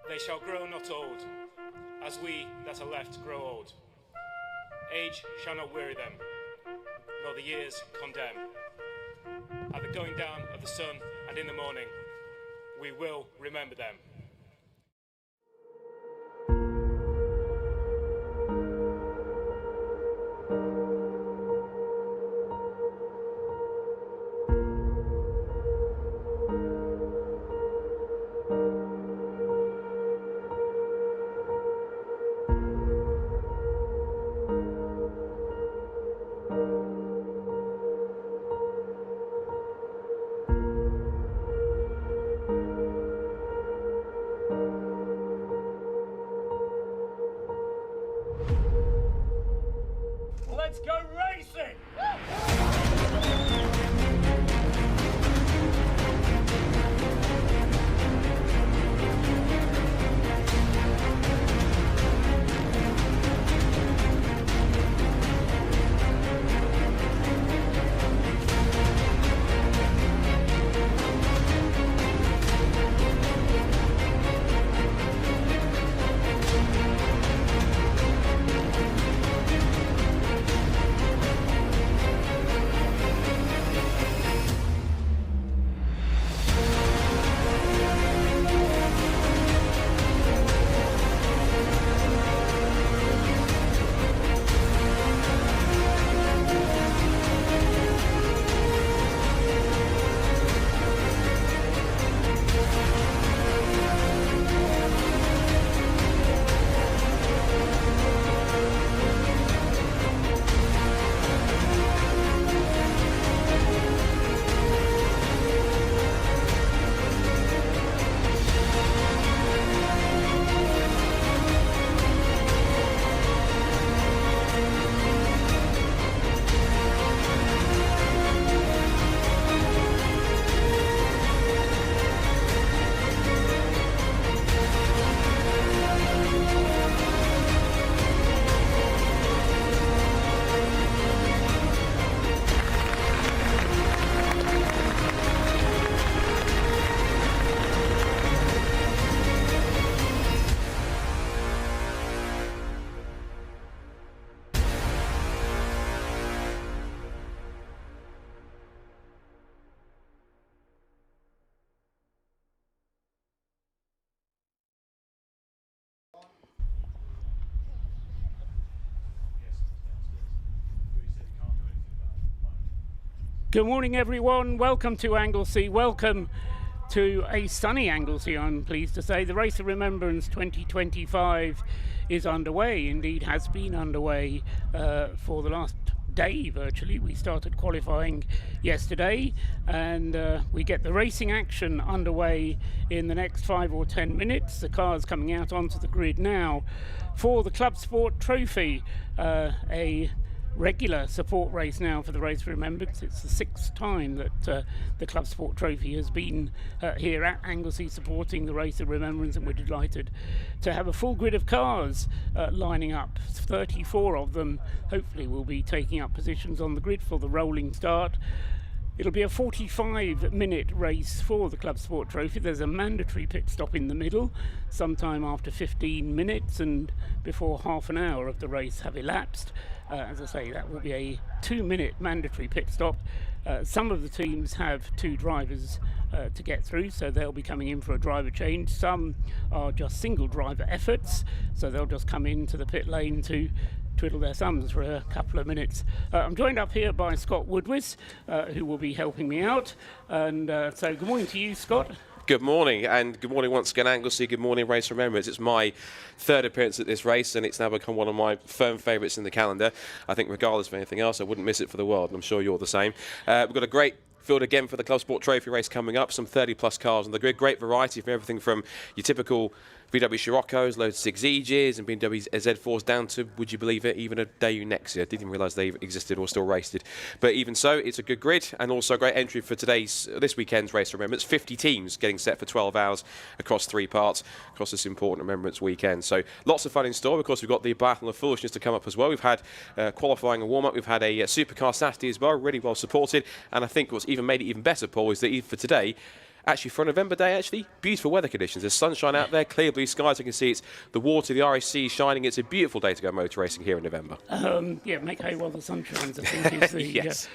They shall grow not old, as we that are left grow old. Age shall not weary them, nor the years condemn. At the going down of the sun and in the morning, we will remember them. Let's go racing! Good morning, everyone. Welcome to Anglesey. Welcome to a sunny Anglesey, I'm pleased to say. The Race of Remembrance 2025 is underway, indeed has been underway for the last day virtually. We started qualifying yesterday and we get the racing action underway in the next 5 or 10 minutes. The cars coming out onto the grid now for the Club Sport Trophy, a regular support race now for the Race of Remembrance. It's the 6th time that the Club Sport Trophy has been here at Anglesey supporting the Race of Remembrance, and we're delighted to have a full grid of cars lining up. 34 of them hopefully will be taking up positions on the grid for the rolling start. It'll be a 45-minute race for the Club Sport Trophy. There's a mandatory pit stop in the middle, sometime after 15 minutes and before half an hour of the race have elapsed. As I say, that will be a 2-minute mandatory pit stop. Some of the teams have 2 drivers to get through, so they'll be coming in for a driver change. Some are just single driver efforts, so they'll just come into the pit lane to twiddle their thumbs for a couple of minutes. I'm joined up here by Scott Woodwis, who will be helping me out. And so good morning to you, Scott. Good morning, and good morning once again, Anglesey. Good morning, Race of Remembrance. It's my 3rd appearance at this race, and it's now become one of my firm favourites in the calendar. I think regardless of anything else, I wouldn't miss it for the world, and I'm sure you're the same. We've got a great field again for the Club Sport Trophy race coming up, some 30-plus cars on the grid. Great variety from everything from your typical VW Scirocco's, loads of 6EGs and BMW Z4s down to, would you believe it, even a Daewoo Nexia. I didn't even realise they existed or still raced it. But even so, it's a good grid and also a great entry for this weekend's Race of Remembrance. 50 teams getting set for 12 hours across 3 parts across this important Remembrance weekend. So lots of fun in store. Of course, we've got the Battle of Foolishness to come up as well. We've had qualifying and warm-up. We've had a supercar Saturday as well, really well supported. And I think what's even made it even better, Paul, is that even for today, Actually, for a November day, actually, beautiful weather conditions. There's sunshine out there, clear blue skies. I can see it's the water, the Irish Sea shining. It's a beautiful day to go motor racing here in November. Yeah, make hay while the sun shines, I think, is the Yes.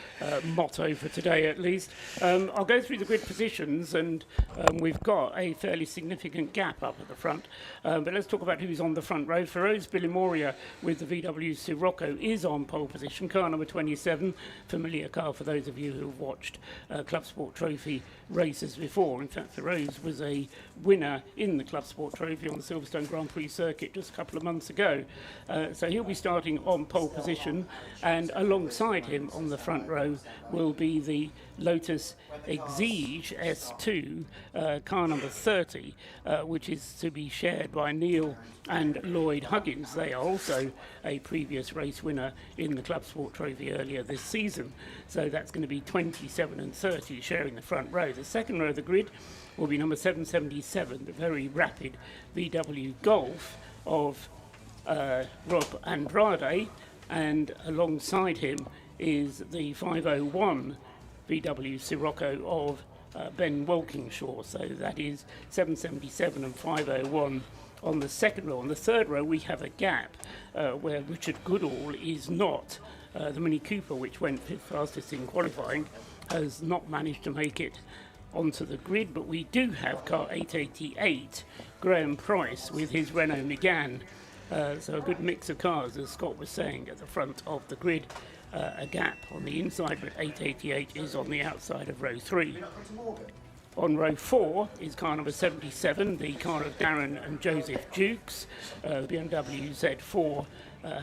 motto for today, at least. I'll go through the grid positions, and we've got a fairly significant gap up at the front. But let's talk about who's on the front row. Feroz Bilimoria with the VW Sirocco is on pole position, car number 27, familiar car for those of you who have watched Club Sport Trophy races before. In fact, Feroz was a winner in the Club Sport Trophy on the Silverstone Grand Prix circuit just a couple of months ago. So he'll be starting on pole position, and alongside him on the front row will be the Lotus Exige S2, car number 30, which is to be shared by Neil and Lloyd Huggins. They are also a previous race winner in the Club Sport Trophy earlier this season. So that's going to be 27 and 30 sharing the front row. The second row of the grid will be number 777, the very rapid VW Golf of Rob Andrade, and alongside him is the 501 VW Sirocco of Ben Walkinshaw. So that is 777 and 501 on the second row. On the third row, we have a gap where Richard Goodall is not. The Mini Cooper, which went fifth fastest in qualifying, has not managed to make it onto the grid, but we do have car 888, Graham Price, with his Renault Megane. So a good mix of cars, as Scott was saying, at the front of the grid. A gap on the inside, but 888 is on the outside of row 3. On row 4 is car number 77, the car of Darren and Joseph Dukes, the BMW Z4,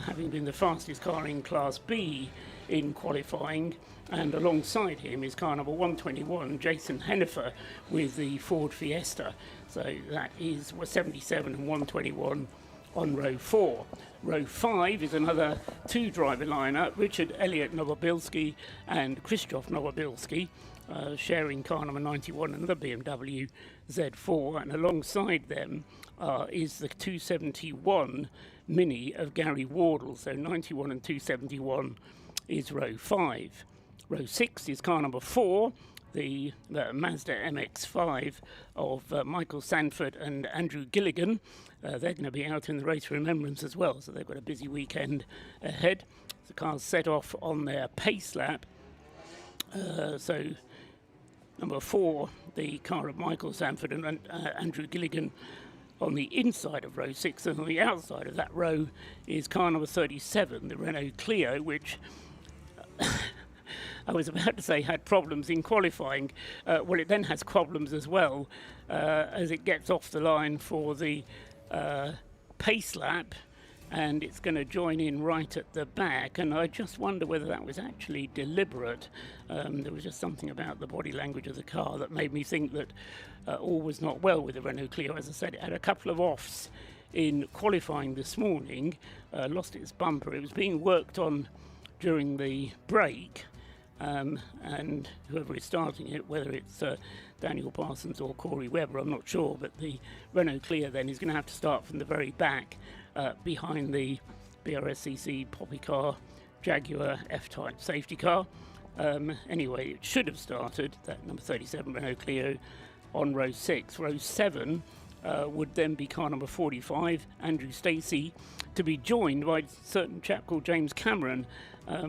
having been the fastest car in Class B in qualifying. And alongside him is car number 121, Jason Hennifer, with the Ford Fiesta. So that is 77 and 121 on row 4. Row 5 is another two-driver lineup, Richard Elliott Nowobilski and Krzysztof Nowobilski, sharing car number 91 and the BMW Z4, and alongside them is the 271 Mini of Gary Wardle. So 91 and 271 is row 5. Row 6 is car number 4, the Mazda MX-5 of Michael Sanford and Andrew Gilligan. They're going to be out in the Race of Remembrance as well, so they've got a busy weekend ahead. The cars set off on their pace lap. So number 4, the car of Michael Sanford and Andrew Gilligan on the inside of row 6, and on the outside of that row is car number 37, the Renault Clio, which I was about to say had problems in qualifying. Well, it then has problems as well as it gets off the line for the pace lap, and it's going to join in right at the back. And I just wonder whether that was actually deliberate. There was just something about the body language of the car that made me think that all was not well with the Renault Clio. As I said, it had a couple of offs in qualifying this morning, lost its bumper. It was being worked on during the break. And whoever is starting it, whether it's Daniel Parsons or Corey Webber, I'm not sure, but the Renault Clio then is going to have to start from the very back behind the BRSCC Poppy car Jaguar F-Type safety car. Anyway, it should have started, that number 37 Renault Clio, on row 6. Row 7 would then be car number 45, Andrew Stacey, to be joined by a certain chap called James Cameron.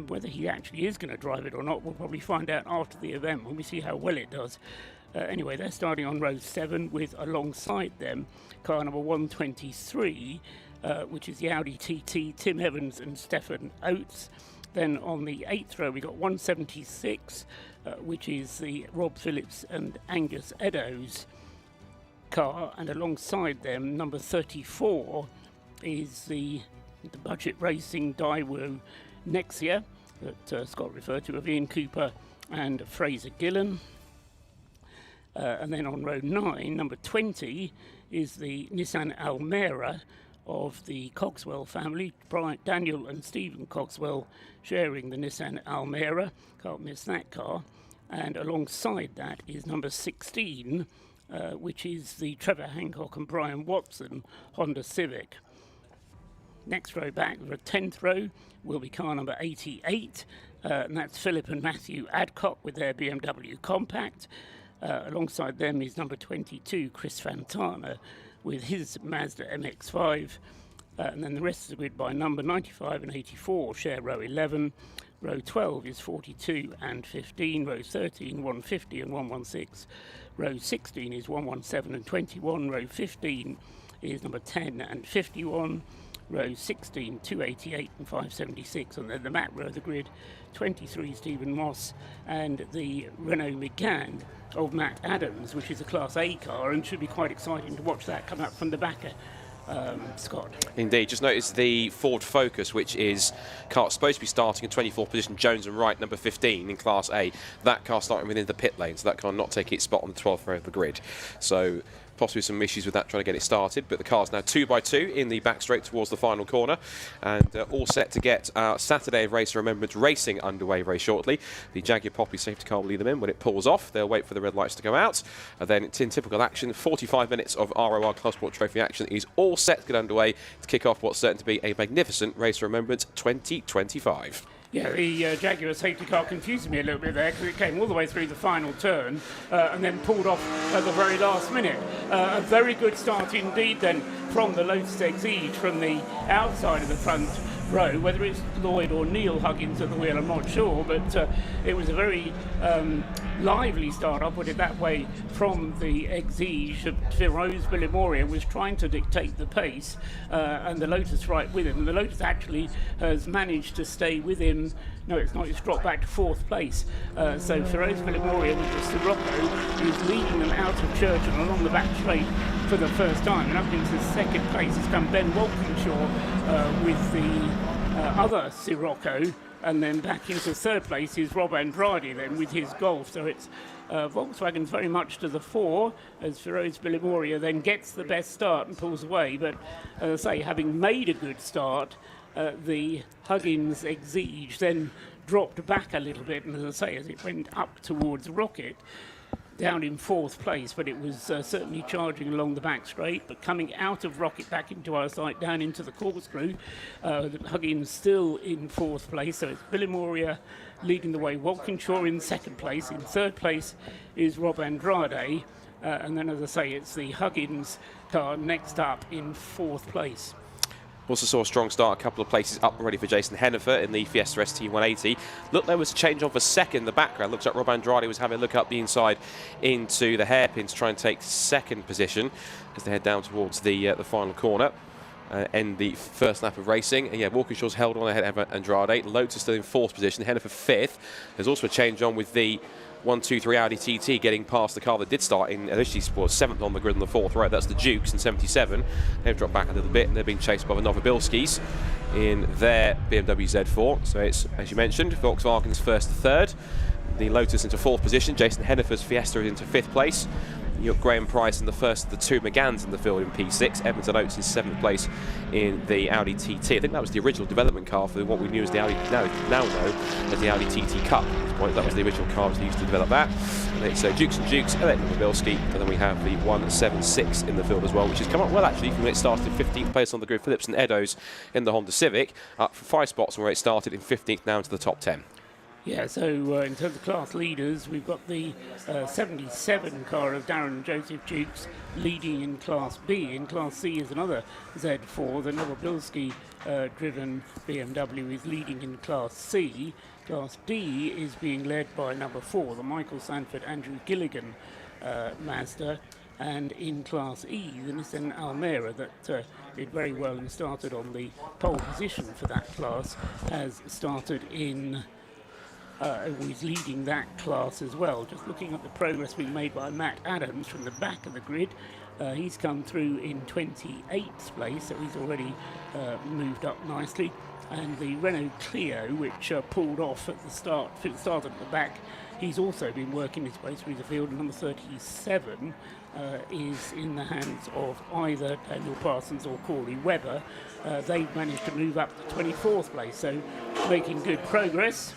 Whether he actually is going to drive it or not, we'll probably find out after the event when we see how well it does. Anyway, they're starting on row 7 with alongside them car number 123, which is the Audi TT, Tim Evans and Stefan Oates. Then on the 8th row we got 176, which is the Rob Phillips and Angus Eddowes car, and alongside them number 34 is the budget racing Daewoo Nexia that Scott referred to, of Ian Cooper and Fraser Gillen. And then on row 9, number 20 is the Nissan Almera of the Cogswell family, Daniel and Stephen Cogswell sharing the Nissan Almera. Can't miss that car. And alongside that is number 16, which is the Trevor Hancock and Brian Watson Honda Civic. Next row back, the 10th row, will be car number 88, and that's Philip and Matthew Adcock with their BMW Compact. Alongside them is number 22, Chris Fantana, with his Mazda MX-5. And then the rest of the grid by number 95 and 84 share row 11. Row 12 is 42 and 15. Row 13, 150 and 116. Row 16 is 117 and 21. Row 15 is number 10 and 51. Row 16, 288 and 576. And then the mat row of the grid, 23 Stephen Moss and the Renault Megane of Matt Adams, which is a Class A car, and should be quite exciting to watch that come up from the backer. Scott. Indeed. Just notice the Ford Focus, which is car supposed to be starting in 24th position, Jones and Wright, number 15 in Class A. That car starting within the pit lane, so that car not taking its spot on the 12th row of the grid. So possibly some issues with that trying to get it started, but the car's now 2 by 2 in the back straight towards the final corner, and all set to get Saturday of Race of Remembrance racing underway very shortly. The Jaguar Poppy safety car will lead them in. When it pulls off, they'll wait for the red lights to go out, and then it's in typical action. 45 minutes of ROR Club Sport Trophy action is all set to get underway to kick off what's certain to be a magnificent Race of Remembrance 2025. Yeah, the Jaguar safety car confused me a little bit there because it came all the way through the final turn and then pulled off at the very last minute. A very good start indeed then from the Lotus Exige from the outside of the front row. Whether it's Lloyd or Neil Huggins at the wheel, I'm not sure, but it was a very lively start, I'll put it that way, from the Exige. Feroz Bilimoria was trying to dictate the pace and the Lotus right with him. And the Lotus actually has managed to stay with him. No, it's not. It's dropped back to 4th place. So Feroz Bilimoria with the Sirocco is leading them out of church and along the back straight for the first time. And up into 2nd place has come Ben Walkinshaw with the other Sirocco. And then back into 3rd place is Rob Andrade then with his Golf. So it's Volkswagen's very much to the fore as Feroz Bilimoria then gets the best start and pulls away. But as I say, having made a good start, the Huggins Exige then dropped back a little bit. And as I say, as it went up towards Rocket, down in 4th place, but it was certainly charging along the back straight, but coming out of Rocket back into our sight, down into the corkscrew. Huggins still in 4th place, so it's Bilimoria leading the way, Walkinshaw in 2nd place, in 3rd place is Rob Andrade, and then as I say, it's the Huggins car next up in 4th place. Also saw a strong start, a couple of places up and ready for Jason Hennifer in the Fiesta ST180. Looked there was a change on for 2nd in the background. Looks like Rob Andrade was having a look up the inside into the hairpin to try and take 2nd position as they head down towards the final corner. End the first lap of racing. And yeah, Walkinshaw's held on ahead of Andrade. Lotus still in 4th position, Hennifer 5th. There's also a change on with the 123 Audi TT getting past the car that did start in initially 7th on the grid on the 4th row. That's the Dukes in 77. They've dropped back a little bit and they're being chased by the Novobilskis in their BMW Z4. So it's, as you mentioned, Volkswagen's 1st to 3rd. The Lotus into 4th position. Jason Hennifer's Fiesta is into 5th place. You got Graham Price in the first of the 2 Megans in the field in P6. Edmonton Oates in 7th place in the Audi TT. I think that was the original development car for what we knew as the Audi, now know as the Audi TT Cup at this point. That was the original car they used to develop that. And it's Dukes and Dukes, Elliot Novobilski, and then we have the 176 in the field as well, which has come up well actually from when it started in 15th place on the grid. Phillips and Eddowes in the Honda Civic, up for 5 spots from where it started in 15th now into the top 10. Yeah, so in terms of class leaders, we've got the 77 car of Darren Joseph Dukes leading in Class B. In Class C is another Z4. The Novobilski driven BMW is leading in Class C. Class D is being led by number 4, the Michael Sanford Andrew Gilligan Mazda. And in Class E, the Nissan Almera that did very well and started on the pole position for that class has started in... was leading that class as well. Just looking at the progress being made by Matt Adams from the back of the grid, he's come through in 28th place, so he's already moved up nicely. And the Renault Clio, which pulled off at the start, started at the back, he's also been working his way through the field. Number 37 is in the hands of either Daniel Parsons or Corey Webber. They've managed to move up to 24th place, so making good progress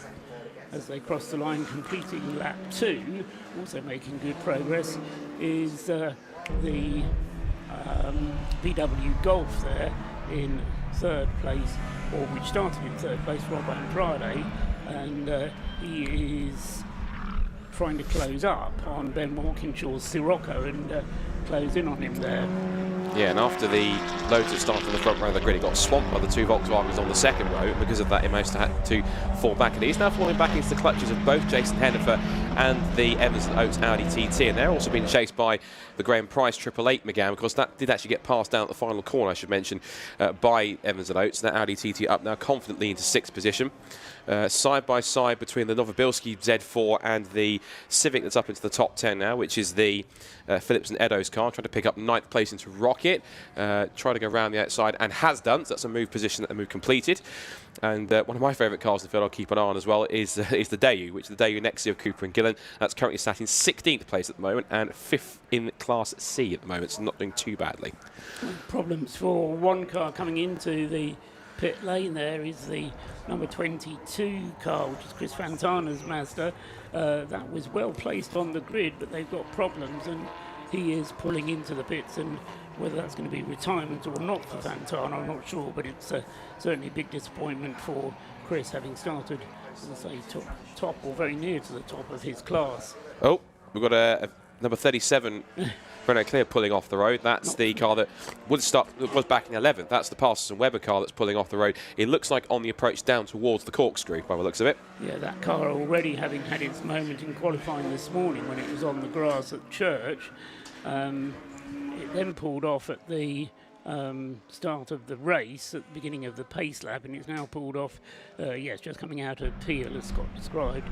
as they cross the line, completing lap 2. Also making good progress is the VW Golf there in 3rd place, or which started in 3rd place, Rob Andrade, and he is trying to close up on Ben Walkinshaw's Sirocco and close in on him there. Yeah, and after the Lotus started in the front row of the grid, he got swamped by the two Volkswagens on the second row, and because of that he managed to had to fall back, and he's now falling back into the clutches of both Jason Hennifer and the Evans and Oates Audi TT, and they're also being chased by the Graham Price 888 McGann, because that did actually get passed down at the final corner, I should mention, by Evans and Oates. That Audi TT up now confidently into 6th position. Side by side between the Novobilski Z4 and the Civic that's up into the top 10 now, which is the Phillips and Edo's car, trying to pick up 9th place into Rocket, trying to go around the outside, and has done. So that's a move position, that the move completed. And one of my favourite cars in the field I'll keep an eye on as well is the Daewoo, which is the Daewoo Nexia of Cooper and Gillen. That's currently sat in 16th place at the moment and 5th in Class C at the moment, so not doing too badly. Problems for one car coming into the pit lane there is the number 22 car, which is Chris Fantana's Mazda. That was well placed on the grid, but they've got problems, and he is pulling into the pits, and whether that's going to be retirement or not for Fantana, I'm not sure, but it's certainly a big disappointment for Chris, having started, as I say, top or very near to the top of his class. Oh, we've got a number 37 Renault Clear pulling off the road. That's the car that was back in 11th. That's the Parsons and Webber car that's pulling off the road. It looks like on the approach down towards the corkscrew, by the looks of it. Yeah, that car already having had its moment in qualifying this morning when it was on the grass at Church. It then pulled off at the start of the race at the beginning of the pace lap, and it's now pulled off, yes, just coming out of Peel, as Scott described,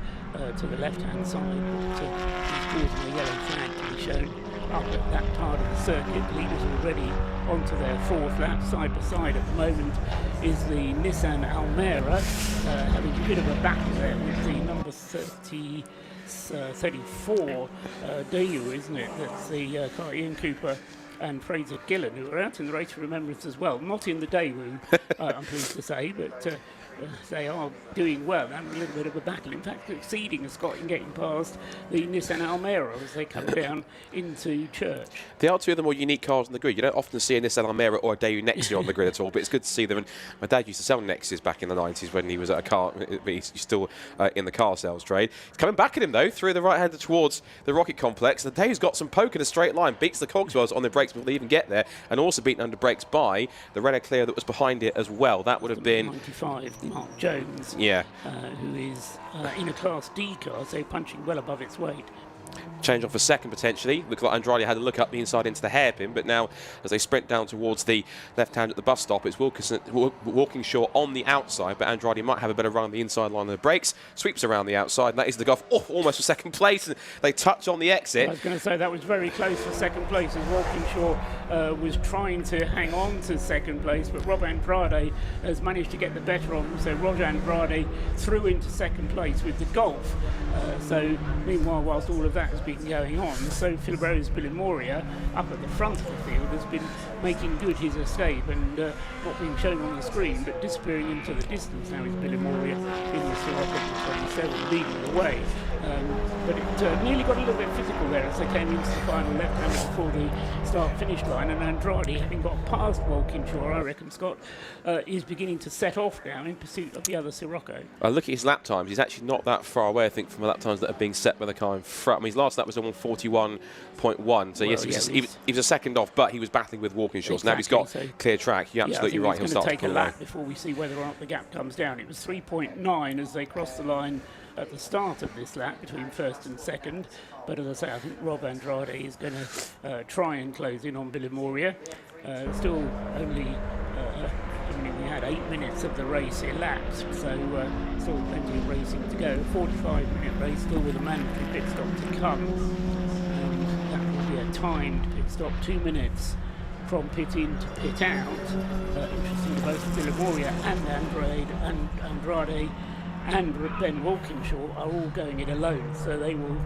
to the left-hand side. It's causing a yellow flag to be shown up at that part of the circuit. Leaders already onto their 4th lap. Side by side at the moment is the Nissan Almera, having a bit of a battle there with the number 34 Daewoo, isn't it? That's the car Ian Cooper and Fraser Gillen, who are out in the Race of Remembrance as well. Not in the Daewoo, I'm pleased to say, but they are doing well. Having a little bit of a battle. In fact, exceeding Scott in getting past the Nissan Almera as they come down into Church. They are two of the more unique cars on the grid. You don't often see a Nissan Almera or a Daewoo Nexia on the grid at all, but it's good to see them. And my dad used to sell Nexias back in the 90s when he was at a car, he's still in the car sales trade. He's coming back at him though, through the right-hander towards the Rocket Complex. The Daewoo's got some poke in a straight line, beats the Cogswells on the brakes before they even get there, and also beaten under brakes by the Renault Clear that was behind it as well. That would have been 95, Mark Jones, yeah, who is in a Class D car, so punching well above its weight. Change off a second potentially. Looks like Andrade had a look up the inside into the hairpin, but now as they sprint down towards the left hand at the bus stop, it's Walkinshaw on the outside, but Andrade might have a better run on the inside line of the brakes, sweeps around the outside, and that is the Gulf almost for second place, and they touch on the exit. I was going to say that was very close for second place, as Walkinshaw was trying to hang on to second place, but Rob Andrade has managed to get the better of him, so Roger Andrade through into second place with the Golf. So meanwhile, whilst all of that has been going on, so Philibro's Bilimoria up at the front of the field has been making good his escape, and not being shown on the screen but disappearing into the distance now is Bilimoria in the Sirocco 27 leading the way. But it nearly got a little bit physical there as they came into the final left-hand before the start-finish line, and Andrade, having got past Walkinshaw, I reckon, Scott, is beginning to set off now in pursuit of the other Sirocco. Look at his lap times. He's actually not that far away, I think, from the lap times that are being set by the car in front. I mean, his last lap was on 41.1, so well, yes, he was a second off, but he was battling with Walkinshaw. Exactly. So now he's got clear track. You're absolutely right. He'll start to take a lap before we see whether or not the gap comes down. It was 3.9 as they crossed the line at the start of this lap between first and second, but as I say, I think Rob Andrade is going to try and close in on Bilimoria. Still only, we had 8 minutes of the race elapsed, so still plenty of racing to go. 45-minute race, still with a mandatory pit stop to come, and that will be a timed pit stop, 2 minutes from pit in to pit out. Interesting to both Bilimoria and Andrade and Ben Walkinshaw are all going it alone, so they will,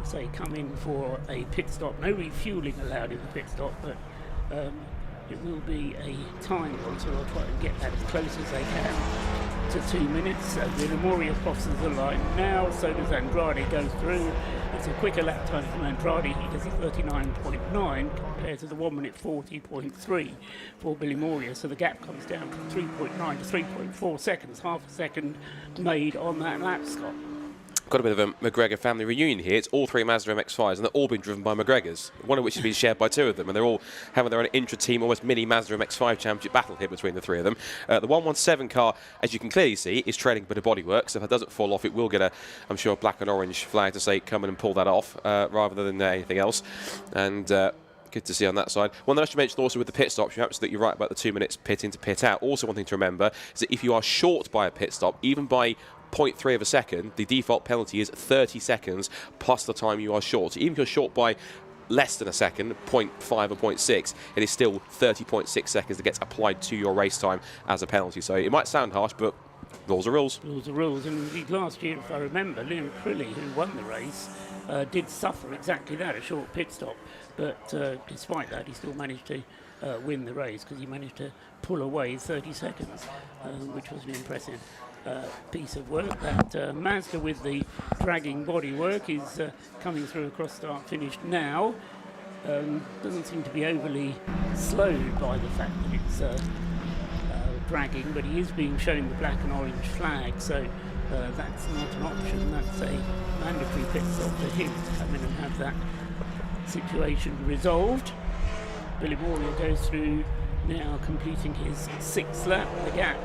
say, come in for a pit stop. No refuelling allowed in the pit stop, but it will be a time one, so they'll try and get that as close as they can to 2 minutes. Bilimoria crosses the line now, so does Andrade, goes through. It's a quicker lap time from Andrade. He does a 39.9 compared to the 1 minute 40.3 for Bilimoria, so the gap comes down from 3.9 to 3.4 seconds, half a second made on that lap, Scott. Got a bit of a McGregor family reunion here. It's all 3 Mazda MX-5s, and they've all been driven by McGregors, one of which has been shared by 2 of them, and they're all having their own intra-team, almost mini Mazda MX-5 championship battle here between the 3 of them. The 117 car, as you can clearly see, is trailing a bit of bodywork, so if it doesn't fall off, it will get a, I'm sure, black and orange flag to say, come in and pull that off, rather than anything else. And good to see on that side. One that I should mention also with the pit stops, you're absolutely right about the 2 minutes pit in to pit out. Also, one thing to remember is that if you are short by a pit stop, even by 0.3 of a second, the default penalty is 30 seconds plus the time you are short. So even if you're short by less than a second, 0.5 or 0.6, it is still 30.6 seconds that gets applied to your race time as a penalty. So it might sound harsh, but rules are rules. Rules are rules. And indeed, last year, if I remember, Liam Crilly, who won the race, did suffer exactly that, a short pit stop. But despite that, he still managed to win the race because he managed to pull away 30 seconds, which was an impressive piece of work. That Mazda with the dragging bodywork is coming through across start finish now. Doesn't seem to be overly slowed by the fact that it's dragging, but he is being shown the black and orange flag, so that's not an option. That's a mandatory pit stop for him to come in and have that situation resolved. Billy Moria goes through now, completing his 6th lap. The gap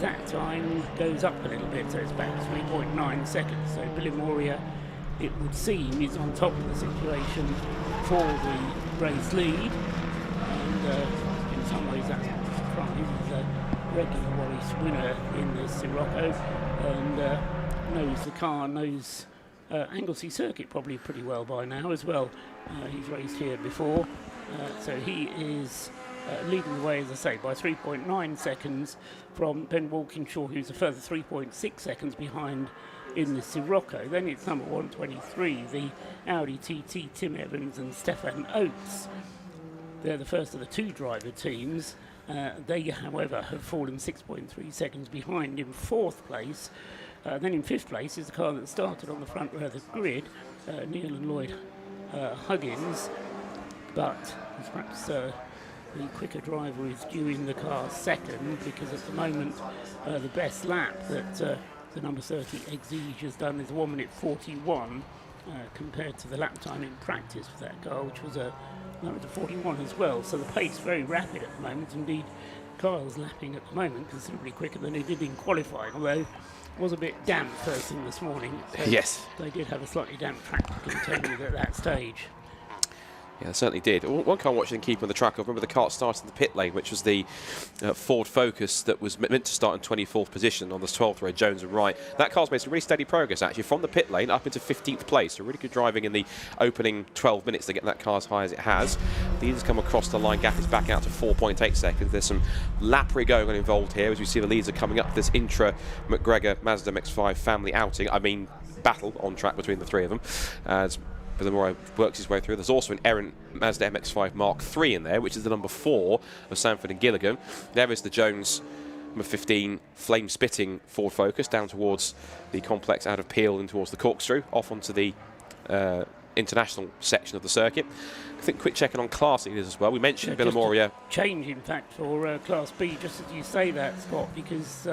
that time goes up a little bit, so it's back to 3.9 seconds. So Billy Moria, it would seem, is on top of the situation for the race lead, and in some ways that's not a surprise. He's a regular race winner in this Sirocco, and knows the car, knows Anglesey Circuit probably pretty well by now as well. He's raced here before, so he is leading the way, as I say, by 3.9 seconds from Ben Walkinshaw, who's a further 3.6 seconds behind in the Sirocco. Then it's number 123, the Audi TT, Tim Evans and Stefan Oates. They're the first of the 2 driver teams. They, however, have fallen 6.3 seconds behind in 4th place. Then in 5th place is the car that started on the front row of the grid, Neil and Lloyd Huggins, but perhaps the quicker driver is due in the car second, because at the moment the best lap that the number 30 Exige has done is 1 minute 41 compared to the lap time in practice for that car, which was a 41 as well. So the pace is very rapid at the moment. Indeed, cars lapping at the moment considerably quicker than they did in qualifying, although it was a bit damp first thing this morning. So yes, they did have a slightly damp track to contend with at that stage. Yeah, it certainly did. One car watching and keeping on the track, I remember the car started in the pit lane, which was the Ford Focus that was meant to start in 24th position on the 12th row, Jones and Wright. That car's made some really steady progress, actually, from the pit lane up into 15th place. So really good driving in the opening 12 minutes to get that car as high as it has. The leaders come across the line, gap is back out to 4.8 seconds. There's some lappery going on involved here as we see the leaders are coming up this intra-McGregor Mazda MX-5 family outing. I mean, battle on track between the 3 of them. As Billimore works his way through. There's also an errant Mazda MX-5 Mark III in there, which is the number 4 of Sanford and Gilligan. There is the Jones number 15 flame-spitting Ford Focus down towards the complex out of Peel and towards the corkscrew, off onto the international section of the circuit. I think quick checking on class leaders as well. We mentioned Billimore. Change, in fact, for Class B, just as you say that, Scott, because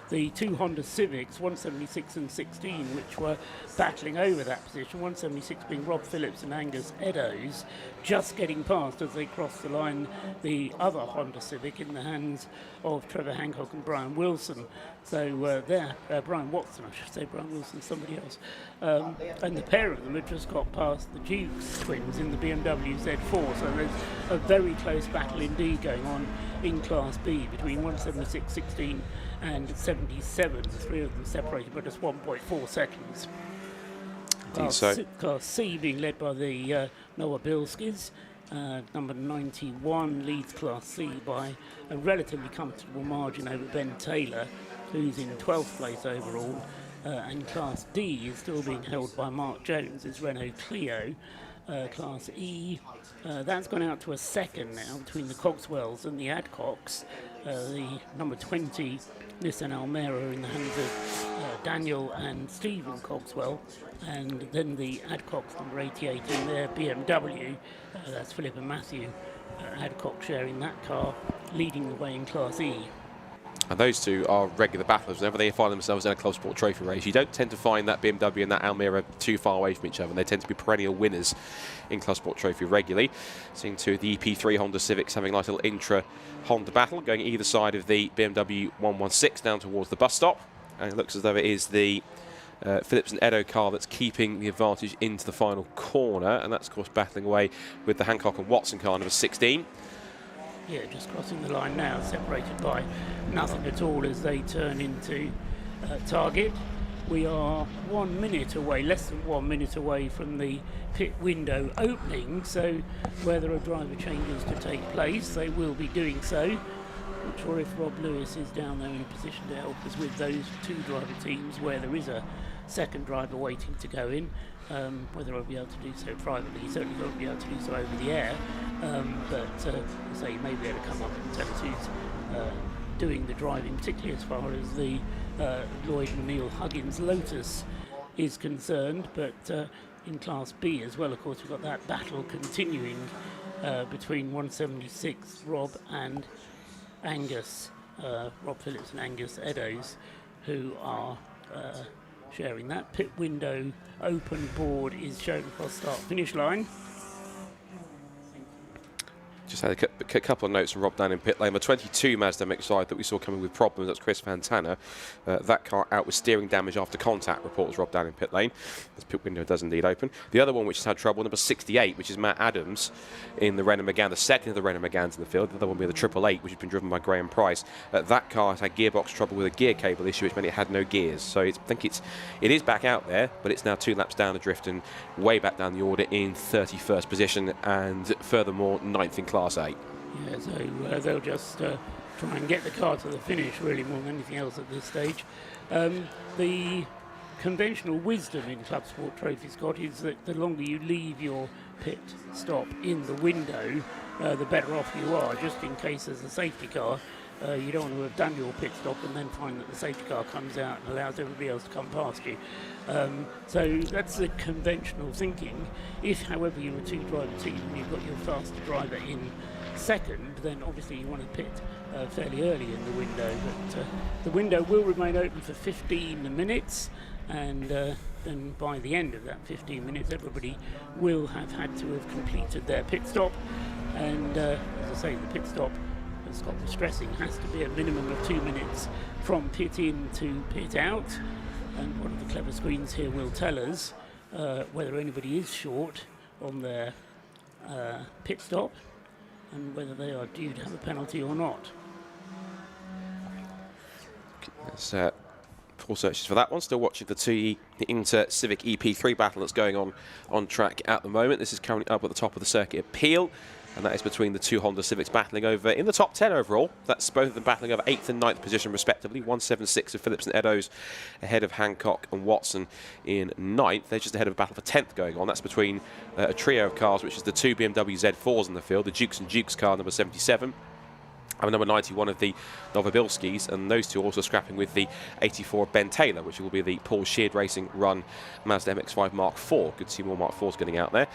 the 2 Honda Civics, 176 and 16, which were battling over that position, 176 being Rob Phillips and Angus Eddowes, just getting past as they crossed the line the other Honda Civic in the hands of Trevor Hancock and Brian Wilson. So Brian Watson, I should say, Brian Wilson, somebody else. And the pair of them had just got past the Dukes twins in the BMW Z4, so there's a very close battle indeed going on in Class B between 176, 16 and 77, the 3 of them separated by just 1.4 seconds. Class C being led by the Noah Bilskis. Number 91 leads Class C by a relatively comfortable margin over Ben Taylor, who's in 12th place overall. And Class D is still being held by Mark Jones, his Renault Clio. Class E, that's gone out to a second now between the Cogswells and the Adcocks. The number 20 Nissan Almera in the hands of Daniel and Stephen Cogswell, and then the Adcocks number 88 in their BMW. That's Philip and Matthew Adcock sharing that car, leading the way in Class E. And those two are regular battlers. Whenever they find themselves in a Club Sport Trophy race, you don't tend to find that BMW and that Almera too far away from each other. They tend to be perennial winners in Club Sport Trophy regularly. Seeing two of the EP3 Honda Civics having a nice little intra-Honda battle, going either side of the BMW 116 down towards the bus stop. And it looks as though it is the Phillips and Edo car that's keeping the advantage into the final corner. And that's, of course, battling away with the Hancock and Watson car, number 16. Yeah, just crossing the line now, separated by nothing at all as they turn into target. We are 1 minute away, less than 1 minute away from the pit window opening, so whether a driver change is to take place, they will be doing so. Not sure if Rob Lewis is down there in a position to help us with those two driver teams where there is a second driver waiting to go in. Whether I'll be able to do so privately, he certainly won't be able to do so over the air, but as I say, he may be able to come up and tell us who's doing the driving, particularly as far as the Lloyd and Neil Huggins Lotus is concerned. But in Class B as well, of course, we've got that battle continuing between 176 Rob and Angus, Rob Phillips and Angus Eddowes, who are sharing that. Pit window open board is shown across start finish line. Just had a couple of notes from Rob down in pit lane. The 22 Mazda MX-5 that we saw coming with problems, that's Chris Fantana. That car out with steering damage after contact, reports Rob down in pit lane. This pit window does indeed open. The other one which has had trouble, number 68, which is Matt Adams in the Renault Megane, the second of the Renault Meganes in the field. The other one being the 888, which has been driven by Graham Price. That car has had gearbox trouble with a gear cable issue, which meant it had no gears. So I think it is back out there, but it's now 2 laps down adrift and way back down the order in 31st position, and furthermore 9th in Class A. Yeah, so they'll just try and get the car to the finish, really, more than anything else at this stage. The conventional wisdom in Club Sport Trophy, Scott, is that the longer you leave your pit stop in the window, the better off you are, just in case there's a safety car. You don't want to have done your pit stop and then find that the safety car comes out and allows everybody else to come past you. So that's the conventional thinking. If, however, you're a two-driver team and you've got your faster driver in second, then obviously you want to pit fairly early in the window. But the window will remain open for 15 minutes, and then by the end of that 15 minutes, everybody will have had to have completed their pit stop. And as I say, the pit stop, as Scott was stressing, has to be a minimum of 2 minutes from pit in to pit out. And one of the clever screens here will tell us whether anybody is short on their pit stop and whether they are due to have a penalty or not. There's 4 searches for that one. Still watching the Inter Civic EP3 battle that's going on track at the moment. This is currently up at the top of the circuit at Peel, and that is between the 2 Honda Civics battling over in the top 10 overall. That's both of them battling over 8th and 9th position respectively. 176 of Phillips and Eddowes ahead of Hancock and Watson in 9th. They're just ahead of a battle for 10th going on. That's between a trio of cars, which is the 2 BMW Z4s in the field, the Dukes and Dukes car, number 77, and number 91 of the Novobilskis, and those two also scrapping with the 84 of Ben Taylor, which will be the Paul Sheard Racing run Mazda MX-5 Mark IV. Good to see more Mark IVs getting out there.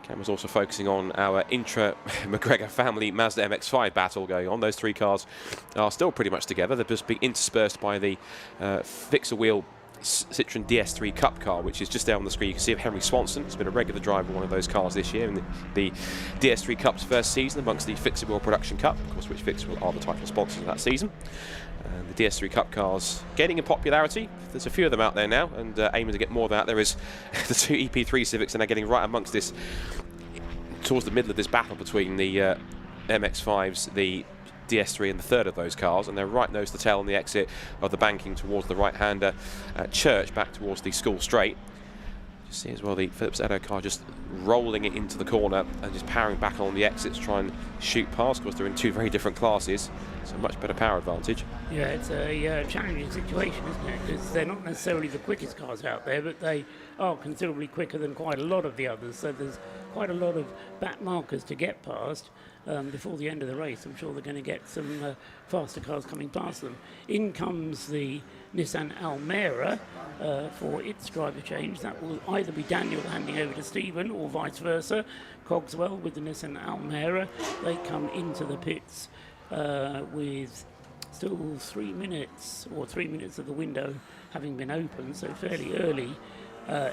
Camera's also focusing on our intra-McGregor family Mazda MX-5 battle going on. Those 3 cars are still pretty much together. They're just being interspersed by the fixer wheel Citroen DS3 Cup car, which is just there on the screen. You can see Henry Swanson has been a regular driver of one of those cars this year in the DS3 Cup's first season amongst the Fixer Wheel Production Cup, of course, which Fixer Wheel are the title sponsors of that season. And the DS3 Cup cars gaining in popularity. There's a few of them out there now, and aiming to get more of that. There is the 2 EP3 Civics, and they're getting right amongst this, towards the middle of this battle between the MX-5s, the DS3 and the third of those cars, and they're right nose to tail on the exit of the banking towards the right-hander church back towards the school straight. You see as well the Phillips Edo car just rolling it into the corner and just powering back on the exits to try and shoot past. Of course, they're in 2 very different classes, so much better power advantage. Yeah, it's a challenging situation, isn't it? Because they're not necessarily the quickest cars out there, but they are considerably quicker than quite a lot of the others. So there's quite a lot of back markers to get past before the end of the race. I'm sure they're going to get some faster cars coming past them. In comes the Nissan Almera for its driver change. That will either be Daniel handing over to Stephen or vice versa. Cogswell with the Nissan Almera. They come into the pits with still 3 minutes, or 3 minutes of the window having been open, so fairly early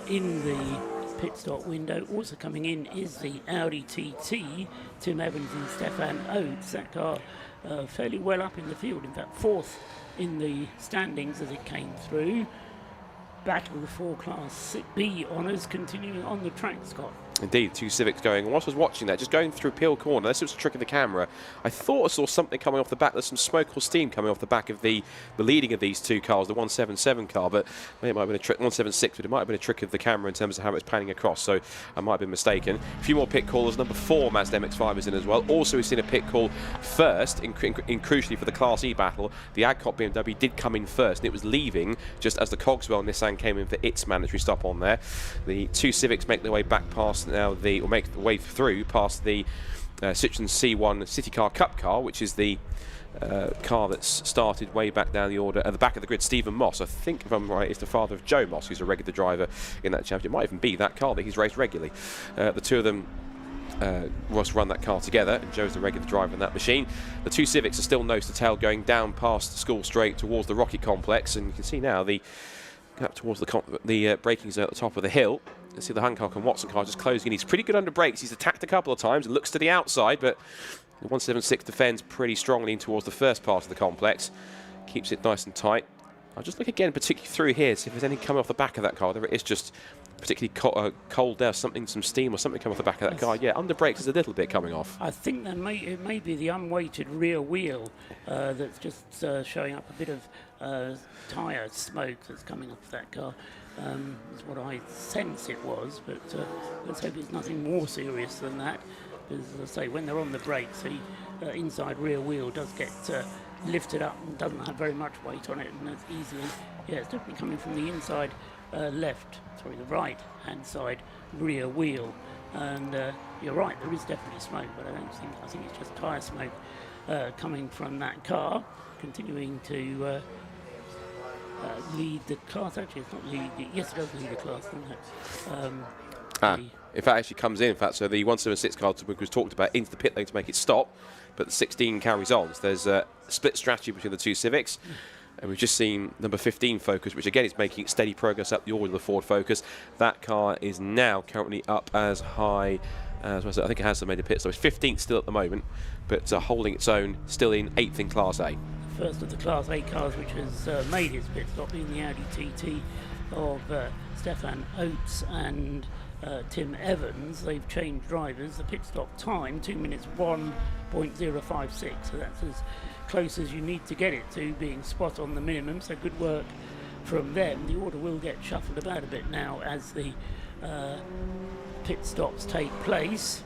in the pit stop window. Also coming in is the Audi TT, Tim Evans and Stefan Oates. That car fairly well up in the field, in fact fourth in the standings as it came through. Battle for Class B honours continuing on the track, Scott. Indeed, two Civics going. Whilst I was watching that, just going through Peel Corner, this was a trick of the camera. I thought I saw something coming off the back. There's some smoke or steam coming off the back of the leading of these two cars, the 177 car, but it might have been a trick, 176, but it might have been a trick of the camera in terms of how it's panning across, so I might have been mistaken. A few more pit callers. Number 4 Mazda MX-5 is in as well. Also, we've seen a pit call first, in crucially for the Class E battle. The Adcock BMW did come in first, and it was leaving just as the Cogswell Nissan came in for its mandatory stop on there. The two Civics make their way back past now make the way through past the Citroen C1 City Car Cup car, which is the car that's started way back down the order at the back of the grid. Stephen Moss, I think if I'm right, is the father of Joe Moss, who's a regular driver in that championship. It might even be that car that he's raced regularly. The two of them must run that car together, and Joe's the regular driver in that machine. The two Civics are still nose to tail going down past the School Straight towards the Rocket Complex, and you can see now the up towards the braking zone at the top of the hill. You see the Hancock and Watson car just closing in. He's pretty good under brakes. He's attacked a couple of times and looks to the outside, but the 176 defends pretty strongly in towards the first part of the complex. Keeps it nice and tight. I'll just look again, particularly through here, see if there's anything coming off the back of that car. Whether it is just particularly cold air, some steam or something coming off the back of that car. Yeah, under brakes is a little bit coming off. I think that it may be the unweighted rear wheel that's just showing up a bit of tyre smoke that's coming off that car. Is what I sense it was, but let's hope it's nothing more serious than that. Because, as I say, when they're on the brakes, the inside rear wheel does get lifted up and doesn't have very much weight on it, and it's easily, yeah, it's definitely coming from the inside the right hand side rear wheel. And you're right, there is definitely smoke, but I think it's just tyre smoke coming from that car, continuing to lead the class. Actually, it's not lead. Yes, it does lead the class, doesn't it? If that actually comes in, in fact, so the 176 car was talked about into the pit lane to make it stop, but the 16 carries on. So there's a split strategy between the two Civics. And we've just seen number 15 Focus, which again is making steady progress up the order of the Ford Focus. That car is now currently up as high as, I think it has made a pit, so it's 15th still at the moment, but holding its own, still in 8th in Class A. First of the Class A cars which has made its pit stop in the Audi TT of Stefan Oates and Tim Evans. They've changed drivers. The pit stop time 2 minutes 1.056, so that's as close as you need to get it to being spot on the minimum, so good work from them. The order will get shuffled about a bit now as the pit stops take place.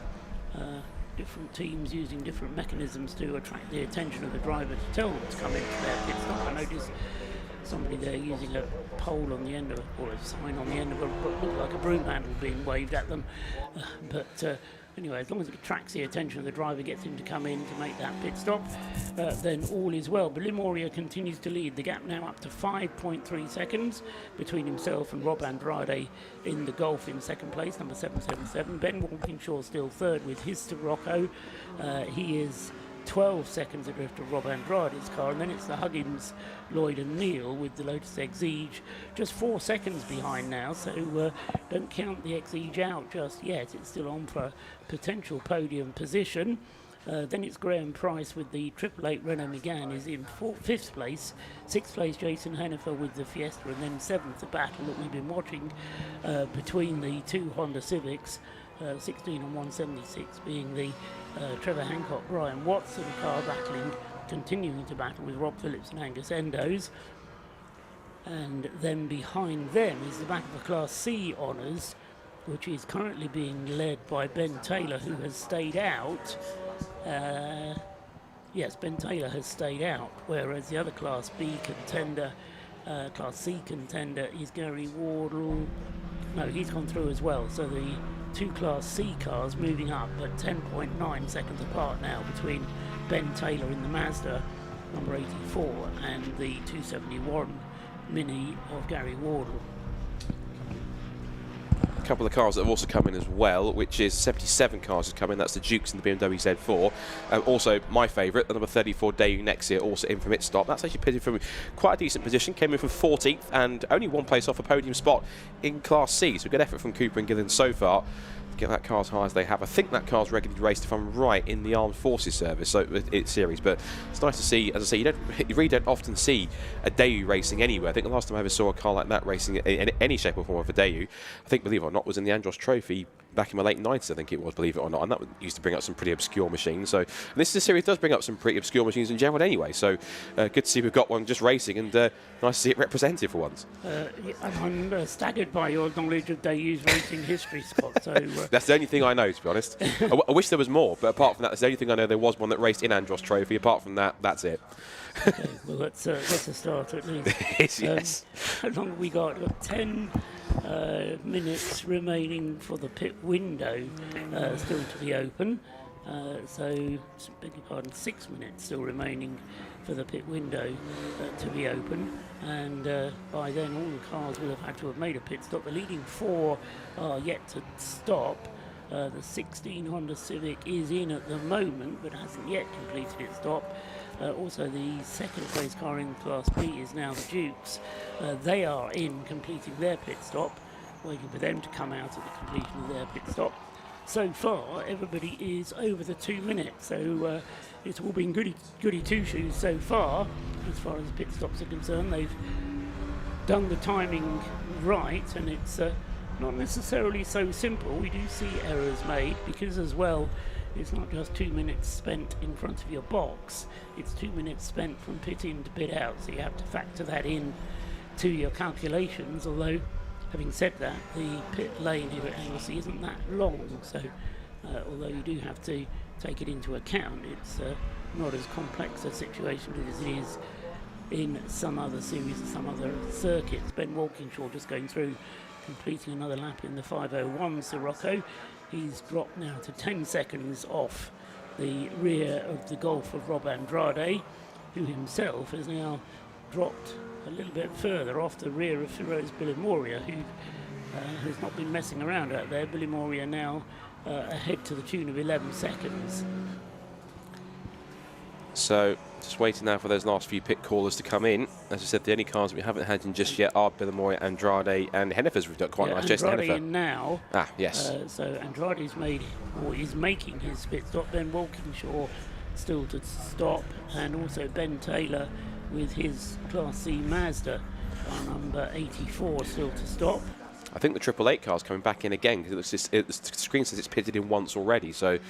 Different teams using different mechanisms to attract the attention of the driver to tell them to come in for their pit stop. I noticed somebody there using a pole on the end of it, or a sign on the end of what looked like a broom handle being waved at them. But anyway, as long as it attracts the attention of the driver, gets him to come in to make that pit stop, then all is well. But Limoria continues to lead. The gap now up to 5.3 seconds between himself and Rob Andrade in the Golf in second place, number 777. Ben Walkinshaw still third with his Scirocco. He is 12 seconds adrift of Rob Andrade's car, and then it's the Huggins, Lloyd and Neal with the Lotus Exige just 4 seconds behind now, so don't count the Exige out just yet. It's still on for a potential podium position. Then it's Graham Price with the 888 Renault Megane is in 5th place. 6th place Jason Hennifer with the Fiesta, and then 7th the battle that we've been watching between the two Honda Civics, 16 and 176 being the Trevor Hancock, Brian Watson car continuing to battle with Rob Phillips and Angus Endos. And then behind them is the back of the Class C honours, which is currently being led by Ben Taylor, who has stayed out. Yes, Ben Taylor has stayed out, whereas the other Class B contender, Class C contender, is Gary Wardle. No, he's gone through as well. So the two Class C cars moving up at 10.9 seconds apart now between Ben Taylor in the Mazda, number 84, and the 271 Mini of Gary Wardle. couple of cars that have also come in as well, which is 77 cars has come in. That's the Dukes and the BMW Z4. Also, my favourite, the number 34 Daewoo Nexia, also in from its stop. That's actually pitted from quite a decent position. Came in from 14th and only one place off a podium spot in Class C. So good effort from Cooper and Gillen so far. Get that car as high as they have. I think that car's regularly raced, if I'm right, in the Armed Forces service, so it's series. But it's nice to see. As I say, you really don't often see a Daewoo racing anywhere. I think the last time I ever saw a car like that racing in any shape or form of a Daewoo, I think, believe it or not, was in the Andros Trophy back in the late 90s, I think it was, believe it or not, and that used to bring up some pretty obscure machines. So this series does bring up some pretty obscure machines in general anyway, so good to see we've got one just racing, and nice to see it represented for once. I'm staggered by your knowledge of Daewoo's racing history, Scott. So that's the only thing I know, to be honest. I wish there was more, but apart from that, that's the only thing I know. There was one that raced in Andros Trophy. Apart from that, that's it. Okay, well, that's a start at least. Yes. How long have we got? We've got 10 minutes remaining for the pit window still to be open. So, beg your pardon, 6 minutes still remaining for the pit window to be open. And by then, all the cars will have had to have made a pit stop. The leading 4 are yet to stop. The 16 Honda Civic is in at the moment, but hasn't yet completed its stop. Also, the second place car in Class B is now the Dukes. They are in, completing their pit stop, waiting for them to come out at the completion of their pit stop. So far, everybody is over the 2 minutes, so it's all been goody two-shoes so far as the pit stops are concerned. They've done the timing right, and it's not necessarily so simple. We do see errors made, because as well, it's not just 2 minutes spent in front of your box, it's 2 minutes spent from pit in to pit out, so you have to factor that in to your calculations. Although, having said that, the pit lane here at Anglesey isn't that long, so although you do have to take it into account, it's not as complex a situation as it is in some other series and some other circuits. Ben Walkinshaw just going through, completing another lap in the 5:01 Sirocco. He's dropped now to 10 seconds off the rear of the Golf of Rob Andrade, who himself has now dropped a little bit further off the rear of Feroz Bilimoria, who has not been messing around out there. Bilimoria now ahead to the tune of 11 seconds. So, just waiting now for those last few pit callers to come in. As I said, the only cars we haven't had in just yet are Bilimoria, Andrade, and Hennifer's. We've got quite a nice chest. Andrade in now. Yes. So Andrade's made, or is making his pit stop. Ben Walkinshaw still to stop, and also Ben Taylor with his Class C Mazda, number 84, still to stop. I think the 888 car's coming back in again, because the screen says it's pitted in once already, so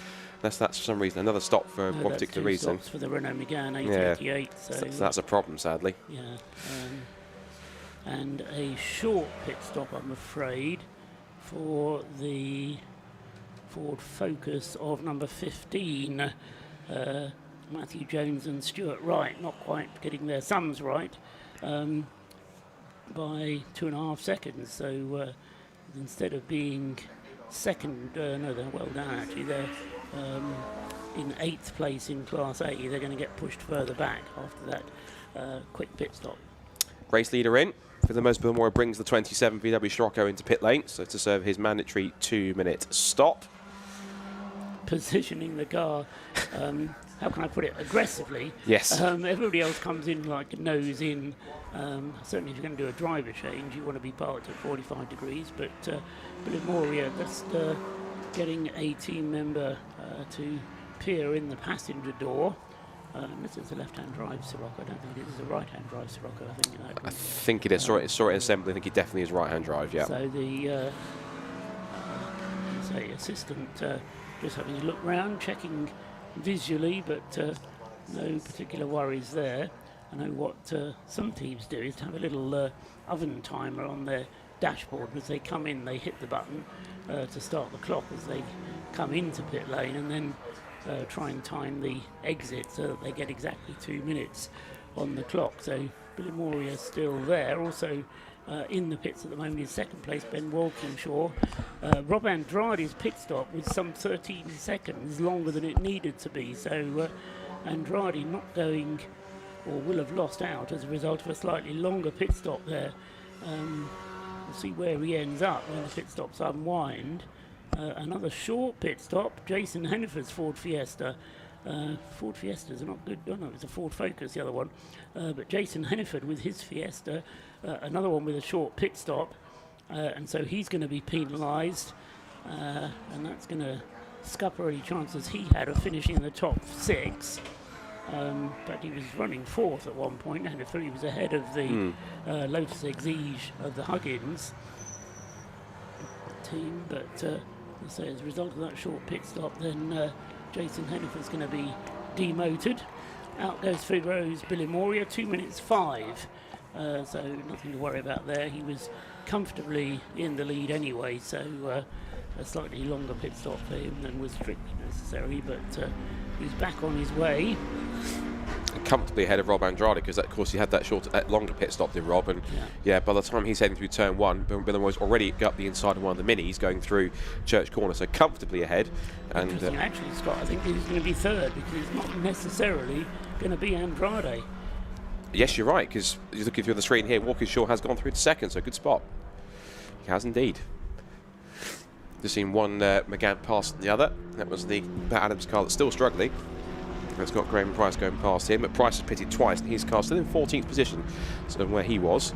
that's for some reason another stop for one particular reason. Stops for the Renault Megane 888. So that's a problem, sadly. Yeah, and a short pit stop, I'm afraid, for the Ford Focus of number 15. Matthew Jones and Stuart Wright, not quite getting their sums right, by 2.5 seconds. So instead of being second, no, they're well done actually. They're in 8th place in Class A. They're going to get pushed further back after that quick pit stop. Race leader in. For the most, Bilimoria brings the 27 VW Scirocco into pit lane, so to serve his mandatory 2-minute stop. Positioning the car, how can I put it, aggressively. Yes. Everybody else comes in like nose in. Certainly if you're going to do a driver change, you want to be parked at 45 degrees, but Bilimoria just getting a team member to peer in the passenger door. This is a left-hand drive Sirocco. I don't think this is a right-hand drive Sirocco. I think it is. Saw it in assembly. I think it definitely is right-hand drive, yeah. So the assistant just having a look round, checking visually, but no particular worries there. I know what some teams do is to have a little oven timer on their dashboard. As they come in, they hit the button to start the clock as they come into pit lane, and then try and time the exit so that they get exactly 2 minutes on the clock. So Bilimoria is still there. Also in the pits at the moment is second place Ben Walkinshaw. Rob Andrade's pit stop was some 13 seconds longer than it needed to be. So Andrade not going, or will have lost out as a result of a slightly longer pit stop there. we'll see where he ends up when the pit stops unwind. Another short pit stop, Jason Hennifer's Ford Fiesta. Ford Fiestas are not good. Oh no, it's a Ford Focus, the other one. But Jason Henniford with his Fiesta, another one with a short pit stop, and so he's going to be penalised, and that's going to scupper any chances he had of finishing in the top 6. But he was running 4th at one point, and he was ahead of the Lotus Exige of the Huggins team. But so as a result of that short pit stop, then Jason Hennifer's going to be demoted. Out goes Figro's Billy Moria, 2 minutes 5. So nothing to worry about there. He was comfortably in the lead anyway, so a slightly longer pit stop for him than was strictly necessary, but he's back on his way. Comfortably ahead of Rob Andrade, because of course he had that longer pit stop than Rob, and by the time he's heading through turn 1, Billy Moria's already got the inside of one of the minis going through Church Corner, so comfortably ahead. And actually, Scott, I think he's going to be 3rd, because he's not necessarily going to be Andrade. Yes, you're right, because you're looking through the screen here, Walkinshaw has gone through to 2nd, so good spot. He has indeed. Just seen one McGann pass the other. That was the Pat Adams car that's still struggling. It's got Graham Price going past him, but Price has pitted twice, and his car still in 14th position, so where he was.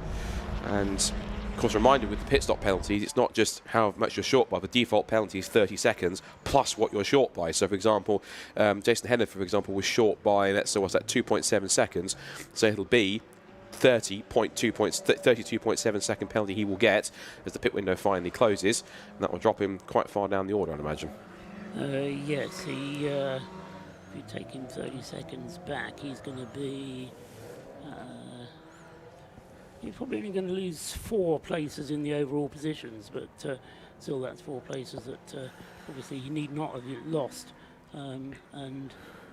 And of course, reminded with the pit stop penalties, it's not just how much you're short by. The default penalty is 30 seconds plus what you're short by. So, for example, Jason Hennifer, for example, was short by, let's say, what's that, 2.7 seconds. So it'll be 32.7 second penalty he will get as the pit window finally closes, and that will drop him quite far down the order, I'd imagine. Yes, he. If you take him 30 seconds back, he's going to be. He's probably only going to lose 4 places in the overall positions, but still, that's 4 places that obviously he need not have lost, and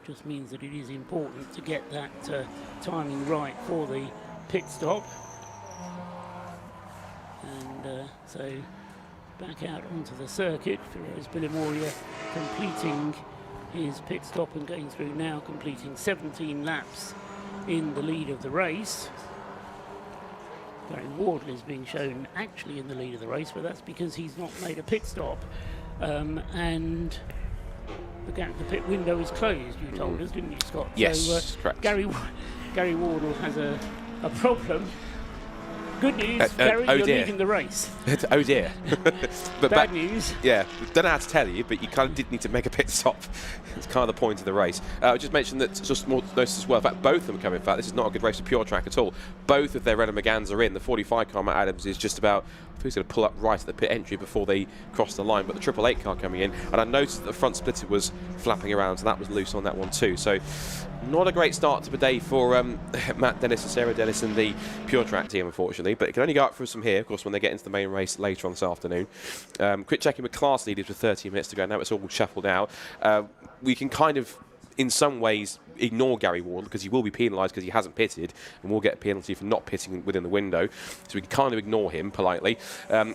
just means that it is important to get that timing right for the pit stop. And so back out onto the circuit for Billy Moria completing his pit stop and going through now, completing 17 laps in the lead of the race. Gary Wardle is being shown actually in the lead of the race, but that's because he's not made a pit stop, and the pit window is closed, you told us, didn't you, Scott? Yes, so, correct. Gary Wardle has a problem. Good news, Gary, you're leading the race. Oh dear. But bad news. Yeah, don't know how to tell you, but you kind of did need to make a pit stop. It's kind of the point of the race. I just mentioned that, just more notice as well, in fact, both of them come in fact. This is not a good race of pure track at all. Both of their Renault Megans are in. The 45 car, Matt Adams, is just about, I think he's going to pull up right at the pit entry before they cross the line, but the 888 car coming in, and I noticed that the front splitter was flapping around, so that was loose on that one too. So not a great start to the day for Matt Dennis and Sarah Dennis and the pure track team, unfortunately, but it can only go up through some here, of course, when they get into the main race later on this afternoon. Quick checking with class leaders with 30 minutes to go. Now it's all shuffled out. We can kind of, in some ways, ignore Gary Wardle because he will be penalised because he hasn't pitted and will get a penalty for not pitting within the window. So we can kind of ignore him politely.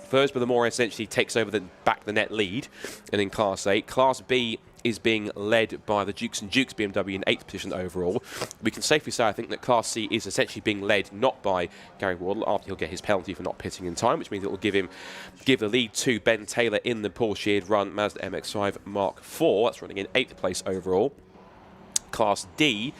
First, Billy Moria essentially takes over the back the net lead, and in Class A. Class B is being led by the Dukes and Dukes BMW in 8th position overall. We can safely say, I think, that Class C is essentially being led not by Gary Wardle after he'll get his penalty for not pitting in time, which means it will give the lead to Ben Taylor in the Paul Sheard run Mazda MX-5 Mark IV. That's running in 8th place overall. Class D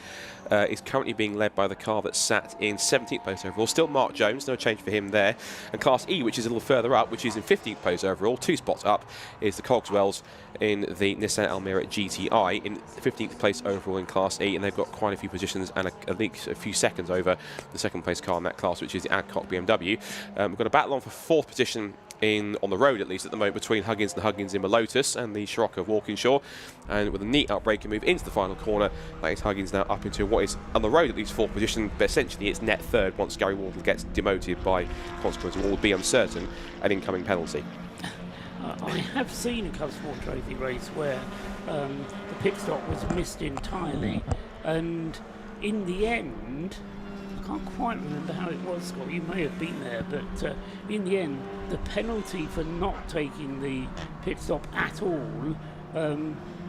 is currently being led by the car that sat in 17th place overall. Still Mark Jones, no change for him there. And Class E, which is a little further up, which is in 15th place overall, 2 spots up, is the Cogswells in the Nissan Almera GTI in 15th place overall in Class E, and they've got quite a few positions and at least a few seconds over the 2nd place car in that class, which is the Adcock BMW. We've got a battle on for 4th position on the road, at least at the moment, between Huggins and Huggins in the Lotus and the Scirocco of Walkinshaw, and with a neat outbreaking move into the final corner, that is Huggins now up into what is on the road at least 4th position, but essentially it's net 3rd once Gary Wardle gets demoted by consequence of what will be uncertain an incoming penalty. I have seen a Cub Sport Trophy race where the pit stop was missed entirely, and in the end, I can't quite remember how it was, Scott, you may have been there, but in the end, the penalty for not taking the pit stop at all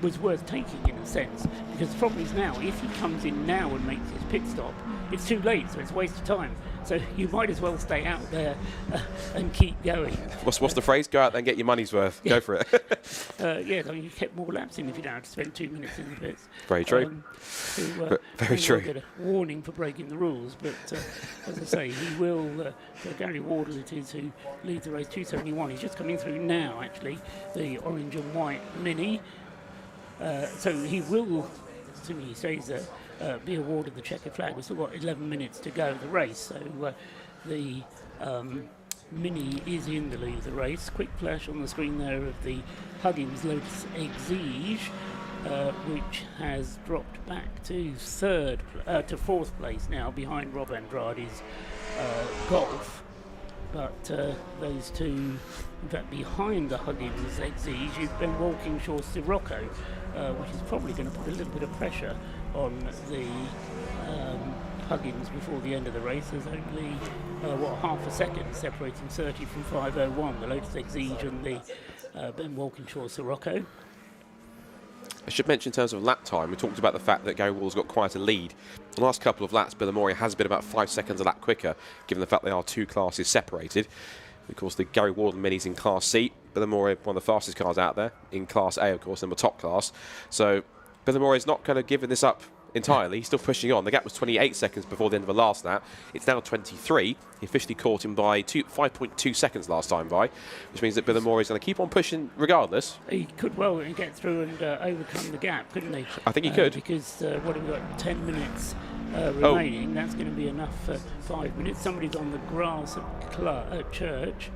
was worth taking in a sense, because the problem is now, if he comes in now and makes his pit stop, it's too late, so it's a waste of time. So you might as well stay out there and keep going. What's the phrase? Go out there and get your money's worth. Go for it. Yeah, I mean, you kept more laps in if you don't have to spend 2 minutes in the pits. Very true. Very true. Get a warning for breaking the rules, but as I say, he will. Gary Wardle it is who leads the race, 271. He's just coming through now, actually, the orange and white Mini. So he will, assuming he stays there, be awarded the checkered flag. We've still got 11 minutes to go of the race, so the Mini is in the lead of the race. Quick flash on the screen there of the Huggins Lotus Exige, which has dropped back to fourth place now, behind Rob Andrade's Golf. But those two, in fact, behind the Huggins Exige, you've been Walkinshaw Sirocco, which is probably going to put a little bit of pressure on the Huggins before the end of the race. There's only, half a second separating 30 from 5:01, the Lotus Exige and the Ben Walkinshaw Sirocco. I should mention in terms of lap time, we talked about the fact that Gary Wardle's got quite a lead. The last couple of laps, Bilimoria has been about 5 seconds a lap quicker, given the fact they are two classes separated. Of course, the Gary Wardle Mini's in Class C. Bilimoria, one of the fastest cars out there, in Class A, of course, in the top class. So Bilimoria is not kind of giving this up entirely. He's still pushing on. The gap was 28 seconds before the end of the last lap. It's now 23. He officially caught him by 5.2 seconds last time by, which means that Bilimoria is going to keep on pushing regardless. He could well get through and overcome the gap, couldn't he? I think he could. Because what have we got? 10 minutes remaining. That's going to be enough for 5 minutes. Somebody's on the grass at Church.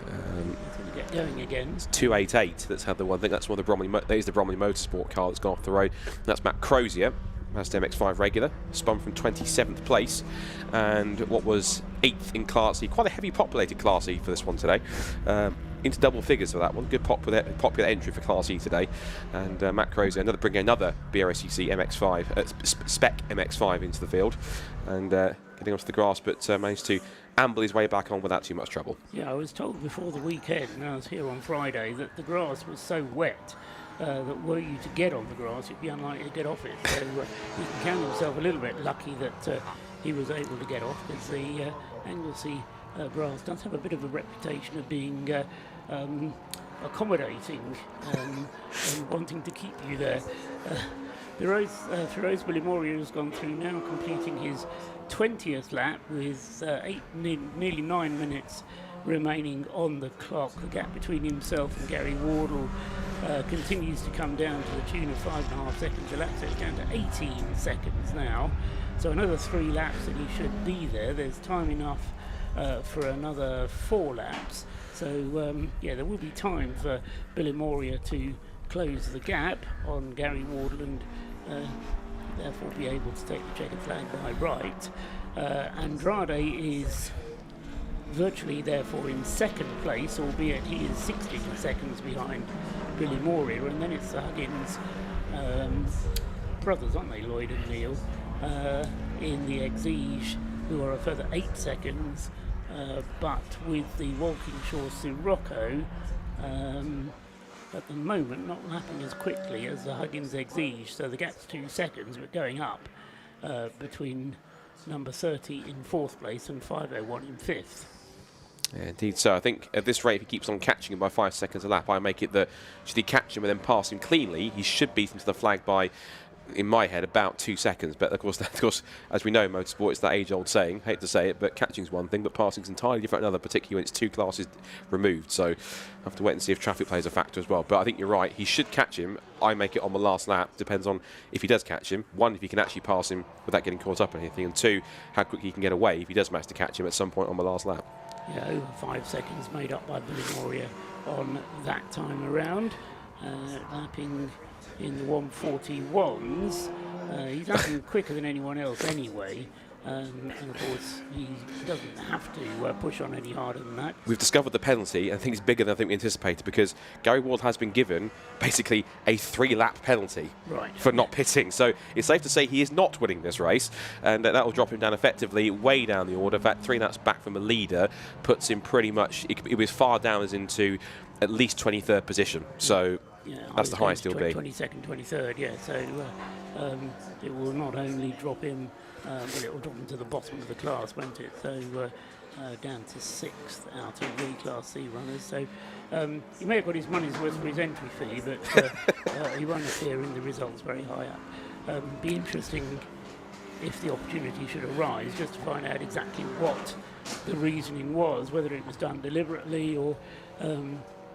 It's going to get going again. It's 288. That's had the one. I think that's one of the Bromley. That is the Bromley Motorsport car that's gone off the road. That's Matt Crozier, Mazda MX-5 regular, spun from 27th place, and what was 8th in Class E. Quite a heavy populated Class E for this one today. Into double figures for that one. Good popular entry for Class E today. And Matt Crozier bringing another BRSCC MX-5 spec MX-5 into the field, and getting onto the grass, but managed to amble his way back on without too much trouble. Yeah, I was told before the weekend, and I was here on Friday, that the grass was so wet that were you to get on the grass, it'd be unlikely to get off it. So he can count himself a little bit lucky that he was able to get off, because the Anglesey grass does have a bit of a reputation of being accommodating and wanting to keep you there. Feroz Bilimoria has gone through now, completing his 20th lap with nearly 9 minutes remaining on the clock. The gap between himself and Gary Wardle continues to come down to the tune of 5.5 seconds a lap, so it's down to 18 seconds now. So another 3 laps and he should be there. There's time enough for another 4 laps. So there will be time for Bilimoria to close the gap on Gary Wardle and therefore be able to take the checkered flag by right. Andrade is virtually therefore in second place, albeit he is 16 seconds behind Bilimoria, and then it's the Huggins brothers, aren't they, Lloyd and Neil, in the Exige, who are a further 8 seconds, but with the Walkinshaw Sirocco at the moment not lapping as quickly as the Huggins Exige, so the gap's 2 seconds, but going up between number 30 in 4th place and 501 in 5th. Yeah, indeed. So I think at this rate, if he keeps on catching him by 5 seconds a lap, I make it that should he catch him and then pass him cleanly, he should beat him to the flag by, in my head, about 2 seconds. But of course, as we know, in motorsport, it's that age-old saying. Hate to say it, but catching's one thing, but passing's entirely different another, particularly when it's 2 classes removed. So I have to wait and see if traffic plays a factor as well. But I think you're right. He should catch him. I make it on the last lap. Depends on if he does catch him. 1, if he can actually pass him without getting caught up in anything, and 2, how quickly he can get away if he does manage to catch him at some point on the last lap. Yeah, over 5 seconds made up by Bilimoria on that time around, lapping in the 141s. He's lapping quicker than anyone else anyway, and of course he doesn't have to push on any harder than that. We've discovered the penalty, and I think it's bigger than I think we anticipated, because Gary Ward has been given basically a 3-lap penalty for not pitting. So it's safe to say he is not winning this race, and that will drop him down effectively way down the order. In fact, 3 laps back from the leader puts him pretty much, it was far down as into at least 23rd position. So That's the highest he'll be. 22nd, 23rd, yeah. So it will not only drop him, but it will drop him to the bottom of the class, won't it? So down to 6th out of the Class C runners. So he may have got his money's worth for his entry fee, but he won't appear in the results very high up. Be interesting if the opportunity should arise, just to find out exactly what the reasoning was, whether it was done deliberately or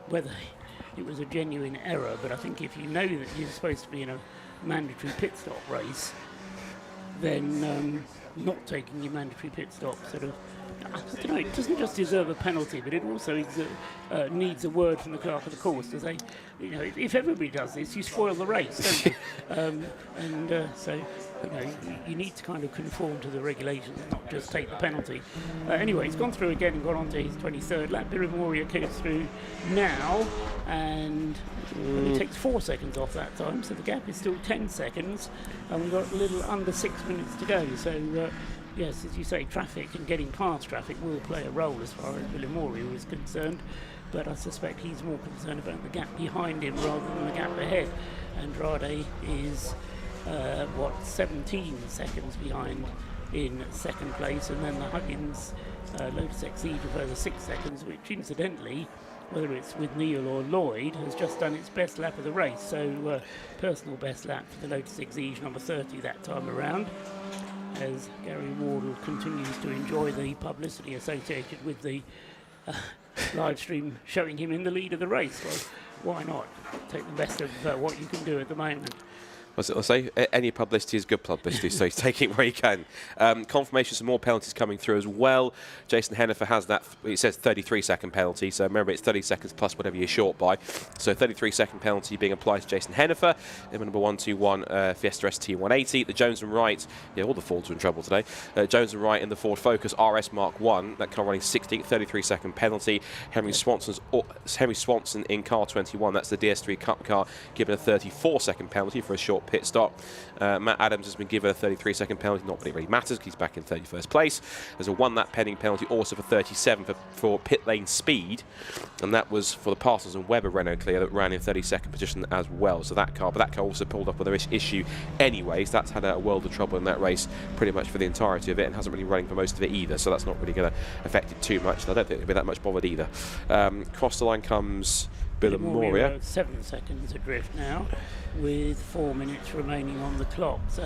whether it was a genuine error. But I think if you know that you're supposed to be in a mandatory pit stop race, then not taking your mandatory pit stop sort of, I don't know, it doesn't just deserve a penalty, but it also needs a word from the clerk of the course to say, you know, if everybody does this, you spoil the race, don't you? So, you know, you need to kind of conform to the regulations, not just take the penalty. Anyway, he's gone through again and gone on to his 23rd lap. Moria goes through now, and it takes 4 seconds off that time, so the gap is still 10 seconds, and we've got a little under 6 minutes to go. So, yes, as you say, traffic and getting past traffic will play a role as far as Moria is concerned, but I suspect he's more concerned about the gap behind him rather than the gap ahead. Andrade is 17 seconds behind in second place, and then the Huggins Lotus Exige a further 6 seconds, which incidentally, whether it's with Neil or Lloyd, has just done its best lap of the race. So personal best lap for the Lotus Exige, number 30 that time around, as Gary Wardle continues to enjoy the publicity associated with the live stream showing him in the lead of the race. Well, why not take the best of what you can do at the moment? What's it, I'll say? Any publicity is good publicity, so he's taking it where he can. Confirmation, some more penalties coming through as well. Jason Hennifer has that, it says 33-second penalty, so remember it's 30 seconds plus whatever you're short by. So 33-second penalty being applied to Jason Hennifer. Number 121 Fiesta ST 180. The Jones and Wright, yeah, all the Fords are in trouble today. Jones and Wright in the Ford Focus RS Mark 1, that car running 16th, 33-second penalty. Henry Swanson in car 21, that's the DS3 Cup car, given a 34-second penalty for a short pit stop. Matt Adams has been given a 33-second penalty, not that it really matters because he's back in 31st place. There's a 1 lap pending penalty also for 37 for pit lane speed, and that was for the Parsons and Webber Renault Clio that ran in 32nd position as well. So that car, but that car also pulled up with an issue anyways. That's had a world of trouble in that race pretty much for the entirety of it, and hasn't really running for most of it either, so that's not really going to affect it too much. And I don't think it'll be that much bothered either. Across the line comes Moria. 7 seconds adrift now, with 4 minutes remaining on the clock. So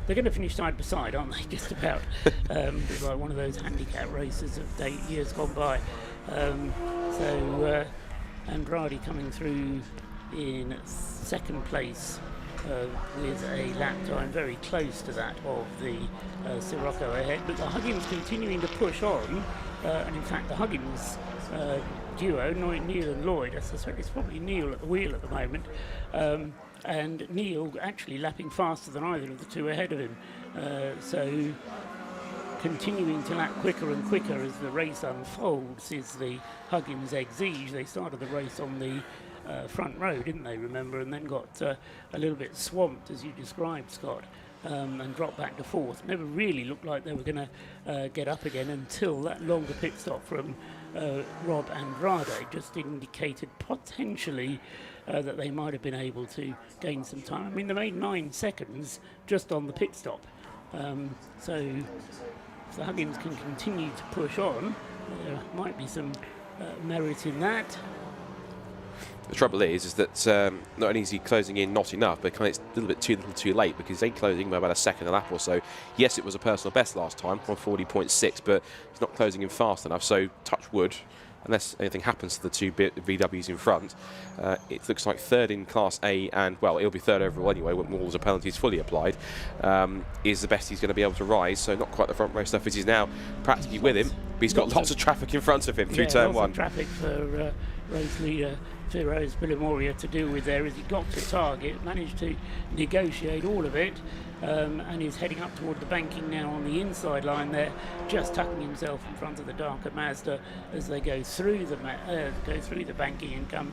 they're going to finish side by side, aren't they? Just about. It's like one of those handicap races of years gone by. So Andrade coming through in second place with a lap time very close to that of the Sirocco ahead. But the Huggins continuing to push on, and in fact the Huggins duo, Neil and Lloyd, I suspect it's probably Neil at the wheel at the moment, and Neil actually lapping faster than either of the two ahead of him, so continuing to lap quicker and quicker as the race unfolds is the Huggins Exige. They started the race on the front row, didn't they, remember, and then got a little bit swamped, as you described, Scott, and dropped back to fourth. Never really looked like they were going to get up again until that longer pit stop from Rob Andrade just indicated potentially that they might have been able to gain some time. I mean, they made 9 seconds just on the pit stop. So if the Huggins can continue to push on, there might be some merit in that. The trouble is that not only is he closing in not enough, but it's a little bit too little too late, because he's closing by about a second a lap or so. Yes, it was a personal best last time, 140.6, but he's not closing in fast enough, so touch wood, unless anything happens to the two VWs in front. It looks like third in Class A, and, well, he'll be third overall anyway when all the penalties fully applied, is the best he's going to be able to rise, so not quite the front row stuff as he's now practically with him, but he's got lots of traffic in front of him through turn one. Lots of traffic for race leader Firoz Moria to deal with there as he got to target, managed to negotiate all of it, and is heading up toward the banking now on the inside line there, just tucking himself in front of the darker Mazda as they go through the banking and come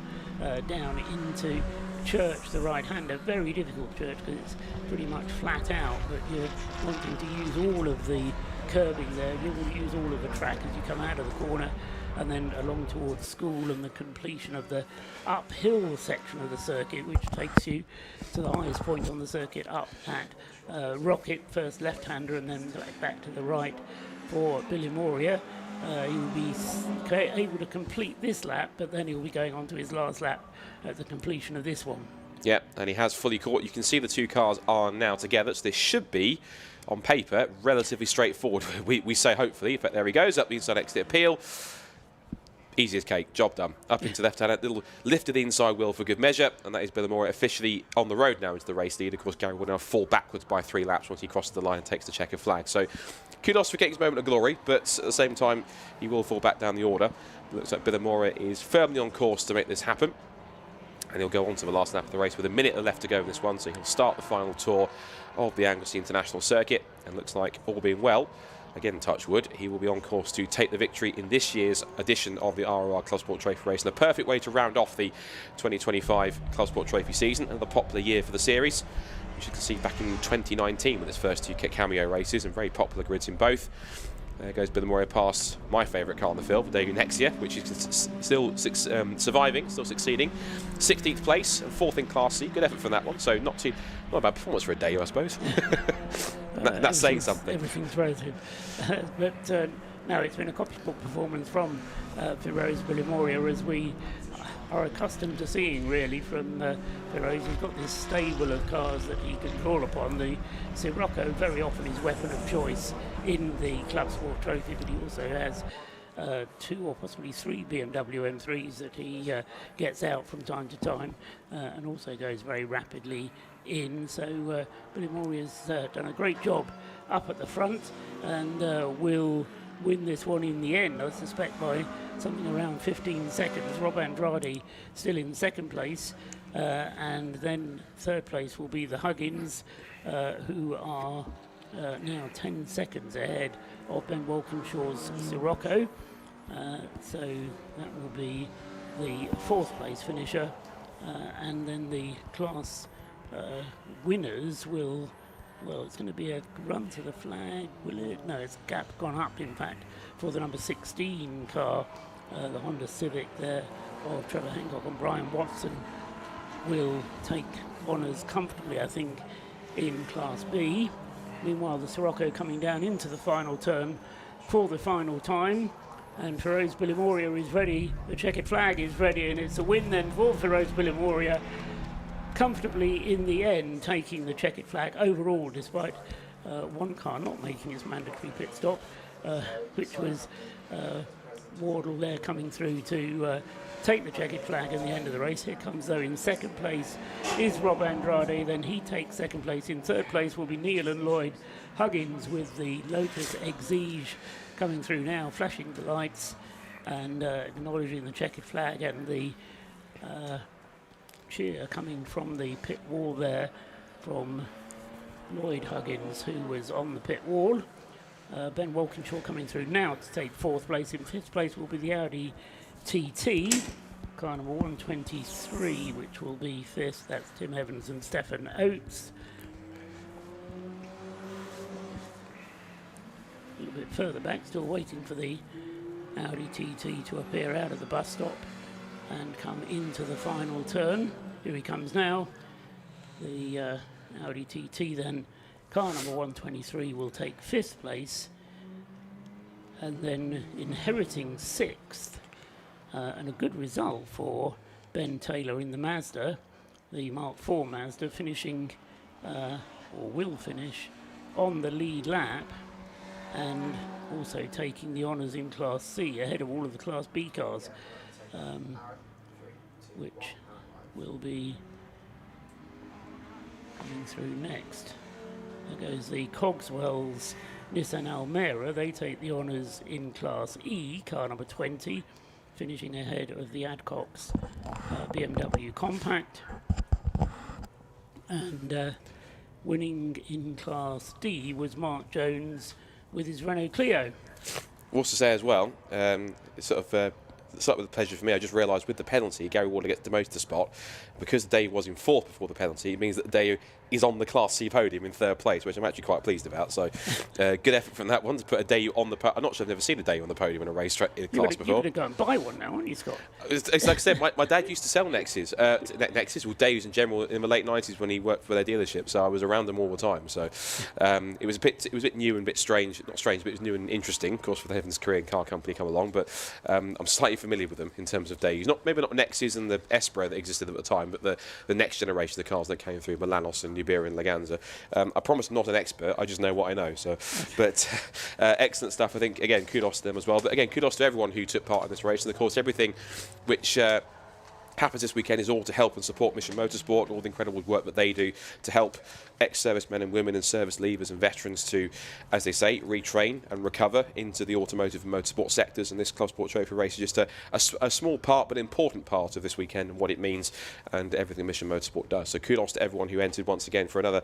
down into Church, the right-hander. Very difficult Church because it's pretty much flat out, but you're wanting to use all of the curbing there, you will use all of the track as you come out of the corner. and then along towards school and the completion of the uphill section of the circuit, which takes you to the highest point on the circuit up at Rocket, first left-hander, and then back to the right for Billy Moria. He will be able to complete this lap, but then he'll be going on to his last lap at the completion of this one. Yeah, and he has fully caught. You can see the two cars are now together, so this should be, on paper, relatively straightforward. We say hopefully, but there he goes, up the inside exit appeal. Easy as cake, job done. Up into left-hand, little lift of the inside wheel for good measure, and that is Billimore officially on the road now into the race lead. Of course, Gary will now fall backwards by 3 laps once he crosses the line and takes the checkered flag. So, kudos for getting his moment of glory, but at the same time, he will fall back down the order. It looks like Billimore is firmly on course to make this happen. And he'll go on to the last lap of the race with a minute left to go in this one, so he'll start the final tour of the Anglesey International Circuit, and looks like, all being well, again touch wood, he will be on course to take the victory in this year's edition of the ROR Club Sport Trophy race, and a perfect way to round off the 2025 Club Sport Trophy season, and the popular year for the series, which you can see back in 2019 with its first 2 cameo races, and very popular grids in both. There goes Billimore past my favourite car on the field, the Daegu Nexia, which is still surviving, still succeeding. 16th place and 4th in Class C. Good effort from that one. So not a bad performance for a Daegu, I suppose. That's saying something. Everything's relative. But no, it's been a copybook performance from Feroz Bilimoria, as we are accustomed to seeing really from Feroz. He's got this stable of cars that he can draw upon. The Sirocco, very often his weapon of choice in the Club Sport Trophy, but he also has 2 or possibly 3 BMW M3s that he gets out from time to time, and also goes very rapidly in. So Billy Morey has done a great job up at the front, and will win this one in the end, I suspect, by something around 15 seconds. Rob Andrade still in 2nd place, and then 3rd place will be the Huggins, who are now 10 seconds ahead of Ben Walkinshaw's Sirocco. So that will be the 4th place finisher, and then the class winners will, well, it's going to be a run to the flag, will it? No, it's gap gone up, in fact, for the number 16 car, the Honda Civic there of Trevor Hancock, and Brian Watson will take honours comfortably, I think, in Class B. Meanwhile, the Sirocco coming down into the final turn for the final time, and Feroz Bilimoria is ready, the checkered flag is ready, and it's a win then for Feroz Bilimoria, comfortably in the end taking the checkered flag overall, despite one car not making its mandatory pit stop, which was Wardle there coming through to take the checkered flag at the end of the race. Here comes, though, in 2nd place is Rob Andrade, then he takes 2nd place. In 3rd place will be Neil and Lloyd Huggins with the Lotus Exige coming through now, flashing the lights and acknowledging the checkered flag, and the cheer coming from the pit wall there from Lloyd Huggins, who was on the pit wall. Ben Walkinshaw coming through now to take 4th place. In 5th place will be the Audi TT, car number 123, which will be 5th. That's Tim Evans and Stefan Oates. A little bit further back, still waiting for the Audi TT to appear out of the bus stop and come into the final turn. Here he comes now. The Audi TT then, car number 123, will take 5th place, and then inheriting 6th, and a good result for Ben Taylor in the Mazda, the Mark IV Mazda, finishing, or will finish, on the lead lap, and also taking the honours in Class C ahead of all of the Class B cars, which will be coming through next. There goes the Cogswell's Nissan Almera. They take the honours in Class E, car number 20, finishing ahead of the Adcock's BMW Compact. And winning in Class D was Mark Jones with his Renault Clio. Also say as well, it's sort of slightly with pleasure for me, I just realised with the penalty, Gary Wardler gets demoted to spot. Because Dave was in fourth before the penalty, it means that Dave is on the Class C podium in third place, which I'm actually quite pleased about. So, good effort from that one to put a Dave on the podium. I'm not sure I've never seen a Dave on the podium in a race in a class before. You're going to go and buy one now, aren't you, Scott? It's like I said, my dad used to sell Nexes, well, Daves in general, in the late 90s when he worked for their dealership. So I was around them all the time. So it was a bit new and a bit strange. Not strange, but it was new and interesting, of course, for having this Korean car company come along. But I'm slightly familiar with them in terms of Daves. Maybe not Nexes and the Espero that existed at the time, but the next generation of the cars that came through, Milanos and Nubira and Laganza. I promise I'm not an expert, I just know what I know. So, but excellent stuff. I think, again, kudos to them as well. But again, kudos to everyone who took part in this race. And of course, everything which happens this weekend is all to help and support Mission Motorsport and all the incredible work that they do to help ex-servicemen and women and service leavers and veterans to, as they say, retrain and recover into the automotive and motorsport sectors. And this Club Sport Trophy race is just a small part but important part of this weekend and what it means and everything Mission Motorsport does. So kudos to everyone who entered once again for another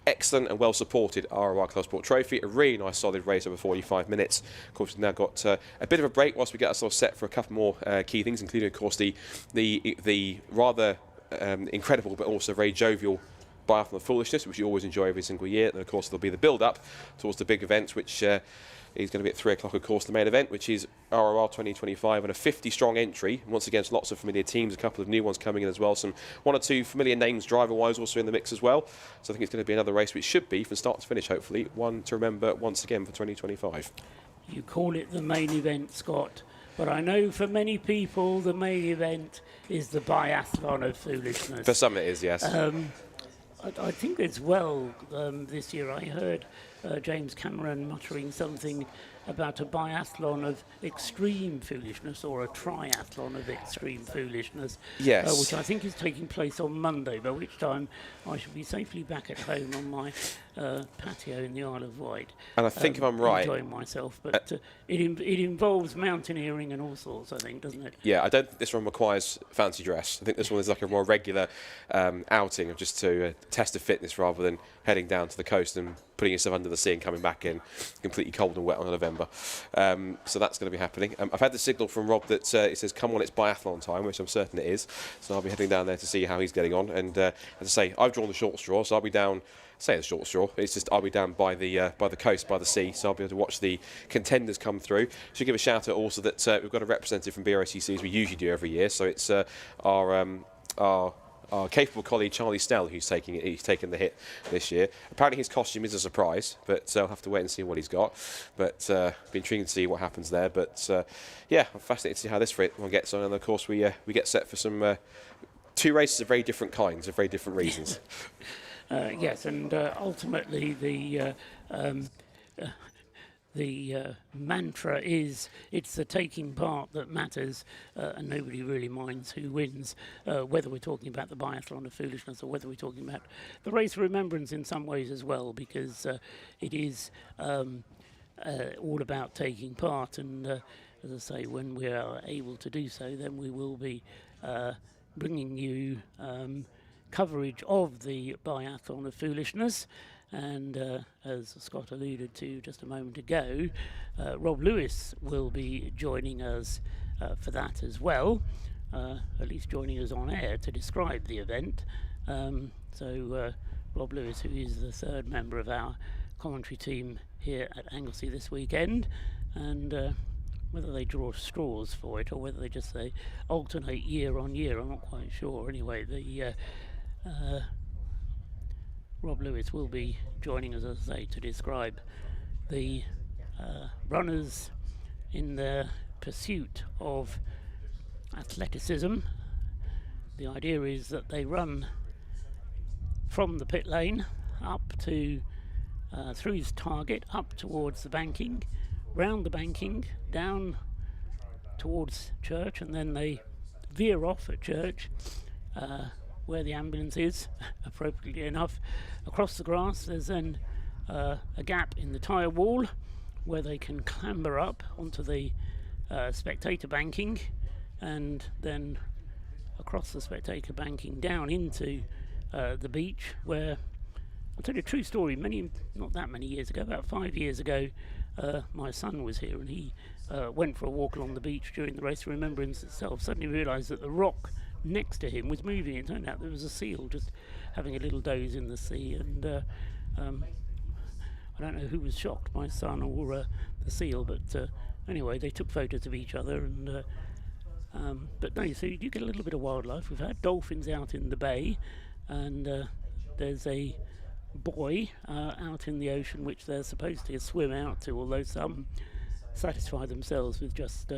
excellent and well supported ROR Club Sport Trophy. A really nice solid race over 45 minutes. Of course, we've now got a bit of a break whilst we get ourselves set for a couple more key things, including, of course, the rather incredible but also very jovial Biathlon of Foolishness, which you always enjoy every single year. And of course, there'll be the build-up towards the big event, which is going to be at 3 o'clock, of course, the main event, which is ROR 2025 and a 50-strong entry. And once again, lots of familiar teams, a couple of new ones coming in as well. One or two familiar names, driver-wise, also in the mix as well. So I think it's going to be another race which should be, from start to finish, hopefully, one to remember once again for 2025. You call it the main event, Scott, but I know for many people the main event is the Biathlon of Foolishness. For some it is, yes. I think as well this year I heard James Cameron muttering something about a biathlon of extreme foolishness or a triathlon of extreme foolishness, yes. Which I think is taking place on Monday, by which time I shall be safely back at home on my patio in the Isle of Wight. And I think if I'm right, enjoying myself, but it involves mountaineering and all sorts, I think, doesn't it? Yeah, I don't think this one requires fancy dress. I think this one is like a more regular outing of just to test of fitness rather than heading down to the coast and putting yourself under the sea and coming back in completely cold and wet on November. So that's going to be happening. I've had the signal from Rob that it says, come on, it's biathlon time, which I'm certain it is. So I'll be heading down there to see how he's getting on. And as I say, I've drawn the short straw, so I'll be down, say the short straw, it's just I'll be down by the coast, by the sea, so I'll be able to watch the contenders come through. Should give a shout out also that we've got a representative from BRSCC, as we usually do every year. So it's our capable colleague Charlie Snell who's taken the hit this year. Apparently his costume is a surprise, but I'll have to wait and see what he's got. But be intriguing to see what happens there. But yeah, I'm fascinated to see how this one gets on. And of course we get set for some 2 races of very different kinds, of very different reasons. Yes, and ultimately the mantra is it's the taking part that matters, and nobody really minds who wins, whether we're talking about the Biathlon of Foolishness or whether we're talking about the Race of Remembrance in some ways as well, because it is all about taking part. And as I say, when we are able to do so, then we will be bringing you coverage of the Biathlon of Foolishness. And as Scott alluded to just a moment ago, Rob Lewis will be joining us for that as well, at least joining us on air to describe the event. So Rob Lewis, who is the 3rd member of our commentary team here at Anglesey this weekend, and whether they draw straws for it or whether they just say alternate year on year, I'm not quite sure. Anyway, the Rob Lewis will be joining us, as I say, to describe the runners in their pursuit of athleticism. The idea is that they run from the pit lane up to through his target, up towards the banking, round the banking, down towards church, and then they veer off at church, where the ambulance is, appropriately enough. Across the grass, there's then a gap in the tyre wall where they can clamber up onto the spectator banking, and then across the spectator banking down into the beach, where I'll tell you a true story. Not that many years ago, about 5 years ago, my son was here, and he went for a walk along the beach during the Race of Remembrance itself. Suddenly realised that the rock next to him was moving. It turned out there was a seal just having a little doze in the sea, and I don't know who was shocked, my son or the seal, but anyway, they took photos of each other. And but no, so you do get a little bit of wildlife. We've had dolphins out in the bay, and there's a buoy out in the ocean which they're supposed to swim out to, although some satisfy themselves with just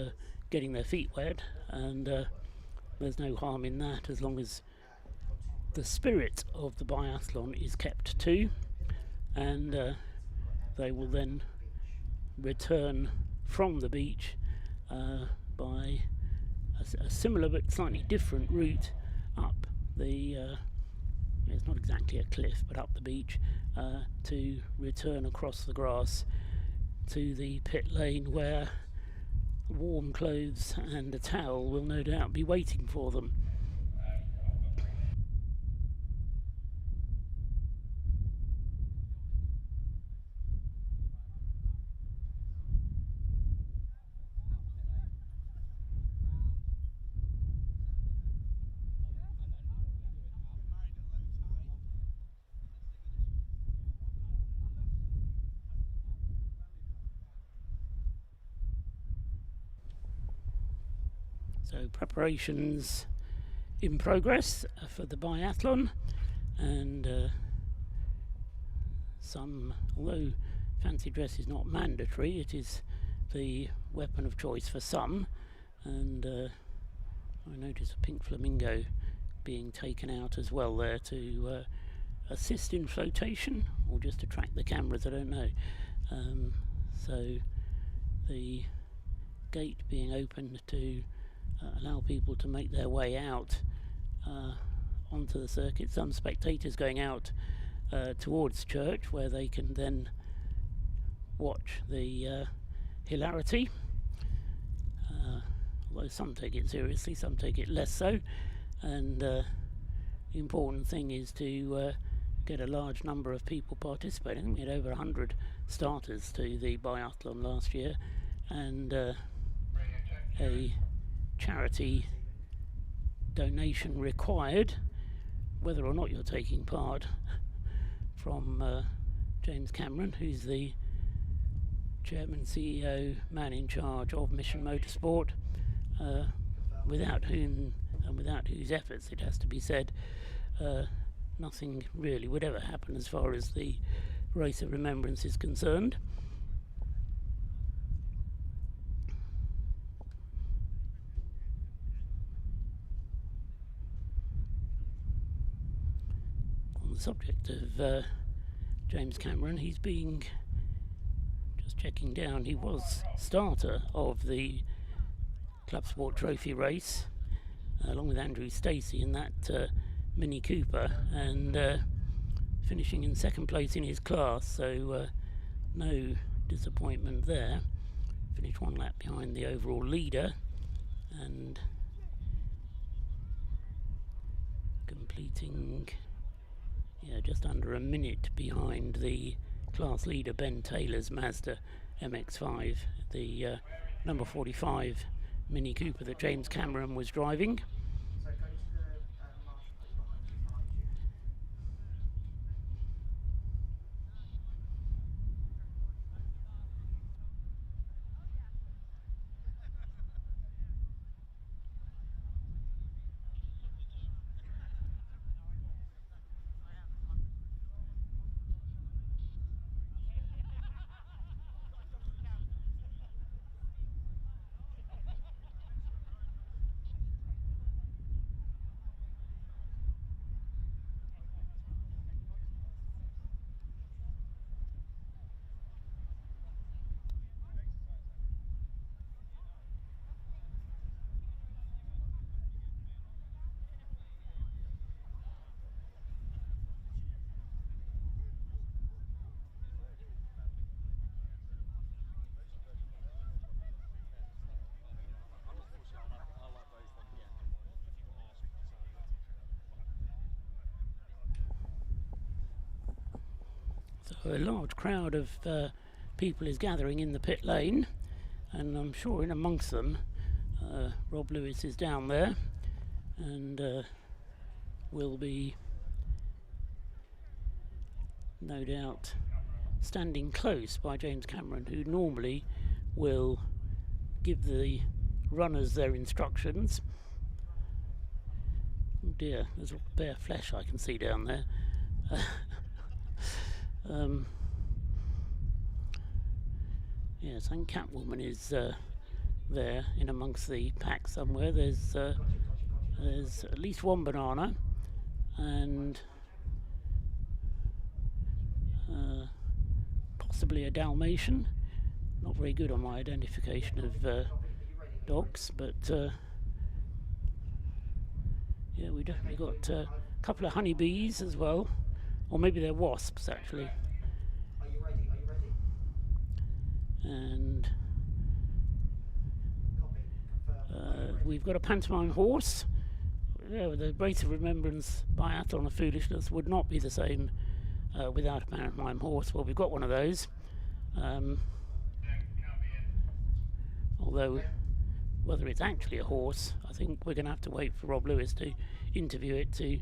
getting their feet wet, and there's no harm in that as long as the spirit of the biathlon is kept too, and they will then return from the beach by a similar but slightly different route up the it's not exactly a cliff, but up the beach, to return across the grass to the pit lane, where warm clothes and a towel will no doubt be waiting for them. So preparations in progress for the biathlon, and although fancy dress is not mandatory, it is the weapon of choice for some, and I notice a pink flamingo being taken out as well there to assist in flotation, or just to track the cameras, I don't know. So the gate being opened to allow people to make their way out onto the circuit. Some spectators going out towards church, where they can then watch the hilarity, although some take it seriously, some take it less so, and the important thing is to get a large number of people participating. I think we had over 100 starters to the biathlon last year, and a charity donation required, whether or not you're taking part, from James Cameron, who's the chairman, CEO, man in charge of Mission Motorsport, without whom and without whose efforts, it has to be said, nothing really would ever happen as far as the Race of Remembrance is concerned. On the subject of James Cameron, he's being, just checking down, he was starter of the Club Sport Trophy race along with Andrew Stacey in that Mini Cooper, and finishing in second place in his class, so no disappointment there. Finished one lap behind the overall leader, and completing just under a minute behind the class leader Ben Taylor's Mazda MX-5, the number 45 Mini Cooper that James Cameron was driving. So a large crowd of people is gathering in the pit lane, and I'm sure in amongst them Rob Lewis is down there and will be no doubt standing close by James Cameron, who normally will give the runners their instructions. Oh dear, there's bare flesh I can see down there. Yes, and Catwoman is there in amongst the pack somewhere. There's at least one banana and possibly a Dalmatian. Not very good on my identification of dogs, but yeah, we definitely got a couple of honeybees as well, or maybe they're wasps actually. Are you ready? And we've got a pantomime horse. Yeah, the Race of Remembrance Biathlon of Foolishness would not be the same without a pantomime horse. Well, we've got one of those. Although whether it's actually a horse, I think we're going to have to wait for Rob Lewis to interview it to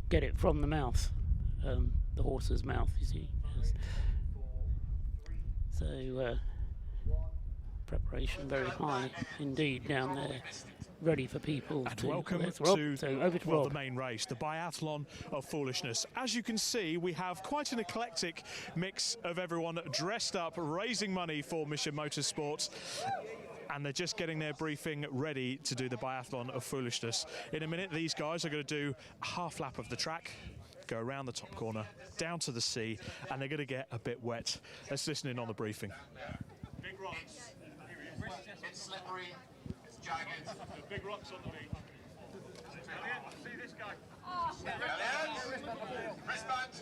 get it from the mouth, the horse's mouth, you see. Yes. So preparation very high indeed down there, ready for people and to... welcome to so over to Rob. The main race, the Biathlon of Foolishness. As you can see, we have quite an eclectic mix of everyone dressed up, raising money for Mission Motorsport. And they're just getting their briefing ready to do the Biathlon of Foolishness. In a minute, these guys are going to do a half lap of the track, go around the top corner, down to the sea, and they're going to get a bit wet. Let's listen in on the briefing. Big rocks. It's slippery, it's jagged. The big rocks on the beach. Elliot, see this guy? Elliot, wristband.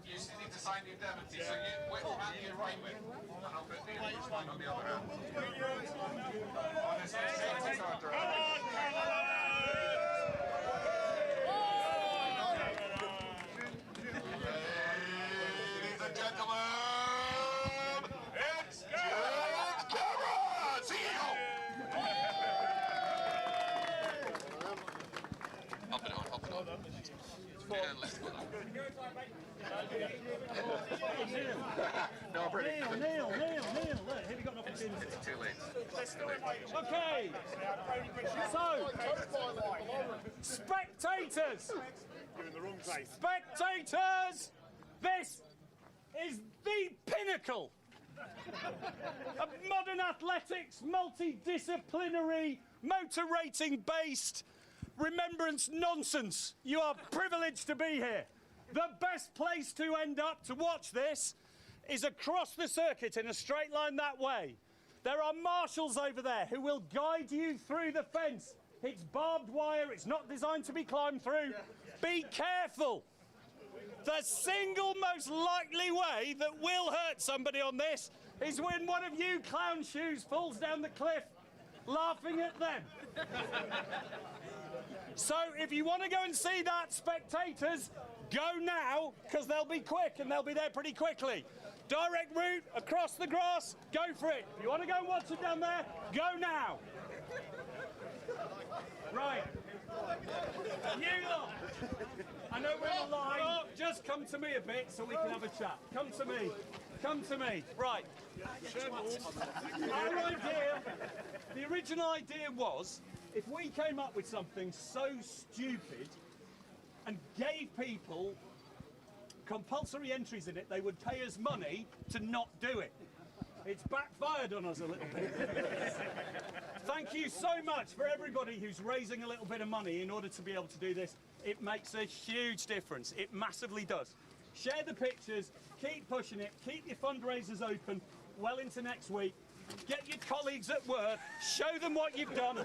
You need to sign the indemnity, so you whip hand your right with, and I'll put the wristband on the other hand. Honestly, safety card Ladies and gentlemen, it's James Cameron, CEO! Hop it on. Yeah, let's go. No, Neil, look, have you got an opportunity? It's too late. Okay, so, spectators! You're in the wrong place. Spectators! This is the pinnacle of modern athletics, multidisciplinary, motor racing based remembrance nonsense. You are privileged to be here. The best place to end up to watch this is across the circuit in a straight line that way. There are marshals over there who will guide you through the fence. It's barbed wire, it's not designed to be climbed through. Be careful. The single most likely way that will hurt somebody on this is when one of you clown shoes falls down the cliff laughing at them. So if you want to go and see that, spectators, go now, because they'll be quick and they'll be there pretty quickly. Direct route across the grass, go for it. If you want to go and watch it down there, go now. Right. You lot, I know we're on the line. Just come to me a bit so we can have a chat. Come to me. Come to me. Right. Our idea, the original idea was, if we came up with something so stupid and gave people compulsory entries in it, they would pay us money to not do it. It's backfired on us a little bit. Thank you so much for everybody who's raising a little bit of money in order to be able to do this. It makes a huge difference. It massively does. Share the pictures, keep pushing it, keep your fundraisers open well into next week. Get your colleagues at work, show them what you've done.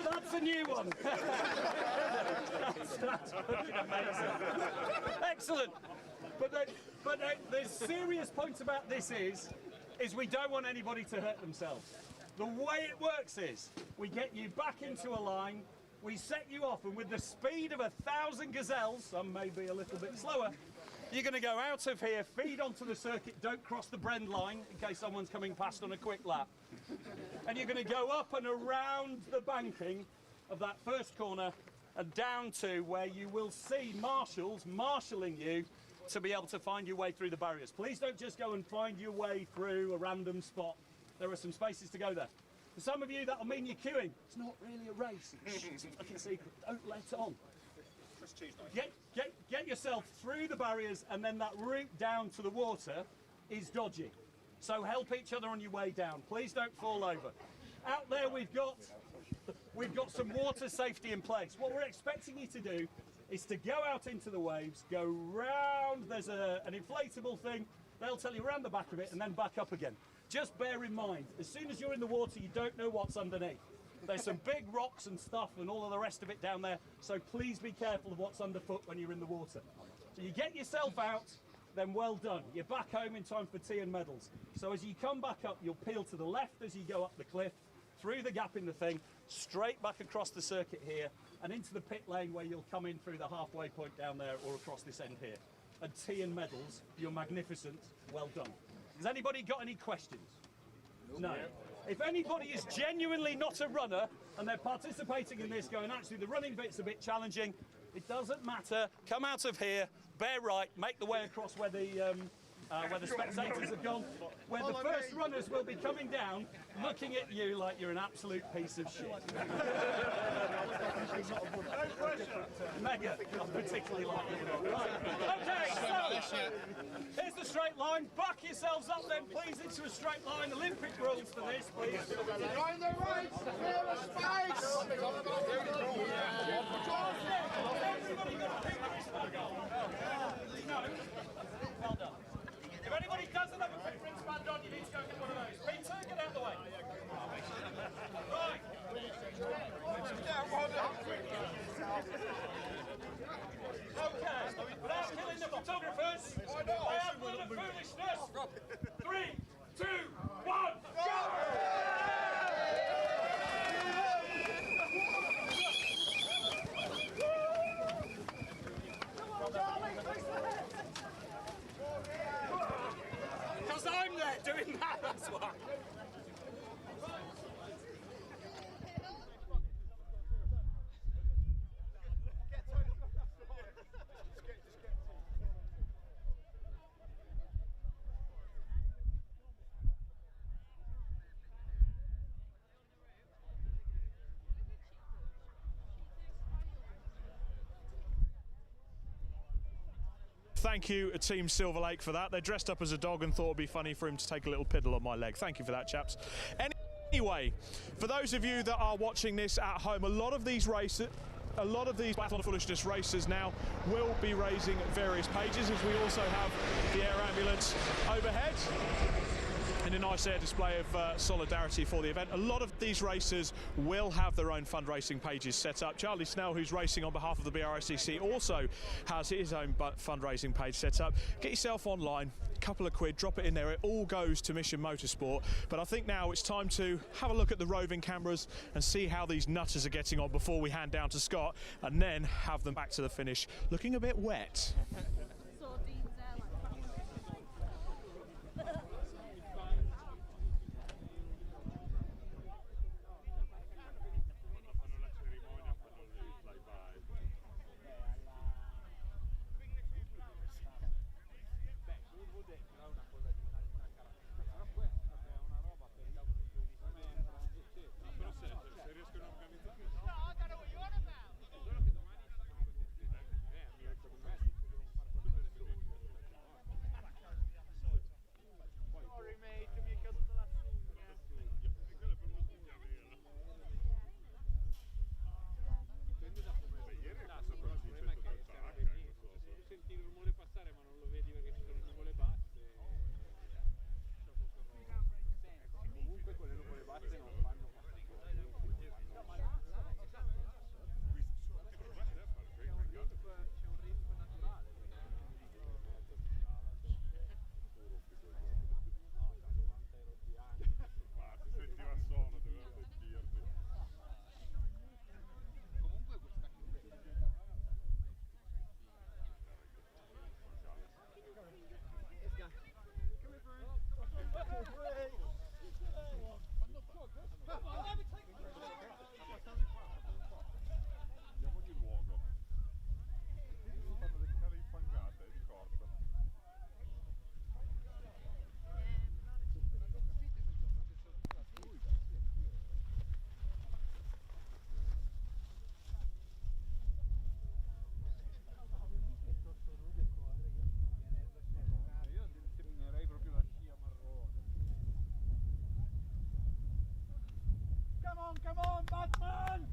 That's a new one. That's amazing. Excellent. But the serious point about this is we don't want anybody to hurt themselves. The way it works is we get you back into a line, we set you off, and with the speed of 1,000 gazelles, some may be a little bit slower, you're going to go out of here, feed onto the circuit, don't cross the Brend line in case someone's coming past on a quick lap. And you're going to go up and around the banking of that first corner and down to where you will see marshals marshalling you to be able to find your way through the barriers. Please don't just go and find your way through a random spot. There are some spaces to go there. For some of you, that'll mean you're queuing. It's not really a race. It's a fucking secret. Don't let on. Get yourself through the barriers, and then that route down to the water is dodgy. So help each other on your way down. Please don't fall over. Out there we've got some water safety in place. What we're expecting you to do is to go out into the waves, go round, there's an inflatable thing, they'll tell you around the back of it and then back up again. Just bear in mind, as soon as you're in the water, you don't know what's underneath. There's some big rocks and stuff and all of the rest of it down there, so please be careful of what's underfoot when you're in the water. So you get yourself out, then well done. You're back home in time for tea and medals. So as you come back up, you'll peel to the left as you go up the cliff, through the gap in the thing, straight back across the circuit here, and into the pit lane where you'll come in through the halfway point down there or across this end here. And tea and medals, you're magnificent, well done. Has anybody got any questions? No. If anybody is genuinely not a runner and they're participating in this going, actually the running bit's a bit challenging, it doesn't matter, come out of here, bear right, make the way across where the spectators have gone, where the first runners will be coming down, looking at you like you're an absolute piece of shit. Mega, not particularly like you. Right. Okay, so here's the straight line. Back yourselves up then, please, into a straight line. Olympic rules for this, please. Join the right, clear the space. Everybody got a pink wristband on? No. Well done. If anybody doesn't have a pink wristband on, you need to go get one of those. Peter, get out of the way. Right. Okay, without killing the photographers, I have one of foolishness. 3, 2, 1, go! Because I'm there doing that, that's why. Thank you, Team Silver Lake, for that. They dressed up as a dog and thought it'd be funny for him to take a little piddle on my leg. Thank you for that, chaps. Anyway, for those of you that are watching this at home, a lot of these Biathlon Foolishness racers now will be raising various pages, as we also have the air ambulance overhead in a nice air display of solidarity for the event. A lot of these racers will have their own fundraising pages set up. Charlie Snell, who's racing on behalf of the BRSCC, also has his own fundraising page set up. Get yourself online, a couple of quid, drop it in there. It all goes to Mission Motorsport. But I think now it's time to have a look at the roving cameras and see how these nutters are getting on before we hand down to Scott, and then have them back to the finish looking a bit wet. come on, Batman!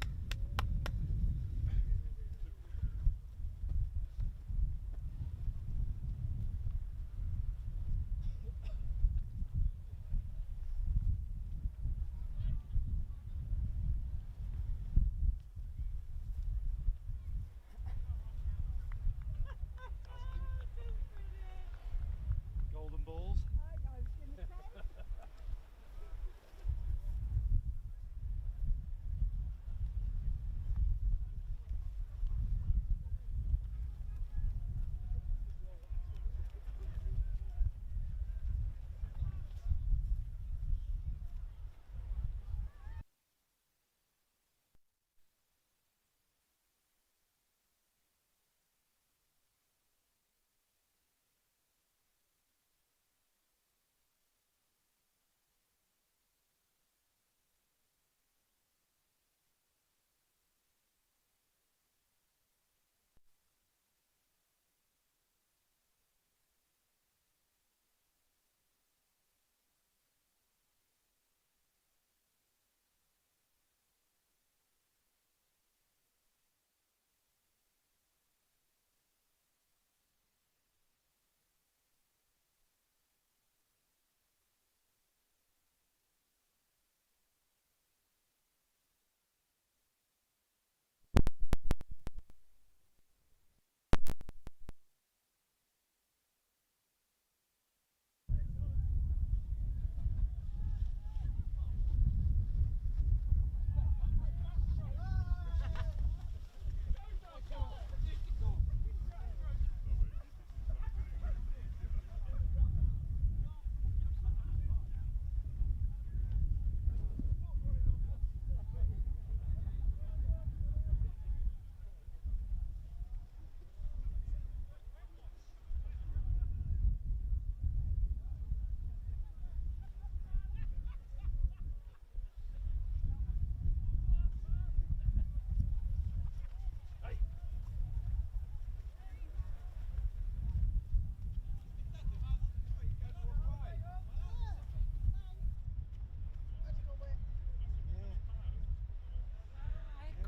Golden balls.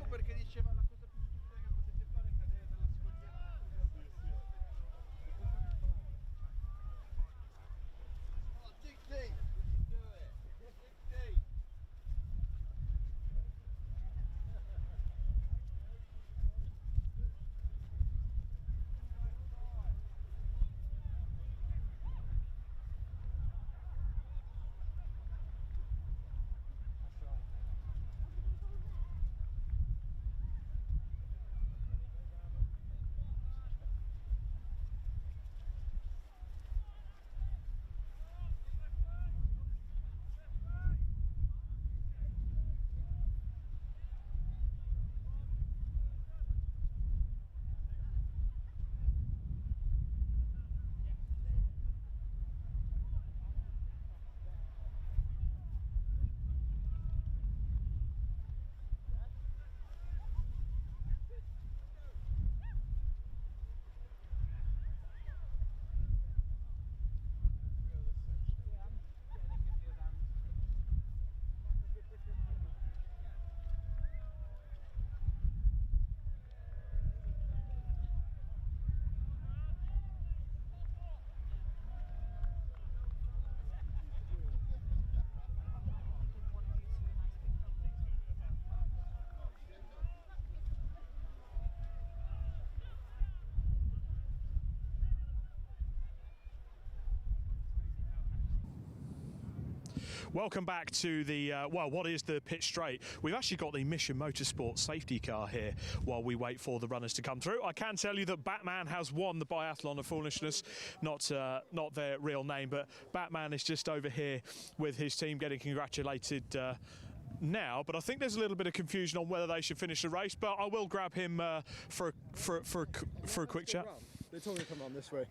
Perché diceva la cosa più stupida che potete fare è cadere dalla scogliera. Oh, dig deep. Do it. Dig deep. Welcome back to the, well, what is the pit straight? We've actually got the Mission Motorsport safety car here while we wait for the runners to come through. I can tell you that Batman has won the Biathlon of Foolishness, not their real name, but Batman is just over here with his team getting congratulated now, but I think there's a little bit of confusion on whether they should finish the race, but I will grab him for a quick chat. They told me to come on this way.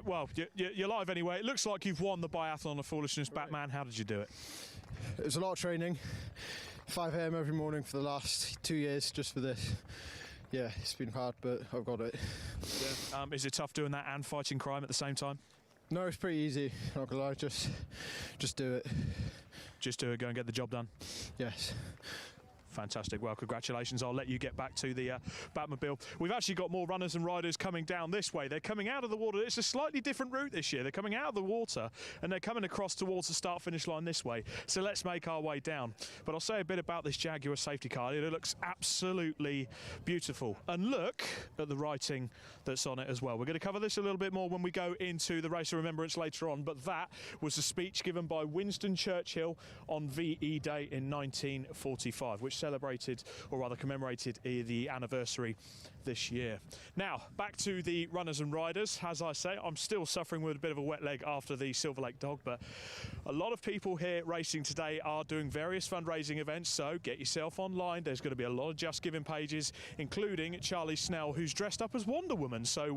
Well, you're live anyway. It looks like you've won the Biathlon of Foolishness, right. Batman, how did you do it? It was a lot of training, 5 AM every morning for the last 2 years just for this. Yeah, it's been hard, but I've got it. Yeah. Is it tough doing that and fighting crime at the same time? No, it's pretty easy, not gonna lie, just do it. Just do it, go and get the job done? Yes. Fantastic. Well, congratulations. I'll let you get back to the Batmobile. We've actually got more runners and riders coming down this way. They're coming out of the water. It's a slightly different route this year. They're coming out of the water and they're coming across towards the start-finish line this way. So let's make our way down. But I'll say a bit about this Jaguar safety car. It looks absolutely beautiful. And look at the writing that's on it as well. We're going to cover this a little bit more when we go into the Race of Remembrance later on, but that was a speech given by Winston Churchill on VE Day in 1945, which celebrated, or rather commemorated, the anniversary this year. Now, back to the runners and riders. As I say, I'm still suffering with a bit of a wet leg after the Silver Lake Dog, but a lot of people here racing today are doing various fundraising events, so get yourself online. There's going to be a lot of Just Giving pages, including Charlie Snell, who's dressed up as Wonder Woman, so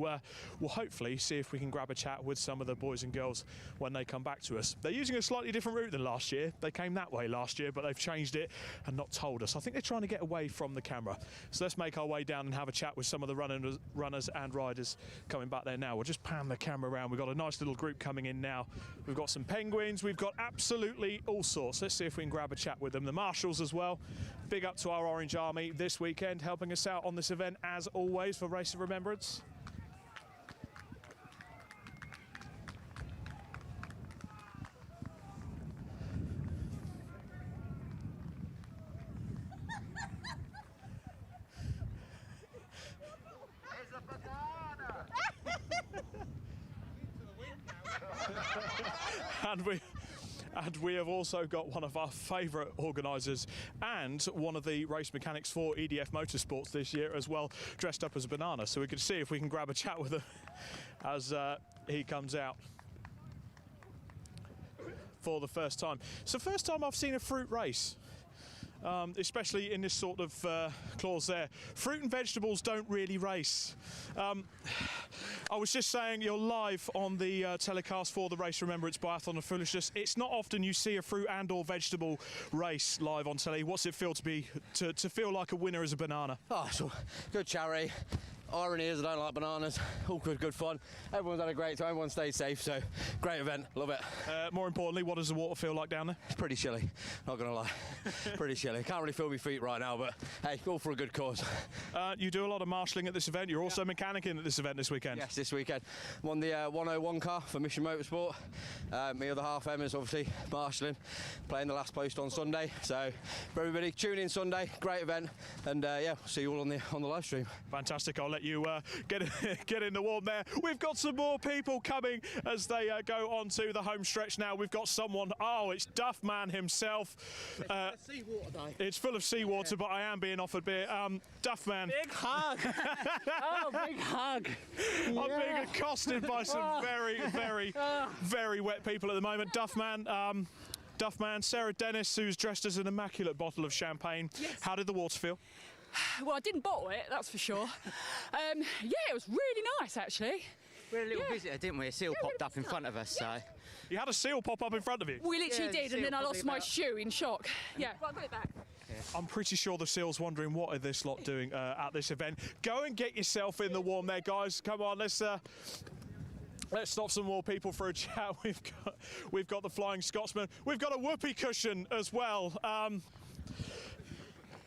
we'll hopefully see if we can grab a chat with some of the boys and girls when they come back to us. They're using a slightly different route than last year. They came that way last year, but they've changed it and not told us. I think they're trying to get away from the camera. So let's make our way down and have a chat with some of the runners and riders coming back there now. We'll just pan the camera around. We've got a nice little group coming in now. We've got some penguins. We've got absolutely all sorts. Let's see if we can grab a chat with them. The marshals as well. Big up to our Orange Army this weekend, helping us out on this event as always for Race of Remembrance. And we have also got one of our favourite organisers and one of the race mechanics for EDF Motorsports this year as well, dressed up as a banana. So we can see if we can grab a chat with him as he comes out for the first time. It's the first time I've seen a fruit race. Especially in this sort of clause there. Fruit and vegetables don't really race. I was just saying, you're live on the telecast for the Race Remembrance Biathlon of Foolishness. It's not often you see a fruit and or vegetable race live on telly. What's it feel to feel like a winner as a banana? Oh, so good charity. Irony is I don't like bananas. All good fun. Everyone's had a great time. Everyone stayed safe, so great event. Love it. More importantly, what does the water feel like down there? It's pretty chilly, not gonna lie. Pretty chilly. Can't really feel my feet right now, but hey, all for a good cause. You do a lot of marshalling at this event. You're also mechanicking at this event this weekend. Yes, this weekend. I'm on the 101 car for Mission Motorsport. My other half Emma's obviously marshalling, playing the last post on Sunday. So for everybody, tune in Sunday. Great event, and yeah, see you all on the live stream. Fantastic. I'll let you get in the warm there. We've got some more people coming as they go onto the home stretch now. We've got someone. Oh, it's Duffman himself. Seawater day. It's full of seawater, but I am being offered beer. Duffman. Big hug. Oh, big hug. I'm being accosted by some very wet people at the moment. Duffman, Sarah Dennis, who's dressed as an immaculate bottle of champagne. Yes. How did the water feel? Well, I didn't bottle it, that's for sure. Yeah, it was really nice, actually. We had a little visitor, didn't we? A seal popped up in front of us, so. You had a seal pop up in front of you? We literally Yeah, did, and then I lost my about- shoe in shock. Yeah, well, I got it back. I'm pretty sure the seal's wondering what are this lot doing at this event. Go and get yourself in the warm there, guys. Come on, let's stop some more people for a chat. We've got the Flying Scotsman. We've got a whoopee cushion as well.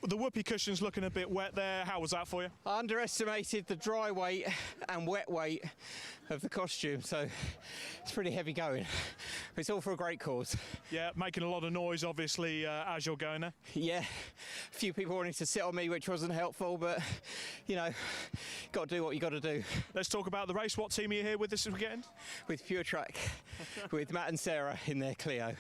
The whoopee cushion's looking a bit wet there. How was that for you? I underestimated the dry weight and wet weight of the costume, so it's pretty heavy going. It's all for a great cause. Yeah, making a lot of noise, obviously, as you're going there. Yeah, a few people wanted to sit on me, which wasn't helpful, but, you know, got to do what you got to do. Let's talk about the race. What team are you here with this weekend? With Pure Track, with Matt and Sarah in their Clio.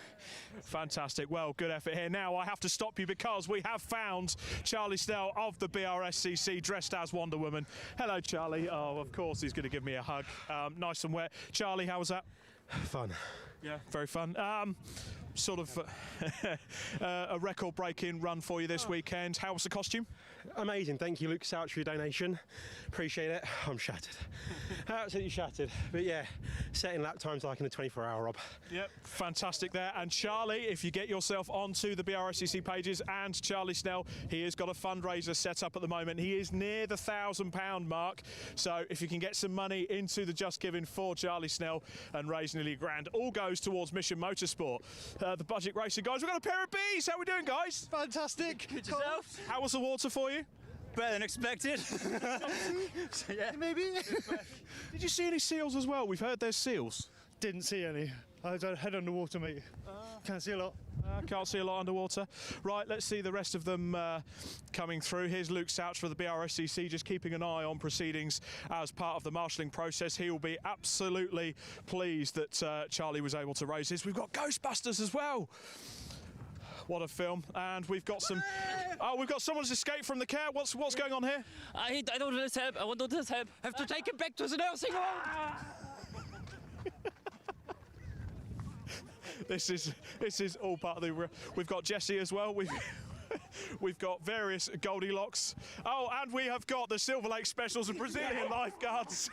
Fantastic. Well, good effort here. Now, I have to stop you because we have found Charlie Snell of the BRSCC dressed as Wonder Woman. Hello, Charlie. Oh, of course, he's going to give me a hug. Nice and wet. Charlie, how was that? Fun. Yeah, very fun. Sort of a record-breaking run for you this weekend. How was the costume? Amazing. Thank you, Luke Souch, for your donation. Appreciate it. I'm shattered. Absolutely shattered. But yeah, setting lap times like in a 24-hour, Rob. Yep, fantastic there. And Charlie, if you get yourself onto the BRSCC pages and Charlie Snell, he has got a fundraiser set up at the moment. He is near the £1,000 mark. So if you can get some money into the Just Giving for Charlie Snell and raise nearly £1,000, all goes goes towards Mission Motorsport. The budget racing guys, we've got a pair of bees. How are we doing, guys? Fantastic. Good yourself? How was the water for you? Better than expected. Yeah. Maybe. Did you see any seals as well? We've heard there's seals. Didn't see any. I was head underwater, mate. Can't see a lot. Can't see a lot underwater. Right, let's see the rest of them coming through. Here's Luke Souch for the BRSCC, just keeping an eye on proceedings as part of the marshalling process. He will be absolutely pleased that Charlie was able to raise this. We've got Ghostbusters as well. What a film. And we've got some... Oh, we've got someone's escaped from the care. What's going on here? I don't want this help. I want this help. I have to take him back to the nursing home. This is all part of the... We've got Jesse as well. We've got various Goldilocks. Oh, and we have got the Silver Lake Specials and Brazilian lifeguards.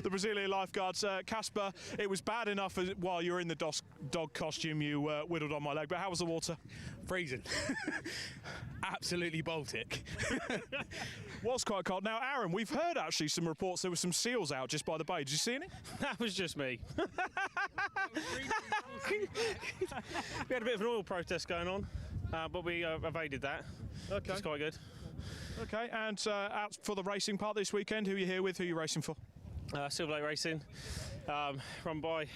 The Brazilian lifeguards. Casper, it was bad enough while you were in the dog costume you whittled on my leg, but how was the water? Freezing. Absolutely Baltic. Was quite cold. Now, Aaron, we've heard actually some reports there were some seals out just by the bay. Did you see any? That was just me. We had a bit of an oil protest going on, but we evaded that. Okay. It's quite good. Okay, and out for the racing part this weekend, who are you here with? Who are you racing for? Silver Lake Racing, run by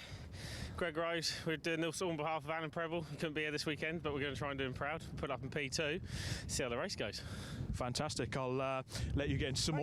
Greg Rose. We're doing this on behalf of Alan Preble. He couldn't be here this weekend, but we're going to try and do him proud. Put up in P2, see how the race goes. Fantastic. I'll let you get into some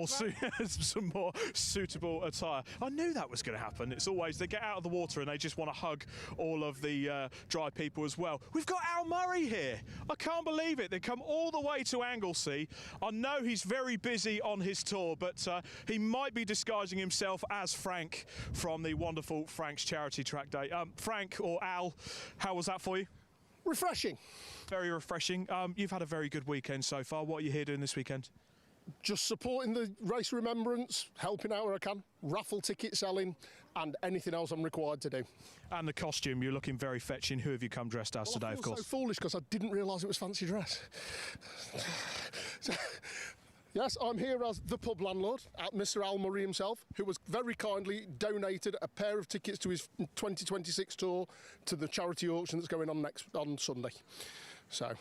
more suitable attire. I knew that was going to happen. It's always they get out of the water and they just want to hug all of the dry people as well. We've got Al Murray here. I can't believe it. They come all the way to Anglesey. I know he's very busy on his tour, but he might be disguising himself as Frank from the wonderful Frank's Charity Track Day. Frank or Al, how was that for you? Refreshing. Very refreshing. You've had a very good weekend so far. What are you here doing this weekend? Just supporting the Race of Remembrance, helping out where I can, raffle ticket selling, and anything else I'm required to do. And the costume, you're looking very fetching. Who have you come dressed as today, of course? So foolish because I didn't realise it was fancy dress. Yes, I'm here as the pub landlord, Mr. Al Murray himself, who was very kindly donated a pair of tickets to his 2026 tour to the charity auction that's going on on Sunday. So.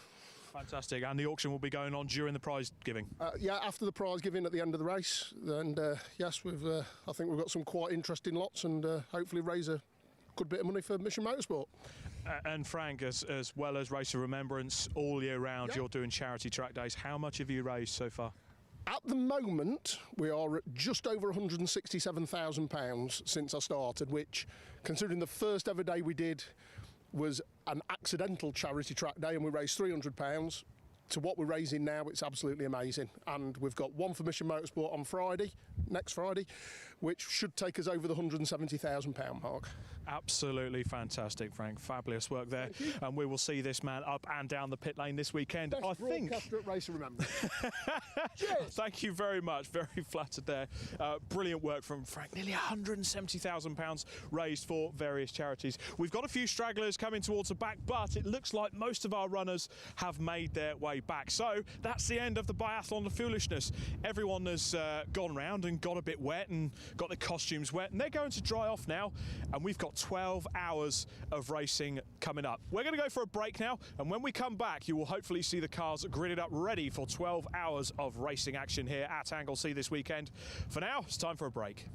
Fantastic, and the auction will be going on during the prize giving? Yeah, after the prize giving at the end of the race, and yes, I think we've got some quite interesting lots, and hopefully raise a good bit of money for Mission Motorsport. And Frank, as well as Race of Remembrance, all year round, You're doing charity track days. How much have you raised so far? At the moment, we are at just over £167,000 since I started, which, considering the first ever day we did was an accidental charity track day and we raised £300, to what we're raising now, it's absolutely amazing. And we've got one for Mission Motorsport on Friday, next Friday, which should take us over the £170,000 mark. Absolutely fantastic, Frank. Fabulous work there. And we will see this man up and down the pit lane this weekend. Best I think. broadcaster at Race of Remembrance. Cheers. Thank you very much. Very flattered there. Brilliant work from Frank. Nearly £170,000 raised for various charities. We've got a few stragglers coming towards the back, but it looks like most of our runners have made their way back. So that's the end of the biathlon of foolishness. Everyone has gone round and got a bit wet and got their costumes wet, and they're going to dry off now, and we've got 12 hours of racing coming up. We're going to go for a break now, and when we come back, you will hopefully see the cars gridded up ready for 12 hours of racing action here at Anglesey this weekend. For now, it's time for a break.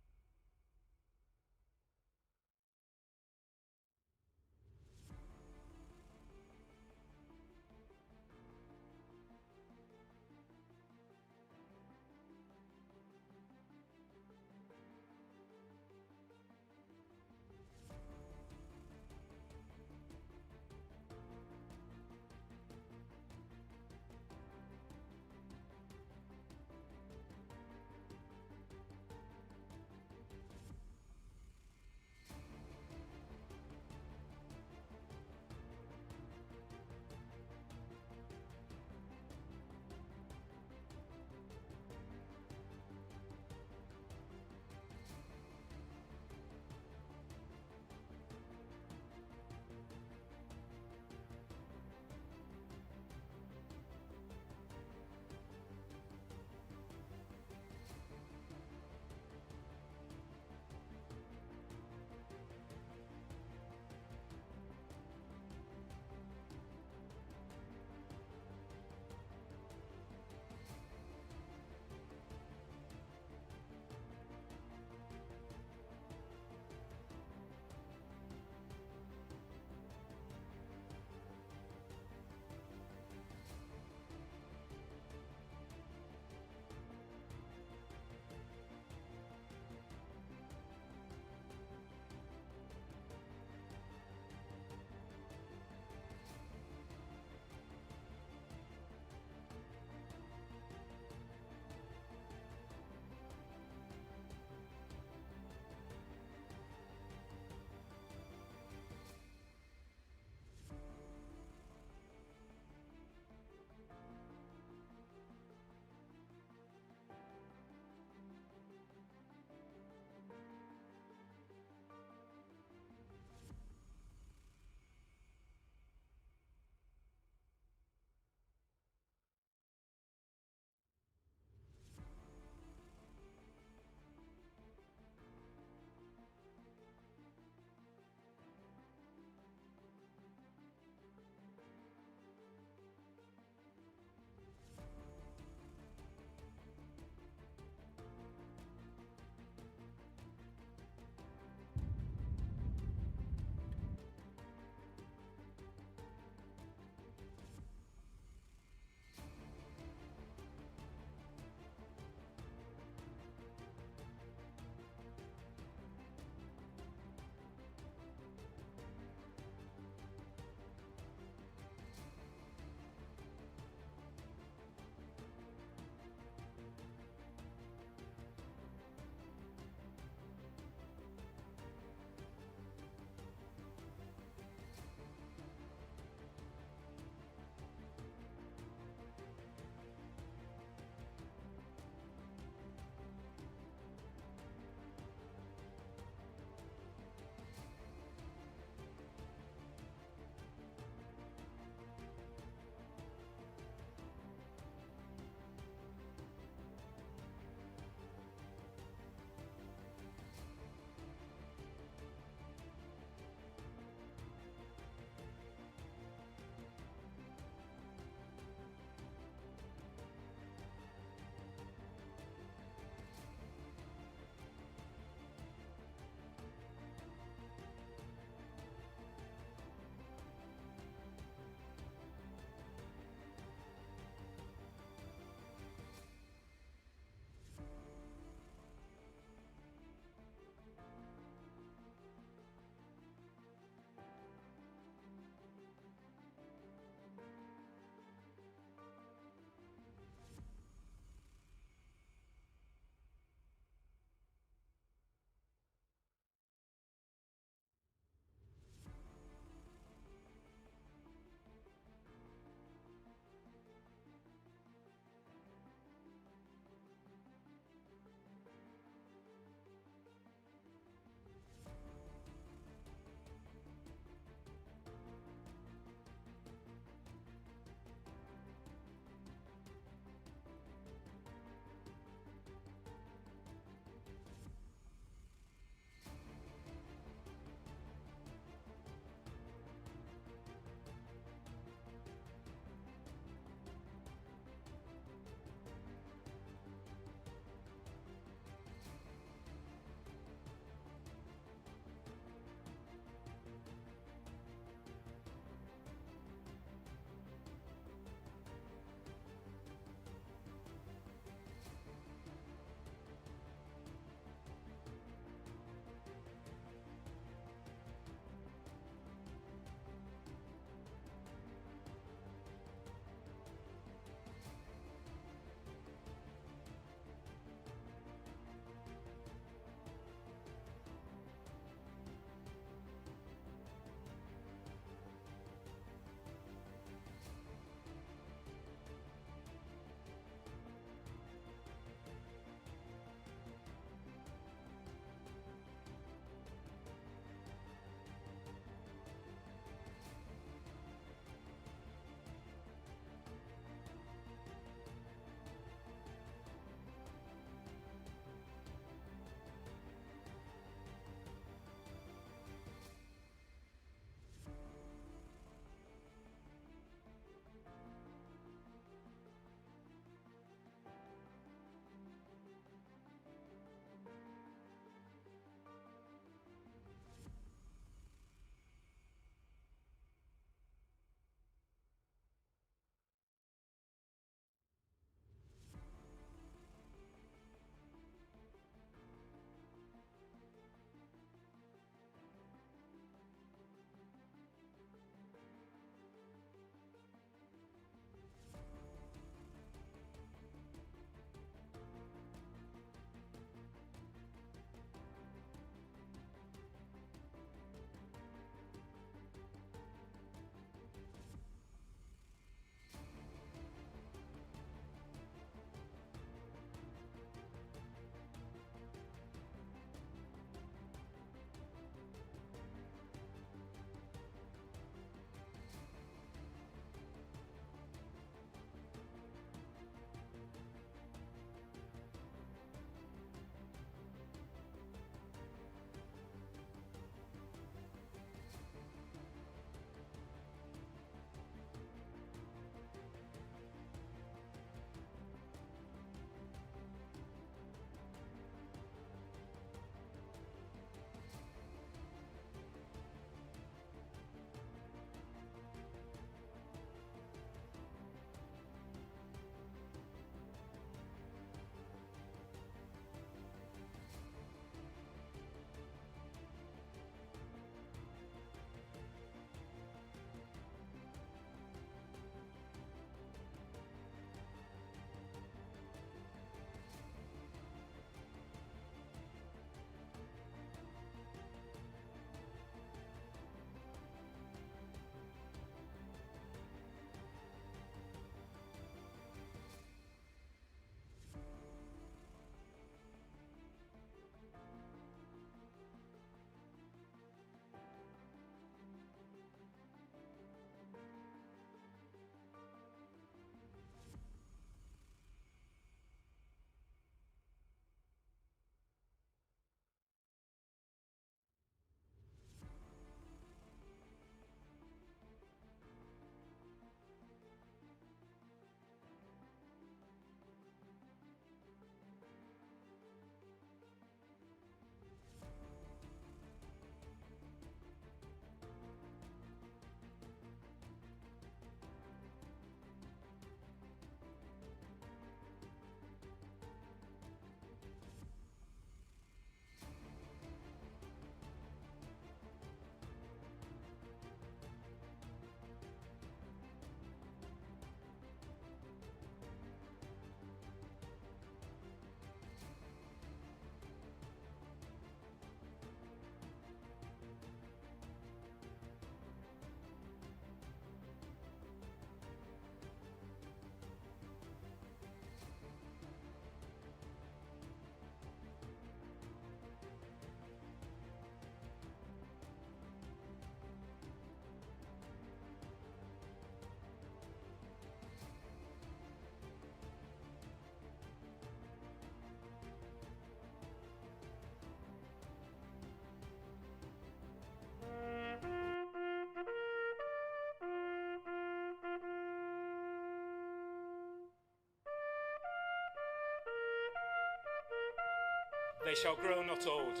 They shall grow not old,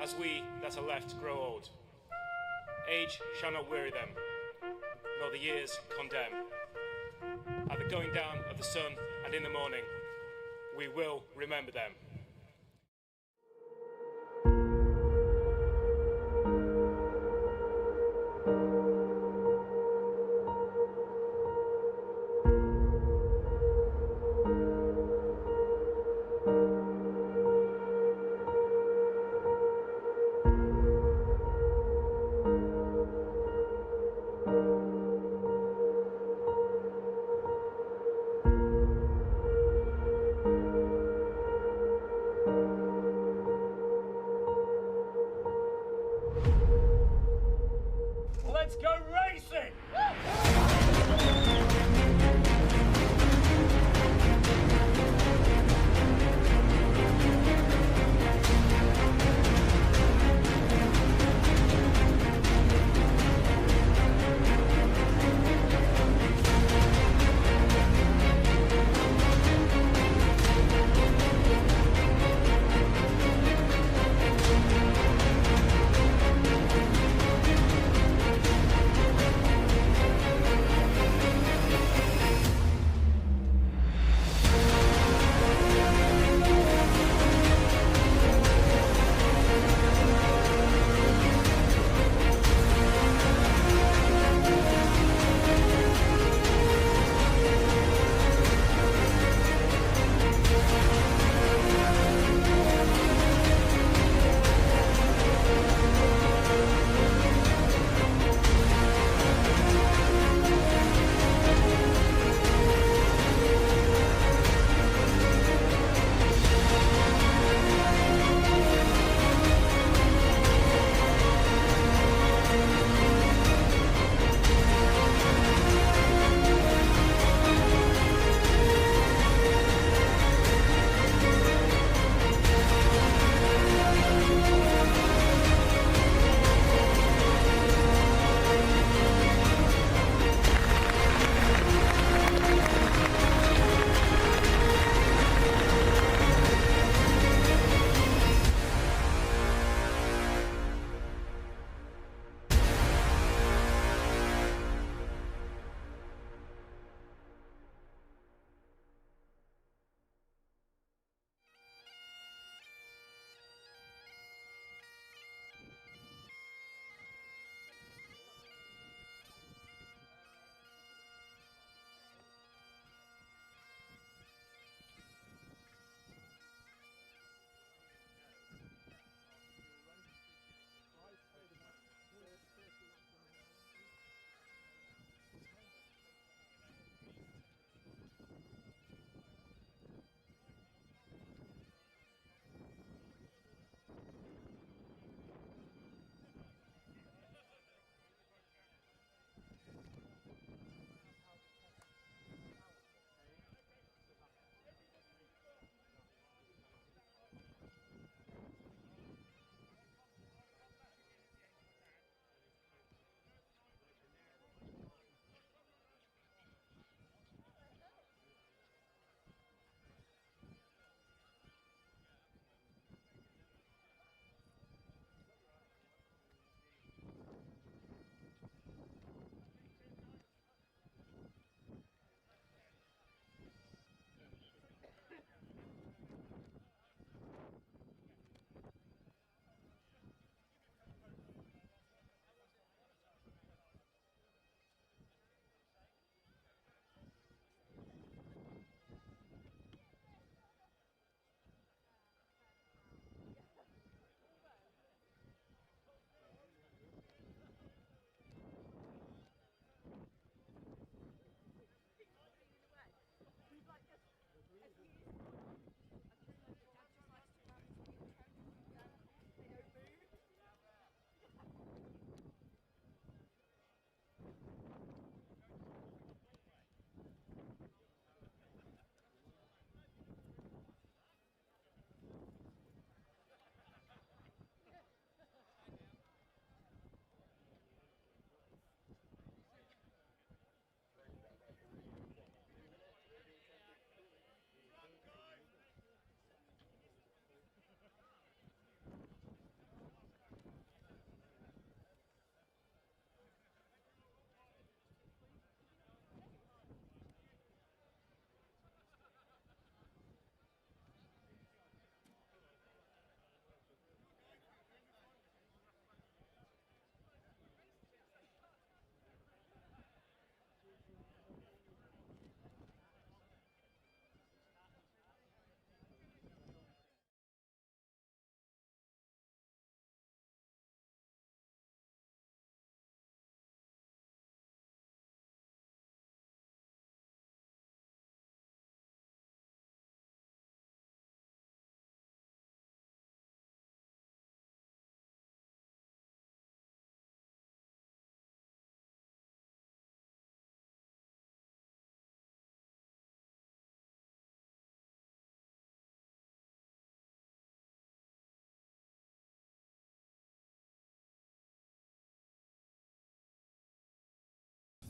as we that are left grow old. Age shall not weary them, nor the years condemn. At the going down of the sun and in the morning, we will remember them.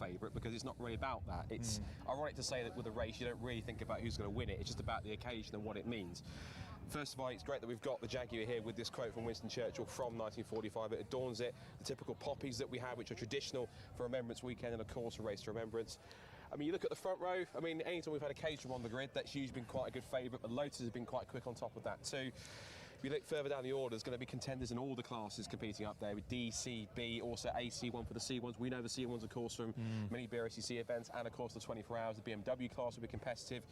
favourite because it's not really about that. It's ironic to say that with a race you don't really think about who's going to win it. It's just about the occasion and what it means. First of all, it's great that we've got the Jaguar here with this quote from Winston Churchill from 1945. It adorns it, the typical poppies that we have, which are traditional for Remembrance Weekend and, of course, a Race to Remembrance. I mean, you look at the front row, I mean, anytime we've had a Caterham on the grid, that's usually been quite a good favourite, but Lotus has been quite quick on top of that too. If you look further down the order, there's going to be contenders in all the classes competing up there with D, C, B, also AC1 for the C1s. We know the C1s, of course, from many BRSCC events, and of course the 24 hours. The BMW class will be competitive.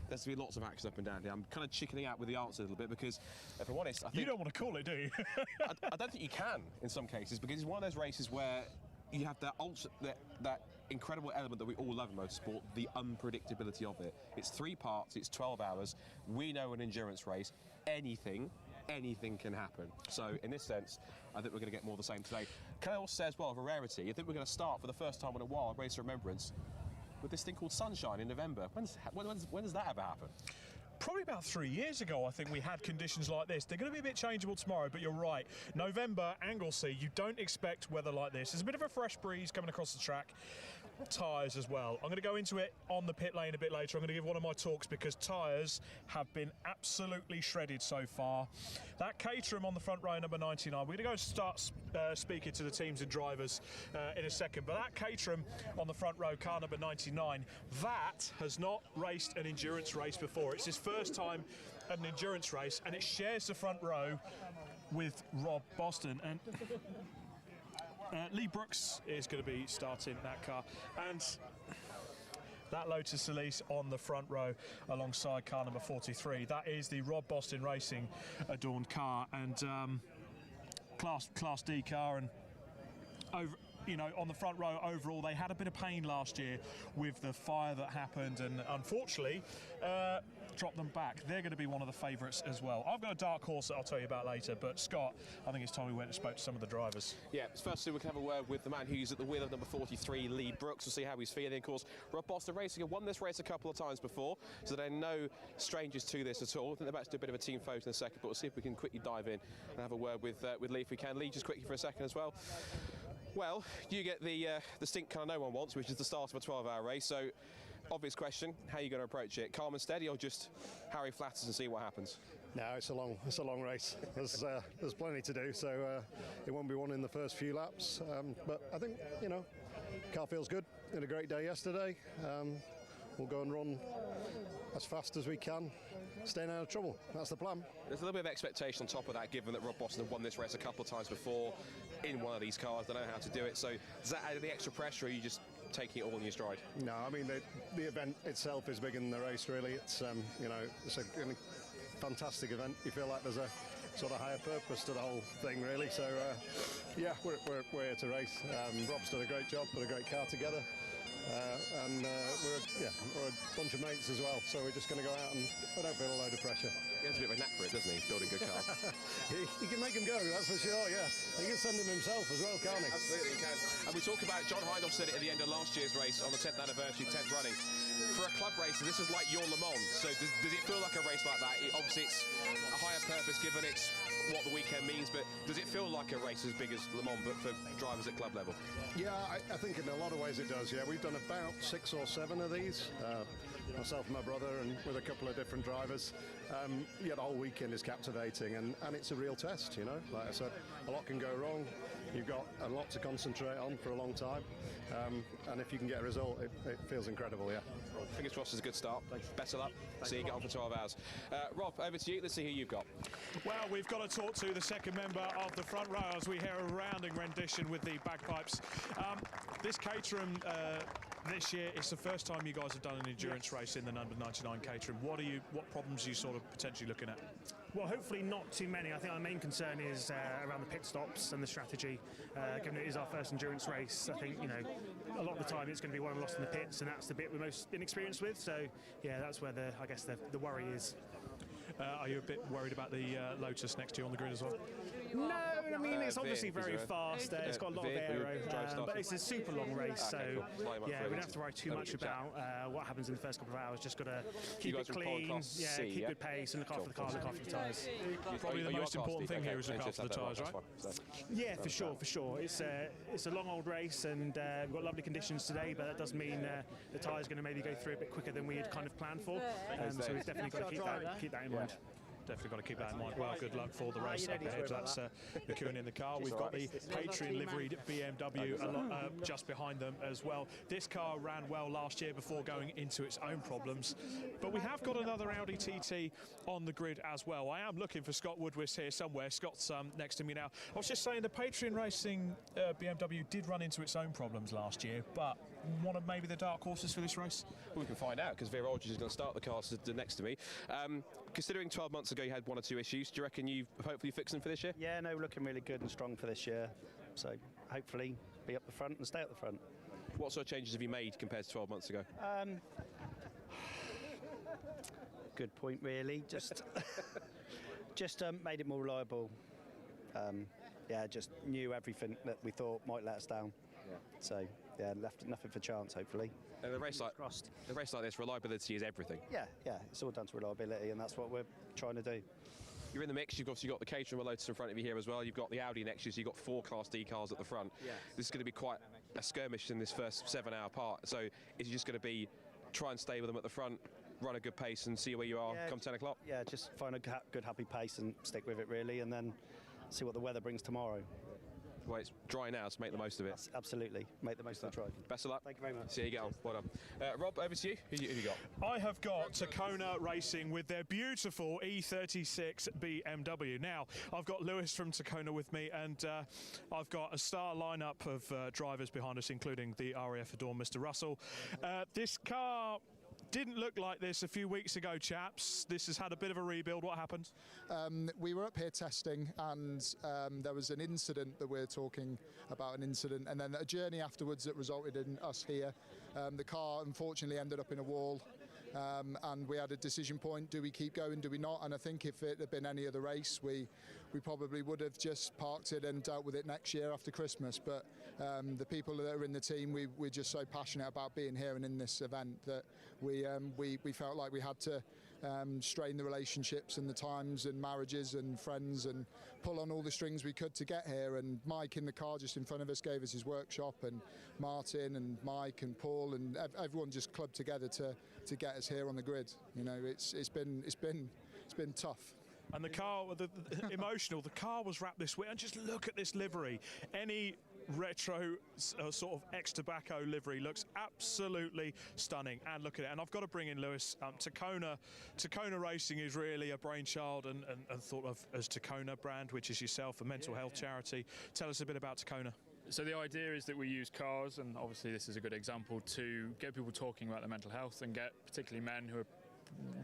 There's going to be lots of action up and down here. I'm kind of chickening out with the answer a little bit because, if I'm honest, I think... You don't want to call it, do you? I don't think you can in some cases because it's one of those races where you have that incredible element that we all love in motorsport, the unpredictability of it. It's 3 parts, it's 12 hours. We know an endurance race, anything can happen. So in this sense, I think we're going to get more of the same today. Can I also say as well, of a rarity, I think we're going to start for the first time in a while, Race of Remembrance, with this thing called Sunshine in November. When does that ever happen? Probably about 3 years ago, I think we had conditions like this. They're going to be a bit changeable tomorrow, but you're right. November, Anglesey, you don't expect weather like this. There's a bit of a fresh breeze coming across the track. Tyres as well. I'm going to go into it on the pit lane a bit later. I'm going to give one of my talks because tyres have been absolutely shredded so far. That Caterham on the front row, number 99. We're going to go and start speaking to the teams and drivers in a second. But that Caterham on the front row, car number 99, that has not raced an endurance race before. It's his first time at an endurance race, and it shares the front row with Rob Boston. And Lee Brooks is going to be starting that car, and that Lotus Elise on the front row alongside car number 43. That is the Rob Boston Racing adorned car, and Class D car, and over. You know, on the front row overall, they had a bit of pain last year with the fire that happened, and unfortunately dropped them back. They're going to be one of the favourites as well. I've got a dark horse that I'll tell you about later, but Scott, I think it's time we went and spoke to some of the drivers. Yeah, firstly we can have a word with the man who's at the wheel of number 43, Lee Brooks. We'll see how he's feeling. Of course, Rob Boston Racing have won this race a couple of times before, so they're no strangers to this at all. I think they're about to do a bit of a team photo in a second, but we'll see if we can quickly dive in and have a word with Lee if we can. Lee, just quickly for a second as well. Well, you get the stink car no one wants, which is the start of a 12-hour race. So, obvious question: how are you going to approach it? Calm and steady, or just Harry Flatters and see what happens? No, it's a long race. There's plenty to do, so it won't be won in the first few laps. But I think car feels good. Had a great day yesterday. We'll go and run as fast as we can, staying out of trouble. That's the plan. There's a little bit of expectation on top of that, given that Rob Boston have won this race a couple of times before in one of these cars. They know how to do it. So does that add the extra pressure, or are you just taking it all in your stride? No, I mean the event itself is bigger than the race. Really, it's it's a fantastic event. You feel like there's a sort of higher purpose to the whole thing, really. So yeah, we're here to race. Rob's done a great job, put a great car together. And we're a bunch of mates as well, so we're just going to go out, and I don't feel a load of pressure. He has a bit of a knack for it, doesn't he, building good cars? he can make them go, that's for sure, yeah. He can send them himself as well, can't he? Absolutely, he can. And we talk about, John Hindhaugh said it at the end of last year's race on the 10th anniversary, 10th running. For a club racer, this is like your Le Mans, so does it feel like a race like that? Obviously, it's a higher purpose given it's what the weekend means, but does it feel like a race as big as Le Mans, but for drivers at club level? Yeah, I think in a lot of ways it does, yeah. We've done about 6 or 7 of these, myself and my brother, and with a couple of different drivers. Yeah, the whole weekend is captivating, and it's a real test, you know. Like I said, a lot can go wrong. You've got a lot to concentrate on for a long time, and if you can get a result, it feels incredible, yeah. Fingers crossed is a good start. Better luck. See you get on for 12 hours. Rob, over to you. Let's see who you've got. Well, we've got to talk to the second member of the front row as we hear a rounding rendition with the bagpipes. This Caterham this year, it's the first time you guys have done an endurance race in the number 99 Caterham. What problems are you sort of potentially looking at? Well, hopefully not too many. I think our main concern is around the pit stops and the strategy. Given it is our first endurance race, I think a lot of the time it's going to be won lost in the pits, and that's the bit we're most inexperienced with. So yeah, that's where I guess the worry is. Are you a bit worried about the Lotus next to you on the grid as well? No, I mean it's obviously Veer, very is there fast. It's got a lot of Veer, who aero, drives but stuff? it's a super long race, Okay, so cool. Fly him up yeah, for we a don't have to worry too have a much good chat. about what happens in the first couple of hours. Just got to keep guys it from Pole clean, Class C, keep yeah? good pace, and look after the car, look after the tyres. Probably the most important thing here is look after the tyres, right? Yeah, for sure, for sure. It's a long old race, and we've got lovely conditions today, but that does mean the tyres are going to maybe go through a bit quicker than we had kind of planned for. So we've definitely got to keep that in mind. Definitely got to keep that in mind. Well, good luck for the race up ahead. That's Kuhn in the car. We've got the Patreon liveried BMW just behind them as well. This car ran well last year before going into its own problems. But we have got another Audi TT on the grid as well. I am looking for Scott Woodwist here somewhere. Scott's next to me now. I was just saying the Patreon Racing BMW did run into its own problems last year, but one of maybe the dark horses for this race? Well, we can find out because Vera Aldridge is going to start the car next to me. Considering 12 months ago you had 1 or 2 issues, do you reckon you've hopefully fixed them for this year? Yeah, no, we're looking really good and strong for this year. So hopefully be up the front and stay at the front. What sort of changes have you made compared to 12 months ago? Good point, really. Just made it more reliable. Yeah, just knew everything that we thought might let us down. Yeah. So yeah, left nothing for chance, hopefully. And a race like this, reliability is everything. Yeah, it's all down to reliability, and that's what we're trying to do. You're in the mix. You've obviously got the Caterham Lotus in front of you here as well. You've got the Audi next to you, so you've got 4 Class D cars at the front. Yeah. This is going to be quite a skirmish in this first 7-hour part. So is it just going to be try and stay with them at the front, run a good pace, and see where you are come 10 o'clock? Yeah, just find a good, happy pace and stick with it, really, and then see what the weather brings tomorrow. Well, it's dry now, so make the most of it. Absolutely. Make the most of the drive. Best of luck. Thank you very much. See you get on. Well done. Rob, over to you. Who you got? I have got Tacona Racing with their beautiful E36 BMW. Now, I've got Lewis from Tacona with me, and I've got a star lineup of drivers behind us, including the RAF Adorn, Mr. Russell. This car didn't look like this a few weeks ago, chaps. This has had a bit of a rebuild. What happened? We were up here testing, and there was an incident that we're talking about, and then a journey afterwards that resulted in us here. The car unfortunately ended up in a wall, and we had a decision point: do we keep going, do we not? And I think if it had been any other race, we probably would have just parked it and dealt with it next year after Christmas. But the people that are in the team, we're just so passionate about being here and in this event that we felt like we had to strain the relationships and the times and marriages and friends and pull on all the strings we could to get here. And Mike in the car just in front of us gave us his workshop, and Martin and Mike and Paul and everyone just clubbed together to get us here on the grid. You know, it's been tough. And the car, the emotional, the car was wrapped this way, and just look at this livery. Any retro sort of ex-tobacco livery looks absolutely stunning. And look at it. And I've got to bring in Lewis. Tacona Racing is really a brainchild and thought of as Tacona brand, which is yourself, a mental health charity. Tell us a bit about Tacona. So the idea is that we use cars, and obviously this is a good example, to get people talking about their mental health and get particularly men who are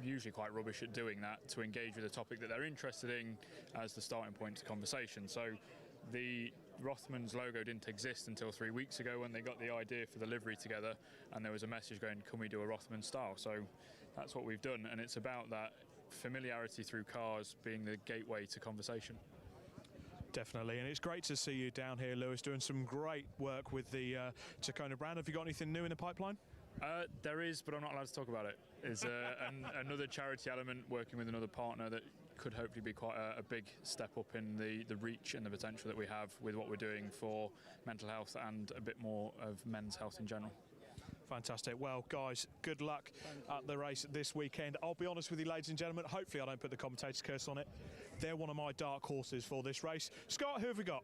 usually quite rubbish at doing that to engage with a topic that they're interested in as the starting point to conversation. So the Rothmans logo didn't exist until 3 weeks ago when they got the idea for the livery together, and there was a message going, can we do a Rothman style? So that's what we've done, and it's about that familiarity through cars being the gateway to conversation. Definitely, and it's great to see you down here, Lewis, doing some great work with the Tacona brand. Have you got anything new in the pipeline? There is, but I'm not allowed to talk about it. There's another charity element working with another partner that could hopefully be quite a big step up in the reach and the potential that we have with what we're doing for mental health and a bit more of men's health in general. Fantastic. Well, guys, good luck at the race this weekend. I'll be honest with you, ladies and gentlemen, hopefully I don't put the commentator's curse on it. They're one of my dark horses for this race. Scott, who have we got?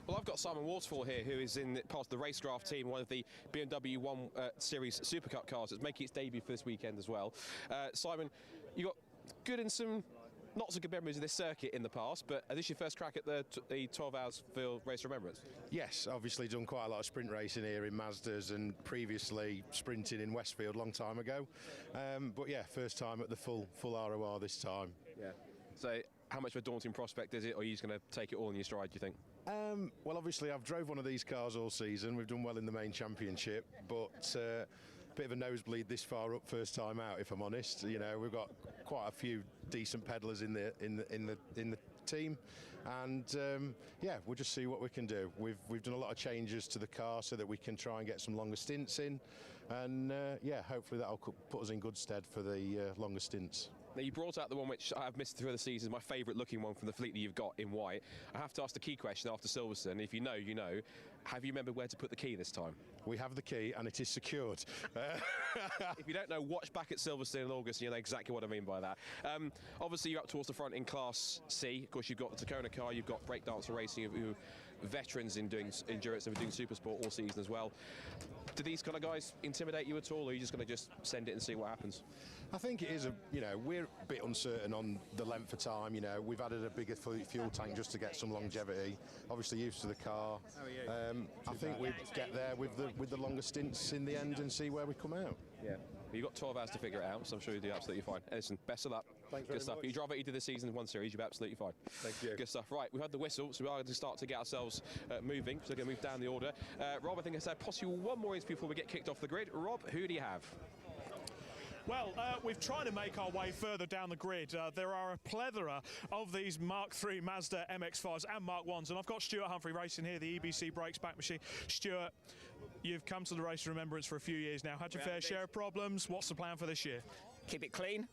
Well, I've got Simon Waterfall here, who is in part of the Racecraft team, one of the BMW 1 Series Super Cup cars that's making its debut for this weekend as well. Simon, you got good and some not so good memories of this circuit in the past, but is this your first crack at the 12 hours for Race of Remembrance? Yes, obviously done quite a lot of sprint racing here in Mazdas and previously sprinting in Westfield a long time ago. But yeah, first time at the full ROR this time. Yeah. So how much of a daunting prospect is it, or are you just going to take it all in your stride, do you think? Well, obviously I've drove one of these cars all season. We've done well in the main championship, but bit of a nosebleed this far up first time out, if I'm honest. You know, we've got quite a few decent pedallers in the team, and yeah, we'll just see what we can do. We've done a lot of changes to the car so that we can try and get some longer stints in, and yeah, hopefully that'll put us in good stead for the longer stints. Now, you brought out the one which I've missed through the season, my favourite looking one from the fleet that you've got in white. I have to ask the key question after Silverstone. If you know, you know. Have you remembered where to put the key this time? We have the key and it is secured. If you don't know, watch back at Silverstone in August and you'll know exactly what I mean by that. Obviously, you're up towards the front in Class C. Of course, you've got the Tacona car, you've got Breakdancer Racing, who veterans in doing endurance and doing Supersport all season as well. Do these kind of guys intimidate you at all, or are you just going to just send it and see what happens? I think it is you know, we're a bit uncertain on the length of time. You know, we've added a bigger fuel tank just to get some longevity. Obviously used to the car. I think we'd get there with the longer stints in the end and see where we come out. Yeah. You've got 12 hours to figure it out, so I'm sure you'll do absolutely fine. Listen, best of luck. Thanks Good stuff. much. You drive what you did this season in one series, you'll be absolutely fine. Thank you. Good stuff. Right, we've had the whistle, so we are going to start to get ourselves moving. So we're going to move down the order. Rob, I think I said possibly one more interview before we get kicked off the grid. Rob, who do you have? Well, we've tried to make our way further down the grid. There are a plethora of these Mark III Mazda MX-5s and Mark 1s, and I've got Stuart Humphrey racing here, the EBC brakes back machine. Stuart, you've come to the Race of Remembrance for a few years now. Had your fair share of problems. What's the plan for this year? Keep it clean,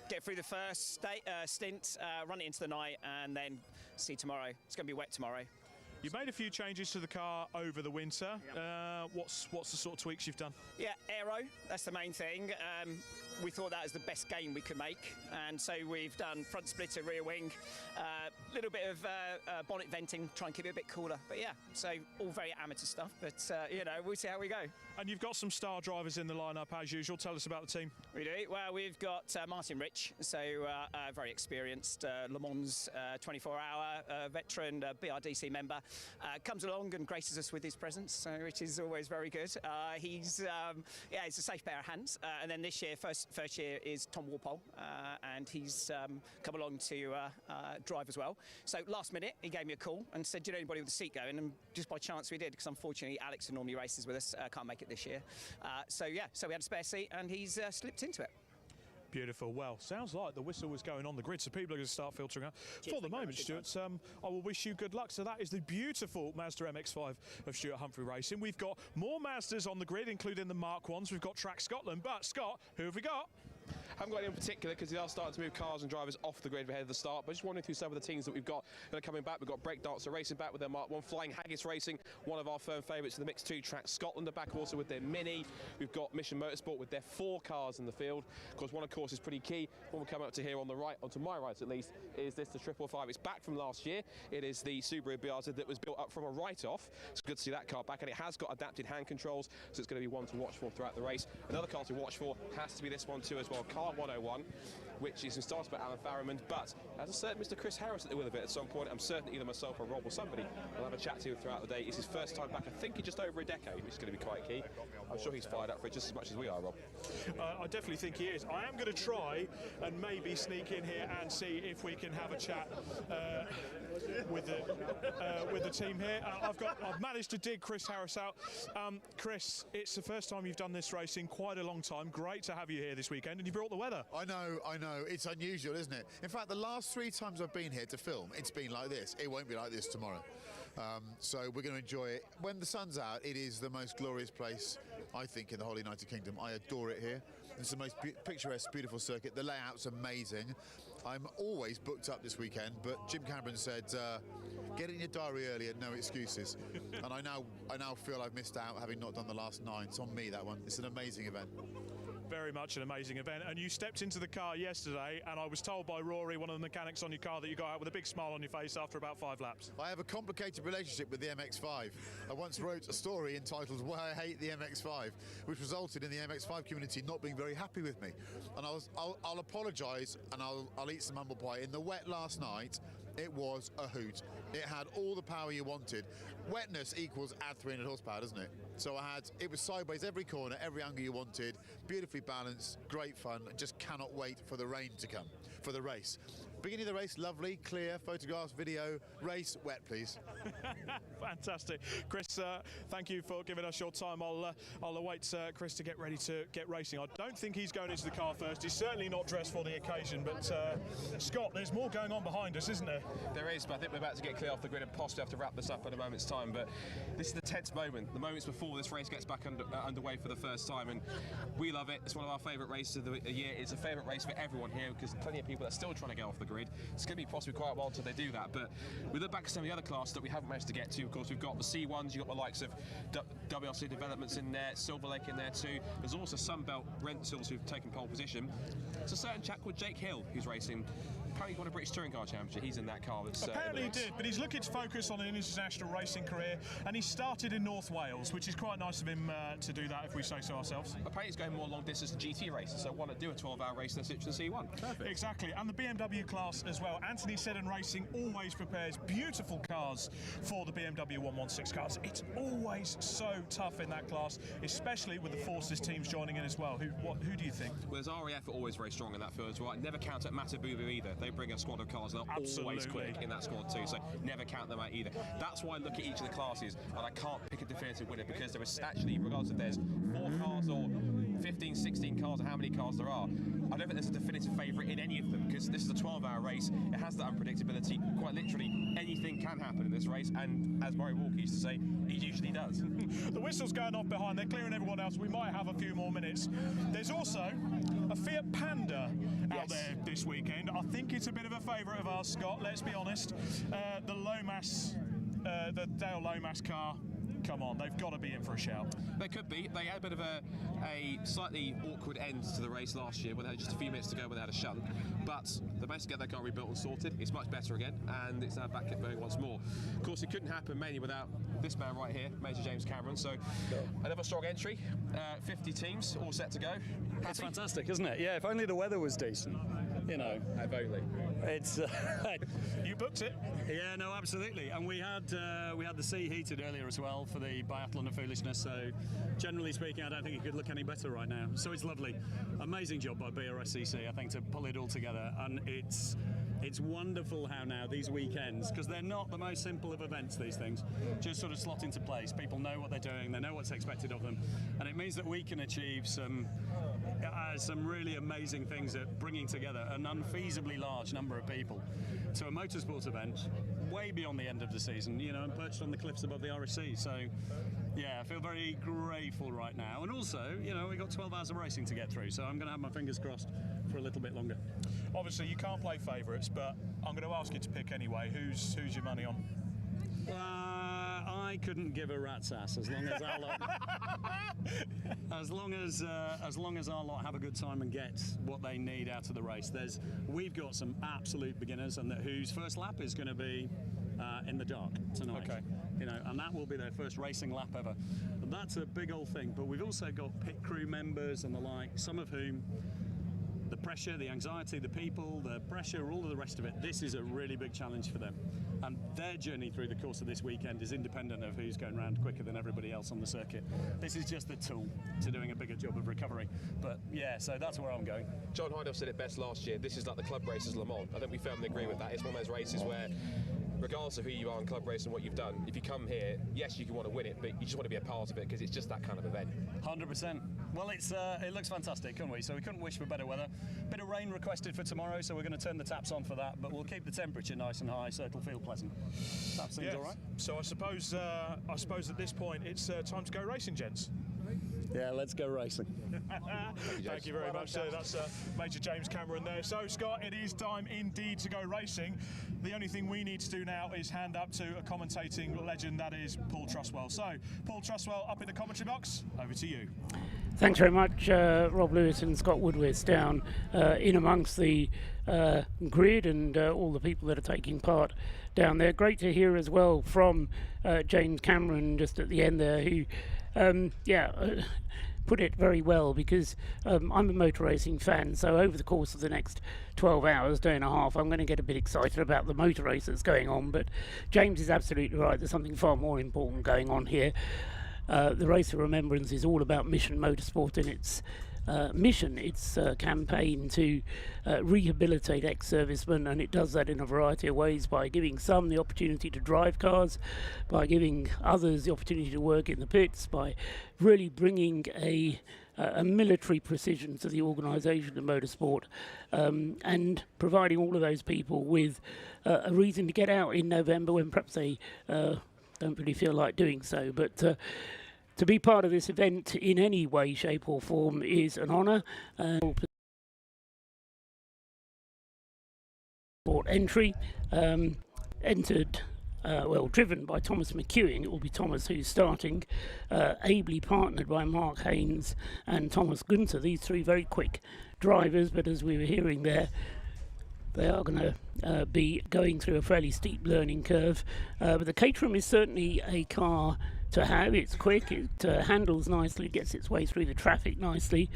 get through the first stint, run it into the night, and then see tomorrow. It's going to be wet tomorrow. You've made a few changes to the car over the winter. What's the sort of tweaks you've done? Yeah, aero, that's the main thing. We thought that was the best gain we could make, and so we've done front splitter, rear wing, a little bit of bonnet venting, try and keep it a bit cooler. But yeah, so all very amateur stuff, but you know, we'll see how we go. And you've got some star drivers in the lineup as usual. Tell us about the team. We do. Well, we've got Martin Rich, so very experienced Le Mans 24-hour veteran, BRDC member. Comes along and graces us with his presence, which is always very good. He's a safe pair of hands. And then this year, first year is Tom Walpole, and he's come along to drive as well. So last minute, he gave me a call and said, "Do you know anybody with a seat going?" And just by chance we did, because unfortunately Alex, who normally races with us, can't make it this year. So we had a spare seat, and he's slipped into it. Beautiful. Well, sounds like the whistle was going on the grid, so people are going to start filtering out. For the moment, Stuart, I will wish you good luck. So that is the beautiful Mazda MX-5 of Stuart Humphrey Racing. We've got more Mazdas on the grid, including the Mark 1s. We've got Track Scotland. But, Scott, who have we got? I haven't got any in particular because they are starting to move cars and drivers off the grid ahead of the start. But just wondering through some of the teams that we've got that are coming back. We've got Breakdancer Racing back with their Mark 1, Flying Haggis Racing, one of our firm favourites in the Mix 2. Track Scotland are back also with their Mini. We've got Mission Motorsport with their 4 cars in the field. Of course, one of course is pretty key. One we're coming up to here on the right, onto my right at least, is this the 555. It's back from last year. It is the Subaru BRZ that was built up from a write-off. It's good to see that car back, and it has got adapted hand controls, so it's going to be one to watch for throughout the race. Another car to watch for has to be this one too as well, Car 101. Which is started by Alan Farriman, but as a certain Mr. Chris Harris at the wheel of it at some point. I'm certain either myself or Rob or somebody will have a chat to him throughout the day. It's his first time back, I think, in just over a decade, which is going to be quite key. I'm sure he's fired up for it just as much as we are, Rob. I definitely think he is. I am going to try and maybe sneak in here and see if we can have a chat with the team here. I've managed to dig Chris Harris out. Chris, it's the first time you've done this race in quite a long time. Great to have you here this weekend, and you brought the weather. I know. It's unusual, isn't it? In fact, the last 3 times I've been here to film, it's been like this. It won't be like this tomorrow. So we're going to enjoy it. When the sun's out, it is the most glorious place, I think, in the whole United Kingdom. I adore it here. It's the most picturesque, beautiful circuit. The layout's amazing. I'm always booked up this weekend, but Jim Cameron said, get in your diary early and no excuses. And I now feel I've missed out having not done the last 9. It's on me, that one. It's an amazing event. Very much an amazing event, and you stepped into the car yesterday, and I was told by Rory, one of the mechanics on your car, that you got out with a big smile on your face after about 5 laps. I have a complicated relationship with the MX-5. I once wrote a story entitled "Why I Hate the MX-5," which resulted in the MX-5 community not being very happy with me. And I'll apologise, and I'll eat some humble pie. In the wet last night, it was a hoot. It had all the power you wanted. Wetness equals add 300 horsepower, doesn't it? So it was sideways every corner, every angle you wanted, beautifully balanced, great fun. Just cannot wait for the rain to come, for the race. Beginning of the race, lovely, clear, photographs, video, race, wet, please. Fantastic. Chris, thank you for giving us your time. I'll await Chris to get ready to get racing. I don't think he's going into the car first. He's certainly not dressed for the occasion, but Scott, there's more going on behind us, isn't there? There is, but I think we're about to get clear off the grid and possibly have to wrap this up in a moment's time. But this is the tense moment, the moments before this race gets back underway for the first time, and we love it. It's one of our favourite races of the year. It's a favourite race for everyone here because plenty of people are still trying to get off the grid. It's going to be possibly quite a while until they do that. But we look back at some of the other classes that we haven't managed to get to. Of course, we've got the C1s, you've got the likes of WRC Developments in there, Silver Lake in there too. There's also Sunbelt Rentals who've taken pole position. It's a certain chap called Jake Hill who's racing. Apparently he won a British Touring Car Championship. He's in that car. Apparently he did, but he's looking to focus on an international racing career, and he started in North Wales, which is quite nice of him to do that, if we say so ourselves. Apparently he's going more long distance GT races, so why not do a 12-hour race in a Citroen C1? Perfect. Exactly, and the BMW class as well. Anthony Seddon Racing always prepares beautiful cars for the BMW 116 cars. It's always so tough in that class, especially with the Forces teams joining in as well. Who do you think? Well, there's RAF are always very strong in that field as well. Never count out Matabubu either. They bring a squad of cars, they're always quick in that squad too, so never count them out either. That's why I look at each of the classes and I can't pick a definitive winner, because there is actually, regardless if there's 4 cars or 15, 16 cars or how many cars there are, I don't think there's a definitive favourite in any of them, because this is a 12-hour race. It has that unpredictability. Quite literally, anything can happen in this race, and as Murray Walker used to say, it usually does. The whistle's going off behind, they're clearing everyone else. We might have a few more minutes. There's also a Fiat Panda out there this weekend. I think it's a bit of a favourite of ours, Scott, let's be honest. The Lomas, the Dale Lomas car, come on, they've got to be in for a shout. They could be. They had a bit of a slightly awkward end to the race last year, where they had just a few minutes to go when they had a shunt. But they managed to get their car rebuilt and sorted. It's much better again, and it's now back at going once more. Of course, it couldn't happen mainly without this man right here, Major James Cameron. So another strong entry, 50 teams all set to go. That's fantastic, isn't it? Yeah, if only the weather was decent. You know, if only. It's you booked it. Yeah, no, absolutely. And we had the sea heated earlier as well for the biathlon of foolishness. So generally speaking, I don't think it could look any better right now. So it's lovely. Amazing job by BRSCC, I think, to pull it all together. And it's wonderful how now these weekends, because they're not the most simple of events, these things, just sort of slot into place. People know what they're doing, they know what's expected of them, and it means that we can achieve some really amazing things at bringing together an unfeasibly large number of people to a motorsport event way beyond the end of the season, you know, and perched on the cliffs above the RSC. So yeah, I feel very grateful right now, and also, you know, we've got 12 hours of racing to get through, so I'm going to have my fingers crossed for a little bit longer. Obviously you can't play favourites, but I'm going to ask you to pick anyway. Who's your money on? I couldn't give a rat's ass as long as our lot, as long as our lot have a good time and get what they need out of the race. We've got some absolute beginners, and whose first lap is going to be in the dark tonight. Okay. You know, and that will be their first racing lap ever. And that's a big old thing. But we've also got pit crew members and the like, some of whom, the pressure, the anxiety, the people, the pressure, all of the rest of it, this is a really big challenge for them. And their journey through the course of this weekend is independent of who's going around quicker than everybody else on the circuit. This is just the tool to doing a bigger job of recovery. But yeah, so that's where I'm going. John Hindhaugh said it best last year. This is like the club races Le Mans. I think we firmly agree with that. It's one of those races where, regardless of who you are in club race and what you've done, if you come here, yes, you can want to win it, but you just want to be a part of it because it's just that kind of event. 100%. Well, it looks fantastic, couldn't we? So we couldn't wish for better weather. Bit of rain requested for tomorrow, so we're going to turn the taps on for that, but we'll keep the temperature nice and high so it'll feel pleasant. That seems all right. So I suppose at this point it's time to go racing, gents. Yeah, let's go racing. Thank you very much, sir. That's Major James Cameron there. So, Scott, it is time indeed to go racing. The only thing we need to do now is hand up to a commentating legend, that is Paul Trustwell. So, Paul Trustwell, up in the commentary box, over to you. Thanks very much, Rob Lewis and Scott Woodward down in amongst the grid and all the people that are taking part down there. Great to hear as well from James Cameron just at the end there, who put it very well, because I'm a motor racing fan, so over the course of the next 12 hours, day and a half, I'm going to get a bit excited about the motor race that's going on, but James is absolutely right. There's something far more important going on here. The Race of Remembrance is all about Mission Motorsport and its mission, its campaign to rehabilitate ex-servicemen, and it does that in a variety of ways, by giving some the opportunity to drive cars, by giving others the opportunity to work in the pits, by really bringing a military precision to the organisation of motorsport, and providing all of those people with a reason to get out in November when perhaps they don't really feel like doing so. But to be part of this event in any way, shape or form is an honour. Entry entered, driven by Thomas McEwing. It will be Thomas who's starting, ably partnered by Mark Haynes and Thomas Gunter. These three very quick drivers, but as we were hearing there, they are going to be going through a fairly steep learning curve. But the Caterham is certainly a car to have. It's quick, it handles nicely, gets its way through the traffic nicely.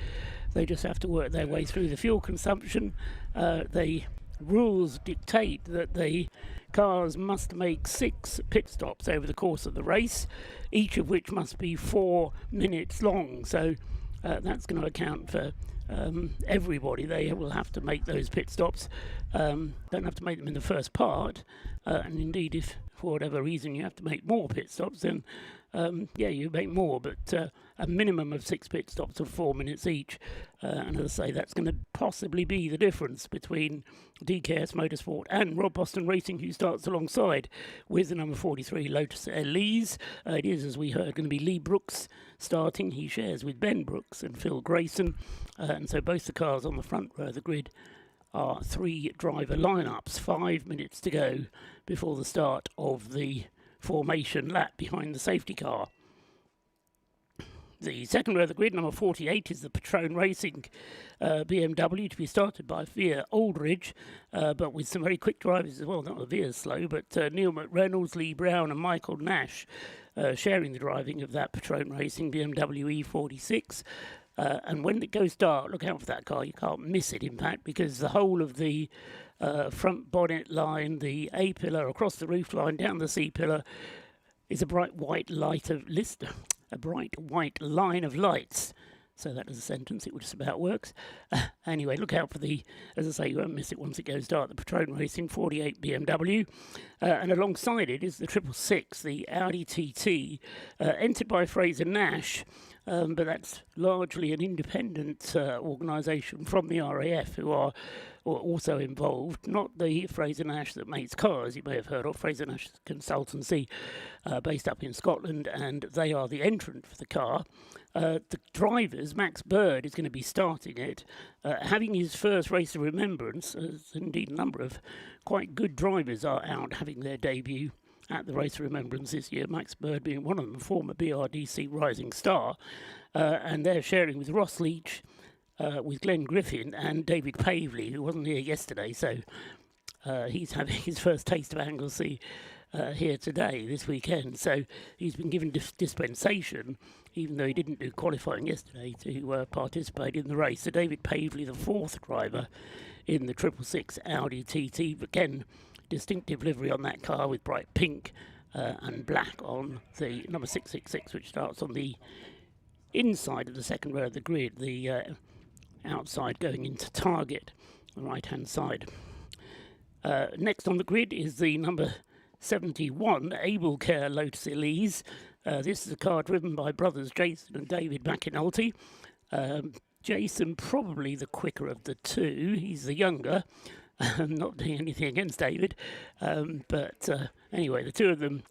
They just have to work their way through the fuel consumption. The rules dictate that the cars must make 6 pit stops over the course of the race, each of which must be 4 minutes long. So that's going to account for everybody. They will have to make those pit stops. Don't have to make them in the first part, and indeed if for whatever reason you have to make more pit stops, then you make more, but a minimum of 6 pit stops of 4 minutes each. And as I say, that's going to possibly be the difference between DKS Motorsport and Rob Boston Racing, who starts alongside with the number 43 Lotus Elise. It is, as we heard, going to be Lee Brooks starting. He shares with Ben Brooks and Phil Grayson, and so both the cars on the front row of the grid are 3 driver lineups. 5 minutes to go before the start of the formation lap behind the safety car. The second row of the grid, number 48, is the Patrone Racing BMW, to be started by Veer Aldridge, but with some very quick drivers as well. Not that Veer's slow, but Neil McReynolds, Lee Brown and Michael Nash sharing the driving of that Patrone Racing BMW E46. And when it goes dark, look out for that car. You can't miss it, in fact, because the whole of the front bonnet line, the A pillar across the roof line, down the C pillar, is a bright white line of lights. So that is a sentence, it just about works. Anyway, look out for the, as I say, you won't miss it once it goes dark, the Patrone Racing 48 BMW. And alongside it is the 666, the Audi TT, entered by Fraser Nash. But that's largely an independent organisation from the RAF who are also involved, not the Fraser Nash that makes cars, you may have heard of. Fraser Nash consultancy based up in Scotland, and they are the entrant for the car. The drivers, Max Bird is going to be starting it, having his first Race of Remembrance, as indeed a number of quite good drivers are out having their debut at the Race of Remembrance this year, Max Bird being one of them, former BRDC Rising Star, and they're sharing with Ross Leach, with Glenn Griffin and David Pavley, who wasn't here yesterday, so he's having his first taste of Anglesey here today, this weekend. So he's been given dispensation, even though he didn't do qualifying yesterday, to participate in the race. So David Pavley, the 4th driver in the 666 Audi TT, again, distinctive livery on that car with bright pink and black on the number 666, which starts on the inside of the second row of the grid, the outside going into target, the right hand side. Next on the grid is the number 71 Able Care Lotus Elise. This is a car driven by brothers Jason and David McAnulty. Jason probably the quicker of the two, he's the younger. Not doing anything against David, but anyway, the two of them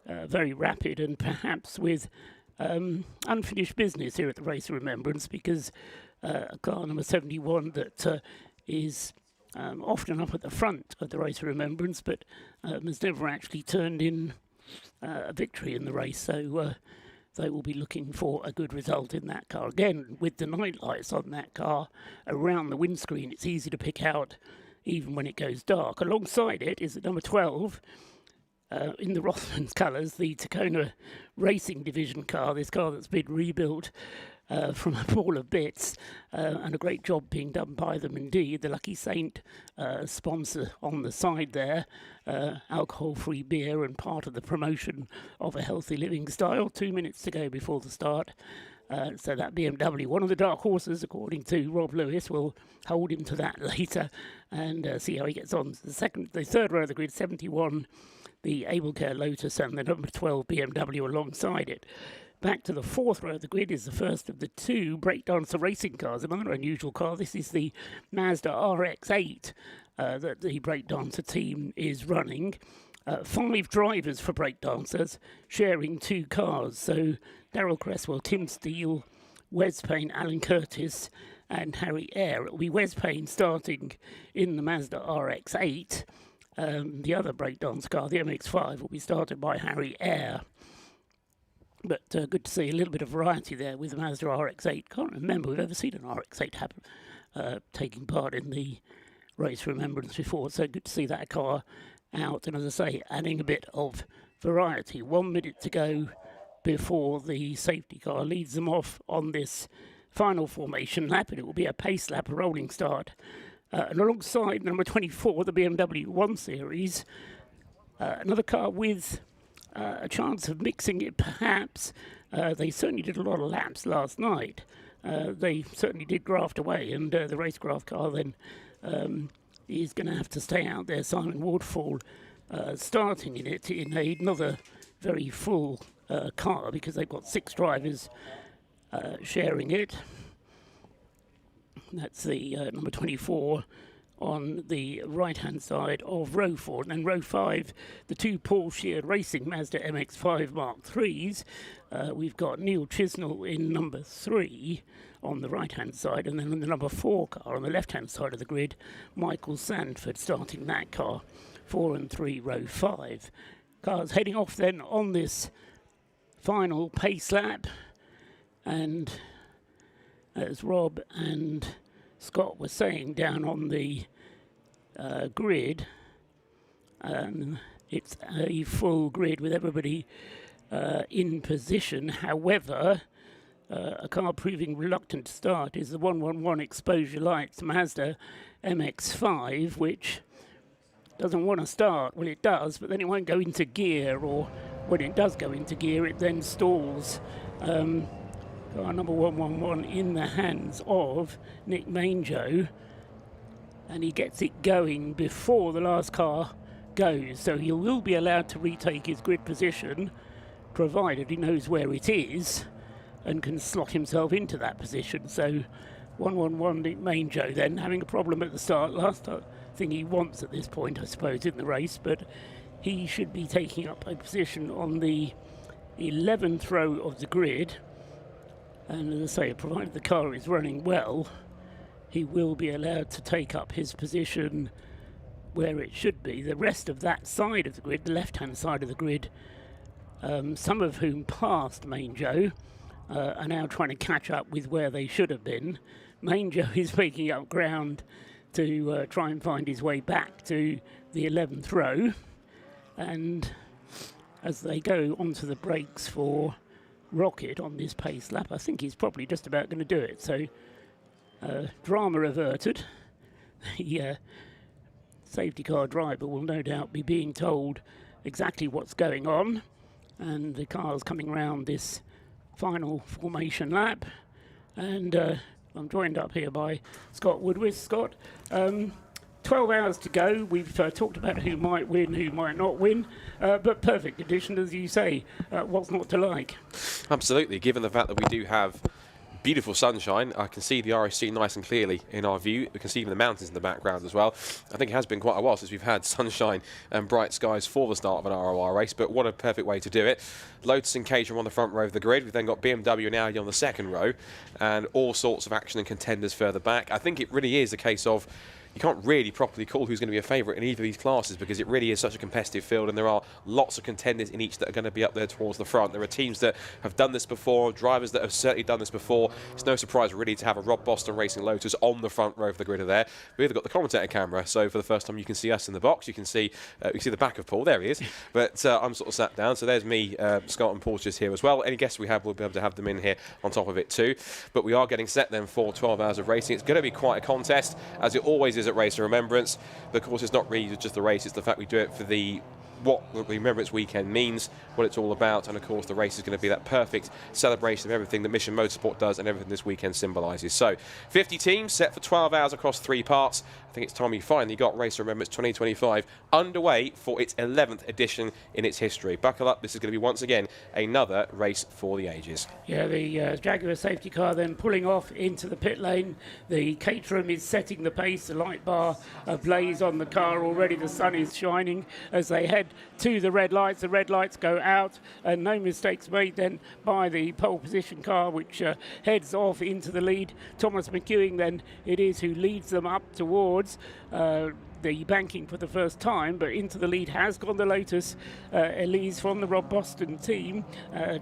very rapid, and perhaps with unfinished business here at the Race of Remembrance, because a car number 71 that is often up at the front of the Race of Remembrance, but has never actually turned in a victory in the race, so they will be looking for a good result in that car. Again, with the night lights on that car around the windscreen, it's easy to pick out even when it goes dark. Alongside it is the number 12, in the Rothmans colours, the Tacona Racing Division car, this car that's been rebuilt from a ball of bits, and a great job being done by them indeed. The Lucky Saint sponsor on the side there, alcohol-free beer and part of the promotion of a healthy living style. 2 minutes to go before the start. So that BMW, one of the dark horses, according to Rob Lewis, will hold him to that later and see how he gets on. The third row of the grid, 71, the Able Care Lotus, and the number 12 BMW alongside it. Back to the fourth row of the grid is the first of the two breakdancer racing cars, another unusual car. This is the Mazda RX-8 that the breakdancer team is running. 5 drivers for breakdancers sharing 2 cars. So Darryl Cresswell, Tim Steele, Wes Payne, Alan Curtis and Harry Eyre. It will be Wes Payne starting in the Mazda RX-8. The other breakdance car, the MX-5, will be started by Harry Eyre. But good to see a little bit of variety there with the Mazda RX-8. Can't remember we've ever seen an RX-8 taking part in the Race of Remembrance before. So good to see that car out. And as I say, adding a bit of variety. 1 minute to go before the safety car leads them off on this final formation lap. And it will be a pace lap, a rolling start. And alongside number 24, the BMW 1 Series, another car with a chance of mixing it, perhaps. They certainly did a lot of laps last night. They certainly did graft away, and the racecraft car then is going to have to stay out there. Simon Waterfall starting in it in another very full car, because they've got 6 drivers sharing it. That's the number 24 on the right-hand side of row 4. And then row 5, the 2 Paul Sheard Racing Mazda MX-5 Mark IIIs. We've got Neil Chisnell in number 3 on the right-hand side, and then on the number 4 car on the left-hand side of the grid, Michael Sandford starting that car, 4 and 3, row 5. Cars heading off then on this final pace lap, and as Rob and Scott were saying down on the grid, it's a full grid with everybody in position. However, a car proving reluctant to start is the 111 Exposure Lights Mazda MX-5, which doesn't want to start. Well, it does, but then it won't go into gear, or when it does go into gear, it then stalls. Car number 111 in the hands of Nick Manjo, and he gets it going before the last car goes, so he will be allowed to retake his grid position, provided he knows where it is and can slot himself into that position. So 111 Nick Manjo then having a problem at the start. Last thing he wants at this point, I suppose, in the race, but he should be taking up a position on the 11th row of the grid. And as I say, provided the car is running well, he will be allowed to take up his position where it should be. The rest of that side of the grid, the left-hand side of the grid, some of whom passed Manjo, are now trying to catch up with where they should have been. Manjo is making up ground to try and find his way back to the 11th row. And as they go onto the brakes for Rocket on this pace lap, I think he's probably just about going to do it. So drama averted. The safety car driver will no doubt be being told exactly what's going on, and the car's coming round this final formation lap, and I'm joined up here by Scott Woodward. Scott, 12 hours to go. We've talked about who might win, who might not win, but perfect condition, as you say. What's not to like? Absolutely, given the fact that we do have beautiful sunshine. I can see the RSC nice and clearly in our view. We can see even the mountains in the background as well. I think it has been quite a while since we've had sunshine and bright skies for the start of an ROR race, but what a perfect way to do it. Lotus and Caterham on the front row of the grid. We've then got BMW and Audi on the second row, and all sorts of action and contenders further back. I think it really is a case of you can't really properly call who's going to be a favourite in either of these classes, because it really is such a competitive field, and there are lots of contenders in each that are going to be up there towards the front. There are teams that have done this before, drivers that have certainly done this before. It's no surprise really to have a Rob Boston Racing Lotus on the front row of the grid of there. We've either got the commentator camera, so for the first time you can see us in the box. You can see the back of Paul. There he is. But I'm sort of sat down, so there's me, Scott and Paul just here as well. Any guests we have, we'll be able to have them in here on top of it too. But we are getting set then for 12 hours of racing. It's going to be quite a contest, as it always is at Race of Remembrance. But of course, it's not really just the race, it's the fact we do it for the what the Remembrance weekend means, what it's all about, and of course the race is going to be that perfect celebration of everything that Mission Motorsport does and everything this weekend symbolises. So 50 teams set for 12 hours across 3 parts. I think it's time we finally got Race of Remembrance 2025 underway for its 11th edition in its history. Buckle up, this is going to be once again another race for the ages. Yeah, the Jaguar safety car then pulling off into the pit lane. The Caterham is setting the pace, the light bar ablaze on the car already. The sun is shining as they head to the red lights. The red lights go out, and no mistakes made then by the pole position car, which heads off into the lead. Thomas McEwing then it is who leads them up towards the banking for the first time, but into the lead has gone the Lotus Elise from the Rob Boston team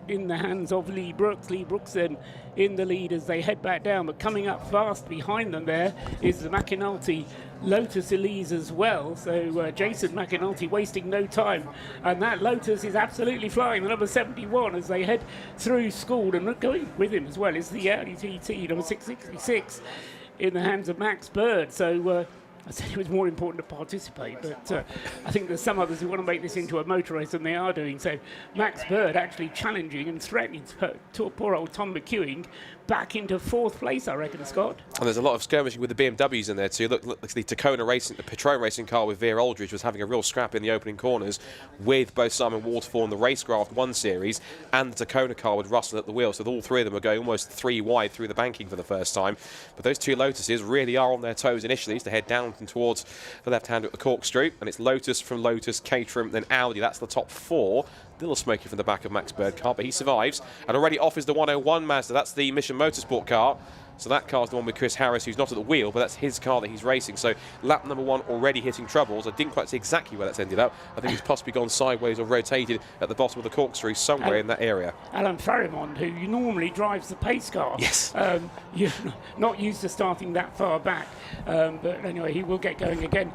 in the hands of Lee Brooks. Lee Brooks then in the lead as they head back down, but coming up fast behind them there is the McAnulty Lotus Elise as well. So Jason McAnulty wasting no time, and that Lotus is absolutely flying. The number 71 as they head through school, and going with him as well is the Audi TT number 666 in the hands of Max Bird. So I said it was more important to participate, but I think there's some others who want to make this into a motor race than they are doing. So Max Bird actually challenging and threatening to poor old Tom McEwing back into 4th place, I reckon, Scott. And there's a lot of skirmishing with the BMWs in there too. Look, the Tacona racing, the Patron racing car with Veer Aldridge was having a real scrap in the opening corners with both Simon Waterfall and the Racecraft 1 Series and the Tacona car with Russell at the wheel. So all 3 of them are going almost 3 wide through the banking for the first time. But those 2 Lotuses really are on their toes initially to head down and towards the left-hander at the corkscrew. And it's Lotus from Lotus, Caterham, then Audi. That's the top 4. Little smoky from the back of Max Bird car, but he survives and already offers the 101 Mazda. That's the Mission Motorsport car. So that car's the one with Chris Harris, who's not at the wheel, but that's his car that he's racing. So lap number 1 already hitting troubles. I didn't quite see exactly where that's ended up. I think it's possibly gone sideways or rotated at the bottom of the corkscrew somewhere in that area. Alan Farrimond, who normally drives the pace car. Yes. You're not used to starting that far back. But anyway, he will get going again.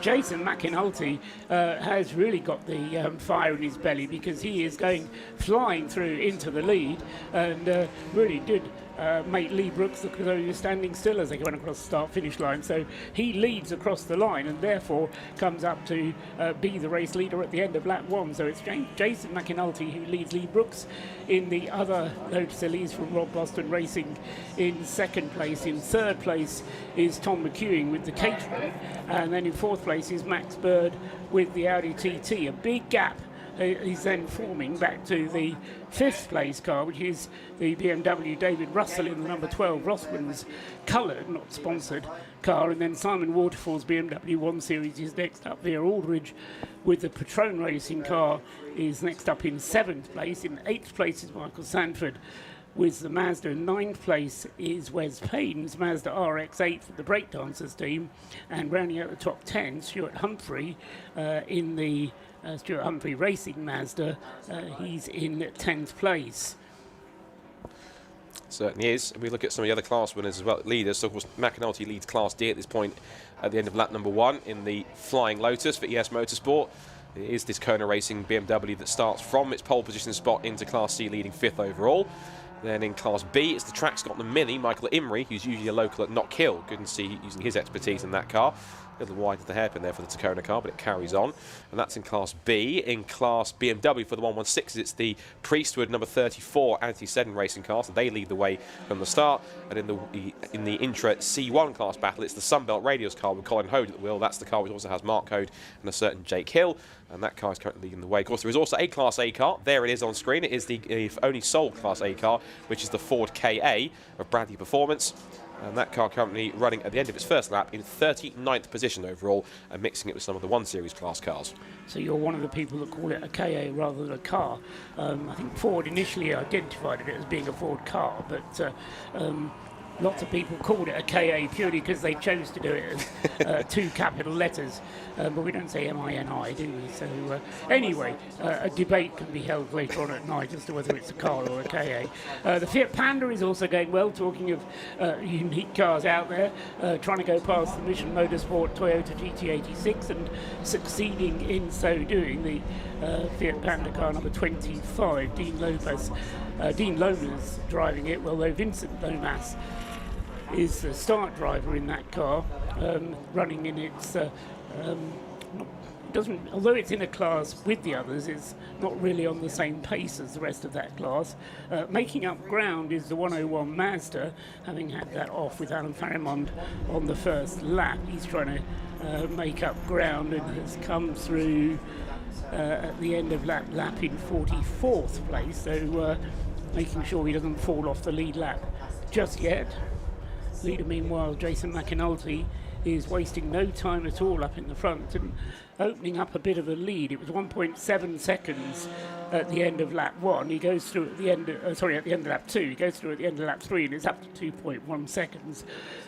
Jason McAnulty has really got the fire in his belly, because he is going flying through into the lead and really did make Lee Brooks look as though he was standing still as they went across the start-finish line. So he leads across the line and therefore comes up to be the race leader at the end of lap 1. So it's Jason McAnulty who leads Lee Brooks in the other Lotus Elise from Rob Boston Racing in 2nd place. In 3rd place is Tom McEwing with the Caterham, and then in 4th place is Max Bird with the Audi TT. A big gap is then forming back to the 5th place car, which is the BMW David Russell in the number 12 Rossman's coloured, not sponsored, car. And then Simon Waterfall's BMW 1 Series is next up. Veer Aldridge with the Patron Racing car is next up in 7th place. In 8th place is Michael Sanford with the Mazda. In 9th place is Wes Payne's Mazda RX-8 for the Breakdancers team. And rounding out the top 10, Stuart Humphrey in the Stuart Humphrey Racing Mazda. He's in 10th place. Certainly is. And we look at some of the other class winners as well, leaders. So of course McAnulty leads Class D at this point at the end of lap number 1 in the Flying Lotus for ES Motorsport. It is this Kona Racing BMW that starts from its pole position spot into Class C, leading 5th overall. Then in Class B, it's the Track Scotland Mini, Michael Imrie, who's usually a local at Knockhill. Good to see using his expertise in that car. A little wide of the hairpin there for the Tacona car, but it carries on. And that's in Class B. In Class BMW for the 116s, it's the Priestwood number 34 anti-Seddon racing car, so they lead the way from the start. And in the Intra C1 class battle, it's the Sunbelt Radios car with Colin Hode at the wheel. That's the car which also has Mark Hode and a certain Jake Hill. And that car is currently leading the way. Of course, there is also a Class A car. There it is on screen. It is the only sold Class A car, which is the Ford KA of Bradley Performance. And that car currently running at the end of its first lap in 39th position overall, and mixing it with some of the 1 Series class cars. So you're one of the people that call it a KA rather than a car. I think Ford initially identified it as being a Ford car, but lots of people called it a KA purely because they chose to do it as 2 capital letters, but we don't say MINI, do we? So anyway, a debate can be held later on at night as to whether it's a car or a KA. The Fiat Panda is also going well, talking of unique cars out there, trying to go past the Mission Motorsport Toyota GT86 and succeeding in so doing. The Fiat Panda car number 25, Dean Lomas driving it, well, though Vincent Lomas is the start driver in that car, running in its although it's in a class with the others, it's not really on the same pace as the rest of that class. Making up ground is the 101 Mazda, having had that off with Alan Farimond on the first lap. He's trying to make up ground and has come through at the end of lap in 44th place, so making sure he doesn't fall off the lead lap just yet. Leader, meanwhile, Jason McAnulty, is wasting no time at all up in the front and opening up a bit of a lead. It was 1.7 seconds at the end of lap 1. He goes through at the end of, at the end of lap 2. He goes through at the end of lap 3, and it's up to 2.1 seconds.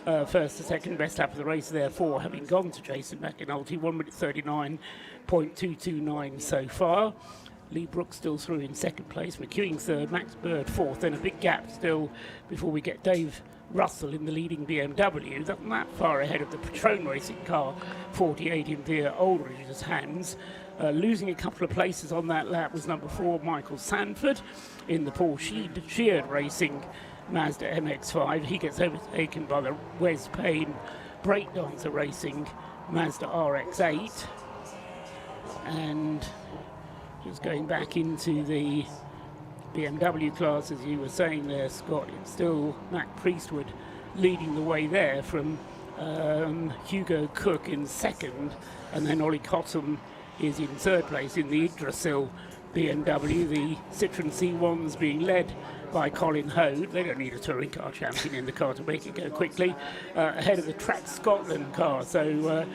First to second best lap of the race, therefore, having gone to Jason McAnulty, 1 minute 39.229 so far. Lee Brooks still through in second place, McEwing third, Max Bird fourth, then a big gap still before we get Dave Russell in the leading BMW, not that far ahead of the Patrone racing car, 48 in Veer Aldridge's hands. Losing a couple of places on that lap was number 4, Michael Sanford, in the Paul Sheard racing Mazda MX-5. He gets overtaken by the Wes Payne Breakdancer racing Mazda RX-8. And just going back into the BMW class, as you were saying there, Scott, it's still Mac Priestwood leading the way there from Hugo Cook in second, and then Ollie Cottam is in third place in the Yggdrasil BMW. The Citroen C1s being led by Colin Hode. They don't need a touring car champion in the car to make it go quickly. Ahead of the Track Scotland car, so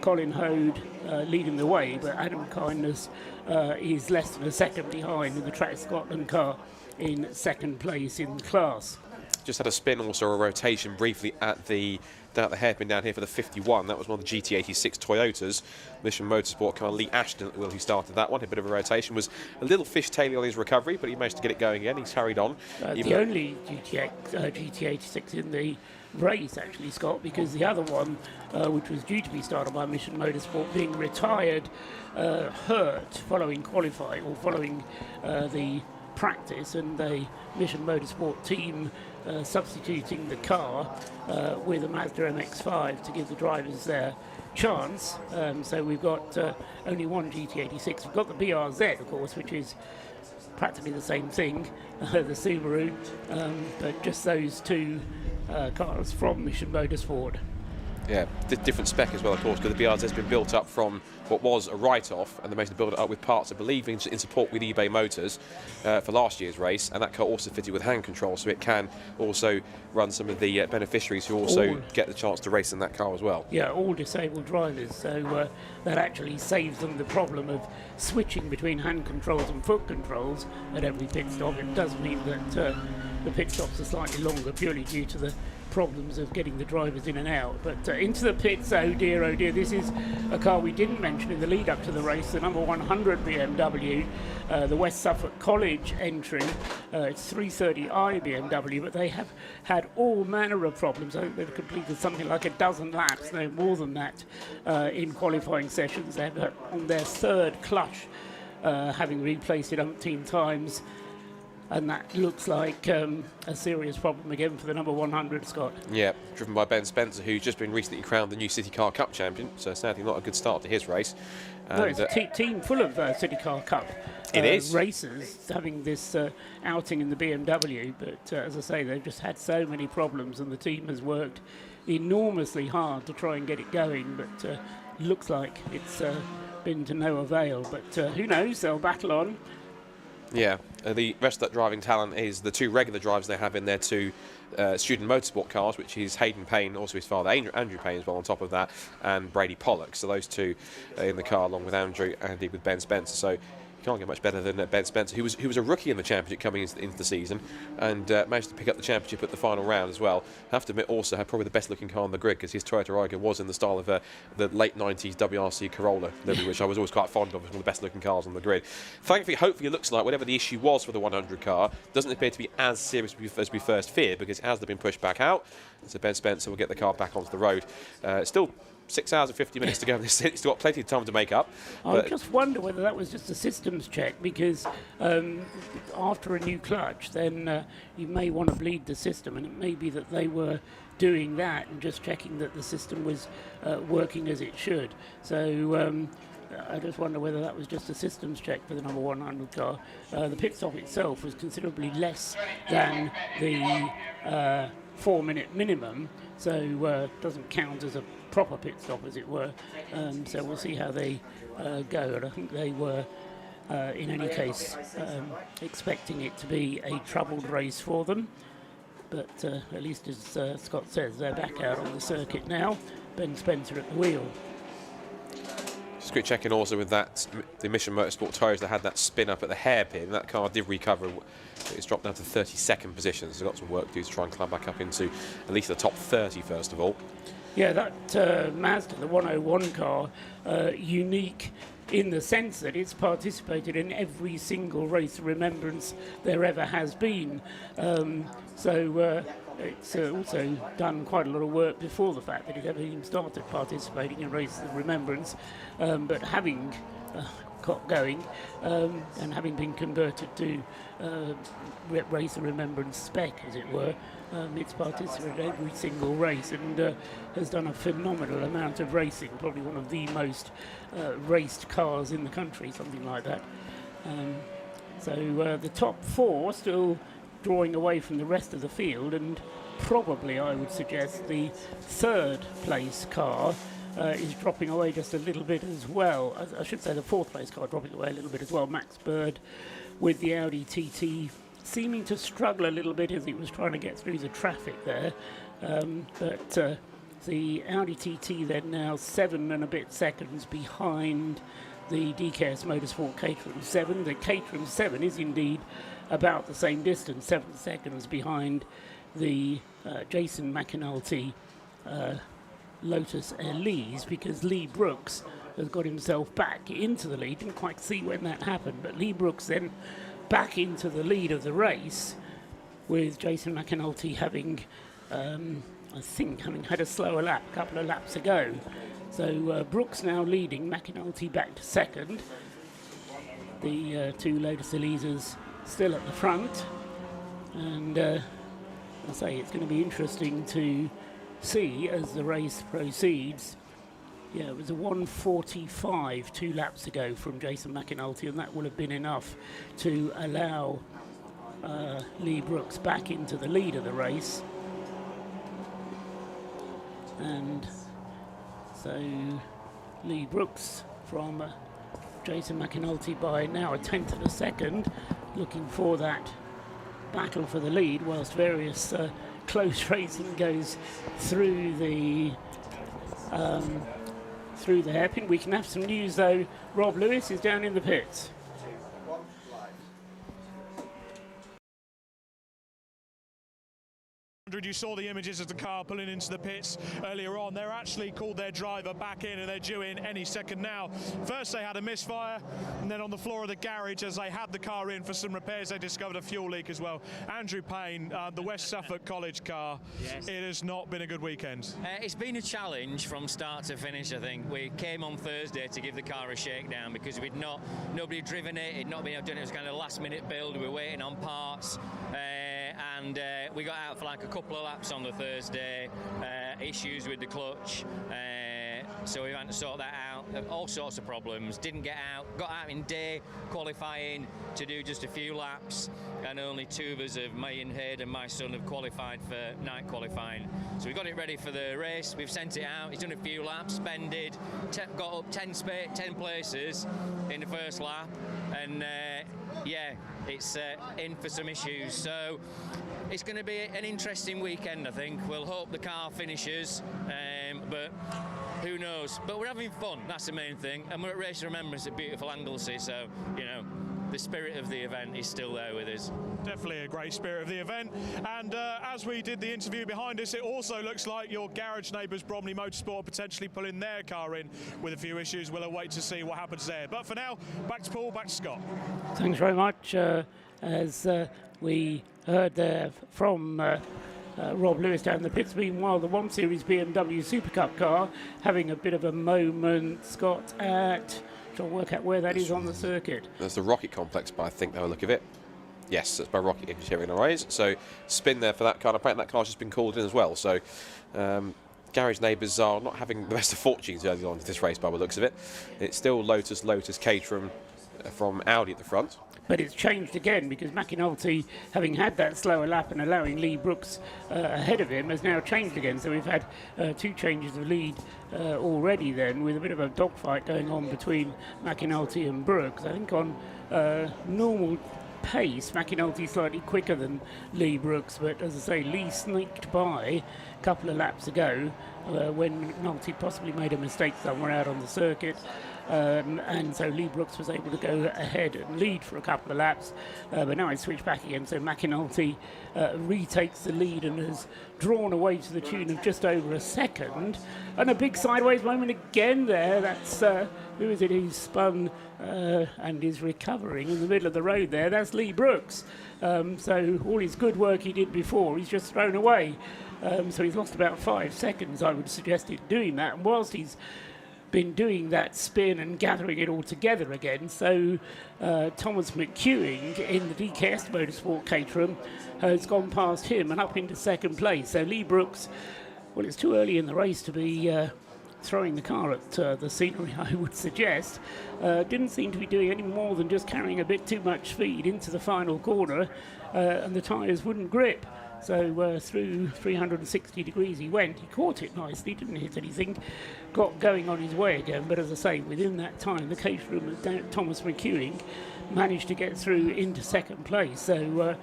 Colin Hode leading the way, but Adam Kindness is less than a second behind in the Track Scotland car in second place in the class. Just had a spin, also a rotation briefly at the hairpin down here for the 51. That was one of the GT86 Toyotas. Mission Motorsport car, Lee Ashton at the wheel, who started that one. A bit of a rotation, was a little fishtailing on his recovery, but he managed to get it going again. He's carried on. The only GT86 in the race, actually, Scott, because the other one, which was due to be started by Mission Motorsport, being retired, hurt following qualifying or following the practice, and the Mission Motorsport team substituting the car with a Mazda MX-5 to give the drivers their chance. So we've got only one GT86. We've got the BRZ, of course, which is practically the same thing, the Subaru, but just those two cars from Mission Motorsport. Yeah, different spec as well, of course, because the BRZ has been built up from what was a write-off, and they managed to build it up with parts, I believe, in support with eBay Motors for last year's race, and that car also fitted with hand control, so it can also run some of the beneficiaries who also get the chance to race in that car as well. Yeah, all disabled drivers, so that actually saves them the problem of switching between hand controls and foot controls at every pit stop. It does mean that the pit stops are slightly longer, purely due to the problems of getting the drivers in and out. But into the pits, oh dear, this is a car we didn't mention in the lead up to the race, the number 100 BMW, the West Suffolk College entry. It's 330i BMW, but they have had all manner of problems. I think they've completed something like a dozen laps, no more than that, in qualifying sessions. They're on their third clutch, having replaced it umpteen times. And that looks like a serious problem again for the number 100, Scott. Yeah, driven by Ben Spencer, who's just been recently crowned the new City Car Cup champion, so sadly not a good start to his race. No, it's a team full of City Car Cup racers having this outing in the BMW, but as I say, they've just had so many problems, and the team has worked enormously hard to try and get it going, but looks like it's been to no avail. But who knows, they'll battle on. Yeah, the rest of that driving talent is the two regular drivers they have in their two student motorsport cars, which is Hayden Payne, also his father Andrew Payne as well on top of that, and Brady Pollock. So those two in the car along with Andrew and with Ben Spencer. So you can't get much better than Ben Spencer, who was a rookie in the championship coming into the season, and managed to pick up the championship at the final round as well. I have to admit, also had probably the best looking car on the grid, because his Toyota Aygo was in the style of the late 90s WRC Corolla livery, which I was always quite fond of. It was one of the best looking cars on the grid. Thankfully, hopefully it looks like whatever the issue was for the 100 car doesn't appear to be as serious as we first feared, because it has been pushed back out. So Ben Spencer will get the car back onto the road. Still 6 hours and 50 minutes to go. He's still got plenty of time to make up. I just wonder whether that was just a systems check, because after a new clutch, then you may want to bleed the system, and it may be that they were doing that and just checking that the system was working as it should. So I just wonder whether that was just a systems check for the number 100 car. The pit stop itself was considerably less than the 4-minute minimum, so doesn't count as a proper pit stop, as it were. So we'll see how they go. And I think they were, in any case, expecting it to be a troubled race for them. But at least, as Scott says, they're back out on the circuit now. Ben Spencer at the wheel. Just quick checking also with that, the Mission Motorsport tyres that had that spin up at the hairpin. That car did recover. It's dropped down to 32nd position, so got some work to do to try and climb back up into at least the top 30 first of all. Yeah, that Mazda, the 101 car, unique in the sense that it's participated in every single Race of Remembrance there ever has been. So it's also done quite a lot of work before the fact that it ever even started participating in Races of Remembrance. But having got going and having been converted to Race of Remembrance spec, as it were, it's participated in every single race and has done a phenomenal amount of racing, probably one of the most raced cars in the country, something like that. So the top 4 still drawing away from the rest of the field, and probably I would suggest the 3rd place car is dropping away just a little bit as well. I should say the 4th place car dropping away a little bit as well. Max Bird with the Audi TT seeming to struggle a little bit as he was trying to get through the traffic there. But the Audi TT then now 7 and a bit seconds behind the DKS Motorsport Caterham 7. The Caterham 7 is indeed about the same distance, 7 seconds behind the Jason McAnulty Lotus Elise, because Lee Brooks has got himself back into the lead. Didn't quite see when that happened, but Lee Brooks then back into the lead of the race, with Jason McAnulty having, I think, having had a slower lap a couple of laps ago. So Brooks now leading, McAnulty back to 2nd. The 2 Lotus Elises still at the front, and I say it's going to be interesting to see as the race proceeds. Yeah, it was a 1:45 2 laps ago from Jason McAnulty, and that will have been enough to allow Lee Brooks back into the lead of the race. And so Lee Brooks from Jason McAnulty by now a 1/10 of a second, looking for that battle for the lead, whilst various close racing goes through the hairpin. We can have some news though. Rob Lewis is down in the pits. You saw the images of the car pulling into the pits earlier on. They're actually called their driver back in, and they're due in any second now. First they had a misfire, and then on the floor of the garage, as they had the car in for some repairs, they discovered a fuel leak as well. Andrew Payne, the West Suffolk College car. Yes. It has not been a good weekend. It's been a challenge from start to finish, I think. We came on Thursday to give the car a shakedown because nobody had driven it, it'd not been done. It was kind of a last minute build, we were waiting on parts. And we got out for like a couple of laps on the Thursday, issues with the clutch, so we had to sort that out, all sorts of problems. Didn't get out, got out in day qualifying to do just a few laps, and only 2 of us, me and Hayden and my son, have qualified for night qualifying. So we got it ready for the race, we've sent it out, he's done a few laps, bended, got up 10 places in the first lap, and yeah, it's in for some issues. So it's going to be an interesting weekend, I think. We'll hope the car finishes, but who knows? But we're having fun, that's the main thing. And we're at Race of Remembrance at beautiful Anglesey, so, you know, the spirit of the event is still there with us. Definitely a great spirit of the event. And as we did the interview behind us, it also looks like your garage neighbours, Bromley Motorsport, potentially pulling their car in with a few issues. We'll await to see what happens there. But for now, back to Paul, back to Scott. Thanks very much. As we heard there from Rob Lewis down in the pits. Meanwhile, the 1 Series BMW Super Cup car having a bit of a moment, Scott, at... trying to work out where that is on the circuit. There's the Rocket Complex, but I think they'll look at it. Yes, that's by Rocket Engineering Arrays. So spin there for that car. Apparently that car's just been called in as well. So garage neighbours are not having the best of fortunes early on in this race by the looks of it. It's still Lotus, Caterham from Audi at the front. But it's changed again because McAnulty, having had that slower lap and allowing Lee Brooks ahead of him, has now changed again. So we've had 2 changes of lead already then, with a bit of a dogfight going on between McAnulty and Brooks. I think on normal pace, McAnulty slightly quicker than Lee Brooks, but as I say, Lee sneaked by a couple of laps ago when McAnulty possibly made a mistake somewhere out on the circuit. And so Lee Brooks was able to go ahead and lead for a couple of laps, but now it's switched back again, so McAnulty retakes the lead and has drawn away to the tune of just over a second. And a big sideways moment again there. That's who is it who's spun and is recovering in the middle of the road there? That's Lee Brooks. So all his good work he did before, he's just thrown away. So he's lost about 5 seconds, I would suggest, in doing that. And whilst he's been doing that spin and gathering it all together again, so Thomas McEwing in the DKS Motorsport Caterham has gone past him and up into second place. So Lee Brooks, well, it's too early in the race to be throwing the car at the scenery, I would suggest. Didn't seem to be doing any more than just carrying a bit too much speed into the final corner, and the tyres wouldn't grip. So through 360 degrees he went. He caught it nicely, didn't hit anything, got going on his way again. But as I say, within that time, the Caterham Thomas McEwing managed to get through into second place. So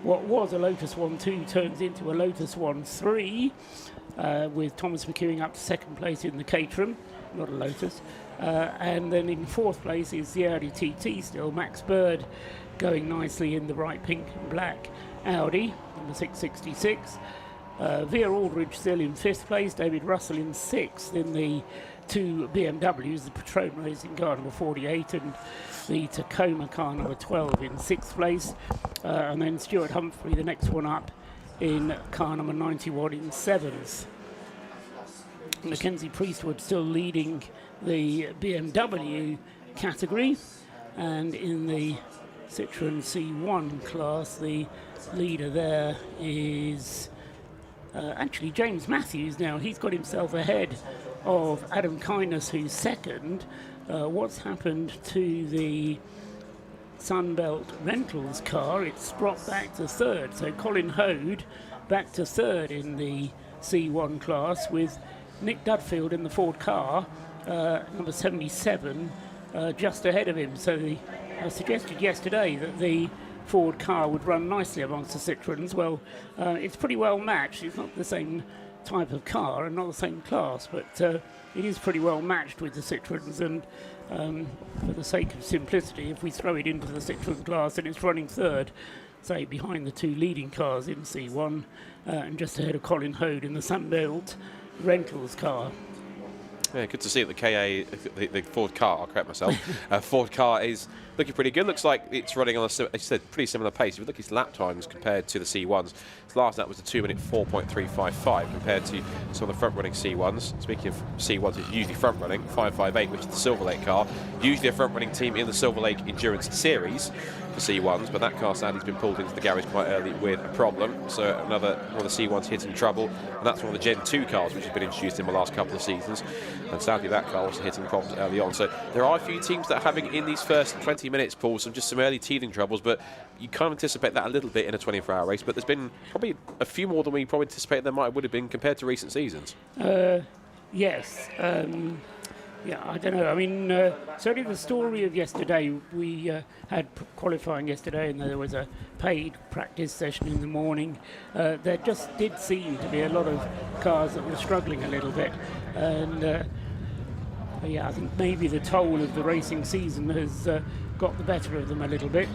what was a Lotus 1-2 turns into a Lotus 1-3, with Thomas McEwing up to second place in the Caterham, not a Lotus. And then in fourth place is the Audi TT still, Max Bird going nicely in the bright pink and black Audi, number 666. Veer Aldridge still in 5th place, David Russell in 6th in the 2 BMWs, the Patron Racing car number 48 and the Tacoma car number 12 in 6th place. And then Stuart Humphrey, the next one up, in car number 91 in 7th. Mackenzie Priestwood still leading the BMW category, and in the Citroen C1 class, the leader there is actually James Matthews. Now he's got himself ahead of Adam Kindness, who's second. What's happened to the Sunbelt Rentals car? It's dropped back to third, so Colin Hode back to third in the C1 class, with Nick Dudfield in the Ford car, number 77, just ahead of him. So I suggested yesterday that the Ford car would run nicely amongst the Citroens. Well, it's pretty well matched. It's not the same type of car and not the same class, but it is pretty well matched with the Citroens. And for the sake of simplicity, if we throw it into the Citroen class and it's running third, say behind the 2 leading cars in C1 and just ahead of Colin Hode in the Sunbelt Rentals car. Yeah, good to see that the Ford car, I'll correct myself, Ford car is looking pretty good. Looks like it's running on a pretty similar pace. If you look at its lap times compared to the C1s, its last lap was a 2-minute 4.355 compared to some of the front-running C1s. Speaking of C1s, it's usually front-running, 558, which is the Silver Lake car. Usually a front-running team in the Silver Lake Endurance Series for C1s, but that car sadly has been pulled into the garage quite early with a problem. So another one of the C1s hitting trouble, and that's one of the Gen 2 cars which has been introduced in the last couple of seasons. And sadly that car was hitting problems early on. So there are a few teams that are having in these first 20 minutes, Paul, some early teething troubles, but you kind of anticipate that a little bit in a 24-hour race. But there's been probably a few more than we probably anticipated there would have been compared to recent seasons. Yes. Yeah, I don't know. I mean, certainly the story of yesterday, we had qualifying yesterday and there was a paid practice session in the morning. There just did seem to be a lot of cars that were struggling a little bit. And yeah, I think maybe the toll of the racing season has got the better of them a little bit.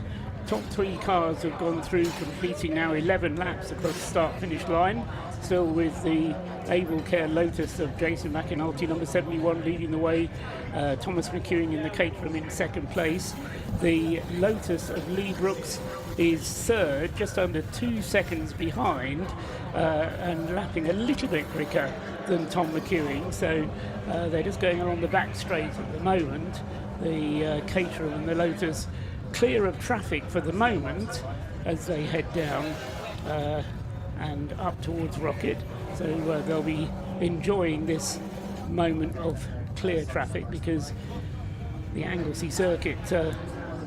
Top 3 cars have gone through, completing now 11 laps across the start-finish line. Still with the Able Care Lotus of Jason McAnulty, number 71, leading the way. Thomas McEwing in the Caterham in second place. The Lotus of Lee Brooks is third, just under 2 seconds behind, and lapping a little bit quicker than Tom McEwing. So they're just going along the back straight at the moment. The Caterham and the Lotus clear of traffic for the moment, as they head down and up towards Rocket. So they'll be enjoying this moment of clear traffic, because the Anglesey Circuit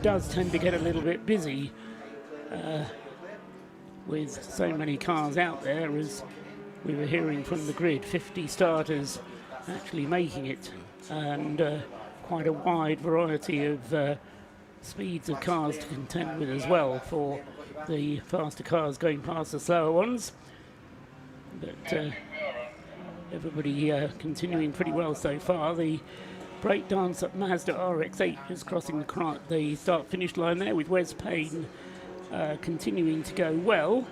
does tend to get a little bit busy with so many cars out there, as we were hearing from the grid. 50 starters actually making it, and quite a wide variety of speeds of cars to contend with as well, for the faster cars going past the slower ones. But everybody continuing pretty well so far. The breakdance at Mazda RX-8 is crossing the start-finish line there, with Wes Payne continuing to go well.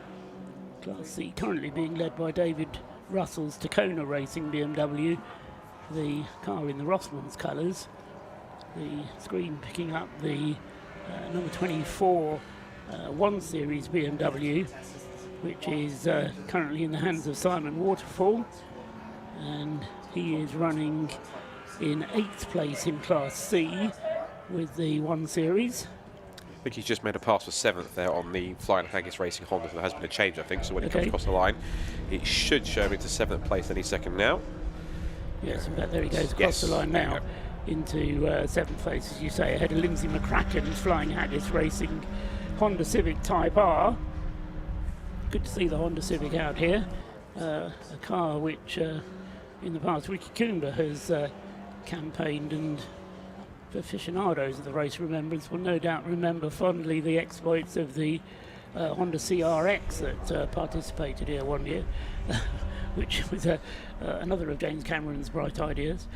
Class C currently being led by David Russell's Tacona Racing BMW, the car in the Rothmans colours. The screen picking up the number 24 1 Series BMW, which is currently in the hands of Simon Waterfall, and he is running in 8th place in Class C with the 1 Series. I think he's just made a pass for 7th there on the Flying Haggis Racing Honda. There has been a change, I think, so when he comes across the line, it should show him into 7th place any second now. Yes, in fact, there he goes across the line now into 7th place, as you say, ahead of Lindsay McCracken's Flying Haggis Racing Honda Civic Type R. Good to see the Honda Civic out here. A car which, in the past, Ricky Coomber has campaigned, and aficionados of the Race of Remembrance will no doubt remember fondly the exploits of the Honda CRX that participated here one year, which was another of James Cameron's bright ideas.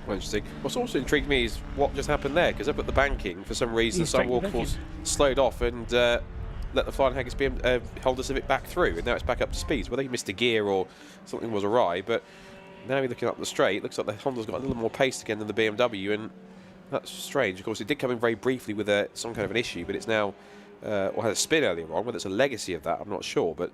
Well, interesting. What's also intrigued me is what just happened there, because up at the banking, for some reason, Simon Waterfall's slowed off and let the Flying Haggis Honda Civic back through, and now it's back up to speed. Whether he missed a gear or something was awry, but now you're looking up the straight, it looks like the Honda's got a little more pace again than the BMW, and that's strange. Of course, it did come in very briefly with some kind of an issue, but it's now, or had a spin earlier on. Whether it's a legacy of that, I'm not sure, but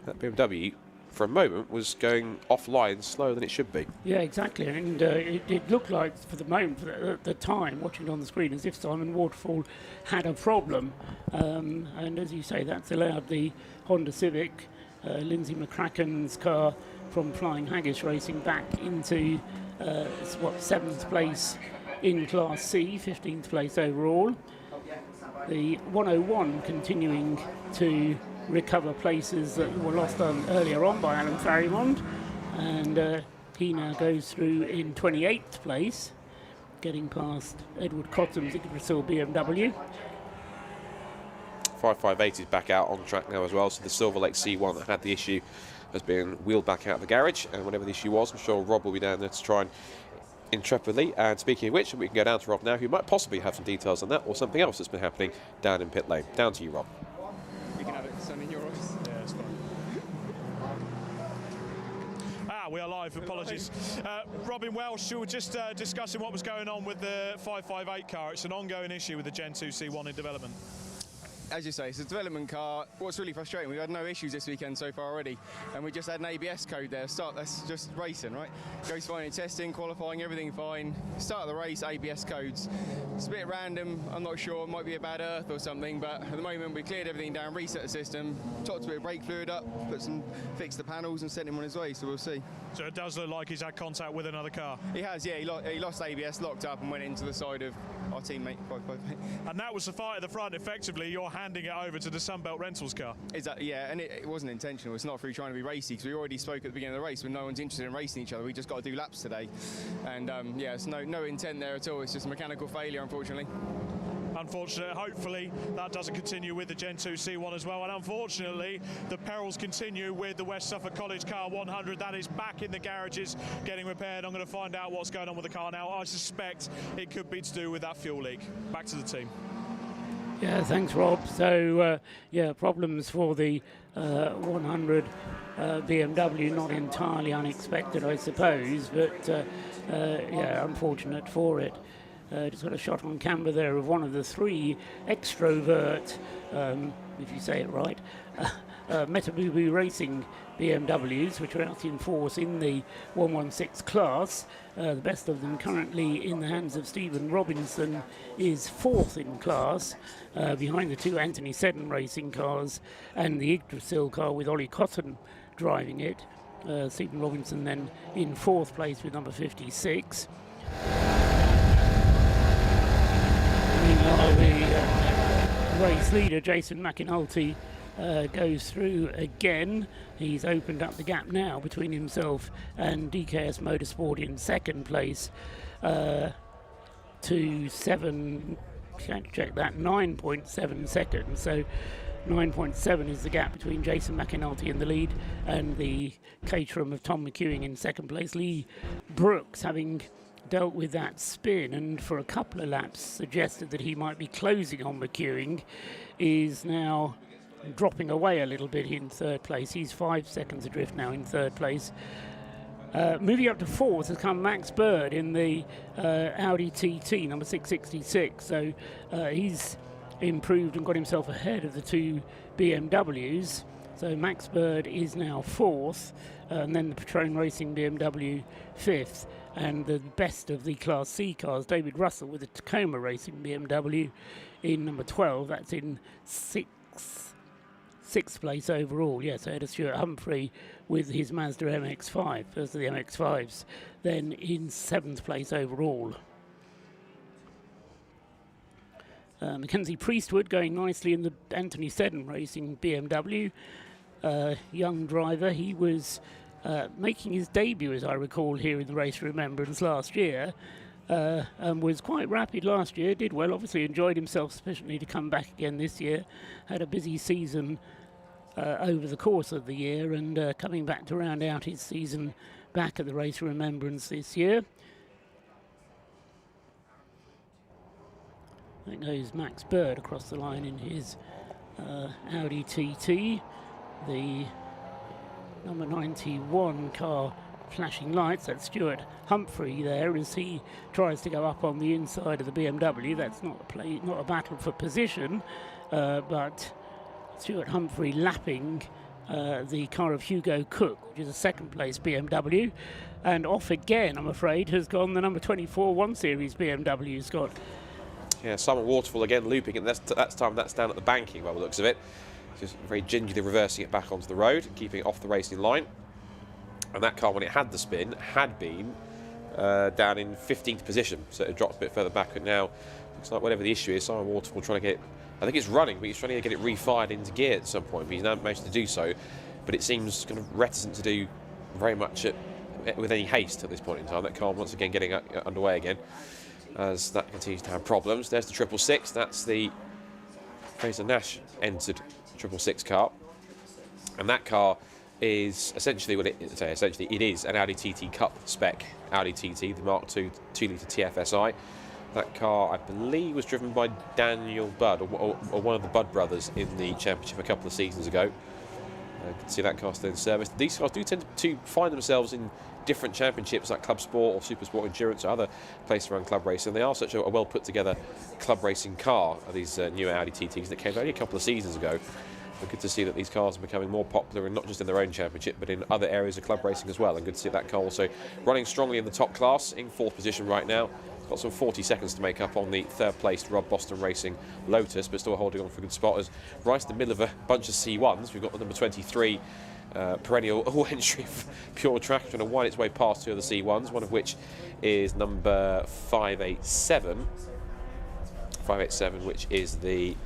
that BMW, for a moment, was going offline slower than it should be. Yeah, exactly, and it looked like, for the moment, at the time, watching it on the screen, as if Simon Waterfall had a problem, and as you say, that's allowed the Honda Civic, Lindsay McCracken's car from Flying Haggis Racing, back into 7th place in Class C, 15th place overall. The 101 continuing to recover places that were lost earlier on by Alan Farrimond, and he now goes through in 28th place, getting past Edward Cotham's Yggdrasil BMW. 558 is back out on track now as well, so the Silver Lake C1 that had the issue has been wheeled back out of the garage, and whatever the issue was, I'm sure Rob will be down there to try and intrepidly. And speaking of which, we can go down to Rob now, who might possibly have some details on that or something else that's been happening down in pit lane. Down to you, Rob. You can have it, son, in your eyes. Yeah, it's fine. We are live, apologies. Robin Welsh, you were just discussing what was going on with the 558 car. It's an ongoing issue with the Gen 2 C1 in development. As you say, it's a development car. What's really frustrating, we've had no issues this weekend so far already, and we just had an ABS code there. That's just racing, right? Goes fine in testing, qualifying, everything fine. Start of the race, ABS codes. It's a bit random, I'm not sure, it might be a bad earth or something, but at the moment we cleared everything down, reset the system, topped a bit of brake fluid up, fixed the panels and sent him on his way, so we'll see. So it does look like he's had contact with another car? He has, yeah, he lost ABS, locked up and went into the side of our teammate 558. And that was the fight at the front. Effectively, you're handing it over to the Sunbelt Rentals car. Exactly, yeah, and it wasn't intentional. It's not through trying to be racy, because we already spoke at the beginning of the race when no one's interested in racing each other. We just got to do laps today, and yeah, it's no intent there at all. It's just a mechanical failure, unfortunately. Unfortunately, hopefully that doesn't continue with the Gen 2 C1 as well, and unfortunately the perils continue with the West Suffolk College car 100. That is back in the garages getting repaired. I'm going to find out what's going on with the car now. I suspect it could be to do with that fuel leak. Back to the team. Yeah, thanks, Rob. So, yeah, problems for the 100 BMW, not entirely unexpected, I suppose, but yeah, unfortunate for it. Just got a shot on camera there of one of the three extrovert, if you say it right, Metabubu Racing BMWs, which are out in force in the 116 class. The best of them currently in the hands of Stephen Robinson is 4th in class, behind the 2 Anthony Seddon Racing cars and the Yggdrasil car with Ollie Cotton driving it. Stephen Robinson then in 4th place with number 56. Meanwhile, the race leader, Jason McInulty, goes through again. He's opened up the gap now between himself and DKS Motorsport in 2nd place to 9.7 seconds. So 9.7 is the gap between Jason McInulty in the lead and the Caterham of Tom McEwing in 2nd place. Lee Brooks, having dealt with that spin and for a couple of laps suggested that he might be closing on McEwing, is now dropping away a little bit in 3rd place. He's 5 seconds adrift now in 3rd place. Moving up to 4th has come Max Bird in the Audi TT number 666. So he's improved and got himself ahead of the 2 BMWs. So Max Bird is now 4th, and then the Petrone Racing BMW 5th, and the best of the Class C cars, David Russell with the Tacoma Racing BMW in number 12. That's in 6th place overall. Yes, ahead of Stuart Humphrey with his Mazda MX-5, first of the MX-5s, then in 7th place overall. Mackenzie Priestwood going nicely in the Anthony Seddon Racing BMW. Young driver. He was making his debut, as I recall, here in the Race of Remembrance last year, and was quite rapid last year. Did well, obviously enjoyed himself sufficiently to come back again this year. Had a busy season over the course of the year, and coming back to round out his season back at the Race of Remembrance this year. There goes Max Bird across the line in his Audi TT. The number 91 car flashing lights. That's Stuart Humphrey there as he tries to go up on the inside of the BMW. That's not a battle for position, but Stuart Humphrey lapping the car of Hugo Cook, which is a 2nd place BMW. And off again, I'm afraid, has gone the number 24 1 Series BMW, Scott. Yeah, Simon Waterfall again looping it. That's down at the banking by the looks of it. Just very gingerly reversing it back onto the road, keeping it off the racing line. And that car, when it had the spin, had been down in 15th position, so it dropped a bit further back. And now looks like whatever the issue is, Simon Waterfall trying to get it. I think it's running, but he's trying to get it refired into gear at some point. But he's now managed to do so, but it seems kind of reticent to do very much with any haste at this point in time. That car once again getting underway again, as that continues to have problems. There's the 666. That's the Fraser Nash entered 666 car, and that car is essentially it is an Audi TT Cup spec Audi TT, the Mark II 2-litre TFSI. That car, I believe, was driven by Daniel Budd, or one of the Budd brothers in the championship a couple of seasons ago. You can see that car still in service. These cars do tend to find themselves in different championships like Club Sport or Super Sport Endurance or other places around club racing. They are such a well put together club racing car, these new Audi TTs that came only a couple of seasons ago. But good to see that these cars are becoming more popular, and not just in their own championship, but in other areas of club racing as well. And good to see that car also running strongly in the top class, in 4th position right now. Got some 40 seconds to make up on the 3rd placed Rob Boston Racing Lotus, but still holding on for a good spot as right in the middle of a bunch of C1s. We've got the number 23 perennial all-entry Pure Track trying to wind its way past 2 of the C1s, one of which is number 587. 587, which is the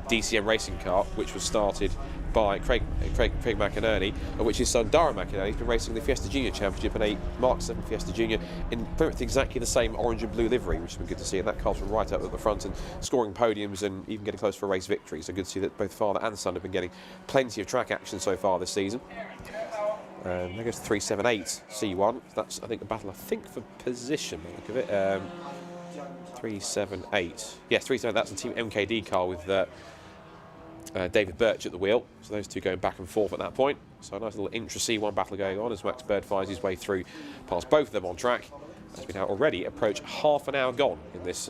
DCM racing car, which was started by Craig McInerney, which his son Darren McInerney has been racing the Fiesta Junior Championship in a Mark 7 Fiesta Junior in pretty much exactly the same orange and blue livery, which has been good to see. And that car's from right up at the front and scoring podiums and even getting close for a race victory. So good to see that both father and son have been getting plenty of track action so far this season. And there goes 378 C1. That's, I think, the battle, for position. Look at it. 378. Yes, 378. That's the Team MKD car with David Birch at the wheel. So those two going back and forth at that point. So a nice little intra-C1 battle going on as Max Bird finds his way through past both of them on track. As we now already approach half an hour gone in this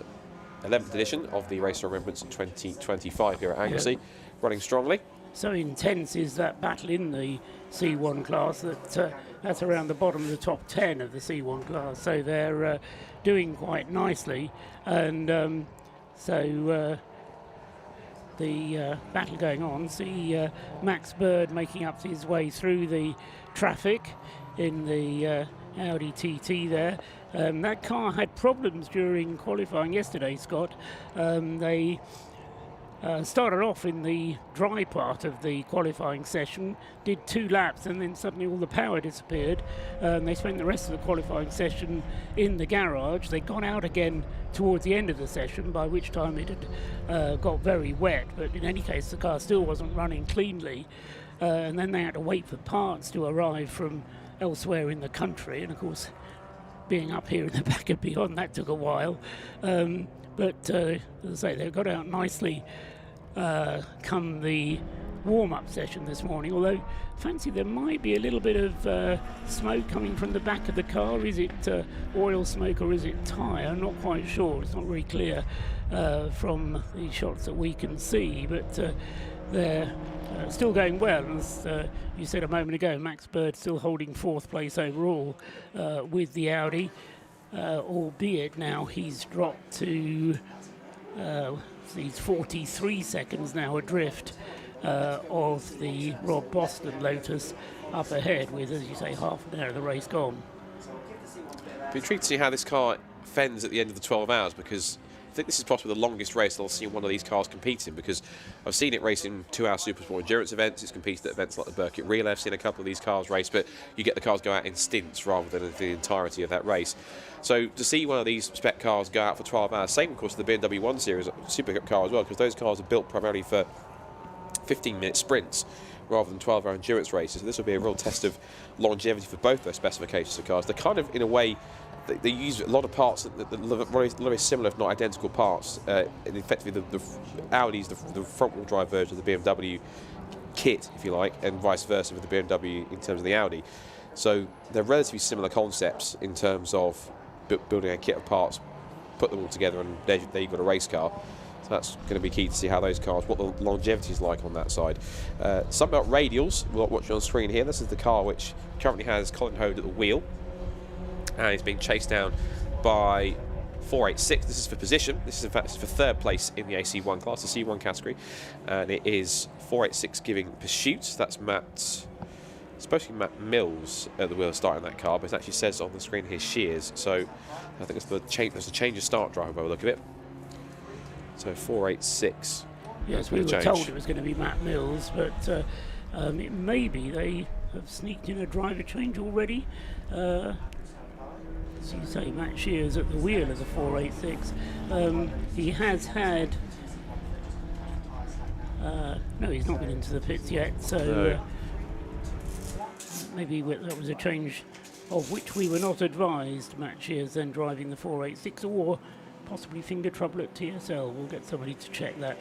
11th edition of the Race of Remembrance 2025 here at Anglesey. Running strongly. so intense is that battle in the C1 class that that's around the bottom of the top 10 of the C1 class. So they're doing quite nicely, and the battle going on. See Max Bird making up his way through the traffic in the Audi TT there. That car had problems during qualifying yesterday, Scott. They started off in the dry part of the qualifying session, did 2 laps, and then suddenly all the power disappeared. They spent the rest of the qualifying session in the garage. They got out again towards the end of the session, by which time it had got very wet, but in any case the car still wasn't running cleanly. And then they had to wait for parts to arrive from elsewhere in the country, and of course being up here in the back of beyond, that took a while. But as I say, they got out nicely come the warm-up session this morning, although fancy there might be a little bit of smoke coming from the back of the car. Is it oil smoke or is it tyre? I'm not quite sure. It's not very clear from the shots that we can see, but they're still going well. As you said a moment ago, Max Bird still holding 4th place overall with the Audi, albeit now he's dropped to he's 43 seconds now adrift of the Rob Boston Lotus up ahead, with, as you say, half an hour of the race gone. Be intrigued to see how this car fends at the end of the 12 hours, because I think this is possibly the longest race I'll see one of these cars competing, because I've seen it race in 2-hour Supersport endurance events. It's competed at events like the Birkett Relay. I've seen a couple of these cars race, but you get the cars go out in stints rather than the entirety of that race. So to see one of these spec cars go out for 12 hours, same of course the BMW 1 Series Super Cup car as well, because those cars are built primarily for 15-minute sprints rather than 12-hour endurance races. So this will be a real test of longevity for both those specifications of cars. They're kind of, in a way, they use a lot of parts that are very similar, if not identical parts. And effectively, the Audi's the front-wheel drive version of the BMW kit, if you like, and vice versa with the BMW in terms of the Audi. So they're relatively similar concepts in terms of building a kit of parts, put them all together, and there you've got a race car. So that's going to be key to see how those cars, what the longevity is like on that side. Something about radials, we're watching on screen here. This is the car which currently has Colin Hode at the wheel, and he's being chased down by 486. This is for position. This is in fact for 3rd place in the AC1 class, the C1 category, and it is 486 giving pursuit. That's supposed to be Matt Mills at the wheel starting that car, but it actually says on the screen here Shears. So I think there's a change of start driver by the look of it. So 486. Yes, we were told it was going to be Matt Mills, but it may be they have sneaked in a driver change already. As you say, Matt Shears at the wheel of the 486. He has had... no, he's not been into the pits yet, so maybe that was a change of which we were not advised. Matt Shears then driving the 486, or possibly finger trouble at TSL. We'll get somebody to check that.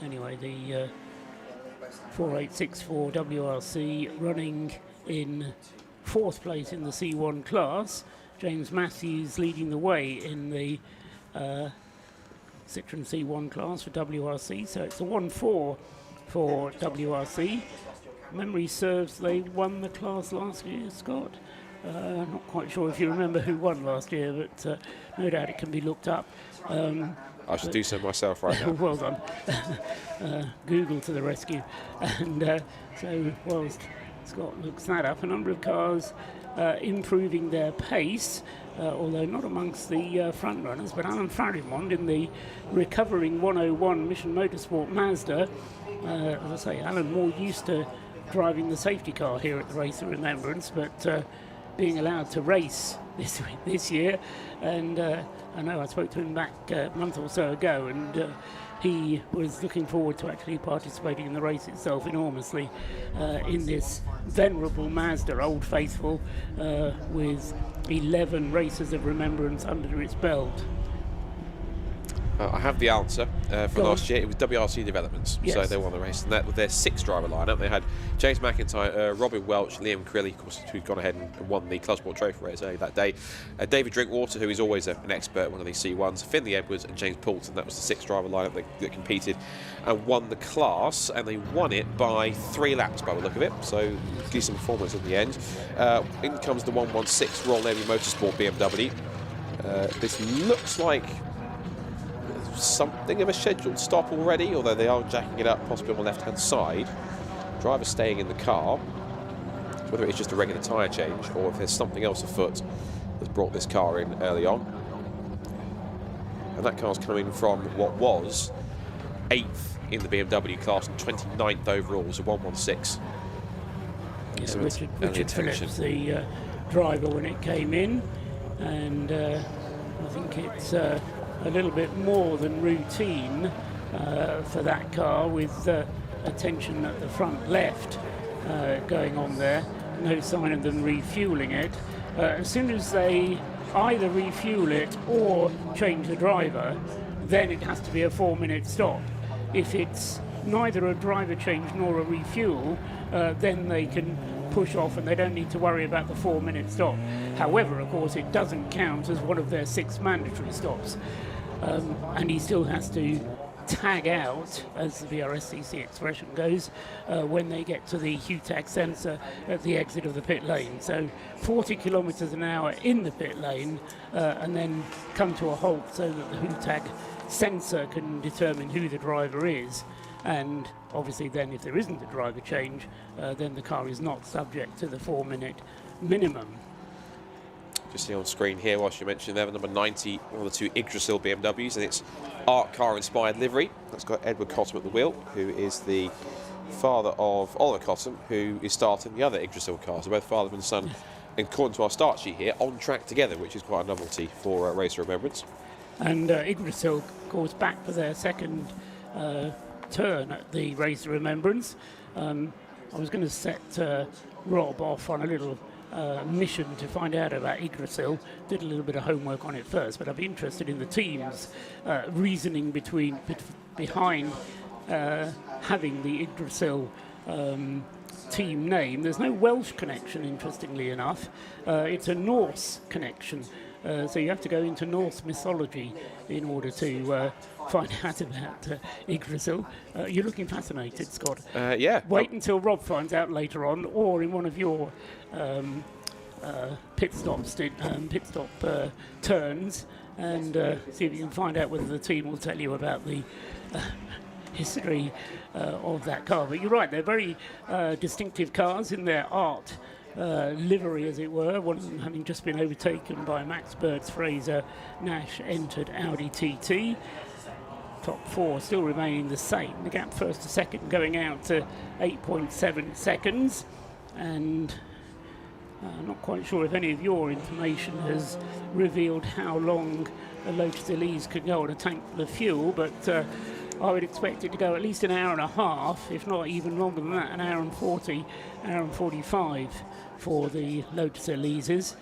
Anyway, the 486 for WRC running in 4th place in the C1 class. James Matthews leading the way in the Citroen C1 class for WRC. So it's a 1-4 for WRC. Memory serves, they won the class last year, Scott. Not quite sure if you remember who won last year, but no doubt it can be looked up. I should do so myself right now. Well done. Google to the rescue. And so whilst Scott looks that up, a number of cars improving their pace, although not amongst the front runners, but Alan Farimond in the recovering 101 Mission Motorsport Mazda. As I say, Alan more used to driving the safety car here at the Race of Remembrance, but being allowed to race this year. And I know I spoke to him back a month or so ago, and he was looking forward to actually participating in the race itself enormously in this venerable Mazda, Old Faithful, with 11 races of remembrance under its belt. I have the answer for last year. It was WRC Developments, Yes. so they won the race. And that was their 6-driver lineup. They had James McIntyre, Robin Welch, Liam Crilly, of course, who'd gone ahead and won the Club Sport Trophy race earlier that day. David Drinkwater, who is always an expert, one of these C1s. Finley Edwards and James Poulton. That was the 6-driver lineup that competed and won the class. And they won it by 3 laps by the look of it. So decent performance in the end. In comes the 116 Royal Navy Motorsport BMW. This looks like something of a scheduled stop already, although they are jacking it up possibly on the left-hand side. Driver staying in the car, whether it's just a regular tyre change or if there's something else afoot that's brought this car in early on. And that car's coming from what was 8th in the BMW class, 29th overall, so 116. Yeah, Richard Phillips, the driver when it came in, and I think it's a little bit more than routine for that car, with attention at the front left going on there. No sign of them refueling it. As soon as they either refuel it or change the driver, then it has to be a 4-minute stop. If it's neither a driver change nor a refuel, then they can push off and they don't need to worry about the 4-minute stop. However, of course, it doesn't count as one of their 6 mandatory stops. And he still has to tag out, as the BRSCC expression goes, when they get to the HUTAG sensor at the exit of the pit lane. So 40 kilometres an hour in the pit lane, and then come to a halt so that the HUTAG sensor can determine who the driver is. And obviously then if there isn't a driver change, then the car is not subject to the 4-minute minimum. Just see on screen here, whilst you mentioned there, number 90, one of the 2 Yggdrasil BMWs, and it's art car inspired livery. That's got Edward Cottam at the wheel, who is the father of Oliver Cottam, who is starting the other Yggdrasil car. So both father and son, according to our start sheet here, on track together, which is quite a novelty for Race of Remembrance. And Yggdrasil goes back for their second turn at the Race of Remembrance. I was going to set Rob off on a little mission to find out about Yggdrasil. Did a little bit of homework on it first, but I'd be interested in the team's reasoning behind having the Yggdrasil team name. There's no Welsh connection, interestingly enough. It's a Norse connection. So you have to go into Norse mythology in order to find out about Yggdrasil. You're looking fascinated, Scott. Yeah. Wait until Rob finds out later on, or in one of your pit stop turns, and see if you can find out whether the team will tell you about the history of that car. But you're right, they're very distinctive cars in their art livery, as it were, one of them having just been overtaken by Max Bird's Fraser Nash entered Audi TT. Top 4 still remaining the same. The gap first to second going out to 8.7 seconds. And I'm not quite sure if any of your information has revealed how long a Lotus Elise could go on a tank full of fuel, but I would expect it to go at least an hour and a half, if not even longer than that, an hour and 40, hour and 45 for the Lotus Elises.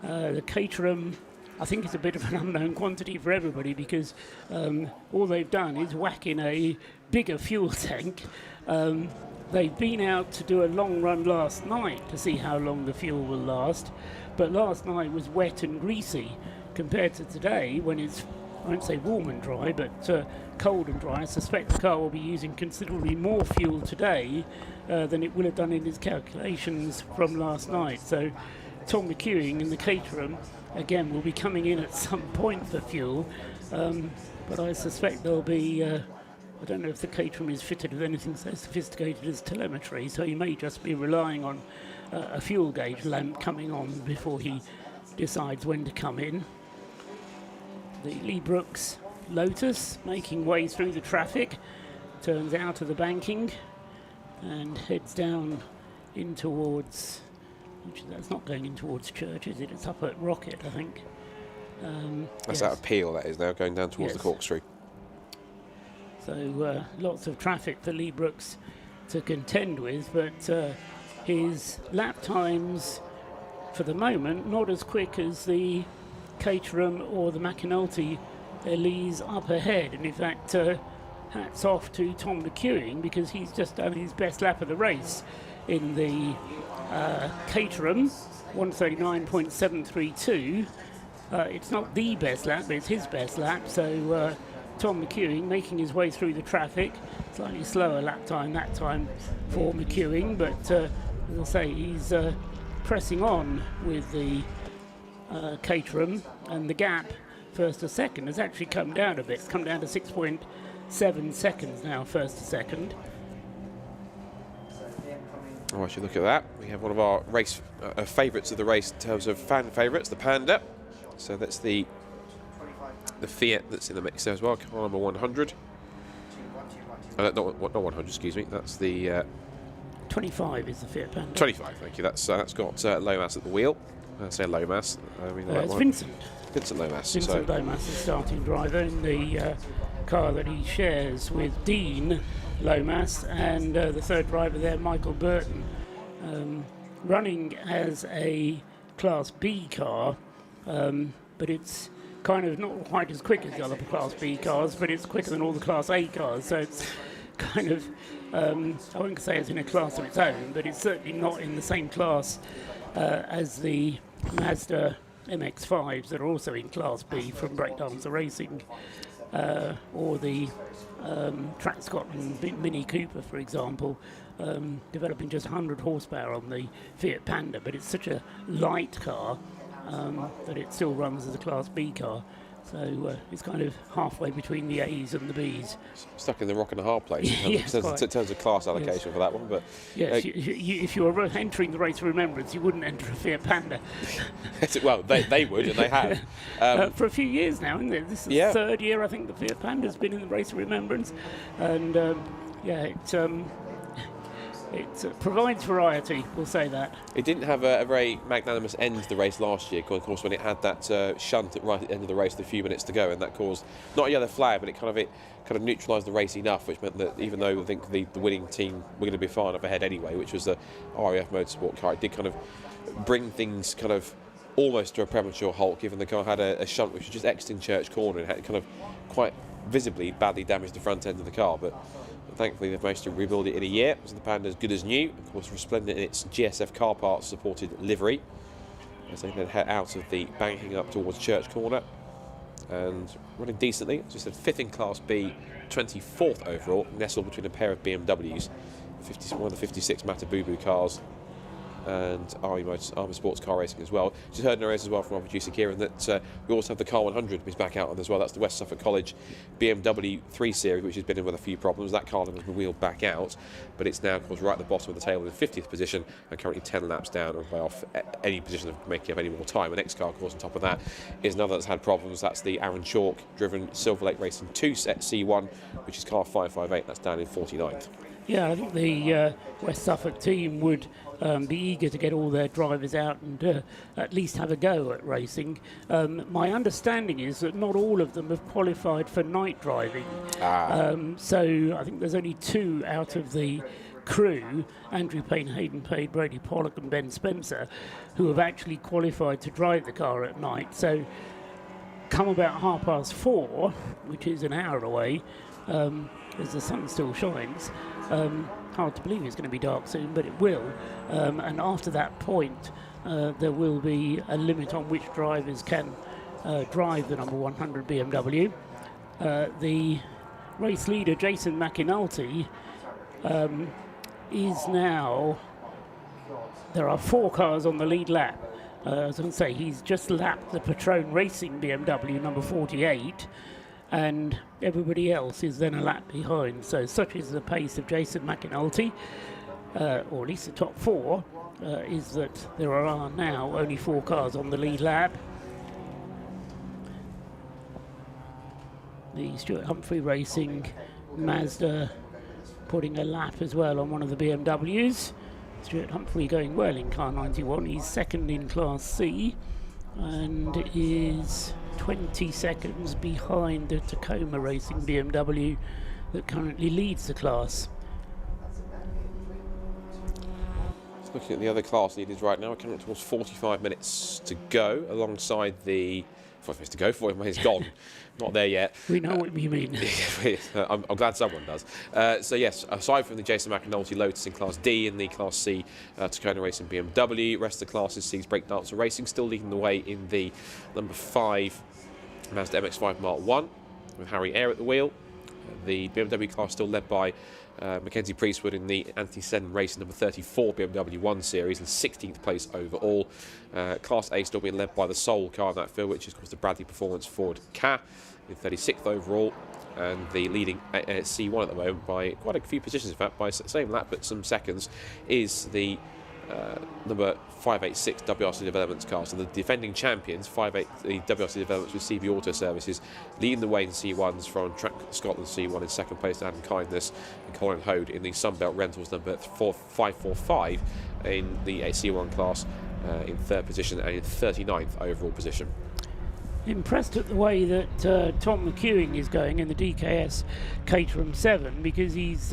The Caterham, I think it's a bit of an unknown quantity for everybody, because all they've done is whack in a bigger fuel tank. They've been out to do a long run last night to see how long the fuel will last, but last night was wet and greasy compared to today, when it's, I won't say warm and dry, but cold and dry. I suspect the car will be using considerably more fuel today than it will have done in its calculations from last night. So Tom McEwing in the Caterham, again, will be coming in at some point for fuel, but I suspect there'll be, I don't know if the Caterham is fitted with anything so sophisticated as telemetry, so he may just be relying on a fuel gauge lamp coming on before he decides when to come in. The Lee Brooks Lotus making way through the traffic, turns out of the banking and heads down in towards, which that's not going in towards Church, is it? It's up at Rocket, I think. That's out of Peel, that is now, going down towards the corkscrew. So lots of traffic for Lee Brooks to contend with, but his lap times for the moment not as quick as the Caterham or the McAnulty Elise up ahead. And in fact, hats off to Tom McEwing, because he's just done his best lap of the race in the Caterham, 139.732. It's not the best lap, but it's his best lap. So Tom McEwing making his way through the traffic. Slightly slower lap time that time for McEwing, but as I say, he's pressing on with the Caterham, and the gap first to second has actually come down a bit. It's come down to 6.7 seconds now, first to second. Oh, I should look at that. We have one of our race favourites of the race in terms of fan favourites, the Panda. So that's the Fiat that's in the mix there as well, car number 100. Not 100, excuse me. That's the 25 is the Fiat Panda. 25, thank you. That's got Lomas at the wheel. I say Lomas. I mean It's Vincent. Vincent Lomas. Vincent Lomas, the starting driver in the car that he shares with Dean Lomas, and the third driver there, Michael Burton, running as a Class B car, but it's kind of not quite as quick as the other Class B cars, but it's quicker than all the Class A cars, so it's kind of, I wouldn't say it's in a class of its own, but it's certainly not in the same class as the Mazda MX-5s that are also in Class B from Breakdancer Racing, or the Track Scotland Mini Cooper, for example, developing just 100 horsepower on the Fiat Panda, but it's such a light car that it still runs as a Class B car. So it's kind of halfway between the A's and the B's. Stuck in the rock and a hard place in terms of class allocation for that one. But yes, if you were entering the Race of Remembrance, you wouldn't enter a Fiat Panda. Well, they would, and they have. For a few years now, isn't it? This is the third year, I think, the Fiat Panda's been in the Race of Remembrance. And it provides variety, we'll say that. It didn't have a very magnanimous end to the race last year, of course, when it had that shunt right at the end of the race with a few minutes to go, and that caused not a yellow flag, but it kind of neutralised the race enough, which meant that even though I think the winning team were going to be far enough ahead anyway, which was the RAF Motorsport car, it did kind of bring things kind of almost to a premature halt, given the car had a shunt which was just exiting Church Corner and had kind of quite visibly badly damaged the front end of the car, but thankfully they've managed to rebuild it in a year, so the Panda is good as new, of course resplendent in its GSF car parts supported livery, as they then head out of the banking up towards Church Corner, and running decently, as I said, 5th in Class B, 24th overall, nestled between a pair of BMWs, one of the 56 Matabubu cars, and Army Sports Car Racing as well. Just heard in the race as well from our producer Kieran that we also have the Car 100 is back out on as well. That's the West Suffolk College BMW 3 Series, which has been in with a few problems. That car has been wheeled back out, but it's now, of course, right at the bottom of the table in 50th position and currently 10 laps down and way off any position of making up any more time. The next car, of course, on top of that is another that's had problems. That's the Aaron Chalk driven Silver Lake Racing 2 set C1, which is car 558. That's down in 49th. Yeah, I think the West Suffolk team would be eager to get all their drivers out and at least have a go at racing. My understanding is that not all of them have qualified for night driving. So I think there's only 2 out of the crew, Andrew Payne, Hayden Payne, Brady Pollock and Ben Spencer, who have actually qualified to drive the car at night. So come about 4:30, which is an hour away, as the sun still shines. Hard to believe it's going to be dark soon, but it will. And after that point, there will be a limit on which drivers can drive the number 100 BMW. The race leader, Jason McInulty, is now... There are 4 cars on the lead lap. As I say, he's just lapped the Patron Racing BMW number 48, and everybody else is then a lap behind. So such is the pace of Jason McInulty, or at least the top 4, is that there are now only 4 cars on the lead lap. The Stuart Humphrey Racing Mazda putting a lap as well on one of the BMWs. Stuart Humphrey going well in car 91. He's second in Class C and is 20 seconds behind the Tacoma Racing BMW that currently leads the class. Just looking at the other class leaders right now, we're coming towards 45 minutes to go alongside the us to go for him. He's gone. Not there yet. We know what you mean. I'm glad someone does. So yes, aside from the Jason McAnulty Lotus in Class D and the Class C Tacoma Racing BMW, rest of the classes sees Breakdancer Racing still leading the way in the number 5 Mazda MX-5 Mark 1 with Harry Eyre at the wheel. The BMW class still led by Mackenzie Priestwood in the Anthony Seddon Racing number 34 BMW 1 Series and 16th place overall. Class A still being led by the sole car in that field, which is of course the Bradley Performance Ford Ka in 36th overall, and the leading C1 at the moment by quite a few positions, in fact, by same lap but some seconds, is the number 586 WRC Developments car. So the defending champions, the WRC Developments with CB Auto Services, leading the way in C1s from Track Scotland C1 in second place, Adam Kindness and Colin Hode in the Sunbelt Rentals number 545 in the C1 class in third position and in 39th overall position. Impressed at the way that Tom McEwing is going in the DKS Caterham 7, because he's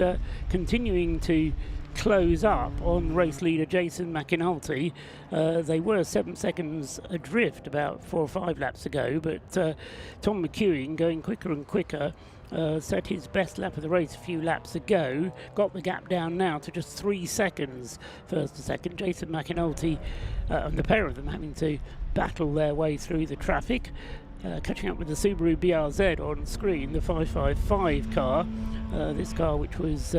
continuing to close up on race leader Jason McAnulty. They were 7 seconds adrift about 4 or 5 laps ago, but Tom McEwing going quicker and quicker. Set his best lap of the race a few laps ago, got the gap down now to just 3 seconds first to second. Jason McAnulty and the pair of them having to battle their way through the traffic. Catching up with the Subaru BRZ on screen, the 555 car, this car which was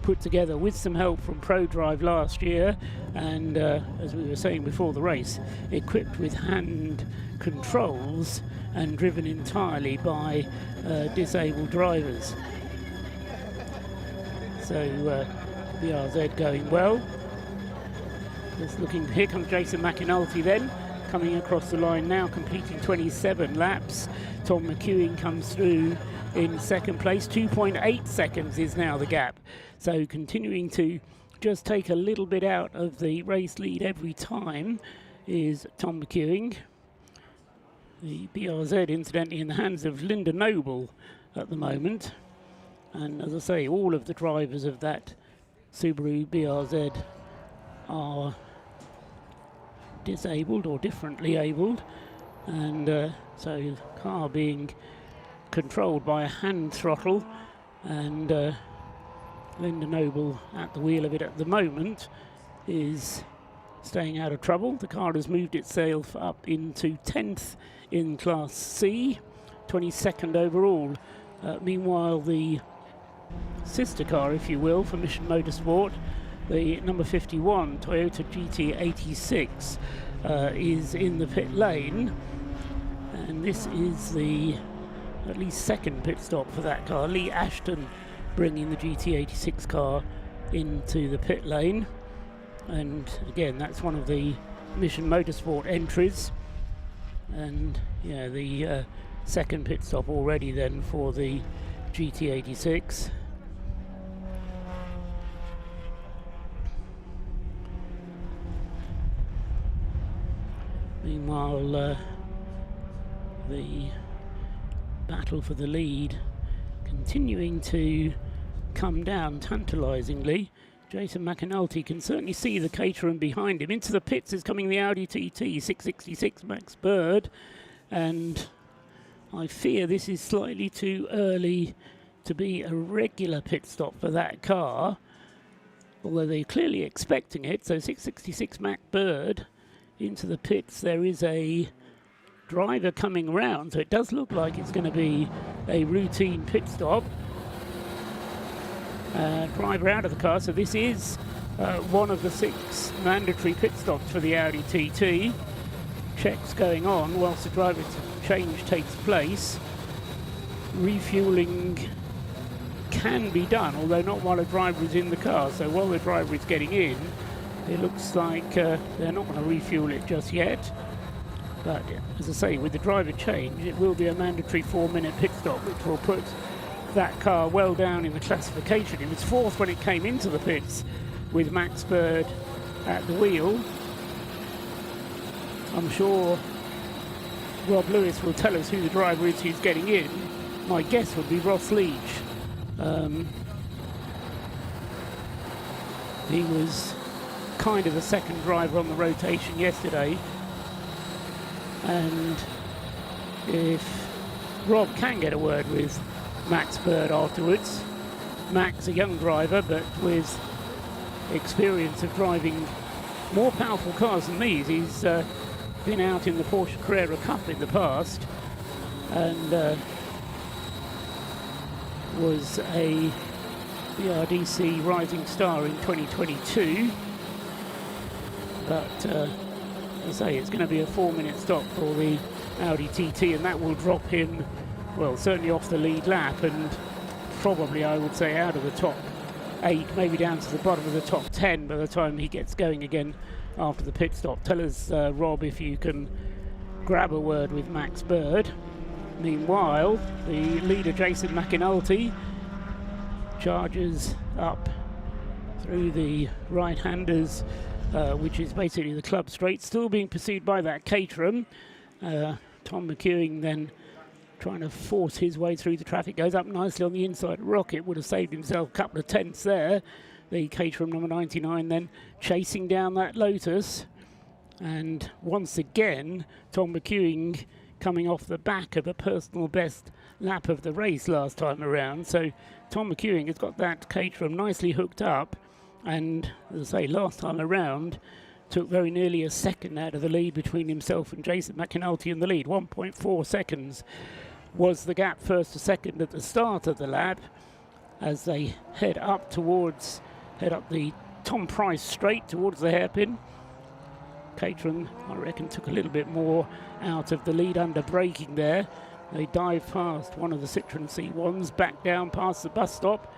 put together with some help from ProDrive last year, and as we were saying before the race, equipped with hand controls and driven entirely by disabled drivers. So BRZ going well. Just looking, here comes Jason McAnulty then, coming across the line now, completing 27 laps. Tom McEwing comes through in second place. 2.8 seconds is now the gap. So continuing to just take a little bit out of the race lead every time is Tom McEwing. The BRZ, incidentally, in the hands of Linda Noble at the moment. And as I say, all of the drivers of that Subaru BRZ are disabled or differently abled, and so the car being controlled by a hand throttle, and Linda Noble at the wheel of it at the moment is staying out of trouble. The car has moved itself up into 10th in Class C, 22nd overall. Meanwhile, the sister car, if you will, for Mission Motorsport, the number 51 Toyota GT86 is in the pit lane, and this is the at least second pit stop for that car. Lee Ashton bringing the GT86 car into the pit lane, and again that's one of the Mission Motorsport entries, and yeah, the second pit stop already then for the GT86. Meanwhile, the battle for the lead continuing to come down tantalisingly. Jason McAnulty can certainly see the Caterham behind him. Into the pits is coming the Audi TT 666 Max Bird, and I fear this is slightly too early to be a regular pit stop for that car, although they're clearly expecting it. So 666 Mac Bird into the pits. There is a driver coming around, so it does look like it's going to be a routine pit stop. Driver out of the car, so this is one of the 6 mandatory pit stops for the Audi TT. Checks going on whilst the driver change takes place. Refueling can be done, although not while a driver is in the car. So while the driver is getting in, it looks like they're not going to refuel it just yet. But as I say, with the driver change, it will be a mandatory 4-minute pit stop, which will put that car well down in the classification. It was 4th when it came into the pits with Max Bird at the wheel. I'm sure Rob Lewis will tell us who the driver is who's getting in. My guess would be Ross Leach. He was kind of the second driver on the rotation yesterday, and if Rob can get a word with Max Bird afterwards. Max, a young driver, but with experience of driving more powerful cars than these. He's been out in the Porsche Carrera Cup in the past and was a BRDC Rising Star in 2022. But as I say, it's going to be a 4-minute stop for the Audi TT, and that will drop him, well, certainly off the lead lap, and probably, I would say, out of the top 8, maybe down to the bottom of the top 10 by the time he gets going again after the pit stop. Tell us, Rob, if you can grab a word with Max Bird. Meanwhile, the leader, Jason McAnulty, charges up through the right-handers, which is basically the club straight, still being pursued by that Caterham. Tom McEwing then trying to force his way through the traffic, goes up nicely on the inside. Rocket would have saved himself a couple of tenths there. The Caterham number 99 then chasing down that Lotus. And once again, Tom McEwing coming off the back of a personal best lap of the race last time around. So Tom McEwing has got that Caterham nicely hooked up, and as I say, last time around took very nearly a second out of the lead between himself and Jason McAnulty in the lead. 1.4 seconds was the gap first to second at the start of the lap as they head up the Tom Price straight towards the hairpin. Caterham, I reckon, took a little bit more out of the lead under braking there. They dive past one of the Citroen C1s, back down past the bus stop,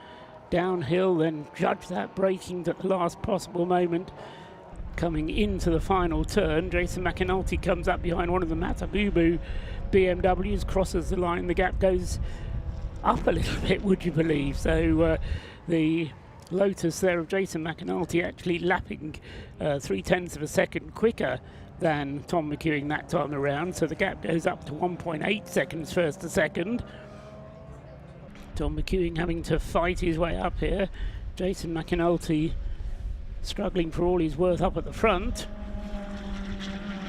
downhill, then judge that braking at the last possible moment. Coming into the final turn, Jason McAnulty comes up behind one of the Matabubu BMWs, crosses the line, the gap goes up a little bit, would you believe? So the Lotus there of Jason McAnulty actually lapping 0.3 of a second quicker than Tom McEwing that time around, so the gap goes up to 1.8 seconds first to second. Tom McEwing having to fight his way up here. Jason McAnulty struggling for all he's worth up at the front,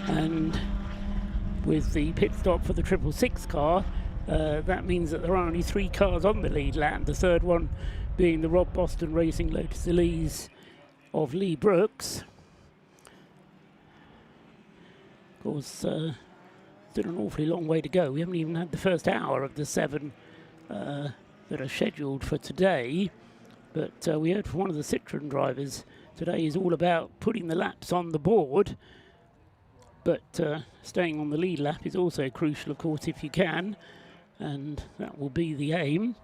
and with the pit stop for the 666 car, that means that there are only 3 cars on the lead lap, the third one being the Rob Boston Racing Lotus Elise of Lee Brooks. Of course, still an awfully long way to go. We haven't even had the first hour of the 7 that are scheduled for today, but we heard from one of the Citroen drivers today is all about putting the laps on the board, but staying on the lead lap is also crucial, of course, if you can, and that will be the aim.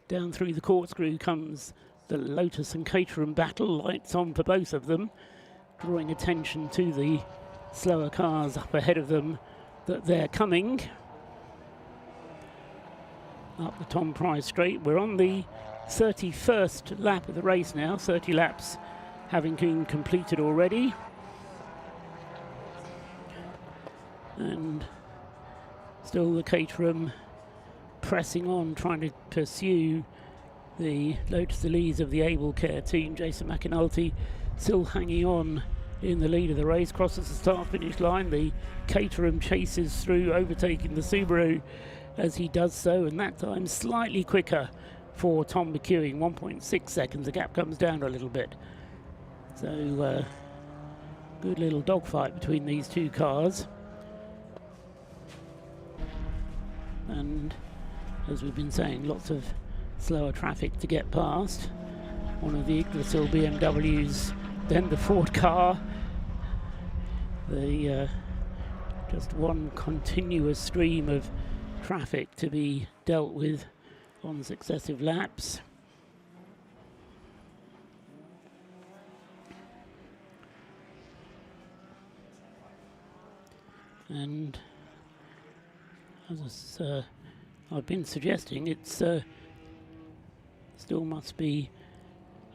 Down through the corkscrew comes the Lotus and Caterham battle, lights on for both of them, drawing attention to the slower cars up ahead of them that they're coming. Up the Tom Price straight. We're on the 31st lap of the race now, 30 laps having been completed already. And still the Caterham pressing on, trying to pursue the Lotus Elise of the Able Care team. Jason McAnulty still hanging on in the lead of the race, crosses the start-finish line. The Caterham chases through, overtaking the Subaru as he does so, and that time slightly quicker for Tom McEwing, 1.6 seconds. The gap comes down a little bit. So good little dogfight between these 2 cars. And as we've been saying, lots of slower traffic to get past. One of the Yggdrasil BMWs, then the Ford car. The just one continuous stream of traffic to be dealt with on successive laps. And as I've been suggesting, it's still must be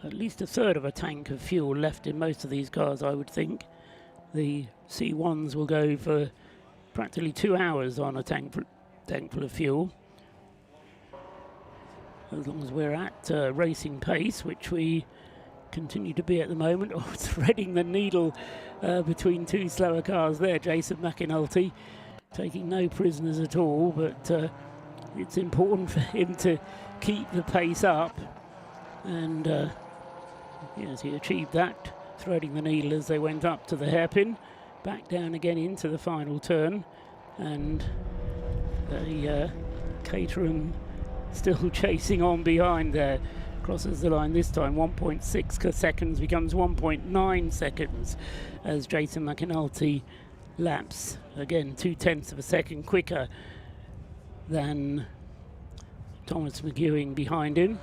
at least a third of a tank of fuel left in most of these cars, I would think. The C1s will go for practically 2 hours on a tank full of fuel, as long as we're at racing pace, which we continue to be at the moment, threading the needle between 2 slower cars there. Jason McAnulty taking no prisoners at all, but it's important for him to keep the pace up, and yes, he achieved that, threading the needle as they went up to the hairpin, back down again into the final turn, and the Caterham still chasing on behind there. Crosses the line this time, 1.6 seconds becomes 1.9 seconds as Jason McAnulty laps again 0.2 of a second quicker than Thomas McEwing behind him.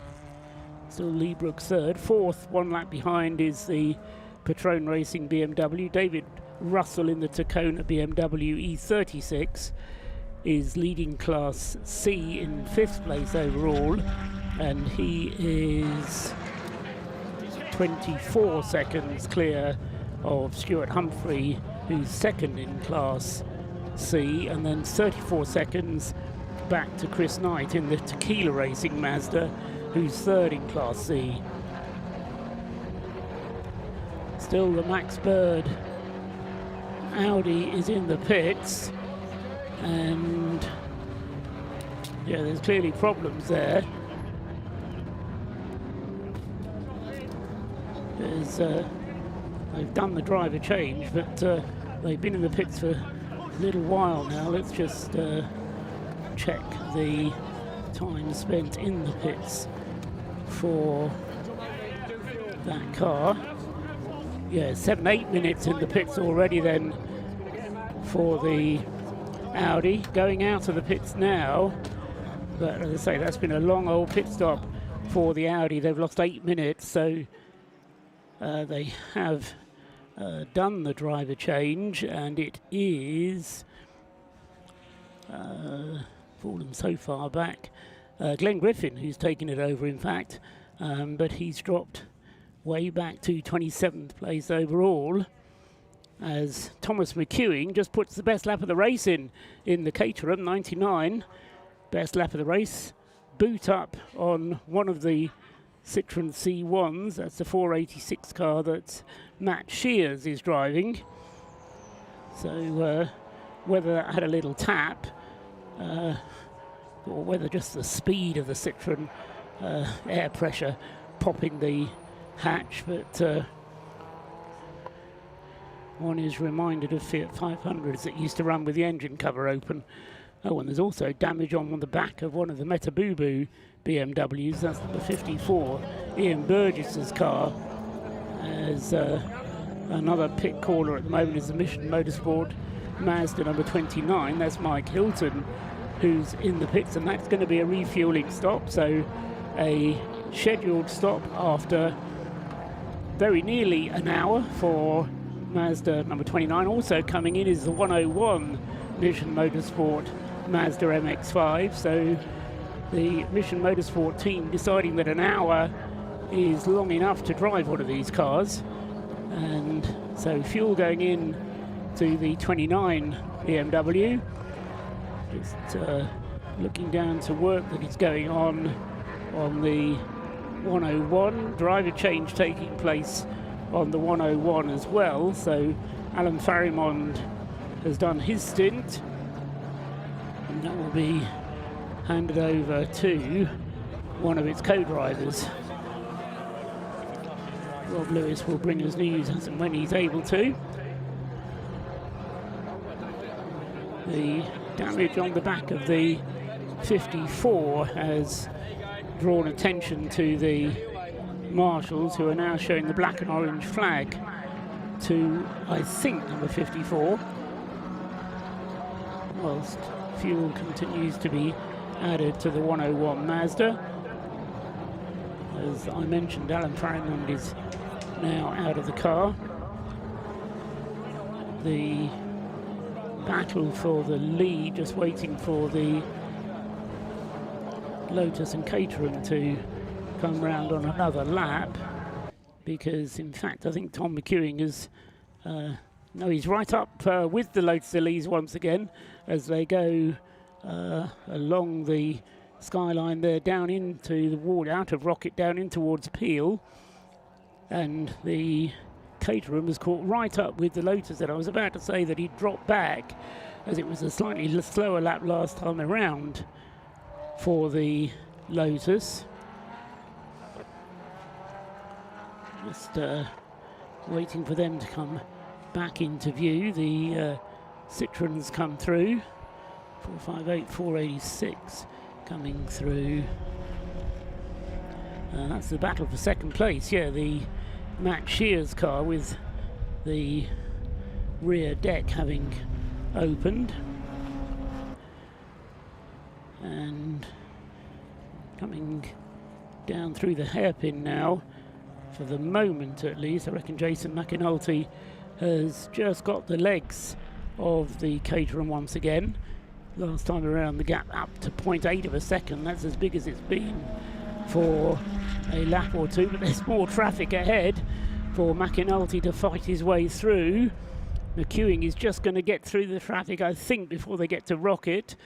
Still Lee Brooks third. Fourth, 1 lap behind, is the Patrone Racing BMW. David Russell in the Tacona BMW E36 is leading Class C in 5th place overall, and he is 24 seconds clear of Stuart Humphrey, who's second in Class C, and then 34 seconds back to Chris Knight in the Tequila Racing Mazda, who's third in Class C. Still the Max Bird Audi is in the pits, and yeah, there's clearly problems there. They've done the driver change, but they've been in the pits for a little while now. Let's just check the time spent in the pits for that car. Yeah, 7-8 minutes in the pits already then for the Audi. Going out of the pits now, but as I say, that's been a long old pit stop for the Audi. They've lost 8 minutes, so they have done the driver change, and it is fallen so far back. Glenn Griffin, who's taken it over, in fact, but he's dropped way back to 27th place overall, as Thomas McEwing just puts the best lap of the race in the Caterham, 99. Best lap of the race. Boot up on one of the Citroen C1s. That's the 486 car that Matt Shears is driving. So whether that had a little tap, or whether just the speed of the Citroen air pressure popping the hatch, but one is reminded of Fiat 500s that used to run with the engine cover open. Oh, and there's also damage on the back of one of the Metabubu BMWs. That's number 54, Ian Burgess's car. As another pit caller at the moment is the Mission Motorsport Mazda number 29. That's Mike Hilton, who's in the pits, and that's going to be a refueling stop. So a scheduled stop after very nearly an hour for Mazda number 29. Also coming in is the 101 Mission Motorsport Mazda MX-5. So the Mission Motorsport team deciding that an hour is long enough to drive one of these cars, and so fuel going in to the 29 BMW. Just looking down to work that is going on the 101. Driver change taking place on the 101 as well. So Alan Farimond has done his stint, and that will be handed over to one of its co-drivers. Rob Lewis will bring us news as and when he's able to. The damage on the back of the 54 has drawn attention to the marshals, who are now showing the black and orange flag to, I think, number 54, whilst fuel continues to be added to the 101 Mazda. As I mentioned, Alan Farimond is now out of the car. The battle for the lead, just waiting for the Lotus and Caterham to come round on another lap, because in fact I think Tom McEwing is no, he's right up with the Lotus Elise once again as they go along the skyline there, down into the ward, out of Rocket, down in towards Peel, and the Caterham was caught right up with the Lotus. And I was about to say that he dropped back as it was a slightly slower lap last time around for the Lotus. Just waiting for them to come back into view. The Citroens come through. 458, 486 coming through. That's the battle for second place. Yeah, the Matt Shear's car with the rear deck having opened. And coming down through the hairpin now, for the moment at least. I reckon Jason McAnulty has just got the legs of the Caterham once again. Last time around, the gap up to 0.8 of a second. That's as big as it's been for a lap or two, but there's more traffic ahead for McAnulty to fight his way through. McEwing is just going to get through the traffic, I think, before they get to Rocket,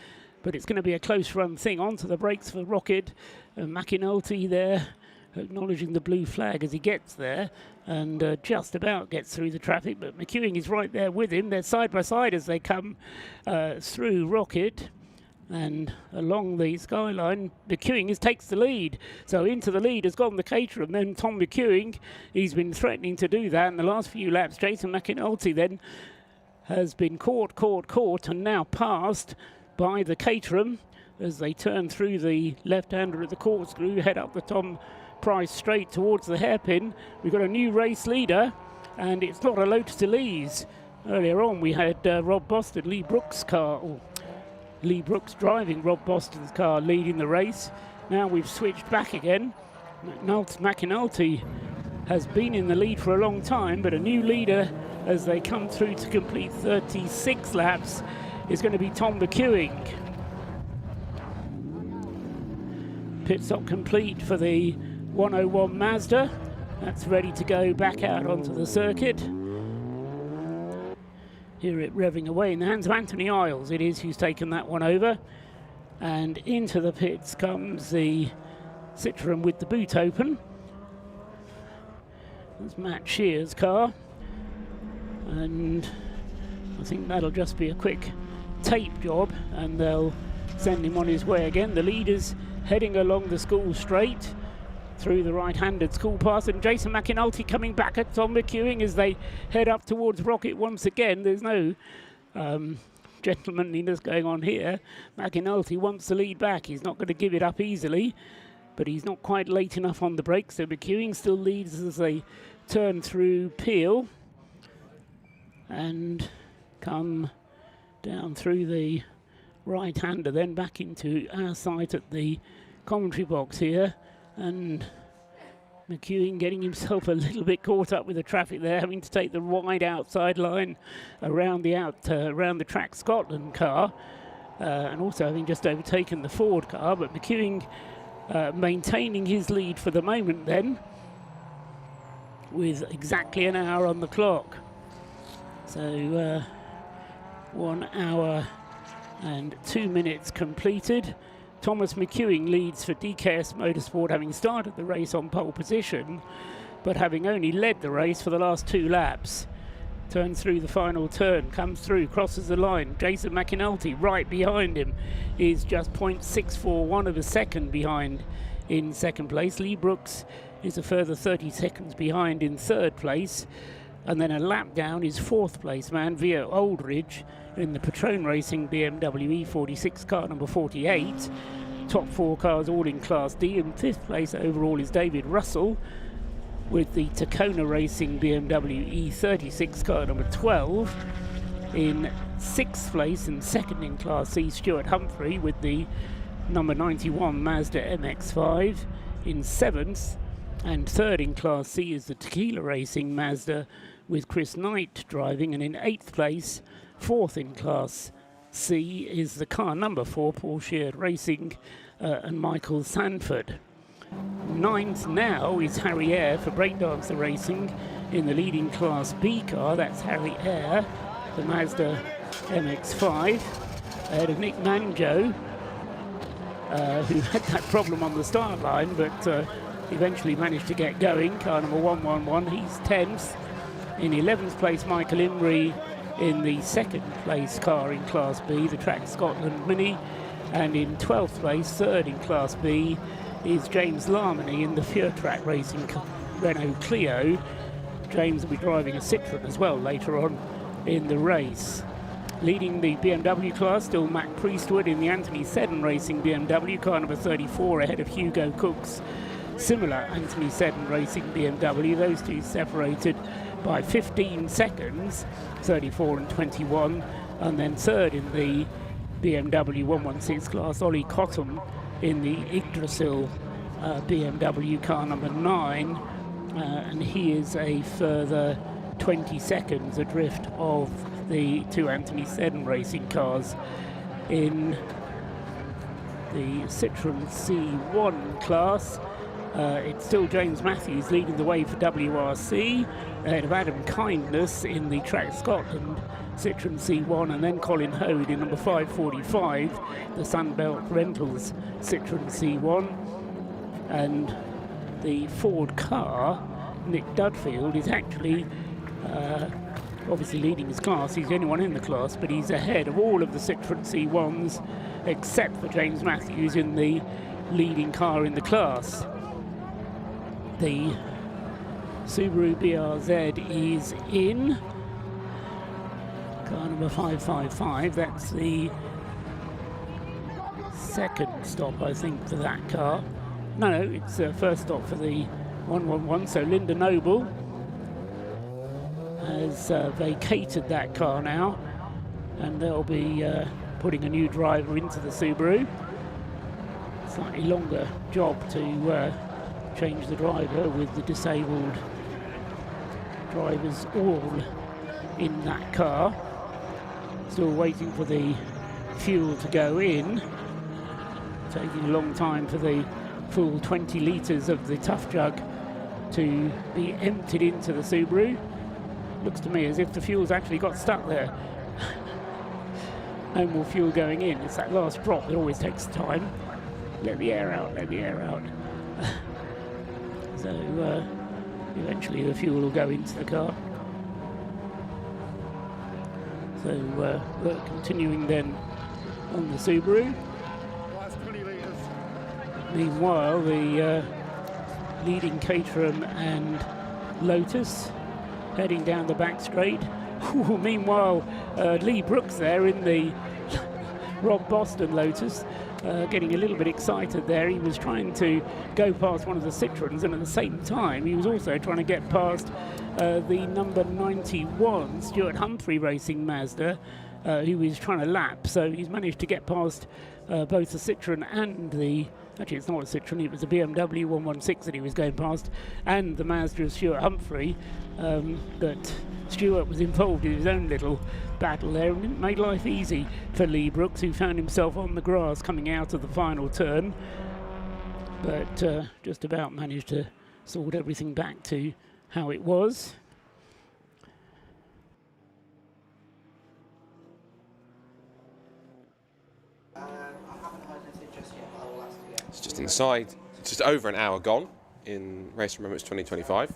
but it's going to be a close run thing. Onto the brakes for Rocket. McAnulty there acknowledging the blue flag as he gets there, and just about gets through the traffic, but McEwing is right there with him. They're side by side as they come through Rocket, and along the skyline, McEwing takes the lead. So into the lead has gone the Caterham, then Tom McEwing. He's been threatening to do that in the last few laps. Jason McAnulty then has been caught, and now passed by the Caterham as they turn through the left-hander of the corkscrew, head up the Tom Price straight towards the hairpin. We've got a new race leader, and it's not a Lotus Elise. Earlier on we had Rob Boston, Lee Brooks' car, or Lee Brooks driving Rob Boston's car, leading the race. Now we've switched back again. McAnulty has been in the lead for a long time, but a new leader as they come through to complete 36 laps is going to be Tom McEwing. Pit stop complete for the 101 Mazda. That's ready to go back out onto the circuit. Hear it revving away in the hands of Anthony Isles. It is who's taken that one over. And into the pits comes the Citroen with the boot open. That's Matt Shear's car. And I think that'll just be a quick tape job, and they'll send him on his way again. The leaders heading along the school straight through the right-handed school pass, and Jason McAnulty coming back at Tom McEwing as they head up towards Rocket once again. There's no gentlemanliness going on here. McAnulty wants the lead back. He's not going to give it up easily, but he's not quite late enough on the brakes, so McEwing still leads as they turn through Peel and come down through the right-hander, then back into our site at the commentary box here, and McEwing getting himself a little bit caught up with the traffic there, having to take the wide outside line around the Track Scotland car, and also having just overtaken the Ford car, but McEwing maintaining his lead for the moment then, with exactly an hour on the clock. So 1 hour and 2 minutes completed. Thomas McEwing leads for DKS Motorsport, having started the race on pole position, but having only led the race for the last 2 laps. Turns through the final turn, comes through, crosses the line. Jason McAnulty right behind him is just 0.641 of a second behind in second place. Lee Brooks is a further 30 seconds behind in third place. And then a lap down is fourth place man, Via Aldridge, in the Patrone Racing BMW E46 car number 48. Top 4 cars all in Class D. In fifth place overall is David Russell with the Tacona Racing BMW E36 car number 12. In sixth place and second in Class C, Stuart Humphrey with the number 91 Mazda MX-5. In seventh and third in Class C is the Tequila Racing Mazda with Chris Knight driving, and in 8th place, 4th in Class C, is the car number 4 Porsche Racing and Michael Sanford. 9th now is Harry Eyre for Breakdancer Racing in the leading Class B car. That's Harry Eyre, the Mazda MX-5, ahead of Nick Manjo, who had that problem on the start line, but eventually managed to get going. Car number 111, he's 10th. In 11th place, Michael Imrie in the second place car in Class B, the Track Scotland Mini, and in 12th place, third in Class B, is James Larmony in the Pure Track Racing Renault Clio. James will be driving a Citroen as well later on in the race. Leading the BMW class, still Mac Priestwood in the Anthony Seddon Racing BMW, car number 34, ahead of Hugo Cook's similar Anthony Seddon Racing BMW. Those two separated by 15 seconds, 34 and 21. And then third in the BMW 116 class, Ollie Cotton in the Yggdrasil BMW, car number 9. And he is a further 20 seconds adrift of the two Anthony Seddon Racing cars. In the Citroen C1 class, it's still James Matthews leading the way for WRC, ahead of Adam Kindness in the Track Scotland Citroen C1, and then Colin Hode in number 545, the Sunbelt Rentals Citroen C1. And the Ford car, Nick Dudfield, is actually obviously leading his class. He's the only one in the class, but he's ahead of all of the Citroen C1s except for James Matthews in the leading car in the class. The Subaru BRZ is in. Car number 555, that's the second stop, I think, for that car. No, it's the first stop for the 111, so Linda Noble has vacated that car now, and they'll be putting a new driver into the Subaru. Slightly longer job to change the driver with the disabled drivers all in that car. Still waiting for the fuel to go in. Taking a long time for the full 20 litres of the Tough Jug to be emptied into the Subaru. Looks to me as if the fuel's actually got stuck there. No more fuel going in. It's that last drop that always takes time. Let the air out, let the air out. So eventually the fuel will go into the car. So we're continuing then on the Subaru. Meanwhile, the leading Caterham and Lotus heading down the back straight. Ooh, meanwhile, Lee Brooks there in the Rob Boston Lotus, getting a little bit excited there. He was trying to go past one of the Citroens, and at the same time he was also trying to get past the number 91 Stuart Humphrey Racing Mazda, who was trying to lap. So he's managed to get past both the Citroen and the, actually it's not a Citroen, it was a BMW 116 that he was going past, and the Mazda of Stuart Humphrey. But Stuart was involved in his own little battle there and didn't make life easy for Lee Brooks, who found himself on the grass coming out of the final turn, but just about managed to sort everything back to how it was. It's just inside, just over an hour gone in Race of Remembrance 2025.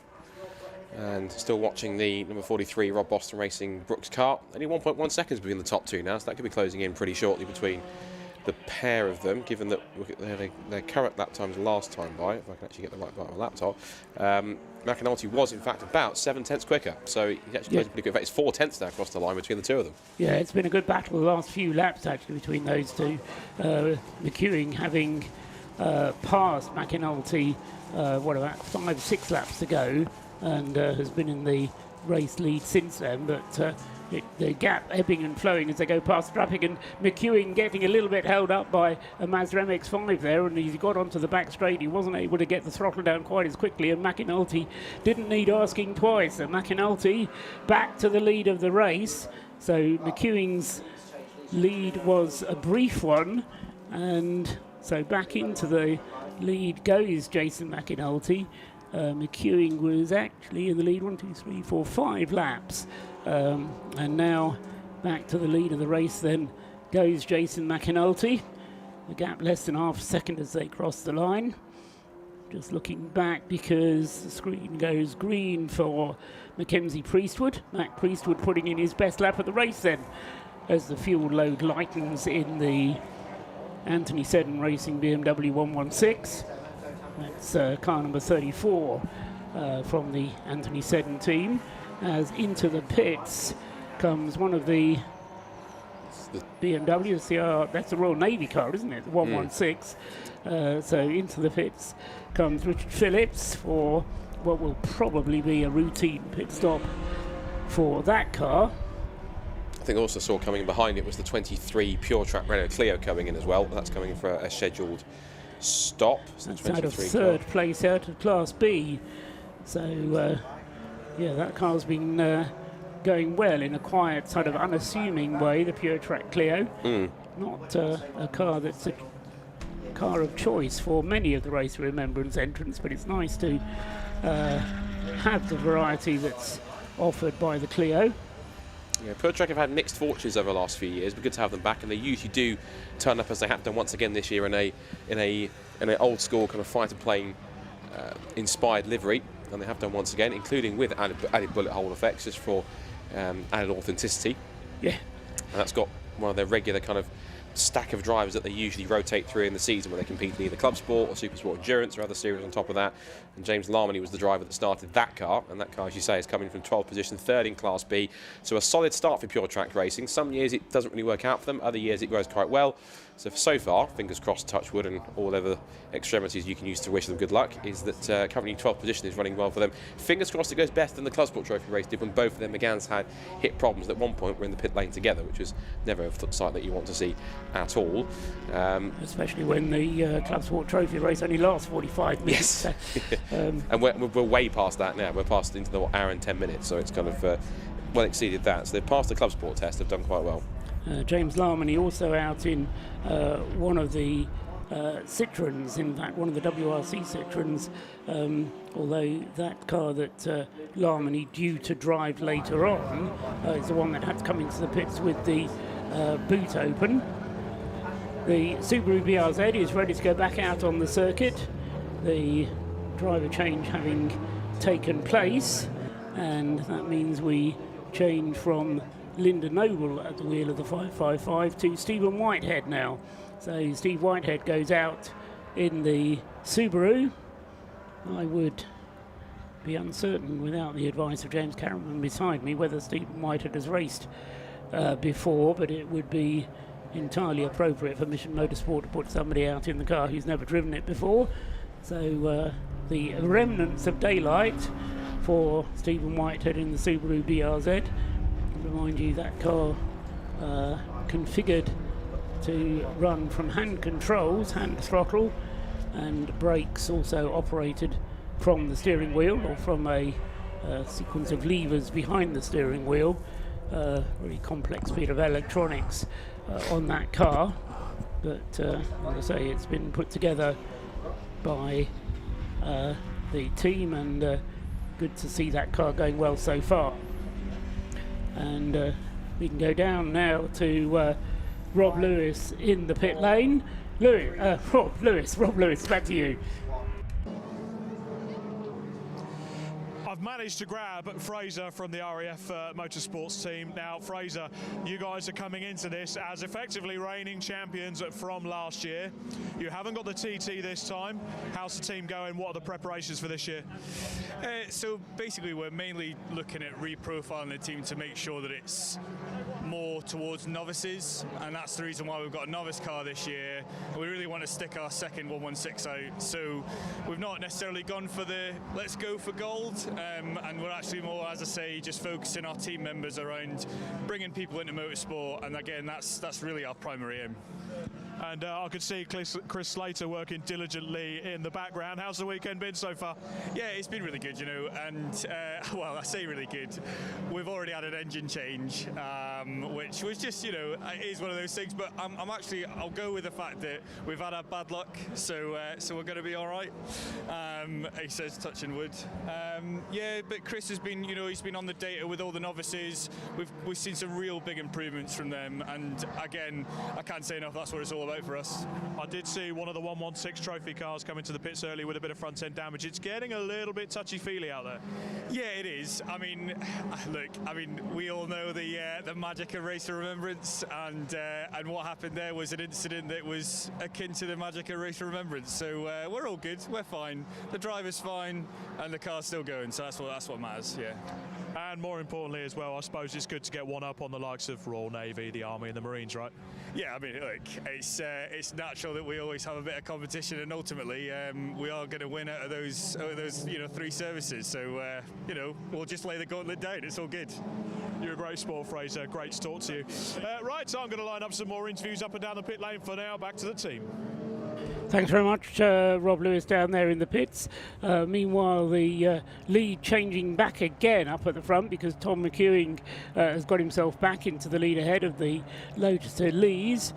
And still watching the number 43 Rob Boston Racing Brooks car. Only 1.1 seconds between the top two now, so that could be closing in pretty shortly between the pair of them, given that their current lap times last time by, if I can actually get the right part of my laptop. McAnulty was in fact about 7/10 quicker, so he actually closed pretty quick. In fact, it's 4/10 now across the line between the two of them. Yeah, it's been a good battle the last few laps actually between those two. McEwing having passed McAnulty, what about 5-6 laps to go, and has been in the race lead since then, but the gap ebbing and flowing as they go past Strapping, and McEwing getting a little bit held up by a Mazda MX-5 there, and he got onto the back straight. He wasn't able to get the throttle down quite as quickly, and McAnulty didn't need asking twice. And McAnulty back to the lead of the race. So McEwing's lead was a brief one, and so back into the lead goes Jason McAnulty. McEwing was actually in the lead 5 laps. And now back to the lead of the race then goes Jason McAnulty. The gap less than half a second as they cross the line. Just looking back because the screen goes green for Mackenzie Priestwood. Mac Priestwood putting in his best lap of the race then, as the fuel load lightens in the Anthony Seddon Racing BMW 116. That's car number 34 from the Anthony Seddon team. As into the pits comes one of the BMWs. That's the Royal Navy car, isn't it? The 116. So into the pits comes Richard Phillips for what will probably be a routine pit stop for that car. I think also saw coming behind it was the 23 Pure Track Renault Clio coming in as well. That's coming for a scheduled stop. So that's out of third place out of Class B. So, yeah, that car's been going well in a quiet, sort of unassuming way, the Pure Track Clio. Not a car that's a car of choice for many of the Race of Remembrance entrants, but it's nice to have the variety that's offered by the Clio. Yeah, Pure Track have had mixed fortunes over the last few years. But good to have them back, and they usually do turn up as they have done once again this year in an old school kind of fighter plane inspired livery, and they have done once again, including with added bullet hole effects just for added authenticity. Yeah, and that's got one of their regular kind of stack of drivers that they usually rotate through in the season where they compete in either Club Sport or Super Sport Endurance or other series on top of that. And James Larmony was the driver that started that car, and that car, as you say, is coming from 12th position, third in Class B. So a solid start for Pure Track Racing. Some years it doesn't really work out for them, other years it goes quite well. So far, fingers crossed, touch wood, and all other extremities you can use to wish them good luck, is that currently 12th position is running well for them. Fingers crossed it goes better than the Club Sport Trophy race did when both of their Megans had hit problems. At one point were in the pit lane together, which was never a sight that you want to see at all. Especially when the Club Sport Trophy race only lasts 45 minutes. Yes. And we're way past that now. We're past into the hour and 10 minutes, so it's kind of well exceeded that. So they've passed the Club Sport test, they've done quite well. James Larmony also out in one of the Citroens, in fact one of the WRC Citroens, although that car that Larmony due to drive later on is the one that had to come into the pits with the boot open. The Subaru BRZ is ready to go back out on the circuit, the driver change having taken place, and that means we change from Linda Noble at the wheel of the 555 to Stephen Whitehead now. So Steve Whitehead goes out in the Subaru. I would be uncertain, without the advice of James Cameron beside me, whether Stephen Whitehead has raced before, but it would be entirely appropriate for Mission Motorsport to put somebody out in the car who's never driven it before. So the remnants of daylight for Stephen Whitehead in the Subaru BRZ. Remind you that car configured to run from hand controls, hand throttle, and brakes also operated from the steering wheel or from a sequence of levers behind the steering wheel. Really complex bit of electronics on that car, but as I say, it's been put together by the team, and good to see that car going well so far. And we can go down now to Rob Lewis in the pit lane. Rob Lewis, back to you. I've managed to grab Fraser from the RAF Motorsports team. Now, Fraser, you guys are coming into this as effectively reigning champions from last year. You haven't got the TT this time. How's the team going? What are the preparations for this year? So basically, we're mainly looking at reprofiling the team to make sure that it's more towards novices, and that's the reason why we've got a novice car this year. We really want to stick our second 116 out, so we've not necessarily gone for the let's go for gold, and we're actually more, as I say, just focusing our team members around bringing people into motorsport, and again, that's really our primary aim. And I could see Chris Slater working diligently in the background. How's the weekend been so far? Yeah, it's been really good, and well, I say really good. We've already had an engine change, which was just, it is one of those things, but I'll go with the fact that we've had our bad luck, so we're going to be all right. He says, touching wood. Yeah, Yeah, but Chris has been, he's been on the data with all the novices. We've seen some real big improvements from them, and again, I can't say enough. That's what it's all about for us. I did see one of the 116 trophy cars come into the pits early with a bit of front end damage. It's getting a little bit touchy-feely out there. Yeah, it is. I mean, look, we all know the magic of Race of Remembrance, and what happened there was an incident that was akin to the magic of Race of Remembrance. So we're all good. We're fine. The driver's fine, and the car's still going. So that's what matters. Yeah. And more importantly as well, I suppose it's good to get one up on the likes of Royal Navy, the Army and the Marines, right? Yeah, I mean, look, it's natural that we always have a bit of competition, and ultimately we are going to win out of those 3 services. So we'll just lay the gauntlet down. It's all good. You're a great sport, Fraser. Great to talk to you. Right, so I'm going to line up some more interviews up and down the pit lane for now. Back to the team. Thanks very much, Rob Lewis down there in the pits. Meanwhile, the lead changing back again up at the front because Tom McEwing has got himself back into the lead ahead of the Lotus Lees.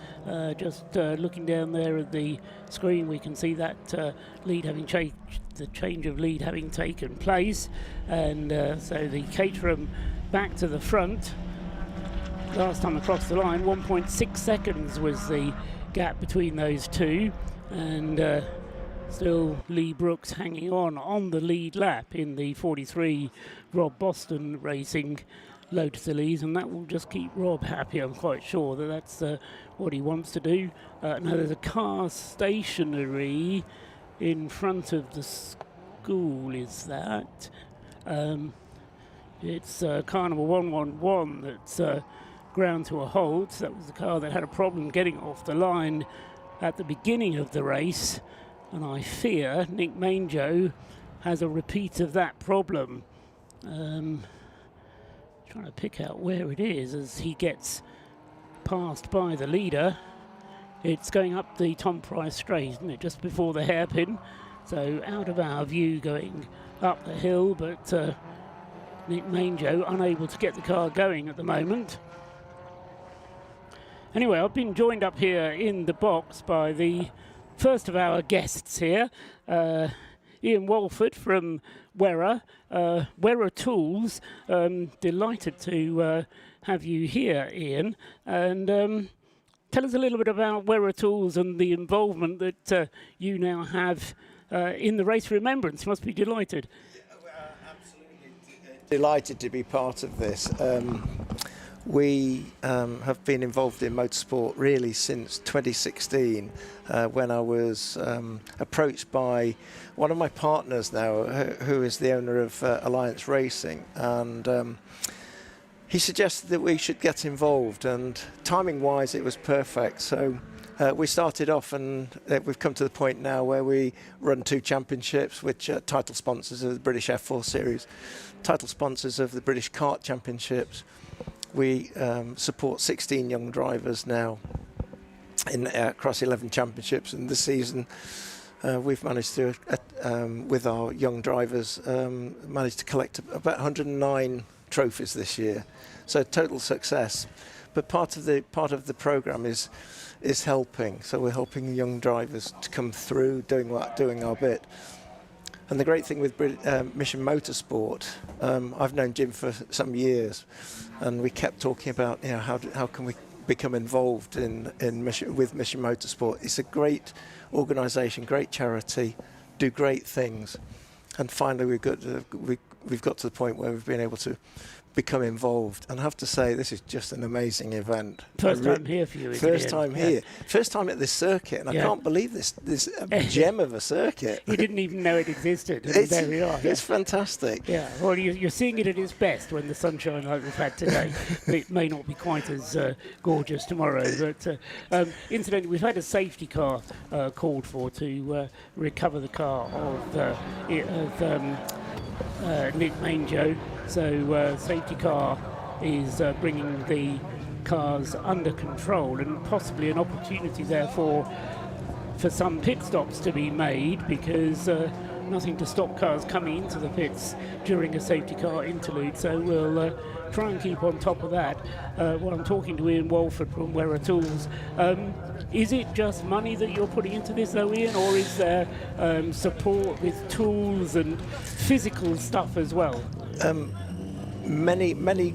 Just looking down there at the screen, we can see that lead having changed, the change of lead having taken place. And so the Caterham back to the front. Last time across the line, 1.6 seconds was the gap between those two. And still Lee Brooks hanging on the lead lap in the 43 Rob Boston Racing Lotus Elise, and that will just keep Rob happy. I'm quite sure that that's what he wants to do. Now there's a car stationary in front of the school, is that? It's car number 111 that's ground to a halt. So that was the car that had a problem getting off the line at the beginning of the race, and I fear Nick Manjo has a repeat of that problem. Trying to pick out where it is as he gets passed by the leader. It's going up the Tom Price straight, isn't it, just before the hairpin, so out of our view going up the hill, but Nick Manjo unable to get the car going at the moment. Anyway, I've been joined up here in the box by the first of our guests here, Ian Walford from Werra Tools. Delighted to have you here, Ian. And tell us a little bit about Werra Tools and the involvement that you now have in the Race of Remembrance. You must be delighted. Absolutely delighted to be part of this. We have been involved in motorsport really since 2016 when I was approached by one of my partners now who is the owner of Alliance Racing, and he suggested that we should get involved, and timing wise it was perfect. So we started off, and we've come to the point now where we run 2 championships, which are title sponsors of the British F4 Series, title sponsors of the British Kart Championships. We support 16 young drivers now in across 11 championships, and this season we've managed to, with our young drivers, managed to collect about 109 trophies this year. So total success. But part of the program is helping. So we're helping young drivers to come through, doing our bit. And the great thing with Mission Motorsport, I've known Jim for some years, and we kept talking about how can we become involved with Mission Motorsport. It's a great organisation, great charity, do great things, and finally we've got to the point where we've been able to become involved, and I have to say this is just an amazing event. First time here for you. First time here, first time at this circuit, and I can't believe this gem of a circuit. You didn't even know it existed, and there we are. It's fantastic. Yeah, well, you're seeing it at its best when the sunshine like we've had today. It may not be quite as gorgeous tomorrow, but incidentally, we've had a safety car called for to recover the car of Nick Manjo. So safety car is bringing the cars under control, and possibly an opportunity therefore for some pit stops to be made, because nothing to stop cars coming into the pits during a safety car interlude. So we'll try and keep on top of that. While I'm talking to Ian Walford from Wera Tools, is it just money that you're putting into this, though, Ian, or is there support with tools and physical stuff as well? Many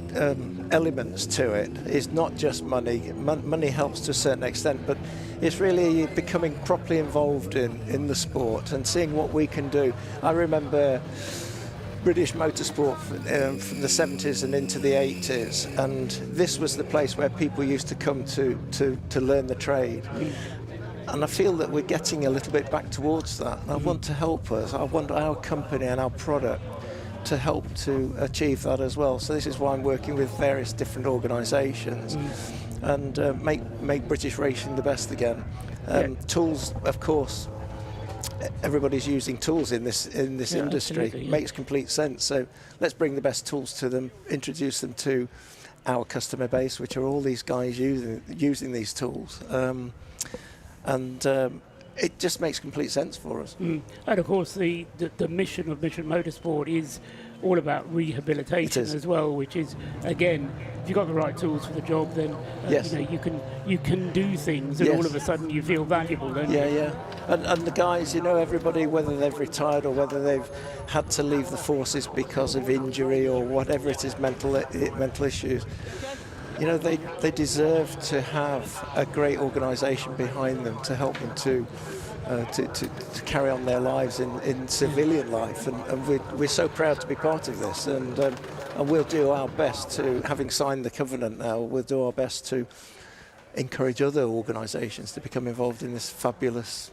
elements to it. It's not just money. Money helps to a certain extent, but it's really becoming properly involved in the sport and seeing what we can do. I remember British motorsport from the 70s and into the 80s, and this was the place where people used to come to learn the trade. And I feel that we're getting a little bit back towards that. I want to help us. I want our company and our product to help to achieve that as well. So this is why I'm working with various different organisations and make British racing the best again. Tools, of course, everybody's using tools in this industry. It makes complete sense. So let's bring the best tools to them, introduce them to our customer base, which are all these guys using these tools. It just makes complete sense for us. And of course, the mission of Mission Motorsport is all about rehabilitation as well, which is, again, if you've got the right tools for the job, then you can do things, and all of a sudden you feel valuable, don't you? Yeah. And the guys, everybody, whether they've retired or whether they've had to leave the forces because of injury or whatever it is, mental issues, they deserve to have a great organisation behind them to help them to carry on their lives in civilian life, and we're so proud to be part of this, and we'll do our best to, having signed the covenant now, we'll do our best to encourage other organisations to become involved in this fabulous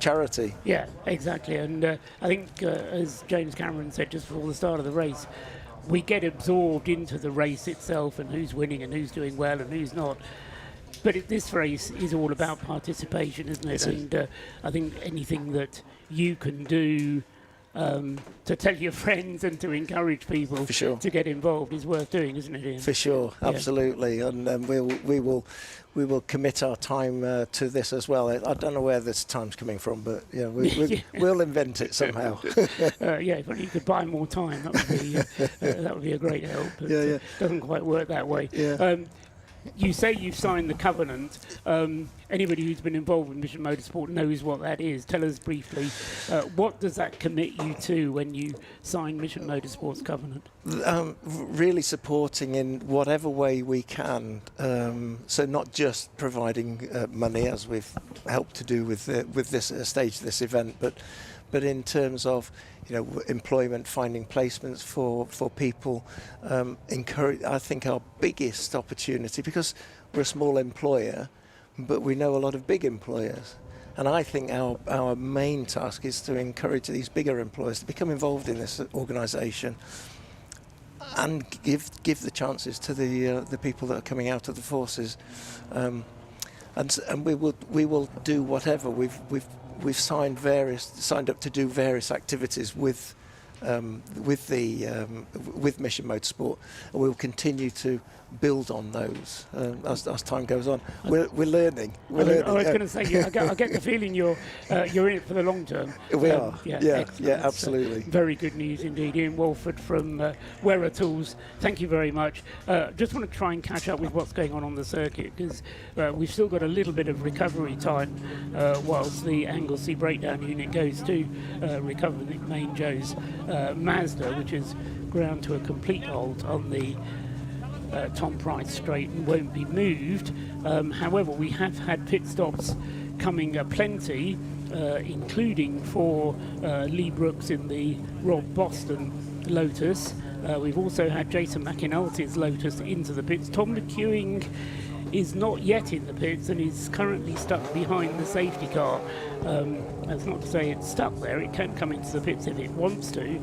charity. Yeah, exactly, and I think as James Cameron said just before the start of the race, we get absorbed into the race itself and who's winning and who's doing well and who's not. But this race is all about participation, isn't it? And I think anything that you can do to tell your friends and to encourage people to get involved is worth doing, isn't it, Ian? For sure, absolutely. And we will commit our time to this as well. I don't know where this time's coming from, but we'll invent it somehow. If only you could buy more time, that would be a great help. But it doesn't quite work that way. You say you've signed the covenant. Anybody who's been involved with Mission Motorsport knows what that is. Tell us briefly, what does that commit you to when you sign Mission Motorsport's covenant? Really supporting in whatever way we can. So not just providing money, as we've helped to do with this stage, this event, but in terms of employment, finding placements for people, encourage. I think our biggest opportunity, because we're a small employer, but we know a lot of big employers, and I think our main task is to encourage these bigger employers to become involved in this organisation and give the chances to the people that are coming out of the forces, and we will do whatever. We've signed up to do various activities with Mission Motorsport, and we'll continue to build on those as time goes on. We're learning. I was going to say, I get the feeling you're in it for the long term. We are. Yeah, absolutely. Very good news indeed. Ian Walford from Wera Tools, thank you very much. Just want to try and catch up with what's going on the circuit, because we've still got a little bit of recovery time whilst the Anglesey breakdown unit goes to recover the main Joe's Mazda, which is ground to a complete halt on the Tom Price straight and won't be moved. However, we have had pit stops coming aplenty, including for Lee Brooks in the Rob Boston Lotus. We've also had Jason McAnulty's Lotus into the pits. Tom McEwing is not yet in the pits and is currently stuck behind the safety car. That's not to say it's stuck there. It can come into the pits if it wants to,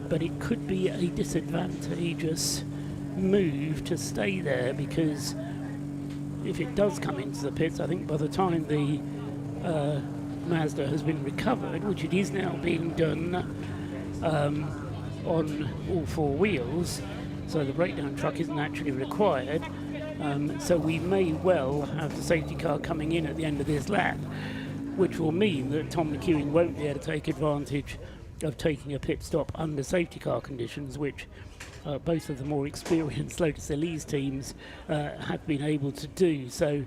but it could be a disadvantageous move to stay there, because if it does come into the pits, I think by the time the Mazda has been recovered, which it is now being done on all four wheels, so the breakdown truck isn't actually required, so we may well have the safety car coming in at the end of this lap. which will mean that Tom McEwen won't be able to take advantage of taking a pit stop under safety car conditions, which both of the more experienced Lotus Elise teams have been able to do. So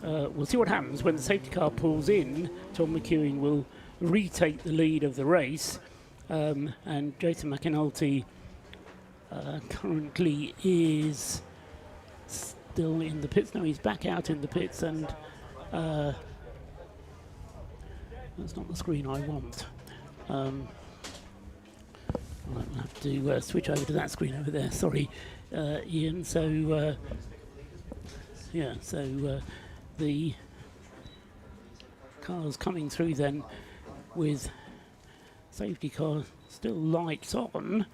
we'll see what happens when the safety car pulls in. Tom McEwen will retake the lead of the race, and Jason McAnulty currently is still in the pits. No, he's back out in the pits, and that's not the screen I want. I'll have to switch over to that screen over there. Sorry, Ian. So, yeah, so the car's coming through then with safety car still lights on.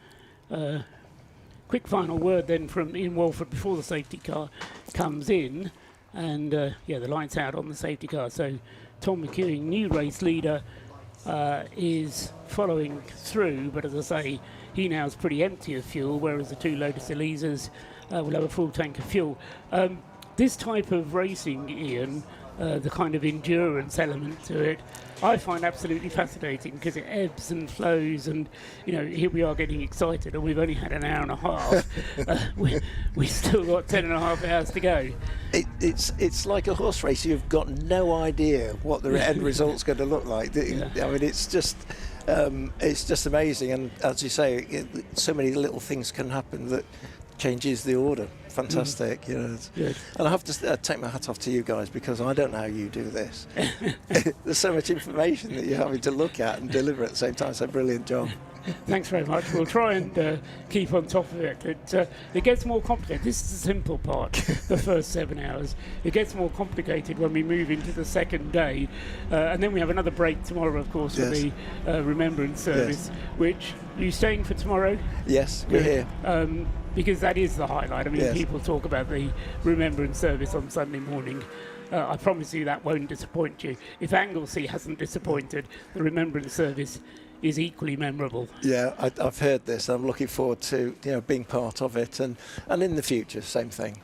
Quick final word then from Ian Walford before the safety car comes in, and yeah, the lights out on the safety car. So Tom McEwen, new race leader, is following through, but as I say, he now is pretty empty of fuel, whereas the two Lotus Elises will have a full tank of fuel. This type of racing, Ian, the kind of endurance element to it, I find absolutely fascinating, because it ebbs and flows, and you know, here we are getting excited, and we've only had an hour and a half. We've still got 10 and a half hours to go. It's like a horse race. You've got no idea what the end result's going to look like. I mean, it's just amazing, and as you say, so many little things can happen that changes the order. Fantastic, you know. And I have to take my hat off to you guys, because I don't know how you do this. There's so much information that you're having to look at and deliver at the same time. So brilliant job. Thanks very much. We'll try and keep on top of it. It gets more complicated. This is the simple part, the first 7 hours. It gets more complicated when we move into the second day. And then we have another break tomorrow, of course, for the Remembrance service, which, are you staying for tomorrow? Yes, we're here. Because that is the highlight. I mean, people talk about the Remembrance service on Sunday morning. I promise you that won't disappoint you. If Anglesey hasn't disappointed, the Remembrance service is equally memorable. Yeah, I've heard this. I'm looking forward to being part of it, and in the future, same thing.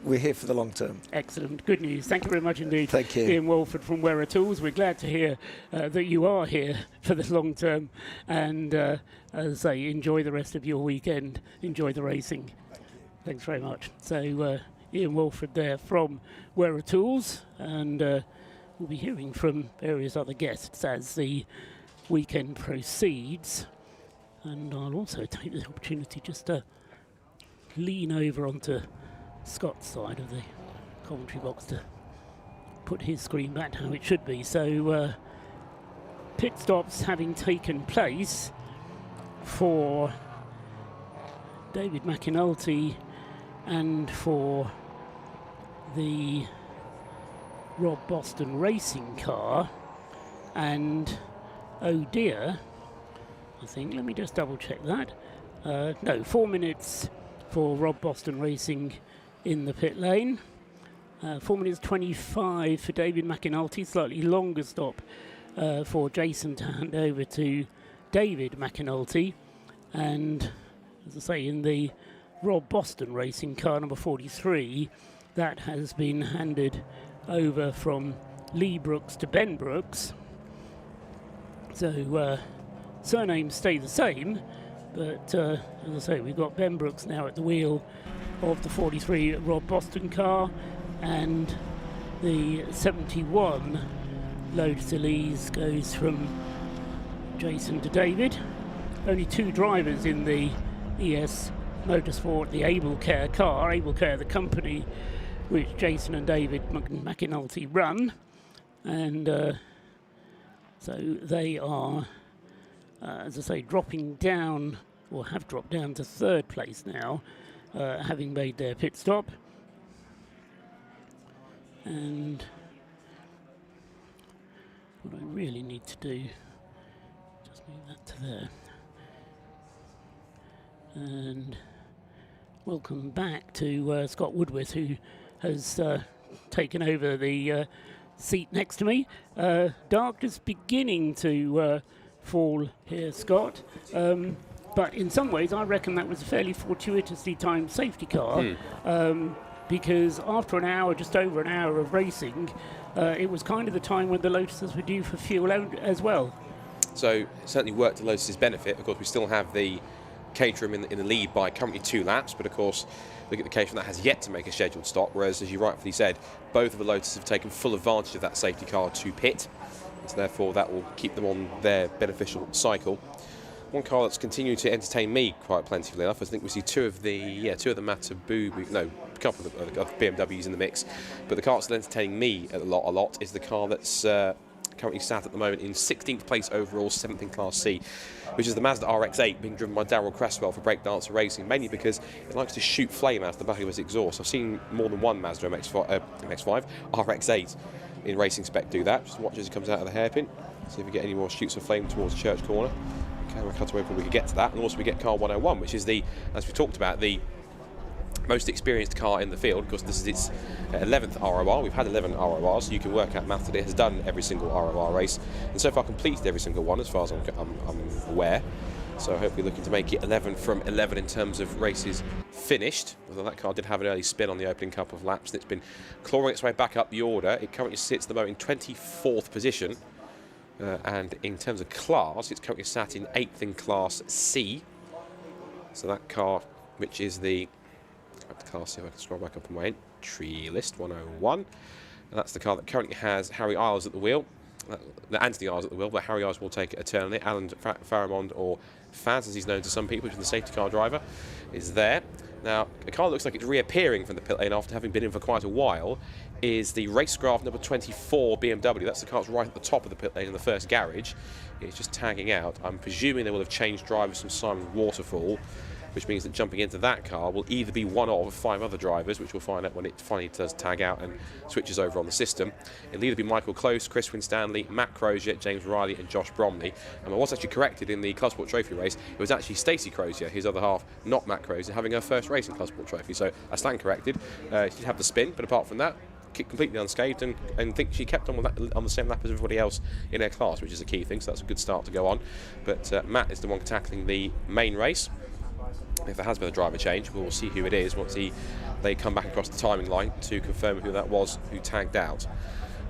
We're here for the long term. Excellent, good news. Thank you very much indeed. Thank you, Ian Walford from Wearer Tools. We're glad to hear that you are here for the long term, and as I say, enjoy the rest of your weekend. Enjoy the racing. Thanks very much. So Ian Walford there from Wearer Tools, and we'll be hearing from various other guests as the weekend proceeds, and I'll also take the opportunity just to lean over onto Scott's side of the commentary box to put his screen back to how it should be. So pit stops having taken place for David McAnulty and for the Rob Boston racing car, and oh dear, I think, let me just double check that. No, 4 minutes for Rob Boston Racing in the pit lane. 4 minutes 25 for David McAnulty, slightly longer stop for Jason to hand over to David McAnulty. And as I say, in the Rob Boston Racing car number 43, that has been handed over from Lee Brooks to Ben Brooks. So surnames stay the same, but as I say, we've got Ben Brooks now at the wheel of the 43 Rob Boston car, and the 71 Lotus Elise goes from Jason to David. Only two drivers in the ES Motorsport, the Able Care car, Able Care the company which Jason and David McAnulty run, and so they are, as I say, dropping down, or have dropped down to third place now, having made their pit stop. And what I really need to do, just move that to there. And welcome back to Scott Woodworth, who has taken over the seat next to me. Darkness beginning to fall here, Scott. But in some ways, I reckon that was a fairly fortuitously timed safety car. because after an hour, just over an hour of racing, it was kind of the time when the Lotuses were due for fuel as well. So it certainly worked to Lotus's benefit. Of course, we still have the Caterham in the lead by currently 2 laps, but of course, look at the Caterham that has yet to make a scheduled stop, whereas, as you rightfully said, both of the Lotuses have taken full advantage of that safety car to pit, so therefore that will keep them on their beneficial cycle. One car that's continuing to entertain me quite plentifully enough, I think we see two of the Matabubu, no, a couple of BMWs in the mix, but the car that's entertaining me a lot is the car that's currently sat at the moment in 16th place overall, 7th in Class C, which is the Mazda RX-8 being driven by Darrell Cresswell for Breakdancer Racing, mainly because it likes to shoot flame out of the back of its exhaust. I've seen more than one Mazda MX-5 RX-8 in racing spec do that. Just watch as it comes out of the hairpin, see if we get any more shoots of flame towards Church Corner. Camera cut away before we could get to that, and also we get car 101, which is as we talked about, the most experienced car in the field, because this is its 11th ROR. We've had 11 RORs, so you can work out math that it has done every single ROR race, and so far completed every single one, as far as I'm aware. So hopefully looking to make it 11 from 11 in terms of races finished. Although that car did have an early spin on the opening couple of laps, and it's been clawing its way back up the order. It currently sits at the moment in 24th position. And in terms of class, it's currently sat in 8th in Class C. So that car, which is the Class C, if I can scroll back up on my entry list, 101. And that's the car that currently has Harry Isles at the wheel. Anthony Isles at the wheel, but Harry Isles will take it eternally. Alan Faramond, or Faz as he's known to some people, which is the safety car driver, is there. Now, the car looks like it's reappearing from the pit lane after having been in for quite a while, is the Racecraft number 24 BMW. That's the car that's right at the top of the pit lane in the first garage. It's just tagging out. I'm presuming they will have changed drivers from Simon Waterfall, which means that jumping into that car will either be one of 5 other drivers, which we'll find out when it finally does tag out and switches over on the system. It'll either be Michael Close, Chris Winstanley, Matt Crozier, James Riley and Josh Bromley. And I was actually corrected in the Clubsport Trophy race. It was actually Stacey Crozier, his other half, not Matt Crozier, having her first race in Clubsport Trophy. So I stand corrected. She did have the spin, but apart from that, completely unscathed, and think she kept on with that, on the same lap as everybody else in her class, which is a key thing, so that's a good start to go on. But Matt is the one tackling the main race. If there has been a driver change, we'll see who it is once they come back across the timing line to confirm who that was who tagged out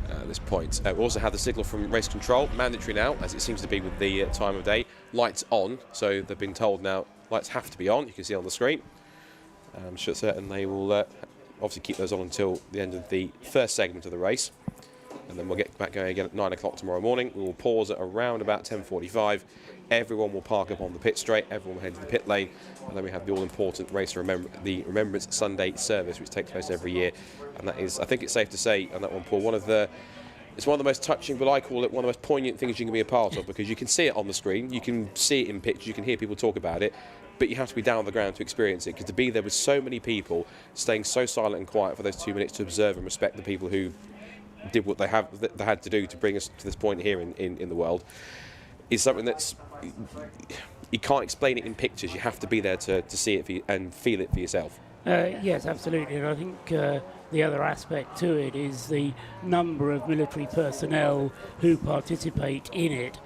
at this point. We also have the signal from race control, mandatory now, as it seems to be with the time of day. Lights on, so they've been told now lights have to be on. You can see on the screen. I'm sure certain they will obviously keep those on until the end of the first segment of the race, and then we'll get back going again at 9 o'clock tomorrow morning. We will pause at around about 10:45. Everyone will park up on the pit straight, everyone will head to the pit lane, and then we have the all-important Race of the Remembrance Sunday service, which takes place every year. And that is, I think it's safe to say on that one, Paul, it's one of the most touching, but I call it one of the most poignant things you can be a part of, because you can see it on the screen, you can see it in pictures, you can hear people talk about it, but you have to be down on the ground to experience it, because to be there with so many people staying so silent and quiet for those 2 minutes to observe and respect the people who did what they had to do to bring us to this point here in the world, is something that's, you can't explain it in pictures. You have to be there to see it and feel it for yourself. Yes, absolutely. And I think the other aspect to it is the number of military personnel who participate in it,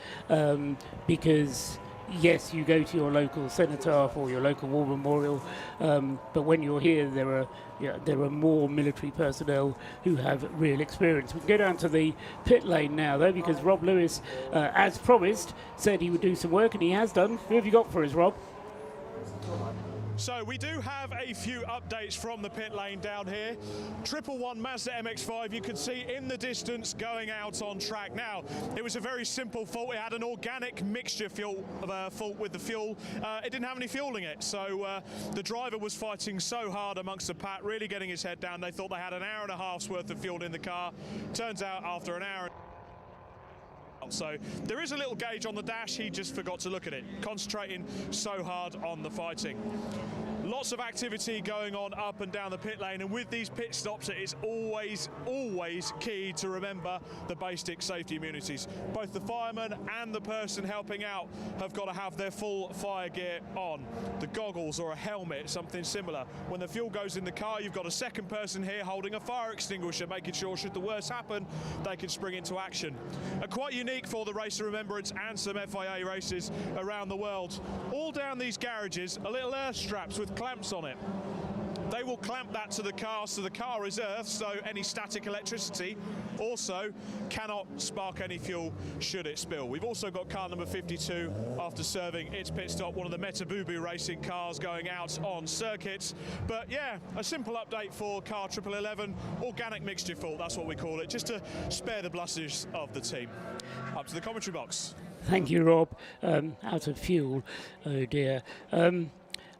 because yes, you go to your local cenotaph or your local war memorial, but when you're here, there are more military personnel who have real experience. We can go down to the pit lane now, though, because Rob Lewis, as promised, said he would do some work, and he has done. Who have you got for us, Rob? So we do have a few updates from the pit lane down here. 111 Mazda MX-5, you can see in the distance going out on track. Now, it was a very simple fault. It had an organic mixture fault with the fuel. It didn't have any fuel in it, so the driver was fighting so hard amongst the pack, really getting his head down. They thought they had an hour and a half's worth of fuel in the car. Turns out after an hour. So there is a little gauge on the dash, he just forgot to look at it, concentrating so hard on the fighting. Lots of activity going on up and down the pit lane, and with these pit stops it is always key to remember the basic safety immunities. Both the fireman and the person helping out have got to have their full fire gear on. The goggles or a helmet, something similar. When the fuel goes in the car, you've got a second person here holding a fire extinguisher, making sure should the worst happen, they can spring into action. Quite unique for the Race of Remembrance and some FIA races around the world. All down these garages are little earth straps with clamps on it. they will clamp that to the car, so the car is earth, so any static electricity also cannot spark any fuel should it spill. We've also got car number 52 after serving its pit stop, one of the Metabubu racing cars going out on circuits. But yeah, a simple update for car 1111, organic mixture fault, that's what we call it, just to spare the blushes of the team. Up to the commentary box. Thank you, Rob. Out of fuel, oh dear.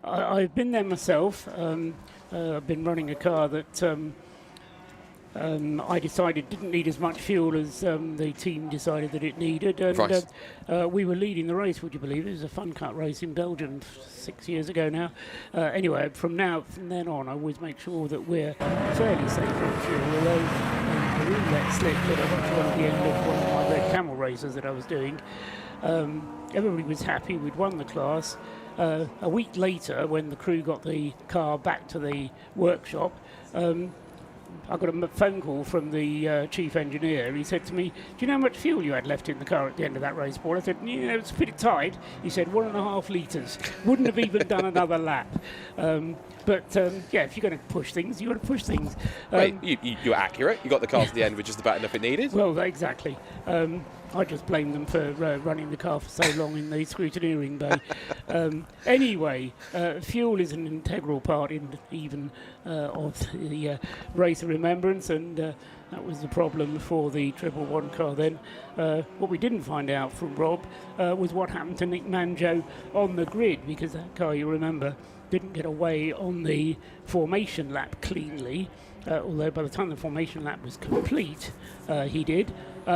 I've been there myself. I've been running a car that I decided didn't need as much fuel as the team decided that it needed. And we were leading the race, would you believe? It was a fun cut race in Belgium 6 years ago now. Anyway, from then on, I always make sure that we're fairly safe on fuel, although the room let slip that I got to the end of one of my Red Camel races that I was doing. Everybody was happy, we'd won the class. A week later, when the crew got the car back to the workshop, I got a phone call from the chief engineer. He said to me, "Do you know how much fuel you had left in the car at the end of that race, Paul?" I said, "Yeah, it's pretty tight." He said, 1.5 litres. Wouldn't have even done another lap. But yeah, if you're going to push things, you've got to push things. Wait, you're accurate. You got the car to the end with just about enough it needed. Well, exactly. I just blame them for running the car for so long in the scrutineering bay. Anyway, fuel is an integral part of the Race of Remembrance, and that was the problem for the 111 car then. What we didn't find out from Rob was what happened to Nick Manjo on the grid, because that car, you remember, didn't get away on the formation lap cleanly, although by the time the formation lap was complete, he did.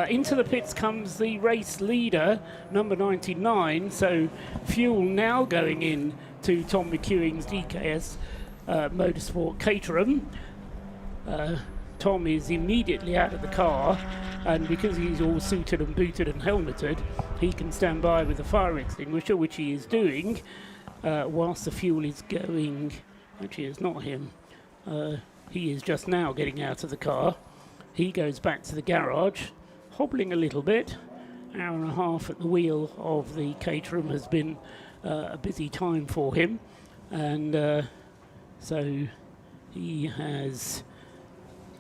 Into the pits comes the race leader, number 99, so fuel now going in to Tom McEwing's DKS Motorsport Caterham. Tom is immediately out of the car, and because he's all suited and booted and helmeted, he can stand by with the fire extinguisher, which he is doing, whilst the fuel is going. Actually, it's not him. He is just now getting out of the car. He goes back to the garage, hobbling a little bit. Hour and a half at the wheel of the Caterham has been a busy time for him, and so he has,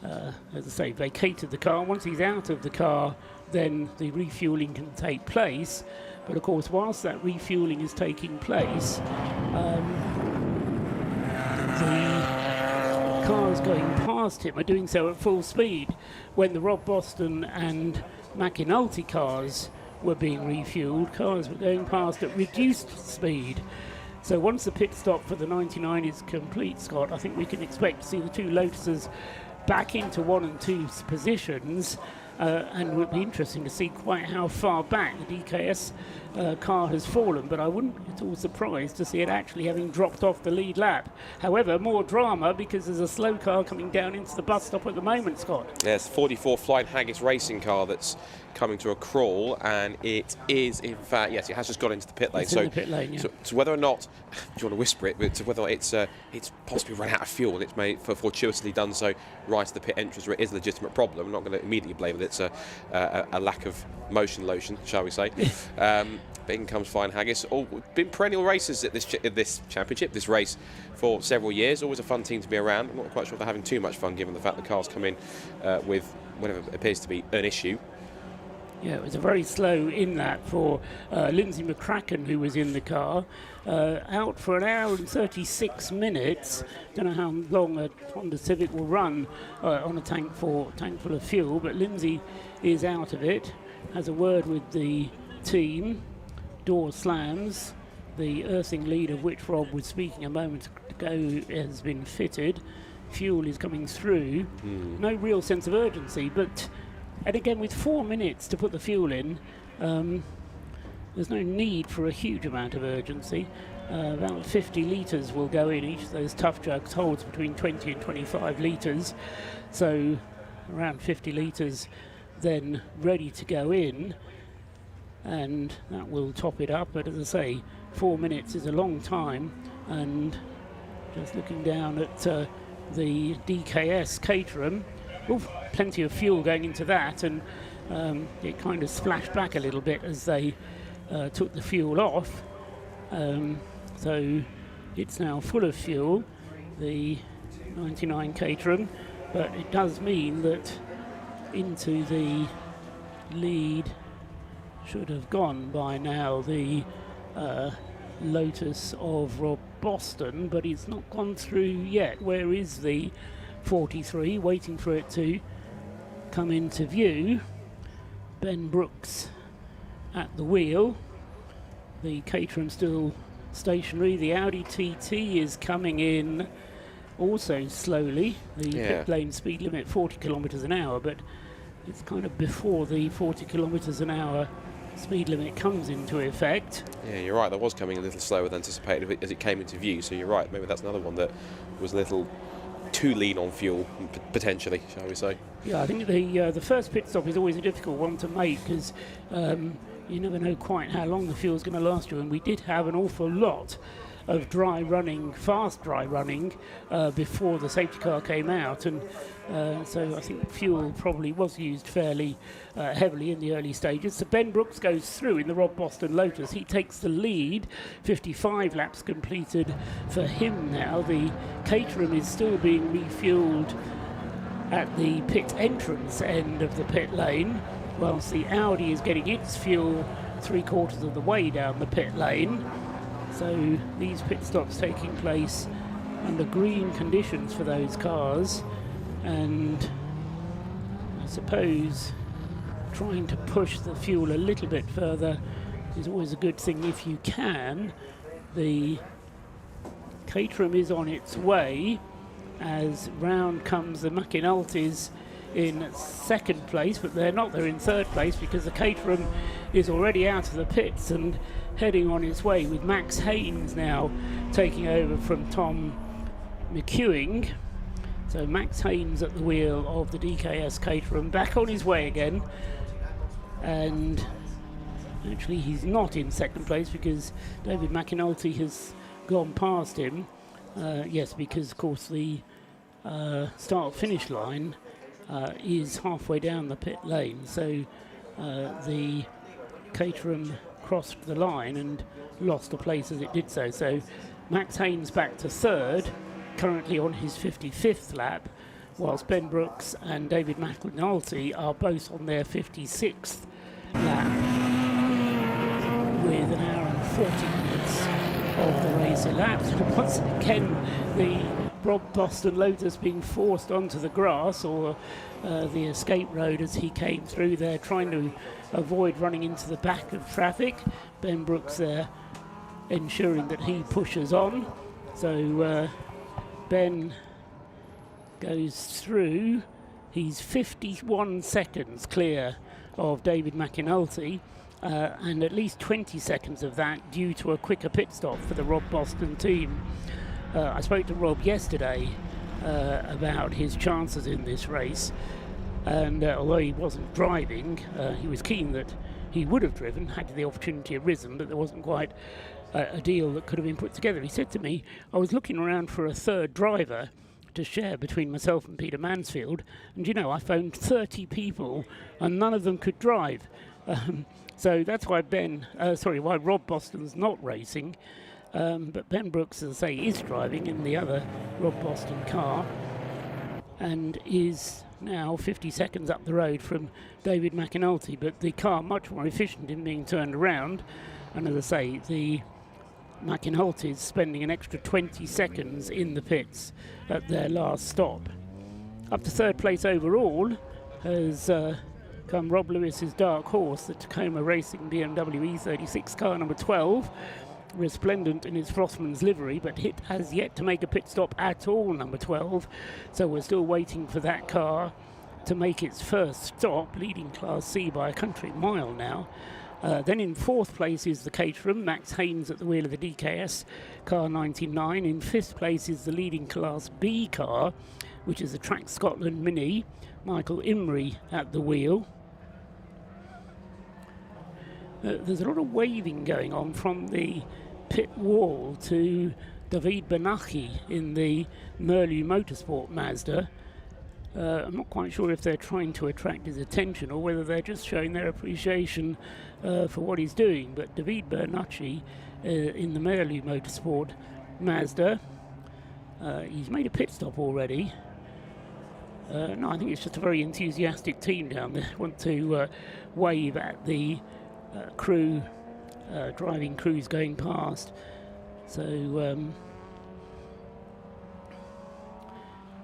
as I say, vacated the car. Once he's out of the car, then the refueling can take place. But of course, whilst that refueling is taking place, the cars going past him are doing so at full speed. When the Rob Boston and McAnulty cars were being refueled, cars were going past at reduced speed. So once the pit stop for the 99 is complete, Scott, I think we can expect to see the two Lotuses back into 1 and 2 positions, and it would be interesting to see quite how far back the DKS car has fallen, but I wouldn't be at all surprised to see it actually having dropped off the lead lap. However, more drama because there's a slow car coming down into the bus stop at the moment, Scott. Yes, 44 Flying Haggis racing car that's coming to a crawl, and it is, in fact, yes, it has just got into the pit lane. It's in the pit lane, yeah. So whether or not, do you want to whisper it, but whether or not it's possibly run out of fuel, and it's made fortuitously done so right to the pit entrance, where it is a legitimate problem. I'm not going to immediately blame it. It's a lack of motion lotion, shall we say. But in comes Flying Haggis. All been perennial racers at this championship, this race, for several years. Always a fun team to be around. I'm not quite sure if they're having too much fun, given the fact the cars come in with whatever appears to be an issue. Yeah, it was a very slow in that for Lindsay McCracken, who was in the car, out for an hour and 36 minutes. Don't know how long a Honda Civic will run on a tank full of fuel, but Lindsay is out of it. Has a word with the team. Door slams. The earthing lead, of which Rob was speaking a moment ago, has been fitted. Fuel is coming through. No real sense of urgency, but. And again, with 4 minutes to put the fuel in, there's no need for a huge amount of urgency. About 50 litres will go in. Each of those tough jugs holds between 20 and 25 litres. So around 50 litres then ready to go in. And that will top it up. But as I say, 4 minutes is a long time. And just looking down at the DKS Caterham, plenty of fuel going into that, and it kind of splashed back a little bit as they took the fuel off. So it's now full of fuel. The 99 Caterham, but it does mean that into the lead should have gone by now the Lotus of Rob Boston, but it's not gone through yet. Where is the 43? Waiting for it to come into view. Ben Brooks at the wheel. The Caterham still stationary. The Audi TT is coming in also slowly. The pit lane speed limit 40 kilometres an hour, but it's kind of before the 40 kilometres an hour speed limit comes into effect. Yeah, you're right. That was coming a little slower than anticipated as it came into view. So you're right. Maybe that's another one that was a little too lean on fuel, potentially, shall we say? Yeah, I think the first pit stop is always a difficult one to make because you never know quite how long the fuel's going to last you, and we did have an awful lot of fast dry running before the safety car came out, and so I think fuel probably was used fairly heavily in the early stages. So Ben Brooks goes through in the Rob Boston Lotus. He takes the lead, 55 laps completed for him now. The Caterham is still being refueled at the pit entrance end of the pit lane, whilst the Audi is getting its fuel 3/4 of the way down the pit lane. So these pit stops taking place under green conditions for those cars, and I suppose trying to push the fuel a little bit further is always a good thing if you can. The Caterham is on its way as round comes the McAnulty's in second place, but they're not. They're in third place because the Caterham is already out of the pits and heading on its way, with Max Haynes now taking over from Tom McEwing. So Max Haynes at the wheel of the DKS Caterham, back on his way again, and actually he's not in second place because David McAnulty has gone past him. Yes, because of course the start-finish line is halfway down the pit lane, so the Caterham crossed the line and lost a place as it did so. So Max Haynes back to third, currently on his 55th lap, whilst Ben Brooks and David McAnulty are both on their 56th lap, with an hour and 40 minutes of the race elapsed. And once again, the Rob Boston Lotus being forced onto the grass, or the escape road as he came through there, trying to avoid running into the back of traffic. Ben Brooks there ensuring that he pushes on. So Ben goes through. He's 51 seconds clear of David McAnulty, and at least 20 seconds of that due to a quicker pit stop for the Rob Boston team. I spoke to Rob yesterday about his chances in this race, and although he wasn't driving, he was keen that he would have driven had the opportunity arisen, but there wasn't quite a deal that could have been put together. He said to me, I was looking around for a third driver to share between myself and Peter Mansfield, and I phoned 30 people and none of them could drive. So that's why why Rob Boston's not racing. But Ben Brooks, as I say, is driving in the other Rob Boston car and is now 50 seconds up the road from David McAnulty, but the car much more efficient in being turned around. And as I say, the McAnulty is spending an extra 20 seconds in the pits at their last stop. Up to third place overall has come Rob Lewis's dark horse, the Tacoma Racing BMW E36 car number 12, resplendent in its Frostman's livery, but it has yet to make a pit stop at all, number 12. So we're still waiting for that car to make its first stop, leading Class C by a country mile now. Then in fourth place is the Caterham, Max Haynes at the wheel of the DKS car 99. In fifth place is the leading Class B car, which is the Track Scotland Mini, Michael Imrie at the wheel. There's a lot of waving going on from the pit wall to David Bernacchi in the Merlu Motorsport Mazda. I'm not quite sure if they're trying to attract his attention or whether they're just showing their appreciation for what he's doing. But David Bernacchi in the Merlu Motorsport Mazda He's made a pit stop already. No, I think it's just a very enthusiastic team down there. Want to wave at the crew, driving crews going past. So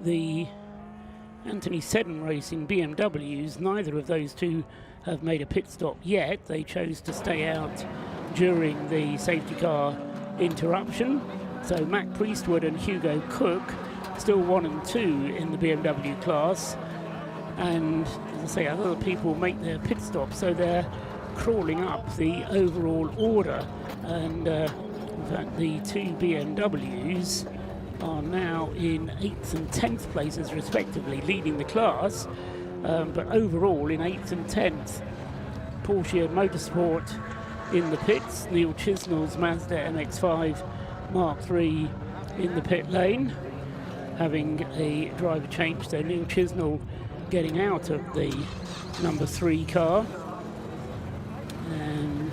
the Anthony Seddon Racing BMWs, neither of those two have made a pit stop yet. They chose to stay out during the safety car interruption. So Mac Priestwood and Hugo Cook still 1 and 2 in the BMW class, and as I say, other people make their pit stop, so they're crawling up the overall order. And in fact, the two BMWs are now in 8th and 10th places respectively, leading the class, but overall in 8th and 10th. Porsche Motorsport in the pits, Neil Chisnell's Mazda MX-5 Mark III in the pit lane, having a driver change, so Neil Chisnell getting out of the number 3 car, and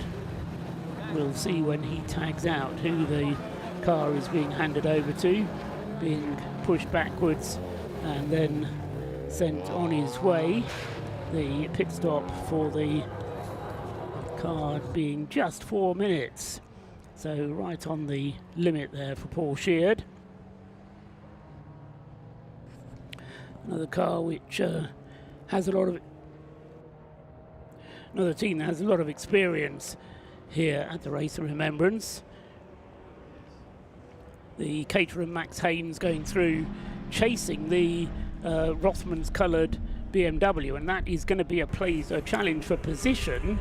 we'll see when he tags out who the car is being handed over to, being pushed backwards and then sent on his way. The pit stop for the car being just 4 minutes, so right on the limit there for Paul Sheard. Another car which has a lot of, another team that has a lot of experience here at the Race of Remembrance. The Caterham Max Haynes going through, chasing the Rothmans coloured BMW, and that is going to be a challenge for position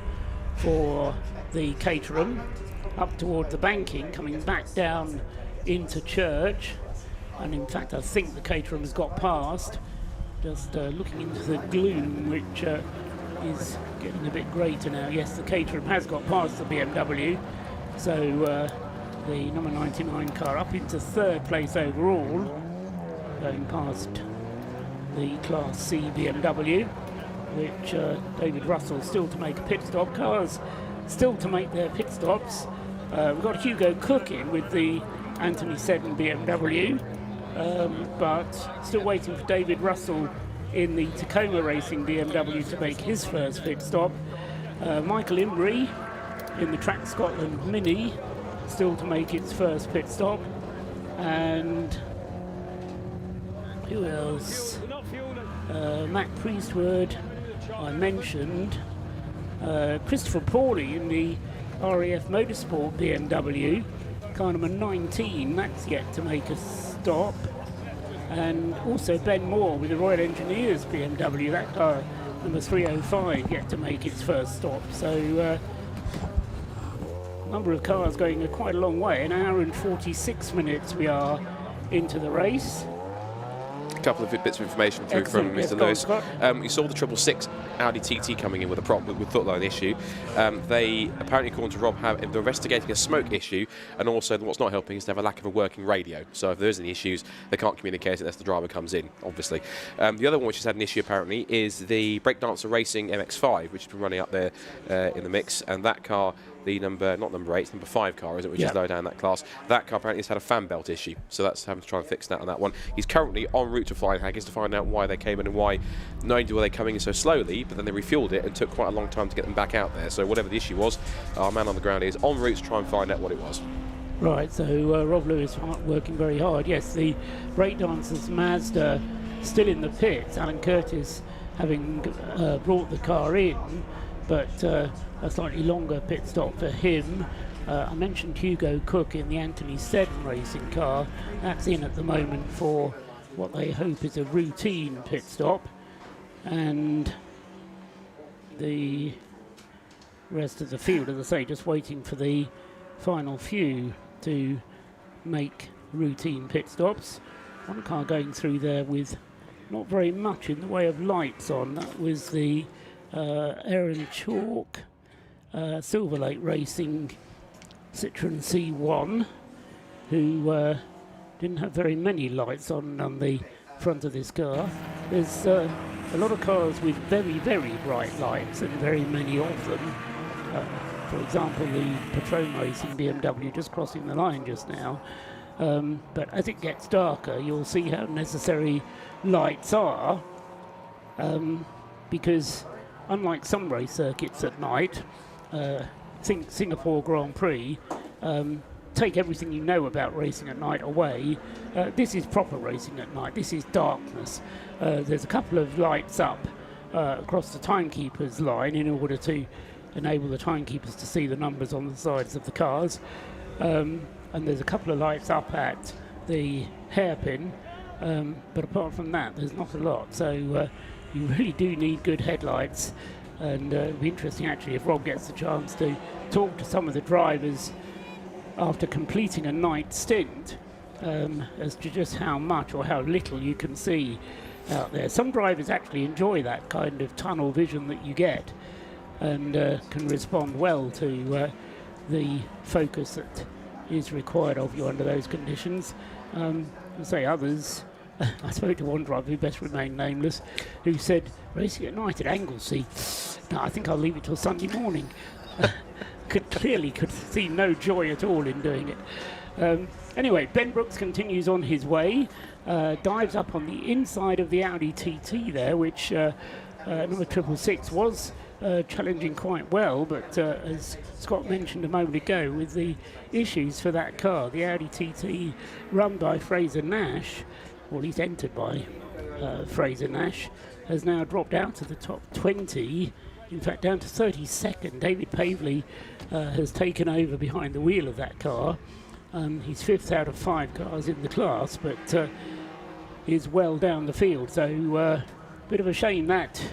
for the Caterham up toward the banking, coming back down into Church. And in fact, I think the Caterham has got past. Just looking into the gloom, which is getting a bit greater now. Yes, the Caterham has got past the BMW. So the number 99 car up into 3rd place overall, going past the Class C BMW, which David Russell still to make a pit stop. Cars still to make their pit stops. We've got Hugo Cook in with the Anthony Seddon BMW, but still waiting for David Russell in the Tacoma Racing BMW to make his first pit stop. Michael Imbrie in the Track Scotland Mini still to make its first pit stop. And who else? Mac Priestwood, I mentioned. Christopher Pawley in the RAF Motorsport BMW, car number 19, that's yet to make a stop. And also Ben Moore with the Royal Engineers BMW, that car number 305, yet to make its first stop. So number of cars going quite a long way. An hour and 46 minutes we are into the race. A couple of bits of information through from Mr. Lewis. You saw the 666 Audi TT coming in with a prop with foot line issue. They apparently, according to Rob, they're investigating a smoke issue, and also what's not helping is they have a lack of a working radio. So if there's any issues, they can't communicate unless the driver comes in, obviously. The other one which has had an issue apparently is the Breakdancer Racing MX-5, which has been running up there in the mix, and that car, the number 5 car, is it, which is low down that class. That car apparently has had a fan belt issue, so that's having to try and fix that on that one. He's currently en route to Flying Haggis to find out why they came in and why not only were they coming in so slowly, but then they refueled it and took quite a long time to get them back out there. So whatever the issue was, our man on the ground is en route to try and find out what it was. Right, so Rob Lewis working very hard. Yes, the Breakdancers Mazda still in the pits. Alan Curtis having brought the car in, but a slightly longer pit stop for him. I mentioned Hugo Cook in the Anthony Seddon Racing car. That's in at the moment for what they hope is a routine pit stop. And the rest of the field, as I say, just waiting for the final few to make routine pit stops. One car going through there with not very much in the way of lights on. That was the Aaron Chalk Silver Lake Racing Citroen C1, who didn't have very many lights on the front of this car. There's a lot of cars with very, very bright lights, and very many of them. For example, the Patron Racing BMW just crossing the line just now But as it gets darker, you'll see how necessary lights are, because unlike some race circuits at night, think Singapore Grand Prix, take everything you know about racing at night away. This is proper racing at night. This is darkness. There's a couple of lights up across the timekeeper's line in order to enable the timekeepers to see the numbers on the sides of the cars. And there's a couple of lights up at the hairpin. But apart from that, there's not a lot. So you really do need good headlights. And it'll be interesting, actually, if Rob gets the chance to talk to some of the drivers after completing a night stint as to just how much or how little you can see out there. Some drivers actually enjoy that kind of tunnel vision that you get and can respond well to the focus that is required of you under those conditions. Say others, I spoke to one driver who best remain nameless, who said, racing at night at Anglesey, no, I think I'll leave it till Sunday morning. Could see no joy at all in doing it. Anyway, Ben Brooks continues on his way, dives up on the inside of the Audi TT there, which number 666 was challenging quite well, but as Scott mentioned a moment ago, with the issues for that car, the Audi TT run by Fraser Nash, or at least entered by Fraser Nash, has now dropped out of the top 20, in fact down to 32nd. David Pavley has taken over behind the wheel of that car. He's 5th out of 5 cars in the class, but is well down the field, so bit of a shame that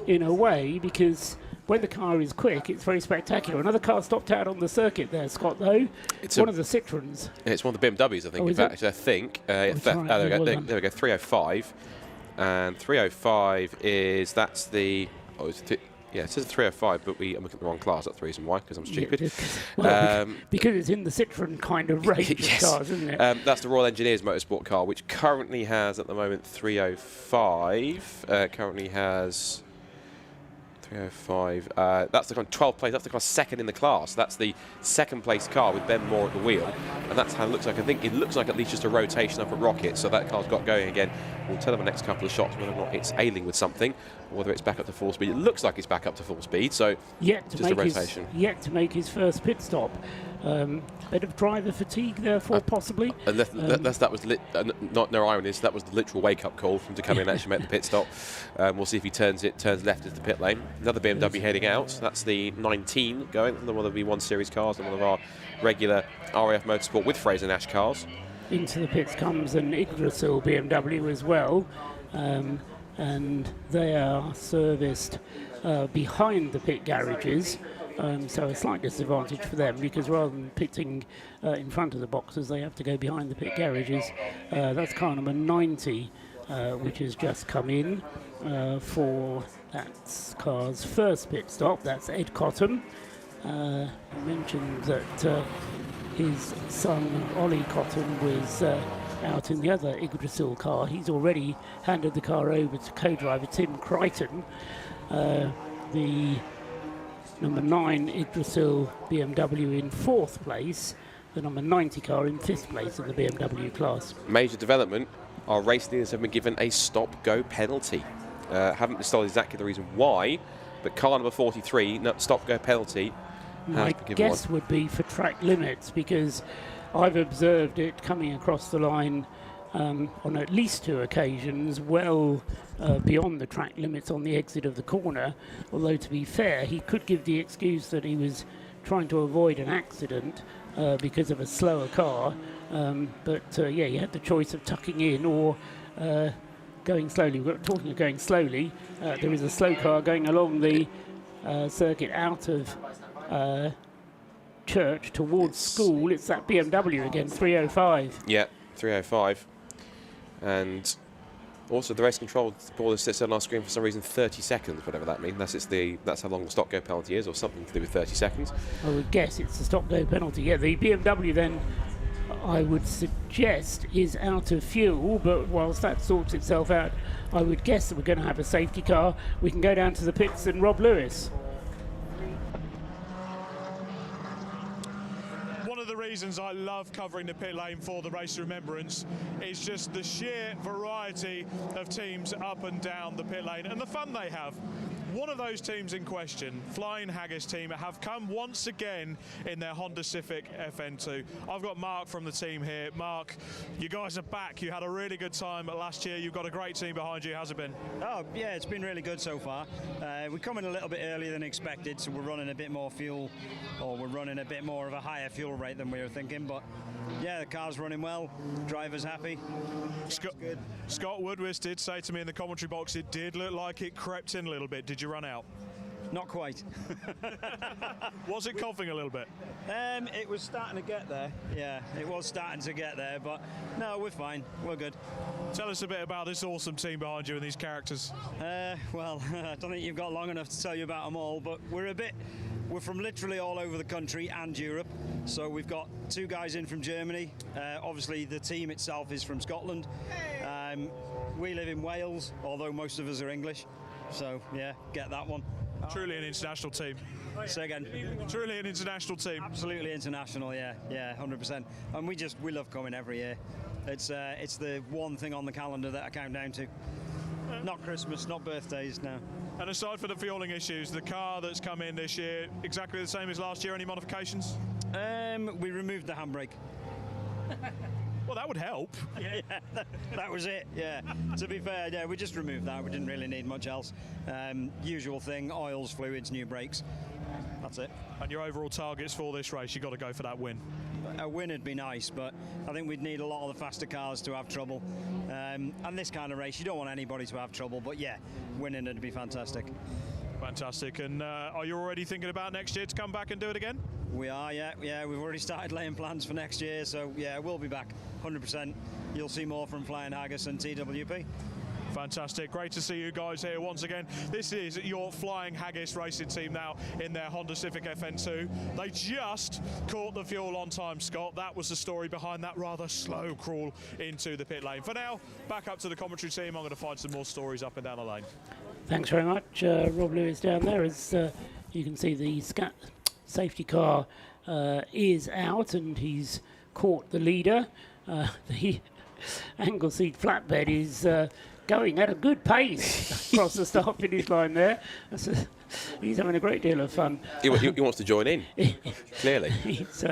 in a way, because when the car is quick, it's very spectacular. Another car stopped out on the circuit there, Scott, though. It's one of the Citroens. It's one of the BMWs, I think. In fact, I think. There we go, 305. And 305 is, that's the, yeah, it says 305, but I'm looking at the wrong class. That's the reason why, because I'm stupid. Yeah, because it's in the Citroen kind of range yes. of cars, isn't it? That's the Royal Engineers Motorsport car, which currently has, at the moment, 305. Currently has 305. That's the kind of 12th place. That's the kind of second in the class. That's the second place car with Ben Moore at the wheel, and that's how it looks like. I think it looks like at least just a rotation up at Rocket. So that car's got going again. We'll tell them the next couple of shots whether or not it's ailing with something, or whether it's back up to full speed. It looks like it's back up to full speed. So just a rotation. Yet to make his first pit stop. Bit of driver fatigue, therefore, possibly. That was not no irony. That was the literal wake-up call for him to come in and actually make the pit stop. We'll see if he turns left into the pit lane. Another BMW heading out. That's the 19 going. Another one of the V1 Series cars, and one of our regular RAF Motorsport with Fraser Nash cars. Into the pits comes an Yggdrasil BMW as well, and they are serviced behind the pit garages. So a slight disadvantage for them, because rather than pitting in front of the boxes, they have to go behind the pit garages. That's car number 90, which has just come in for that car's first pit stop. That's Ed Cotton. He mentioned that his son Ollie Cotton was out in the other Yggdrasil car. He's already handed the car over to co-driver Tim Crichton. The number 9 Yggdrasil BMW in 4th place, the number 90 car in 5th place in the BMW class. Major development, our race leaders have been given a stop-go penalty. Haven't been told exactly the reason why, but car number 43, stop-go penalty. My guess would be for track limits, because I've observed it coming across the line on at least 2 occasions, well beyond the track limits on the exit of the corner. Although, to be fair, he could give the excuse that he was trying to avoid an accident because of a slower car. But yeah, you had the choice of tucking in or going slowly. We're talking of going slowly. There is a slow car going along the circuit out of Church towards school. It's that BMW again, 305. Yeah, 305. And also the race control board sits on our screen for some reason 30 seconds, whatever that means. That's how long the stop-go penalty is, or something to do with 30 seconds. I would guess it's the stop-go penalty. Yeah, the BMW then, I would suggest, is out of fuel, but whilst that sorts itself out, I would guess that we're going to have a safety car. We can go down to the pits and Rob Lewis. reasons I love covering the pit lane for the Race of Remembrance is just the sheer variety of teams up and down the pit lane and the fun they have. One of those teams in question, Flying Haggis team, have come once again in their Honda Civic FN2. I've got Mark from the team here. Mark, you guys are back. You had a really good time last year. You've got a great team behind you. How's it been? Oh, yeah, it's been really good so far. We're coming a little bit earlier than expected, so we're running a bit more fuel, or we're running a bit more of a higher fuel rate than we were thinking, but yeah, the car's running well, driver's happy. Scott Woodward did say to me in the commentary box it did look like it crept in a little bit. Did you run out? Not quite. Was it coughing a little bit? It was starting to get there. Yeah, it was starting to get there, but no, we're fine. We're good. Tell us a bit about this awesome team behind you and these characters. Well, I don't think you've got long enough to tell you about them all, but we're from literally all over the country and Europe. So we've got 2 guys in from Germany. Obviously, the team itself is from Scotland. We live in Wales, although most of us are English. So, yeah, get that one. Truly an international team. Say again. Truly an international team. Absolutely international, yeah, 100%. And we love coming every year. It's the one thing on the calendar that I count down to. Not Christmas, not birthdays, no. And aside from the fueling issues, the car that's come in this year, exactly the same as last year, any modifications? We removed the handbrake. Well, that would help. Yeah, that was it, yeah. To be fair, yeah, we just removed that. We didn't really need much else. Usual thing, oils, fluids, new brakes. That's it. And your overall targets for this race, you've got to go for that win. A win would be nice, but I think we'd need a lot of the faster cars to have trouble. And this kind of race, you don't want anybody to have trouble, but yeah, winning would be fantastic. Fantastic. And are you already thinking about next year to come back and do it again? We are, yeah. We've already started laying plans for next year, so yeah, we'll be back 100%. You'll see more from Flying Haggis and TWP. Fantastic. Great to see you guys here once again. This is your Flying Haggis racing team now in their Honda Civic FN2. They just caught the fuel on time, Scott. That was the story behind that rather slow crawl into the pit lane. For now, back up to the commentary team. I'm going to find some more stories up and down the lane. Thanks very much, Rob Lewis down there. As you can see, the safety car is out and he's caught the leader. The Anglesey flatbed is going at a good pace across the start-finish line there. He's having a great deal of fun. He wants to join in, clearly. He's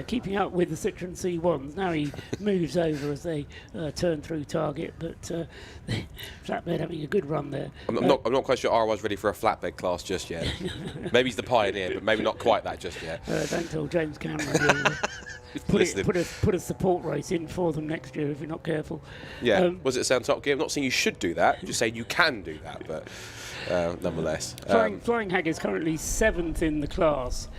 keeping up with the Citroen C1s. Now he moves over as they turn through target, but the flatbed having a good run there. I'm not quite sure RY's ready for a flatbed class just yet. Maybe he's the pioneer, but maybe not quite that just yet. Don't tell James Cameron. Put a support race in for them next year if you're not careful. Yeah, was it sound Top Gear? I'm not saying you should do that, just saying you can do that, but nonetheless. Flying Hag is currently 7th in the class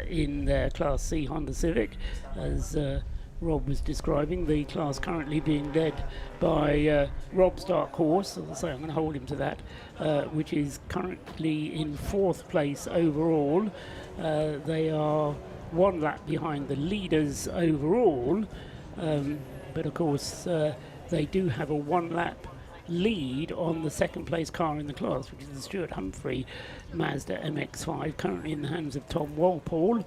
in their Class C Honda Civic, as Rob was describing. The class currently being led by Rob's dark horse, as I say, I'm going to hold him to that, which is currently in 4th place overall. They are 1 lap behind the leaders overall, but of course they do have a 1 lap lead on the 2nd place car in the class, which is the Stuart Humphrey Mazda MX-5, currently in the hands of Tom Walpole.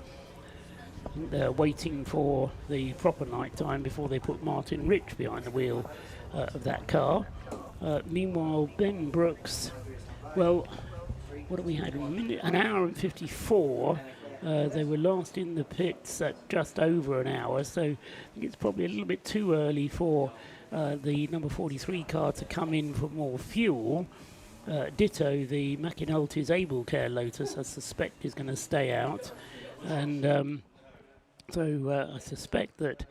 They're waiting for the proper night time before they put Martin Rich behind the wheel of that car. Meanwhile, Ben Brooks, well, what have we had? An hour and 54. They were last in the pits at just over an hour, so I think it's probably a little bit too early for the number 43 car to come in for more fuel. Ditto, the McAnulty's Able Care Lotus, I suspect, is going to stay out. And so I suspect that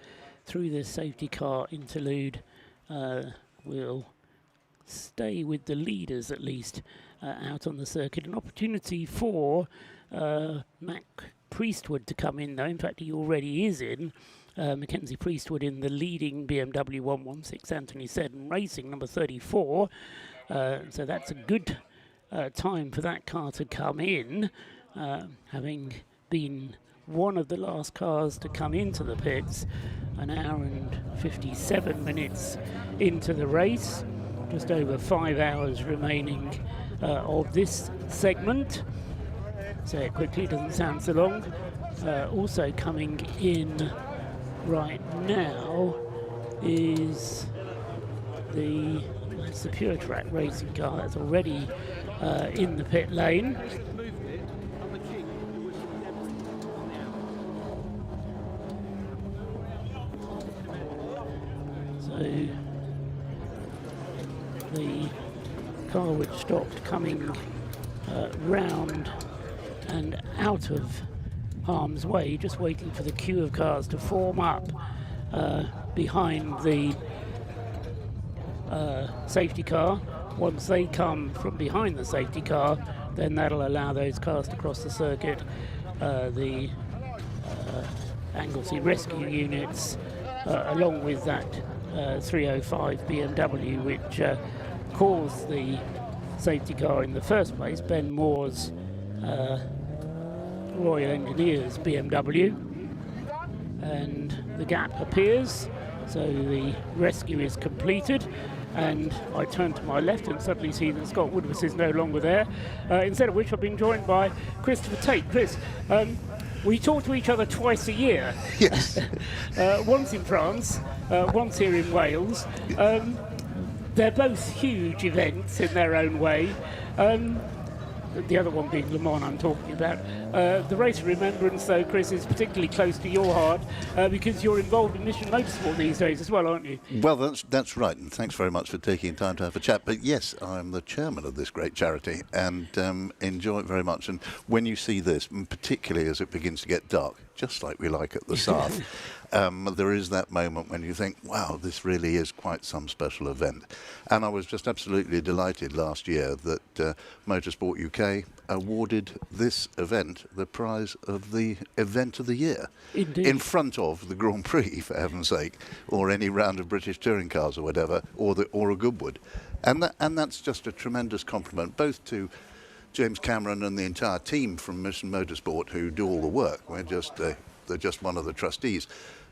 through this safety car interlude, we'll stay with the leaders at least out on the circuit. An opportunity for Mac Priestwood to come in, though. In fact, he already is in. Mackenzie Priestwood in the leading BMW 116 Anthony Seddon Racing, number 34. So that's a good time for that car to come in, having been one of the last cars to come into the pits, an hour and 57 minutes into the race. Just over 5 hours remaining of this segment. Say it quickly, doesn't sound so long. Also coming in right now is the Pure Track racing car that's already in the pit lane. So the car which stopped coming round and out of harm's way, just waiting for the queue of cars to form up behind the safety car. Once they come from behind the safety car, then that'll allow those cars to cross the circuit. The Anglesey rescue units, along with that 305 BMW, which caused the safety car in the first place, Ben Moore's Royal Engineers BMW, and the gap appears, so the rescue is completed. And I turn to my left and suddenly see that Scott Woodward is no longer there, instead of which I've been joined by Christopher Tate. Chris, we talk to each other twice a year. Yes. Once in France, once here in Wales. They're both huge events in their own way. The other one being Le Mans I'm talking about. The Race of Remembrance, though, Chris, is particularly close to your heart because you're involved in Mission Motorsport these days as well, aren't you? Well, that's right, and thanks very much for taking time to have a chat. But yes, I'm the chairman of this great charity and enjoy it very much. And when you see this, and particularly as it begins to get dark, just like we like at the South, there is that moment when you think, wow, this really is quite some special event. And I was just absolutely delighted last year that Motorsport UK awarded this event the prize of the event of the year. Indeed. In front of the Grand Prix, for heaven's sake, or any round of British touring cars or whatever, or a Goodwood. And that's just a tremendous compliment, both to James Cameron and the entire team from Mission Motorsport who do all the work. They're just one of the trustees,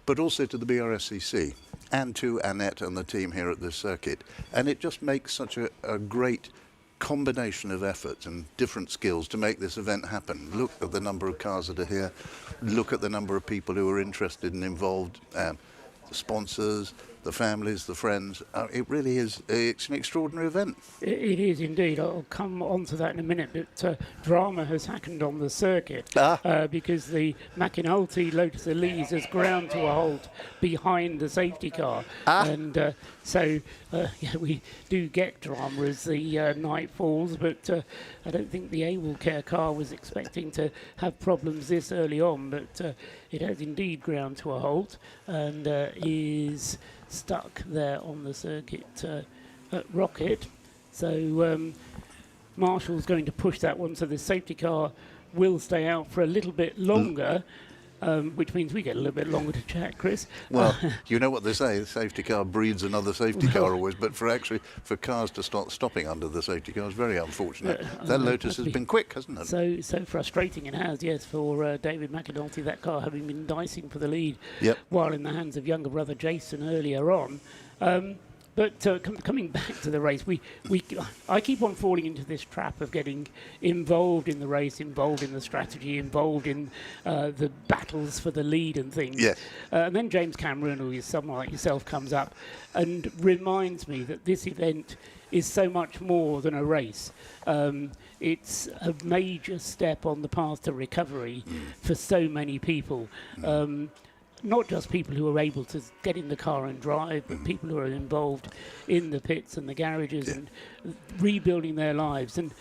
but also to the BRSCC and to Annette and the team here at this circuit. And it just makes such a great combination of efforts and different skills to make this event happen. Look at the number of cars that are here. Look at the number of people who are interested and involved. The sponsors, the families, the friends. It really is. It's an extraordinary event. It is indeed. I'll come on to that in a minute, but drama has happened on the circuit because the McAnulty Lotus Elise has ground to a halt behind the safety car. And so we do get drama as the night falls, but I don't think the AWOL Care car was expecting to have problems this early on, but it has indeed ground to a halt and is stuck there on the circuit at Rocket. So Marshall's going to push that one, so the safety car will stay out for a little bit longer, which means we get a little bit longer to chat, Chris. Well, you know what they say, the safety car breeds another safety car always, but for cars to start stopping under the safety car is very unfortunate. That Lotus has been quick, hasn't it? So frustrating it has, yes, for David McAnulty, that car having been dicing for the lead while in the hands of younger brother Jason earlier on. But coming back to the race, I keep on falling into this trap of getting involved in the race, involved in the strategy, involved in the battles for the lead and things. Yes. And then James Cameron, who is someone like yourself, comes up and reminds me that this event is so much more than a race. It's a major step on the path to recovery for so many people. Not just people who are able to get in the car and drive, but people who are involved in the pits and the garages and rebuilding their lives. And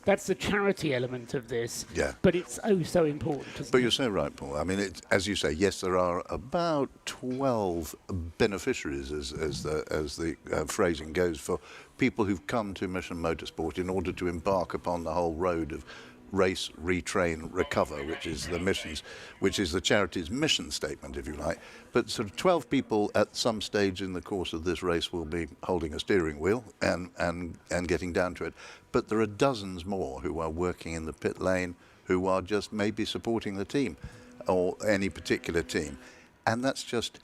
that's the charity element of this. Yeah. But it's so important. But you're so right, Paul. I mean, as you say, yes, there are about 12 beneficiaries, as the phrasing goes, for people who've come to Mission Motorsport in order to embark upon the whole road of race, retrain, recover, which is the charity's mission statement, if you like. But sort of 12 people at some stage in the course of this race will be holding a steering wheel and getting down to it. But there are dozens more who are working in the pit lane, who are just maybe supporting the team or any particular team. And that's just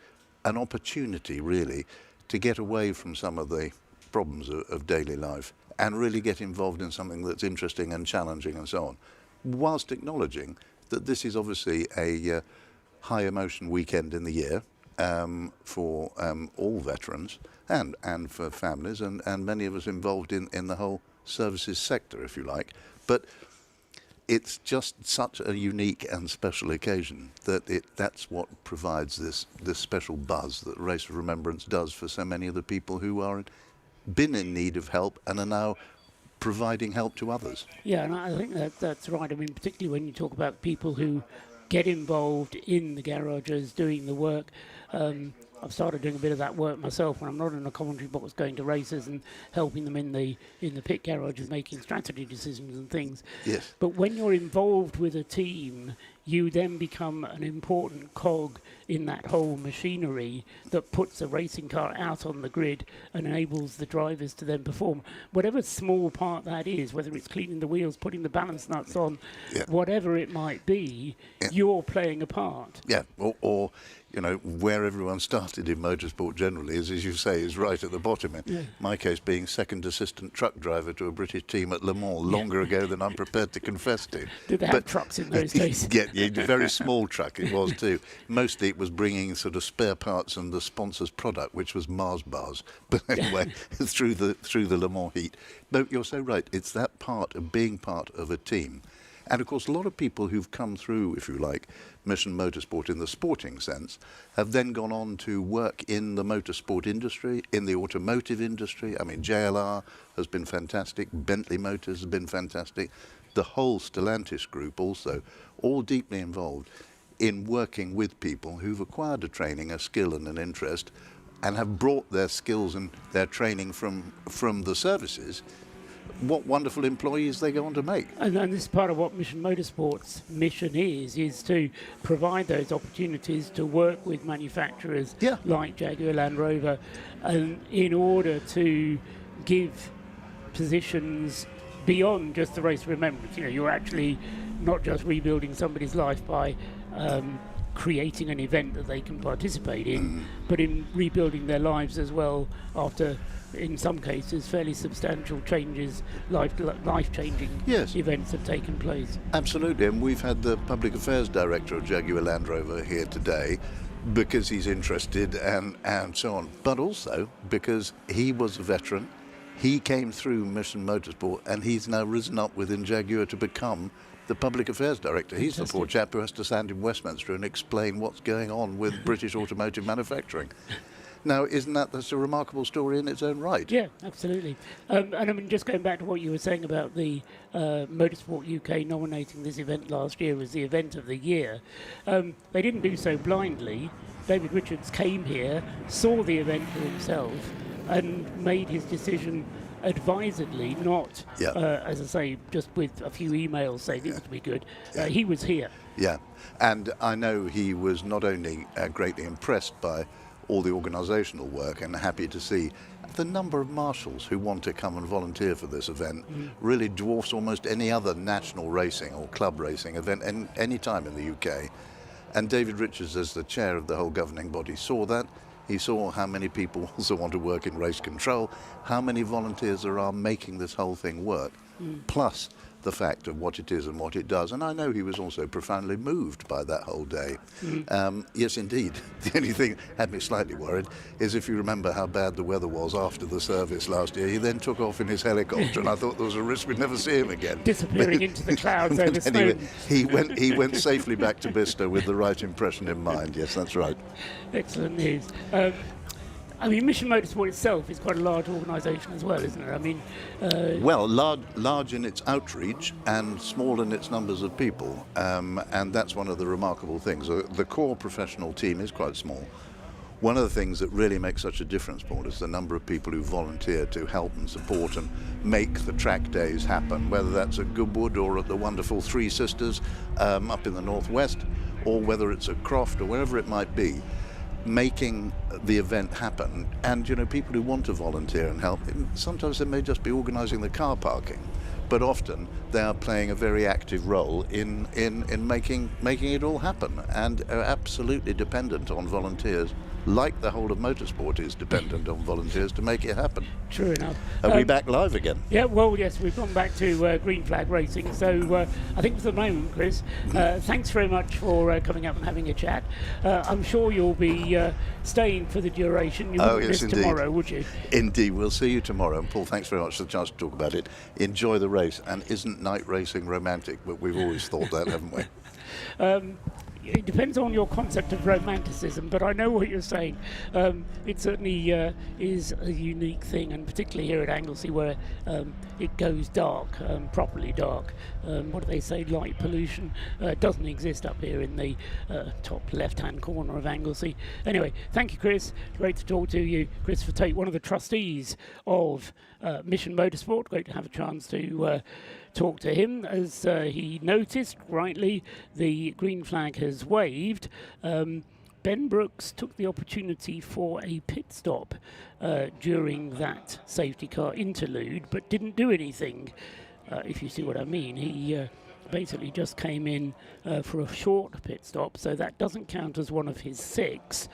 an opportunity, really, to get away from some of the problems of daily life and really get involved in something that's interesting and challenging and so on, whilst acknowledging that this is obviously a high emotion weekend in the year for all veterans and for families and many of us involved in the whole services sector, if you like. But it's just such a unique and special occasion that's what provides this special buzz that Race of Remembrance does for so many of the people who been in need of help and are now providing help to others. Yeah, and I think that's right. I mean, particularly when you talk about people who get involved in the garages doing the work. I've started doing a bit of that work myself when I'm not in a commentary box, going to races and helping them in the pit garages, making strategy decisions and things. Yes. But when you're involved with a team, you then become an important cog in that whole machinery that puts a racing car out on the grid and enables the drivers to then perform whatever small part that is, whether it's cleaning the wheels, putting the balance nuts on, whatever it might be, you're playing a part. Yeah, or you know, where everyone started in motorsport generally is, as you say, is right at the bottom. In my case, being second assistant truck driver to a British team at Le Mans longer ago than I'm prepared to confess to. Did they have trucks in those days? Yeah, a very small truck it was too. Mostly it was bringing sort of spare parts and the sponsor's product, which was Mars bars. But anyway, through the Le Mans heat. No, you're so right. It's that part of being part of a team. And of course, a lot of people who've come through, if you like, Mission Motorsport in the sporting sense, have then gone on to work in the motorsport industry, in the automotive industry. I mean, JLR has been fantastic, Bentley Motors has been fantastic, the whole Stellantis group also, all deeply involved in working with people who've acquired a training, a skill and an interest, and have brought their skills and their training from the services. What wonderful employees they go on to make. And this is part of what Mission Motorsport's mission is to provide those opportunities to work with manufacturers like Jaguar Land Rover, and in order to give positions beyond just the Race of Remembrance. You know, you're actually not just rebuilding somebody's life by creating an event that they can participate in, but in rebuilding their lives as well after, in some cases, fairly substantial changes, life-changing events have taken place. Absolutely, and we've had the Public Affairs Director of Jaguar Land Rover here today because he's interested and so on, but also because he was a veteran. He came through Mission Motorsport and he's now risen up within Jaguar to become the Public Affairs Director. He's the poor chap who has to stand in Westminster and explain what's going on with British automotive manufacturing. Now, isn't that's a remarkable story in its own right? Yeah, absolutely. And I mean, just going back to what you were saying about the Motorsport UK nominating this event last year as the event of the year, they didn't do so blindly. David Richards came here, saw the event for himself, and made his decision advisedly, not, as I say, just with a few emails saying it would be good. He was here. Yeah, and I know he was not only greatly impressed by all the organisational work and happy to see the number of marshals who want to come and volunteer for this event really dwarfs almost any other national racing or club racing event any time in the UK. And David Richards, as the chair of the whole governing body, saw that. He saw how many people also want to work in race control, how many volunteers there are making this whole thing work, plus the fact of what it is and what it does. And I know he was also profoundly moved by that whole day. Yes, indeed. The only thing that had me slightly worried is if you remember how bad the weather was after the service last year, he then took off in his helicopter and I thought there was a risk we'd never see him again. Disappearing into the clouds over Anyway, he went safely back to Bicester with the right impression in mind. Yes, that's right. Excellent news. I mean, Mission Motorsport itself is quite a large organisation as well, isn't it? I mean, well, large in its outreach and small in its numbers of people, and that's one of the remarkable things. The core professional team is quite small. One of the things that really makes such a difference, Paul, is the number of people who volunteer to help and support and make the track days happen, whether that's at Goodwood or at the wonderful Three Sisters up in the northwest, or whether it's at Croft or wherever it might be. Making the event happen, and you know, people who want to volunteer and help, sometimes they may just be organising the car parking, but often they are playing a very active role in making it all happen, and are absolutely dependent on volunteers like the whole of motorsport, is dependent on volunteers to make it happen. True enough. Are we back live again? Yeah, well, yes, we've gone back to green flag racing. So I think for the moment, Chris, thanks very much for coming up and having a chat. I'm sure you'll be staying for the duration. You wouldn't miss tomorrow, would you? Indeed, we'll see you tomorrow. And Paul, thanks very much for the chance to talk about it. Enjoy the race. And isn't night racing romantic? But we've always thought that, haven't we? It depends on your concept of romanticism, but I know what you're saying. It certainly is a unique thing, and particularly here at Anglesey, where it goes dark, properly dark. What do they say? Light pollution doesn't exist up here in the top left-hand corner of Anglesey. Anyway, thank you, Chris. Great to talk to you. Christopher Tate, one of the trustees of Mission Motorsport. Great to have a chance to talk to him. As he noticed rightly, the green flag has waved. Ben Brooks took the opportunity for a pit stop during that safety car interlude, but didn't do anything, if you see what I mean. He basically just came in for a short pit stop, so that doesn't count as one of his 6.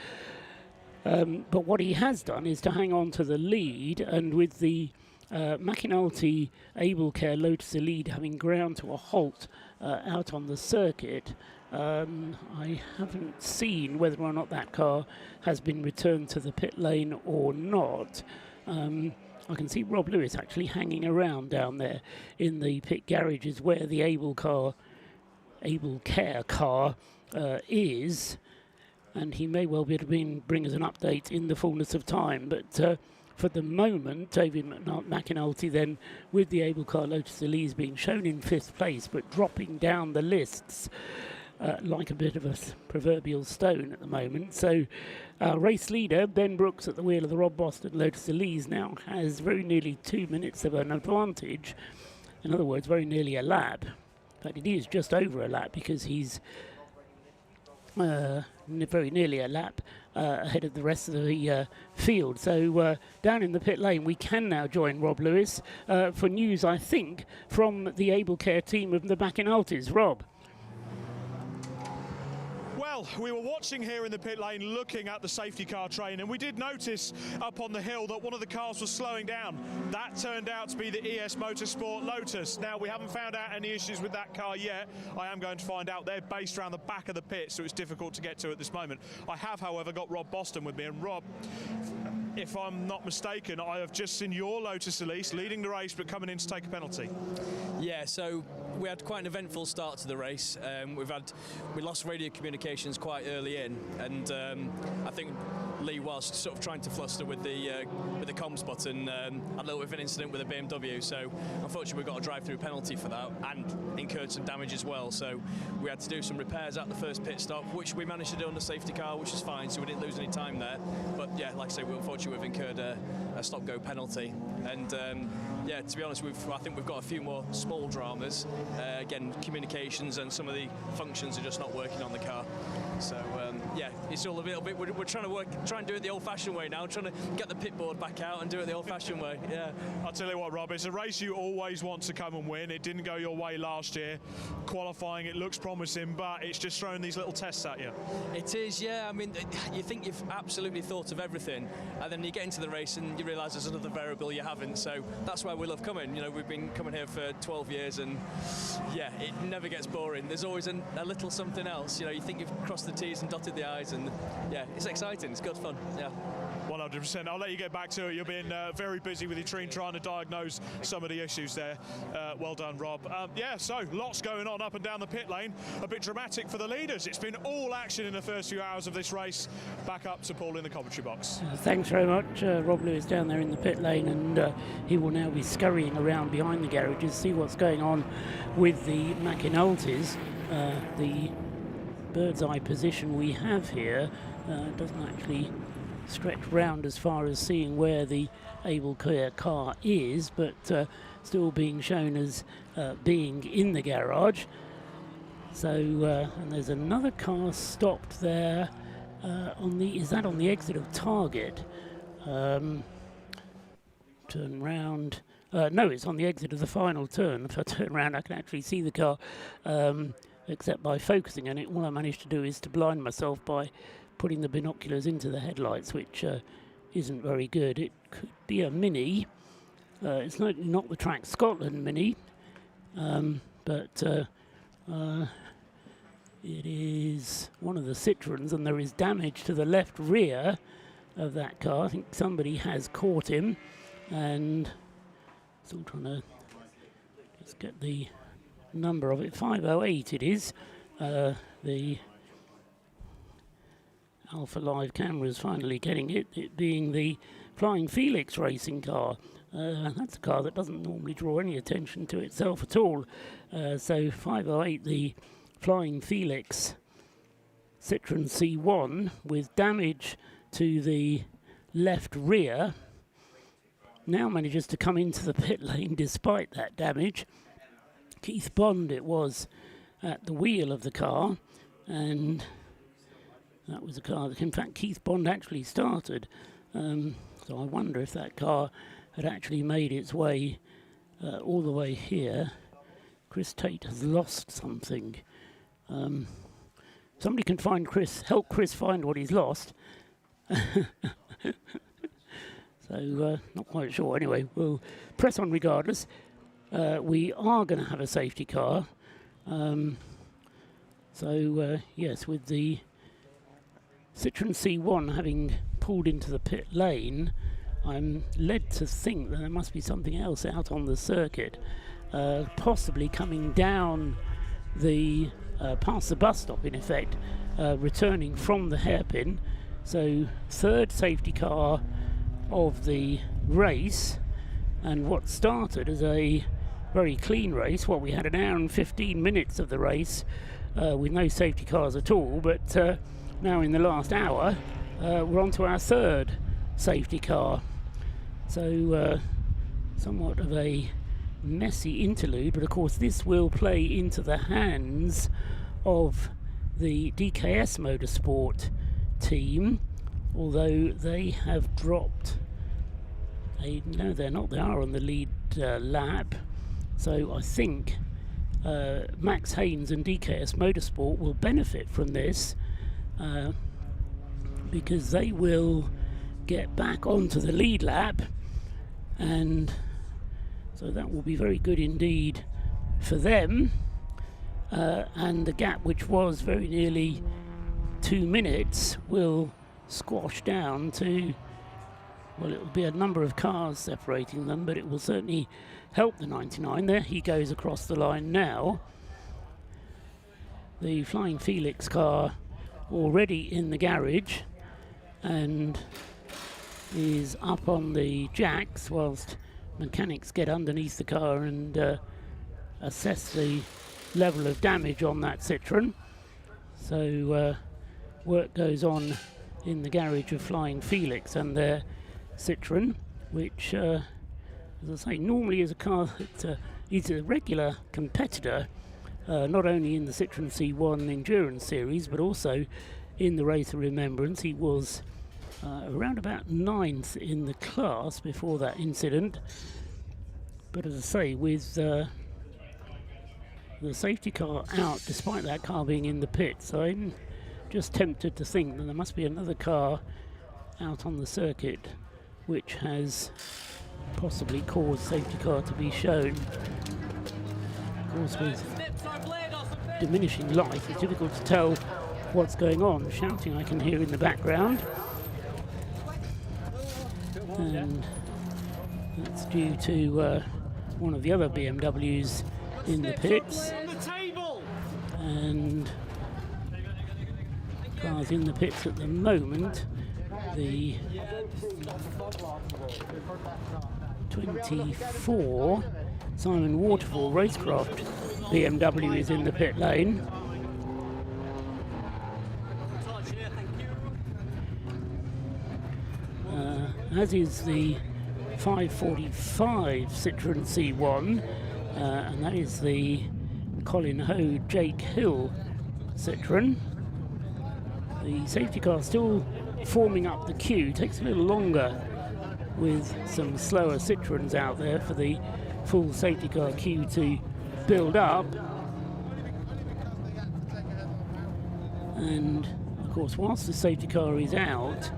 But what he has done is to hang on to the lead, and with the McAnulty Able Care Lotus Elite having ground to a halt out on the circuit, I haven't seen whether or not that car has been returned to the pit lane or not. I can see Rob Lewis actually hanging around down there in the pit garages where the Able Care car is, and he may well be able to bring us an update in the fullness of time. But for the moment, David McAnulty then, with the Able Car Lotus Elise being shown in 5th place, but dropping down the lists like a bit of a proverbial stone at the moment. So our race leader, Ben Brooks, at the wheel of the Rob Boston Lotus Elise, now has very nearly 2 minutes of an advantage. In other words, very nearly a lap. In fact, it is just over a lap, because he's very nearly a lap ahead of the rest of the field. So down in the pit lane, we can now join Rob Lewis for news, I think, from the Able Care team of the McAnultys. Rob. Well, we were watching here in the pit lane, looking at the safety car train, and we did notice up on the hill that one of the cars was slowing down. That turned out to be the ES Motorsport Lotus. Now, we haven't found out any issues with that car yet. I am going to find out. They're based around the back of the pit, so it's difficult to get to at this moment. I have, however, got Rob Boston with me, and Rob, if I'm not mistaken, I have just seen your Lotus Elise leading the race but coming in to take a penalty. Yeah, so we had quite an eventful start to the race. We lost radio communications quite early in, and I think Lee was sort of trying to fluster with the comms button, had a little bit of an incident with a BMW, so unfortunately we got a drive-through penalty for that and incurred some damage as well. So we had to do some repairs at the first pit stop, which we managed to do on the safety car, which is fine, so we didn't lose any time there. But yeah, like I say, unfortunately we've incurred a stop-go penalty, and yeah, to be honest, I think we've got a few more small dramas. Again, communications and some of the functions are just not working on the car. So yeah, it's all a little bit. We're trying to do it the old-fashioned way now. Trying to get the pit board back out and do it the old-fashioned way. Yeah. I'll tell you what, Rob. It's a race you always want to come and win. It didn't go your way last year. Qualifying, it looks promising, but it's just throwing these little tests at you. It is, yeah. I mean, you think you've absolutely thought of everything, and then you get into the race and you realise there's another variable you haven't. So that's why we love coming. You know, we've been coming here for 12 years, and yeah, it never gets boring. There's always a little something else. You know, you think you've crossed the T's and dotted the I's, and yeah, it's exciting. It's good fun. Yeah. 100%. I'll let you get back to it. You're being very busy with your team trying to diagnose some of the issues there. Well done, Rob. Yeah, so lots going on up and down the pit lane. A bit dramatic for the leaders. It's been all action in the first few hours of this race. Back up to Paul in the commentary box. Thanks very much. Rob Lewis down there in the pit lane, and he will now be scurrying around behind the garages, see what's going on with the McAnultys. The bird's eye position we have here doesn't actually stretch round as far as seeing where the Able Care car is, but still being shown as being in the garage. So and there's another car stopped there is that on the exit of Target? Turn round. No, it's on the exit of the final turn. If I turn around, I can actually see the car, except by focusing on it. All I managed to do is to blind myself by putting the binoculars into the headlights, which isn't very good. It could be a Mini. It's not the Track Scotland Mini, but it is one of the Citroens, and there is damage to the left rear of that car. I think somebody has caught him, and still trying to just get the number of it. 508 it is. The Alpha Live camera is finally getting it being the Flying Felix racing car. That's a car that doesn't normally draw any attention to itself at all. So 508, the Flying Felix Citroen C1 with damage to the left rear, now manages to come into the pit lane despite that damage. Keith Bond it was at the wheel of the car, and that was a car that in fact Keith Bond actually started. So I wonder if that car had actually made its way all the way here. Chris Tate has lost something. Somebody can help Chris find what he's lost. So not quite sure. Anyway, we'll press on regardless. We are going to have a safety car. Yes, with the Citroen C1 having pulled into the pit lane, I'm led to think that there must be something else out on the circuit, possibly coming down the past the bus stop, in effect, returning from the hairpin. So third safety car of the race, and what started as a very clean race. Well, we had an hour and 15 minutes of the race with no safety cars at all, but now in the last hour we're on to our third safety car. So somewhat of a messy interlude, but of course this will play into the hands of the DKS Motorsport team, although they have dropped no, they're not, they are on the lead lap. So I think Max Haynes and DKS Motorsport will benefit from this because they will get back onto the lead lap, and so that will be very good indeed for them. And the gap, which was very nearly 2 minutes, will squash down to, well, it will be a number of cars separating them, but it will certainly help the 99. There he goes across the line now. The Flying Felix car already in the garage and is up on the jacks whilst mechanics get underneath the car and assess the level of damage on that Citroen. So work goes on in the garage of Flying Felix and their Citroen, which as I say, normally is a car that is a regular competitor, not only in the Citroen C1 Endurance Series, but also in the Race of Remembrance. He was around about 9th in the class before that incident. But as I say, with the safety car out, despite that car being in the pits, I'm just tempted to think that there must be another car out on the circuit which has possibly caused safety car to be shown. Of course, with diminishing light, it's difficult to tell what's going on. Shouting I can hear in the background, and that's due to one of the other BMWs in the pits, and cars in the pits at the moment. The 24 Simon Waterfall Racecraft BMW is in the pit lane. As is the 545 Citroen C1, and that is the Colin Ho Jake Hill Citroen. The safety car still forming up the queue. Takes a little longer with some slower Citroens out there for the full safety car queue to build up. And of course, whilst the safety car is out,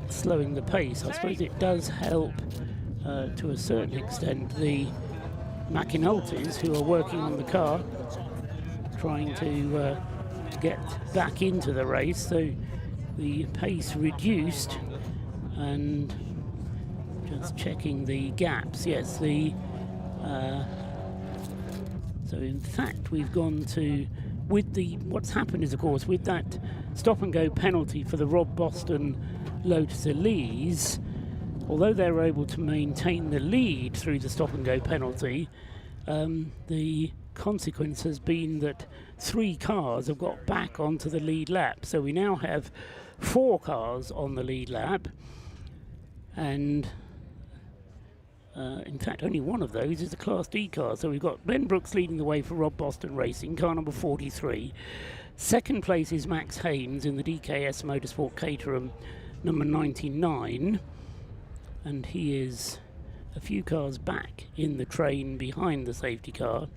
slowing the pace, I suppose it does help to a certain extent the McAnultys who are working on the car, trying to get back into the race. So the pace reduced, and just checking the gaps. Yes, so in fact we've gone to, what's happened is, of course, with that stop and go penalty for the Rob Boston Lotus Elise, although they were able to maintain the lead through the stop and go penalty, the consequence has been that 3 cars have got back onto the lead lap. So we now have 4 cars on the lead lap, and in fact only one of those is a Class D car. So we've got Ben Brooks leading the way for Rob Boston Racing, car number 43. Second place is Max Haynes in the DKS Motorsport Caterham number 99, and he is a few cars back in the train behind the safety car.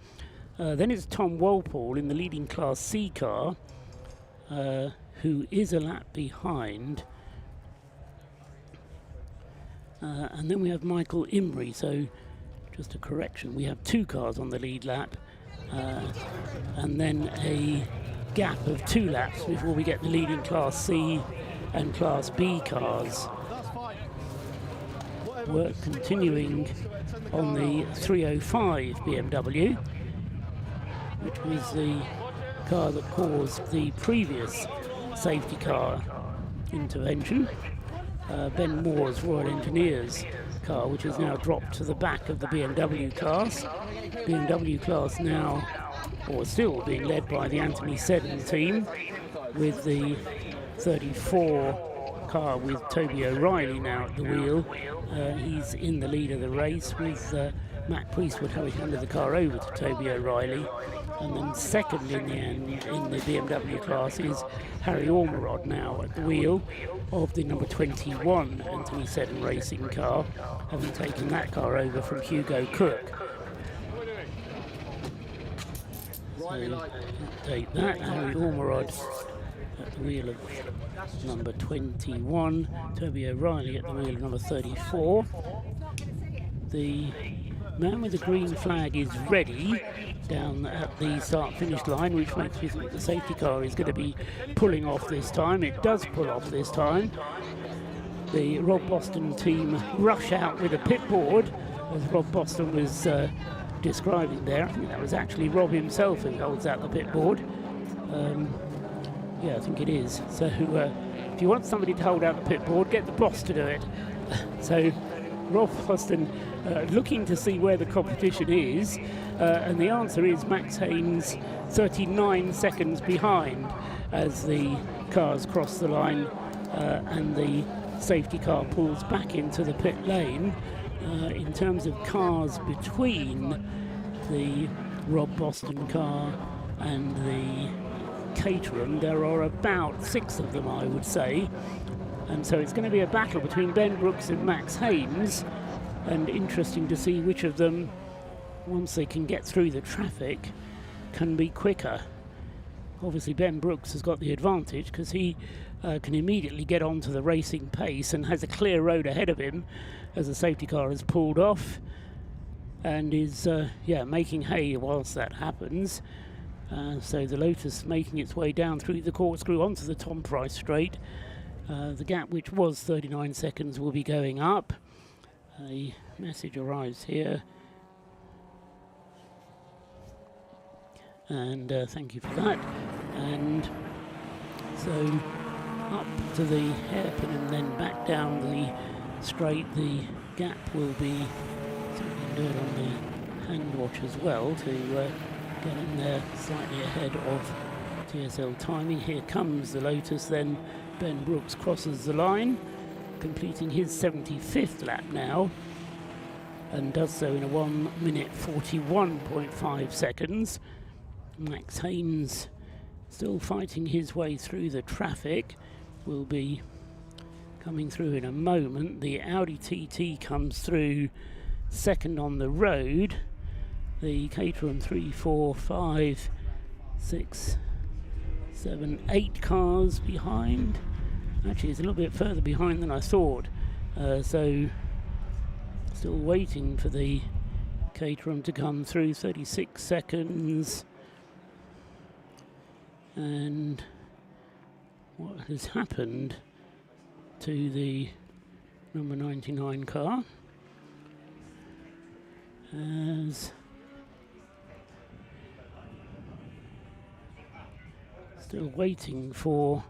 Then it's Tom Walpole in the leading Class C car, who is a lap behind. And then we have Michael Imrie. So just a correction, we have 2 cars on the lead lap, and then a gap of 2 laps before we get the leading Class C and Class B cars. Work continuing on the 305 BMW, which was the car that caused the previous safety car intervention. Ben Moore's Royal Engineers car, which has now dropped to the back of the BMW class. BMW class now, or still being led by the Anthony Seddon team, with the 34 car with Toby O'Reilly now at the wheel. He's in the lead of the race, with Matt Priestwood having handed the car over to Toby O'Reilly. And then second in the end in the BMW class is Harry Ormerod now at the wheel of the number 21 Anthony Seddon racing car, having taken that car over from Hugo Cook. So take that, Harry Ormerod at the wheel of number 21, Toby O'Reilly at the wheel of number 34. The man with the green flag is ready down at the start-finish line, which makes me think the safety car is going to be pulling off this time. It does pull off this time. The Rob Boston team rush out with a pit board, as Rob Boston was describing there. I think that was actually Rob himself who holds out the pit board. Yeah, I think it is. So if you want somebody to hold out the pit board, get the boss to do it. So Rob Boston looking to see where the competition is, and the answer is Max Haynes 39 seconds behind as the cars cross the line and the safety car pulls back into the pit lane. In terms of cars between the Rob Boston car and the Caterham, there are about 6 of them, I would say. And so it's going to be a battle between Ben Brooks and Max Haynes, and interesting to see which of them, once they can get through the traffic, can be quicker. Obviously Ben Brooks has got the advantage because he can immediately get onto the racing pace and has a clear road ahead of him as the safety car has pulled off, and is making hay whilst that happens. So the Lotus making its way down through the corkscrew onto the Tom Price straight. The gap, which was 39 seconds, will be going up. A message arrives here, and thank you for that. And so up to the hairpin and then back down the straight. The gap will be, so we can do it on the hand watch as well to get in there slightly ahead of TSL timing. Here comes the Lotus then. Ben Brooks crosses the line, completing his 75th lap now, and does so in a 1 minute 41.5 seconds. Max Haynes still fighting his way through the traffic, will be coming through in a moment. The Audi TT comes through second on the road. The Caterham 3, 4, 5, 6, 7, 8 cars behind. Actually, it's a little bit further behind than I thought. So, still waiting for the Caterham to come through. 36 seconds. And what has happened to the number 99 car? As still waiting for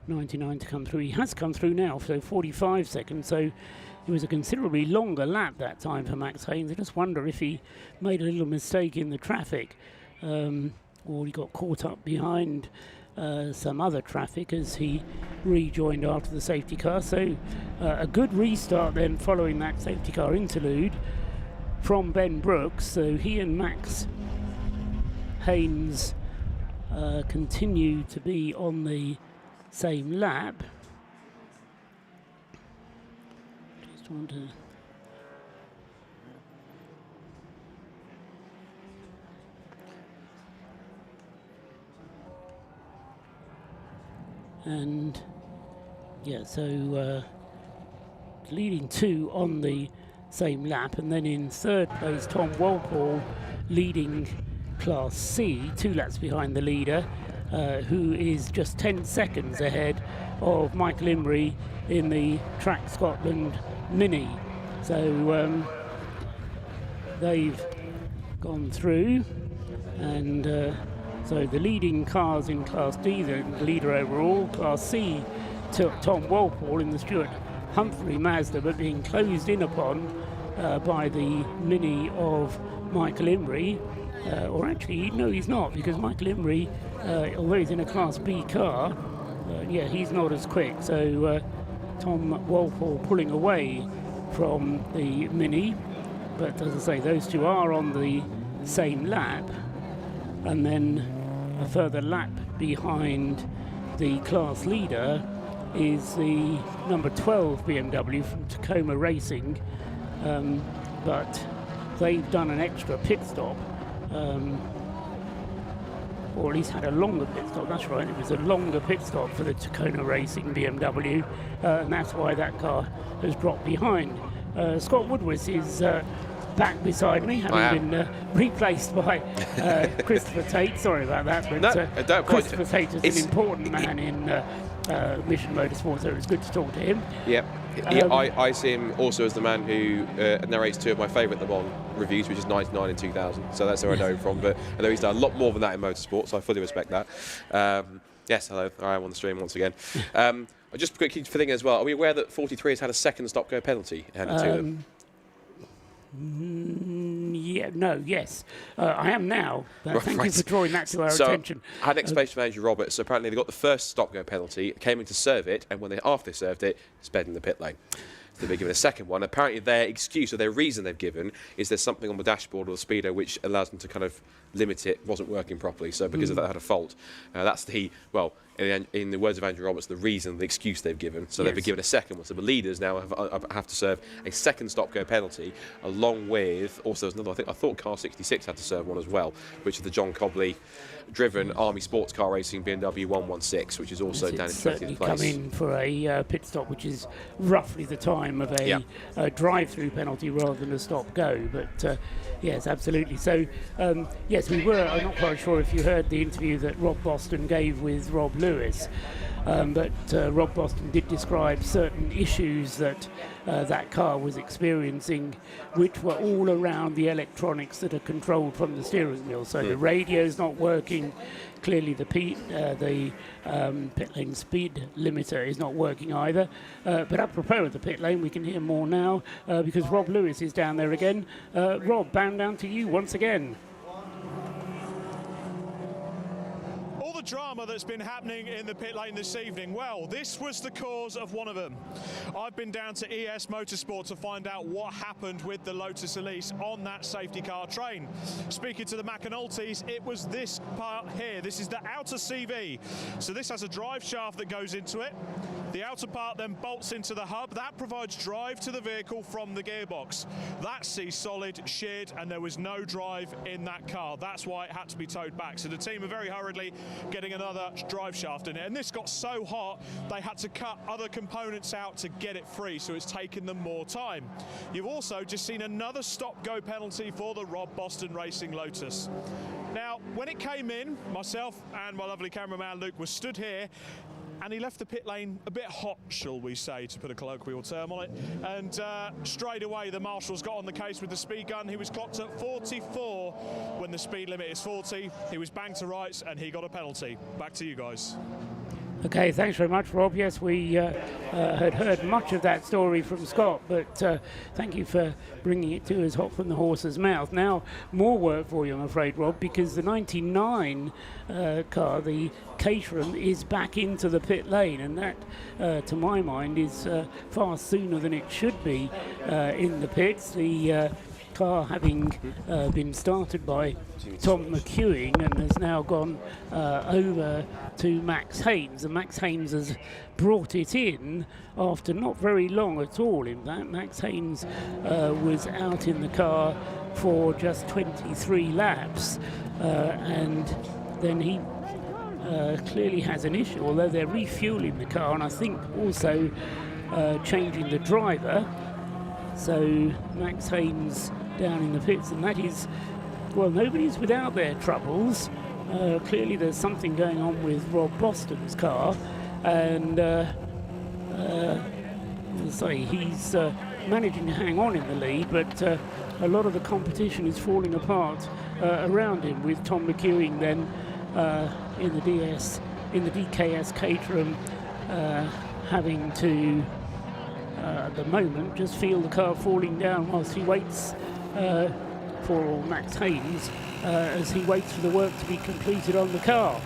99 to come through. He has come through now, so 45 seconds. So it was a considerably longer lap that time for Max Haynes. I just wonder if he made a little mistake in the traffic, or he got caught up behind some other traffic as he rejoined after the safety car. So a good restart then following that safety car interlude from Ben Brooks. So he and Max Haynes continue to be on the same lap. Just want to and yeah, so leading 2 on the same lap, and then in third place Tom Walpole leading Class C, 2 laps behind the leader, who is just 10 seconds ahead of Michael Imrie in the Track Scotland Mini. So they've gone through, and so the leading cars in Class D, the leader overall. Class C took Tom Walpole in the Stuart Humphrey Mazda, but being closed in upon by the Mini of Michael Imrie. Or actually, no, he's not, because Michael Imrie, although he's in a Class B car, yeah, he's not as quick. So Tom Walpole pulling away from the Mini. But as I say, those two are on the same lap. And then a further lap behind the class leader is the number 12 BMW from Tacoma Racing. But they've done an extra pit stop. Or at least had a longer pit stop, that's right, it was a longer pit stop for the Tacoma Racing BMW, and that's why that car has dropped behind. Scott Woodward is back beside me, having been replaced by Christopher Tate. Sorry about that, but Christopher Tate is an important man in Mission Motorsport, so it's good to talk to him. Yep. I see him also as the man who narrates 2 of my favourite Le Mans reviews, which is 99 and 2000. So that's where I know him from. But I know he's done a lot more than that in motorsport, so I fully respect that. Yes, hello. I am on the stream once again. Just quickly for thinking as well, are we aware that 43 has had a second stop-go penalty handed to them? Yes. I am now. Thank you for drawing that to our attention. I had an explanation from Andrew Roberts. So apparently they got the first stop-go penalty, came in to serve it, and after they served it, sped in the pit lane. So they've given a second one. Apparently their excuse or their reason they've given is there's something on the dashboard or the speedo which allows them to kind of limit it, wasn't working properly. So because of that, had a fault. That's in the words of Andrew Roberts, the reason, the excuse they've given. So they've been given a second one. So the leaders now have to serve a second stop-go penalty, along with also there's another. I thought Car 66 had to serve one as well, which is the John Cobley driven Army Sports Car Racing BMW 116, which is also down in 20th place. Come in for a pit stop, which is roughly the time of a drive-through penalty rather than a stop-go. But yes, absolutely. So yes, we were. I'm not quite sure if you heard the interview that Rob Boston gave with Rob Lewis. But Rob Boston did describe certain issues that that car was experiencing, which were all around the electronics that are controlled from the steering wheel. So the radio's not working. Clearly, the pit lane speed limiter is not working either. But apropos of the pit lane, we can hear more now because Rob Lewis is down there again. Rob, bound down to you once again. Drama that's been happening in the pit lane this evening, well, this was the cause of one of them. I've been down to ES Motorsport to find out what happened with the Lotus Elise on that safety car train. Speaking to the McAnultys, it was this part here. This is the outer CV. So this has a drive shaft that goes into it. The outer part then bolts into the hub. That provides drive to the vehicle from the gearbox. That C-solid sheared and there was no drive in that car. That's why it had to be towed back. So the team are very hurriedly getting another drive shaft in it. And this got so hot, they had to cut other components out to get it free, so it's taken them more time. You've also just seen another stop-go penalty for the Rob Boston Racing Lotus. Now, when it came in, myself and my lovely cameraman Luke was stood here, and he left the pit lane a bit hot, shall we say, to put a colloquial term on it. And straight away, the marshals got on the case with the speed gun. He was clocked at 44 when the speed limit is 40. He was banged to rights, and he got a penalty. Back to you guys. Okay, thanks very much, Rob. Yes, we had heard much of that story from Scott, but thank you for bringing it to us hot from the horse's mouth. Now, more work for you, I'm afraid, Rob, because the 99 car, the Caterham, is back into the pit lane, and that, to my mind, is far sooner than it should be in the pits. The car having been started by Tom McEwing and has now gone over to Max Haynes, and Max Haynes has brought it in after not very long at all. In fact, Max Haynes was out in the car for just 23 laps, and then he clearly has an issue, although they're refueling the car and I think also changing the driver. So Max Haynes down in the pits, and that is, well, nobody's without their troubles. Clearly there's something going on with Rob Boston's car, and he's managing to hang on in the lead, but a lot of the competition is falling apart around him, with Tom McEwing then in the DKS Caterham having to at the moment just feel the car falling down whilst he waits for Max Haynes as he waits for the work to be completed on the car.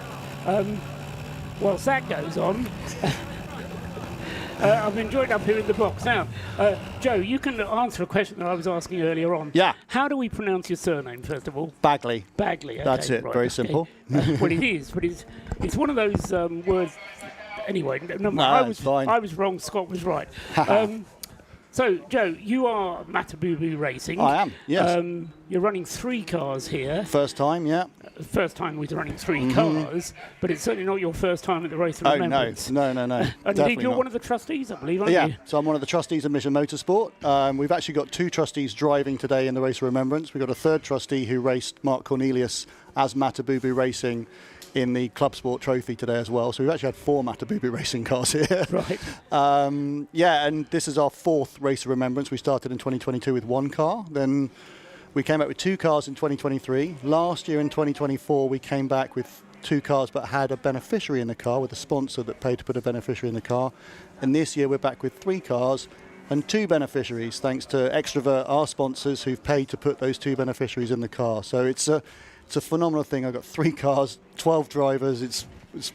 Whilst that goes on, I'm enjoying up here in the box. Now, Joe, you can answer a question that I was asking earlier on. Yeah. How do we pronounce your surname, first of all? Bagley. Bagley, okay, That's it, right, very okay. simple. Well, it is, but it's one of those words. Anyway, fine. I was wrong, Scott was right. So, Joe, you are Matabubu Racing. I am, yes. You're running 3 cars here. First time, yeah. First time with running 3 cars, but it's certainly not your first time at the Race of Remembrance. No. And indeed, you're one of the trustees, I believe, aren't you? Yeah, so I'm one of the trustees of Mission Motorsport. We've actually got 2 trustees driving today in the Race of Remembrance. We've got a 3rd trustee who raced Mark Cornelius as Matabubu Racing in the Club Sport Trophy today as well. So we've actually had 4 Matabubu racing cars here. Right. And this is our 4th Race of Remembrance. We started in 2022 with 1 car. Then we came back with 2 cars in 2023. Last year in 2024, we came back with 2 cars but had a beneficiary in the car, with a sponsor that paid to put a beneficiary in the car. And this year we're back with 3 cars and 2 beneficiaries, thanks to Extrovert, our sponsors, who've paid to put those 2 beneficiaries in the car. So it's a phenomenal thing. I've got 3 cars, 12 drivers. It's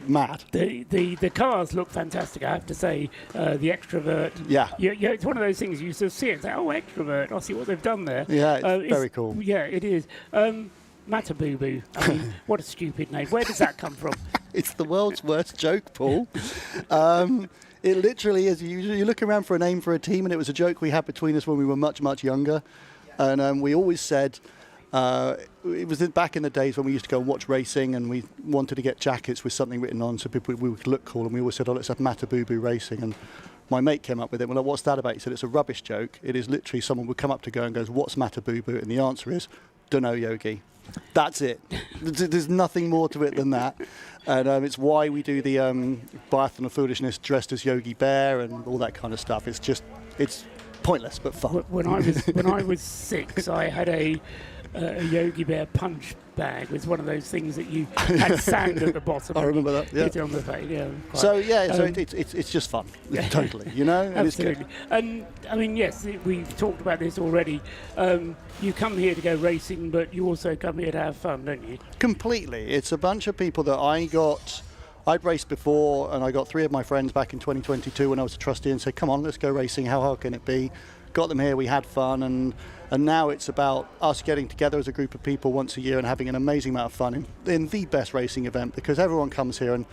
mad. The cars look fantastic, I have to say. The Extrovert. Yeah. It's one of those things you sort of see it and say, oh, Extrovert, I see what they've done there. Yeah, it's very cool. Yeah, it is. Matabubu. I mean, what a stupid name. Where does that come from? It's the world's worst joke, Paul. It literally is. You look around for a name for a team, and it was a joke we had between us when we were much, much younger. And we always said, it was back in the days when we used to go and watch racing, and we wanted to get jackets with something written on so we would look cool, and we always said, oh, let's have Matabubu Racing. And my mate came up with it. Well, like, what's that about? He said, it's a rubbish joke. It is literally someone would come up to go and goes, what's Matabubu? And the answer is, dunno, Yogi. That's it. There's nothing more to it than that. And it's why we do the Biathlon of Foolishness dressed as Yogi Bear and all that kind of stuff. It's pointless but fun. When I was 6, I had a Yogi Bear punch bag. It was one of those things that you had sand at the bottom. I remember that. Yeah. Hit it on the face. Yeah. So it's just fun. Totally. You know. And absolutely. And I mean, yes, we've talked about this already. You come here to go racing, but you also come here to have fun, don't you? Completely. It's a bunch of people that I'd raced before, and I got 3 of my friends back in 2022 when I was a trustee and said, come on, let's go racing. How hard can it be? Got them here, we had fun, and now it's about us getting together as a group of people once a year and having an amazing amount of fun in the best racing event, because everyone comes here, and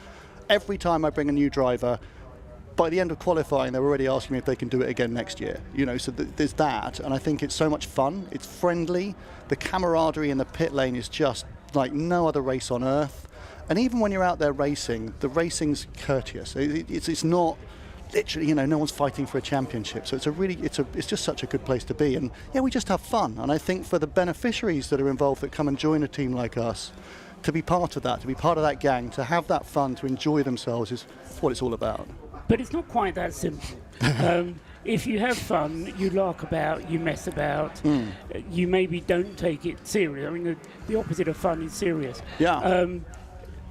every time I bring a new driver, by the end of qualifying, they're already asking me if they can do it again next year. You know, so there's that, and I think it's so much fun. It's friendly. The camaraderie in the pit lane is just like no other race on earth. And even when you're out there racing, the racing's courteous. It's not literally, no one's fighting for a championship. So it's just such a good place to be. And yeah, we just have fun. And I think for the beneficiaries that are involved that come and join a team like us, to be part of that, to be part of that gang, to have that fun, to enjoy themselves is what it's all about. But it's not quite that simple. If you have fun, you lark about, you mess about, you maybe don't take it serious. I mean, the opposite of fun is serious. Yeah.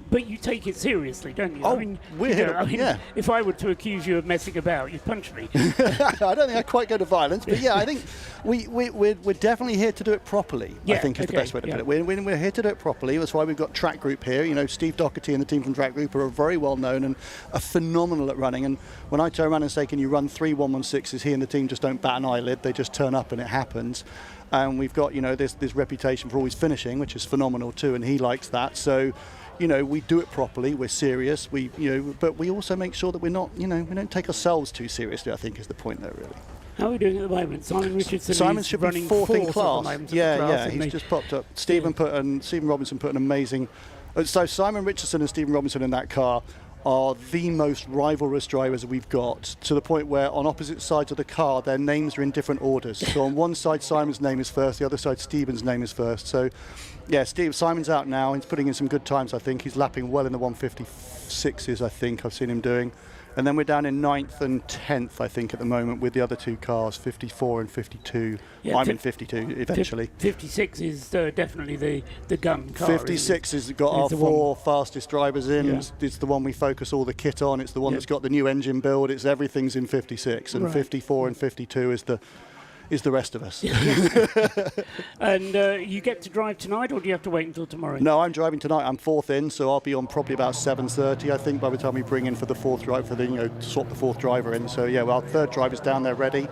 But you take it seriously, don't you? Oh, I mean, we're here. Yeah. If I were to accuse you of messing about, you'd punch me. I don't think I'd quite go to violence, but yeah, I think we're definitely here to do it properly. I think is the best way to put it. We're here to do it properly. That's why we've got Track Group here. Steve Doherty and the team from Track Group are very well known and are phenomenal at running. And when I turn around and say, "Can you run 3 116s?" he and the team just don't bat an eyelid. They just turn up and it happens. And we've got this reputation for always finishing, which is phenomenal too, and he likes that. So. We do it properly. We're serious. But we also make sure that we're not, we don't take ourselves too seriously. I think is the point there, really. How are we doing at the moment? Simon Richardson Simon's is running fourth in class. Yeah, he's just popped up. Stephen Robinson put an amazing. So Simon Richardson and Stephen Robinson in that car are the most rivalrous drivers we've got, to the point where on opposite sides of the car their names are in different orders. So on one side Simon's name is first, the other side Stephen's name is first. So yeah, Simon's out now. He's putting in some good times, I think. He's lapping well in the 156s, I think I've seen him doing. And then we're down in 9th and 10th, I think, at the moment with the other 2 cars, 54 and 52. Yeah, I'm in 52 eventually. 56 is definitely the gun car. 56 has got our 4 fastest drivers in. Yeah. It's the one we focus all the kit on. It's the one that's got the new engine build. It's everything's in 56. And 54 and 52 is the rest of us. And you get to drive tonight, or do you have to wait until tomorrow? No, I'm driving tonight. I'm 4th in, so I'll be on probably about 7:30, I think, by the time we bring in for the 4th drive, swap the 4th driver in. So yeah, well, our 3rd driver's down there ready.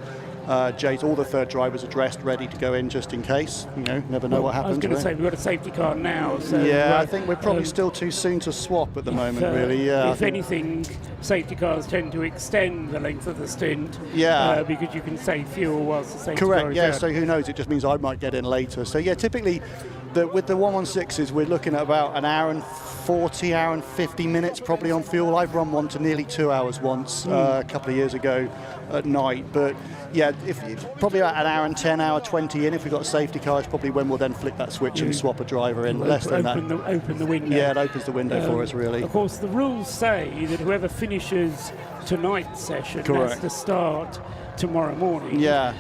All the 3rd drivers are dressed, ready to go in just in case. Never know what happens. I was going to say, we've got a safety car now. So yeah, I think we're probably still too soon to swap at the moment, really. Yeah. If anything, safety cars tend to extend the length of the stint. Yeah. Because you can save fuel whilst the safety car is yeah, out. So who knows? It just means I might get in later. So yeah, typically with the 116s, we're looking at about an hour and 40, hour and 50 minutes probably on fuel. I've run one to nearly 2 hours once a couple of years ago at night. But yeah, if probably about an hour and 10, hour 20 in. If we've got a safety car, it's probably when we'll then flick that switch and swap a driver in. Less than that. Open the window. Yeah, it opens the window for us, really. Of course, the rules say that whoever finishes tonight's session has to start tomorrow morning. Yeah.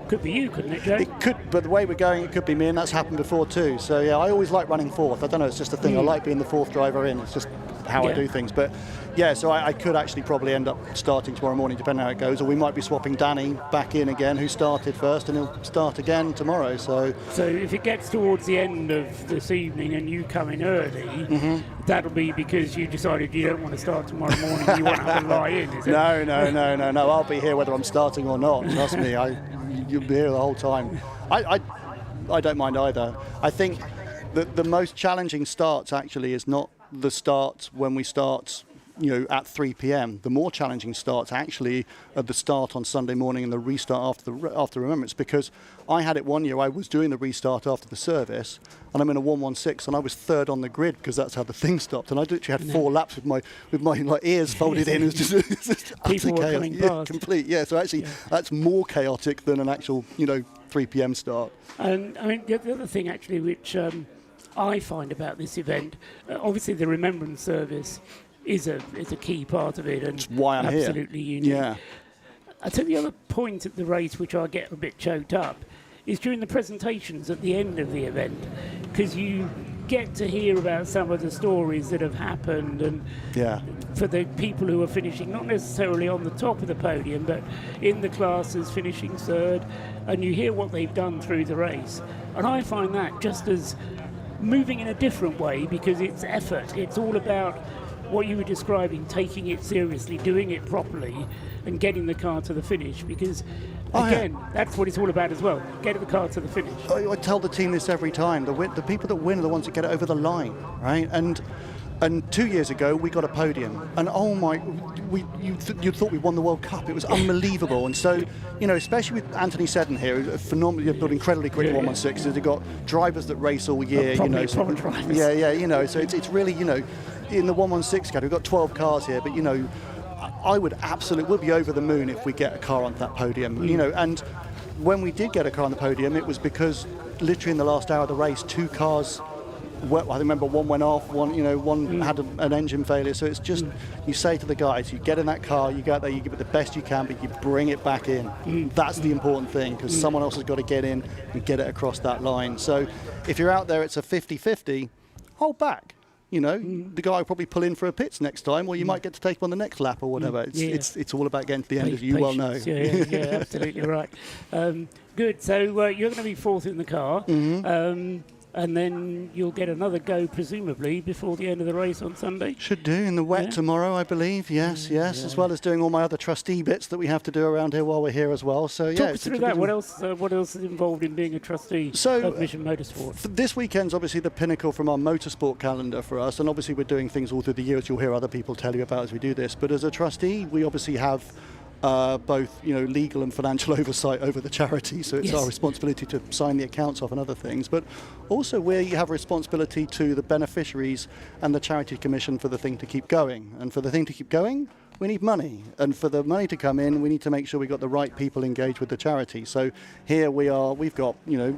Could be you, couldn't it, Joe? It could, but the way we're going, it could be me, and that's happened before too. So yeah, I always like running 4th. I don't know, it's just a thing. I like being the 4th driver in. It's just how I do things. But yeah, so I could actually probably end up starting tomorrow morning, depending on how it goes. Or we might be swapping Danny back in again, who started first, and he'll start again tomorrow. So if it gets towards the end of this evening and you come in early, that'll be because you decided you don't want to start tomorrow morning. You want to have a lie in, is it? No. I'll be here whether I'm starting or not. Trust me, you'll be here the whole time. I don't mind either. I think that the most challenging starts actually is not the start when we start at 3 p.m. The more challenging starts actually at the start on Sunday morning and the restart after Remembrance, because I had it one year. I was doing the restart after the service, and I'm in a 116, and I was 3rd on the grid because that's how the thing stopped. And I literally had 4 laps with my ears folded in. It was just people were coming past. Complete. Yeah. So actually, that's more chaotic than an actual 3 p.m. start. And I mean, the other thing actually, which I find about this event, obviously the Remembrance service is a key part of it, and that's why I'm absolutely here. unique. Yeah. I think the other point at the race, which I get a bit choked up, is during the presentations at the end of the event, because you get to hear about some of the stories that have happened, and for the people who are finishing not necessarily on the top of the podium, but in the classes finishing 3rd, and you hear what they've done through the race. And I find that just as moving in a different way, because it's effort. It's all about what you were describing, taking it seriously, doing it properly, and getting the car to the finish, because again, that's what it's all about as well, getting the car to the finish. I tell the team this every time. The people that win are the ones that get it over the line, right? And And 2 years ago, we got a podium. And oh my, you thought we won the World Cup. It was unbelievable. And so, you know, especially with Anthony Seddon here, a phenomenal, built incredibly quick 116s. They've got drivers that race all year, you know. So, yeah, you know, so it's really, you know, in the 116 category, we've got 12 cars here, but, you know, I would absolutely, we'll be over the moon if we get a car onto that podium, you know. And when we did get a car on the podium, it was because literally in the last hour of the race, 2 cars, I remember one went off, one had an engine failure. So it's just, you say to the guys, you get in that car, you go out there, you give it the best you can, but you bring it back in. That's the important thing, because someone else has got to get in and get it across that line. So if you're out there, it's a 50-50, hold back. You know, the guy will probably pull in for a pits next time, or you might get to take him on the next lap or whatever. It's all about getting to the end, as you well know. Yeah, absolutely right. Good. So you're going to be fourth in the car. And then you'll get another go, presumably, before the end of the race on Sunday? Should do, in the wet tomorrow, I believe. Yes, as well as doing all my other trustee bits that we have to do around here while we're here as well. So talk us through that. What else is involved in being a trustee of Mission Motorsport? This weekend's obviously the pinnacle from our motorsport calendar for us, and obviously we're doing things all through the year, as you'll hear other people tell you about as we do this. But as a trustee, we obviously have both, you know, legal and financial oversight over the charity, so it's our responsibility to sign the accounts off and other things, but also we have responsibility to the beneficiaries and the charity commission for the thing to keep going. And for the thing to keep going, we need money, and for the money to come in, we need to make sure we've got the right people engaged with the charity. So here we've got, you know,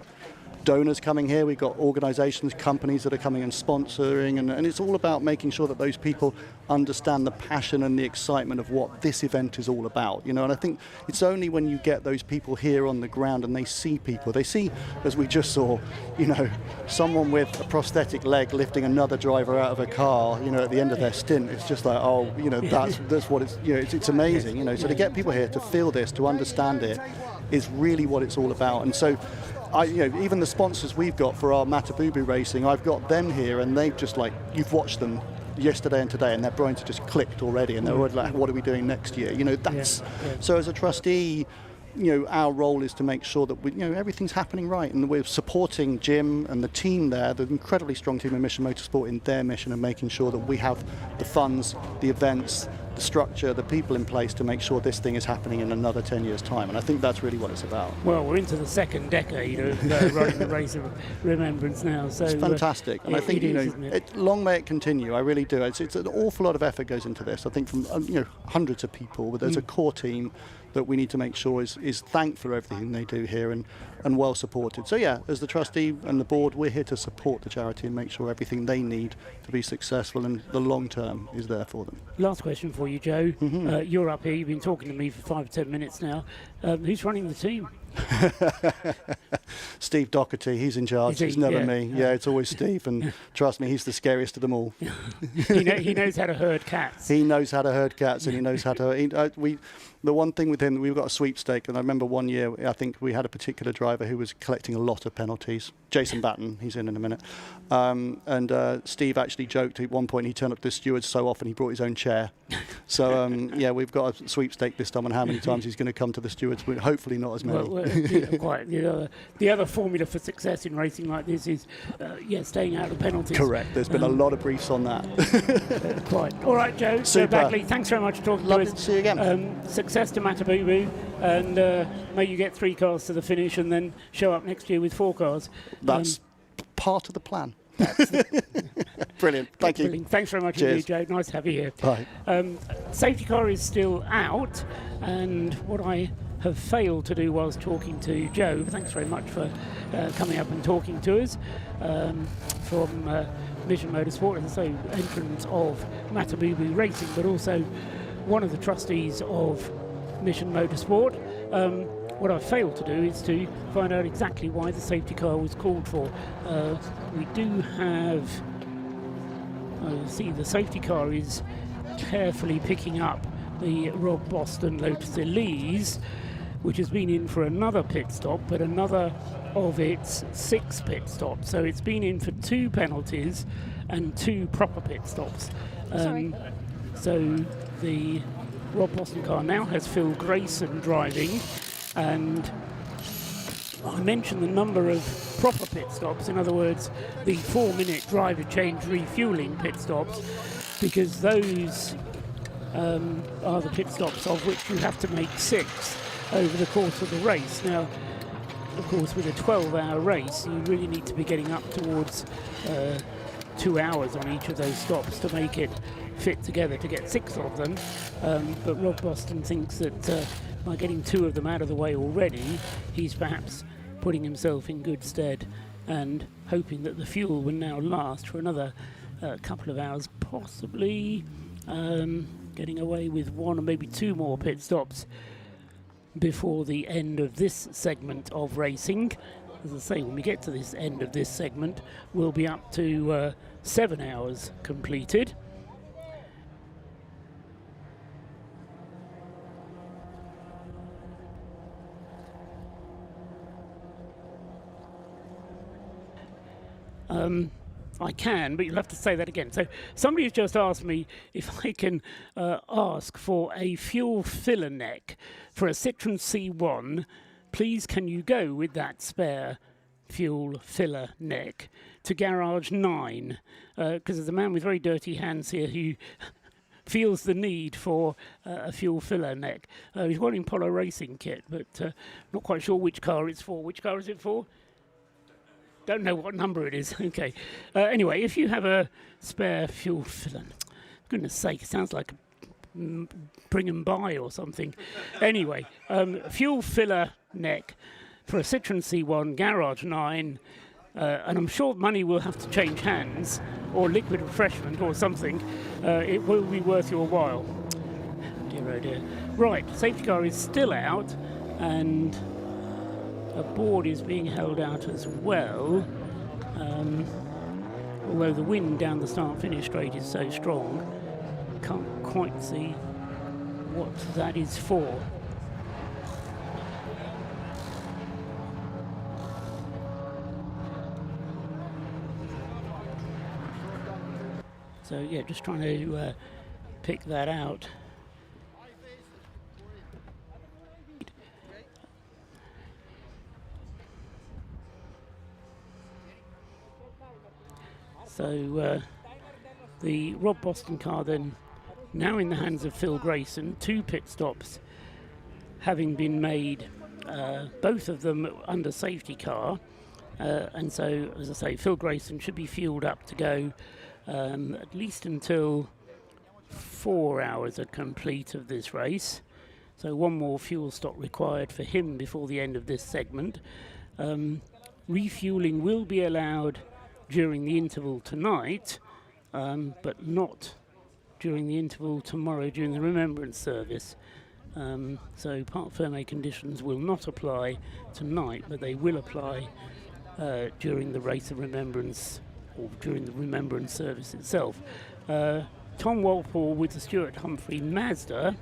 donors coming here, we've got organisations, companies that are coming and sponsoring, and it's all about making sure that those people understand the passion and the excitement of what this event is all about, you know. And I think it's only when you get those people here on the ground and they see, as we just saw, you know, someone with a prosthetic leg lifting another driver out of a car, you know, at the end of their stint. It's just like, oh, you know, that's what it's, you know, it's amazing, you know. So to get people here to feel this, to understand it, is really what it's all about. And so you know, even the sponsors we've got for our Matabubu racing, I've got them here, and they've just, like, you've watched them yesterday and today, and their brains are just clicked already, and they're already like, what are we doing next year? You know, that's so as a trustee, you know, our role is to make sure that we, you know, everything's happening right, and we're supporting Jim and the team there, the incredibly strong team in Mission Motorsport, in their mission, and making sure that we have the funds, the events, the structure, the people in place to make sure this thing is happening in another 10 years' time. And I think that's really what it's about. Well, we're into the second decade of running the Race of Remembrance now. So it's fantastic. And I think, you know, long may it continue. I really do. It's an awful lot of effort goes into this. I think from, you know, hundreds of people, but there's a core team that we need to make sure is thankful for everything they do here and well supported. So yeah, as the trustee and the board, we're here to support the charity and make sure everything they need to be successful and the long term is there for them. Last question for you, Joe. You're up here, you've been talking to me for 5 or 10 minutes now. Who's running the team? Steve Doherty, he's in charge. It's never me. Yeah, it's always Steve, and trust me, he's the scariest of them all. He knows how to herd cats. He knows how to herd cats, and he knows how to. The one thing with him, we've got a sweepstake, and I remember one year, I think we had a particular driver who was collecting a lot of penalties. Jason Batten, he's in a minute. And Steve actually joked at one point he turned up to the stewards so often he brought his own chair. So, yeah, we've got a sweepstake this time on how many times he's going to come to the stewards, but hopefully not as many. The other formula for success in racing like this is, staying out of the penalties. Correct. There's been a lot of briefs on that. Quite. All right, Joe. Super. Bagley, thanks very much for talking to us. Lovely to see you again. Success to Matabubu, and may you get 3 cars to the finish and then show up next year with 4 cars. That's part of the plan. Brilliant. Thank you. Brilliant. Thanks very much indeed, Joe. Nice to have you here. Bye. Safety car is still out, and what I have failed to do whilst talking to Joe, thanks very much for coming up and talking to us from Mission Motorsport, and so entrance of Matabubu Racing, but also one of the trustees of Mission Motorsport. What I failed to do is to find out exactly why the safety car was called for. We do have, see the safety car is carefully picking up the Rob Boston Lotus Elise, which has been in for another pit stop, but another of its 6 pit stops. So it's been in for 2 penalties and 2 proper pit stops. So the Rob Boston car now has Phil Grayson driving, and I mentioned the number of proper pit stops, in other words, the 4-minute driver change refueling pit stops, because those are the pit stops of which you have to make 6 over the course of the race. Now, of course, with a 12-hour race, you really need to be getting up towards 2 hours on each of those stops to make it fit together to get 6 of them. But Rob Boston thinks that by getting 2 of them out of the way already, he's perhaps putting himself in good stead and hoping that the fuel will now last for another couple of hours, possibly getting away with 1 or maybe 2 more pit stops before the end of this segment of racing. As I say, when we get to this end of this segment, we'll be up to 7 hours completed. I can, but you'll have to say that again. So somebody has just asked me if I can ask for a fuel filler neck for a Citroen C1. Please, can you go with that spare fuel filler neck to garage 9? Because there's a man with very dirty hands here who feels the need for a fuel filler neck. He's wearing Polo Racing kit, but not quite sure which car it's for. Which car is it for? Don't know what number it is. Okay. Anyway, if you have a spare fuel filler, goodness sake, it sounds like bring and buy or something. Anyway, fuel filler neck for a Citroen C1 Garage 9, and I'm sure money will have to change hands or liquid refreshment or something. It will be worth your while. Dear oh dear. Right, safety car is still out, and a board is being held out as well, although the wind down the start-finish straight is so strong, can't quite see what that is for. So yeah, just trying to pick that out. So the Rob Boston car then now in the hands of Phil Grayson, 2 pit stops having been made, both of them under safety car, and so as I say, Phil Grayson should be fueled up to go at least until 4 hours are complete of this race. So 1 more fuel stop required for him before the end of this segment. Refueling will be allowed during the interval tonight, but not during the interval tomorrow during the Remembrance service. So part ferme conditions will not apply tonight, but they will apply during the Race of Remembrance or during the Remembrance service itself. Tom Walpole with the Stuart Humphrey Mazda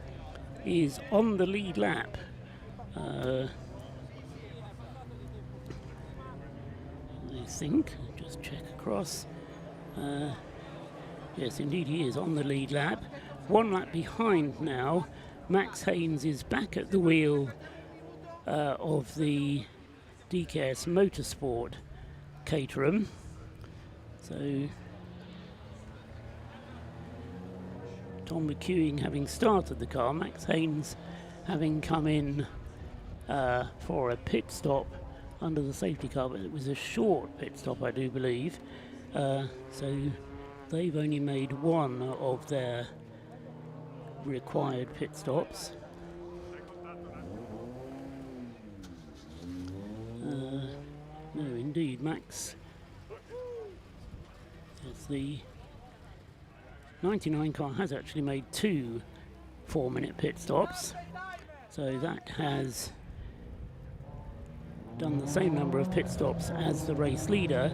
is on the lead lap. I think, just check across. Yes, indeed he is on the lead lap. 1 lap behind now. Max Haynes is back at the wheel of the DKS Motorsport Caterham. So Tom McEwing having started the car, Max Haynes having come in for a pit stop under the safety car, but it was a short pit stop, I do believe. So they've only made 1 of their required pit stops. No, indeed, Max. Yes, the 99 car has actually made 2 4-minute pit stops. So that has done the same number of pit stops as the race leader,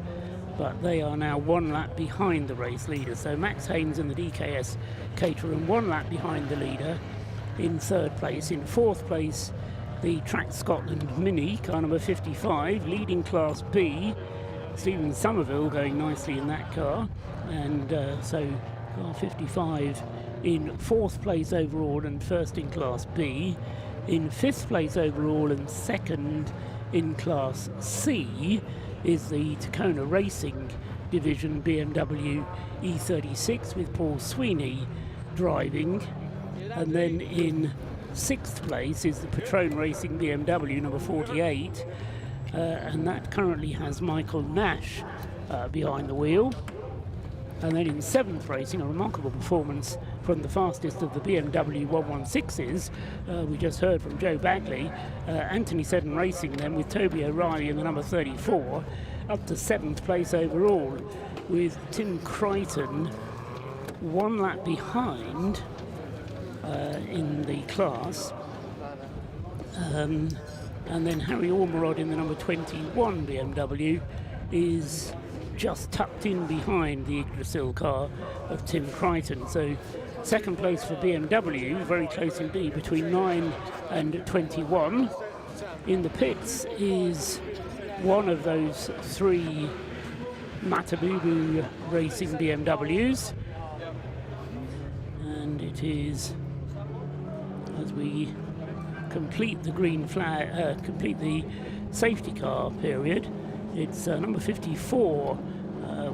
but they are now 1 lap behind the race leader. So Max Haynes and the DKS Caterham 1 lap behind the leader in 3rd place. In 4th place, the Track Scotland Mini, car number 55, leading Class B. Stephen Somerville going nicely in that car. And so car 55 in 4th place overall and 1st in Class B. In 5th place overall and 2nd in Class C is the Tacona Racing Division BMW E36 with Paul Sweeney driving. And then in 6th place is the Retrain Racing BMW number 48, and that currently has Michael Nash behind the wheel. And then in 7th racing, a remarkable performance from the fastest of the BMW 116s. We just heard from Joe Bagley. Anthony Seddon Racing then with Toby O'Reilly in the number 34, up to 7th place overall, with Tim Crichton 1 lap behind in the class. And then Harry Ormerod in the number 21 BMW is just tucked in behind the Yggdrasil car of Tim Crichton. So 2nd place for BMW, very close indeed, between 9 and 21. In the pits is one of those 3 Matabubu Racing BMWs, and it is, as we complete the green flag, complete the safety car period, it's number 54,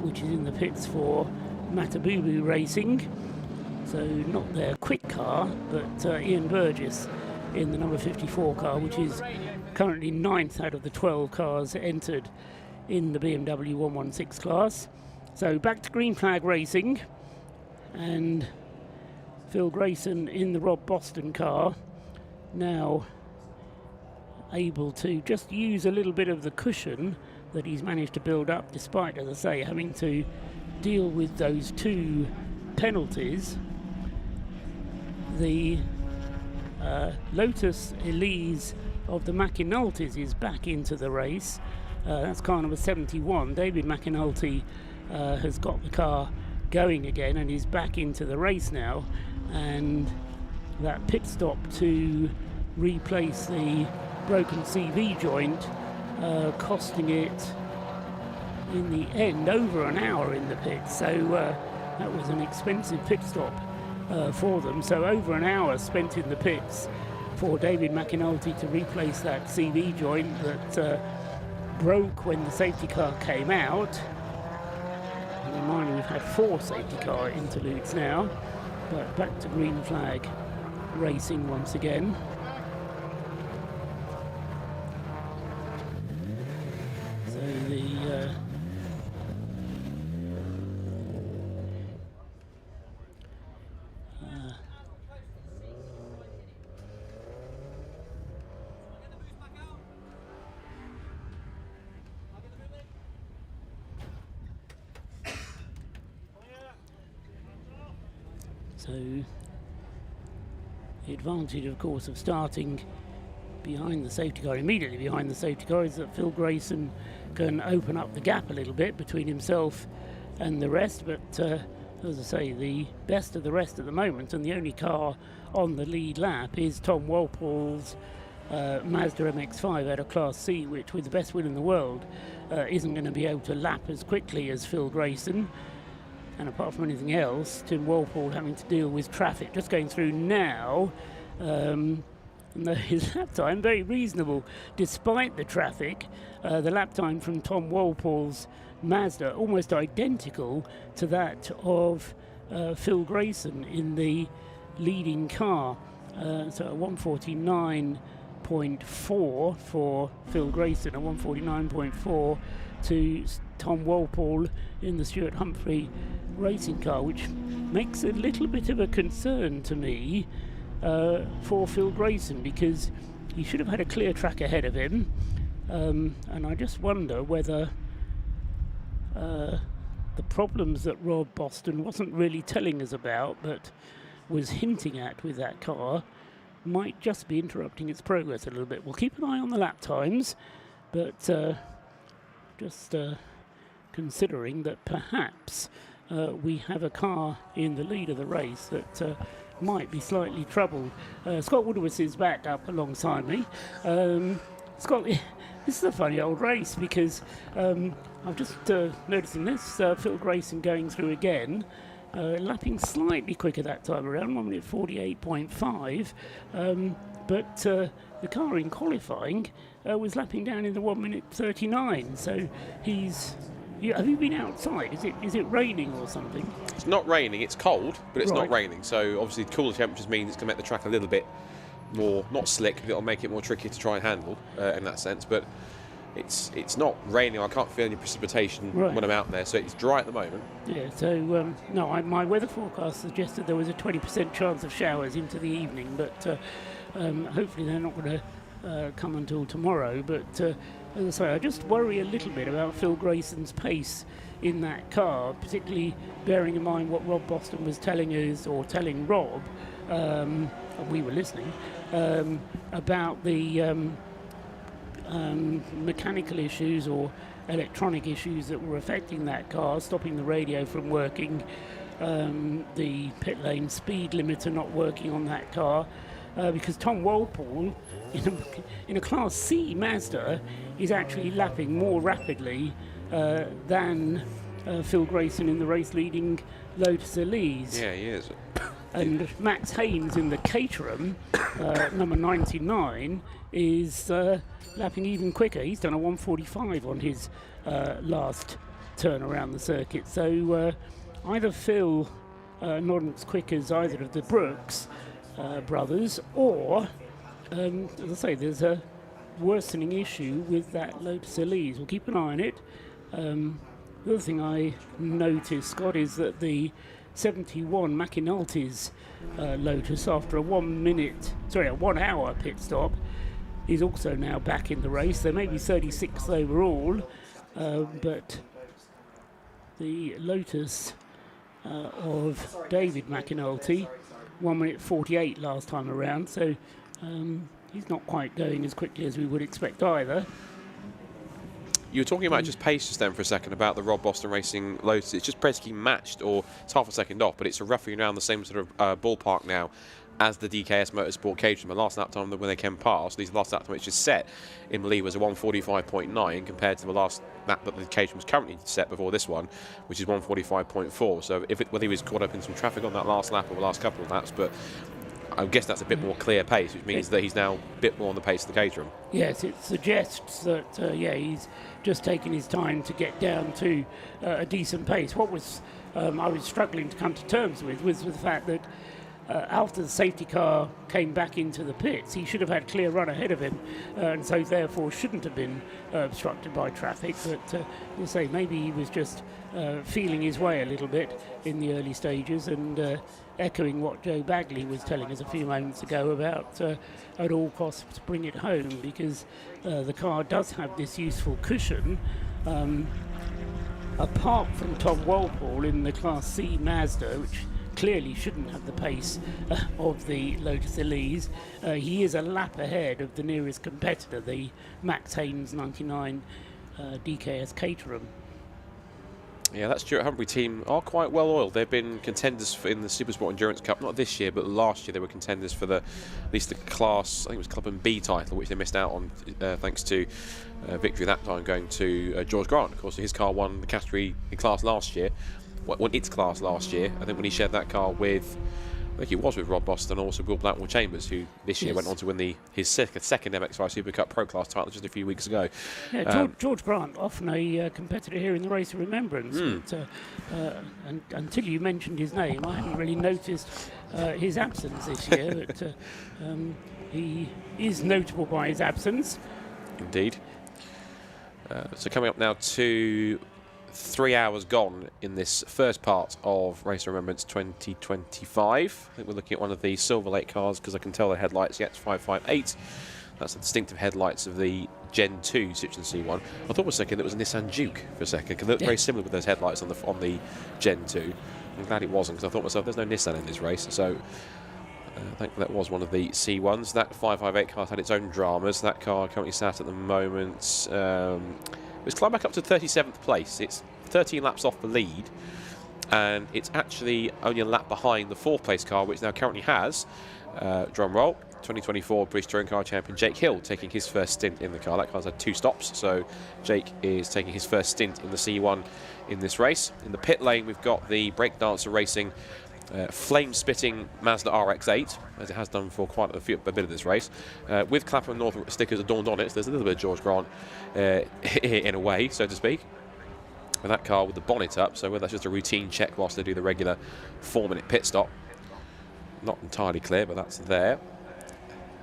which is in the pits for Matabubu Racing. So not their quick car, but Ian Burgess in the number 54 car, which is currently 9th out of the 12 cars entered in the BMW 116 class. So back to green flag racing, and Phil Grayson in the Rob Boston car, now able to just use a little bit of the cushion that he's managed to build up, despite, as I say, having to deal with those 2 penalties. The Lotus Elise of the McAnultys is back into the race. That's car number 71. David McAnulty has got the car going again and is back into the race now. And that pit stop to replace the broken CV joint, costing it in the end over an hour in the pit. So that was an expensive pit stop for them. So over an hour spent in the pits for David McAnulty to replace that CV joint that broke when the safety car came out. And remind you, we've had 4 safety car interludes now, but back to green flag racing once again. So the So the advantage, of course, of starting behind the safety car, immediately behind the safety car, is that Phil Grayson can open up the gap a little bit between himself and the rest. But as I say, the best of the rest at the moment, and the only car on the lead lap, is Tom Walpole's Mazda MX-5 out of Class C, which, with the best will in the world, isn't going to be able to lap as quickly as Phil Grayson. And apart from anything else, Tim Walpole having to deal with traffic just going through now. And his lap time very reasonable despite the traffic. The lap time from Tom Walpole's Mazda almost identical to that of Phil Grayson in the leading car. So a 149.4 for Phil Grayson, a 149.4 to Tom Walpole in the Stuart Humphrey racing car, which makes a little bit of a concern to me for Phil Grayson, because he should have had a clear track ahead of him, and I just wonder whether the problems that Rob Boston wasn't really telling us about but was hinting at with that car might just be interrupting its progress a little bit. We'll keep an eye on the lap times, but just considering that perhaps we have a car in the lead of the race that might be slightly troubled. Scott Woodward is back up alongside me. Scott, this is a funny old race, because I'm just noticing this, Phil Grayson going through again, lapping slightly quicker that time around, 1 minute 48.5, but the car in qualifying was lapping down in the 1 minute 39. So he's. Have you been outside? Is it raining or something? It's not raining. It's cold, but it's Right. not raining. So obviously, cooler temperatures means it's going to make the track a little bit more, not slick, but it'll make it more tricky to try and handle in that sense. But it's not raining. I can't feel any precipitation Right. when I'm out there, so it's dry at the moment. Yeah, so my weather forecast suggested there was a 20% chance of showers into the evening, but hopefully they're not going to come until tomorrow. But as I say, I just worry a little bit about Phil Grayson's pace in that car, particularly bearing in mind what Rob Boston was telling us, or telling Rob, and we were listening, about the mechanical issues or electronic issues that were affecting that car, stopping the radio from working, the pit lane speed limiter not working on that car, because Tom Walpole in a Class C Mazda is actually lapping more rapidly than Phil Grayson in the race-leading Lotus Elise. Yeah, he is. And Max Haynes in the Caterham, number 99, is lapping even quicker. He's done a 1:45 on his last turn around the circuit. So either Phil not as quick as either of the Brooks brothers, or, as I say, there's a worsening issue with that Lotus Elise. We'll keep an eye on it. The other thing I noticed, Scott, is that the 71 McAnulty's Lotus, after a 1 hour pit stop, is also now back in the race. They may be 36th overall, but the Lotus of David McAnulty, 1 minute 48 last time around, so he's not quite going as quickly as we would expect either. You were talking about just pace just then for a second about the Rob Boston Racing Lotus. It's just basically matched, or it's half a second off, but it's roughly around the same sort of ballpark now as the DKS Motorsport Caterham. The last lap time when they came past, these last lap time which is set in Lee was a 1:45.9 compared to the last lap that the Caterham was currently set before this one, which is 1:45.4. So whether he was caught up in some traffic on that last lap or the last couple of laps, but I guess that's a bit more clear pace, which means that he's now a bit more on the pace of the Caterham. Yes, it suggests that, he's just taken his time to get down to a decent pace. What was I was struggling to come to terms with was the fact that after the safety car came back into the pits, he should have had clear run ahead of him, and so therefore shouldn't have been obstructed by traffic. But you say maybe he was just feeling his way a little bit in the early stages, and echoing what Joe Bagley was telling us a few moments ago about at all costs bring it home, because the car does have this useful cushion. Apart from Tom Walpole in the Class C Mazda, which clearly shouldn't have the pace of the Lotus Elise, he is a lap ahead of the nearest competitor, the Max Haynes 99 DKS Caterham. Yeah, that Stuart Humphrey team are quite well oiled. They've been contenders in the Supersport Endurance Cup, not this year, but last year they were contenders for at least the class, I think it was Club and B title, which they missed out on thanks to victory that time going to George Grant. Of course, his car won the category in class last year, won its class last year. I think when he shared that car with, I think it was with Rob Boston and also Will Blackwell Chambers, who this year went on to win his second MX5 Super Cup Pro Class title just a few weeks ago. Yeah, George Grant, often a competitor here in the Race of Remembrance. But, and until you mentioned his name, I hadn't really noticed his absence this year. But he is notable by his absence. Indeed. So coming up now to 3 hours gone in this first part of Race of Remembrance 2025. I think we're looking at one of the Silver Lake cars, because I can tell the headlights. Yeah, it's 558. That's the distinctive headlights of the Gen 2 Citroen C1. I thought for a second it was a Nissan Juke for a second, because they look very similar with those headlights on the Gen 2. I'm glad it wasn't, because I thought to myself, there's no Nissan in this race. So I think that was one of the C1s. That 558 car had its own dramas. That car currently sat at the moment. It's climbed back up to 37th place. It's 13 laps off the lead, and it's actually only a lap behind the 4th place car, which now currently has, drum roll, 2024 British Touring Car Champion Jake Hill taking his first stint in the car. That car's had 2 stops, so Jake is taking his first stint in the C1 in this race. In the pit lane, we've got the Breakdancer Racing flame-spitting Mazda RX-8, as it has done for quite a bit of this race, with Clapham North stickers adorned on it. So there's a little bit of George Grant in a way, so to speak. With that car with the bonnet up, so whether that's just a routine check whilst they do the regular 4-minute pit stop, not entirely clear, but that's there.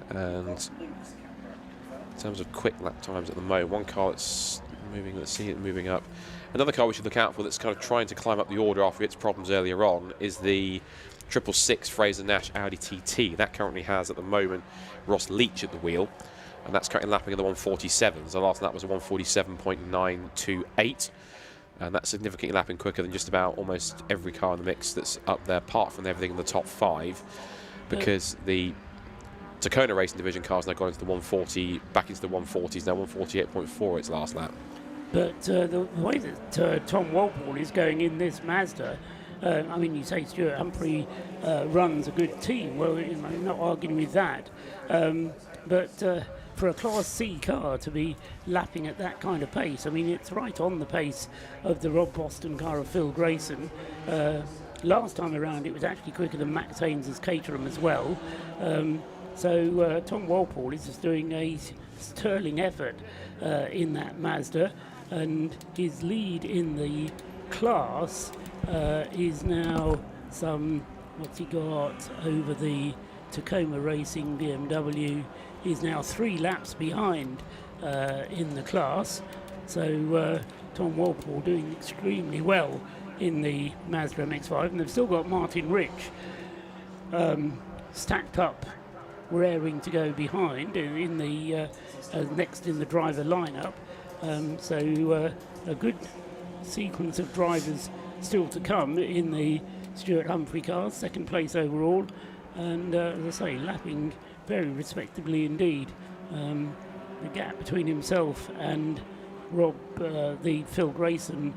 And in terms of quick lap times at the moment, one car that's moving, let's see it moving up. Another car we should look out for that's kind of trying to climb up the order after its problems earlier on is the 666 Fraser Nash Audi TT. That currently has at the moment Ross Leach at the wheel, and that's currently lapping at the 147s. The last lap was a 147.928. And that's significantly lapping quicker than just about almost every car in the mix that's up there, apart from everything in the top 5, because the Tacona Racing Division cars now gone into the 140, back into the 140s, now 148.4 its last lap. But the way that Tom Walpole is going in this Mazda, I mean, you say Stuart Humphrey runs a good team. Well, you know, I'm not arguing with that. But for a Class C car to be lapping at that kind of pace, I mean, it's right on the pace of the Rob Boston car of Phil Grayson. Last time around, it was actually quicker than Max Haynes' Caterham as well. So Tom Walpole is just doing a sterling effort in that Mazda, and his lead in the class is now some, what's he got over the Tacoma Racing BMW, is now 3 laps behind in the class. So Tom Walpole doing extremely well in the Mazda MX-5, and they've still got Martin Rich stacked up, raring to go behind in the next in the driver lineup. So a good sequence of drivers still to come in the Stuart Humphrey cars, 2nd place overall, and as I say, lapping very respectably indeed. The gap between himself and Rob, the Phil Grayson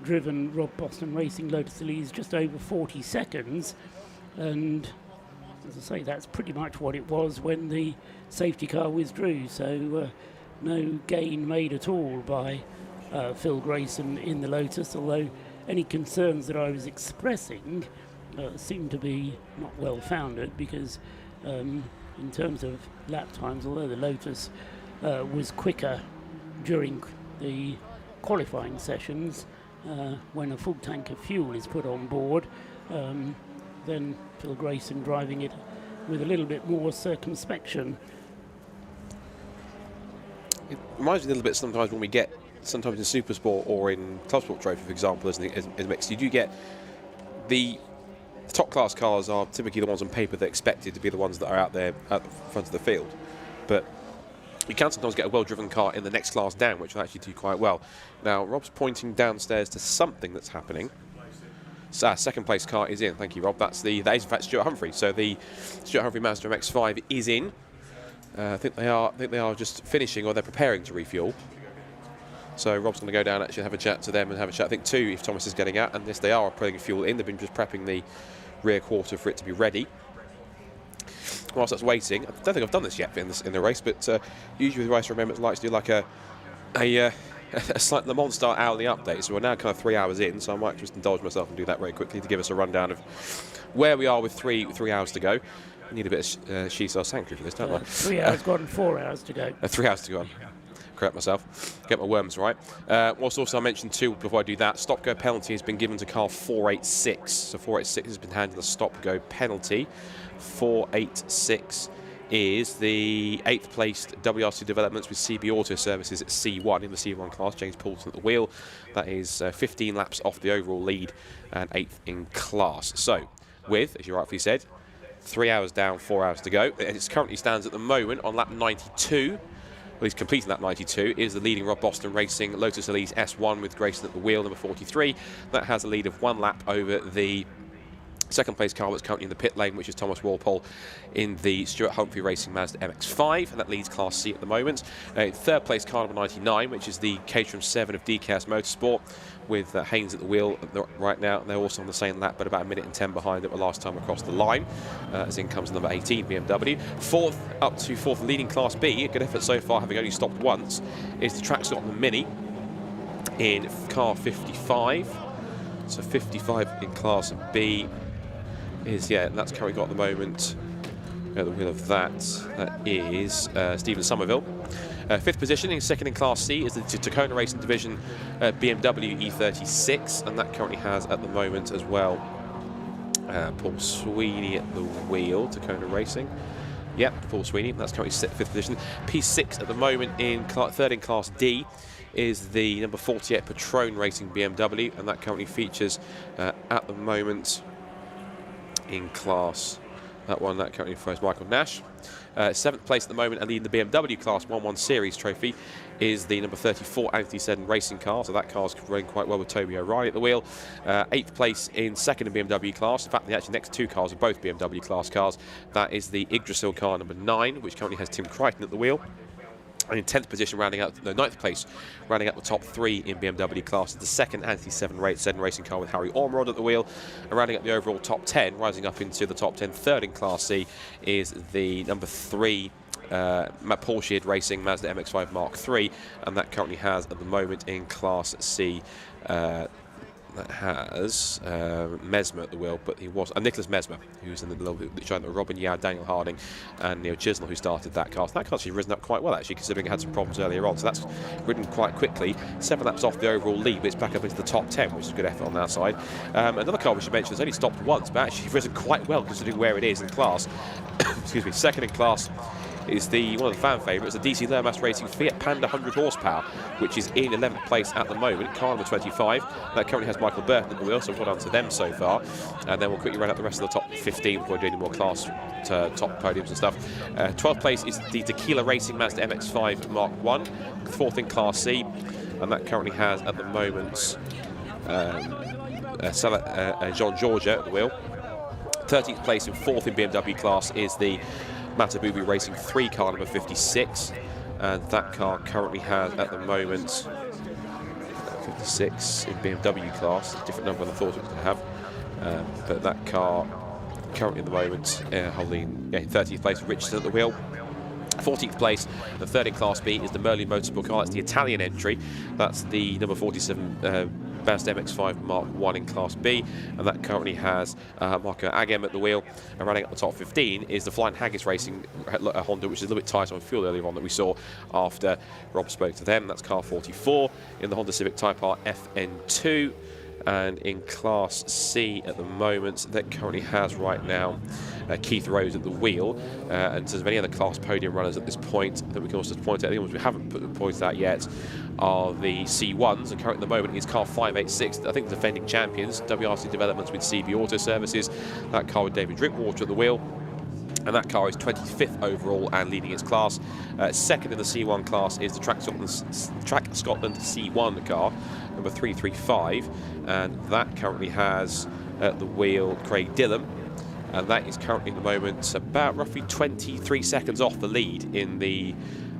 driven Rob Boston Racing Lotus Elise, is just over 40 seconds, and as I say, that's pretty much what it was when the safety car withdrew, so no gain made at all by Phil Grayson in the Lotus, although any concerns that I was expressing seem to be not well founded, because in terms of lap times, although the Lotus was quicker during the qualifying sessions, when a full tank of fuel is put on board, then Phil Grayson driving it with a little bit more circumspection. It reminds me a little bit sometimes when we get, sometimes in Supersport or in Club Sport Trophy, for example, as mixed, you do get the top class cars are typically the ones on paper that are expected to be the ones that are out there at the front of the field. But you can sometimes get a well-driven car in the next class down, which will actually do quite well. Now, Rob's pointing downstairs to something that's happening. So, 2nd place car is in. Thank you, Rob. That is in fact Stuart Humphrey. So the Stuart Humphrey Mazda MX-5 is in. I think they are just finishing, or they're preparing to refuel. So Rob's going to go down actually have a chat to them and have a chat. I think too, if Thomas is getting out, and yes, they are putting fuel in. They've been just prepping the rear quarter for it to be ready. Whilst that's waiting, I don't think I've done this yet in the race, but usually with Race of Remembrance likes to do like a slight Le Mans style hourly update. So we're now kind of 3 hours in, so I might just indulge myself and do that very quickly to give us a rundown of where we are with three hours to go. I need a bit of She-Star Sanctuary for this, don't I? 3 hours gone, 4 hours to go. 3 hours to go on. Correct myself, get my worms right. Whilst also I mentioned too, before I do that, stop-go penalty has been given to car 486. So 486 has been handed a stop-go penalty. 486 is the 8th placed WRC Developments with CB Auto Services at C1 in the C1 class, James Poulton at the wheel. That is 15 laps off the overall lead and 8th in class. So with, as you rightfully said, 3 hours down, 4 hours to go. It currently stands at the moment on lap 92. Well, he's completing that 92, is the leading Rob Boston Racing Lotus Elise S1 with Grayson at the wheel, number 43. That has a lead of 1 lap over the 2nd place car that's currently in the pit lane, which is Thomas Walpole in the Stuart Humphrey Racing Mazda MX-5, and that leads Class C at the moment. 3rd place car number 99, which is the Caterham 7 of DKS Motorsport, with Haynes at the wheel right now. They're also on the same lap, but about 1 minute and 10 behind it were last time across the line, as in comes number 18 BMW. 4th up to 4th, leading Class B, a good effort so far, having only stopped once, is the Track Scotland Mini in car 55. So 55 in Class B. that's currently got at the moment at the wheel of that. That is Stephen Somerville. Fifth position in second in Class C is the Tacona Racing Division BMW E36, and that currently has at the moment as well Paul Sweeney at the wheel, Tacona Racing. Yep, Paul Sweeney, that's currently fifth position. P6 at the moment in third in Class D is the number 48 Patron Racing BMW, and that currently features at the moment in Class. That currently follows Michael Nash. Seventh place at the moment, and leading the BMW Class 1-1 Series trophy, is the number 34 Anglesey Circuit racing car. So that car's running quite well with Toby O'Reilly at the wheel. Eighth place in second in BMW class. In fact, the actually next two cars are both BMW class cars. That is the Yggdrasil car number 9, which currently has Tim Crichton at the wheel. And in 10th position, rounding out the 9th place, rounding out the top 3 in BMW class, the second Anti-7 racing car with Harry Ormerod at the wheel. And rounding up the overall top 10, rising up into the top 10, third in Class C, is the number 3 Porsche Racing Mazda MX-5 Mark III, and that currently has at the moment in Class C. That has Mesmer at the wheel, but he was Nicholas Mesmer, who's in the little joint with Robin Yao, Daniel Harding, and Neil Chisnell, who started that car. So that car's actually risen up quite well, actually, considering it had some problems earlier on. So that's ridden quite quickly. 7 laps off the overall lead, but it's back up into the top 10, which is a good effort on that side. Another car we should mention has only stopped once, but actually risen quite well considering where it is in class. Excuse me, second in class is one of the fan favourites, the DC Lermas Racing Fiat Panda 100 horsepower, which is in 11th place at the moment, car number 25. That currently has Michael Burton at the wheel, so well done to them so far. And then we'll quickly run out the rest of the top 15 before doing any more class top podiums and stuff. 12th place is the Tequila Racing Mazda MX-5 Mark I, 4th in Class C, and that currently has at the moment John Georgia at the wheel. 13th place and 4th in BMW class is the Matabubu Racing 3 car number 56, and that car currently has at the moment 56 in BMW class, a different number than I thought it was going to have, but that car currently at the moment holding 30th place with Richardson at the wheel. 14th place, the third in Class B is the Merlin Motorsport car. That's the Italian entry. That's the number 47 Mazda MX-5 Mark I in Class B, and that currently has Marco Agem at the wheel. And running up the top 15 is the Flying Haggis Racing Honda, which is a little bit tight on fuel earlier on that we saw after Rob spoke to them. That's car 44 in the Honda Civic Type R FN2. And in Class C at the moment, that currently has right now Keith Rose at the wheel. And in terms of any other class podium runners at this point that we can also point out, the ones we haven't pointed out yet are the C1s. And currently at the moment is car 586, I think the defending champions, WRC Developments with CB Auto Services. That car with David Drinkwater at the wheel. And that car is 25th overall and leading its class. Second in the C1 class is the Track Scotland C1 car, number 335, and that currently has at the wheel Craig Dillon, and that is currently at the moment about roughly 23 seconds off the lead in the...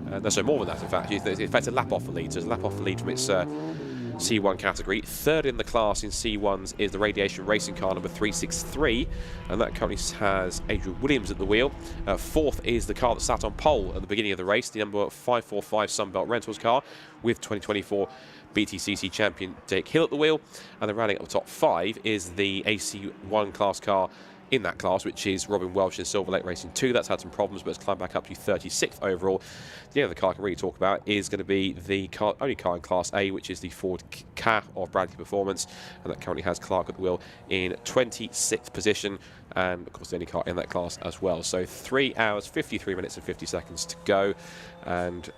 no, so more than that, in fact. In fact, a lap off the lead, so it's a lap off the lead from its C1 category. Third in the class in C1s is the Radiation Racing car number 363, and that currently has Adrian Williams at the wheel. Fourth is the car that sat on pole at the beginning of the race, the number 545 Sunbelt Rentals car with 2024 BTCC champion Dick Hill at the wheel. And then rounding up the top 5 is the AC1 class car in that class, which is Robin Welsh in Silver Lake Racing 2. That's had some problems, but it's climbed back up to 36th overall. The other car I can really talk about is going to be the only car in Class A, which is the Ford Ka of Bradley Performance, and that currently has Clark at the wheel in 26th position, and of course the only car in that class as well. So 3 hours, 53 minutes and 50 seconds to go, and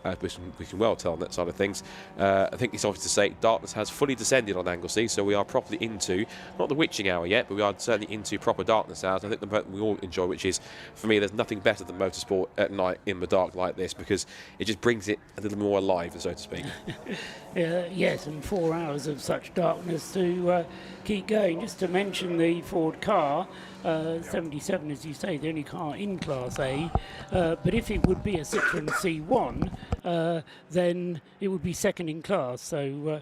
we can well tell on that side of things. I think it's obvious to say darkness has fully descended on Anglesey, so we are properly into, not the witching hour yet, but we are certainly into proper darkness hours. I think the moment we all enjoy, which is, for me, there's nothing better than motorsport at night in the dark like this, because it just brings it a little more alive, so to speak. Yes, and 4 hours of such darkness to keep going. Just to mention the Ford Ka, 77, as you say, the only car in Class A, but if it would be a Citroen C1, then it would be second in class. So,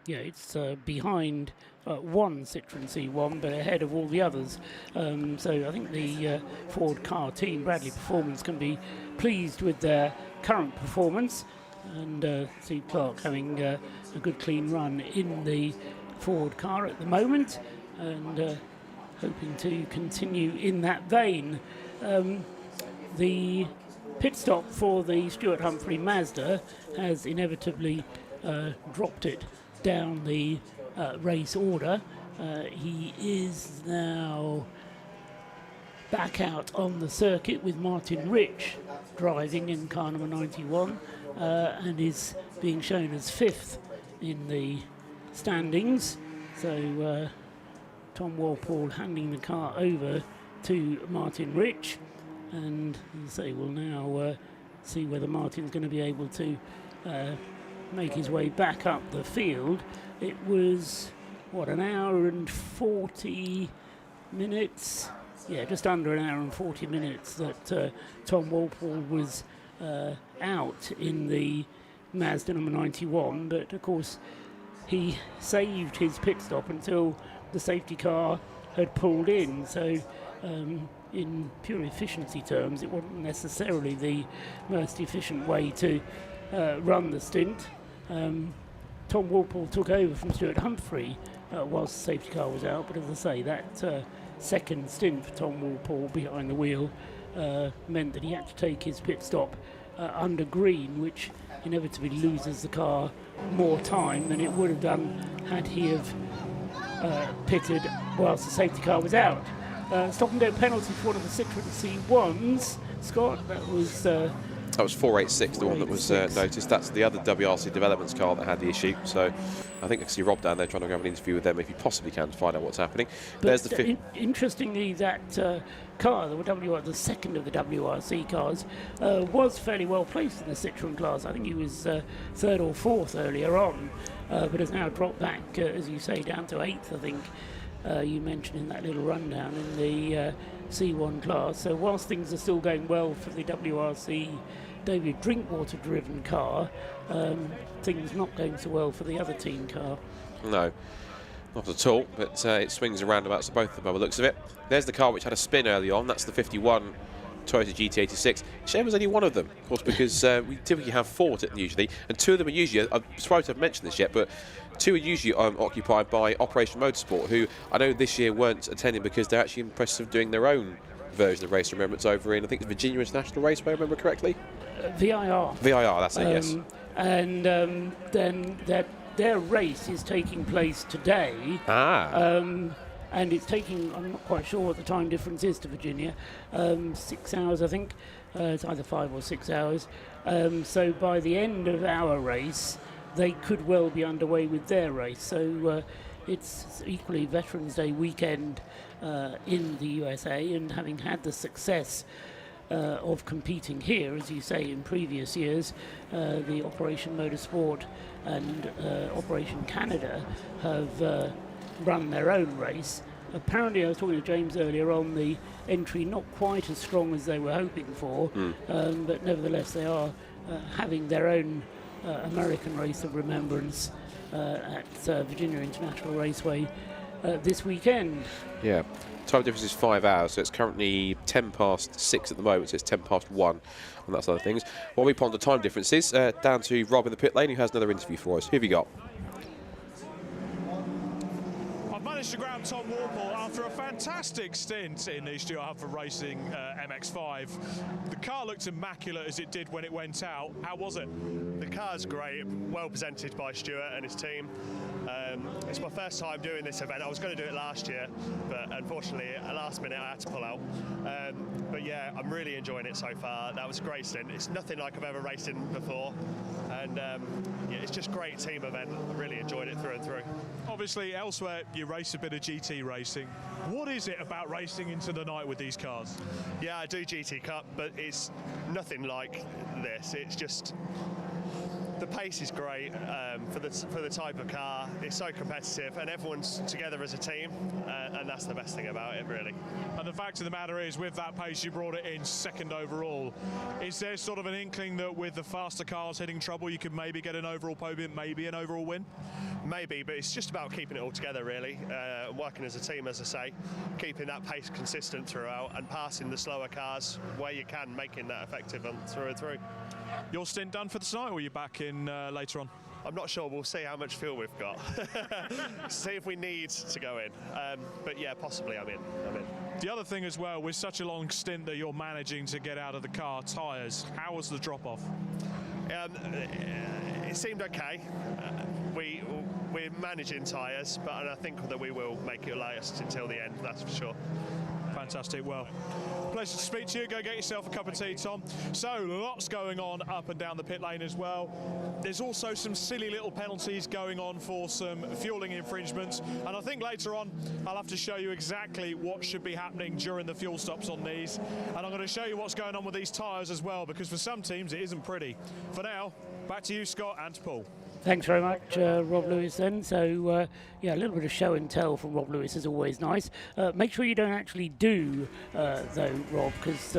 it's behind one Citroen C1, but ahead of all the others. So I think the Ford Ka team, Bradley Performance, can be pleased with their current performance, and Steve Clark having a good clean run in the Ford Ka at the moment, and hoping to continue in that vein. The pit stop for the Stuart Humphrey Mazda has inevitably dropped it down the race order. He is now back out on the circuit with Martin Rich driving in car number 91 and is being shown as 5th in the standings. So Tom Walpole handing the car over to Martin Rich, and as I say, we'll now see whether Martin's going to be able to make his way back up the field. It was, what, an hour and 40 minutes? Yeah, just under an hour and 40 minutes that Tom Walpole was out in the Mazda number 91, but of course he saved his pit stop until the safety car had pulled in, so in pure efficiency terms it wasn't necessarily the most efficient way to run the stint. Tom Walpole took over from Stuart Humphrey whilst the safety car was out, but as I say, that second stint for Tom Walpole behind the wheel meant that he had to take his pit stop under green, which inevitably loses the car more time than it would have done had he have pitted whilst the safety car was out. Stop and go penalty for one of the Citroen C1s. Scott, that was 486, the one that was noticed. That's the other WRC Developments car that had the issue. So I think I see Rob down there trying to have an interview with them if he possibly can to find out what's happening. But there's the interestingly, that car, the second of the WRC cars, was fairly well placed in the Citroen class. I think he was 3rd or 4th earlier on, but has now dropped back, as you say, down to 8th, I think. You mentioned in that little rundown in the C1 class. So whilst things are still going well for the WRC David Drinkwater driven car, things not going so well for the other team car. No, not at all, but it swings and roundabouts to both of them by the looks of it. There's the car which had a spin early on. That's the 51 Toyota GT86. Shame was only one of them, of course, because we typically have 4 usually, and 2 of them are usually, I'm surprised I've mentioned this yet, but 2 are usually occupied by Operation Motorsport, who I know this year weren't attending because they're actually in the process of doing their own version of Race of Remembrance over in, I think it's Virginia International Raceway, I remember correctly? VIR. VIR, that's it, yes. And then their race is taking place today. And it's taking, I'm not quite sure what the time difference is to Virginia, 6 hours I think, it's either 5 or 6 hours. So by the end of our race, they could well be underway with their race. So it's equally Veterans Day weekend in the USA, and having had the success of competing here, as you say, in previous years, the Operation Motorsport and Operation Canada have run their own race. Apparently, I was talking to James earlier on, the entry not quite as strong as they were hoping for, but nevertheless they are having their own American Race of Remembrance at Virginia International Raceway this weekend. Yeah, time difference is 5 hours, so it's currently 10 past 6 at the moment, so it's 10 past 1 on that side of things. While we ponder time differences, down to Rob in the pit lane, who has another interview for us. Who have you got? Managed to grab Tom Walpole after a fantastic stint in the Stuart Humphrey Racing MX-5. The car looked immaculate as it did when it went out. How was it? The car's great, well presented by Stuart and his team. It's my first time doing this event. I was going to do it last year, but unfortunately at last minute I had to pull out. But yeah, I'm really enjoying it so far. That was a great stint. It's nothing like I've ever raced in before, and yeah, it's just a great team event. I really enjoyed it through and through. Obviously elsewhere you race a bit of GT racing. What is it about racing into the night with these cars? Yeah, I do GT Cup, but it's nothing like this. It's just, the pace is great for the type of car. It's so competitive and everyone's together as a team, and that's the best thing about it, really. And the fact of the matter is, with that pace you brought it in 2nd overall. Is there sort of an inkling that with the faster cars hitting trouble you could maybe get an overall podium, maybe an overall win? Maybe, but it's just about keeping it all together, really. Working as a team, as I say, keeping that pace consistent throughout and passing the slower cars where you can, making that effective through and through. Your stint done for the tonight, or are you back in later on? I'm not sure. We'll see how much fuel we've got. See if we need to go in. But yeah, possibly I'm in. The other thing as well, with such a long stint that you're managing to get out of the car, tyres, how was the drop-off? It seemed okay. We're managing tyres, but I think that we will make it last until the end, that's for sure. Fantastic. Well, pleasure to speak to you. Go get yourself a cup of tea, Tom. So, lots going on up and down the pit lane as well. There's also some silly little penalties going on for some fueling infringements. And I think later on, I'll have to show you exactly what should be happening during the fuel stops on these. And I'm going to show you what's going on with these tyres as well, because for some teams, it isn't pretty. For now, back to you, Scott, and to Paul. Thanks very much, Rob Lewis, then. So, yeah, a little bit of show and tell from Rob Lewis is always nice. Make sure you don't actually do, though, Rob, because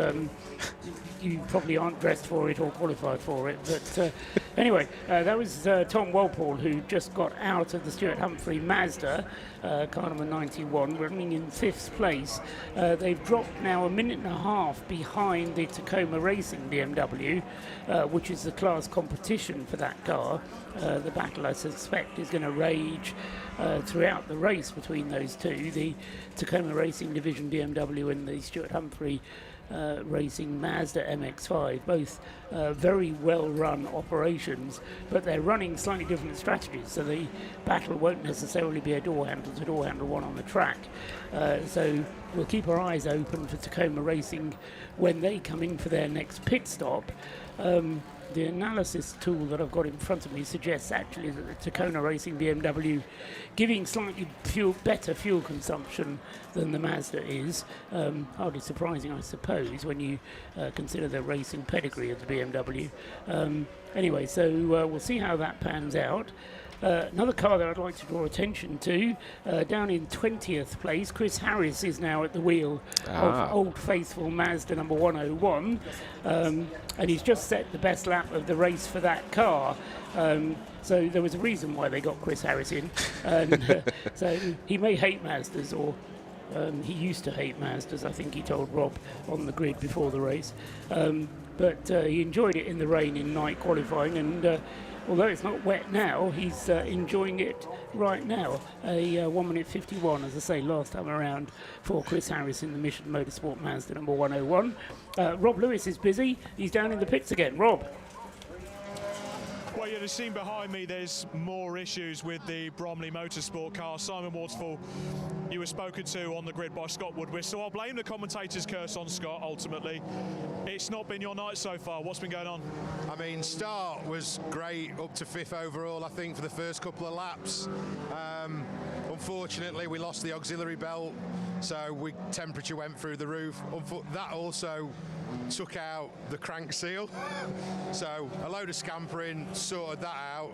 you probably aren't dressed for it or qualified for it. But anyway, that was Tom Walpole, who just got out of the Stuart Humphrey Mazda, car number 91, running in 5th place. They've dropped now a minute and a half behind the Tacoma Racing BMW, which is the class competition for that car. The battle, I suspect, is going to rage throughout the race between those two, the Tacoma Racing Division BMW and the Stuart Humphrey Racing Mazda MX-5, both very well-run operations, but they're running slightly different strategies, so the battle won't necessarily be a door handle to door handle one on the track. So we'll keep our eyes open for Tacoma Racing when they come in for their next pit stop. The analysis tool that I've got in front of me suggests actually that the Tacoma Racing BMW giving slightly better fuel consumption than the Mazda is. Hardly surprising, I suppose, when you consider the racing pedigree of the BMW. Anyway, so we'll see how that pans out. Another car that I'd like to draw attention to, down in 20th place, Chris Harris is now at the wheel of Old Faithful Mazda number 101, and he's just set the best lap of the race for that car. So there was a reason why they got Chris Harris in. And, so he may hate Mazdas, or he used to hate Mazdas, I think he told Rob on the grid before the race. But he enjoyed it in the rain in night qualifying, and although it's not wet now, he's enjoying it right now. A 1 minute 51, as I say, last time around for Chris Harris in the Mission Motorsport Mazda number 101. Rob Lewis is busy. He's down in the pits again. Rob. Well, you'd have seen behind me there's more issues with the Bromley Motorsport car. Simon Waterfall, you were spoken to on the grid by Scott Woodward, so I'll blame the commentator's curse on Scott ultimately. It's not been your night so far. What's been going on? I mean, start was great, up to 5th overall, I think, for the first couple of laps. Unfortunately, we lost the auxiliary belt, so temperature went through the roof. That also took out the crank seal, so a load of scampering sorted that out,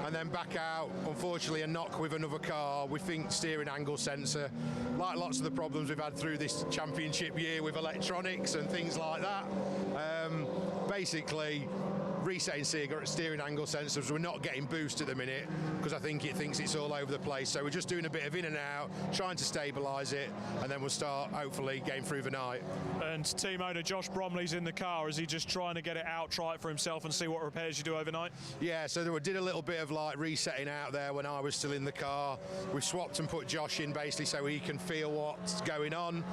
and then back out, unfortunately, a knock with another car. We think steering angle sensor, like lots of the problems we've had through this championship year with electronics and things like that. Basically resetting steering angle sensors. We're not getting boost at the minute because I think it thinks it's all over the place, so we're just doing a bit of in and out, trying to stabilise it, and then we'll start hopefully getting through the night. And team owner Josh Bromley's in the car. Is he just trying to get it out, try it for himself and see what repairs you do overnight? Yeah, so we did a little bit of like resetting out there when I was still in the car. We swapped and put Josh in basically so he can feel what's going on.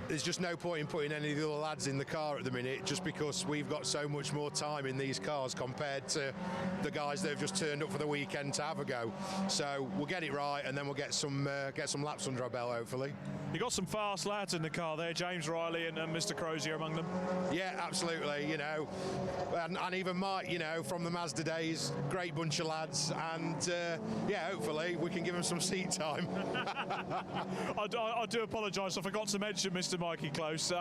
There's just no point in putting any of the other lads in the car at the minute, just because we've got so much more time in these cars compared to the guys that have just turned up for the weekend to have a go. So we'll get it right, and then we'll get some laps under our belt, hopefully. You got some fast lads in the car there, James Riley and Mr. Crozier among them. Yeah, absolutely. You know, and even Mike, you know, from the Mazda days, great bunch of lads, and yeah, hopefully we can give them some seat time. I do apologise, I forgot to mention Mr. Mikey Close.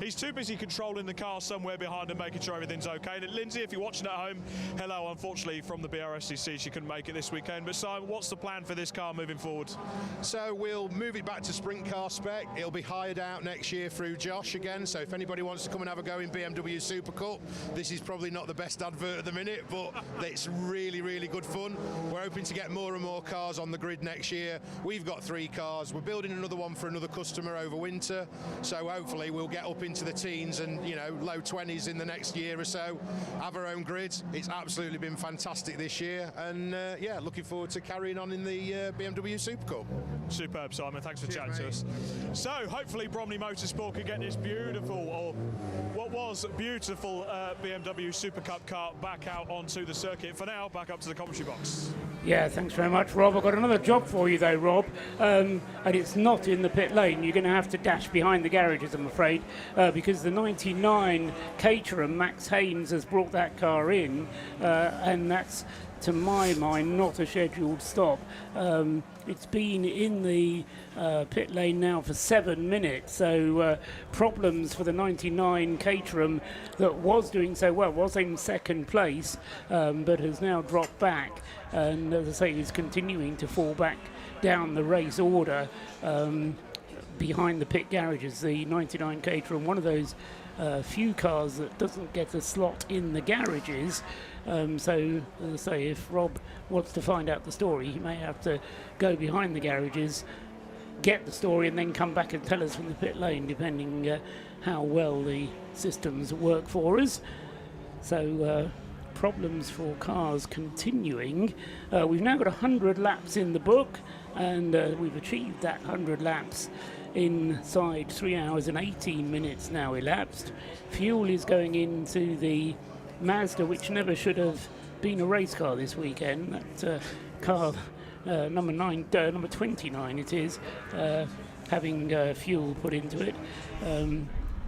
He's too busy controlling the car somewhere behind and making sure everything's okay. And Lindsay, if you're watching at home, hello. Unfortunately, from the BRSCC, she couldn't make it this weekend. But Simon, what's the plan for this car moving forward? So we'll move it back to sprint car spec. It'll be hired out next year through Josh again. So if anybody wants to come and have a go in BMW Super Cup, this is probably not the best advert at the minute, but it's really, really good fun. We're hoping to get more and more cars on the grid next year. We've got 3 cars. We're building another one for another customer over winter. So hopefully we'll get up into the teens and, you know, low 20s in the next year or so. have our own grid. It's absolutely been fantastic this year, and yeah, looking forward to carrying on in the BMW Super Cup. Superb, Simon. Thanks for chatting to us. So hopefully Bromley Motorsport can get this beautiful, or what was beautiful, BMW Super Cup car back out onto the circuit. For now, back up to the commentary box. Yeah, thanks very much, Rob. I've got another job for you, though, Rob, and it's not in the pit lane. You're going to have to dash behind the garages, I'm afraid, because the 99 Caterham, Max Haynes, has brought that car in, and that's, to my mind, not a scheduled stop. It's been in the pit lane now for 7 minutes, so problems for the 99 Caterham that was doing so well, was in second place, but has now dropped back, and as I say, is continuing to fall back down the race order behind the pit garages. The 99 Caterham, one of those few cars that doesn't get a slot in the garages. So, as I say, if Rob wants to find out the story, he may have to go behind the garages, get the story, and then come back and tell us from the pit lane, depending how well the systems work for us. So, problems for cars continuing. We've now got 100 laps in the book, and we've achieved that 100 laps inside 3 hours and 18 minutes now elapsed. Fuel is going into the Mazda, which never should have been a race car this weekend. That car, number 29 it is, having fuel put into it.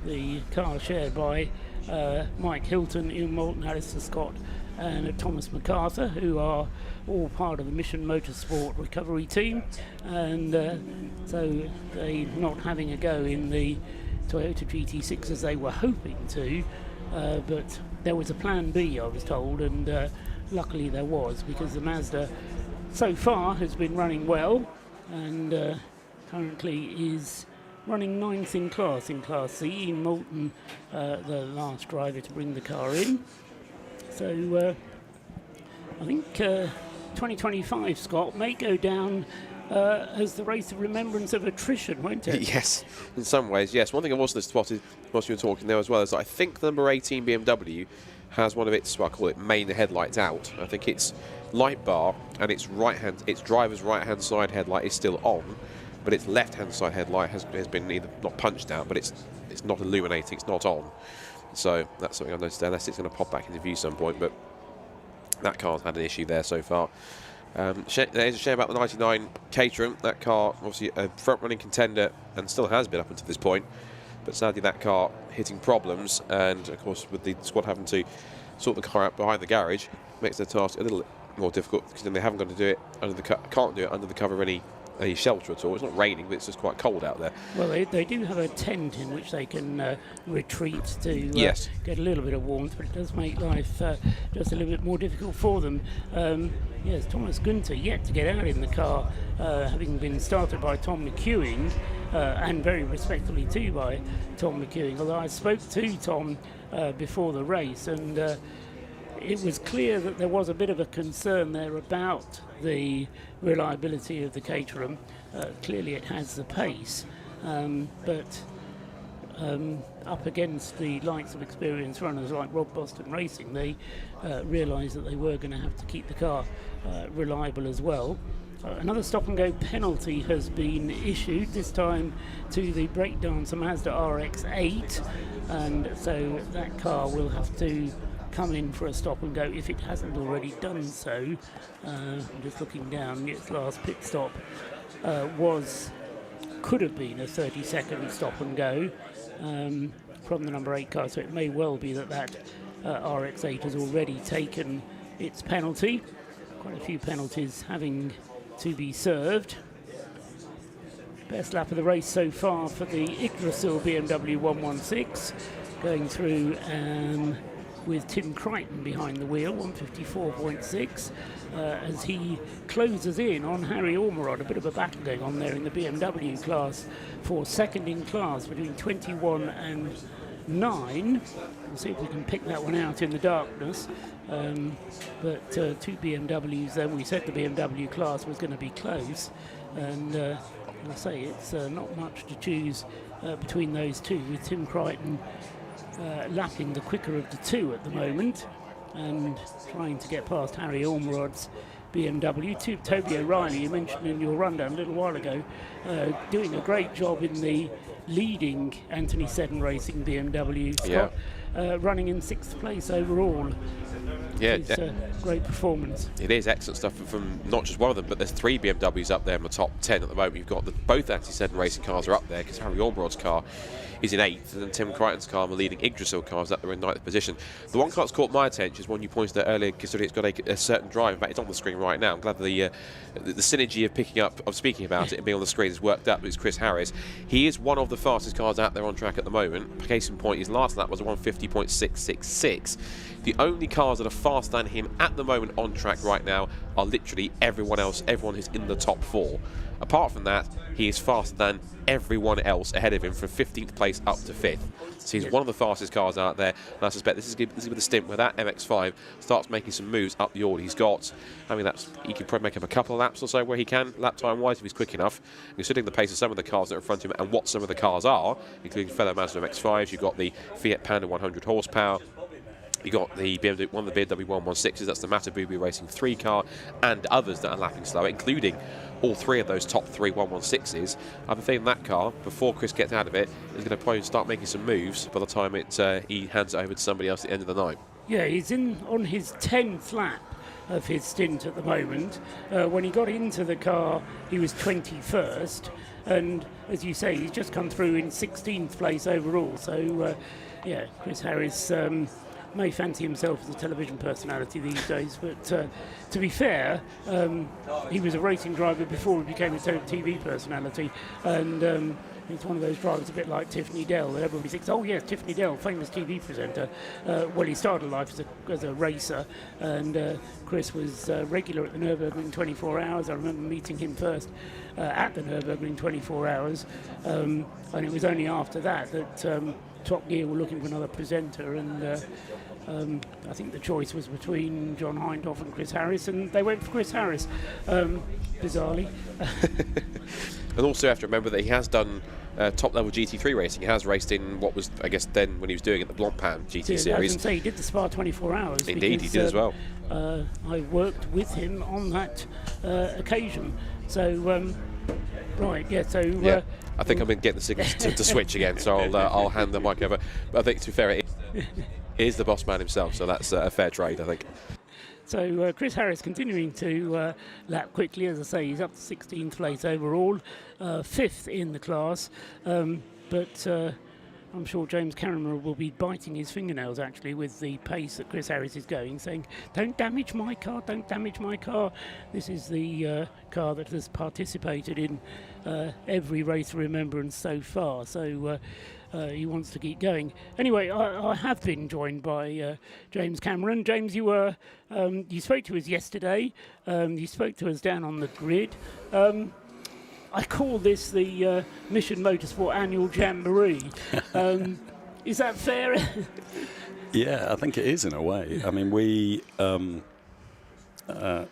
The car shared by Mike Hilton, Ian Moulton, Alistair Scott and Thomas MacArthur, who are all part of the Mission Motorsport recovery team, and so they not having a go in the Toyota GT6 as they were hoping to, but there was a plan B, I was told, and luckily there was, because the Mazda so far has been running well, and currently is running 9th in Class C. Ian Moulton, the last driver to bring the car in. So I think 2025, Scott, may go down as the race of remembrance of attrition, won't it? Yes, in some ways, yes. One thing I wasn't spotted whilst you were talking there as well is that I think the number 18 BMW has one of its, well, I call it main headlights out. I think its light bar and its driver's right-hand side headlight is still on, but its left-hand side headlight has been either not punched out, but it's not illuminating, it's not on. So that's something I noticed there, unless it's going to pop back into view some point, but that car's had an issue there so far. There's a shame about the 99 Caterham. That car, obviously a front-running contender, and still has been up until this point, but sadly that car hitting problems, and of course with the squad having to sort the car out behind the garage, makes their task a little more difficult, because then they haven't got to do it under the can't do it under the cover of any shelter at all. It's not raining, but it's just quite cold out there. Well, they do have a tent in which they can retreat to get a little bit of warmth, but it does make life just a little bit more difficult for them. Yes, Thomas Gunter yet to get out in the car, having been started by Tom McEwing, and very respectfully too by Tom McEwing, although I spoke to Tom before the race, and it was clear that there was a bit of a concern there about the reliability of the Caterham. Clearly it has the pace, but up against the likes of experienced runners like Rob Boston Racing, they realised that they were going to have to keep the car reliable as well. Another stop-and-go penalty has been issued, this time to the breakdancer Mazda RX-8, and so that car will have to come in for a stop-and-go if it hasn't already done so. I'm just looking down, its last pit stop could have been a 30-second stop-and-go from the number 8 car, so it may well be that RX-8 has already taken its penalty. Quite a few penalties having to be served. Best lap of the race so far for the Yggdrasil BMW 116, going through with Tim Crichton behind the wheel, 154.6, as he closes in on Harry Ormerod. A bit of a battle going on there in the BMW class for second in class between 21 and 9. We'll see if we can pick that one out in the darkness. But two BMWs then. We said the BMW class was going to be close, and I'll say it's not much to choose between those two, with Tim Crichton lapping the quicker of the two at the moment and trying to get past Harry Ormerod's BMW. Toby O'Reilly, you mentioned in your rundown a little while ago, doing a great job in the leading Anthony Seddon Racing BMW, Scott, running in 6th place overall. Yeah, it's a great performance. It is excellent stuff from not just one of them, but there's 3 BMWs up there in the top 10 at the moment. You've got both Anthony Seddon Racing cars are up there because Harry Ormerod's car is in 8th, and then Tim Crichton's car, the leading Yggdrasil car, is up there in 9th position. The one car that's caught my attention is one you pointed out earlier, considering it's got a certain drive. In fact, it's on the screen right now. I'm glad the synergy of speaking about it and being on the screen has worked out. But it's Chris Harris. He is one of the fastest cars out there on track at the moment. Case in point, his last lap was a 150.666. The only cars that are faster than him at the moment on track right now are literally everyone else, everyone who's in the top 4. Apart from that, he is faster than everyone else ahead of him from 15th place up to 5th. So he's one of the fastest cars out there, and I suspect this is with a stint where that MX-5 starts making some moves up the order. He could probably make up a couple of laps or so where he can, lap time wise, if he's quick enough. Considering the pace of some of the cars that are in front of him and what some of the cars are, including fellow Mazda MX-5s, you've got the Fiat Panda 100 horsepower, you got the BMW, one of the BMW 116s, that's the Matabubi Racing 3 car, and others that are lapping slower, including all 3 of those top 3 116s. I have a feeling that car, before Chris gets out of it, is going to probably start making some moves by the time he hands it over to somebody else at the end of the night. Yeah, he's on his 10th lap of his stint at the moment. When he got into the car, he was 21st, and as you say, he's just come through in 16th place overall. So, Chris Harris may fancy himself as a television personality these days, but to be fair, he was a racing driver before he became a TV personality, and he's one of those drivers a bit like Tiffany Dell, that everybody thinks, oh yes, Tiffany Dell, famous TV presenter. Well, he started life as a racer, and Chris was regular at the Nürburgring 24 Hours. I remember meeting him first at the Nürburgring 24 Hours, and it was only after that Top Gear were looking for another presenter, and I think the choice was between John Hindhaugh and Chris Harris, and they went for Chris Harris, bizarrely. And also you have to remember that he has done top-level GT3 racing. He has raced in what was, I guess, then when he was doing it, the Blancpain GT Series. I was going to say, he did the Spa 24 Hours. Indeed, he did as well. I worked with him on that occasion. So, I think I'm getting the signal to switch again, so I'll hand the mic over. But I think, to be fair, it is the boss man himself, so that's a fair trade, I think. So Chris Harris continuing to lap quickly. As I say, he's up to 16th place overall, 5th in the class. But I'm sure James Cameron will be biting his fingernails, actually, with the pace that Chris Harris is going, saying, don't damage my car, don't damage my car. This is the car that has participated in every Race of Remembrance so far. So he wants to keep going. Anyway, I have been joined by James Cameron. James, you spoke to us yesterday. You spoke to us down on the grid. I call this the Mission Motorsport Annual Jamboree. Is that fair? Yeah, I think it is in a way. I mean,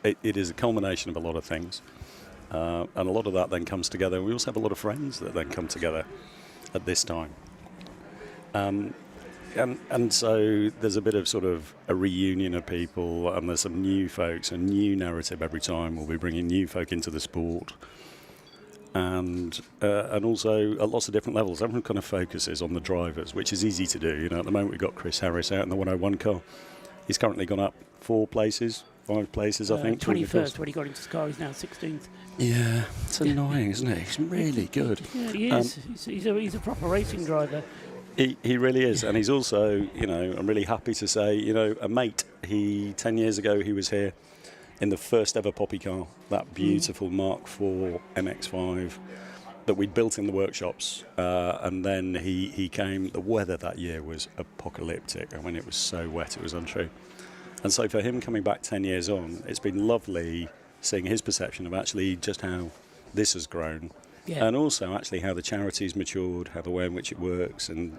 it is a culmination of a lot of things. And a lot of that then comes together. We also have a lot of friends that then come together at this time. And so there's a bit of sort of a reunion of people, and there's some new folks, a new narrative every time. We'll be bringing new folk into the sport. And also at lots of different levels. Everyone kind of focuses on the drivers, which is easy to do. You know, at the moment we've got Chris Harris out in the 101 car. He's currently gone up 5 places, I think. 21st when he got into his car. He's now 16th. Yeah, it's annoying, isn't it? He's really good. Yeah, he is. He's a proper racing driver. He really is, and he's also, you know, I'm really happy to say, you know, a mate. 10 years ago he was here in the first ever Poppy car, that beautiful Mark IV MX-5 that we'd built in the workshops, and then he came. The weather that year was apocalyptic. I mean, it was so wet, it was untrue. And so for him coming back 10 years on, it's been lovely seeing his perception of actually just how this has grown and also actually how the charity's matured, how the way in which it works, and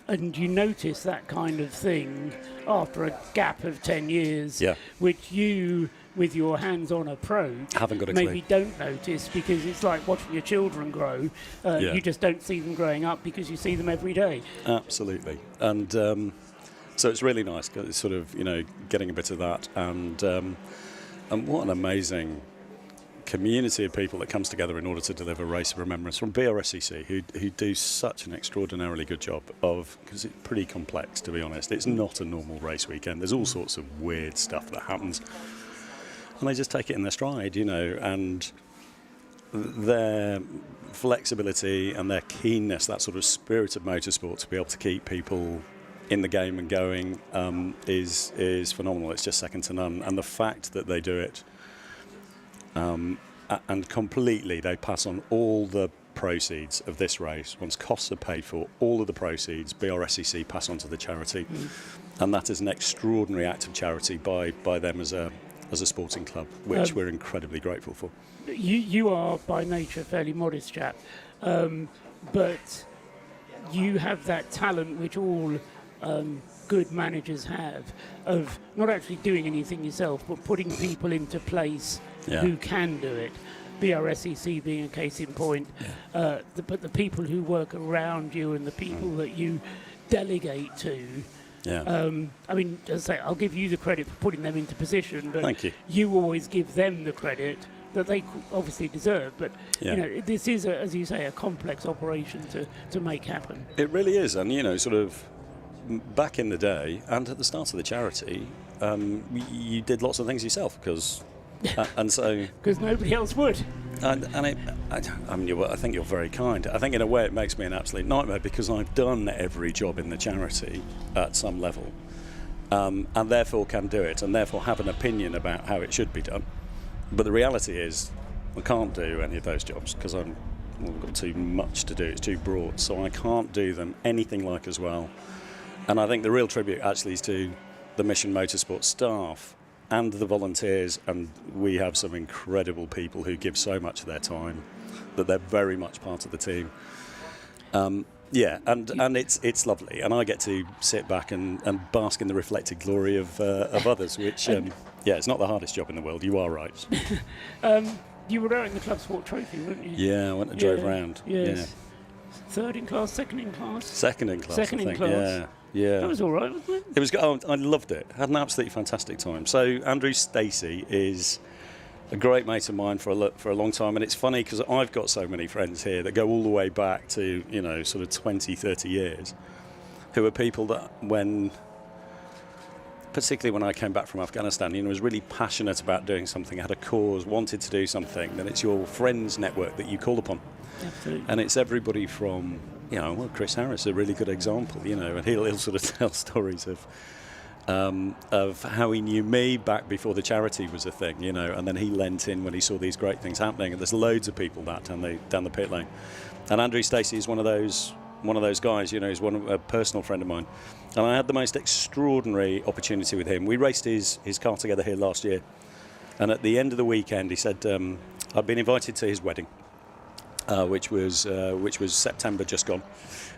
And you notice that kind of thing after a gap of 10 years, Yeah. which you, with your hands-on approach, Haven't got a maybe clue. don't notice, because it's like watching your children grow. Yeah. You just don't see them growing up because you see them every day. Absolutely, and so it's really nice, 'cause it's sort of getting a bit of that, and what an amazing community of people that comes together in order to deliver Race of Remembrance from BRSCC, who do such an extraordinarily good job because it's pretty complex, to be honest. It's not a normal race weekend. There's all sorts of weird stuff that happens, and they just take it in their stride, and their flexibility and their keenness, that sort of spirit of motorsport, to be able to keep people in the game and going is phenomenal. It's just second to none, and the fact that they do it and completely, they pass on all the proceeds of this race. Once costs are paid for, all of the proceeds BRSCC pass on to the charity, and that is an extraordinary act of charity by them as a sporting club, which we're incredibly grateful for. You are by nature a fairly modest chap, but you have that talent which all good managers have, of not actually doing anything yourself, but putting people into place who can do it. BRSCC being a case in point, but the people who work around you and the people that you delegate to. I mean, as I say, I'll give you the credit for putting them into position, but Thank you. You always give them the credit that they obviously deserve. But this is, as you say, a complex operation to make happen. It really is, and sort of back in the day and at the start of the charity, you did lots of things yourself because nobody else would. I think you're very kind. I think in a way it makes me an absolute nightmare because I've done every job in the charity at some level, and therefore can do it, and therefore have an opinion about how it should be done. But the reality is, I can't do any of those jobs because I've got too much to do. It's too broad, so I can't do them anything like as well. And I think the real tribute actually is to the Mission Motorsport staff and the volunteers, and we have some incredible people who give so much of their time that they're very much part of the team. And it's lovely, and I get to sit back and bask in the reflected glory of others, which it's not the hardest job in the world. You are right. You were out in the Club Sport Trophy, weren't you? Yeah, I went and drove round. Yes. Yeah. Third in class, second in class? Second in class, Second I in think. class. Yeah. That was all right, wasn't it? It was. I loved it. Had an absolutely fantastic time. So Andrew Stacey is a great mate of mine for a long time, and it's funny because I've got so many friends here that go all the way back to sort of 20, 30 years, who are people that particularly when I came back from Afghanistan, was really passionate about doing something, had a cause, wanted to do something. Then it's your friends network that you call upon. Absolutely. And it's everybody from, Chris Harris, a really good example, and he'll sort of tell stories of how he knew me back before the charity was a thing, and then he lent in when he saw these great things happening. And there's loads of people down the pit lane. And Andrew Stacey is one of those guys, he's a personal friend of mine. And I had the most extraordinary opportunity with him. We raced his car together here last year. And at the end of the weekend, he said, I'd been invited to his wedding, which was September just gone.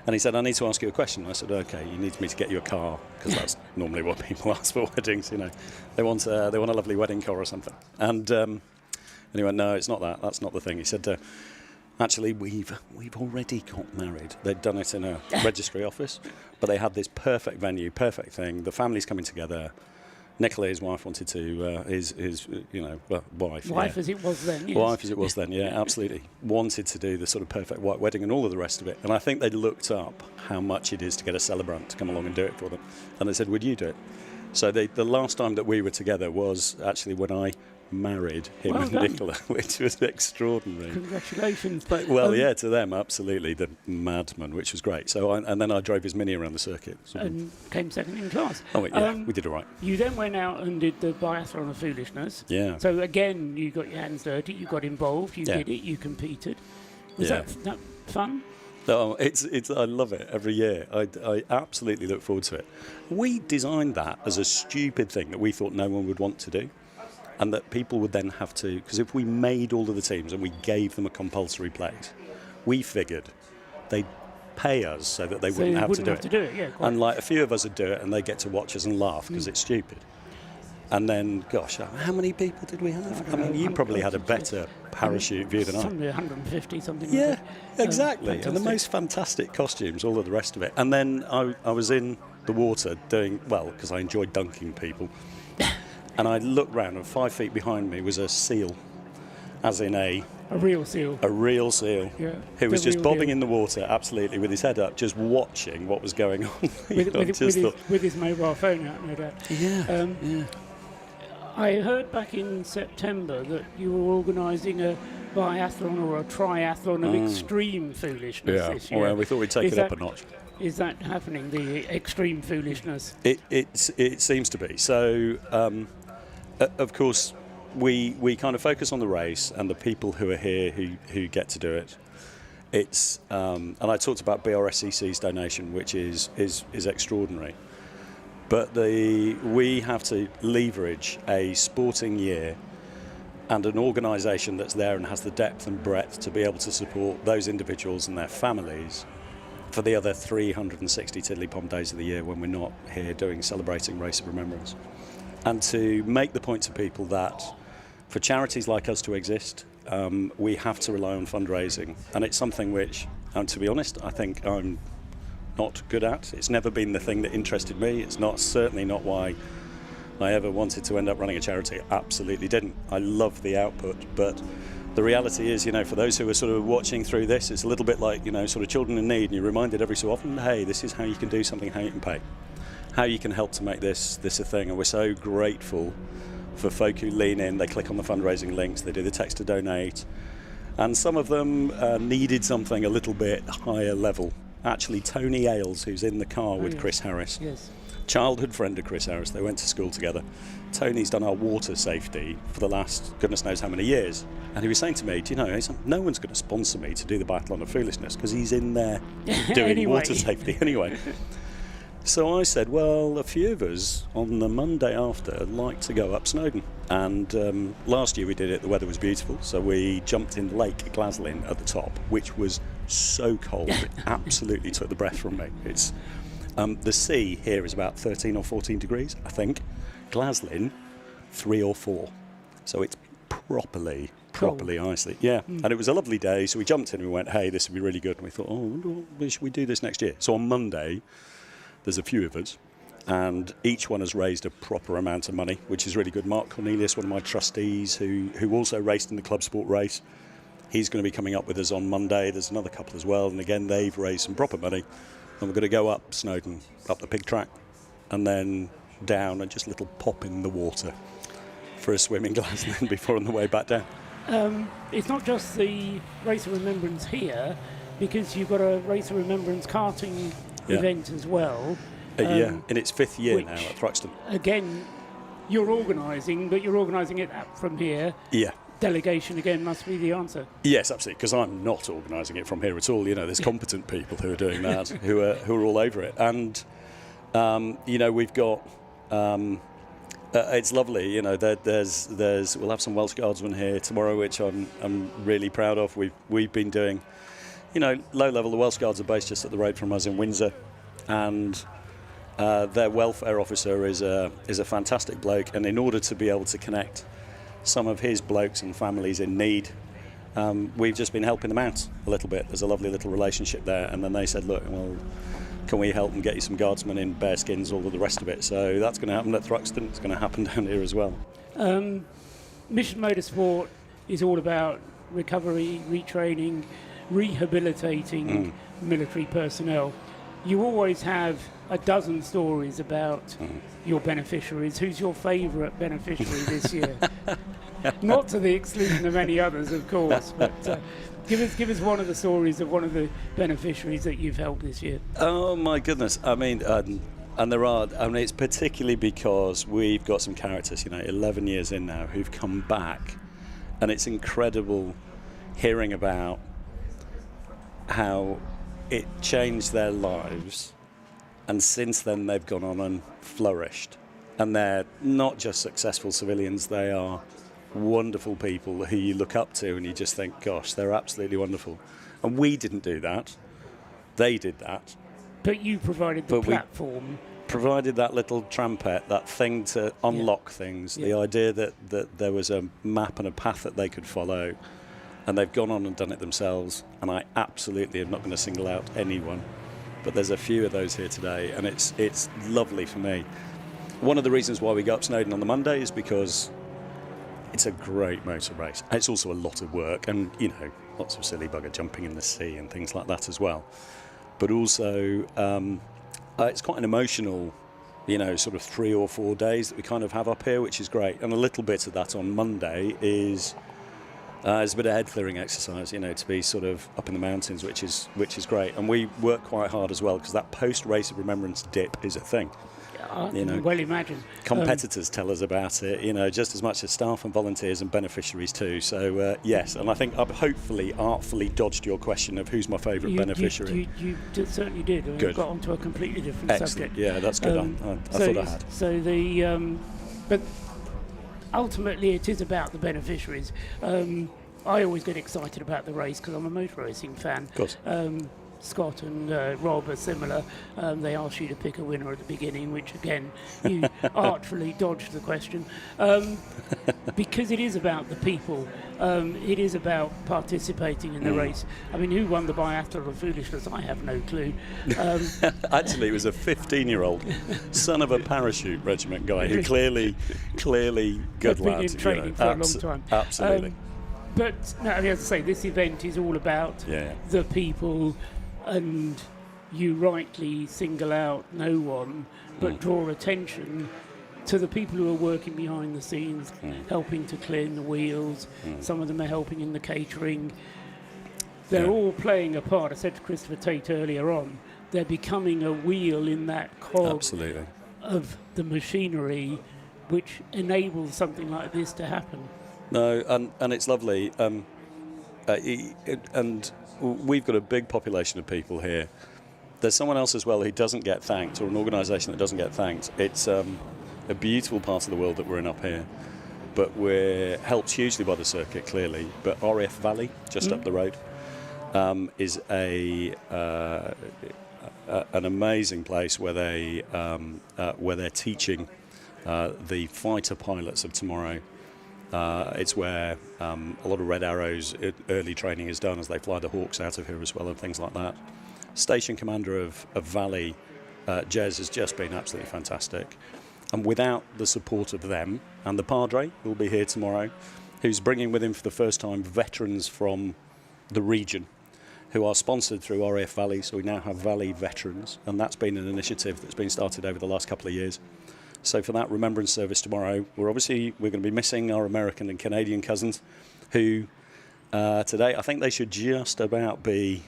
And he said, I need to ask you a question. I said, okay, you need me to get you a car, because that's normally what people ask for weddings, They want a lovely wedding car or something. And he went, no, it's not that. That's not the thing. He said, actually, we've already got married. They'd done it in a registry office, but they had this perfect venue, perfect thing. The family's coming together. Nicola, his wife, wanted to his wife. Wife as it was then. Yes. Wife as it was then. Yeah, absolutely. Wanted to do the sort of perfect white wedding and all of the rest of it. And I think they looked up how much it is to get a celebrant to come along and do it for them. And they said, "Would you do it?" So the last time that we were together was actually when I married him and Nicola, which was extraordinary. Congratulations. Well, to them, absolutely, the madman, which was great. So, and then I drove his Mini around the circuit. And came second in class. Oh, yeah, we did all right. You then went out and did the biathlon of foolishness. Yeah. So again, you got your hands dirty, you got involved, you did it, you competed. Was that fun? Oh, it's. I love it every year. I absolutely look forward to it. We designed that as a stupid thing that we thought no one would want to do. and that people would then have to, because if we made all of the teams and we gave them a compulsory place, we figured they'd pay us so that they wouldn't have to do it. Yeah, quite. And like a few of us would do it, and they get to watch us and laugh because it's stupid. And then, gosh, how many people did we have? I mean, you probably had a better parachute view than I. Something 150, something Yeah, like that. exactly. And the most fantastic costumes, all of the rest of it. And then I was in the water doing, well, because I enjoyed dunking people. And I looked round, and 5 feet behind me was a seal, as in a real seal. A real seal. Yeah. Who was The just real bobbing deal. in the water, absolutely, with his head up, just watching what was going on. With his mobile phone out, no doubt. Yeah. I heard back in September that you were organising a biathlon or a triathlon of extreme foolishness this year. Well, we thought we'd take it up a notch. Is that happening, the extreme foolishness? It seems to be. So, of course, we kind of focus on the race and the people who are here who get to do it. It's and I talked about BRSCC's donation, which is extraordinary. But we have to leverage a sporting year and an organisation that's there and has the depth and breadth to be able to support those individuals and their families for the other 360 tiddly-pom days of the year when we're not here celebrating Race of Remembrance. And to make the point to people that for charities like us to exist, we have to rely on fundraising. And it's something which, to be honest, I think I'm not good at. It's never been the thing that interested me. It's certainly not why I ever wanted to end up running a charity. Absolutely didn't. I love the output, but the reality is, for those who are sort of watching through this, it's a little bit like, sort of children in need, and you're reminded every so often, hey, this is how you can do something, how you can pay, how you can help to make this a thing. And we're so grateful for folk who lean in, they click on the fundraising links, they do the text to donate, and some of them needed something a little bit higher level. Actually, Tony Ailes, who's in the car with Chris Harris, childhood friend of Chris Harris, they went to school together. Tony's done our water safety for the last goodness knows how many years. And he was saying to me, no one's going to sponsor me to do the Biathlon of Foolishness because he's in there doing water safety anyway. So I said, well, a few of us on the Monday after like to go up Snowdon. And last year we did it, the weather was beautiful, so we jumped in Lake Glaslyn at the top, which was so cold, it absolutely took the breath from me. It's the sea here is about 13 or 14 degrees, I think. Glaslyn, 3 or 4. So it's properly icy. Yeah, and it was a lovely day, so we jumped in and we went, hey, this would be really good. And we thought, should we do this next year? So on Monday, there's a few of us, and each one has raised a proper amount of money, which is really good. Mark Cornelius, one of my trustees, who also raced in the club sport race, he's going to be coming up with us on Monday. There's another couple as well, and again, they've raised some proper money. And we're going to go up Snowdon, up the pig track, and then down and just a little pop in the water for a swim in Glasgow before on the way back down. It's not just the Race of Remembrance here, because you've got a Race of Remembrance karting event as well. In its 5th year now at Thruxton. Again, you're organising, but you're organising it from here. Yeah. Delegation again must be the answer. Yes, absolutely, because I'm not organising it from here at all. There's competent people who are doing that, who are all over it. And, we've got... it's lovely, there's we'll have some Welsh Guardsmen here tomorrow, which I'm really proud of. We've been doing, low level. The Welsh Guards are based just up the road from us in Windsor, and their welfare officer is a fantastic bloke. And in order to be able to connect some of his blokes and families in need, we've just been helping them out a little bit. There's a lovely little relationship there, and then they said, look, well, can we help and get you some guardsmen in bear skins, all of the rest of it? So that's going to happen at Thruxton. It's going to happen down here as well. Mission Motorsport is all about recovery, retraining, rehabilitating military personnel. You always have a dozen stories about your beneficiaries. Who's your favourite beneficiary this year? Not to the exclusion of any others, of course, but give us one of the stories of one of the beneficiaries that you've helped this year. Oh my goodness! I mean, and there are. I mean, it's particularly because we've got some characters, 11 years in now, who've come back, and it's incredible hearing about how it changed their lives, and since then they've gone on and flourished. And they're not just successful civilians, they are wonderful people who you look up to and you just think, gosh, they're absolutely wonderful. And we didn't do that. They did that. But you provided the platform. Provided that little trampet, that thing to unlock things, the idea that there was a map and a path that they could follow, and they've gone on and done it themselves. And I absolutely am not going to single out anyone, but there's a few of those here today, and it's lovely for me. One of the reasons why we go up Snowdon on the Monday is because it's a great motor race. It's also a lot of work, and lots of silly bugger jumping in the sea and things like that as well. But also, it's quite an emotional, sort of 3 or 4 days that we kind of have up here, which is great. And a little bit of that on Monday is a bit of head clearing exercise, to be sort of up in the mountains, which is great. And we work quite hard as well, because that post-Race of Remembrance dip is a thing. I can well imagine. Competitors tell us about it, just as much as staff and volunteers and beneficiaries too. So yes, and I think I've hopefully artfully dodged your question of who's my favourite beneficiary. You certainly did. And Good. Got onto a completely different subject. Yeah, that's good. I thought I had. So but ultimately it is about the beneficiaries. I always get excited about the race because I'm a motor racing fan. Of course. Scott and Rob are similar. They ask you to pick a winner at the beginning, which again, you artfully dodged the question. Because it is about the people. It is about participating in the race. I mean, who won the biathlon of foolishness? I have no clue. Actually, it was a 15-year-old son of a parachute regiment guy who clearly good lad. Been in training for a long time. Absolutely. But no, as I say, this event is all about the people, and you rightly single out no one, but draw attention to the people who are working behind the scenes, helping to clean the wheels. Some of them are helping in the catering. They're all playing a part. I said to Christopher Tate earlier on, they're becoming a wheel in that cog of the machinery, which enables something like this to happen. No, and it's lovely. And we've got a big population of people here. There's someone else as well who doesn't get thanked, or an organisation that doesn't get thanked. It's a beautiful part of the world that we're in up here, but we're helped hugely by the circuit, clearly. But RAF Valley, just up the road, is an amazing place where they're teaching the fighter pilots of tomorrow. It's where a lot of Red Arrows early training is done as they fly the Hawks out of here as well and things like that. Station commander of Valley, Jez, has just been absolutely fantastic. And without the support of them and the Padre, who will be here tomorrow, who's bringing with him for the first time veterans from the region who are sponsored through RAF Valley, so we now have Valley veterans, and that's been an initiative that's been started over the last couple of years. So for that Remembrance service tomorrow, we're going to be missing our American and Canadian cousins, who today, I think they should just about be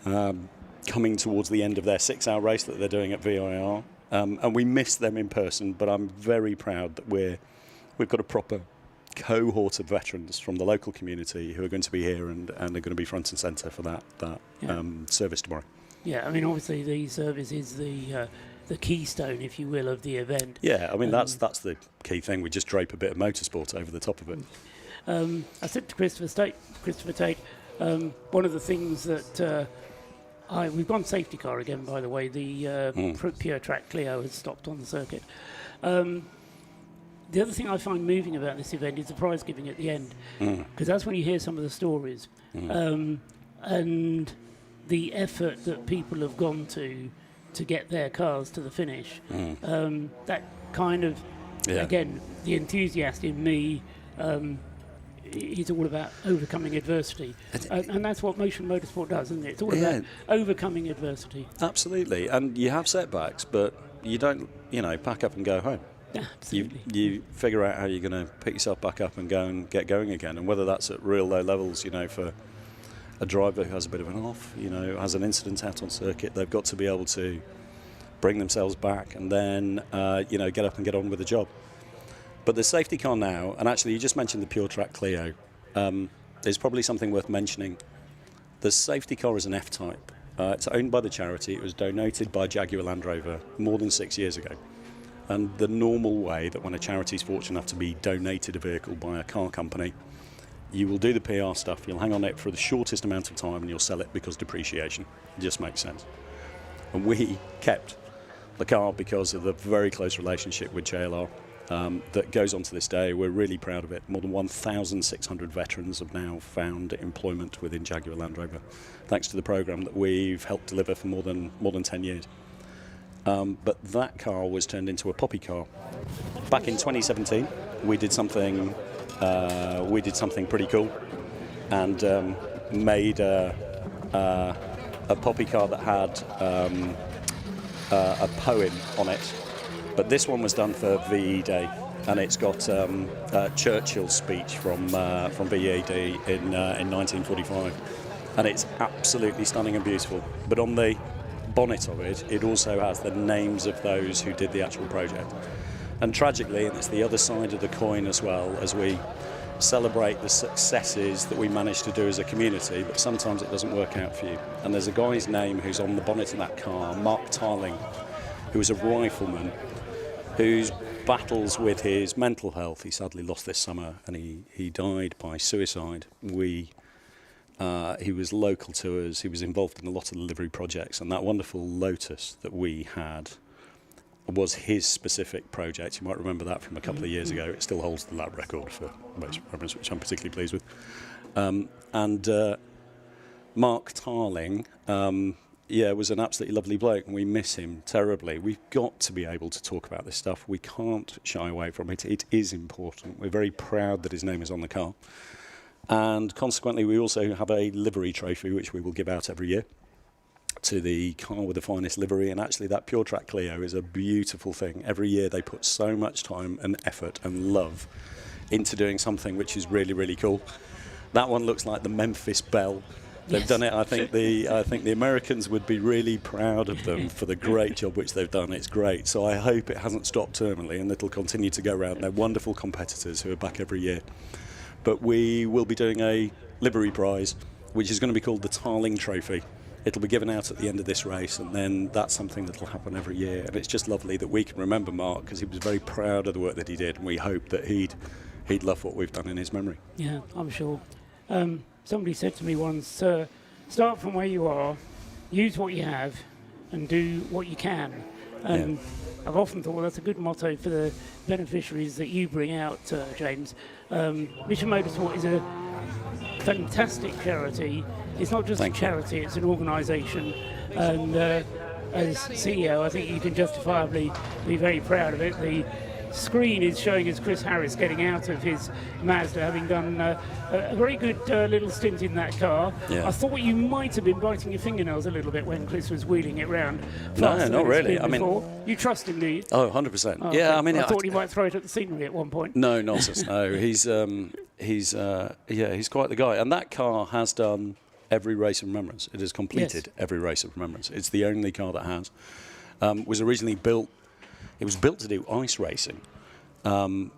coming towards the end of their 6-hour race that they're doing at VIR. And we miss them in person, but I'm very proud that we've got a proper cohort of veterans from the local community who are going to be here and are going to be front and centre for that service tomorrow. Yeah, I mean, obviously the service is the keystone, if you will, of the event. Yeah, I mean, that's the key thing. We just drape a bit of motorsport over the top of it. I said to Christopher Tate, one of the things that we've gone safety car again, by the way. The Pure Track Clio has stopped on the circuit. The other thing I find moving about this event is the prize giving at the end, because that's when you hear some of the stories and the effort that people have gone to get their cars to the finish. That kind of, again, the enthusiast in me is all about overcoming adversity. And that's what Mission Motorsport does, isn't it? It's all about overcoming adversity. Absolutely. And you have setbacks, but you don't, pack up and go home. You figure out how you're going to pick yourself back up and go and get going again. And whether that's at real low levels, for a driver who has a bit of an off, has an incident out on circuit, they've got to be able to bring themselves back and then, get up and get on with the job. But the safety car now, and actually you just mentioned the Pure Track Clio, is probably something worth mentioning. The safety car is an F-Type. It's owned by the charity. It was donated by Jaguar Land Rover more than 6 years ago. and the normal way that when a charity is fortunate enough to be donated a vehicle by a car company, you will do the PR stuff, you'll hang on it for the shortest amount of time and you'll sell it because depreciation. It just makes sense. And we kept the car because of the very close relationship with JLR that goes on to this day. We're really proud of it. More than 1,600 veterans have now found employment within Jaguar Land Rover, thanks to the programme that we've helped deliver for more than 10 years. But that car was turned into a poppy car. Back in 2017, we did something pretty cool, and made a poppy car that had a poem on it. But this one was done for VE Day, and it's got Churchill's speech from VE Day in 1945, and it's absolutely stunning and beautiful. But on the bonnet of it, it also has the names of those who did the actual project. And tragically, and it's the other side of the coin as well, as we celebrate the successes that we manage to do as a community, but sometimes it doesn't work out for you. And there's a guy's name who's on the bonnet of that car, Mark Tarling, who was a rifleman whose battles with his mental health, he sadly lost this summer, and he died by suicide. He was local to us, he was involved in a lot of the livery projects, and that wonderful Lotus that we had was his specific project. You might remember that from a couple of years ago. It still holds the lap record for Race of Remembrance, which I'm particularly pleased with. Mark Tarling, was an absolutely lovely bloke, and we miss him terribly. We've got to be able to talk about this stuff. We can't shy away from it. It is important. We're very proud that his name is on the car. And consequently, we also have a livery trophy, which we will give out every year to the car with the finest livery. And actually, that Pure Track Clio is a beautiful thing. Every year, they put so much time and effort and love into doing something which is really, really cool. That one looks like the Memphis Belle. They've done it. I think the Americans would be really proud of them for the great job which they've done. It's great. So I hope it hasn't stopped terminally, and it'll continue to go around. They're wonderful competitors who are back every year. But we will be doing a livery prize, which is going to be called the Tarling Trophy. It'll be given out at the end of this race, and then that's something that'll happen every year. And it's just lovely that we can remember Mark, because he was very proud of the work that he did, and we hope that he'd love what we've done in his memory. Yeah, I'm sure. Somebody said to me once, start from where you are, use what you have, and do what you can. And I've often thought that's a good motto for the beneficiaries that you bring out, James. Mission Motorsport is a fantastic charity. It's not just a charity, it's an organisation. And as CEO, I think you can justifiably be very proud of it. The screen is showing us Chris Harris getting out of his Mazda, having done a very good little stint in that car. Yeah. I thought you might have been biting your fingernails a little bit when Chris was wheeling it round. No, not really. I mean, you trust him, do you? Oh, 100%. Oh, yeah, okay. I mean, I thought he might throw it at the scenery at one point. No nonsense. No, he's quite the guy. And that car has done every race of remembrance. It has completed every race of remembrance. It's the only car that has. Was originally built. It was built to do ice racing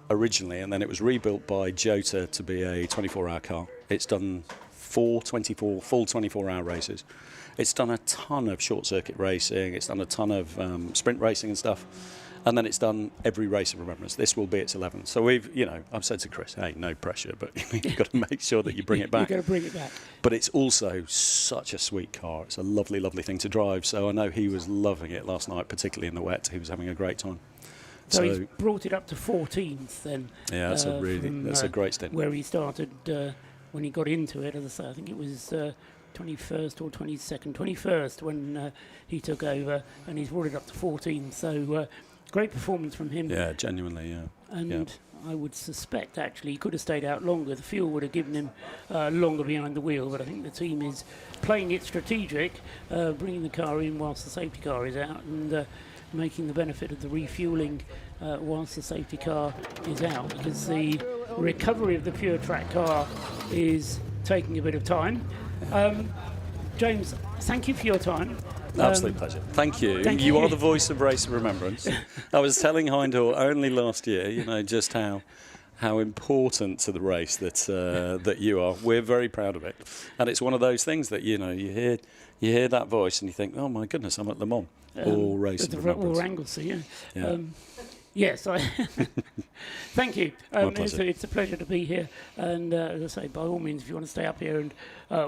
originally, and then it was rebuilt by Jota to be a 24-hour car. It's done full 24-hour races. It's done a ton of short-circuit racing. It's done a ton of sprint racing and stuff. And then it's done every race of remembrance. This will be its 11th. So I've said to Chris, hey, no pressure, but you've got to make sure that you bring it back. You've got to bring it back. But it's also such a sweet car. It's a lovely, lovely thing to drive. So I know he was loving it last night, particularly in the wet. He was having a great time. So he's brought it up to 14th then. Yeah, that's a great stint. Where he started when he got into it, as I say, I think it was 21st or 22nd, 21st when he took over, and he's brought it up to 14th. So great performance from him. Yeah, genuinely, yeah. And I would suspect actually he could have stayed out longer. The fuel would have given him longer behind the wheel, but I think the team is playing it strategic, bringing the car in whilst the safety car is out, and making the benefit of the refuelling whilst the safety car is out, because the recovery of the Pure Track car is taking a bit of time. James, thank you for your time. Absolute pleasure. Thank you. You are the voice of Race of Remembrance. I was telling Hindhaugh only last year, just how important to the race that you are. We're very proud of it, and it's one of those things that you hear that voice and you think, oh my goodness, I'm at Le Mans or Race of Remembrance. Or Anglesey, yeah. Yes, thank you. My pleasure. It's a pleasure to be here. And as I say, by all means, if you want to stay up here and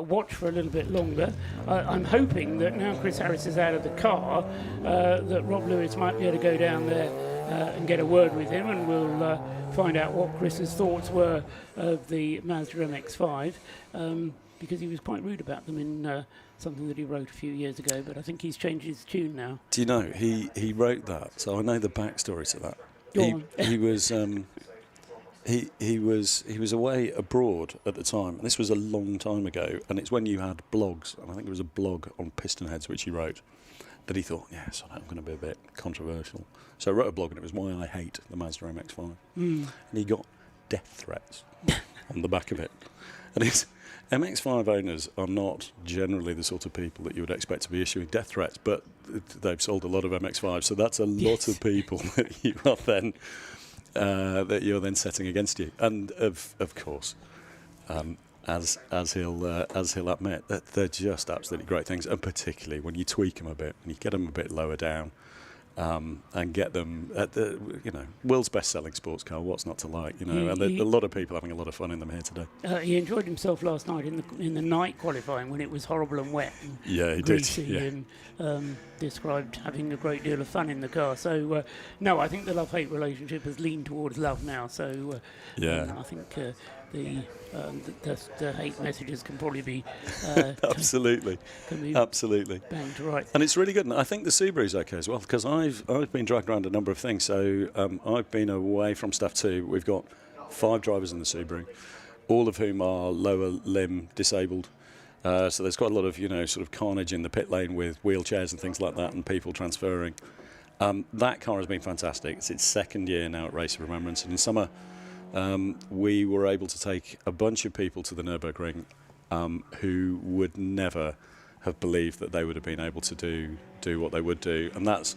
watch for a little bit longer, I'm hoping that now Chris Harris is out of the car, that Rob Lewis might be able to go down there and get a word with him, and we'll find out what Chris's thoughts were of the Mazda MX-5, because he was quite rude about them in something that he wrote a few years ago, but I think he's changed his tune now. Do you know, he wrote that, so I know the backstory to that. He was away abroad at the time, and this was a long time ago, and it's when you had blogs, and I think there was a blog on piston heads which he wrote, that he thought, yes, I'm going to be a bit controversial. So I wrote a blog, and it was why I hate the Mazda MX-5. And he got death threats on the back of it. And it's MX-5 owners are not generally the sort of people that you would expect to be issuing death threats, but they've sold a lot of MX-5s, so that's a lot of people that you're then setting against you. And of course, as he'll admit, that they're just absolutely great things, and particularly when you tweak them a bit and you get them a bit lower down. And get them at the world's best-selling sports car. What's not to like? And a lot of people having a lot of fun in them here today. He enjoyed himself last night in the night qualifying when it was horrible and wet. And yeah, he greasy did. Yeah. And described having a great deal of fun in the car. So no, I think the love-hate relationship has leaned towards love now. So I think the hate messages can probably be absolutely banged right. And it's really good. And I think the Subaru's okay as well, because I've been dragged around a number of things. So I've been away from stuff too. We've got 5 drivers in the Subaru, all of whom are lower limb disabled. So there's quite a lot of sort of carnage in the pit lane with wheelchairs and things like that, and people transferring. That car has been fantastic. It's its second year now at Race of Remembrance, and in summer we were able to take a bunch of people to the Nürburgring who would never have believed that they would have been able to do what they would do. And there's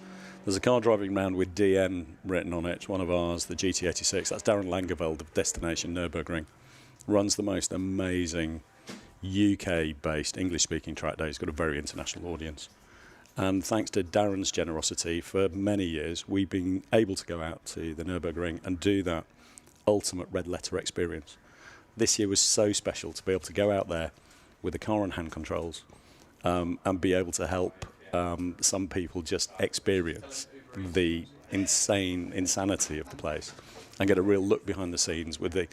a car driving around with DN written on it. It's one of ours, the GT86. That's Darren Langeveld of Destination Nürburgring. Runs the most amazing UK-based English-speaking track day. He's got a very international audience. And thanks to Darren's generosity, for many years, we've been able to go out to the Nürburgring and do that ultimate red letter experience. This year was so special to be able to go out there with a car on hand controls and be able to help some people just experience the insanity of the place and get a real look behind the scenes with the,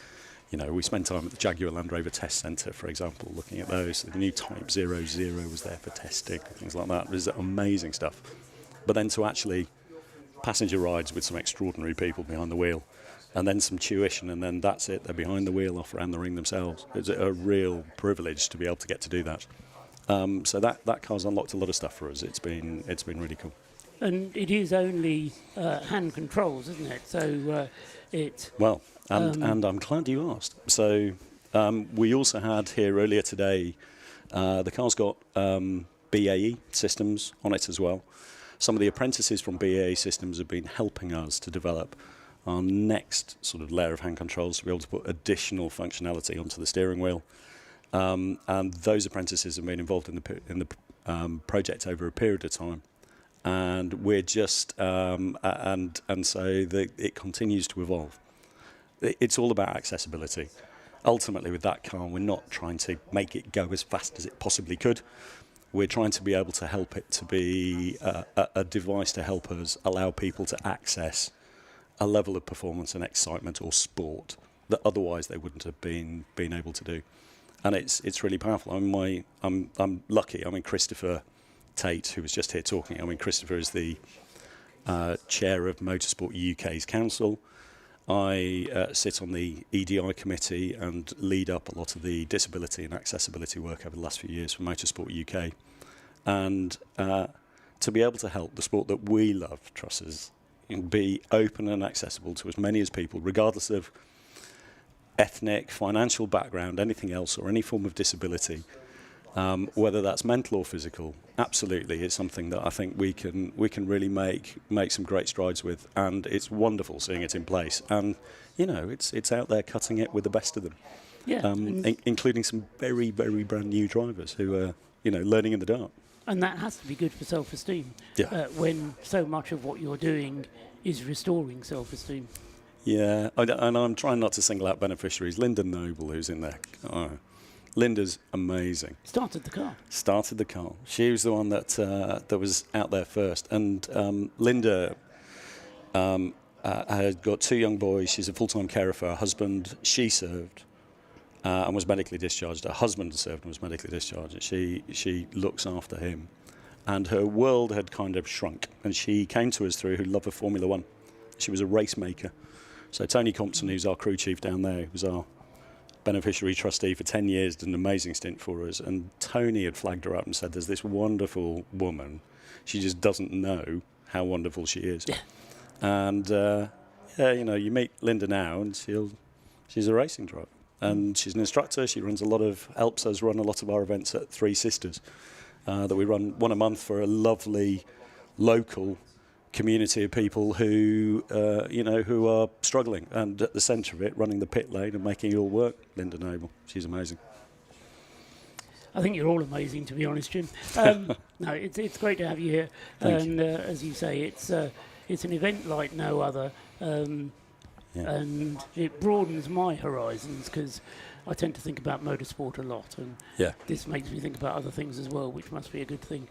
we spent time at the Jaguar Land Rover Test Centre, for example, looking at those. The new Type 00 was there for testing, things like that. It was amazing stuff. But then to actually passenger rides with some extraordinary people behind the wheel, and then some tuition, and then that's it. They're behind the wheel, off around the ring themselves. It's a real privilege to be able to get to do that. So that car's unlocked a lot of stuff for us. It's been really cool. And it is only hand controls, isn't it? So and I'm glad you asked. So we also had here earlier today, the car's got BAE systems on it as well. Some of the apprentices from BAE systems have been helping us to develop our next sort of layer of hand controls to be able to put additional functionality onto the steering wheel. And those apprentices have been involved in the project over a period of time. And we're just, and so it continues to evolve. It's all about accessibility. Ultimately, with that car, we're not trying to make it go as fast as it possibly could. We're trying to be able to help it to be a device to help us allow people to access a level of performance and excitement or sport that otherwise they wouldn't have been able to do. And it's really powerful. I'm lucky. I mean, Christopher Tate, who was just here talking, Christopher is the chair of Motorsport UK's council. I sit on the EDI committee and lead up a lot of the disability and accessibility work over the last few years for Motorsport UK. And to be able to help the sport that we love, Trussers, be open and accessible to as many as people, regardless of ethnic, financial background, anything else, or any form of disability, whether that's mental or physical, absolutely, it's something that I think we can really make some great strides with, and it's wonderful seeing it in place. And it's out there cutting it with the best of them, yeah, including some very, very brand new drivers who are learning in the dark. And that has to be good for self-esteem. Yeah. When so much of what you're doing is restoring self-esteem. Yeah, and I'm trying not to single out beneficiaries. Linda Noble, who's in there. Oh, Linda's amazing. Started the car. Started the car. She was the one that was out there first. And Linda had got 2 young boys. She's a full-time carer for her husband. She served and was medically discharged. Her husband served and was medically discharged. And she looks after him. And her world had kind of shrunk. And she came to us through her love of Formula One. She was a race maker. So Tony Compton, who's our crew chief down there, was our beneficiary trustee for 10 years, did an amazing stint for us. And Tony had flagged her up and said, there's this wonderful woman. She just doesn't know how wonderful she is. Yeah. And, you meet Linda now, and she's a racing driver. And she's an instructor. She helps us run a lot of our events at Three Sisters that we run one a month for a lovely local community of people who are struggling, and at the centre of it, running the pit lane and making it all work. Linda Noble, she's amazing. I think you're all amazing, to be honest, Jim. No, it's great to have you here. Thank you. As you say, it's an event like no other, and it broadens my horizons because I tend to think about motorsport a lot, and this makes me think about other things as well, which must be a good thing.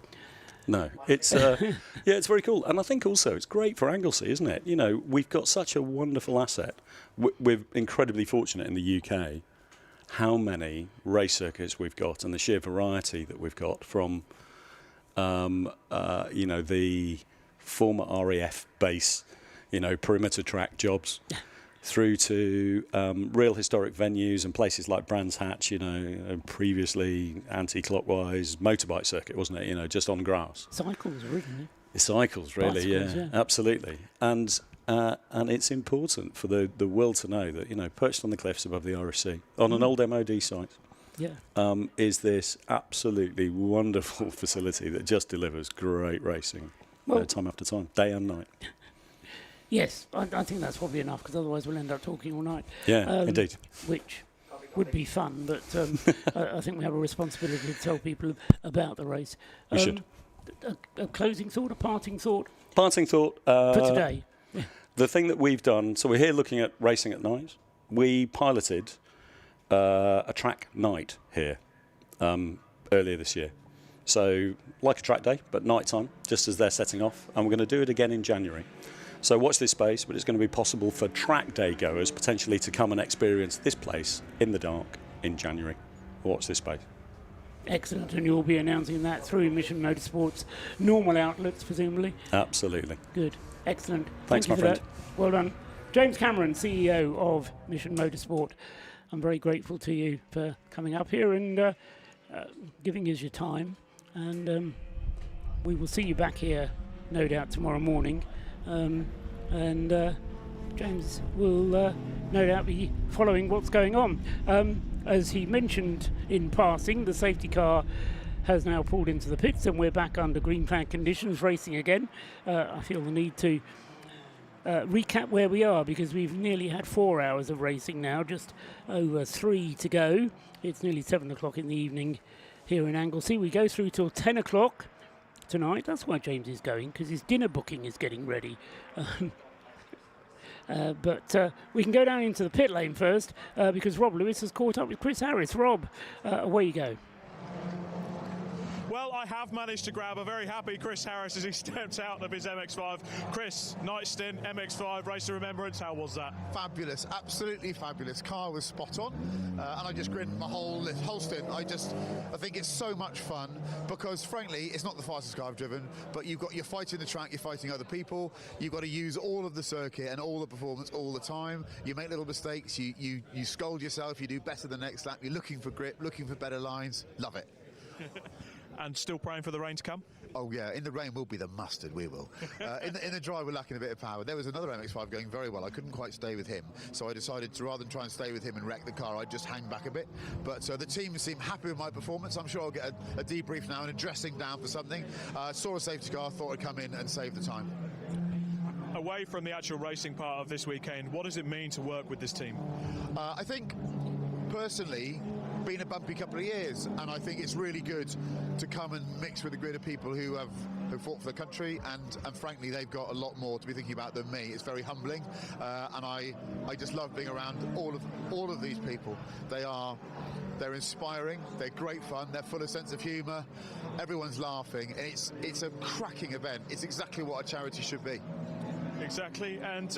No, it's it's very cool, and I think also it's great for Anglesey, isn't it? You know, we've got such a wonderful asset. We're incredibly fortunate in the UK how many race circuits we've got and the sheer variety that we've got from, the former RAF base, perimeter track jobs. Through to real historic venues and places like Brands Hatch, previously anti-clockwise motorbike circuit, wasn't it? Just on grass. Cycles originally. Cycles, really, Bicycles, yeah. Absolutely. And it's important for the world to know that, perched on the cliffs above the RSC, on an old MOD site, is this absolutely wonderful facility that just delivers great racing time after time, day and night. Yes, I think that's probably enough, because otherwise we'll end up talking all night. Yeah, indeed. Which would be fun, but I think we have a responsibility to tell people about the race. We should. A closing thought, a parting thought? Parting thought. For today. The thing that we've done, so we're here looking at racing at night. We piloted a track night here earlier this year. So like a track day, but night time, just as they're setting off. And we're going to do it again in January. So watch this space, but it's going to be possible for track day goers potentially to come and experience this place in the dark in January. Watch this space. Excellent, and you'll be announcing that through Mission Motorsport's normal outlets, presumably? Absolutely. Good, excellent. Thanks, Thank you my for friend. that. Well done. James Cameron, CEO of Mission Motorsport. I'm very grateful to you for coming up here and giving us your time. And we will see you back here, no doubt, tomorrow morning. James will no doubt be following what's going on. As he mentioned in passing, the safety car has now pulled into the pits and we're back under green flag conditions racing again. I feel the need to recap where we are, because we've nearly had 4 hours of racing now, just over 3 to go. It's nearly 7 o'clock in the evening here in Anglesey. We go through till 10 o'clock tonight. That's why James is going, because his dinner booking is getting ready. But we can go down into the pit lane first, because Rob Lewis has caught up with Chris Harris. Rob, away you go. Well, I have managed to grab a very happy Chris Harris as he stepped out of his MX-5. Chris, night stint, MX-5, Race of Remembrance, how was that? Fabulous, absolutely fabulous. Car was spot on, and I just grinned my whole stint. I think it's so much fun, because frankly, it's not the fastest car I've driven, but you're fighting the track, you're fighting other people, you've got to use all of the circuit and all the performance all the time. You make little mistakes, you scold yourself, you do better the next lap, you're looking for grip, looking for better lines. Love it. And still praying for the rain to come? Oh yeah, in the rain we'll be the mustard, we will. In the dry we're lacking a bit of power. There was another MX-5 going very well. I couldn't quite stay with him, so I decided to, rather than try and stay with him and wreck the car, I'd just hang back a bit. But the team seem happy with my performance. I'm sure I'll get a debrief now and a dressing down for something. Saw a safety car, thought I'd come in and save the time. Away from the actual racing part of this weekend, what does it mean to work with this team? I think, personally, been a bumpy couple of years, and I think it's really good to come and mix with a grid of people who fought for the country, and frankly they've got a lot more to be thinking about than me. It's very humbling, and I just love being around all of these people. They're inspiring, they're great fun, they're full of sense of humour, everyone's laughing, and it's a cracking event. It's exactly what a charity should be. Exactly. And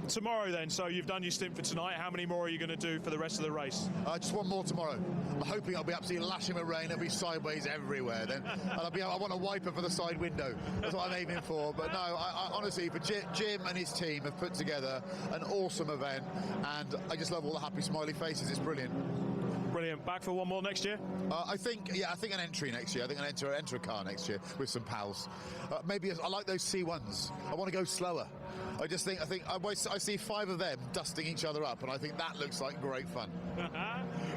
tomorrow then, so you've done your stint for tonight. How many more are you going to do for the rest of the race? Just one more tomorrow. I'm hoping I'll be absolutely lashing with rain. It'll be sideways everywhere then. And I want a wiper for the side window. That's what I'm aiming for. But no, I honestly, for Jim and his team have put together an awesome event, and I just love all the happy smiley faces. It's brilliant. Brilliant. Back for one more next year? I think an entry next year. I think I'll enter a car next year with some pals. Maybe I like those C1s. I want to go slower. I see 5 of them dusting each other up, and I think that looks like great fun.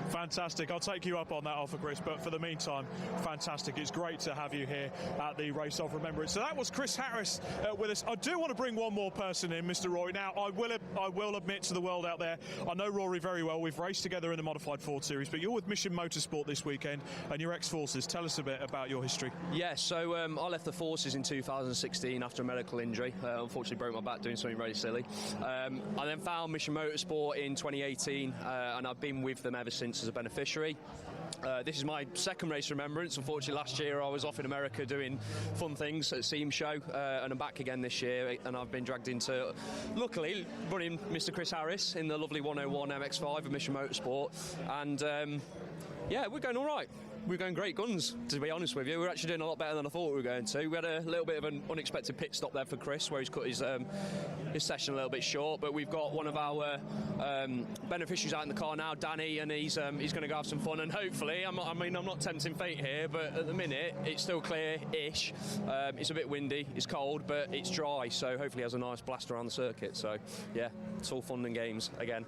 Fantastic. I'll take you up on that offer, Chris, but for the meantime, fantastic. It's great to have you here at the Race of Remembrance. So that was Chris Harris with us. I do want to bring one more person in, Mr. Rory. Now, I will admit to the world out there, I know Rory very well. We've raced together in the Modified Ford Series, but you're with Mission Motorsport this weekend, and you're ex-Forces. Tell us a bit about your history. Yeah, so I left the Forces in 2016 after a medical injury. Unfortunately broke my back doing something really silly. I then found Mission Motorsport in 2018, and I've been with them ever since as a beneficiary. This is my second Race Remembrance. Unfortunately, last year I was off in America doing fun things at Seam Show, and I'm back again this year, and I've been dragged into, luckily, running Mr. Chris Harris in the lovely 101 MX-5 of Mission Motorsport, and yeah, we're going all right. We're going great guns, to be honest with you. We're actually doing a lot better than I thought we were going to. We had a little bit of an unexpected pit stop there for Chris, where he's cut his session a little bit short, but we've got one of our beneficiaries out in the car now, Danny, and he's going to go have some fun, and hopefully, I'm not tempting fate here, but at the minute, it's still clear-ish. It's a bit windy, it's cold, but it's dry, so hopefully he has a nice blast around the circuit. So, yeah, it's all fun and games again.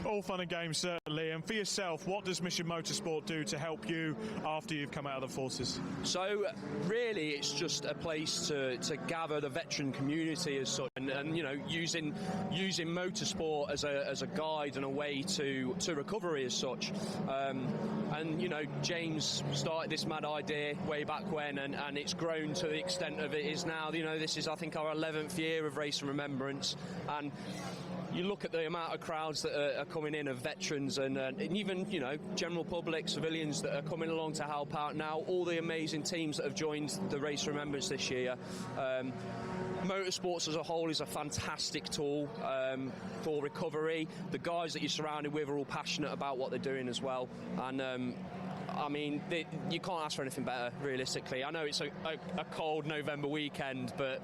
All fun and games, certainly. And for yourself, what does Mission Motorsport do to help you after you've come out of the Forces? So really it's just a place to gather the veteran community as such, and you know, using motorsport as a guide and a way to recovery as such. And you know, James started this mad idea way back when, and it's grown to the extent of it is now. You know, this is I think our 11th year of Race of Remembrance, and you look at the amount of crowds that are coming in of veterans and even, you know, general public, civilians that are coming along to help out now, all the amazing teams that have joined the Race Remembrance this year. Motorsports as a whole is a fantastic tool for recovery. The guys that you're surrounded with are all passionate about what they're doing as well, and I mean, you can't ask for anything better, realistically. I know it's a cold November weekend, but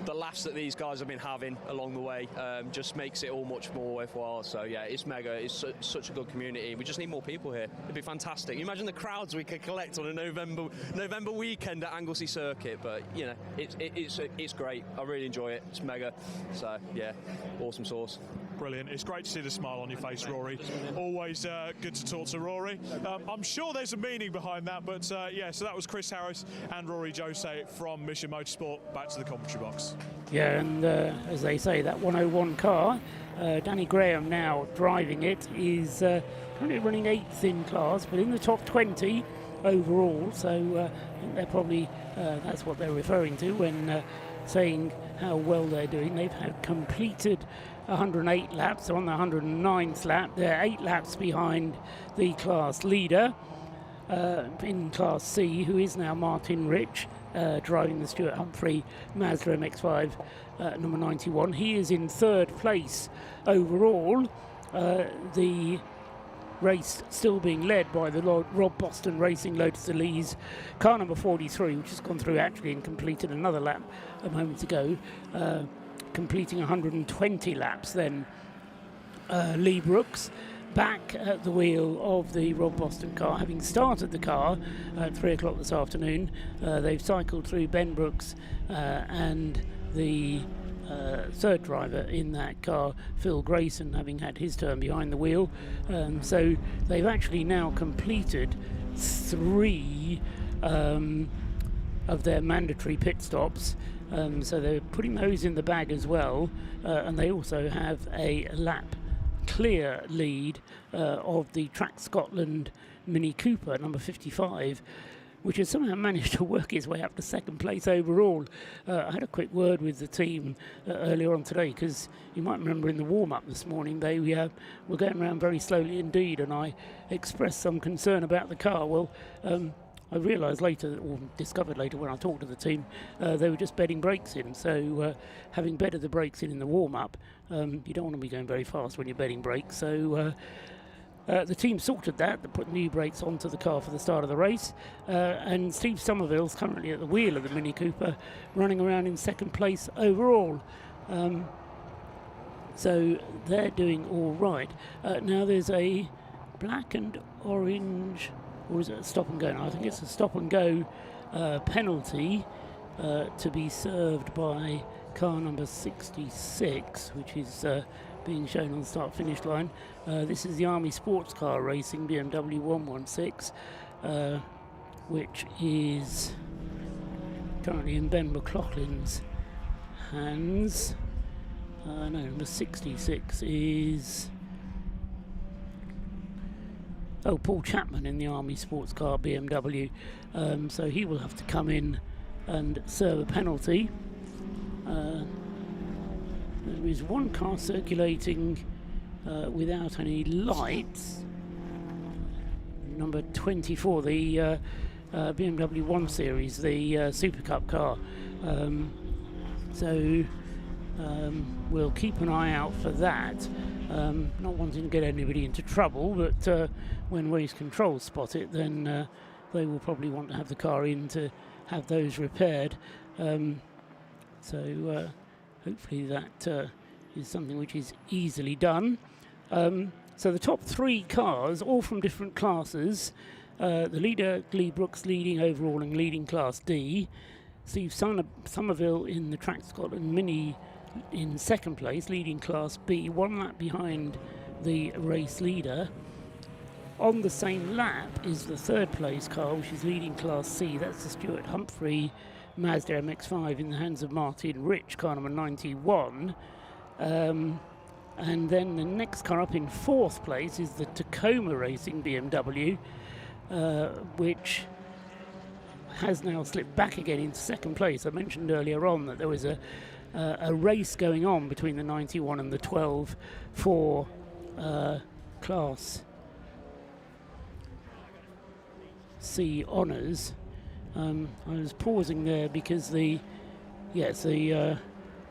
the laughs that these guys have been having along the way just makes it all much more worthwhile. So, yeah, it's mega. It's such a good community. We just need more people here. It'd be fantastic. You imagine the crowds we could collect on a November weekend at Anglesey Circuit, but, you know, it's great. I really enjoy it. It's mega. So, yeah, awesome sauce. Brilliant. It's great to see the smile on your face, Rory. Always good to talk to Rory. I'm sure there's a meaning behind that, but yeah, so that was Chris Harris and Rory Jose from Mission Motorsport. Back to the commentary box. Yeah, and as they say, that 101 car, Danny Graham now driving it, is currently running 8th in class, but in the top 20 overall, so I think they're probably, that's what they're referring to when saying how well they're doing. They've had completed 108 laps on the 109th lap. They're 8 laps behind the class leader in Class C, who is now Martin Rich, driving the Stuart Humphrey Mazda MX-5 number 91. He is in 3rd place overall. The race still being led by the Rob Boston Racing Lotus Elise car number 43, which has gone through actually and completed another lap a moment ago, completing 120 laps. Then Lee Brooks back at the wheel of the Rob Boston car, having started the car at 3 o'clock this afternoon. They've cycled through Ben Brooks and the third driver in that car, Phil Grayson, having had his turn behind the wheel. So they've actually now completed 3 of their mandatory pit stops. So they're putting those in the bag as well, and they also have a lap clear lead of the Track Scotland Mini Cooper, number 55, which has somehow managed to work its way up to second place overall. I had a quick word with the team earlier on today, because you might remember in the warm-up this morning they were going around very slowly indeed, and I expressed some concern about the car. Well, I realised later, or discovered later when I talked to the team, they were just bedding brakes in. So having bedded the brakes in the warm-up, you don't want to be going very fast when you're bedding brakes. So the team sorted that. They put new brakes onto the car for the start of the race. And Steve Somerville's currently at the wheel of the Mini Cooper, running around in second place overall. So they're doing all right. Now there's a black and orange, or is it a stop and go? No, I think it's a stop and go penalty to be served by car number 66, which is being shown on the start-finish line. This is the Army Sports Car Racing BMW 116, which is currently in Ben McLaughlin's hands. No, number 66 is Paul Chapman in the Army Sports Car BMW. So he will have to come in and serve a penalty. There is one car circulating without any lights. Number 24, the BMW 1 Series, the Super Cup car. So we'll keep an eye out for that. Not wanting to get anybody into trouble, but when race control spot it, then they will probably want to have the car in to have those repaired. So hopefully that is something which is easily done. So the top three cars, all from different classes. The leader, Lee Brooks, leading overall and leading Class D. Steve Somerville in the Track Scotland Mini in second place, leading Class B, 1 lap behind the race leader. On the same lap is the third place car, which is leading Class C. That's the Stuart Humphrey Mazda MX-5 in the hands of Martin Rich, car number 91. And then the next car up in fourth place is the Tacoma Racing BMW, which has now slipped back again into second place. I mentioned earlier on that there was a race going on between the 91 and the 12 for Class C honours. I was pausing there because the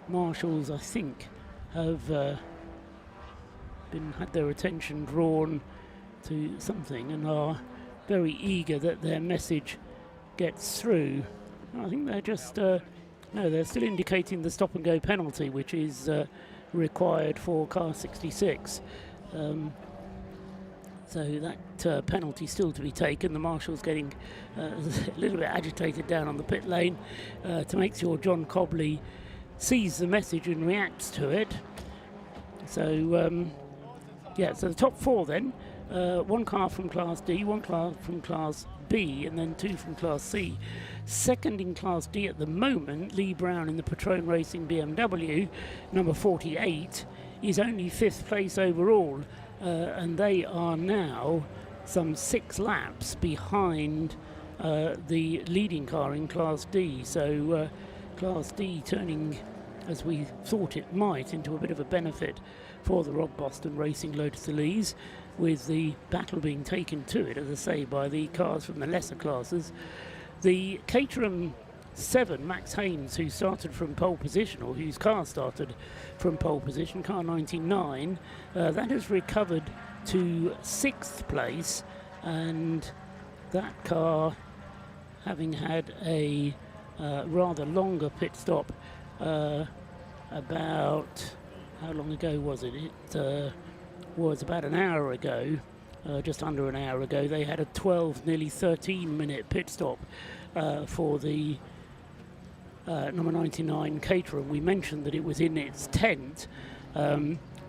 marshals, I think, have had their attention drawn to something and are very eager that their message gets through. I think they're just no, they're still indicating the stop and go penalty, which is required for car 66. So that penalty still to be taken. The marshal's getting a little bit agitated down on the pit lane to make sure John Cobley sees the message and reacts to it. So so the top four then, one car from Class D, one car from Class B, and then 2 from Class C. Second in Class D at the moment, Lee Brown in the Patrone Racing BMW, number 48, is only 5th place overall, and they are now some 6 laps behind the leading car in Class D. So Class D turning, as we thought it might, into a bit of a benefit for the Rob Boston Racing Lotus Elise, with the battle being taken to it, as I say, by the cars from the lesser classes. The Caterham 7, Max Haynes, who started from pole position, or whose car started from pole position, car 99, that has recovered to 6th place, and that car, having had a rather longer pit stop, about, how long ago was it? It was about an hour ago, just under an hour ago. They had a 12, nearly 13-minute pit stop for the number 99 Caterham. We mentioned that it was in its tent.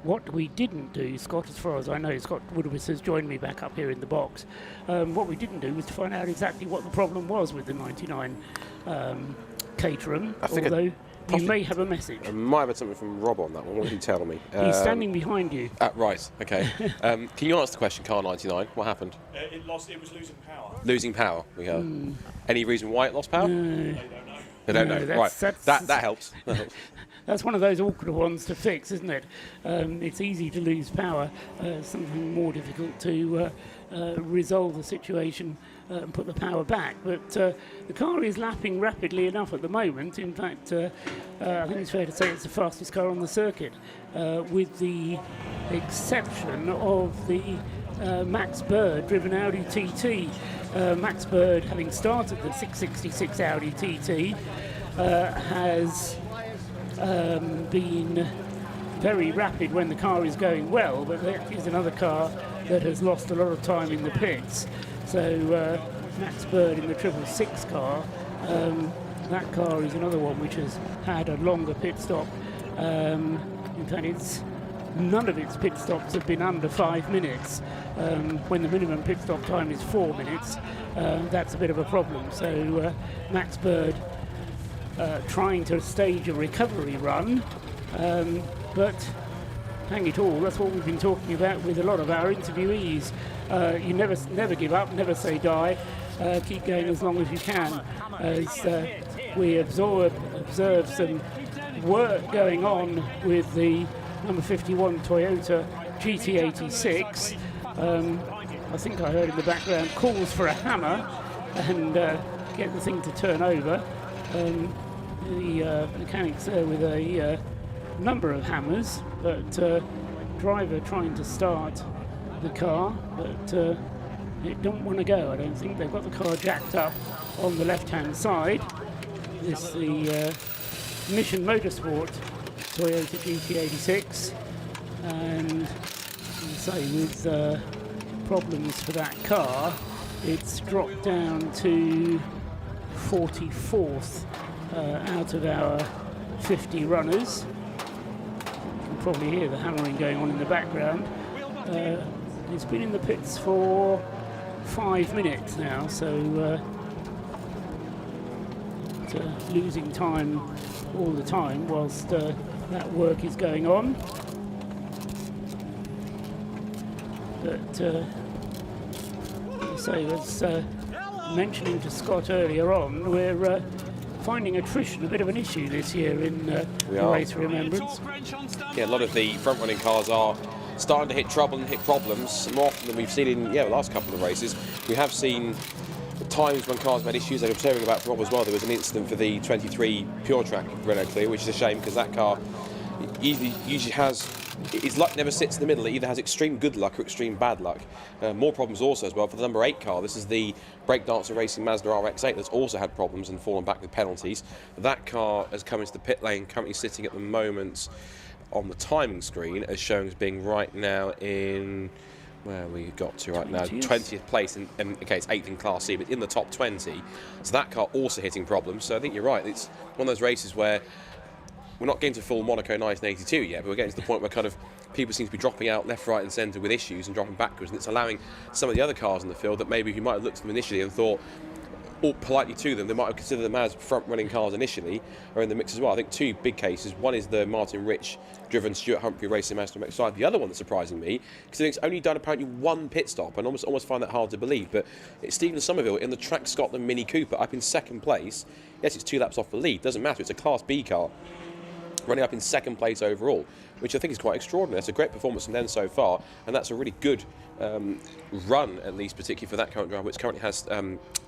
What we didn't do, Scott, as far as I know, Scott Woodward has joined me back up here in the box. What we didn't do was to find out exactly what the problem was with the 99 Caterham. You may have a message. I might have had something from Rob on that one. What did he tell me? He's standing behind you. Right, okay. Can you answer the question, car 99? What happened? It was losing power. Losing power, we heard. Any reason why it lost power? No. They don't know. Right, that helps. That's one of those awkward ones to fix, isn't it? It's easy to lose power. Something more difficult to resolve the situation and put the power back. But the car is lapping rapidly enough at the moment. In fact, I think it's fair to say it's the fastest car on the circuit, with the exception of the Max Bird driven Audi TT. Max Bird, having started the 666 Audi TT, has been very rapid when the car is going well, but that is another car that has lost a lot of time in the pits. So Max Bird in the 666 car, that car is another one which has had a longer pit stop. In fact, none of its pit stops have been under 5 minutes. When the minimum pit stop time is 4 minutes, that's a bit of a problem. So Max Bird trying to stage a recovery run, but hang it all, that's what we've been talking about with a lot of our interviewees. You never give up, never say die, keep going as long as you can. As we observe some work going on with the number 51 Toyota GT86. I think I heard in the background calls for a hammer and get the thing to turn over. The mechanics there with a number of hammers, but driver trying to start the car, but it don't want to go. I don't think they've got the car jacked up on the left-hand side. This is the Mission Motorsport Toyota GT86, and say with problems for that car, it's dropped down to 44th out of our 50 runners. You can probably hear the hammering going on in the background. It's been in the pits for 5 minutes now, so losing time all the time whilst that work is going on. But as mentioning to Scott earlier on, we're finding attrition a bit of an issue this year in Race of Remembrance. Yeah, a lot of the front-running cars are starting to hit trouble and hit problems more often than we've seen in the last couple of races. We have seen times when cars have had issues. I'm observing about Rob as well. There was an incident for the 23 Pure Track Renault Clio, which is a shame because that car usually has, its luck never sits in the middle. It either has extreme good luck or extreme bad luck. More problems also as well for the number 8 car. This is the Breakdancer Racing Mazda RX-8 that's also had problems and fallen back with penalties. That car has come into the pit lane, currently sitting at the moment on the timing screen as showing as being right now in, where we got to right now, 20th place, okay, it's 8th in Class C, but in the top 20. So that car also hitting problems. So I think you're right. It's one of those races where we're not getting to full Monaco 1982 yet, but we're getting to the point where kind of people seem to be dropping out left, right and centre with issues and dropping backwards, and it's allowing some of the other cars in the field that maybe who might have looked at them initially and thought, all politely to them, they might have considered them as front-running cars initially, are in the mix as well. I think 2 big cases. One is the Martin Rich-driven Stuart Humphrey Racing Mazda MX-5. The other one that's surprising me, because it's only done apparently 1 pit stop, and almost find that hard to believe, but it's Stephen Somerville in the Track Scotland Mini Cooper up in 2nd place. Yes, it's 2 laps off the lead, doesn't matter, it's a Class B car, running up in 2nd place overall, which I think is quite extraordinary. That's a great performance from them so far, and that's a really good run, at least particularly for that current driver, which currently has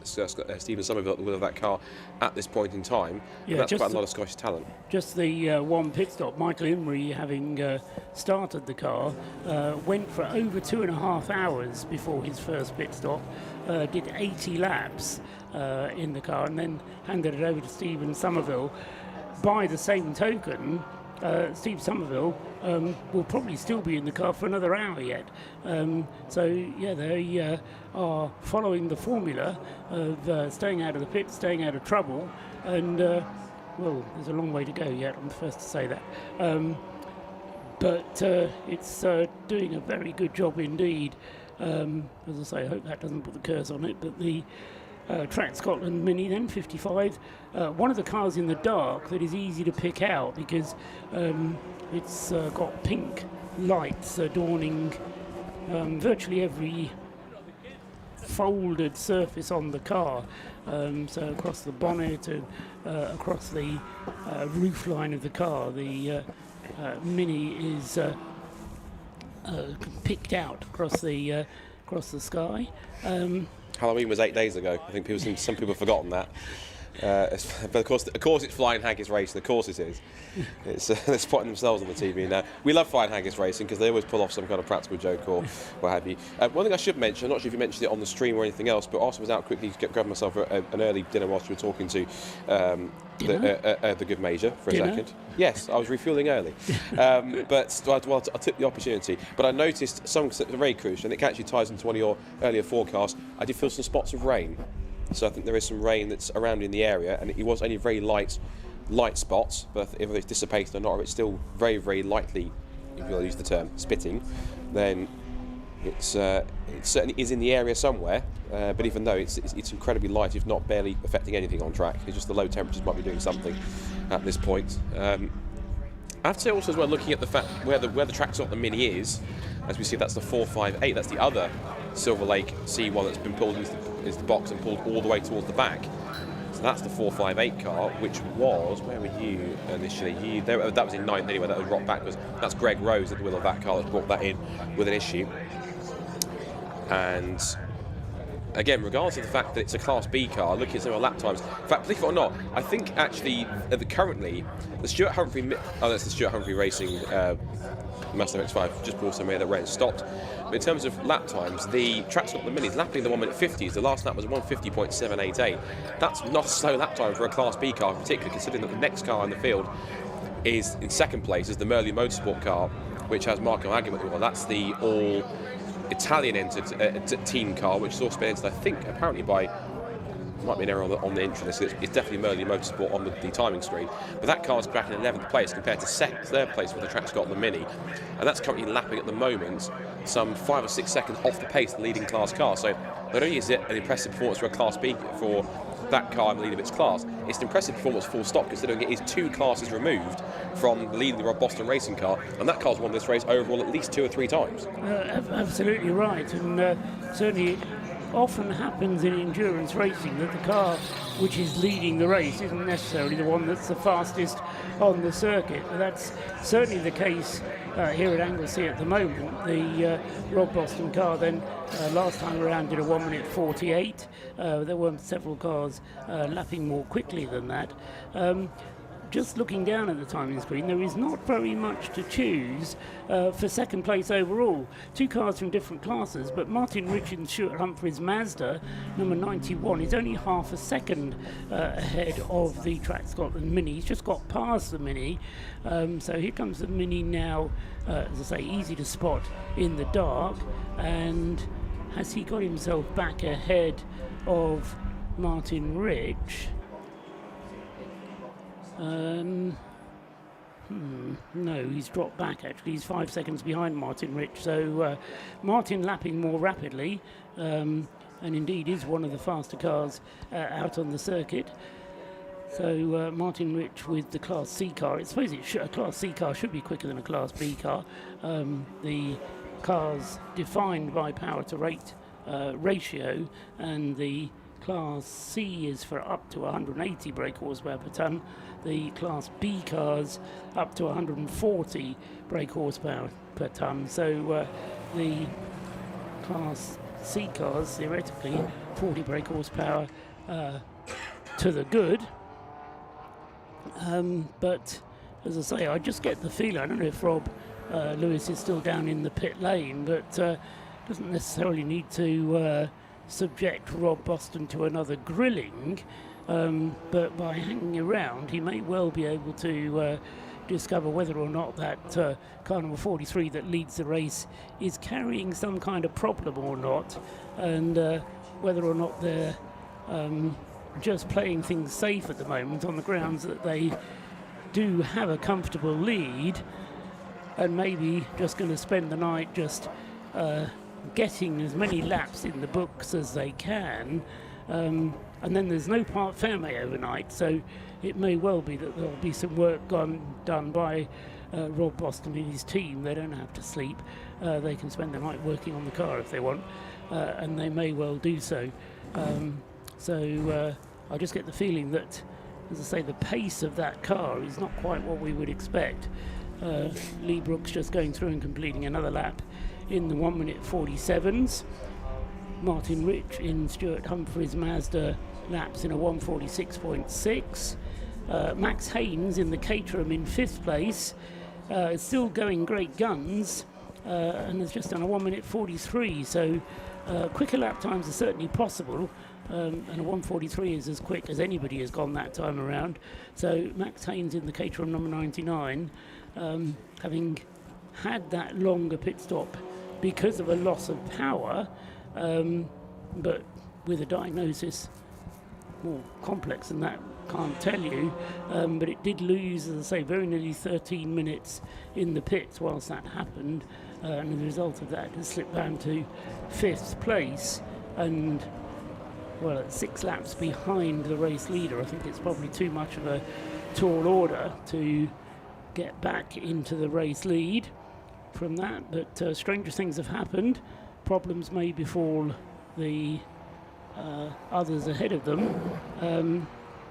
Stephen Somerville at the wheel of that car at this point in time. Yeah, that's quite a lot of Scottish talent. Just the 1 pit stop. Michael Imrie, having started the car, went for over 2.5 hours before his first pit stop, did 80 laps in the car, and then handed it over to Stephen Somerville. By the same token, Steve Somerville will probably still be in the car for another hour yet. So, yeah, they are following the formula of staying out of the pit, staying out of trouble, and, well, there's a long way to go yet, I'm the first to say that. But it's doing a very good job indeed. As I say, I hope that doesn't put the curse on it, but the Track Scotland Mini, then 55. One of the cars in the dark that is easy to pick out because it's got pink lights adorning virtually every folded surface on the car. So across the bonnet and across the roof line of the car, the Mini is picked out across the sky. Halloween was 8 days ago. I think some people have forgotten that. But of course it's Flying Haggis Racing. Of course it is. They're spotting themselves on the TV now. We love Flying Haggis Racing because they always pull off some kind of practical joke or what have you. One thing I should mention, I'm not sure if you mentioned it on the stream or anything else, but also was out quickly to grab myself an early dinner whilst you were talking to the good Major for a second. Yes, I was refuelling early. But I took the opportunity. But I noticed something very crucial, and it actually ties into one of your earlier forecasts. I did feel some spots of rain. So I think there is some rain that's around in the area, and it was only very light spots, but if it's dissipated or not, or it's still very, very lightly, if you'll use the term, spitting, then it certainly is in the area somewhere, but even though it's incredibly light, if not barely affecting anything on track, it's just the low temperatures might be doing something at this point. I have to say also as well, looking at the fact where the Track Scotland Mini is, as we see that's the 458, that's the other Silver Lake C1 that's been pulled into the box and pulled all the way towards the back. So that's the 458 car, which was, where were you initially? That was in 9th anyway, that was rocked back, because that's Greg Rose at the wheel of that car that's brought that in with an issue. And again, regardless of the fact that it's a Class B car, looking at some of the lap times, in fact, believe it or not, I think actually currently the Stuart Humphrey, that's the Stuart Humphrey Racing Mustang X5 just brought some here that ran stopped. But in terms of lap times, the Track Scotland Mini is lapping the 1 minute 50s. The last lap was 1:50.788. That's not a slow lap time for a Class B car, particularly considering that the next car in the field is in second place, is the Mission Motorsport car, which has Marco Agam at the wheel. That's the all Italian entered team car, which has also been entered, I think, apparently by. Might be an error on the intro. It's definitely Mission Motorsport on the timing screen. But that car's back in 11th place compared to third place for the Track Scotland Mini. And that's currently lapping at the moment some 5 or 6 seconds off the pace of the leading class car. So not only is it an impressive performance for a Class B for that car in the lead of its class, it's an impressive performance full stop considering it is 2 classes removed from the lead of the Boston racing car. And that car's won this race overall at least 2 or 3 times. Absolutely right. And certainly often happens in endurance racing that the car which is leading the race isn't necessarily the one that's the fastest on the circuit. But that's certainly the case here at Anglesey at the moment. The Rob Boston car then last time around did a 1 minute 48. There were several cars lapping more quickly than that. Just looking down at the timing screen, there is not very much to choose for second place overall. 2 cars from different classes, but Martin Rich and Stuart Humphrey's Mazda, number 91, is only half a second ahead of the Track Scotland Mini. He's just got past the Mini, so here comes the Mini now, as I say, easy to spot in the dark, and has he got himself back ahead of Martin Rich? No, he's dropped back actually. He's 5 seconds behind Martin Rich. So Martin lapping more rapidly, and indeed is one of the faster cars out on the circuit. So Martin Rich with the Class C car. I suppose a Class C car should be quicker than a Class B car. The car's defined by power to rate ratio, and the Class C is for up to 180 brake horsepower per tonne. The Class B cars up to 140 brake horsepower per tonne. So the Class C cars, theoretically, 40 brake horsepower to the good. But as I say, I just get the feeling, I don't know if Rob Lewis is still down in the pit lane, but doesn't necessarily need to subject Rob Boston to another grilling, but by hanging around he may well be able to discover whether or not that car number 43 that leads the race is carrying some kind of problem or not, and whether or not they're just playing things safe at the moment on the grounds that they do have a comfortable lead, and maybe just going to spend the night just getting as many laps in the books as they can, And then there's no part ferme overnight, so it may well be that there'll be some work done by Rob Boston and his team. They don't have to sleep. They can spend the night working on the car if they want, and they may well do so. I just get the feeling that, as I say, the pace of that car is not quite what we would expect. Lee Brooks just going through and completing another lap in the 1:47s. Martin Rich in Stuart Humphreys Mazda laps in a 1:46.6. Max Haynes in the Caterham in 5th place, still going great guns, and has just done a 1:43. So quicker lap times are certainly possible, and a 1:43 is as quick as anybody has gone that time around. So Max Haynes in the Caterham number 99, having had that longer pit stop because of a loss of power, but with a diagnosis more complex than that, can't tell you, but it did lose, as I say, very nearly 13 minutes in the pits whilst that happened, and as a result of that, it has slipped down to 5th place, and well, at 6 laps behind the race leader. I think it's probably too much of a tall order to get back into the race lead from that, but stranger things have happened. Problems may befall the others ahead of them.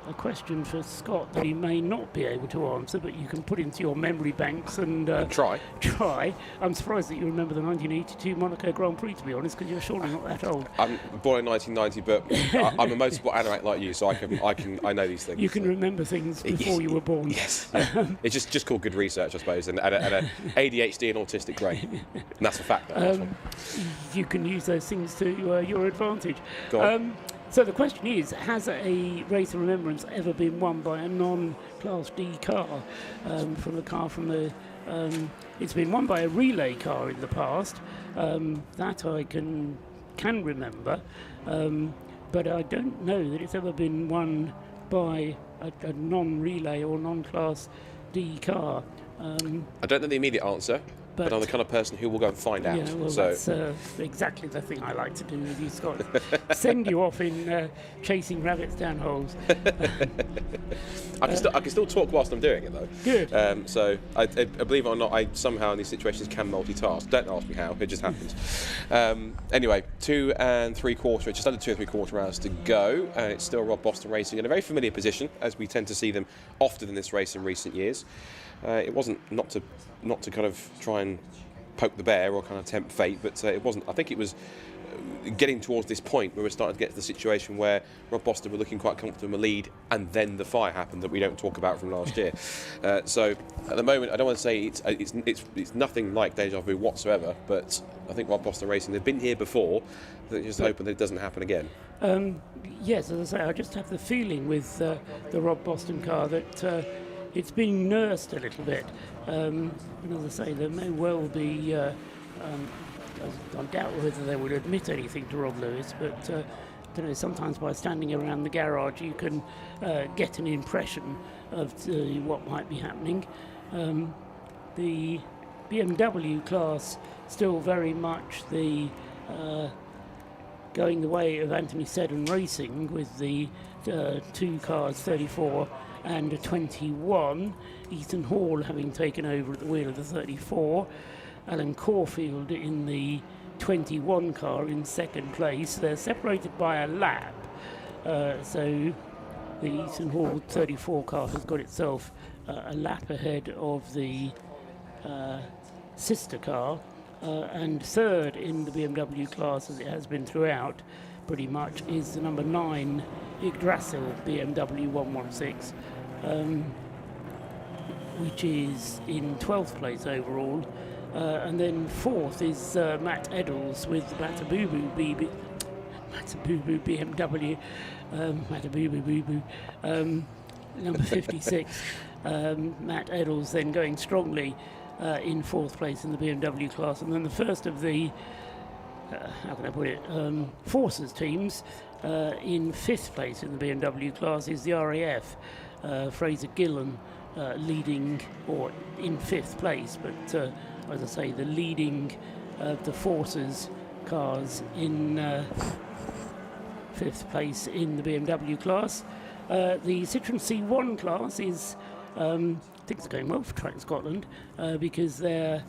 A question for Scott that he may not be able to answer, but you can put into your memory banks and try. I'm surprised that you remember the 1982 Monaco Grand Prix, to be honest, because you're surely not that old. I'm born in 1990, but I'm a motorsport animatic like you, so I know these things. You can remember things before you were born. Yes, yeah. It's just called good research, I suppose, and a ADHD and autistic brain, and that's a fact. You can use those things to your advantage. Go on. So the question is, has a Race of Remembrance ever been won by a non-Class D car? From a car from the... it's been won by a relay car in the past. That I can remember. But I don't know that it's ever been won by a non-relay or non-Class D car. I don't know the immediate answer. But I'm the kind of person who will go and find out. Yeah, well, so that's exactly the thing I like to do with you, Scott. Send you off in chasing rabbits down holes. I can still talk whilst I'm doing it, though. Good. So I believe it or not, I somehow in these situations can multitask. Don't ask me how, it just happens. Anyway, 2 3/4, just under 2 3/4 hours to go, and it's still Rob Boston racing in a very familiar position, as we tend to see them often in this race in recent years. It wasn't not to kind of try and poke the bear or kind of tempt fate, but it wasn't. I think it was getting towards this point where we're starting to get to the situation where Rob Boston were looking quite comfortable in the lead, and then the fire happened that we don't talk about from last year. So at the moment, I don't want to say it's nothing like deja vu whatsoever, but I think Rob Boston Racing, they've been here before. They're just hoping that it doesn't happen again. Yes, as I say, I just have the feeling with the Rob Boston car that it's been nursed a little bit. And as I say, there may well be, I doubt whether they would admit anything to Rob Lewis, but I don't know, sometimes by standing around the garage you can get an impression of what might be happening. The BMW class still very much the going the way of Anthony Seddon Racing, with the 2 cars, 34 and a 21. Ethan Hall having taken over at the wheel of the 34. Alan Caulfield in the 21 car in 2nd place. They're separated by a lap. So the Ethan Hall 34 car has got itself a lap ahead of the sister car. And 3rd in the BMW class, as it has been throughout, pretty much, is the number 9 Yggdrasil BMW 116. Which is in 12th place overall, and then 4th is Matt Eddles with the Matabubu BMW, number 56. Matt Eddles then going strongly in 4th place in the BMW class, and then the first of the Forces teams in 5th place in the BMW class is the RAF. Fraser Gillen leading, or in 5th place, but as I say, the leading of the Forces cars in 5th place in the BMW class. The Citroen C1 class is, things are going well for Track Scotland because their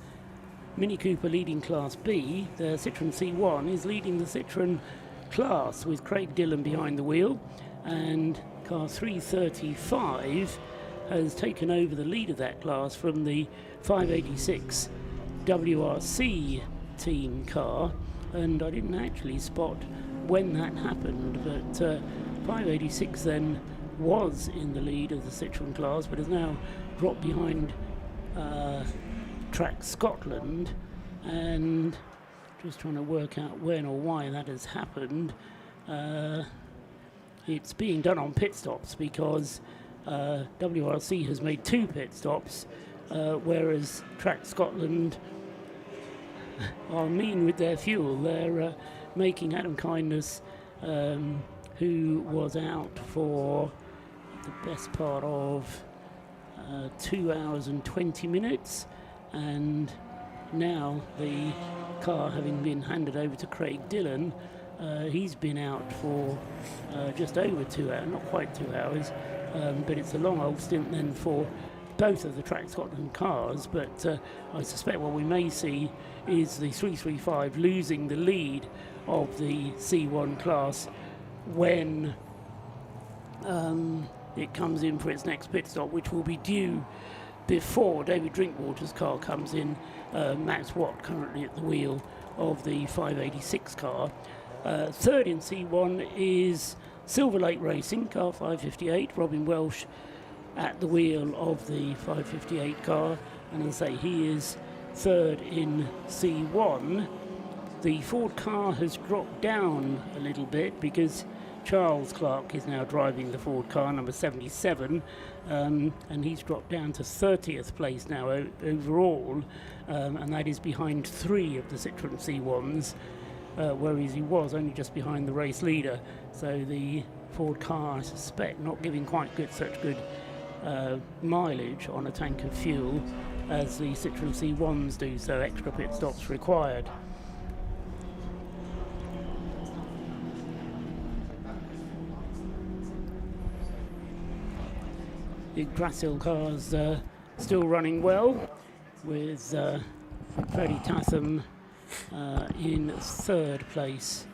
Mini Cooper leading Class B, the Citroen C1 is leading the Citroen class with Craig Dillon behind the wheel, and car 335 has taken over the lead of that class from the 586 WRC team car, and I didn't actually spot when that happened, but 586 then was in the lead of the Citroen class, but has now dropped behind Track Scotland, and just trying to work out when or why that has happened. It's being done on pit stops because WRC has made 2 pit stops, whereas Track Scotland are mean with their fuel. They're making Adam Kindness, who was out for the best part of 2 hours and 20 minutes, and now the car having been handed over to Craig Dillon, he's been out for just over 2 hours, not quite 2 hours, but it's a long old stint then for both of the Track Scotland cars, but I suspect what we may see is the 335 losing the lead of the C1 class when it comes in for its next pit stop, which will be due before David Drinkwater's car comes in. Max Watt currently at the wheel of the 586 car. Third in C1 is Silver Lake Racing, car 558, Robin Welsh at the wheel of the 558 car, and as I say, he is third in C1. The Ford car has dropped down a little bit because Charles Clark is now driving the Ford car, number 77, and he's dropped down to 30th place now overall, and that is behind 3 of the Citroen C1s, whereas he was only just behind the race leader. So the Ford car, I suspect, not giving quite such good mileage on a tank of fuel as the Citroen C1s do, so extra pit stops required. The Grassil cars still running well, with Freddie Tatham in 3rd place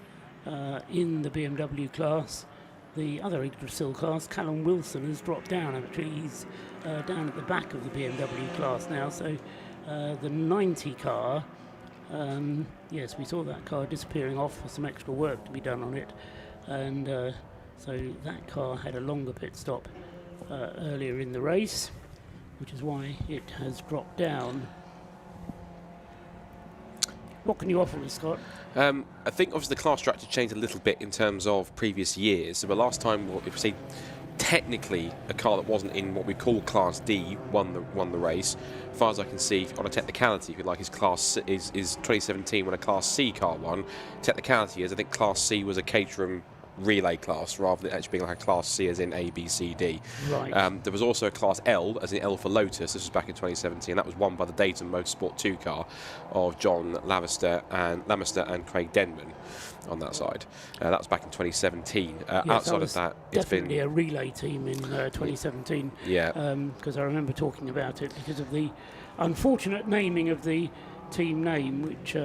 in the BMW class. The other Yggdrasil class, Callum Wilson, has dropped down. Actually, he's down at the back of the BMW class now. So the 90 car, yes, we saw that car disappearing off for some extra work to be done on it. And so that car had a longer pit stop earlier in the race, which is why it has dropped down. What can you offer us, Scott? I think obviously the class structure changed a little bit in terms of previous years. So the last time, if we say technically a car that wasn't in what we call Class D won the race. As far as I can see, on a technicality, if you like, is 2017 when a Class C car won. Technicality is, I think Class C was a Caterham relay class rather than actually being like a Class C as in A, B, C, D. Right. There was also a Class L as in L for Lotus. This was back in 2017. That was won by the Dayton Motorsport 2 car of John Lamister and Craig Denman on that side. That was back in 2017. Yes, outside of that, it's definitely been a relay team in 2017. Yeah. Because I remember talking about it because of the unfortunate naming of the team name, which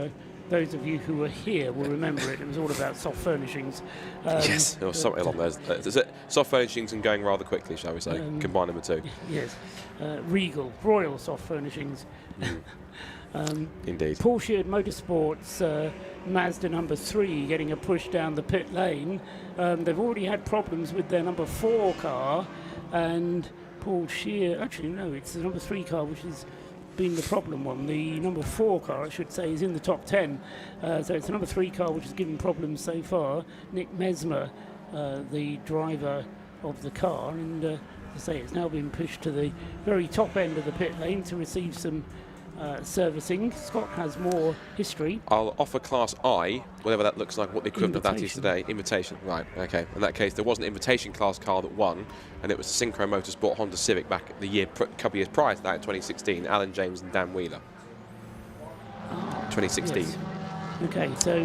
those of you who were here will remember it. It was all about soft furnishings. Yes, there was something along those. Soft furnishings and going rather quickly, shall we say? Combine them the two. Yes, Regal, Royal Soft Furnishings. Indeed. Porsche Motorsports, Mazda number 3 getting a push down the pit lane. They've already had problems with their number 4 car, and Paul Scheer, actually no, it's the number 3 car which has been the problem one. The number 4 car, I should say, is in the top 10. So it's the number 3 car which has given problems so far. Nick Mesmer, the driver of the car, and as I say, it's now been pushed to the very top end of the pit lane to receive some servicing. Scott has more history. I'll offer Class I, whatever that looks like, what the equivalent of that is today. Invitation, right, okay. In that case, there was an invitation class car that won, and it was the Synchro Motorsport Honda Civic back the couple of years prior to that, in 2016, Alan James and Dan Wheeler. 2016. Yes. Okay, so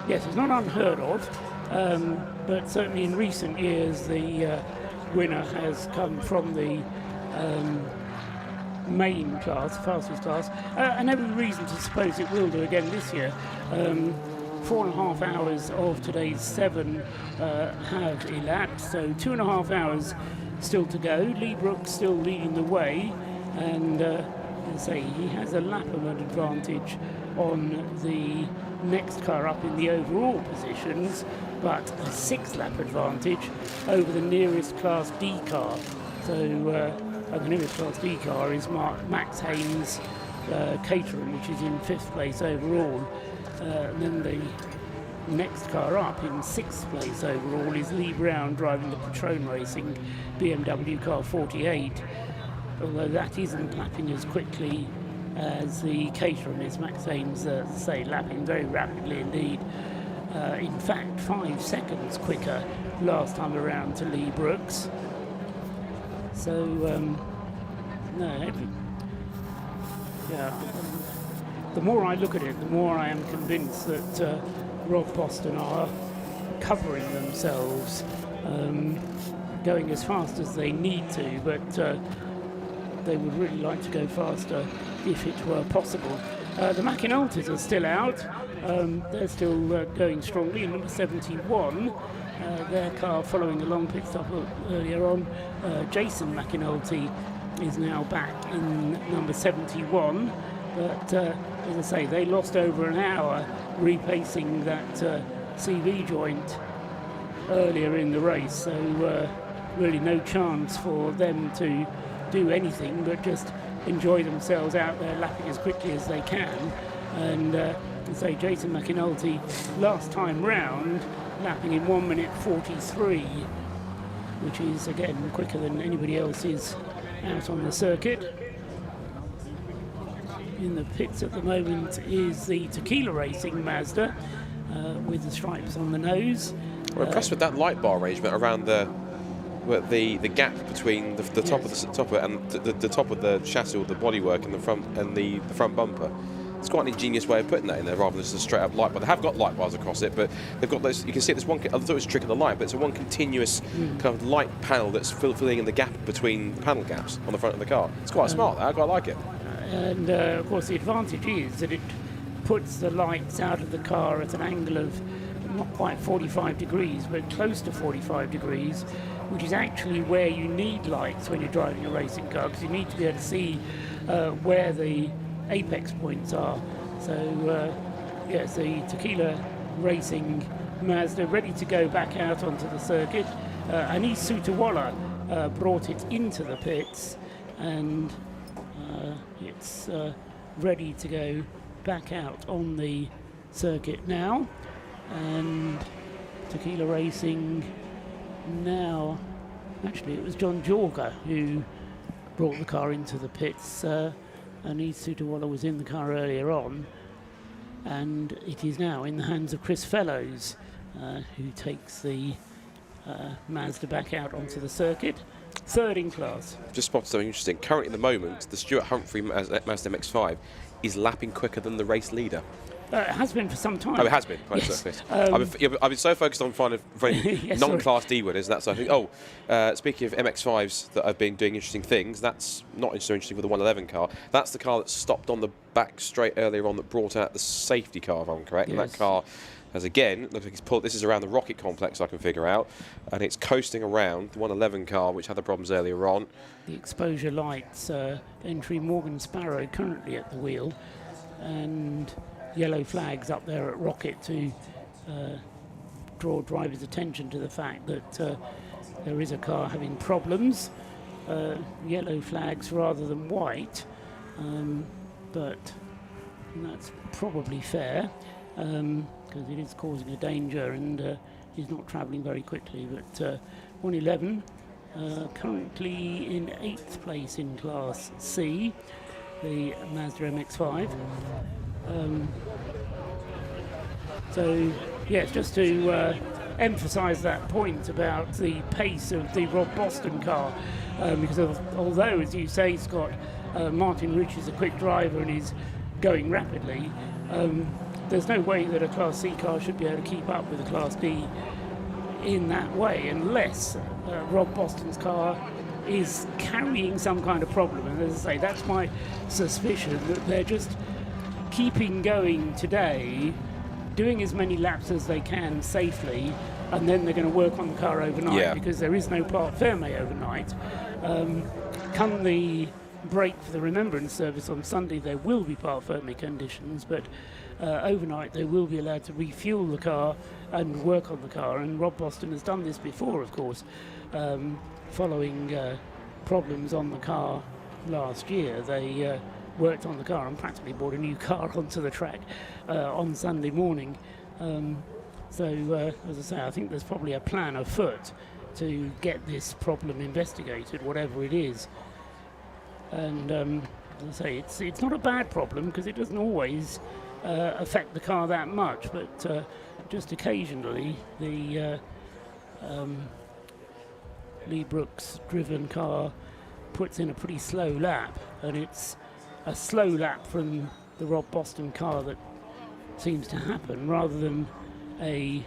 yes, it's not unheard of but certainly in recent years the winner has come from the main class, fastest class, and every reason to suppose it will do again this year. 4.5 hours of today's 7 have elapsed, so 2.5 hours still to go. Lee Brooks still leading the way, and as I say, he has a lap of an advantage on the next car up in the overall positions, but a 6-lap advantage over the nearest Class D car. So the nearest Class D car is Max Haynes' Caterham, which is in 5th place overall. And then the next car up in 6th place overall is Lee Brown driving the Patrone Racing BMW car 48, although that isn't lapping as quickly as the Caterham is. Max Haynes, say, lapping very rapidly indeed. In fact, 5 seconds quicker last time around to Lee Brooks. So, the more I look at it, the more I am convinced that Rob Boston are covering themselves, going as fast as they need to, but they would really like to go faster if it were possible. The McAnultys are still out. They're still going strongly in number 71. Their car following a long pit stop earlier on. Jason McAnulty is now back in number 71. But as I say, they lost over an hour replacing that CV joint earlier in the race. So really no chance for them to do anything but just enjoy themselves out there lapping as quickly as they can. And say Jason McAnulty last time round lapping in 1 minute 43, which is again quicker than anybody else's out on the circuit. In the pits at the moment is the Tequila Racing Mazda with the stripes on the nose. We're impressed with that light bar arrangement around the gap between the top of it and the top of the chassis, or the bodywork, and the front bumper. It's quite an ingenious way of putting that in there, rather than just a straight up light bar. They have got light bars across it, but they've got those. You can see there's one. I thought it was a trick of the light, but it's a one continuous kind of light panel that's filling in the gap between panel gaps on the front of the car. It's quite smart. I quite like it. And of course, the advantage is that it puts the lights out of the car at an angle of not quite 45 degrees, but close to 45 degrees, which is actually where you need lights when you're driving a racing car, because you need to be able to see where the apex points are. So yes, the Tequila Racing Mazda ready to go back out onto the circuit. Anis Sutawala brought it into the pits, and it's ready to go back out on the circuit now. And Tequila Racing now, actually it was John Jorga who brought the car into the pits. Anis Sutawala was in the car earlier on, and it is now in the hands of Chris Fellows, who takes the Mazda back out onto the circuit. Third in class. Just spotted something interesting. Currently at the moment, the Stuart Humphrey Mazda MX-5 is lapping quicker than the race leader. It has been for some time. Oh, it has been. Right, yes. so, I've been so focused on finding Yes, non-Class D winners. That's I think. Speaking of MX-5s that have been doing interesting things, that's not so interesting with the 111 car. That's the car that stopped on the back straight earlier on that brought out the safety car, if I'm correct. Yes. And that car has again, looks like it's pulled. This is around the rocket complex, I can figure out, and it's coasting around the 111 car, which had the problems earlier on. The exposure lights entry Morgan Sparrow currently at the wheel, and yellow flags up there at Rocket to draw drivers' attention to the fact that there is a car having problems. Yellow flags rather than white, but that's probably fair, because it is causing a danger and is not travelling very quickly. But 111 currently in 8th place in Class C, the Mazda MX-5. So, yes, just to emphasise that point about the pace of the Rob Boston car, because although, as you say, Scott, Martin Rich is a quick driver and is going rapidly, there's no way that a Class C car should be able to keep up with a Class D in that way unless Rob Boston's car is carrying some kind of problem. And as I say, that's my suspicion, that they're just keeping going today, doing as many laps as they can safely, and then they're going to work on the car overnight because there is no part ferme overnight. Come the break for the Remembrance service on Sunday, there will be part ferme conditions, but overnight they will be allowed to refuel the car and work on the car. And Rob Boston has done this before, of course, following problems on the car last year. They worked on the car and practically brought a new car onto the track on Sunday morning. So, as I say, I think there's probably a plan afoot to get this problem investigated, whatever it is. And as I say, it's not a bad problem because it doesn't always affect the car that much, but just occasionally the Lee Brooks driven car puts in a pretty slow lap, and it's a slow lap from the Rob Boston car that seems to happen rather than a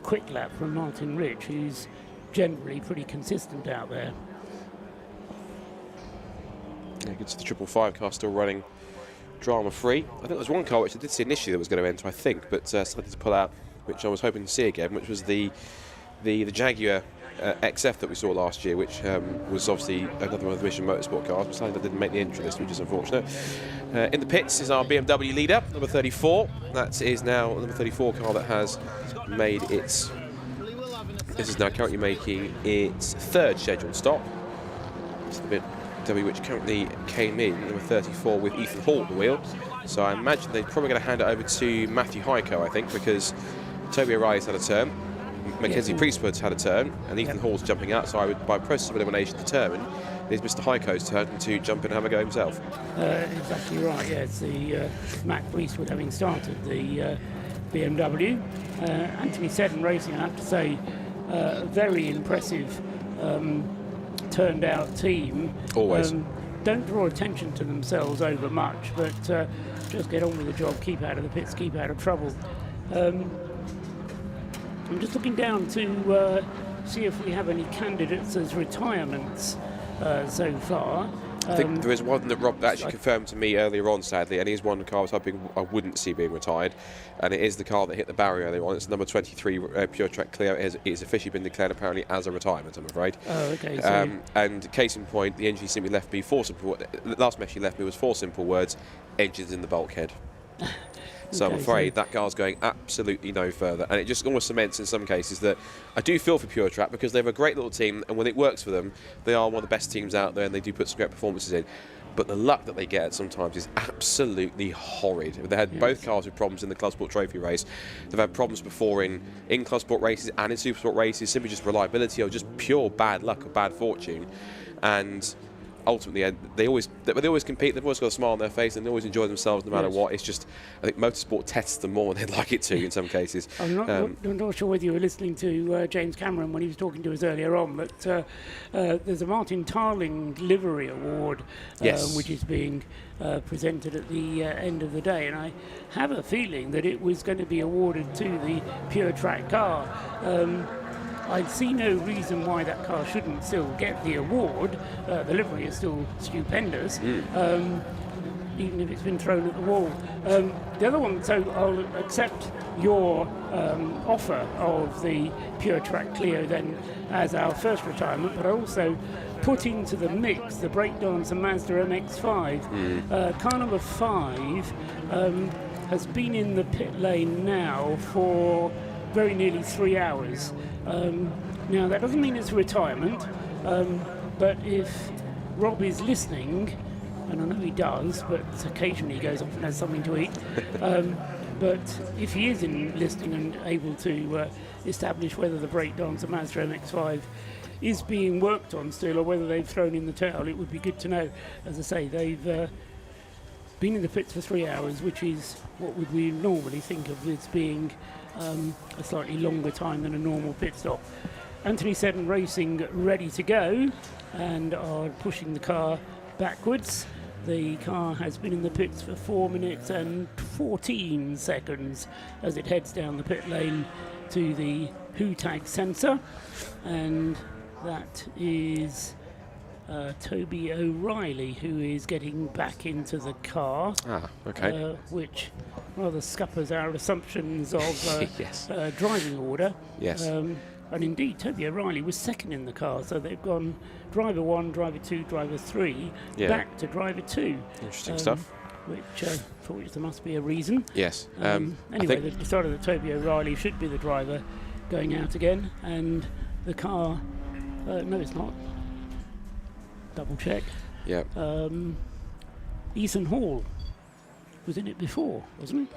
quick lap from Martin Rich, who's generally pretty consistent out there. Yeah, gets the 555 car still running drama free. I think there was one car which I did see initially that was going to enter, I think, but started to pull out, which I was hoping to see again, which was the Jaguar XF that we saw last year, which was obviously another one of the Mission Motorsport cars, but sadly that didn't make the entry list, which is unfortunate. In the pits is our BMW leader, number 34. That is now a number 34 car that has made its... This is now currently making its third scheduled stop. It's the BMW which currently came in, number 34, with Ethan Hall at the wheel. So I imagine they're probably going to hand it over to Matthew Heiko, I think, because Toby O'Reilly's had a turn, Mackenzie Priestwood's had a turn, and Ethan Hall's jumping out, so I would, by process of elimination, determine it is Mr. Heiko's turn to jump in and have a go himself. Exactly right, yeah. It's the Mac Priestwood having started the BMW. Anthony Seddon Racing, I have to say, very impressive turned out team. Always. Don't draw attention to themselves over much, but just get on with the job, keep out of the pits, keep out of trouble. I'm just looking down to see if we have any candidates as retirements so far. I think there is one that Rob actually confirmed to me earlier on, sadly, and he's one car I was hoping I wouldn't see being retired, and it is the car that hit the barrier earlier on. It's number 23 Pure Track Clio. It's officially been declared apparently as a retirement, I'm afraid. Oh, okay. So and case in point, the engine simply left me four simple. The last message she left me was 4 simple words: engines in the bulkhead. So I'm afraid that car's going absolutely no further, and it just almost cements in some cases that I do feel for Pure Track, because they're a great little team, and when it works for them, they are one of the best teams out there, and they do put some great performances in. But the luck that they get sometimes is absolutely horrid. They had both cars with problems in the Club Sport Trophy race. They've had problems before in Club Sport races and in Super Sport races, simply just reliability or just pure bad luck or bad fortune. And ultimately, they always compete. They've always got a smile on their face, and they always enjoy themselves no matter what. It's just, I think motorsport tests them more than they'd like it to in some cases. I'm not sure whether you were listening to James Cameron when he was talking to us earlier on, but there's a Martin Tarling Livery Award, which is being presented at the end of the day, and I have a feeling that it was going to be awarded to the Pure Track car. I see no reason why that car shouldn't still get the award. The livery is still stupendous, even if it's been thrown at the wall. The other one, so I'll accept your offer of the Pure Track Clio then as our first retirement, but I also put into the mix the Breakdancer Mazda MX-5. Car number 5 has been in the pit lane now for very nearly 3 hours. Now that doesn't mean it's a retirement, but if Rob is listening, and I know he does, but occasionally he goes off and has something to eat, but if he is listening and able to establish whether the Breakdancer Mazda MX-5 is being worked on still, or whether they've thrown in the towel, it would be good to know. As I say, they've been in the pits for 3 hours, which is what would we normally think of as being a slightly longer time than a normal pit stop. Anthony Seddon Racing ready to go and are pushing the car backwards. The car has been in the pits for 4 minutes and 14 seconds as it heads down the pit lane to the Who tag sensor, and that is Toby O'Reilly, who is getting back into the car. Okay. Which rather scuppers our assumptions of yes. Driving order. Yes. And indeed, Toby O'Reilly was second in the car, so they've gone driver 1, driver 2, driver 3, back to driver 2. Interesting stuff. Which, for which there must be a reason. Yes. Anyway, they've decided that Toby O'Reilly should be the driver going out again, and the car, no it's not, double check. Yeah. Ethan Hall was in it before, wasn't he?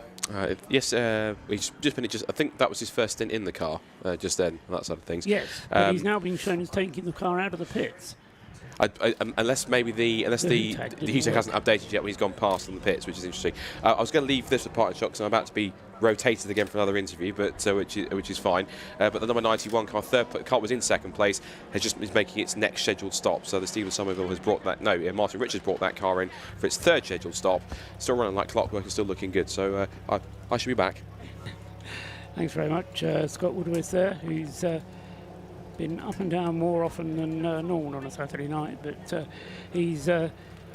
Yes, he's just been. I think that was his first stint in the car just then, that side of things. Yes, but he's now been shown as taking the car out of the pits. Unless the Hugh tag hasn't updated yet when he's gone past on the pits, which is interesting. I was going to leave this for parting shot because I'm about to be rotated again for another interview, but which is fine. But the number 91 car, car was in second place, is making its next scheduled stop. So the Stephen Somerville has brought that. No, Martin Richards brought that car in for its third scheduled stop. Still running like clockwork and still looking good. So I should be back. Thanks very much, Scott Woodworth there, who's been up and down more often than normal on a Saturday night, but he's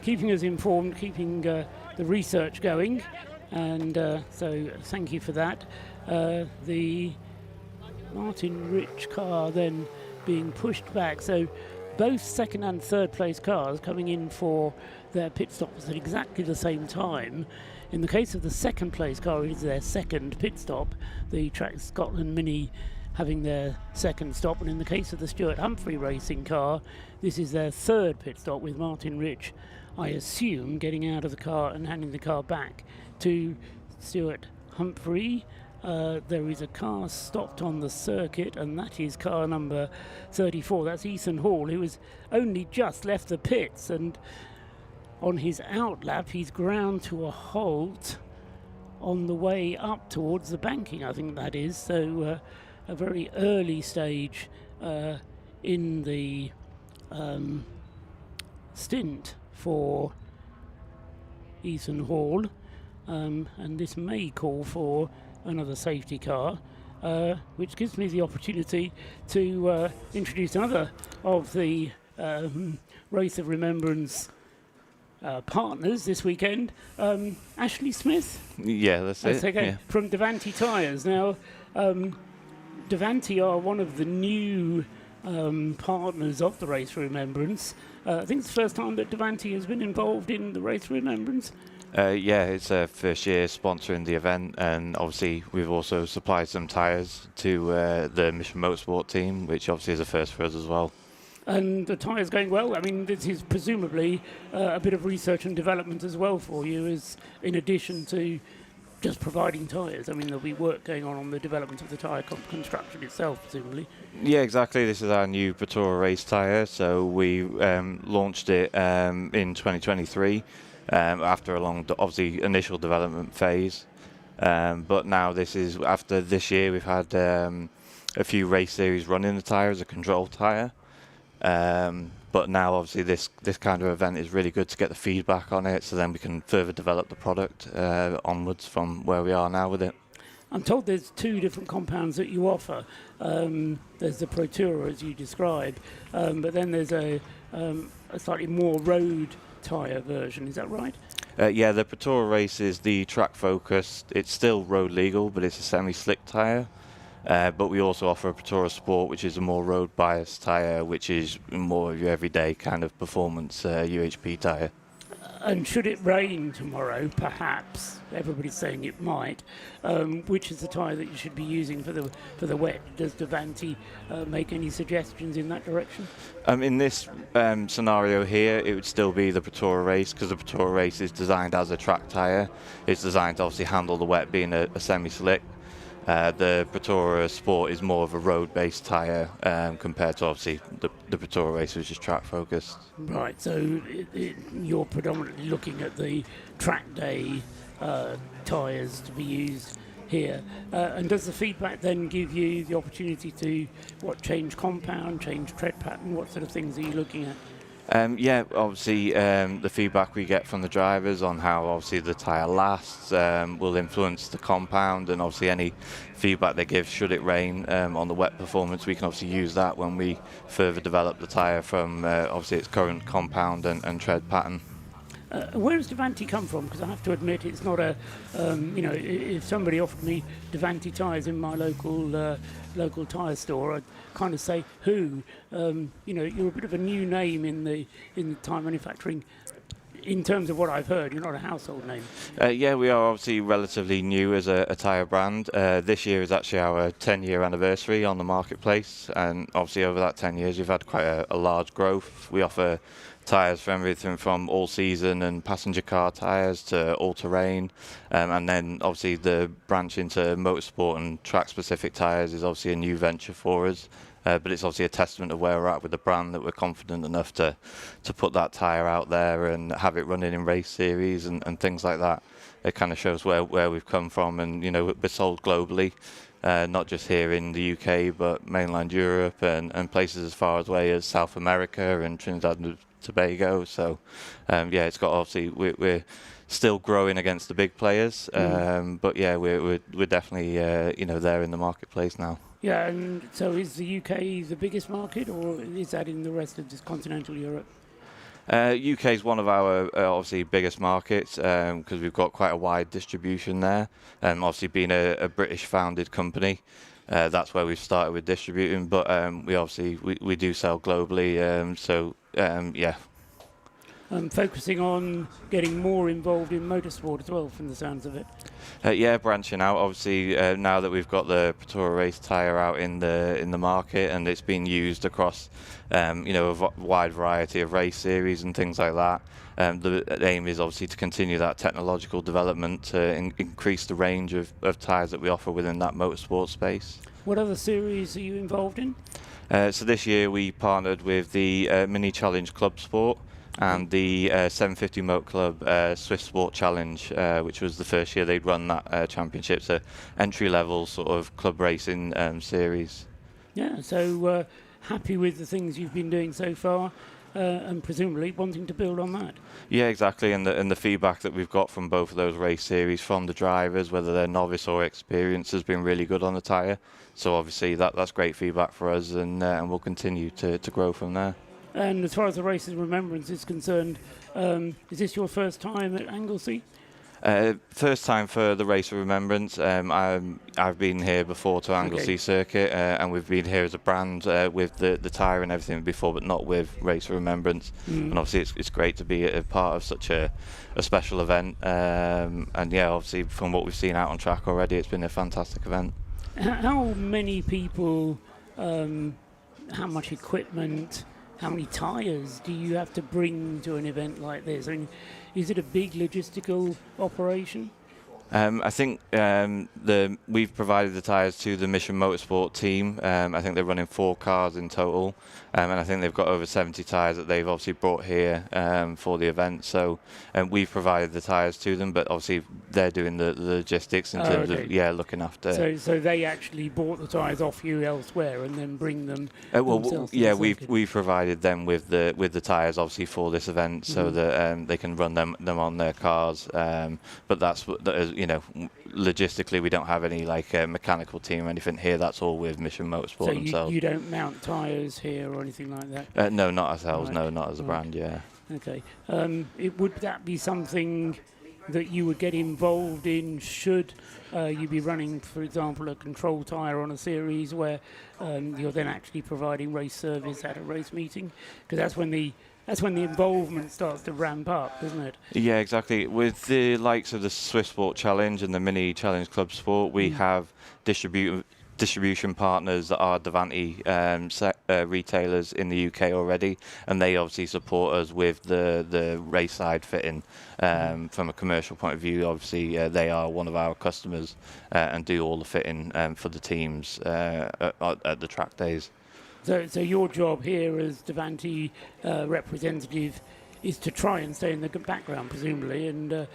keeping us informed, keeping the research going, and so thank you for that. The Martin Rich car then being pushed back, so both second and third place cars coming in for their pit stops at exactly the same time. In the case of the second place car, it is their second pit stop, the Track Scotland Mini having their second stop, and in the case of the Stuart Humphrey racing car, this is their third pit stop, with Martin Rich, I assume, getting out of the car and handing the car back to Stuart Humphrey. There is a car stopped on the circuit, and that is car number 34. That's Ethan Hall, who has only just left the pits, and on his outlap he's ground to a halt on the way up towards the banking, I think that is. So a very early stage in the stint for Ethan Hall, and this may call for another safety car, which gives me the opportunity to introduce another of the Race of Remembrance partners this weekend, Ashley Smith. Yeah, that's it. Okay, yeah. From Davanti Tyres. Now, Davanti are one of the new partners of the Race for Remembrance. I think it's the first time that Davanti has been involved in the Race for Remembrance. Yeah, it's our first year sponsoring the event, and obviously we've also supplied some tyres to the Mission Motorsport team, which obviously is a first for us as well. And the tyres going well. I mean, this is presumably a bit of research and development as well for you, as in addition to just providing tyres. I mean, there'll be work going on the development of the tyre construction itself, presumably. Yeah, exactly. This is our new Pretoria race tyre. So we launched it in 2023 after a long, obviously, initial development phase. But now this is, after this year, we've had a few race series running the tyre as a control tyre. But now, obviously, this kind of event is really good to get the feedback on it, so then we can further develop the product onwards from where we are now with it. I'm told there's two different compounds that you offer. There's the Protura, as you described, but then there's a slightly more road tyre version. Is that right? Yeah, the Pretoria race is the track focused. It's still road legal, but it's a semi-slick tyre. But we also offer a Pretoria Sport, which is a more road biased tyre, which is more of your everyday kind of performance UHP tyre. And should it rain tomorrow, perhaps, everybody's saying it might, which is the tyre that you should be using for the wet? Does Davanti make any suggestions in that direction? In this scenario here, it would still be the Pretoria race, because the Pretoria race is designed as a track tyre. It's designed to obviously handle the wet, being a semi-slick. The Pretoria Sport is more of a road-based tyre compared to obviously the Pretoria race, which is track-focused. Right, so you're predominantly looking at the track day tyres to be used here. And does the feedback then give you the opportunity to change compound, change tread pattern? What sort of things are you looking at? Yeah, obviously the feedback we get from the drivers on how obviously the tyre lasts will influence the compound, and obviously any feedback they give should it rain on the wet performance, we can obviously use that when we further develop the tyre from obviously its current compound and tread pattern. Where does Devanti come from? Because I have to admit, it's not a, if somebody offered me Devanti tyres in my local tyre store, I'd kind of say, who? You're a bit of a new name in the tyre manufacturing. In terms of what I've heard, you're not a household name. Yeah, we are obviously relatively new as a tyre brand. This year is actually our 10-year anniversary on the marketplace, and obviously over that 10 years we've had quite a large growth. We offer tyres for everything from all-season and passenger car tyres to all-terrain, and then obviously the branch into motorsport and track-specific tyres is obviously a new venture for us. But it's obviously a testament of where we're at with the brand, that we're confident enough to put that tyre out there and have it running in race series and things like that. It kind of shows where we've come from, and we're sold globally, not just here in the UK, but mainland Europe and places as far away as South America and Trinidad and Tobago. So yeah, it's got obviously we're still growing against the big players, but yeah, we're definitely there in the marketplace now. Yeah, and so is the UK the biggest market, or is that in the rest of this continental Europe? UK is one of our obviously biggest markets because we've got quite a wide distribution there. Obviously being a British founded company, that's where we've started with distributing, but we do sell globally, yeah. Focusing on getting more involved in motorsport as well, from the sounds of it. Yeah, branching out. Obviously, now that we've got the Pretoria race tyre out in the market, and it's been used across, a wide variety of race series and things like that. The aim is obviously to continue that technological development to increase the range of tyres that we offer within that motorsport space. What other series are you involved in? So this year we partnered with the Mini Challenge Club Sport and the 750 Motor Club Swift Sport Challenge, which was the first year they'd run that championship, so entry-level sort of club racing series. Yeah, so happy with the things you've been doing so far, and presumably wanting to build on that. Yeah, exactly, and the feedback that we've got from both of those race series from the drivers, whether they're novice or experienced, has been really good on the tyre. So obviously that's great feedback for us, and we'll continue to grow from there. And as far as the Race of Remembrance is concerned, is this your first time at Anglesey? First time for the Race of Remembrance. I've been here before to Anglesey Circuit, and we've been here as a brand with the tyre and everything before, but not with Race of Remembrance. And obviously it's great to be a part of such a special event. And yeah, obviously from what we've seen out on track already, it's been a fantastic event. How many people, how much equipment, how many tyres do you have to bring to an event like this? I mean, is it a big logistical operation? I think we've provided the tyres to the Mission Motorsport team. I think they're running 4 cars in total, and I think they've got over 70 tyres that they've obviously brought here for the event. So we've provided the tyres to them, but obviously they're doing the logistics in terms of looking after. So they actually bought the tyres off you elsewhere and then bring them. We've provided them with the tyres obviously for this event, so that they can run them on their cars. But that's logistically we don't have any mechanical team or anything here. That's all with Mission Motorsport themselves. So you don't mount tyres here or anything like that? No, not ourselves. Right. No, not as a brand. Yeah. Okay. Would that be something that you would get involved in should you be running, for example, a control tyre on a series where you're then actually providing race service at a race meeting? Because that's when the involvement starts to ramp up, isn't it? Yeah, exactly. With the likes of the Swift Sport Challenge and the Mini Challenge Club Sport, we have distribution partners that are Devanti retailers in the UK already, and they obviously support us with the race side fitting. From a commercial point of view, obviously they are one of our customers and do all the fitting for the teams at the track days. So your job here as Devanti representative is to try and stay in the background, presumably, and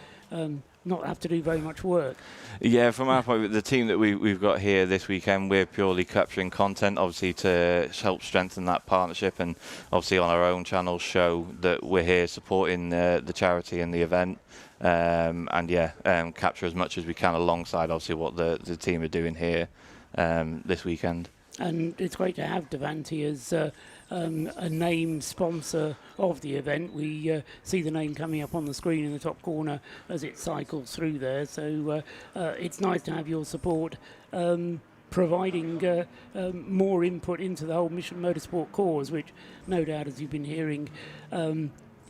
not have to do very much work. Yeah, from our point, the team that we've got here this weekend, we're purely capturing content, obviously to help strengthen that partnership, and obviously on our own channel show that we're here supporting the charity and the event, and capture as much as we can alongside obviously what the team are doing here this weekend. And it's great to have Davanti as a named sponsor of the event. We see the name coming up on the screen in the top corner as it cycles through there. So it's nice to have your support, providing more input into the whole Mission Motorsport cause, which no doubt, as you've been hearing,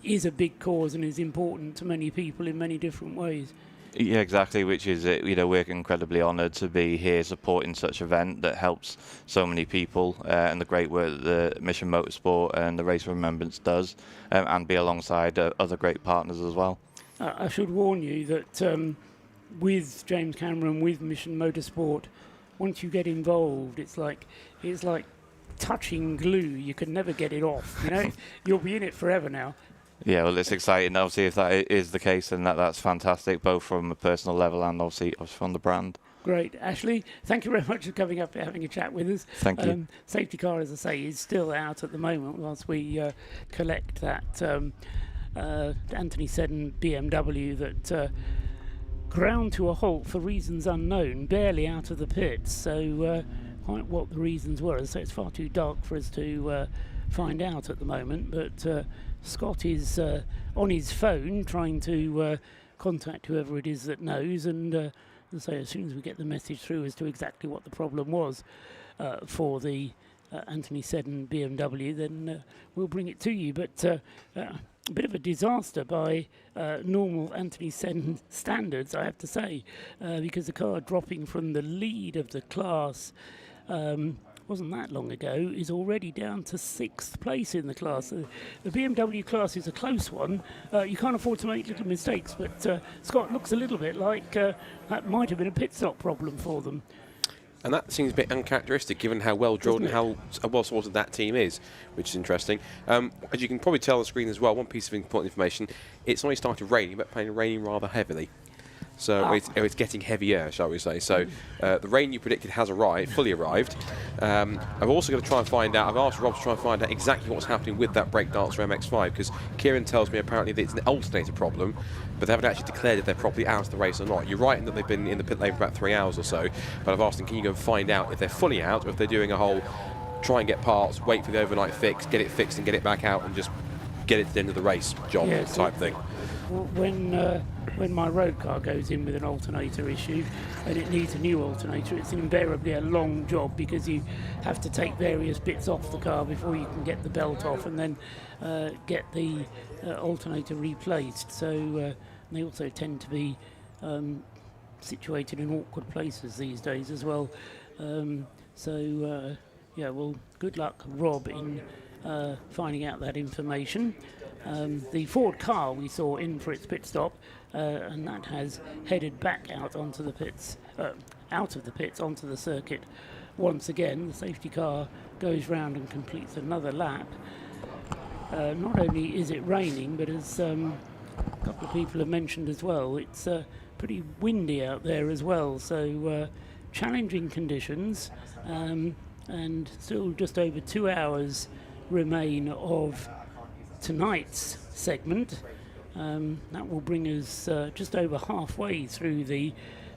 is a big cause and is important to many people in many different ways. Yeah, exactly, which is, we're incredibly honoured to be here supporting such an event that helps so many people, and the great work that the Mission Motorsport and the Race of Remembrance does, and be alongside other great partners as well. I should warn you that with James Cameron, with Mission Motorsport, once you get involved, it's like touching glue. You can never get it off, You'll be in it forever now. Yeah, well, it's exciting. Obviously, if that is the case, then that's fantastic, both from a personal level and obviously from the brand. Great. Ashley, thank you very much for coming up and having a chat with us. Thank you. Safety car, as I say, is still out at the moment whilst we collect that Anthony Seddon BMW that ground to a halt for reasons unknown, barely out of the pits. So quite what the reasons were. So it's far too dark for us to find out at the moment, but Scott is on his phone trying to contact whoever it is that knows, and as I say, as soon as we get the message through as to exactly what the problem was for the Anthony Seddon BMW, then we'll bring it to you. But a bit of a disaster by normal Anthony Seddon standards, I have to say, because the car dropping from the lead of the class wasn't that long ago, is already down to 6th place in the class. The BMW class is a close one. You can't afford to make little mistakes, but Scott looks a little bit like that might have been a pit stop problem for them. And that seems a bit uncharacteristic given how well drilled and how well sorted that team is, which is interesting. As you can probably tell on the screen as well, one piece of important information, it's only started raining, but raining rather heavily. So it's getting heavier, shall we say. So the rain you predicted has arrived, fully arrived. I've also got to try and find out, I've asked Rob to try and find out exactly what's happening with that brake dancer MX-5, because Kieran tells me apparently that it's an alternator problem, but they haven't actually declared if they're properly out of the race or not. You're right in that they've been in the pit lane for about 3 hours or so, but I've asked them, can you go and find out if they're fully out, or if they're doing a whole try and get parts, wait for the overnight fix, get it fixed and get it back out and just get it to the end of the race job type thing. When my road car goes in with an alternator issue and it needs a new alternator, it's invariably a long job because you have to take various bits off the car before you can get the belt off and then get the alternator replaced. So they also tend to be situated in awkward places these days as well. Yeah, well, good luck, Rob, in finding out that information. The Ford car we saw in for its pit stop, and that has headed back out onto the pits, out of the pits onto the circuit once again. The safety car goes round and completes another lap. Not only is it raining, but as a couple of people have mentioned as well, it's pretty windy out there as well. So challenging conditions, and still just over 2 hours remain of tonight's segment. That will bring us just over halfway through the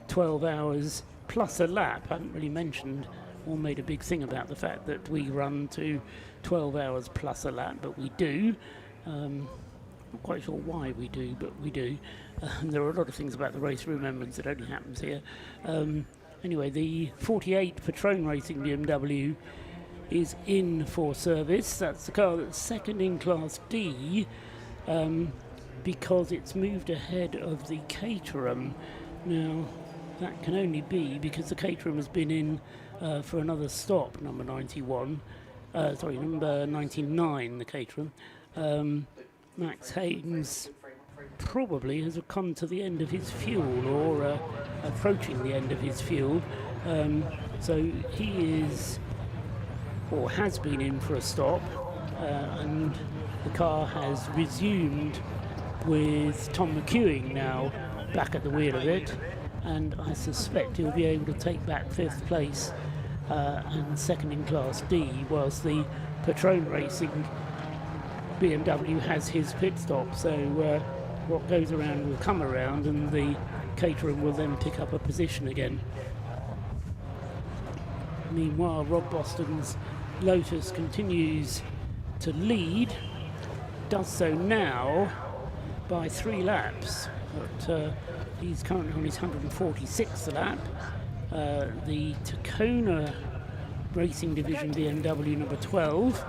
12 hours plus a lap. I haven't really mentioned or made a big thing about the fact that we run to 12 hours plus a lap, but we do. Not quite sure why we do, but we do. There are a lot of things about the Race of Remembrance that only happens here. Anyway, the 48 Patrone Racing BMW is in for service. That's the car that's second in Class D, because it's moved ahead of the Caterham. Now, that can only be because the Caterham has been in for another stop, number 91. Number 99, the Caterham. Max Haynes probably has come to the end of his fuel, or approaching the end of his fuel. So he is, or has been in for a stop, and the car has resumed with Tom McEwing now back at the wheel of it, and I suspect he'll be able to take back 5th place. And second in Class D, whilst the Patrone Racing BMW has his pit stop. So what goes around will come around, and the Caterham will then pick up a position again. Meanwhile, Rob Boston's Lotus continues to lead, does so now by 3 laps, but he's currently on his 146th lap. The Tacona Racing Division BMW number 12,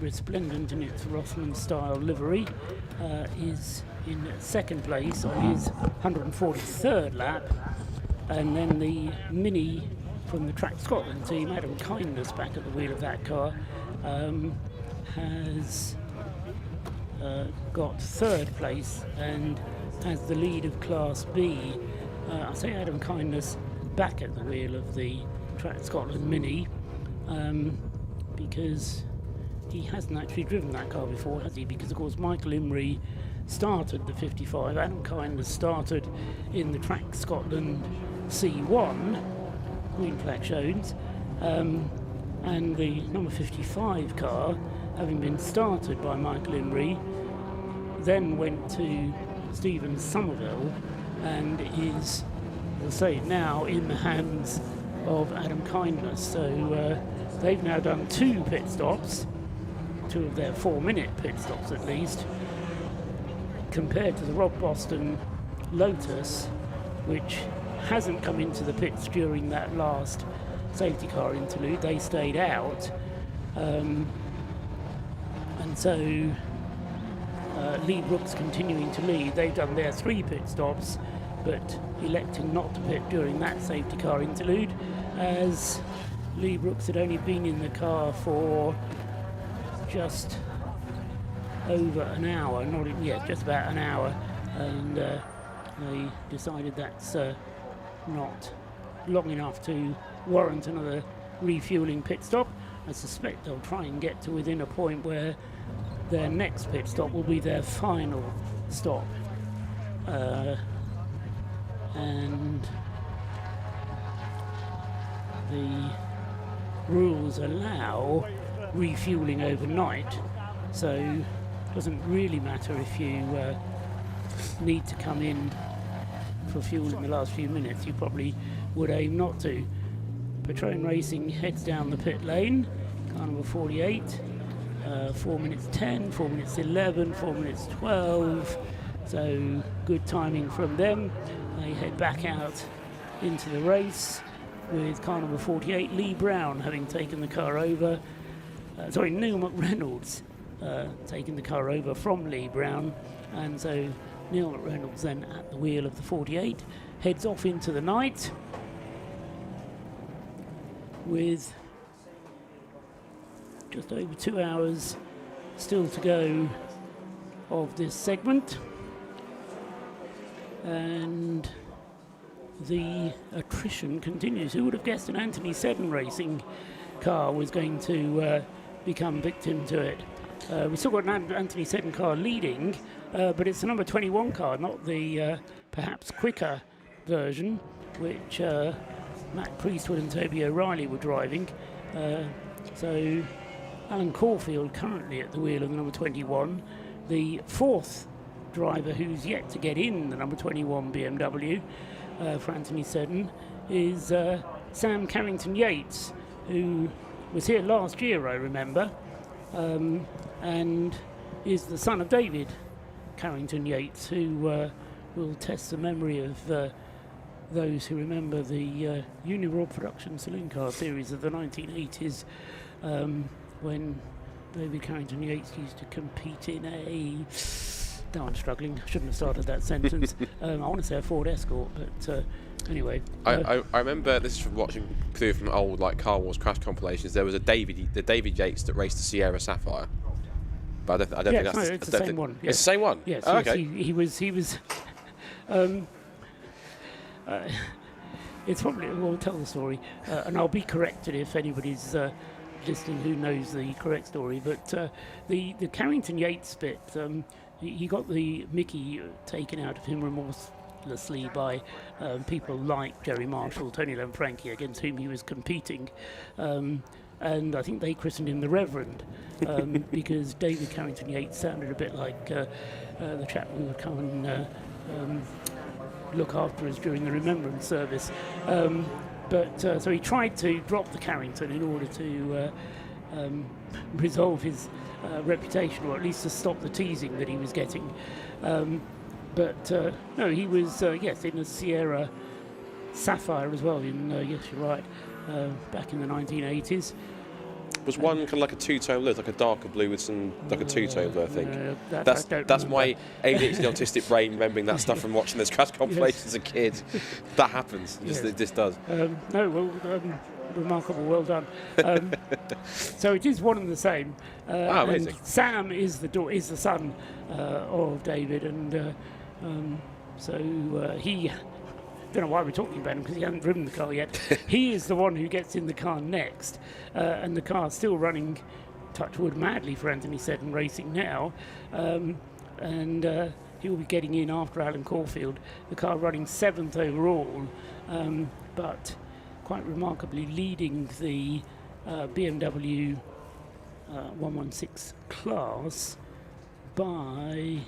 resplendent in its Rothman-style livery, is in 2nd place on his 143rd lap, and then the Mini from the Track Scotland team, Adam Kindness, back at the wheel of that car, has got 3rd place and has the lead of Class B. I say Adam Kindness back at the wheel of the Track Scotland Mini, because he hasn't actually driven that car before, has he? Because of course Michael Imrie started the 55, Adam Kindness started in the Track Scotland C1, green flag shows, and the number 55 car, having been started by Michael Imrie, then went to Stephen Somerville and is, as I say, now in the hands of Adam Kindness. So they've now done 2 pit stops, 2 of their 4-minute pit stops at least, compared to the Rob Boston Lotus, which hasn't come into the pits during that last safety car interlude. They stayed out, and so Lee Brooks continuing to lead. They've done their 3 pit stops, but electing not to pit during that safety car interlude, as Lee Brooks had only been in the car for just over an hour, just about an hour, and they decided that's not long enough to warrant another refueling pit stop. I suspect they'll try and get to within a point where their next pit stop will be their final stop. And the rules allow refueling overnight, so it doesn't really matter if you need to come in for fuel in the last few minutes. You probably would aim not to. Patrone Racing heads down the pit lane, car number 48, 4 minutes 10, 4 minutes 11, 4 minutes 12, so good timing from them. They head back out into the race with car number 48, Lee Brown, having taken the car over, Neil McReynolds taking the car over from Lee Brown, and so Neil McReynolds then at the wheel of the 48 heads off into the night with just over 2 hours still to go of this segment, and the attrition continues. Who would have guessed an Anthony Seddon Racing car was going to become victim to it? We still got an Anthony Seddon car leading, but it's the number 21 car, not the perhaps quicker version, which Matt Priestwood and Toby O'Reilly were driving. So Alan Caulfield currently at the wheel of the number 21. The 4th driver who's yet to get in the number 21 BMW for Anthony Seddon is Sam Carrington-Yates, who was here last year, I remember, and is the son of David Carrington-Yates, who will test the memory of those who remember the Unirob production saloon car series of the 1980s, when David Carrington-Yates used to compete in a... No, I'm struggling. I shouldn't have started that sentence. I want to say a Ford Escort, but anyway. I remember, this is from watching through from old Car Wars crash compilations, there was the David Yates that raced the Sierra Sapphire. But I don't think that's... it's the same one. It's the same one? Yes, oh, yes, okay. He was it's probably, we'll tell the story, and I'll be corrected if anybody's listening who knows the correct story, but the Carrington Yates bit, he got the Mickey taken out of him relentlessly by people like Jerry Marshall, Tony Lanfranchi, against whom he was competing. And I think they christened him the Reverend because David Carrington Yates sounded a bit like the chap who would come and look after us during the Remembrance service. So he tried to drop the Carrington in order to resolve his reputation, or at least to stop the teasing that he was getting. No, he was, yes, in a Sierra Sapphire as well, yes, you're right, back in the 1980s. Was one kind of like a two-tone blue, like a darker blue with some, like a two-tone blue, I think. That's my ADHD autistic brain remembering that stuff from watching those crash compilations as a kid. That happens, it just does. Remarkable, well done. So it is one and the same. Amazing. And Sam is the son of David, and he. Don't know why we're talking about him, because he hasn't driven the car yet. He is the one who gets in the car next, and the car's still running, touch wood, madly for Anthony Seddon Racing now, and he will be getting in after Alan Caulfield. The car running 7th overall, but quite remarkably leading the BMW 116 class by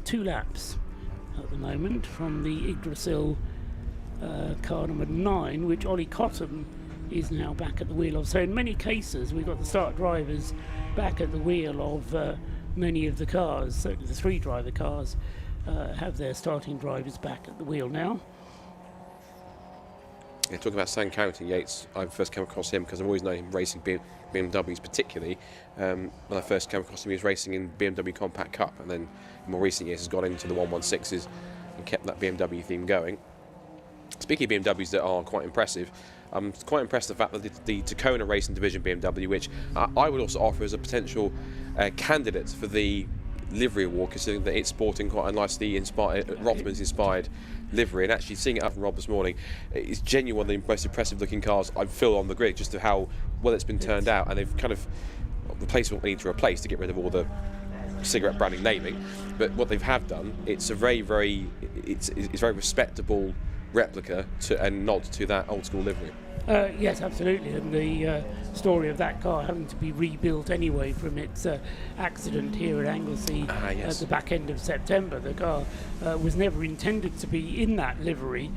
2 laps at the moment from the Yggdrasil car number 9, which Ollie Cotton is now back at the wheel of. So in many cases we've got the start drivers back at the wheel of many of the cars. Certainly the 3 driver cars have their starting drivers back at the wheel now. Yeah, talking about Sam Carrington Yates, I first came across him because I've always known him racing BMWs particularly. When I first came across him, he was racing in BMW Compact Cup, and then in more recent years has got into the 116s and kept that BMW theme going. Speaking of BMWs that are quite impressive, I'm quite impressed with the fact that the Tacona Racing Division BMW, which I would also offer as a potential candidate for the livery award, considering that it's sporting quite a nicely inspired, Rothman's inspired livery, and actually seeing it up from Rob this morning, it's genuinely the most impressive looking cars I feel on the grid, just to how well it's been turned out, and they've kind of replaced what they need to replace to get rid of all the cigarette branding naming. But what they have done, it's a very respectable replica and nod to that old school livery. Yes, absolutely, and the story of that car having to be rebuilt anyway from its accident here at Anglesey at the back end of September. The car was never intended to be in that livery,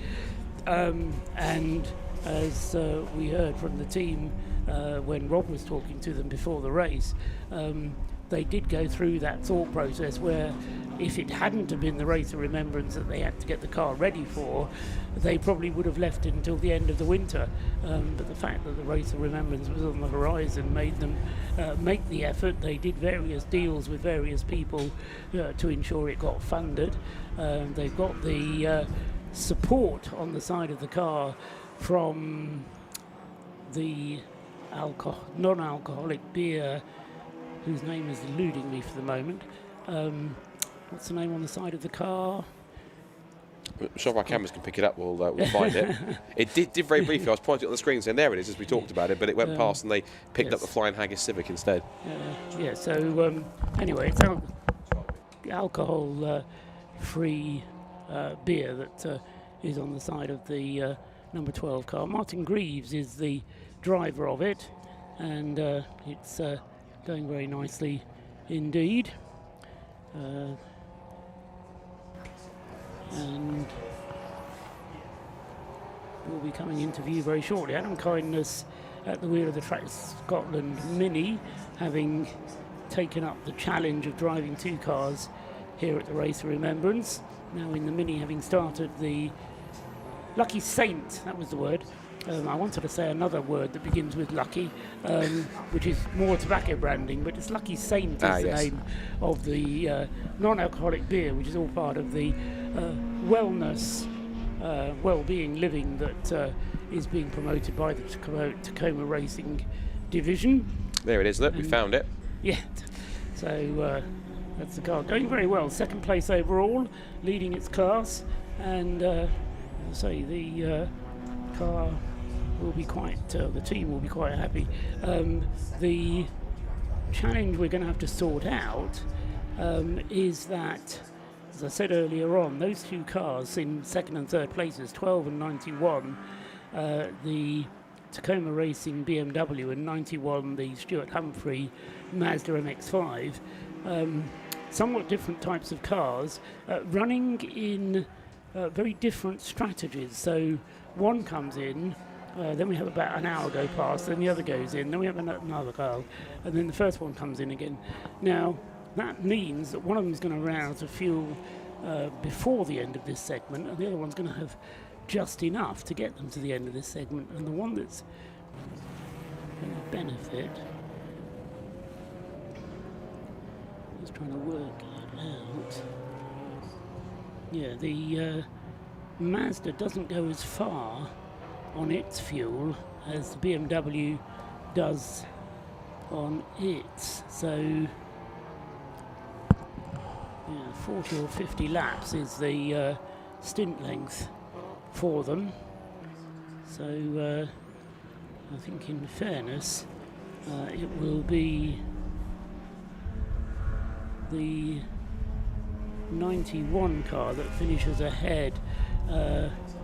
and as we heard from the team when Rob was talking to them before the race, they did go through that thought process where if it hadn't have been the Race of Remembrance that they had to get the car ready for, they probably would have left it until the end of the winter. But the fact that the Race of Remembrance was on the horizon made them make the effort. They did various deals with various people to ensure it got funded. They've got the support on the side of the car from the non-alcoholic beer, whose name is eluding me for the moment. What's the name on the side of the car? I'm sure if our cameras can pick it up, we'll find it. It did very briefly. I was pointing on the screen saying there it is as we talked about it, but it went past and they picked up the Flying Haggis Civic instead. So anyway, it's alcohol-free beer that is on the side of the number 12 car. Martin Greaves is the driver of it, and it's going very nicely indeed. And will be coming into view very shortly. Adam Kindness at the wheel of the Track Scotland Mini, having taken up the challenge of driving 2 cars here at the Race of Remembrance. Now in the Mini, having started the Lucky Saint, that was the word. I wanted to say another word that begins with Lucky, which is more tobacco branding, but it's Lucky Saint is the name of the non-alcoholic beer, which is all part of the wellness, well-being living that is being promoted by the Tacoma Racing Division. There it is, look, we found it. Yeah, so that's the car going very well. 2nd place overall, leading its class, and the car will be quite, the team will be quite happy. The challenge we're going to have to sort out is that as I said earlier on, those two cars in second and third places, 12 and 91, the Tacoma Racing BMW and 91 the Stuart Humphrey Mazda MX-5, somewhat different types of cars, running in very different strategies. So one comes in, then we have about an hour go past, then the other goes in, then we have another car, and then the first one comes in again. Now, that means that one of them is going to run out of fuel before the end of this segment, and the other one's going to have just enough to get them to the end of this segment. And the one that's going to benefit, just trying to work that out. Yeah, the Mazda doesn't go as far on its fuel as the BMW does on its. So, yeah, 40 or 50 laps is the stint length for them. So, I think in fairness, it will be the 91 car that finishes ahead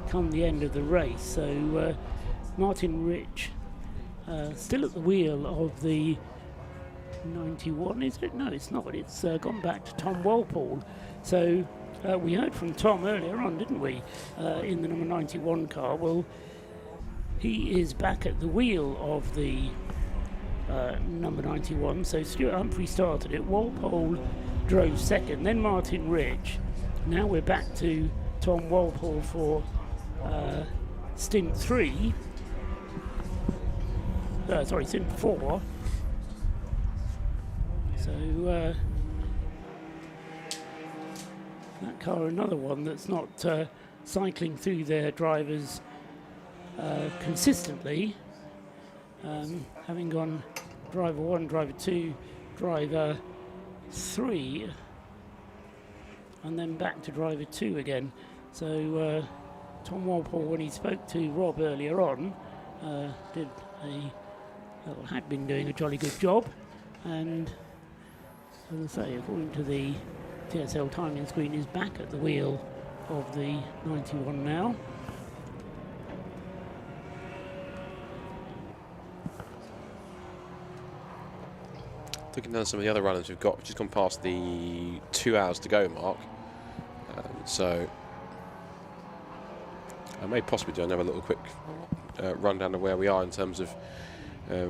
come the end of the race. So Martin Rich still at the wheel of the 91, is it? No, it's not. It's gone back to Tom Walpole. So we heard from Tom earlier on, didn't we, in the number 91 car. Well, he is back at the wheel of the number 91. So Stuart Humphrey started it, Walpole drove second, then Martin Rich. Now we're back to Tom Walpole for stint 3. Stint 4. So that car, another one that's not cycling through their drivers consistently, having gone driver 1, driver 2, driver 3, and then back to driver 2 again. So Tom Walpole, when he spoke to Rob earlier on, had been doing a jolly good job, and as I say, according to the TSL timing screen, is back at the wheel of the 91 now. Looking down some of the other runners we've got, which has gone past the 2 hours to go mark. So I may possibly do another little quick rundown of where we are in terms of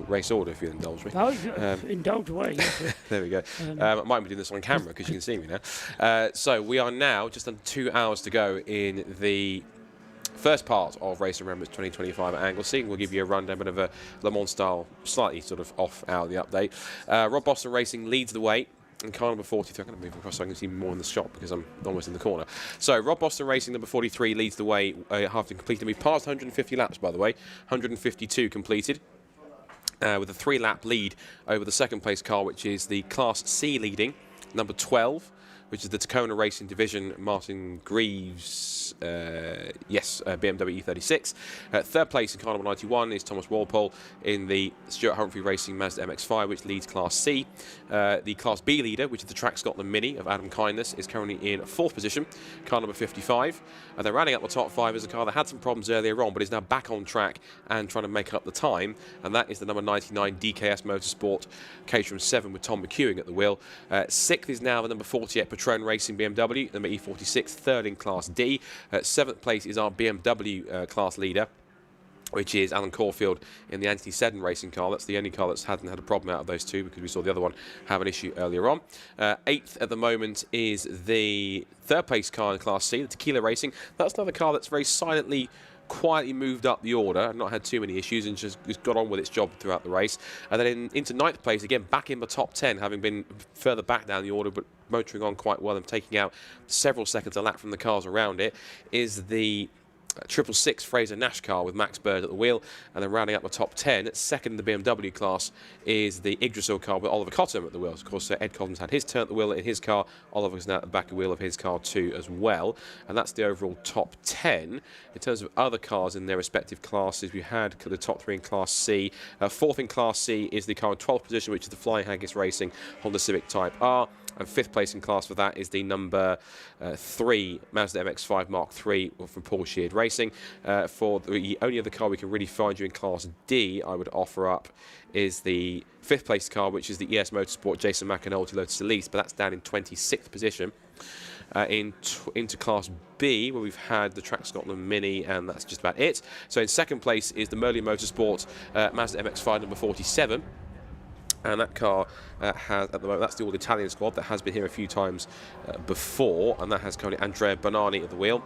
race order, if you'll indulge me. Indulge away. There we go. I might be doing this on camera because you can see me now. So we are now just under 2 hours to go in the first part of Race of Remembrance 2025 at Anglesey. We'll give you a rundown, bit of a Le Mans style, slightly sort of off out of the update. Rob Boston Racing leads the way in car number 43. I'm going to move across so I can see more in the shot because I'm almost in the corner. So Rob Boston Racing number 43 leads the way after completing. We've passed 150 laps, by the way. 152 completed. With a 3-lap lead over the second place car, which is the Class C leading, number 12, which is the Tacoma Racing Division, Martin Greaves, BMW E36. Third place in car number 91 is Thomas Walpole in the Stuart Humphrey Racing Mazda MX-5, which leads Class C. The Class B leader, which is the Track Scotland Mini of Adam Kindness, is currently in 4th position, car number 55. And they're rounding up the top 5 as a car that had some problems earlier on, but is now back on track and trying to make up the time. And that is the number 99 DKS Motorsport, Caterham 7 with Tom McEwing at the wheel. 6th is now the number 48 Retrain Racing BMW, number E46, 3rd in Class D. 7th place is our BMW class leader, which is Alan Caulfield in the Anthony Seddon racing car. That's the only car that hasn't had a problem out of those two, because we saw the other one have an issue earlier on. 8th at the moment is the 3rd place car in Class C, the Tequila Racing. That's another car that's very silently, quietly moved up the order, not had too many issues, and just got on with its job throughout the race. And then into 9th place, again, back in the top 10, having been further back down the order, but motoring on quite well and taking out several seconds a lap from the cars around it, is the 666 Fraser Nash car with Max Bird at the wheel. And then rounding up the top 10, second in the BMW class, is the Yggdrasil car with Oliver Cottam at the wheel. Of course, Ed Cottam's had his turn at the wheel in his car. Oliver's now at the back of the wheel of his car too as well. And that's the overall top 10. In terms of other cars in their respective classes, we had the top 3 in Class C. 4th in Class C is the car in 12th position, which is the Flying Haggis Racing Honda Civic Type R. And 5th place in class for that is the number 3 Mazda MX-5 Mark III from Paul Sheard Racing. For the only other car we can really find you in Class D, I would offer up is the 5th place car, which is the ES Motorsport Jason McAnulty Lotus Elise, but that's down in 26th position. Into Class B, where we've had the Track Scotland Mini, and that's just about it. So in 2nd place is the Merlin Motorsport Mazda MX-5 number 47. And that car has, at the moment, that's the all-Italian squad that has been here a few times before, and that has currently Andrea Bonani at the wheel.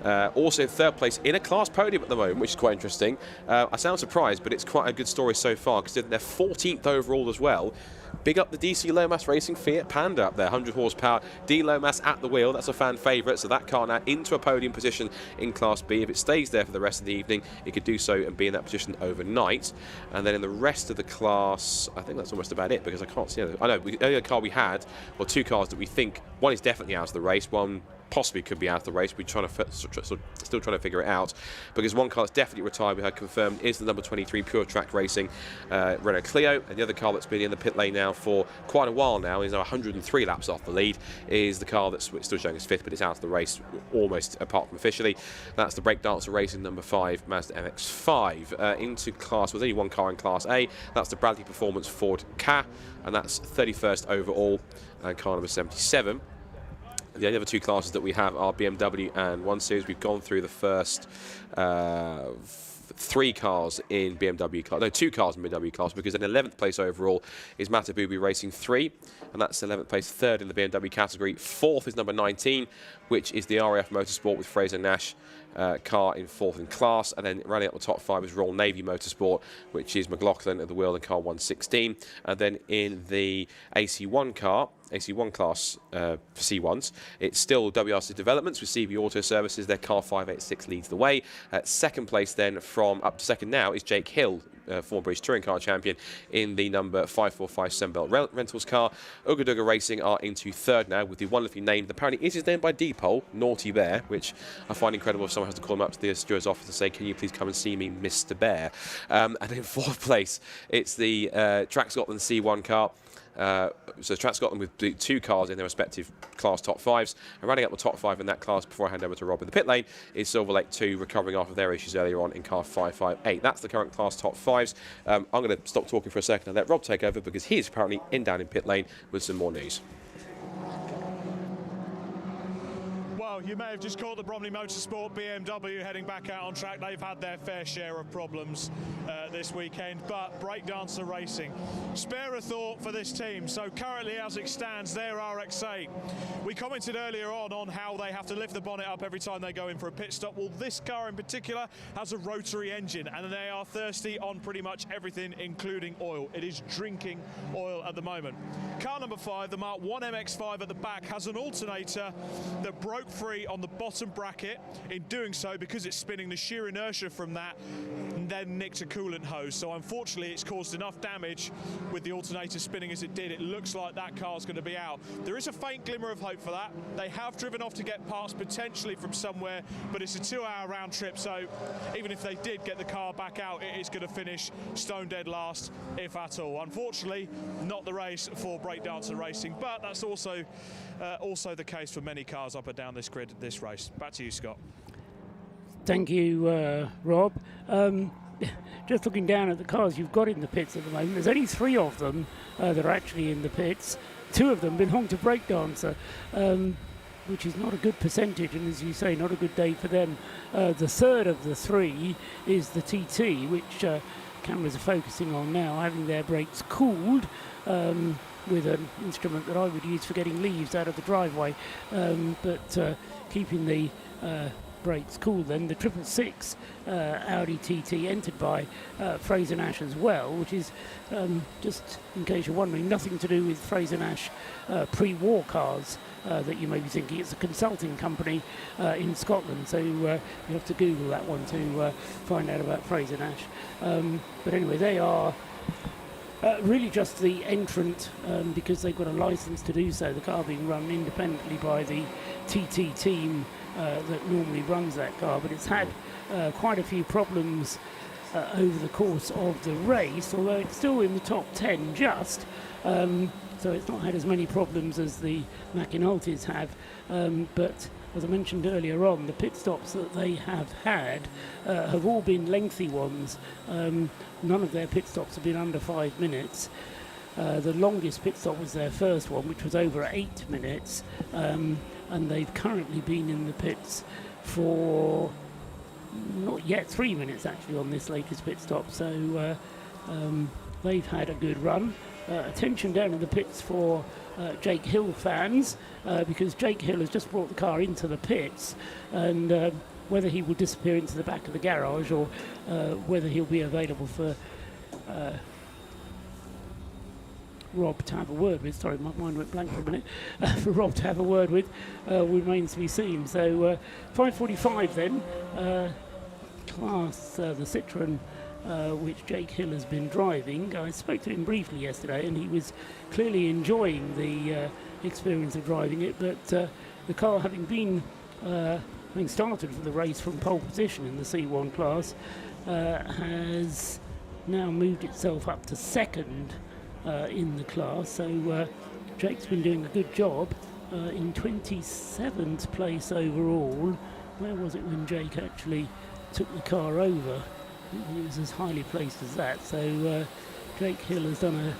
Also 3rd place in a class podium at the moment, which is quite interesting. I sound surprised, but it's quite a good story so far, because they're 14th overall as well. Big up the DC Lomas Racing Fiat Panda up there, 100 horsepower. D Lomas at the wheel, that's a fan favourite, so that car now into a podium position in Class B. If it stays there for the rest of the evening, it could do so and be in that position overnight. And then in the rest of the class, I think that's almost about it, because I can't see anything. I know, the only car we had, or 2 cars that we think, one is definitely out of the race, one possibly could be out of the race. We're still trying to figure it out, because one car that's definitely retired, we had confirmed, is the number 23 Pure Track Racing Renault Clio, and the other car that's been in the pit lane now for quite a while now, is now 103 laps off the lead, is the car that's still showing as 5th, but it's out of the race almost apart from officially. That's the Breakdancer Racing number 5 Mazda MX-5. Into class, with only one car in Class A, that's the Bradley Performance Ford Ka, and that's 31st overall, and car number 77. The only other 2 classes that we have are BMW and 1 Series. We've gone through the first 3 cars in BMW class, no, 2 cars in BMW class, because an 11th place overall is Matabubi Racing 3, and that's 11th place, 3rd in the BMW category. 4th is number 19, which is the RAF Motorsport with Fraser Nash car in 4th in class, and then running up the top 5 is Royal Navy Motorsport, which is McLaughlin at the wheel and car 116. And then in the AC1 class for C1s, it's still WRC Developments with CB Auto Services. Their car 586 leads the way. 2nd place then, from up to 2nd now, is Jake Hill, former British Touring Car Champion, in the number 545 Sunbelt Rentals car. Ugaduga Racing are into 3rd now, with the wonderfully named, apparently it is named by Depot, Naughty Bear, which I find incredible if someone has to call him up to the steward's office and say, can you please come and see me, Mr. Bear? And in 4th place, it's the Track Scotland C1 car. So Track Scotland with the 2 cars in their respective class top 5s, and running up the top 5 in that class before I hand over to Rob in the pit lane is Silver Lake 2, recovering after their issues earlier on in car 558. That's the current class top 5s. I'm going to stop talking for a second and let Rob take over, because he is apparently down in pit lane with some more news. Well, you may have just caught the Bromley Motorsport BMW heading back out on track. They've had their fair share of problems this weekend, but Breakdancer Racing, spare a thought for this team. So currently, as it stands, they're RX-8. We commented earlier on how they have to lift the bonnet up every time they go in for a pit stop. Well, this car in particular has a rotary engine, and they are thirsty on pretty much everything, including oil. It is drinking oil at the moment. Car number 5, the Mark 1 MX-5 at the back, has an alternator that broke free on the bottom bracket. In doing so, because it's spinning, the sheer inertia from that then nicked a coolant hose. So unfortunately, it's caused enough damage with the alternator spinning as it did. It looks like that car's going to be out. There is a faint glimmer of hope for that. They have driven off to get parts potentially from somewhere, but it's a 2-hour round trip, so even if they did get the car back out, it is going to finish stone dead last, if at all. Unfortunately, not the race for Breakdancer Racing, but that's also the case for many cars up and down this grid this race. Back to you, Scott. Thank you, Rob. Just looking down at the cars you've got in the pits at the moment, there's only 3 of them that are actually in the pits. 2 of them belong to Breakdancer, which is not a good percentage, and as you say, not a good day for them. The 3rd of the 3 is the TT, which cameras are focusing on now, having their brakes cooled with an instrument that I would use for getting leaves out of the driveway, but keeping the brakes cool. Then the 666 Audi TT, entered by Fraser Nash as well, which is, just in case you're wondering, nothing to do with Fraser Nash pre-war cars that you may be thinking. It's a consulting company in Scotland, so you have to Google that one to find out about Fraser Nash. But anyway, they are really just the entrant, because they've got a license to do so, the car being run independently by the TT team that normally runs that car, but it's had quite a few problems over the course of the race, although it's still in the top 10 just. So it's not had as many problems as the penalties have. But as I mentioned earlier on, the pit stops that they have had have all been lengthy ones. None of their pit stops have been under 5 minutes. The longest pit stop was their first one, which was over 8 minutes, and they've currently been in the pits for not yet 3 minutes actually on this latest pit stop. So they've had a good run. Attention down in the pits for Jake Hill fans, because Jake Hill has just brought the car into the pits, and whether he will disappear into the back of the garage or whether he'll be available for Rob to have a word with. Sorry, my mind went blank for a minute. For Rob to have a word with remains to be seen. So 5:45 then, class the Citroen which Jake Hill has been driving. I spoke to him briefly yesterday and he was clearly enjoying the experience of driving it, but the car having started for the race from pole position in the C1 class has now moved itself up to second in the class. So Jake's been doing a good job in 27th place overall. Where was it when Jake actually took the car over? He was as highly placed as that. So Jake Hill has done a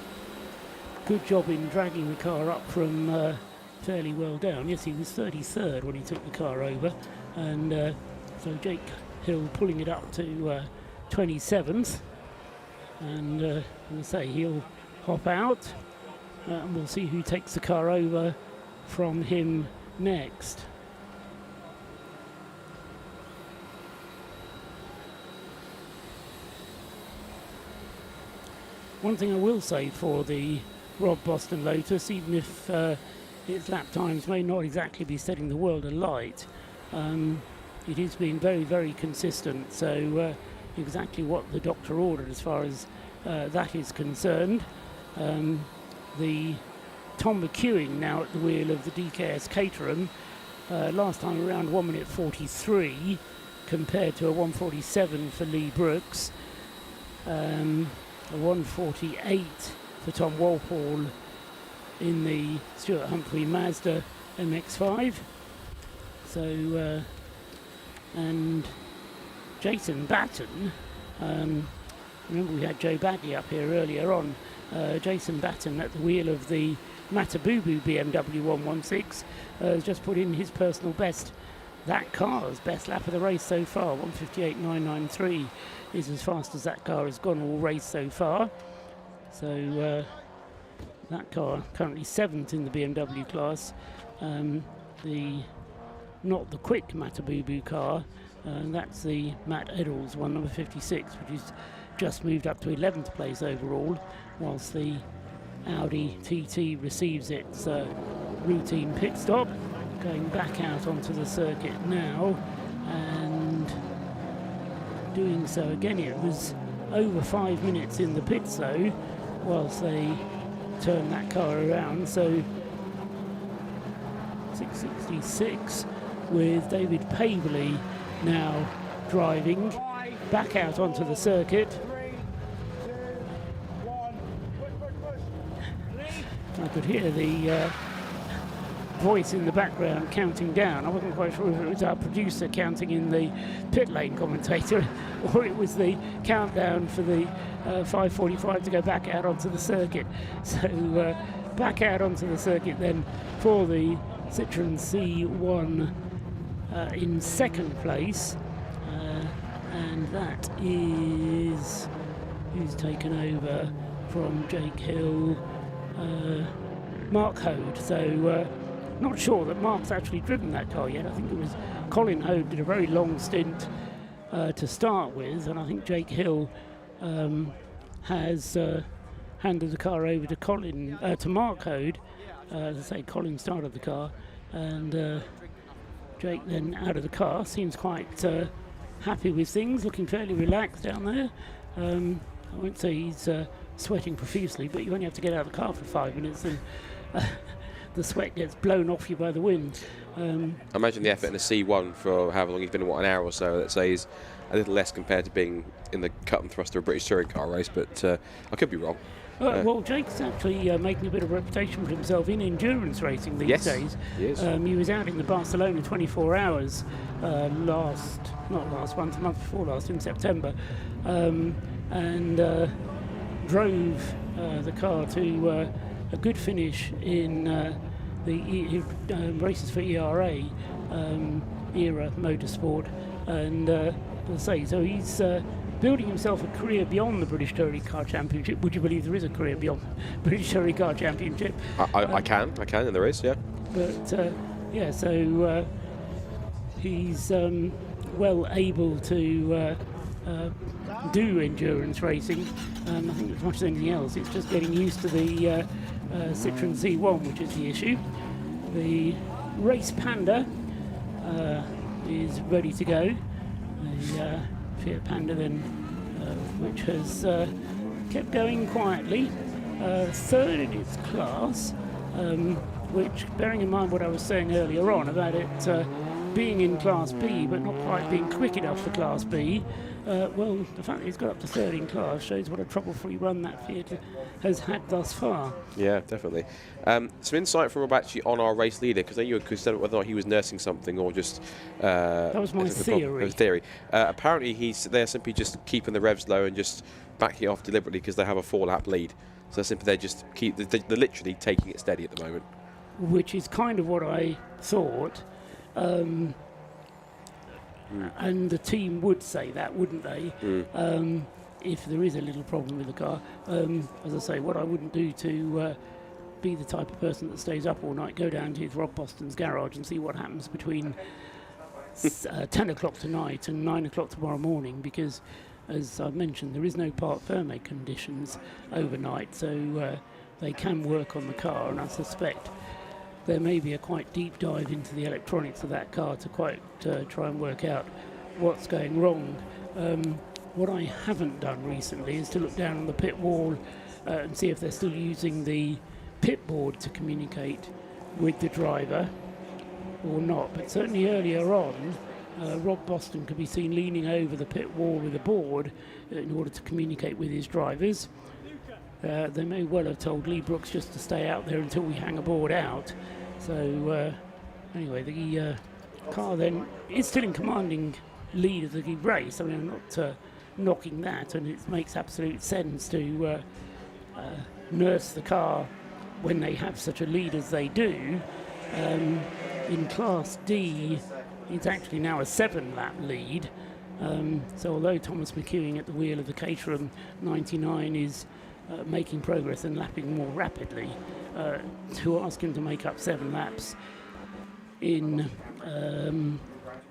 good job in dragging the car up from fairly well down. Yes, he was 33rd when he took the car over, and so Jake Hill pulling it up to 27th, and as I say, he'll hop out and we'll see who takes the car over from him next. One thing I will say for the Rob Boston Lotus, even if its lap times may not exactly be setting the world alight, it has been very, very consistent. So exactly what the doctor ordered as far as that is concerned. The Tom McEwing now at the wheel of the DKS Caterham, last time around 1 minute 43 compared to a 1:47 for Lee Brooks. A 1:48 for Tom Walpole in the Stuart Humphrey Mazda MX-5. So, and Jason Batten, remember we had Joe Bagley up here earlier on. Jason Batten at the wheel of the Matabubu BMW 116 has just put in his personal best. That car's best lap of the race so far, 1:58.993, is as fast as that car has gone all race so far. So that car currently 7th in the BMW class. Not the quick Matabubu car, that's the Matt Eddles one, number 56, which is just moved up to 11th place overall, whilst the Audi TT receives its routine pit stop. Going back out onto the circuit now and doing so again. It was over 5 minutes in the pits though, whilst they turned that car around. So 6:66 with David Pavley now driving back out onto the circuit. I could hear the voice in the background counting down. I wasn't quite sure if it was our producer counting in the pit lane commentator or it was the countdown for the 5:45 to go back out onto the circuit. So back out onto the circuit then for the Citroen C1 in second place, and that is who's taken over from Jake Hill, Mark Hode. So not sure that Mark's actually driven that car yet. I think it was Colin Hode did a very long stint to start with, and I think Jake Hill has handed the car over to Mark Hode. As I say, Colin started the car, and Jake then out of the car. Seems quite happy with things, looking fairly relaxed down there. I won't say he's sweating profusely, but you only have to get out of the car for 5 minutes and the sweat gets blown off you by the wind. I imagine the effort in the C1 for however long he's been in, an hour or so, let's say, is a little less compared to being in the cut and thrust of a British touring car race, but I could be wrong. Well, Jake's actually making a bit of a reputation for himself in endurance racing these days. He is. He was out in the Barcelona 24 hours not last month, the month before last, in September, and drove the car to a good finish in the races for ERA, Era Motorsport, and as I say, so he's building himself a career beyond the British Touring Car Championship. Would you believe there is a career beyond the British Touring Car Championship? I can, and there is, yeah. But yeah, so he's well able to do endurance racing, and I think as much as anything else, it's just getting used to the Citroen C1, which is the issue. The Race Panda is ready to go. The Fiat Panda then, which has kept going quietly, third in its class, which, bearing in mind what I was saying earlier on about it being in Class B but not quite being quick enough for Class B, well, the fact that he's got up to third in class shows what a trouble-free run that Fiat has had thus far. Yeah, definitely. Some insight from Rob actually on our race leader, because you were said whether or not he was nursing something or just... that was my theory. Apparently they're simply just keeping the revs low and just backing it off deliberately because they have a 4-lap lead. So simply they're literally taking it steady at the moment. Which is kind of what I thought. And the team would say that, wouldn't they? If there is a little problem with the car. As I say, what I wouldn't do to be the type of person that stays up all night, go down to Rob Boston's garage and see what happens between 10 o'clock tonight and 9 o'clock tomorrow morning, because, as I mentioned, there is no part firme conditions overnight, so they can work on the car, and I suspect there may be a quite deep dive into the electronics of that car to quite try and work out what's going wrong. What I haven't done recently is to look down on the pit wall and see if they're still using the pit board to communicate with the driver or not. But certainly earlier on, Rob Boston could be seen leaning over the pit wall with a board in order to communicate with his drivers. They may well have told Lee Brooks just to stay out there until we hang a board out. So anyway, the car then is still in commanding lead of the race. I mean, I'm not knocking that, and it makes absolute sense to nurse the car when they have such a lead as they do. In Class D, it's actually now a 7-lap lead. So although Thomas McEwing at the wheel of the Caterham 99 is making progress and lapping more rapidly, to ask him to make up 7 laps in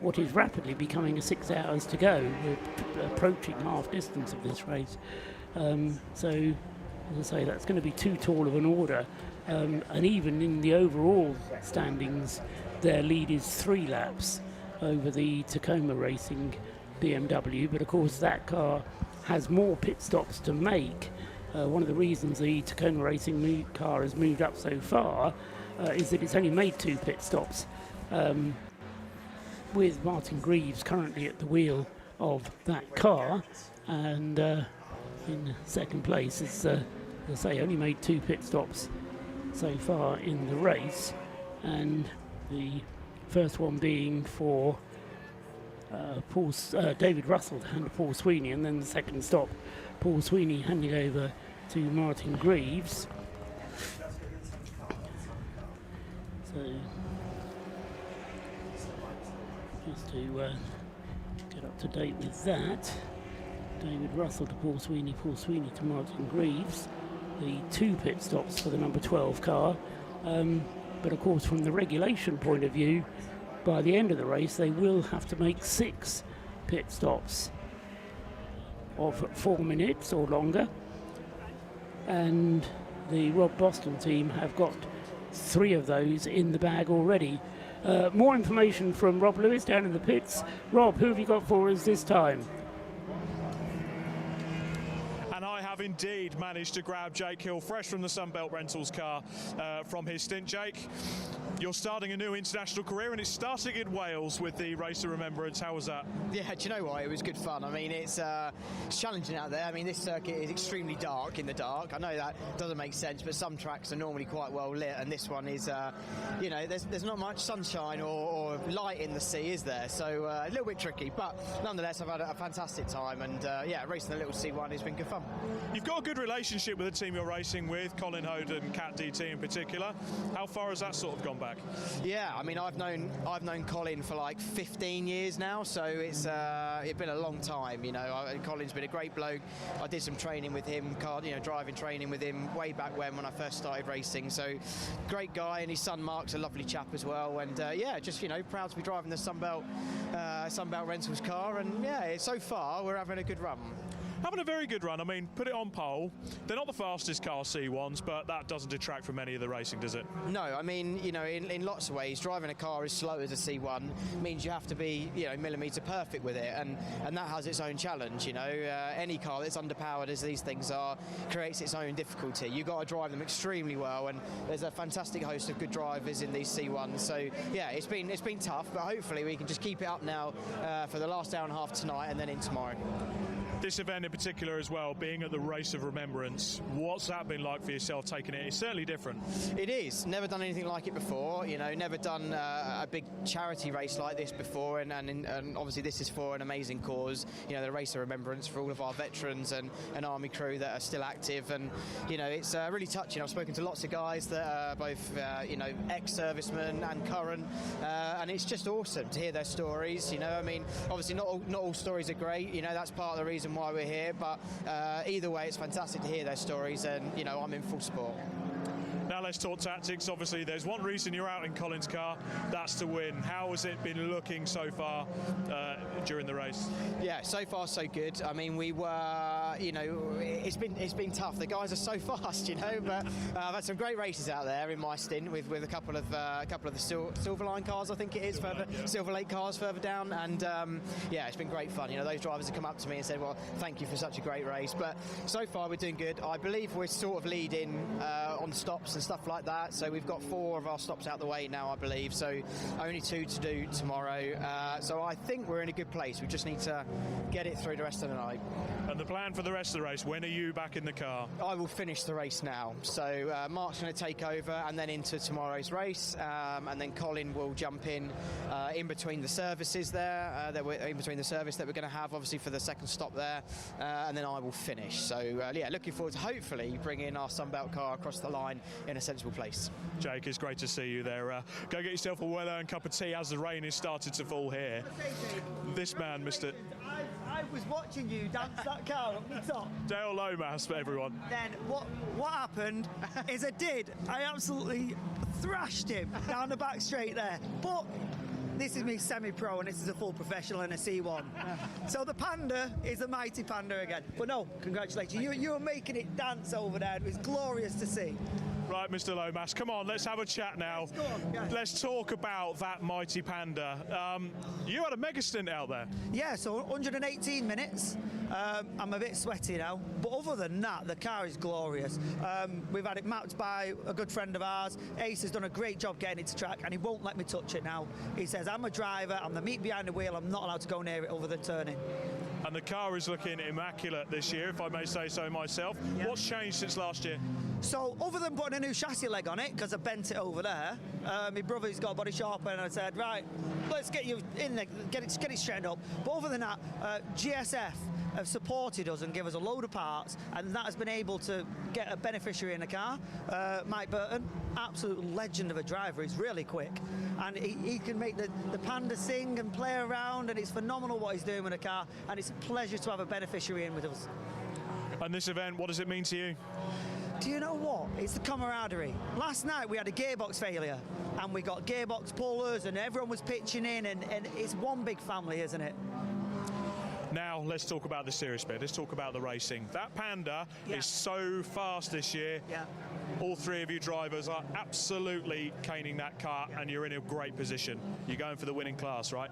what is rapidly becoming 6 hours to go. We're approaching half distance of this race. So, as I say, that's going to be too tall of an order. And even in the overall standings, their lead is 3 laps over the Tacoma Racing BMW. But of course, that car has more pit stops to make. One of the reasons the Tacoma Racing car has moved up so far is that it's only made 2 pit stops, with Martin Greaves currently at the wheel of that car, and in second place. It's, as I say, only made 2 pit stops so far in the race, and the first one being for David Russell to hand to Paul Sweeney, and then the second stop, Paul Sweeney handing over to Martin Greaves. So, just to get up to date with that, David Russell to Paul Sweeney to Martin Greaves. The 2 pit stops for the number 12 car. But of course, from the regulation point of view, by the end of the race, they will have to make 6 pit stops of 4 minutes or longer. And the Rob Boston team have got 3 of those in the bag already. More information from Rob Lewis down in the pits. Rob, who have you got for us this time? And I have indeed managed to grab Jake Hill, fresh from the Sunbelt Rentals car from his stint. Jake, you're starting a new international career, and it's starting in Wales with the Race of Remembrance. How was that? Yeah, do you know what? It was good fun. I mean, it's challenging out there. I mean, this circuit is extremely dark in the dark. I know that doesn't make sense, but some tracks are normally quite well lit, and this one is, you know, there's not much sunshine or light in the sea, is there? So a little bit tricky, but nonetheless, I've had a fantastic time, and yeah, racing the little C1 has been good fun. You've got a good relationship with the team you're racing with, Colin Hoden, Cat DT in particular. How far has that sort of gone back? Yeah, I mean, I've known Colin for like 15 years now, so it's been a long time. You know, Colin's been a great bloke. I did some training with him, driving training with him way back when I first started racing. So great guy, and his son Mark's a lovely chap as well. And yeah, just proud to be driving the Sunbelt Rentals car. And yeah, so far we're having a good run. Having a very good run. I mean, put it on pole. They're not the fastest car C1s, but that doesn't detract from any of the racing, does it? No, I mean, in lots of ways, driving a car as slow as a C1 means you have to be, millimetre perfect with it, and that has its own challenge. Any car that's underpowered as these things are creates its own difficulty. You've got to drive them extremely well, and there's a fantastic host of good drivers in these C1s. So yeah, it's been tough, but hopefully we can just keep it up now for the last hour and a half tonight, and then in tomorrow. This event in particular as well, being at the Race of Remembrance, what's that been like for yourself taking it? It's certainly different. It is. Never done anything like it before, never done a big charity race like this before, and obviously this is for an amazing cause, the Race of Remembrance for all of our veterans and Army crew that are still active, and it's really touching. I've spoken to lots of guys that are both ex-servicemen and current, and it's just awesome to hear their stories. I mean, obviously not all stories are great, that's part of the reason why we're here, but either way it's fantastic to hear their stories, and I'm in full support. Now let's talk tactics. Obviously there's one reason you're out in Colin's car, that's to win. How has it been looking so far during the race? Yeah, so far so good. I mean, we were, it's been tough. The guys are so fast, but I've had some great races out there in my stint with a couple of the Silver Line cars, I think it is, Silver Lake cars further down, and yeah, it's been great fun. Those drivers have come up to me and said, well, thank you for such a great race. But so far we're doing good. I believe we're sort of leading on stops and stuff like that, so we've got 4 of our stops out the way now, I believe, so only 2 to do tomorrow, so I think we're in a good place. We just need to get it through the rest of the night. And the plan for the rest of the race, when are you back in the car? I will finish the race now, so Mark's going to take over and then into tomorrow's race, and then Colin will jump in between the services there, in between the service that we're going to have obviously for the second stop there, and then I will finish. So yeah, looking forward to hopefully bringing our Sunbelt car across the line in a sensible place. Jake, it's great to see you there. Go get yourself a well-earned cup of tea as the rain has started to fall here. This man, Mr. I was watching you dance that car up the top. Dale Lomas for everyone. Then what happened is I absolutely thrashed him down the back straight there. But this is me semi-pro and this is a full professional in a C1. So the Panda is a mighty Panda again. But no, congratulations. You were making it dance over there. It was glorious to see. Right, Mr. Lomas, come on, let's have a chat now. Let's talk about that mighty Panda. You had a mega stint out there. Yeah, so 118 minutes. I'm a bit sweaty now, but other than that, the car is glorious. We've had it mapped by a good friend of ours. Ace has done a great job getting it to track, and he won't let me touch it now. He says, I'm a driver, I'm the meat behind the wheel, I'm not allowed to go near it other than turning. And the car is looking immaculate this year, if I may say so myself. Yeah. What's changed since last year? So, other than putting a new chassis leg on it, because I bent it over there, my brother's got a body sharpener, and I said, right, let's get you in there, get it straightened up. But other than that, GSF have supported us and give us a load of parts, and that has been able to get a beneficiary in the car. Mike Burton, absolute legend of a driver. He's really quick, and he can make the Panda sing and play around, and it's phenomenal what he's doing with the car, and it's a pleasure to have a beneficiary in with us. And this event, what does it mean to you? Do you know what? It's the camaraderie. Last night we had a gearbox failure, and we got gearbox pullers, and everyone was pitching in, and it's one big family, isn't it? Now, let's talk about the serious bit. Let's talk about the racing. That Panda is so fast this year. Yeah. all three of you drivers are absolutely caning that car, and you're in a great position. You're going for the winning class, right?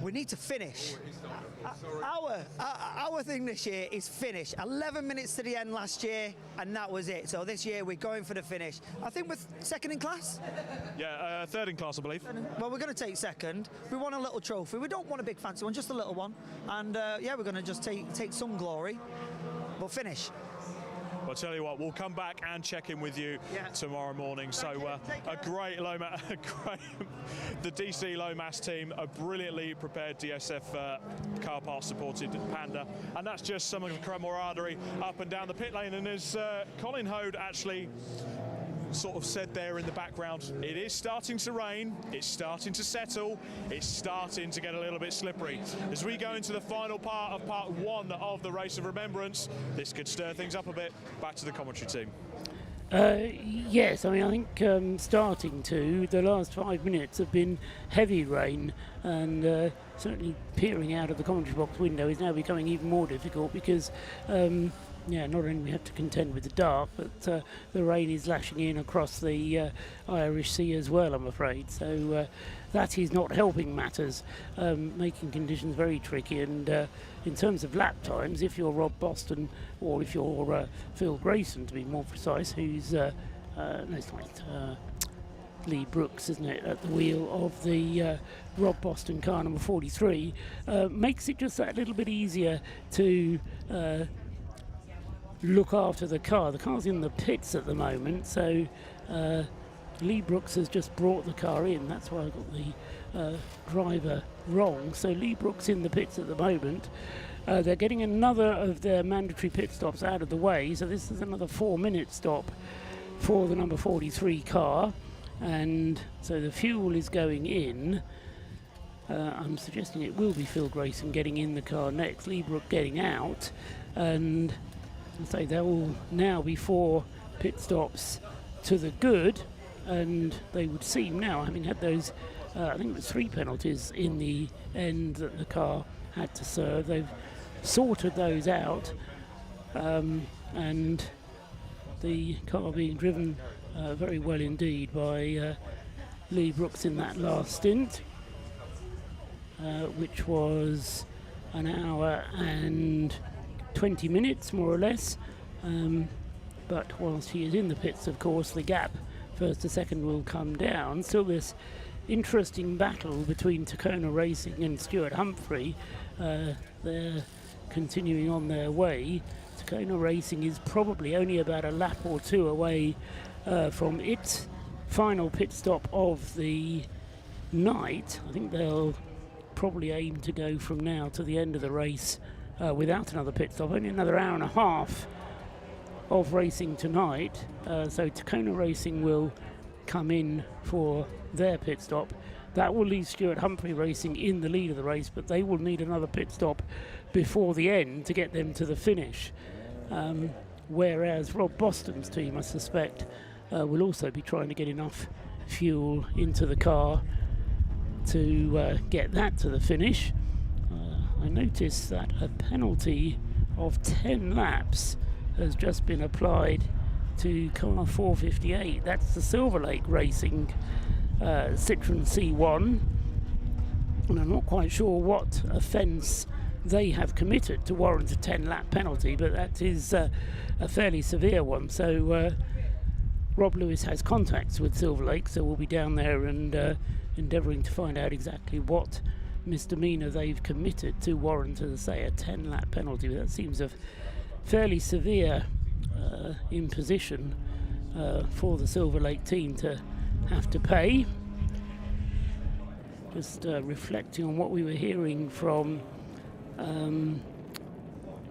We need to finish. Our thing this year is finish. 11 minutes to the end last year, and that was it. So this year we're going for the finish. I think we're second in class. Yeah, third in class, I believe. Well, we're going to take second. We want a little trophy. We don't want a big fancy one, just a little one. And yeah, we're going to just take some glory, but finish. I'll tell you what, we'll come back and check in with you tomorrow morning. So a great the DC Lomas team, a brilliantly prepared DSF car parts supported Panda, and that's just some of the camaraderie up and down the pit lane. And as Colin Hode actually sort of said there in the background, it is starting to rain, it's starting to settle, it's starting to get a little bit slippery. As we go into the final part of part one of the Race of Remembrance, this could stir things up a bit. Back to the commentary team. Yes, I mean, I think starting to, the last 5 minutes have been heavy rain, and certainly peering out of the commentary box window is now becoming even more difficult because yeah, not only we have to contend with the dark, but the rain is lashing in across the Irish Sea as well, I'm afraid. So that is not helping matters, making conditions very tricky. And in terms of lap times, if you're Rob Boston, or if you're Phil Grayson, to be more precise, who's no, it's like Lee Brooks, isn't it, at the wheel of the Rob Boston car number 43, makes it just that little bit easier to look after the car. The car's in the pits at the moment, so Lee Brooks has just brought the car in. That's why I got the driver wrong. So Lee Brooks in the pits at the moment. They're getting another of their mandatory pit stops out of the way, so this is another 4-minute stop for the number 43 car, and so the fuel is going in. I'm suggesting it will be Phil Grayson getting in the car next, Lee Brooks getting out, and so there will now be 4 pit stops to the good, and they would seem now, having had those, I think it was 3 penalties in the end that the car had to serve, they've sorted those out, and the car being driven very well indeed by Lee Brooks in that last stint, which was an hour and 20 minutes more or less, but whilst he is in the pits, of course, the gap first to second will come down. Still this interesting battle between Tacona Racing and Stuart Humphrey. They're continuing on their way. Tacona Racing is probably only about a lap or 2 away from its final pit stop of the night. I think they'll probably aim to go from now to the end of the race without another pit stop. Only another hour and a half of racing tonight, so Tacona Racing will come in for their pit stop. That will leave Stuart Humphrey Racing in the lead of the race, but they will need another pit stop before the end to get them to the finish, whereas Rob Boston's team, I suspect, will also be trying to get enough fuel into the car to get that to the finish. I noticed that a penalty of 10 laps has just been applied to car 458. That's the Silver Lake Racing Citroen C1, and I'm not quite sure what offence they have committed to warrant a 10-lap penalty, but that is a fairly severe one. So Rob Lewis has contacts with Silver Lake, so we'll be down there and endeavouring to find out exactly what misdemeanour they've committed to warrant, as I say, a 10-lap penalty. But that seems a fairly severe imposition for the Silver Lake team to have to pay. Just reflecting on what we were hearing from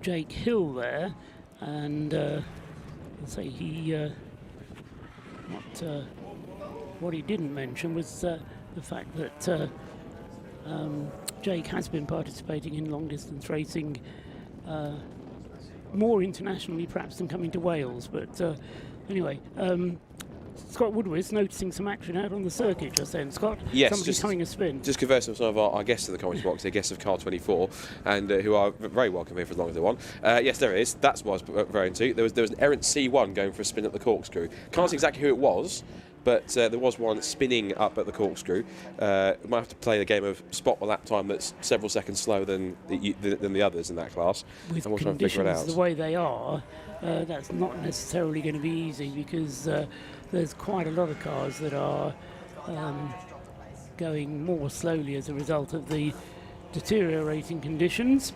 Jake Hill there, and say he what he didn't mention was the fact that Jake has been participating in long distance racing more internationally perhaps than coming to Wales, but anyway, Scott Woodward's noticing some action out on the circuit just then. Scott, Yes, somebody's just having a spin. Just conversing with some of our guests in the commentary box, the guests of Car 24, and who are very welcome here for as long as they want. Yes, there is. That's what I was referring to. There was an errant C1 going for a spin at the corkscrew. Can't see exactly who it was, but there was one spinning up at the corkscrew. We might have to play the game of spot the lap time that's several seconds slower than the others in that class. With and we'll try and figure it out. conditions the way they are, that's not necessarily going to be easy, because there's quite a lot of cars that are going more slowly as a result of the deteriorating conditions,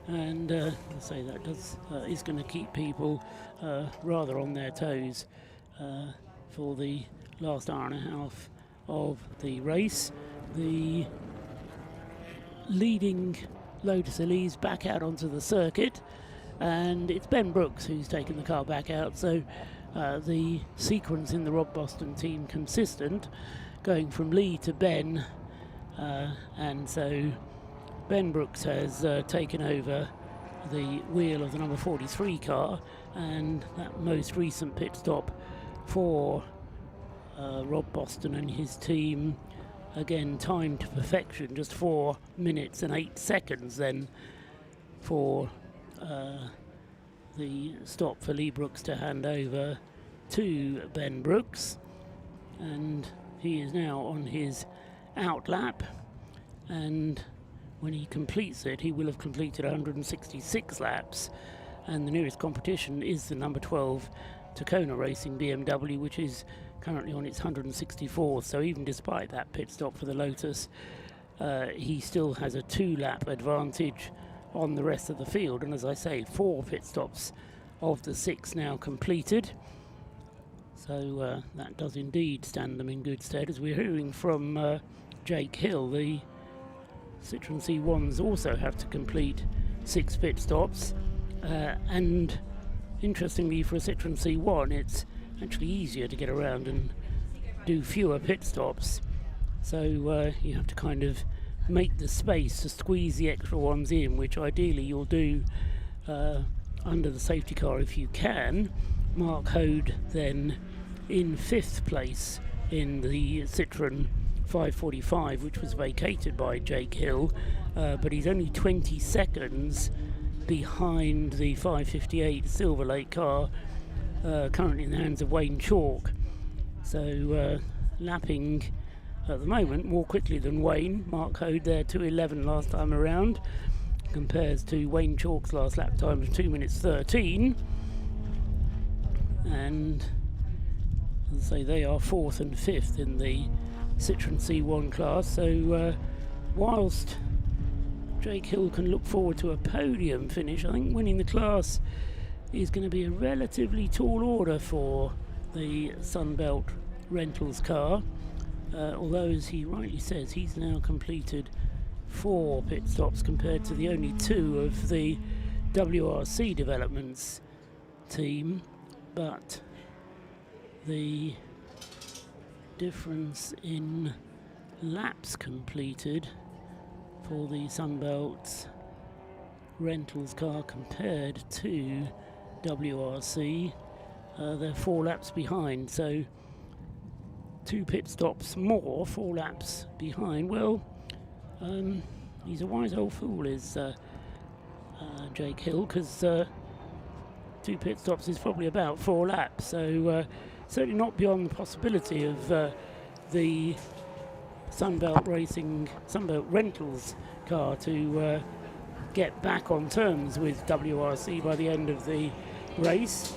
and I say that is going to keep people rather on their toes for the last hour and a half of the race. The leading Lotus Elise back out onto the circuit, and it's Ben Brooks who's taken the car back out, so the sequence in the Rob Boston team consistent, going from Lee to Ben, and so Ben Brooks has taken over the wheel of the number 43 car, and that most recent pit stop for Rob Boston and his team, again timed to perfection, just 4 minutes and 8 seconds then for the stop for Lee Brooks to hand over to Ben Brooks, and he is now on his out lap, and when he completes it he will have completed 166 laps, and the nearest competition is the number 12 Tacona Racing BMW, which is currently on its 164th, so even despite that pit stop for the Lotus, he still has a 2-lap advantage on the rest of the field, and as I say, 4 pit stops of the 6 now completed, so that does indeed stand them in good stead. As we're hearing from Jake Hill, the Citroen C1s also have to complete 6 pit stops, and interestingly for a Citroen C1 it's actually easier to get around and do fewer pit stops, so you have to kind of make the space to squeeze the extra ones in, which ideally you'll do under the safety car if you can. Mark Hode then in 5th place in the Citroen 545, which was vacated by Jake Hill, but he's only 20 seconds behind the 558 Silver Lake car, currently in the hands of Wayne Chalk, so lapping at the moment more quickly than Wayne. Mark Hode there 2:11 last time around, compares to Wayne Chalk's last lap time of 2 minutes 13, and as I say, they are 4th and 5th in the Citroen C1 class, so whilst Jake Hill can look forward to a podium finish, I think winning the class is going to be a relatively tall order for the Sunbelt Rentals car, although as he rightly says, he's now completed 4 pit stops compared to the only 2 of the WRC Developments team, but the difference in laps completed for the Sunbelt Rentals car compared to WRC, they're 4 laps behind, so 2 pit stops more, 4 laps behind. Well, he's a wise old fool, is Jake Hill, because 2 pit stops is probably about 4 laps, so certainly not beyond the possibility of the Sunbelt Rentals car to get back on terms with WRC by the end of the race.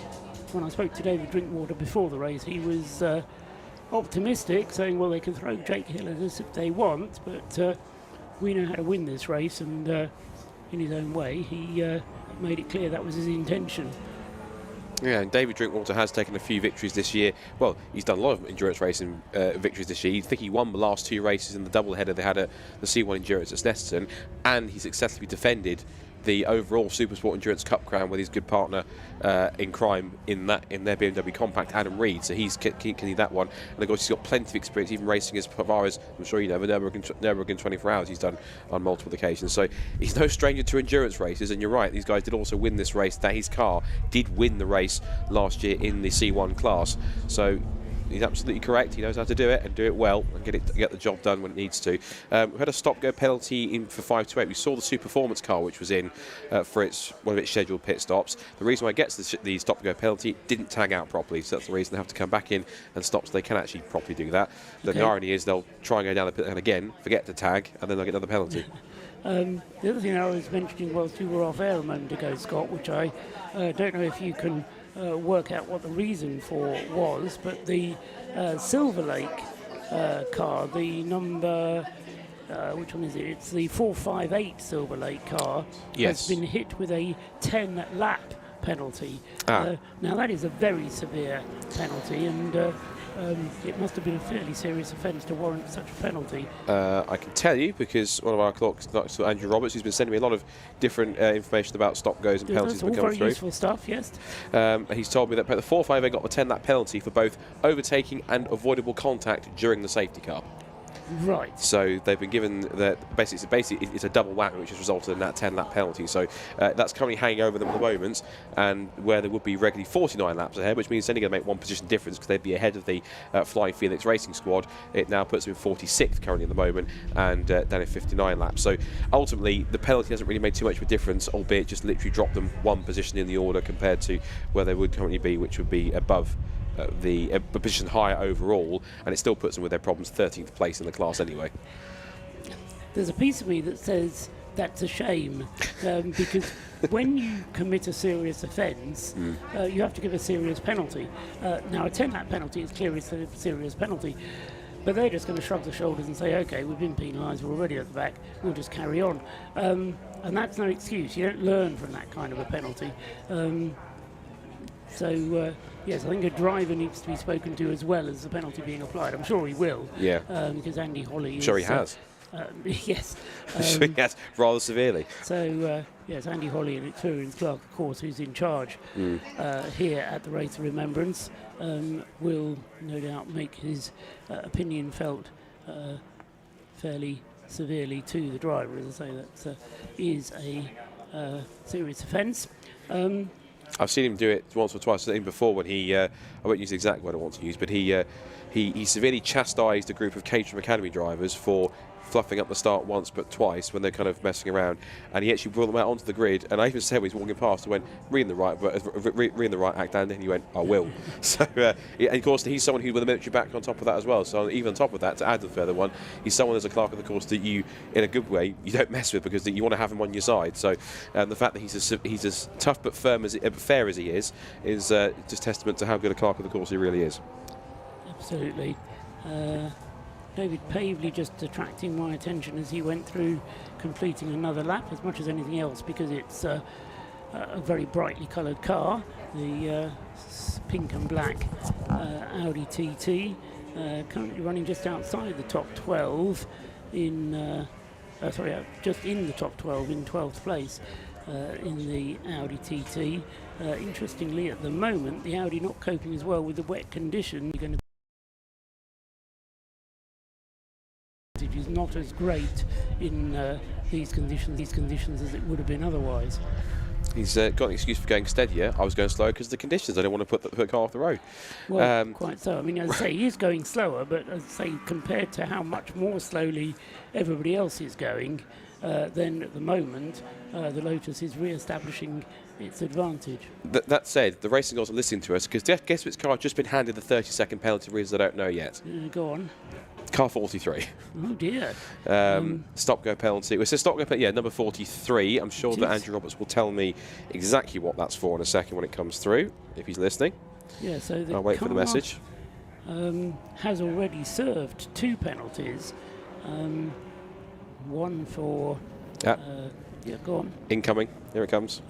When I spoke to David Drinkwater before the race, he was optimistic, saying, well, they can throw Jake Hill at us if they want, but we know how to win this race, and in his own way he made it clear that was his intention. Yeah, and David Drinkwater has taken a few victories this year. Well, he's done a lot of endurance racing victories this year. I think he won the last 2 races in the doubleheader they had at the C1 Endurance at Snetterton, and he successfully defended the overall Supersport Endurance Cup crown with his good partner in crime in their BMW Compact, Adam Reed. So he's keen that one, and of course he's got plenty of experience, even racing as far as, I'm sure you know, the Nürburgring 24 Hours he's done on multiple occasions. So he's no stranger to endurance races, and you're right, these guys did also win this race. That his car did win the race last year in the C1 class. So he's absolutely correct. He knows how to do it and do it well and get the job done when it needs to. We had a stop-go penalty in for 5 to 8. We saw the Super Performance car, which was in for one of its scheduled pit stops. The reason why it gets the stop-go penalty, didn't tag out properly, so that's the reason they have to come back in and stop so they can actually properly do that. Then the irony is they'll try and go down the pit lane again, forget to tag, and then they'll get another penalty. The other thing I was mentioning whilst you were off air a moment ago, Scott, which I don't know if you can work out what the reason for was, but the Silver Lake car, the number, which one is it? It's the 458 Silver Lake car, has been hit with a 10-lap penalty. Now that is a very severe penalty, and it must have been a fairly serious offence to warrant such a penalty. I can tell you because one of our clerks, Andrew Roberts, who's been sending me a lot of different information about stop goes and penalties that come through. All very useful stuff, yes. He's told me that the 458 got a 10-lap penalty for both overtaking and avoidable contact during the safety car. Right. So they've been given that basically it's a double whammy, which has resulted in that 10-lap penalty. So that's currently hanging over them at the moment, and where they would be regularly 49 laps ahead, which means it's only going to make 1 position difference because they'd be ahead of the Flying Phoenix Racing Squad. It now puts them in 46th currently at the moment, and down in 59 laps. So ultimately, the penalty hasn't really made too much of a difference, albeit just literally dropped them 1 position in the order compared to where they would currently be, which would be above the position higher overall, and it still puts them with their problems 13th place in the class anyway. There's a piece of me that says that's a shame, because when you commit a serious offence, you have to give a serious penalty. Now, a 10-lap penalty is clearly a serious penalty, but they're just going to shrug their shoulders and say, OK, we've been penalised, we're already at the back, we'll just carry on. And that's no excuse. You don't learn from that kind of a penalty. Yes, I think a driver needs to be spoken to as well as the penalty being applied. I'm sure he will. Yeah. Because Andy Holly I'm sure he has. Yes. Sure he has, rather severely. So, yes, Andy Holly and Experience Clark, of course, who's in charge here at the Race of Remembrance, will no doubt make his opinion felt fairly severely to the driver. As I say, that is a serious offence. I've seen him do it once or twice, even before when he, I won't use the exact word I want to use, but he severely chastised a group of Caterham Academy drivers for fluffing up the start once but twice when they're kind of messing around, and he actually brought them out onto the grid, and I even said when he was walking past, I went, read the right act, and then he went, I will. So and of course he's someone who with a military back on top of that as well, so even on top of that, to add the further one, he's someone as a clerk of the course that you, in a good way, you don't mess with because you want to have him on your side. So the fact that he's as tough but fair as he is just testament to how good a clerk of the course he really is. Absolutely. David Pavley just attracting my attention as he went through completing another lap as much as anything else, because it's a very brightly coloured car, the pink and black Audi TT, currently running just outside the top 12 in just in the top 12 in 12th place in the Audi TT. Interestingly, at the moment the Audi not coping as well with the wet conditions. You're going to is not as great in these conditions as it would have been otherwise. He's got an excuse for going steadier. I was going slower because of the conditions. I don't want to put the car off the road. Well, quite so. I mean, as I say, he is going slower, but as I say, compared to how much more slowly everybody else is going, then at the moment the Lotus is re-establishing its advantage. That said, the racing guys are listening to us, because guess which car has just been handed the 30-second penalty for reasons I don't know yet. Go on. Car 43. Oh dear. Stop-go penalty. It says stop-go penalty, number 43. I'm sure that Andrew Roberts will tell me exactly what that's for in a second when it comes through, if he's listening. Yeah, so the I'll wait for the message. Has already served 2 penalties. One for... yeah, go on. Incoming. Here it comes.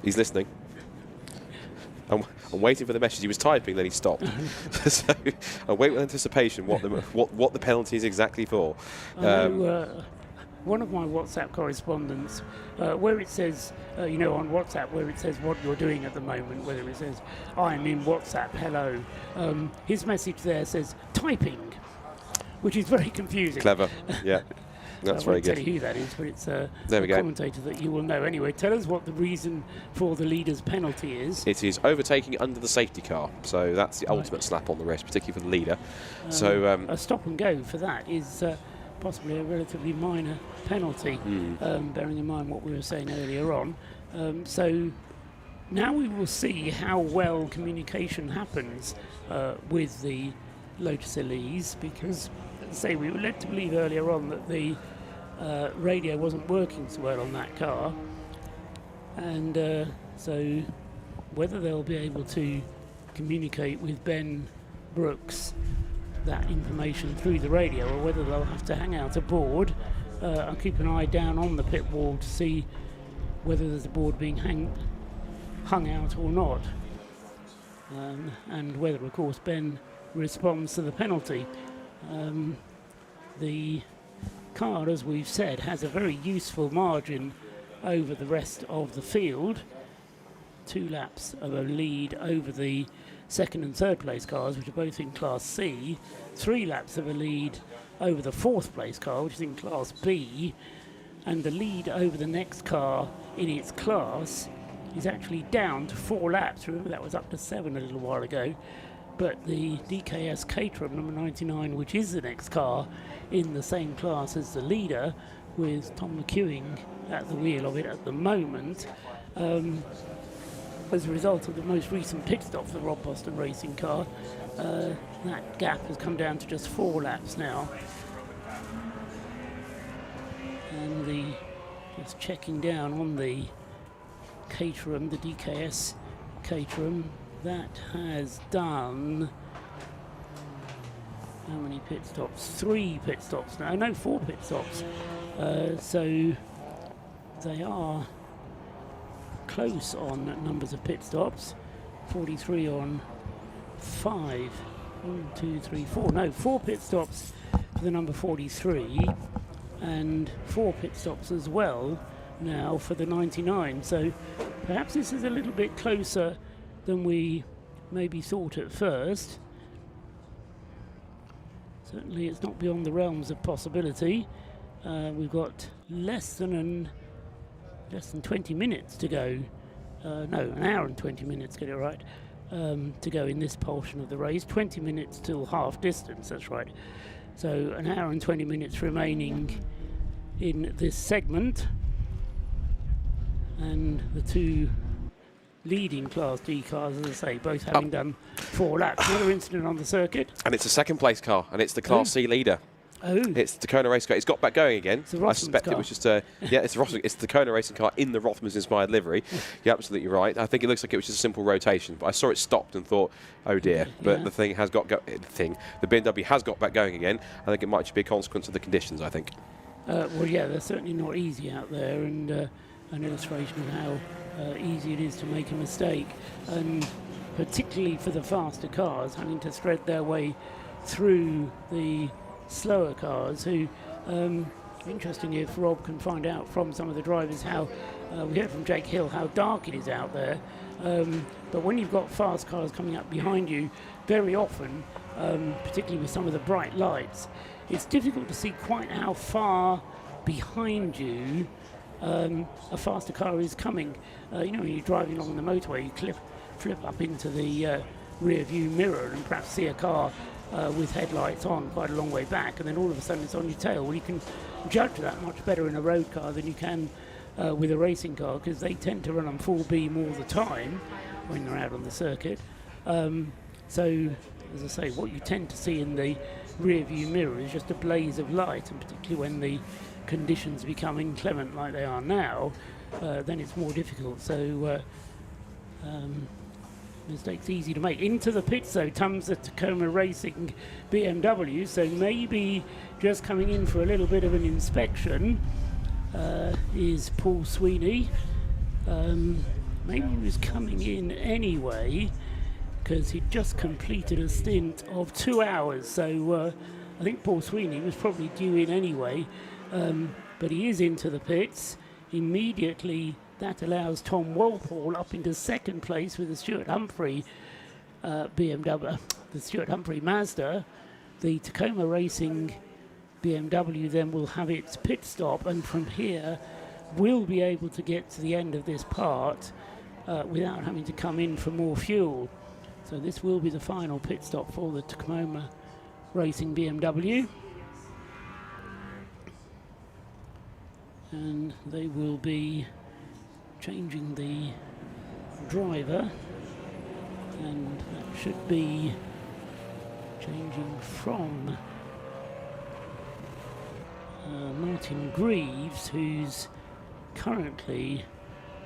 He's listening. I'm waiting for the message. He was typing, then he stopped. So I wait with anticipation what the penalty is exactly for. One of my WhatsApp correspondents, where it says, on WhatsApp, where it says what you're doing at the moment, whether it says, I'm in WhatsApp, hello, his message there says typing, which is very confusing. Clever, yeah. That's I very won't good. tell you who that is, but it's a There we go. commentator that you will know. Anyway, tell us what the reason for the leader's penalty is. It is overtaking under the safety car, so that's the ultimate slap on the wrist, particularly for the leader. A stop and go for that is possibly a relatively minor penalty, bearing in mind what we were saying earlier on. So now we will see how well communication happens with the Lotus Elise, because, as I say, we were led to believe earlier on that the radio wasn't working so well on that car, and so whether they'll be able to communicate with Ben Brooks that information through the radio, or whether they'll have to hang out a board. I'll keep an eye down on the pit wall to see whether there's a board being hung out or not, and whether, of course, Ben responds to the penalty. The car, as we've said, has a very useful margin over the rest of the field. 2 laps of a lead over the second and third place cars, which are both in Class C. 3 laps of a lead over the fourth place car, which is in Class B. And the lead over the next car in its class is actually down to 4 laps. Remember, that was up to 7 a little while ago. But the DKS Caterham number 99, which is the next car in the same class as the leader, with Tom McEwing at the wheel of it at the moment, as a result of the most recent pit stop for the Rob Boston racing car, that gap has come down to just 4 laps now. And just checking down on the Caterham, the DKS Caterham, that has done how many pit stops? 3 pit stops now. No, 4 pit stops. So they are close on numbers of pit stops. 43 on 5. 1, 2, 3, 4. No, 4 pit stops for the number 43, and 4 pit stops as well now for the 99. So perhaps this is a little bit closer than we maybe thought at first. Certainly it's not beyond the realms of possibility. We've got less than 20 minutes to go. No, an hour and 20 minutes, get it right, to go in this portion of the race. 20 minutes till half distance, that's right. So an hour and 20 minutes remaining in this segment. And the 2 leading Class D cars, as I say, both having done 4 laps. Another incident on the circuit. And it's a second place car, and it's the Class C leader. Oh. It's the Kona race car. It's got back going again. It's the I suspect car. it was just it's the Kona racing car in the Rothmans inspired livery. You're absolutely right. I think it looks like it was just a simple rotation, but I saw it stopped and thought, oh dear. But the thing has got the BMW has got back going again. I think it might just be a consequence of the conditions, I think. Well, yeah, they're certainly not easy out there, and an illustration of how easy it is to make a mistake, and particularly for the faster cars having to thread their way through the slower cars, who interestingly, if Rob can find out from some of the drivers how we heard from Jake Hill how dark it is out there, but when you've got fast cars coming up behind you, very often, particularly with some of the bright lights, it's difficult to see quite how far behind you a faster car is coming. You know, when you're driving along the motorway, you flip up into the rear view mirror and perhaps see a car with headlights on quite a long way back, and then all of a sudden it's on your tail. Well, you can judge that much better in a road car than you can with a racing car, because they tend to run on full beam all the time when they're out on the circuit. So, as I say, what you tend to see in the rear view mirror is just a blaze of light, and particularly when the conditions become inclement like they are now, then it's more difficult. So mistakes easy to make. Into the pits though comes the Tacoma Racing BMW, so maybe just coming in for a little bit of an inspection is Paul Sweeney. Maybe he was coming in anyway because he'd just completed a stint of 2 hours, so I think Paul Sweeney was probably due in anyway, but he is into the pits immediately. That allows Tom Walpole up into second place with the Stuart Humphrey BMW, the Stuart Humphrey Mazda. The Tacoma Racing BMW then will have its pit stop, and from here will be able to get to the end of this part without having to come in for more fuel. So this will be the final pit stop for the Tacoma Racing BMW. And they will be changing the driver, and that should be changing from Martin Greaves, who's currently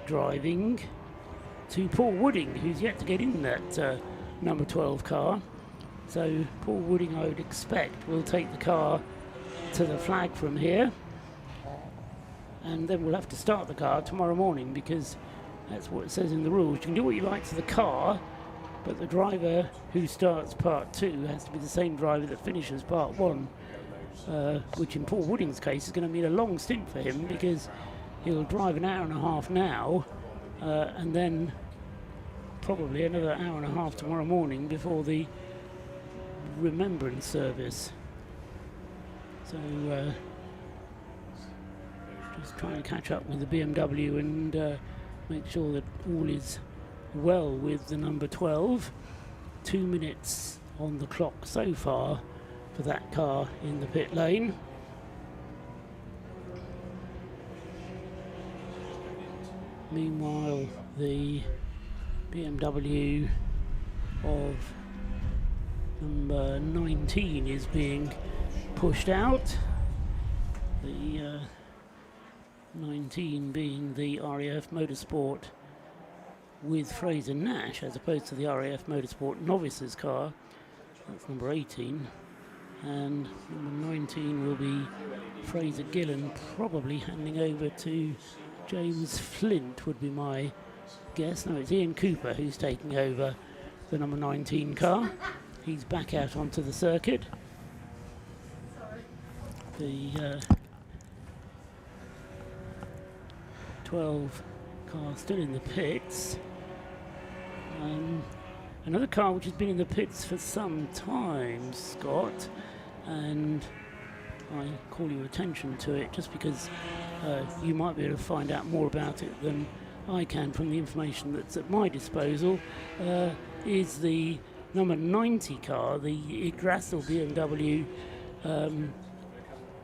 driving, to Paul Wooding, who's yet to get in that number 12 car. So Paul Wooding, I would expect, will take the car to the flag from here, and then we'll have to start the car tomorrow morning, because that's what it says in the rules. You can do what you like to the car, but the driver who starts part 2 has to be the same driver that finishes part 1, which in Paul Wooding's case is going to mean a long stint for him, because he'll drive an hour and a half now, and then probably another hour and a half tomorrow morning before the Remembrance service. So just trying to catch up with the BMW and make sure that all is well with the number 12. 2 minutes on the clock so far for that car in the pit lane. Meanwhile, the BMW of number 19 is being pushed out. The 19 being the RAF Motorsport with Fraser Nash, as opposed to the RAF Motorsport novices car. That's number 18. And number 19 will be Fraser Gillen, probably handing over to James Flint, would be my guess. No, it's Ian Cooper who's taking over the number 19 car. He's back out onto the circuit. The 12 car still in the pits. Another car which has been in the pits for some time, Scott, and I call your attention to it just because you might be able to find out more about it than I can from the information that's at my disposal, is the number 90 car, the Yggdrasil BMW,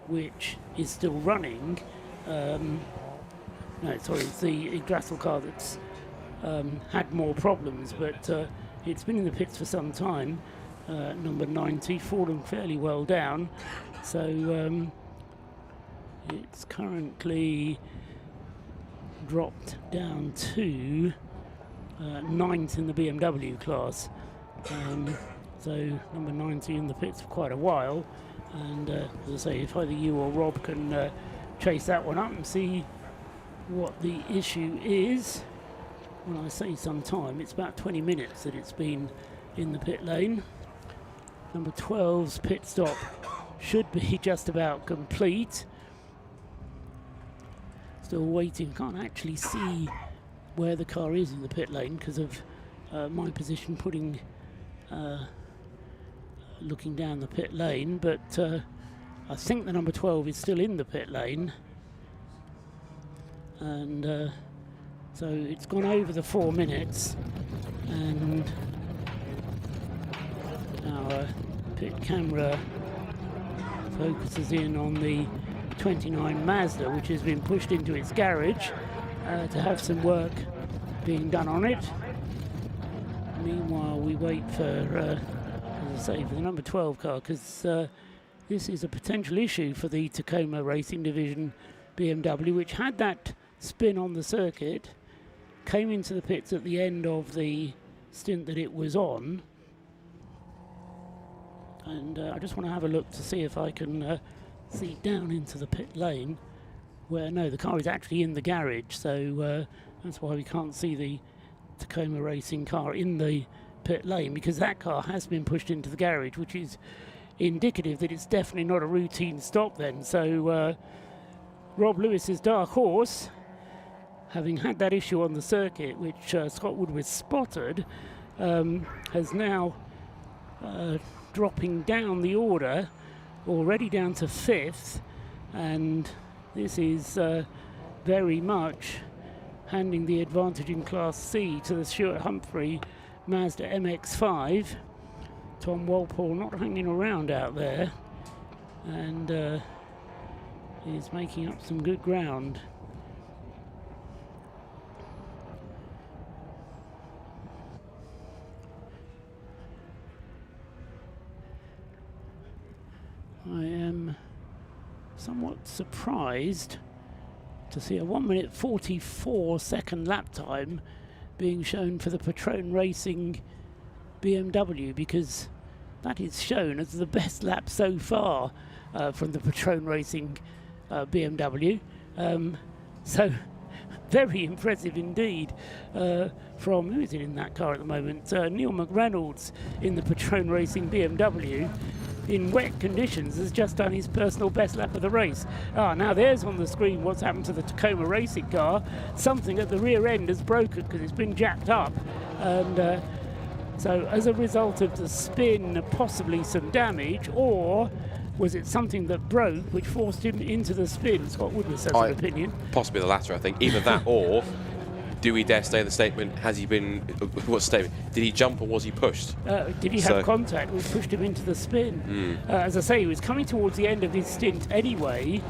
which is still running. No, sorry, it's the Yggdrasil car that's had more problems, but it's been in the pits for some time. Number 90, fallen fairly well down, so it's currently dropped down to 9th in the BMW class. So number 90 in the pits for quite a while, and as I say, if either you or Rob can chase that one up and see what the issue is. When I say some time, it's about 20 minutes that it's been in the pit lane. Number 12's pit stop should be just about complete. Still waiting, can't actually see where the car is in the pit lane because of my position looking down the pit lane, but I think the number 12 is still in the pit lane, and so it's gone over the 4 minutes, and our pit camera focuses in on the 29 Mazda, which has been pushed into its garage to have some work being done on it. Meanwhile, we wait for, as I say, for the number 12 car, because this is a potential issue for the Tacoma Racing Division BMW, which had that spin on the circuit, came into the pits at the end of the stint that it was on, and I just want to have a look to see if I can see down into the pit lane, where no, the car is actually in the garage, so that's why we can't see the Tacoma Racing car in the pit lane, because that car has been pushed into the garage, which is indicative that it's definitely not a routine stop then. So Rob Lewis's Dark Horse, having had that issue on the circuit, which Scott Woodward spotted, has now dropping down the order, already down to 5th, and this is very much handing the advantage in Class C to the Stuart Humphrey Mazda MX-5. Tom Walpole not hanging around out there, and is making up some good ground. I am somewhat surprised to see a 1 minute 44 second lap time being shown for the Patron Racing BMW, because that is shown as the best lap so far from the Patron Racing BMW. So very impressive indeed from, who is it in that car at the moment? Neil McReynolds in the Patron Racing BMW. In wet conditions, has just done his personal best lap of the race. Now there's on the screen what's happened to the Tacoma Racing car. Something at the rear end has broken because it's been jacked up, and so as a result of the spin, possibly some damage, or was it something that broke which forced him into the spin? Scott Woodward says an opinion. Possibly the latter, I think. Either that or, do we dare say the statement, has he been, what statement? Did he jump or was he pushed? Did he have contact which pushed him into the spin? As I say, he was coming towards the end of his stint anyway.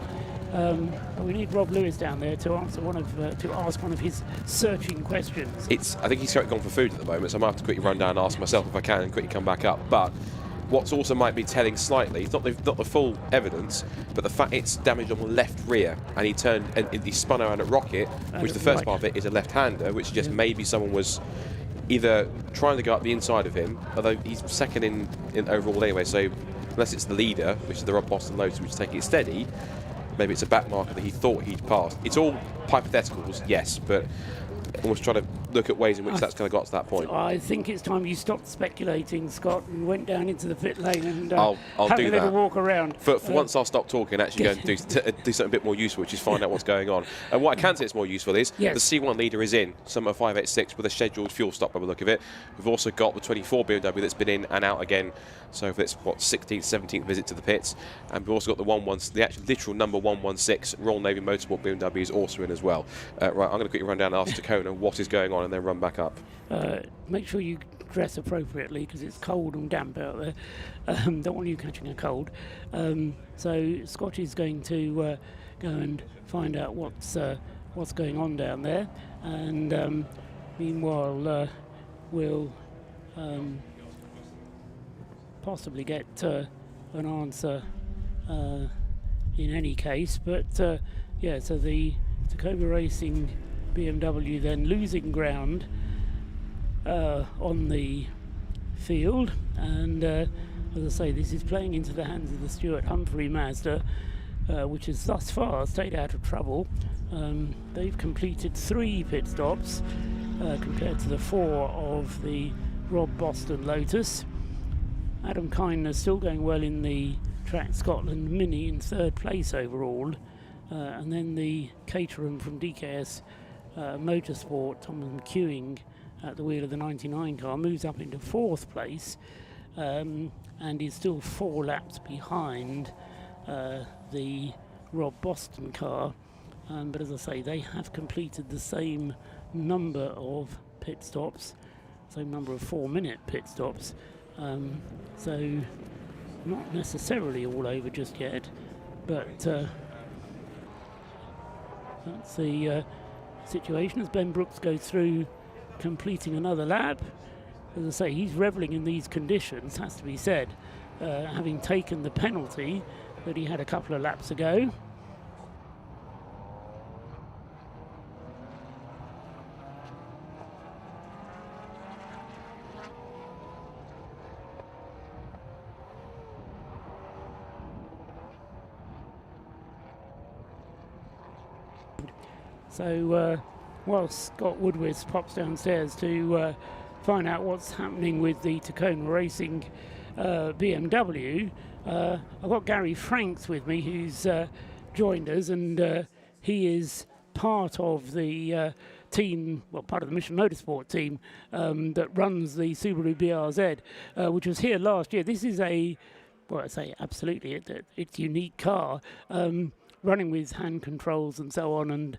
We need Rob Lewis down there to answer to ask one of his searching questions. I think he's gone for food at the moment, so I might have to quickly run down and ask myself if I can and quickly come back up. But what's also might be telling slightly, it's not the full evidence, but the fact it's damaged on the left rear, and he turned and he spun around at Rocket, which the first part of it is a left-hander, which suggests maybe someone was either trying to go up the inside of him, although he's second in overall anyway, so unless it's the leader, which is the Rob Boston Lotus, which is taking it steady, maybe it's a back marker that he thought he'd passed. It's all hypotheticals, yes, but almost trying to look at ways in which that's kind of got to that point. I think it's time you stopped speculating, Scott, and went down into the pit lane and I'll have do a little that. walk around. For once, I'll stop talking and actually go and do something a bit more useful, which is find out what's going on. And what I can say is more useful is the C1 leader is in, Summer 586, with a scheduled fuel stop by the look of it. We've also got the 24 BMW that's been in and out again, so for its 16th, 17th visit to the pits. And we've also got the actual literal number 116 Royal Navy Motorsport BMW is also in as well. Right, I'm going to quickly run down and ask Tacona what is going on and then run back up. Make sure you dress appropriately because it's cold and damp out there. Don't want you catching a cold. So Scott is going to go and find out what's going on down there, and meanwhile we'll possibly get an answer in any case. But yeah, so the Tacoma Racing BMW then losing ground on the field, and as I say, this is playing into the hands of the Stuart Humphrey Mazda, which has thus far stayed out of trouble. They've completed 3 pit stops compared to the 4 of the Rob Boston Lotus. Adam Kindner still going well in the Track Scotland Mini in 3rd place overall, and then the Caterham from DKS Motorsport, Thomas McEwing at the wheel of the 99 car, moves up into 4th place, and is still 4 laps behind the Rob Boston car. But as I say, they have completed the same number of pit stops, same number of 4-minute pit stops, so not necessarily all over just yet, but that's the situation as Ben Brooks goes through completing another lap. As I say, he's revelling in these conditions, has to be said, having taken the penalty that he had a couple of laps ago. So whilst Scott Woodward pops downstairs to find out what's happening with the Tacoma Racing BMW, I've got Gary Franks with me, who's joined us, and he is part of the team, well, part of the Mission Motorsport team that runs the Subaru BRZ, which was here last year. This is a well, I say absolutely, it's a unique car. Running with hand controls and so on, and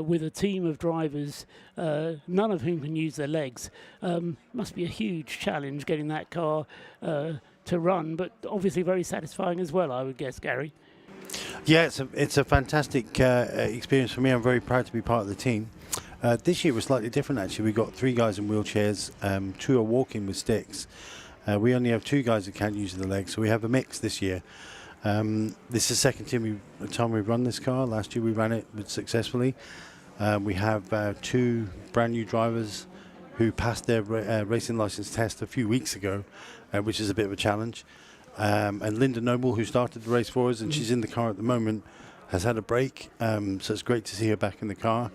with a team of drivers, none of whom can use their legs, must be a huge challenge getting that car to run, but obviously very satisfying as well, I would guess, Gary. Yeah, it's a fantastic experience for me. I'm very proud to be part of the team. This year was slightly different, actually. We got 3 guys in wheelchairs, 2 are walking with sticks. We only have 2 guys that can't use the legs, so we have a mix this year. This is the second time we've run this car. Last year we ran it successfully. We have 2 brand new drivers who passed their racing license test a few weeks ago, which is a bit of a challenge. And Linda Noble, who started the race for us, and she's in the car at the moment, has had a break. So it's great to see her back in the car.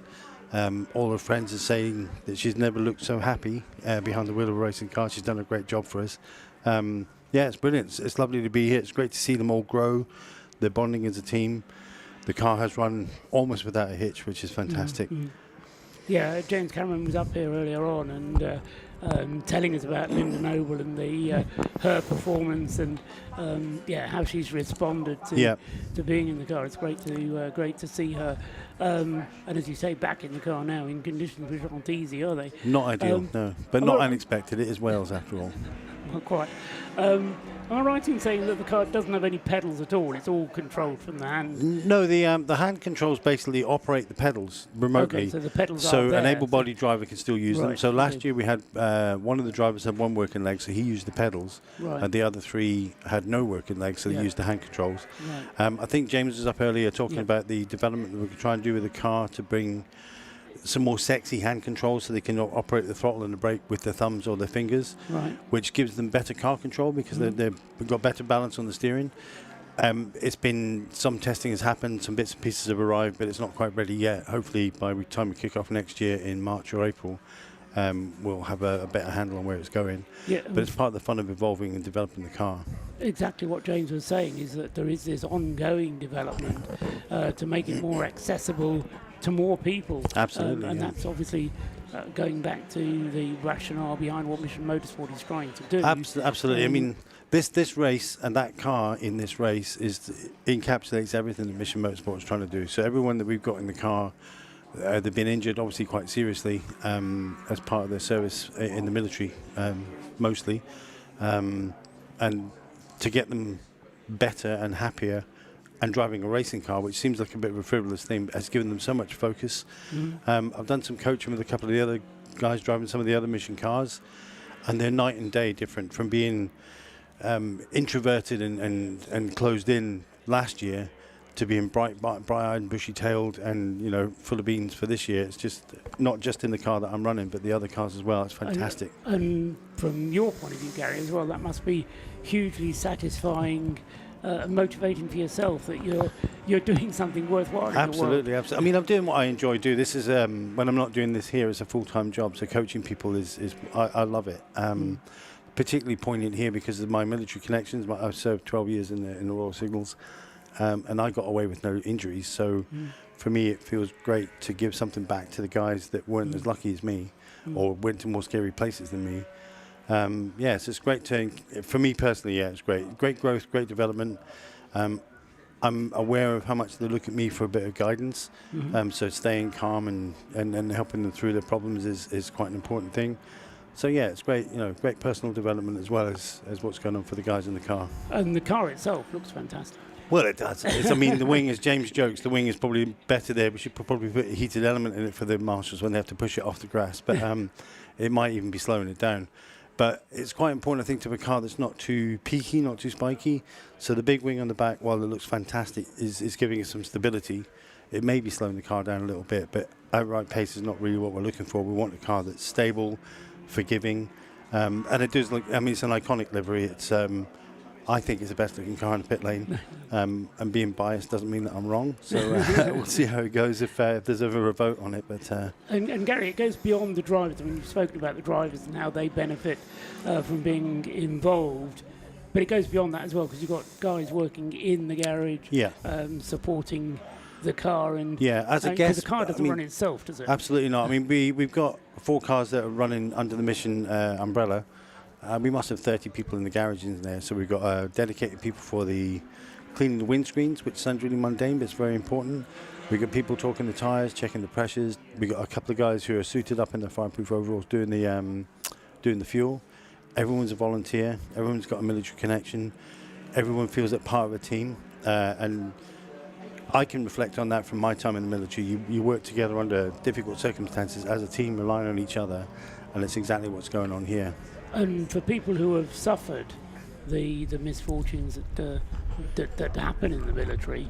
All her friends are saying that she's never looked so happy behind the wheel of a racing car. She's done a great job for us. Yeah, it's brilliant. It's lovely to be here. It's great to see them all grow. They're bonding as a team. The car has run almost without a hitch, which is fantastic. Yeah, James Cameron was up here earlier on and telling us about Linda Noble and her performance and how she's responded to being in the car. It's great to see her. And as you say, back in the car now in conditions which aren't easy, are they? Not ideal, no, but not unexpected. It is Wales after all. Not quite. Am I right in saying that the car doesn't have any pedals at all? It's all controlled from the hand? No, the hand controls basically operate the pedals remotely. Okay, so the pedals so are there. an able-bodied driver can still use them. Right, So last year we had one of the drivers had 1 working leg, so he used the pedals. Right. And the other 3 had no working leg, so they used the hand controls. Right. I think James was up earlier talking about the development that we're trying to do with the car to bring some more sexy hand controls so they can operate the throttle and the brake with their thumbs or their fingers, which gives them better car control because they've got better balance on the steering. It's been, some testing has happened, some bits and pieces have arrived, but it's not quite ready yet. Hopefully by the time we kick off next year in March or April, we'll have a better handle on where it's going. Yeah, but it's part of the fun of evolving and developing the car. Exactly what James was saying is that there is this ongoing development to make it more accessible to more people. Absolutely. And that's obviously going back to the rationale behind what Mission Motorsport is trying to do. Absolutely. I mean, this race and that car in this race encapsulates everything that Mission Motorsport is trying to do. So everyone that we've got in the car, they've been injured, obviously quite seriously, as part of their service in the military, mostly. And to get them better and happier and driving a racing car, which seems like a bit of a frivolous thing, has given them so much focus. I've done some coaching with a couple of the other guys driving some of the other Mission cars, and they're night and day different from being introverted and closed in last year to being bright-eyed and bushy-tailed and full of beans for this year. It's just not just in the car that I'm running, but the other cars as well. It's fantastic. And from your point of view, Gary, as well, that must be hugely satisfying. Motivating for yourself that you're doing something worthwhile. Absolutely. I mean, I'm doing what I enjoy doing. This is when I'm not doing this here, it's a full-time job. So coaching people is I love it. Particularly poignant here because of my military connections. I've served 12 years in the Royal Signals, and I got away with no injuries. So for me, it feels great to give something back to the guys that weren't as lucky as me, or went to more scary places than me. So it's great for me personally, it's great. Great growth, great development. I'm aware of how much they look at me for a bit of guidance. So staying calm and helping them through their problems is quite an important thing. So it's great, great personal development as well as what's going on for the guys in the car. And the car itself looks fantastic. Well, it does. I mean, the wing, as James jokes, the wing is probably better there. We should probably put a heated element in it for the marshals when they have to push it off the grass. But it might even be slowing it down. But it's quite important, I think, to have a car that's not too peaky, not too spiky. So the big wing on the back, while it looks fantastic, is giving us some stability. It may be slowing the car down a little bit, but outright pace is not really what we're looking for. We want a car that's stable, forgiving, and it does look. I mean, it's an iconic livery. It's I think it's the best looking car in the pit lane. And being biased doesn't mean that I'm wrong. So we'll see how it goes if there's ever a vote on it. But and Gary, it goes beyond the drivers. I mean, you've spoken about the drivers and how they benefit from being involved. But it goes beyond that as well because you've got guys working in the garage, supporting the car. And as a guest, the car doesn't run itself, does it? Absolutely not. I mean, we've got 4 cars that are running under the Mission umbrella. We must have 30 people in the garage in there. So we've got dedicated people for the cleaning the windscreens, which sounds really mundane, but it's very important. We've got people talking the tyres, checking the pressures. We've got a couple of guys who are suited up in their fireproof overalls doing the fuel. Everyone's a volunteer. Everyone's got a military connection. Everyone feels that part of a team. And I can reflect on that from my time in the military. You work together under difficult circumstances as a team, relying on each other, and it's exactly what's going on here. And for people who have suffered the misfortunes that happen in the military,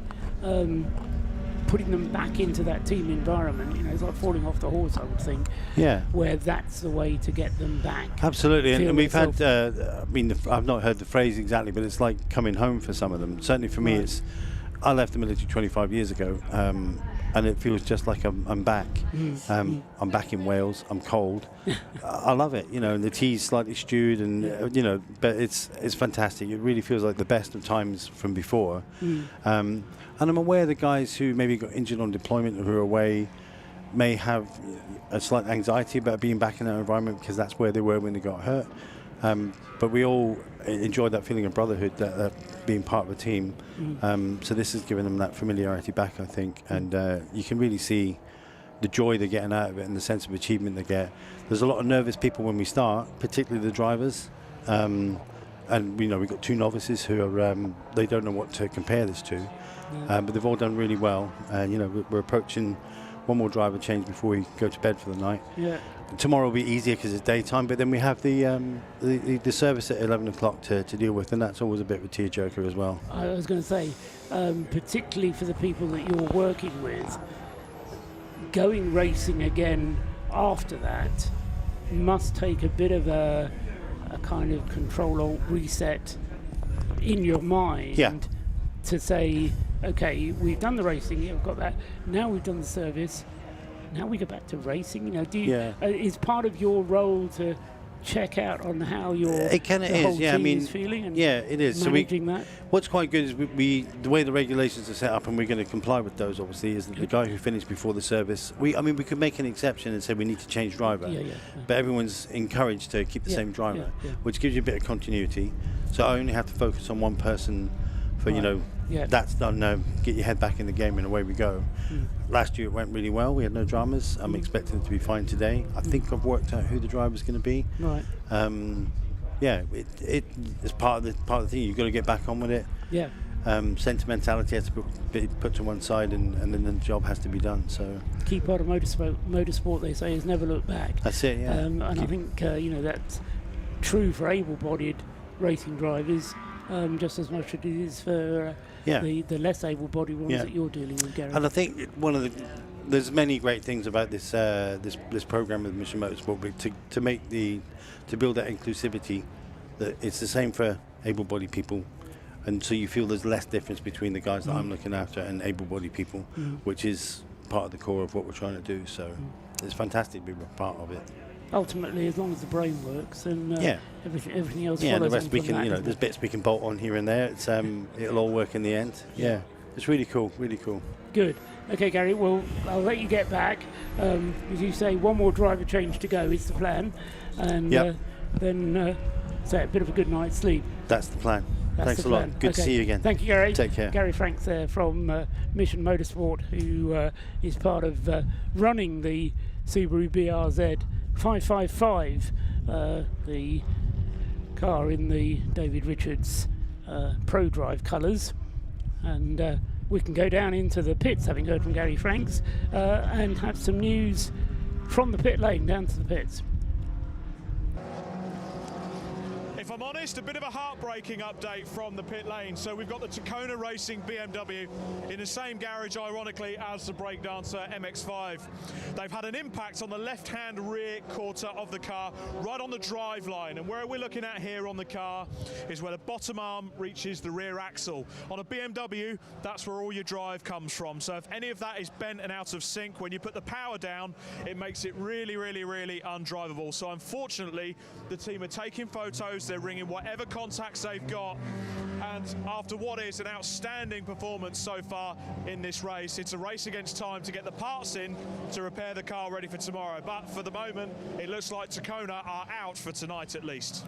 putting them back into that team environment, it's like falling off the horse, I would think. Yeah. Where that's the way to get them back. Absolutely, and we've had. I've not heard the phrase exactly, but it's like coming home for some of them. Certainly for me, I left the military 25 years ago, and it feels just like I'm back. I'm back in Wales. I'm cold. I love it, and the tea's slightly stewed, and but it's fantastic. It really feels like the best of times from before. And I'm aware the guys who maybe got injured on deployment or who are away may have a slight anxiety about being back in that environment because that's where they were when they got hurt. But we all enjoyed that feeling of brotherhood, that being part of a team. So this has given them that familiarity back, I think. And you can really see the joy they're getting out of it and the sense of achievement they get. There's a lot of nervous people when we start, particularly the drivers. And we've got 2 novices who are they don't know what to compare this to. But they've all done really well. We're approaching one more driver change before we go to bed for the night. Yeah. Tomorrow will be easier because it's daytime, but then we have the service at 11 o'clock to deal with, and that's always a bit of a tearjerker as well. I was going to say, particularly for the people that you're working with, going racing again after that must take a bit of a kind of control alt reset in your mind to say, okay, we've done the racing, we've got that, now we've done the service, now we go back to racing. Is part of your role to check out on how your whole team is feeling and it is. managing that? What's quite good is we the way the regulations are set up, and we're going to comply with those, obviously, is that the guy who finished before the service, we could make an exception and say we need to change driver, but everyone's encouraged to keep the same driver, which gives you a bit of continuity. So I only have to focus on one person for, that's done now, get your head back in the game and away we go. Last year it went really well, we had no dramas. I'm expecting it to be fine today. I think I've worked out who the driver's going to be. Right. It's part of the thing. You've got to get back on with it. Yeah. Sentimentality has to be put to one side, and then the job has to be done. So key part of motorsport, they say, is never look back. That's it. Yeah. And I think that's true for able-bodied racing drivers. Just as much as it is for the less able-bodied ones that you're dealing with, Gary. And I think there's many great things about this program with Mission Motorsport, but to build that inclusivity, that it's the same for able-bodied people, and so you feel there's less difference between the guys that I'm looking after and able-bodied people, which is part of the core of what we're trying to do. So it's fantastic to be a part of it. Ultimately, as long as the brain works and everything else follows. Yeah, the rest we can, that, there's bits we can bolt on here and there. It's it'll all work in the end. Yeah, it's really cool, really cool. Good. Okay, Gary. Well, I'll let you get back. As you say, one more driver change to go is the plan, and then say a bit of a good night's sleep. That's the plan. Thanks a lot. Good to see you again. Thank you, Gary. Take care. Gary Franks there from Mission Motorsport, who is part of running the Subaru BRZ 555, the car in the David Richards Pro Drive colours, and we can go down into the pits, having heard from Gary Franks, and have some news from the pit lane down to the pits. If I'm honest, a bit of a heartbreaking update from the pit lane. So we've got the Tacona Racing BMW in the same garage, ironically, as the breakdancer MX-5. They've had an impact on the left-hand rear quarter of the car, right on the drive line. And where we're looking at here on the car is where the bottom arm reaches the rear axle. On a BMW, that's where all your drive comes from. So if any of that is bent and out of sync, when you put the power down, it makes it really, really, really undrivable. So unfortunately, the team are taking photos. They're ringing whatever contacts they've got, and after what is an outstanding performance so far in this race, it's a race against time to get the parts in to repair the car ready for tomorrow. But for the moment, it looks like Tacona are out for tonight at least.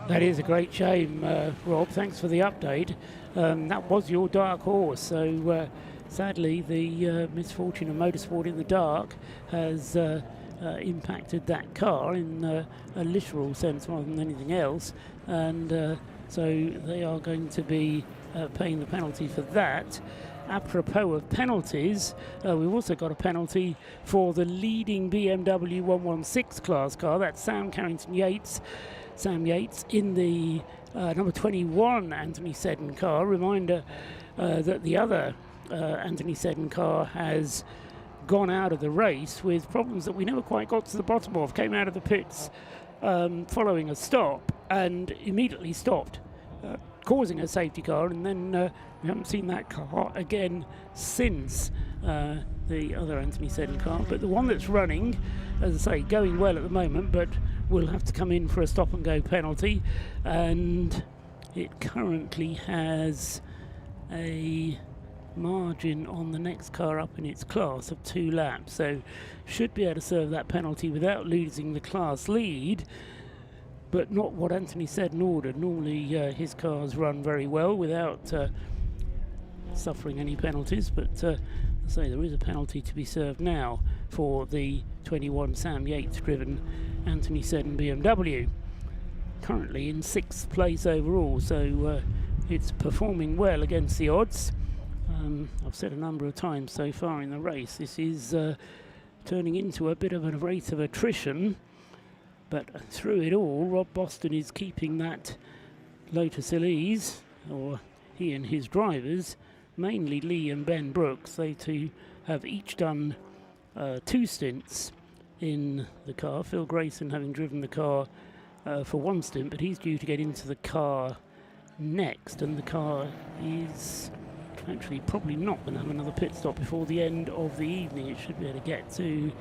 That is a great shame, Rob. Thanks for the update. That was your dark horse. So sadly, the misfortune of motorsport in the dark has impacted that car in a literal sense more than anything else. And so they are going to be paying the penalty for that. Apropos of penalties, we've also got a penalty for the leading BMW 116 class car. That's Sam Yates in the number 21 Anthony Seddon car. Reminder that the other Anthony Seddon car has gone out of the race with problems that we never quite got to the bottom of. Came out of the pits following a stop and immediately stopped, causing a safety car, and then we haven't seen that car again since the other Anthony Seddon car. But the one that's running, as I say, going well at the moment, but will have to come in for a stop and go penalty, and it currently has a margin on the next car up in its class of 2 laps, so should be able to serve that penalty without losing the class lead. But not what Anthony Seddon ordered. Normally his cars run very well without suffering any penalties, but I say there is a penalty to be served now for the 21 Sam Yates driven Anthony Seddon BMW, currently in 6th place overall, so it's performing well against the odds. I've said a number of times so far in the race, this is turning into a bit of a race of attrition. But through it all, Rob Boston is keeping that Lotus Elise, or he and his drivers, mainly Lee and Ben Brooks. They two have each done 2 stints in the car. Phil Grayson having driven the car for 1 stint, but he's due to get into the car next, and the car is actually probably not going to have another pit stop before the end of the evening. It should be able to get to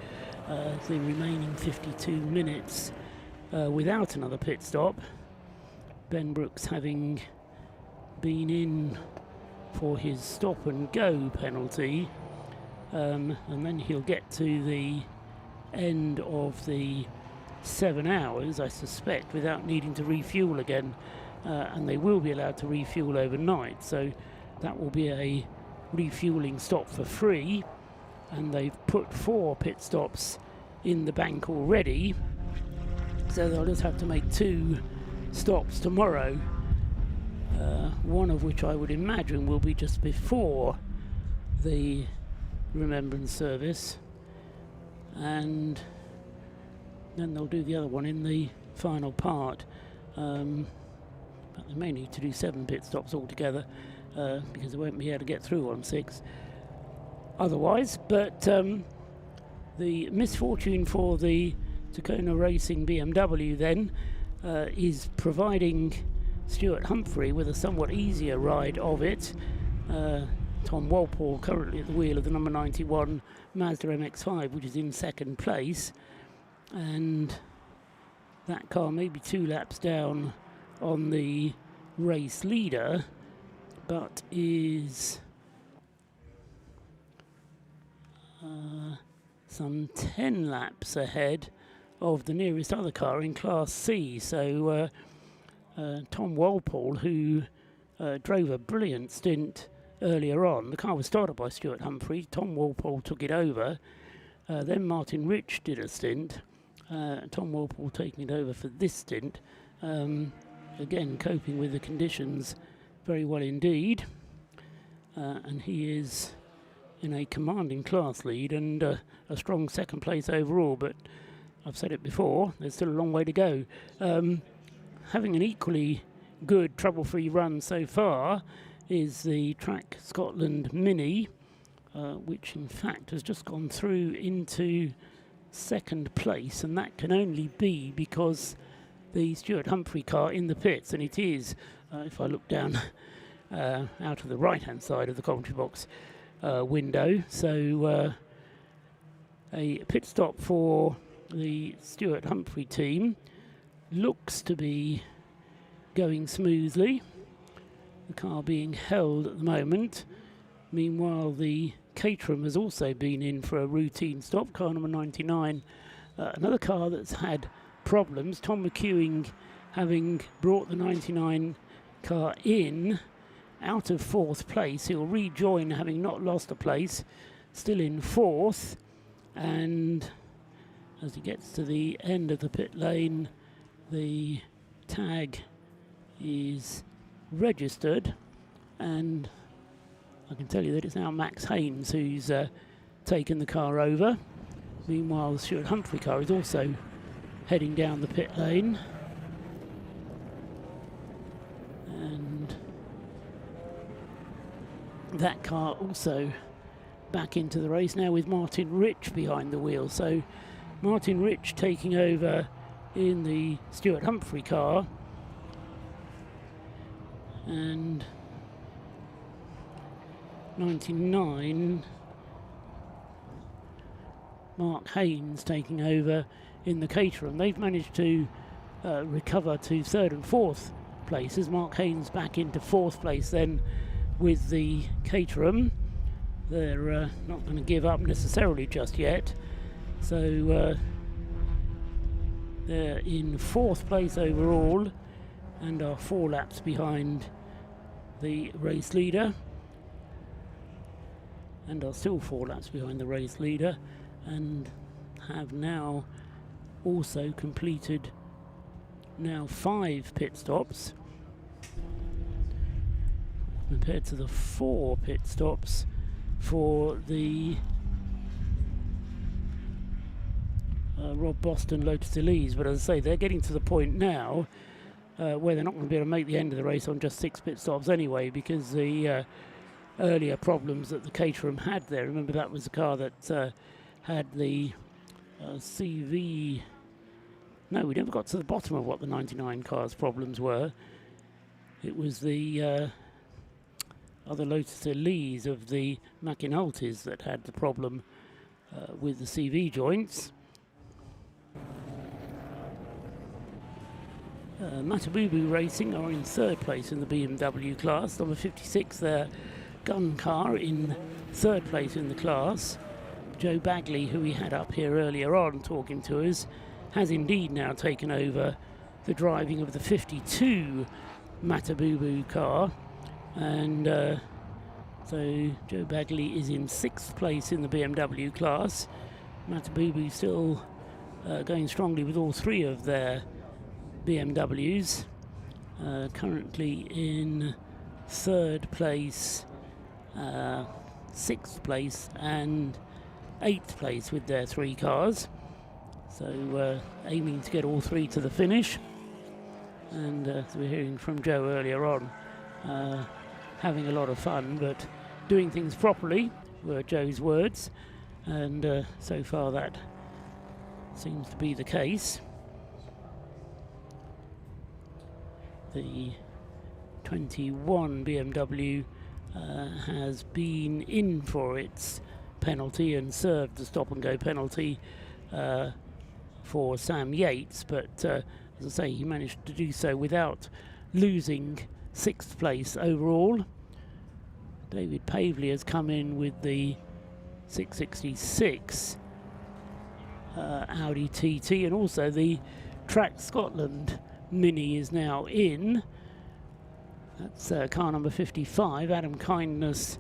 the remaining 52 minutes without another pit stop. Ben Brooks having been in for his stop and go penalty, and then he'll get to the end of the 7 hours, I suspect, without needing to refuel again, and they will be allowed to refuel overnight, so that will be a refueling stop for free. And they've put 4 pit stops in the bank already, so they'll just have to make 2 stops tomorrow, one of which I would imagine will be just before the Remembrance service, and then they'll do the other one in the final part, but they may need to do 7 pit stops altogether, because they won't be able to get through on 6 otherwise. But the misfortune for the Tacona Racing BMW then is providing Stuart Humphrey with a somewhat easier ride of it. Tom Walpole currently at the wheel of the number 91 Mazda MX-5, which is in 2nd place, and that car may be 2 laps down on the race leader, but is some 10 laps ahead of the nearest other car in Class C. So Tom Walpole, who drove a brilliant stint earlier on, the car was started by Stuart Humphrey, Tom Walpole took it over, then Martin Rich did a stint, Tom Walpole taking it over for this stint, again coping with the conditions very well indeed, and he is in a commanding class lead and a strong 2nd place overall, but I've said it before, there's still a long way to go. Having an equally good trouble-free run so far is the Track Scotland Mini, which in fact has just gone through into 2nd place, and that can only be because the Stuart Humphrey car in the pits, and it is, if I look down out of the right-hand side of the commentary box window, so a pit stop for the Stuart Humphrey team looks to be going smoothly, the car being held at the moment. Meanwhile, the Caterham has also been in for a routine stop, car number 99, another car that's had problems. Tom McEwing having brought the 99 car in out of 4th place. He'll rejoin, having not lost a place, still in 4th, and as he gets to the end of the pit lane, the tag is registered, and I can tell you that it's now Max Haynes who's taken the car over. Meanwhile, the Stuart Humphrey car is also heading down the pit lane, and that car also back into the race now with Martin Rich behind the wheel. So Martin Rich taking over in the Stuart Humphrey car, and 99 Mark Haynes taking over in the Caterham. They've managed to recover to 3rd and 4th places. Mark Haynes back into 4th place then with the Caterham. They're not going to give up necessarily just yet. So they're in 4th place overall and are 4 laps behind the race leader, and are still 4 laps behind the race leader, and have now also completed now 5 pit stops compared to the 4 pit stops for the Rob Boston Lotus Elise. But as I say, they're getting to the point now where they're not going to be able to make the end of the race on just 6 pit stops anyway, because the earlier problems that the Caterham had there, remember that was the car that had the CV. No, we never got to the bottom of what the 99 car's problems were. It was the other Lotus Elise of the McInultys that had the problem with the CV joints. Matabubu Racing are in 3rd place in the BMW class. Number 56, their gun car, in 3rd place in the class. Joe Bagley, who we had up here earlier on talking to us, has indeed now taken over the driving of the 52 Matabubu car, and so Joe Bagley is in 6th place in the BMW class. Matabubu still going strongly with all 3 of their BMWs, currently in 3rd place, 6th place and 8th place with their 3 cars. So aiming to get all 3 to the finish, and as we're hearing from Joe earlier on, having a lot of fun but doing things properly were Joe's words, and so far that seems to be the case. The 21 BMW has been in for its penalty and served the stop and go penalty for Sam Yates, but as I say, he managed to do so without losing 6th place overall. David Pavley has come in with the 666 Audi TT, and also the Track Scotland Mini is now in. That's car number 55, Adam Kindness,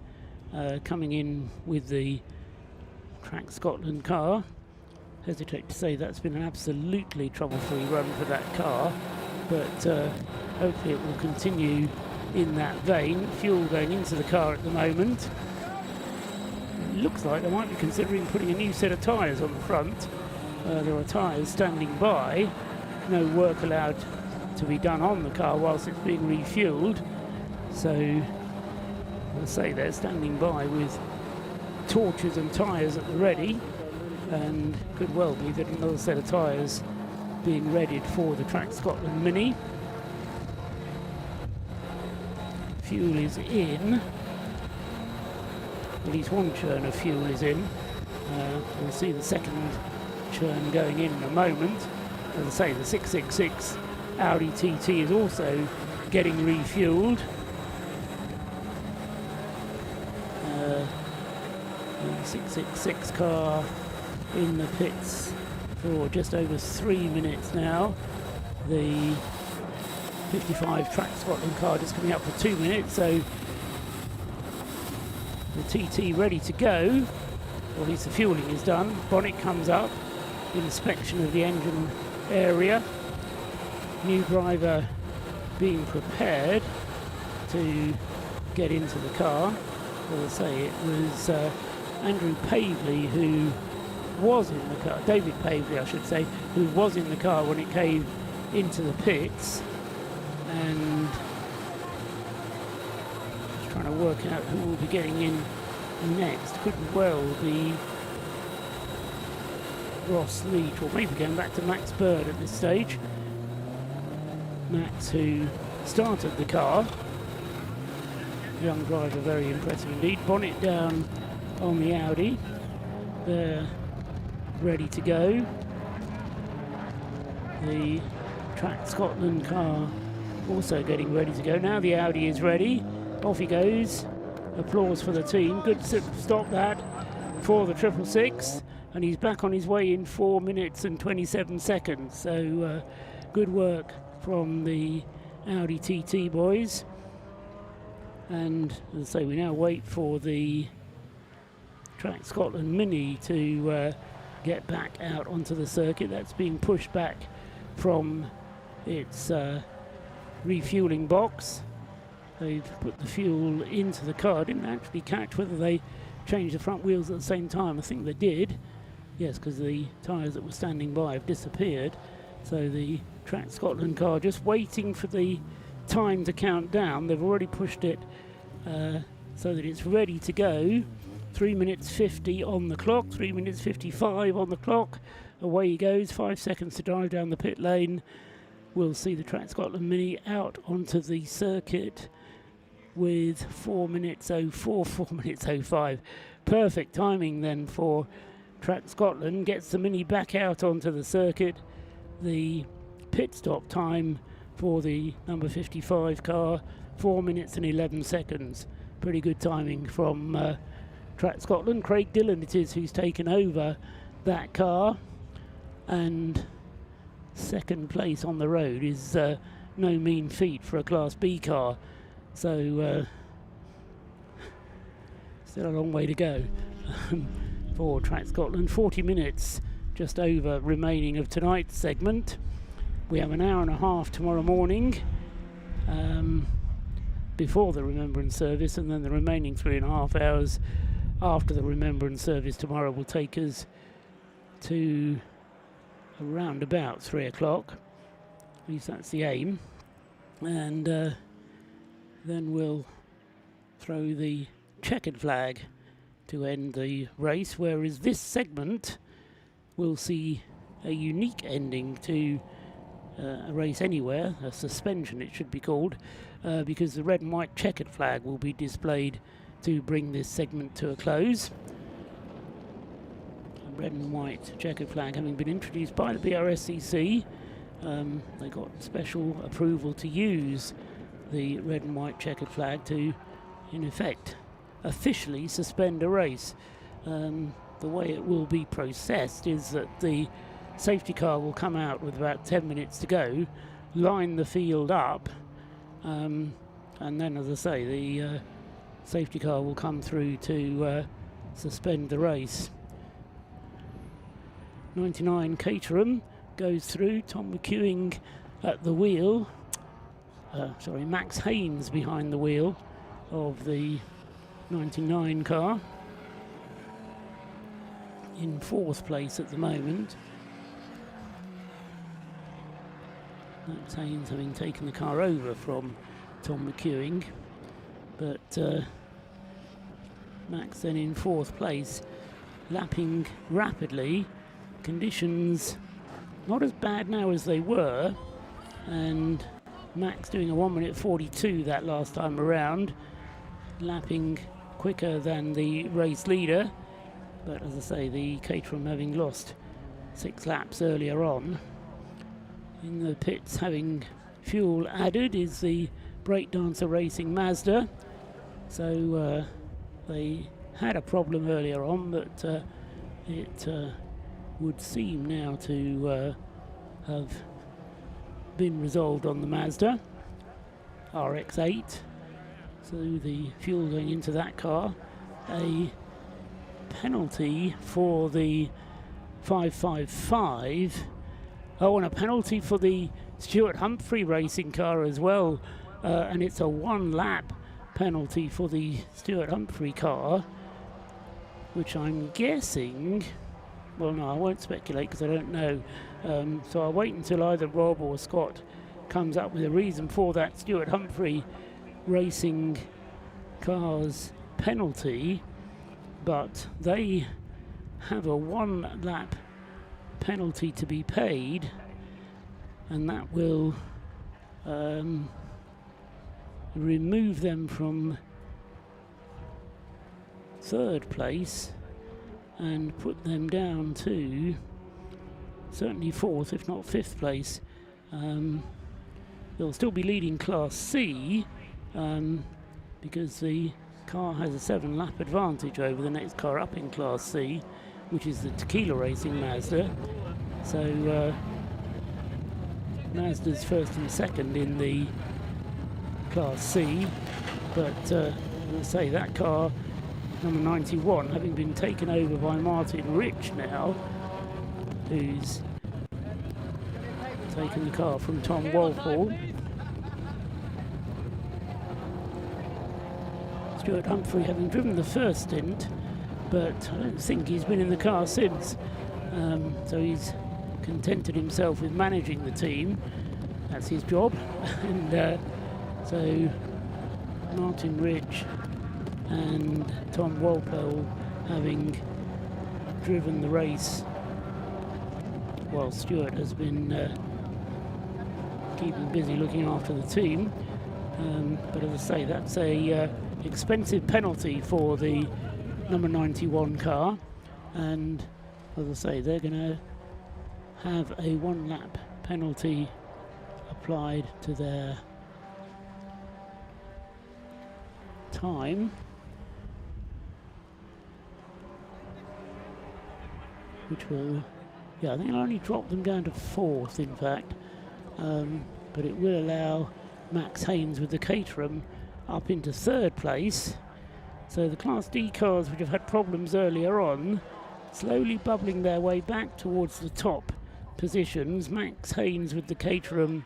coming in with the Track Scotland car. Hesitate to say that's been an absolutely trouble-free run for that car, but hopefully it will continue in that vein. Fuel going into the car at the moment. It looks like they might be considering putting a new set of tyres on the front. There are tyres standing by, no work allowed to be done on the car whilst it's being refueled. So, as I say, they're standing by with torches and tyres at the ready, and could well be that another set of tyres being readied for the Track Scotland Mini. Fuel is in. At least one churn of fuel is in. We'll see the second churn going in a moment. As I say, the 666 Audi TT is also getting refueled. The 666 car in the pits for just over 3 minutes now. The 55 Track Scotland car just coming up for 2 minutes, so the TT ready to go, or at least the fueling is done. Bonnet comes up, inspection of the engine area, new driver being prepared to get into the car. As I say, it was Andrew Pavley who was in the car, David Pavley I should say, who was in the car when it came into the pits, and just trying to work out who will be getting in next. Could well be Ross Leach, or maybe going back to Max Bird at this stage. Max, who started the car, young driver, very impressive indeed. Bonnet down on the Audi, they're ready to go. The Track Scotland car also getting ready to go. Now the Audi is ready, off he goes. Applause for the team. Good stop that for the 666, and he's back on his way in 4 minutes and 27 seconds. So good work from the Audi TT boys. And as I say, we now wait for the Track Scotland Mini to get back out onto the circuit. That's being pushed back from its refueling box. They've put the fuel into the car. I didn't actually catch whether they changed the front wheels at the same time. I think they did. Yes, because the tyres that were standing by have disappeared. So the Track Scotland car just waiting for the time to count down. They've already pushed it so that it's ready to go. 3 minutes 50 on the clock, 3 minutes 55 on the clock. Away he goes, 5 seconds to drive down the pit lane. We'll see the Track Scotland Mini out onto the circuit with 4 minutes 04, 4 minutes 05. Perfect timing then for Track Scotland. Gets the Mini back out onto the circuit. The pit stop time for the number 55 car, 4 minutes and 11 seconds. Pretty good timing from Track Scotland. Craig Dillon it is who's taken over that car, and second place on the road is no mean feat for a Class B car. So still a long way to go for Track Scotland. 40 minutes just over remaining of tonight's segment. We have an hour and a half tomorrow morning before the Remembrance service, and then the remaining 3.5 hours after the Remembrance service tomorrow will take us to around about 3 o'clock. At least that's the aim. And then we'll throw the checkered flag to end the race, whereas this segment will see a unique ending to a race anywhere, a suspension it should be called, because the red and white checkered flag will be displayed to bring this segment to a close. A red and white checkered flag having been introduced by the BRSCC. They got special approval to use the red and white checkered flag to, in effect, officially suspend a race. The way it will be processed is that the safety car will come out with about 10 minutes to go, line the field up, and then, as I say, the safety car will come through to suspend the race. 99 Caterham goes through. Tom McEwing at the wheel. Max Haynes behind the wheel of the 99 car. In 4th place at the moment. Max Haynes having taken the car over from Tom McEwing, but Max then in 4th place, lapping rapidly. Conditions not as bad now as they were, and Max doing a 1 minute 42 that last time around, lapping quicker than the race leader, but as I say, the Caterham having lost 6 laps earlier on. In the pits, having fuel added, is the Breakdancer Racing Mazda. So they had a problem earlier on, but it would seem now to have been resolved on the Mazda. RX-8. So the fuel going into that car. A penalty for the 555. Oh, and a penalty for the Stuart Humphrey racing car as well. And it's a 1 lap penalty for the Stuart Humphrey car, which I'm guessing, well, no, I won't speculate because I don't know. So I'll wait until either Rob or Scott comes up with a reason for that Stuart Humphrey racing car's penalty. But they have a 1 lap penalty to be paid, and that will remove them from 3rd place and put them down to certainly 4th, if not 5th place. They'll still be leading Class C because the car has a 7 lap advantage over the next car up in Class C, which is the Tequila Racing Mazda. So Mazda's 1st and 2nd in the Class C, but as I say, that car, number 91, having been taken over by Martin Rich now, who's taken the car from Tom Walpole. Stuart Humphrey having driven the first stint, but I don't think he's been in the car since. So he's contented himself with managing the team. That's his job. And so Martin Rich and Tom Walpole having driven the race while Stuart has been keeping busy looking after the team. But as I say, that's a expensive penalty for the number 91 car, and as I say, they're going to have a 1 lap penalty applied to their time, which will, I think it'll only drop them down to 4th in fact, but it will allow Max Haynes with the Caterham up into 3rd place. So the Class D cars, which have had problems earlier on, slowly bubbling their way back towards the top positions. Max Haynes with the Caterham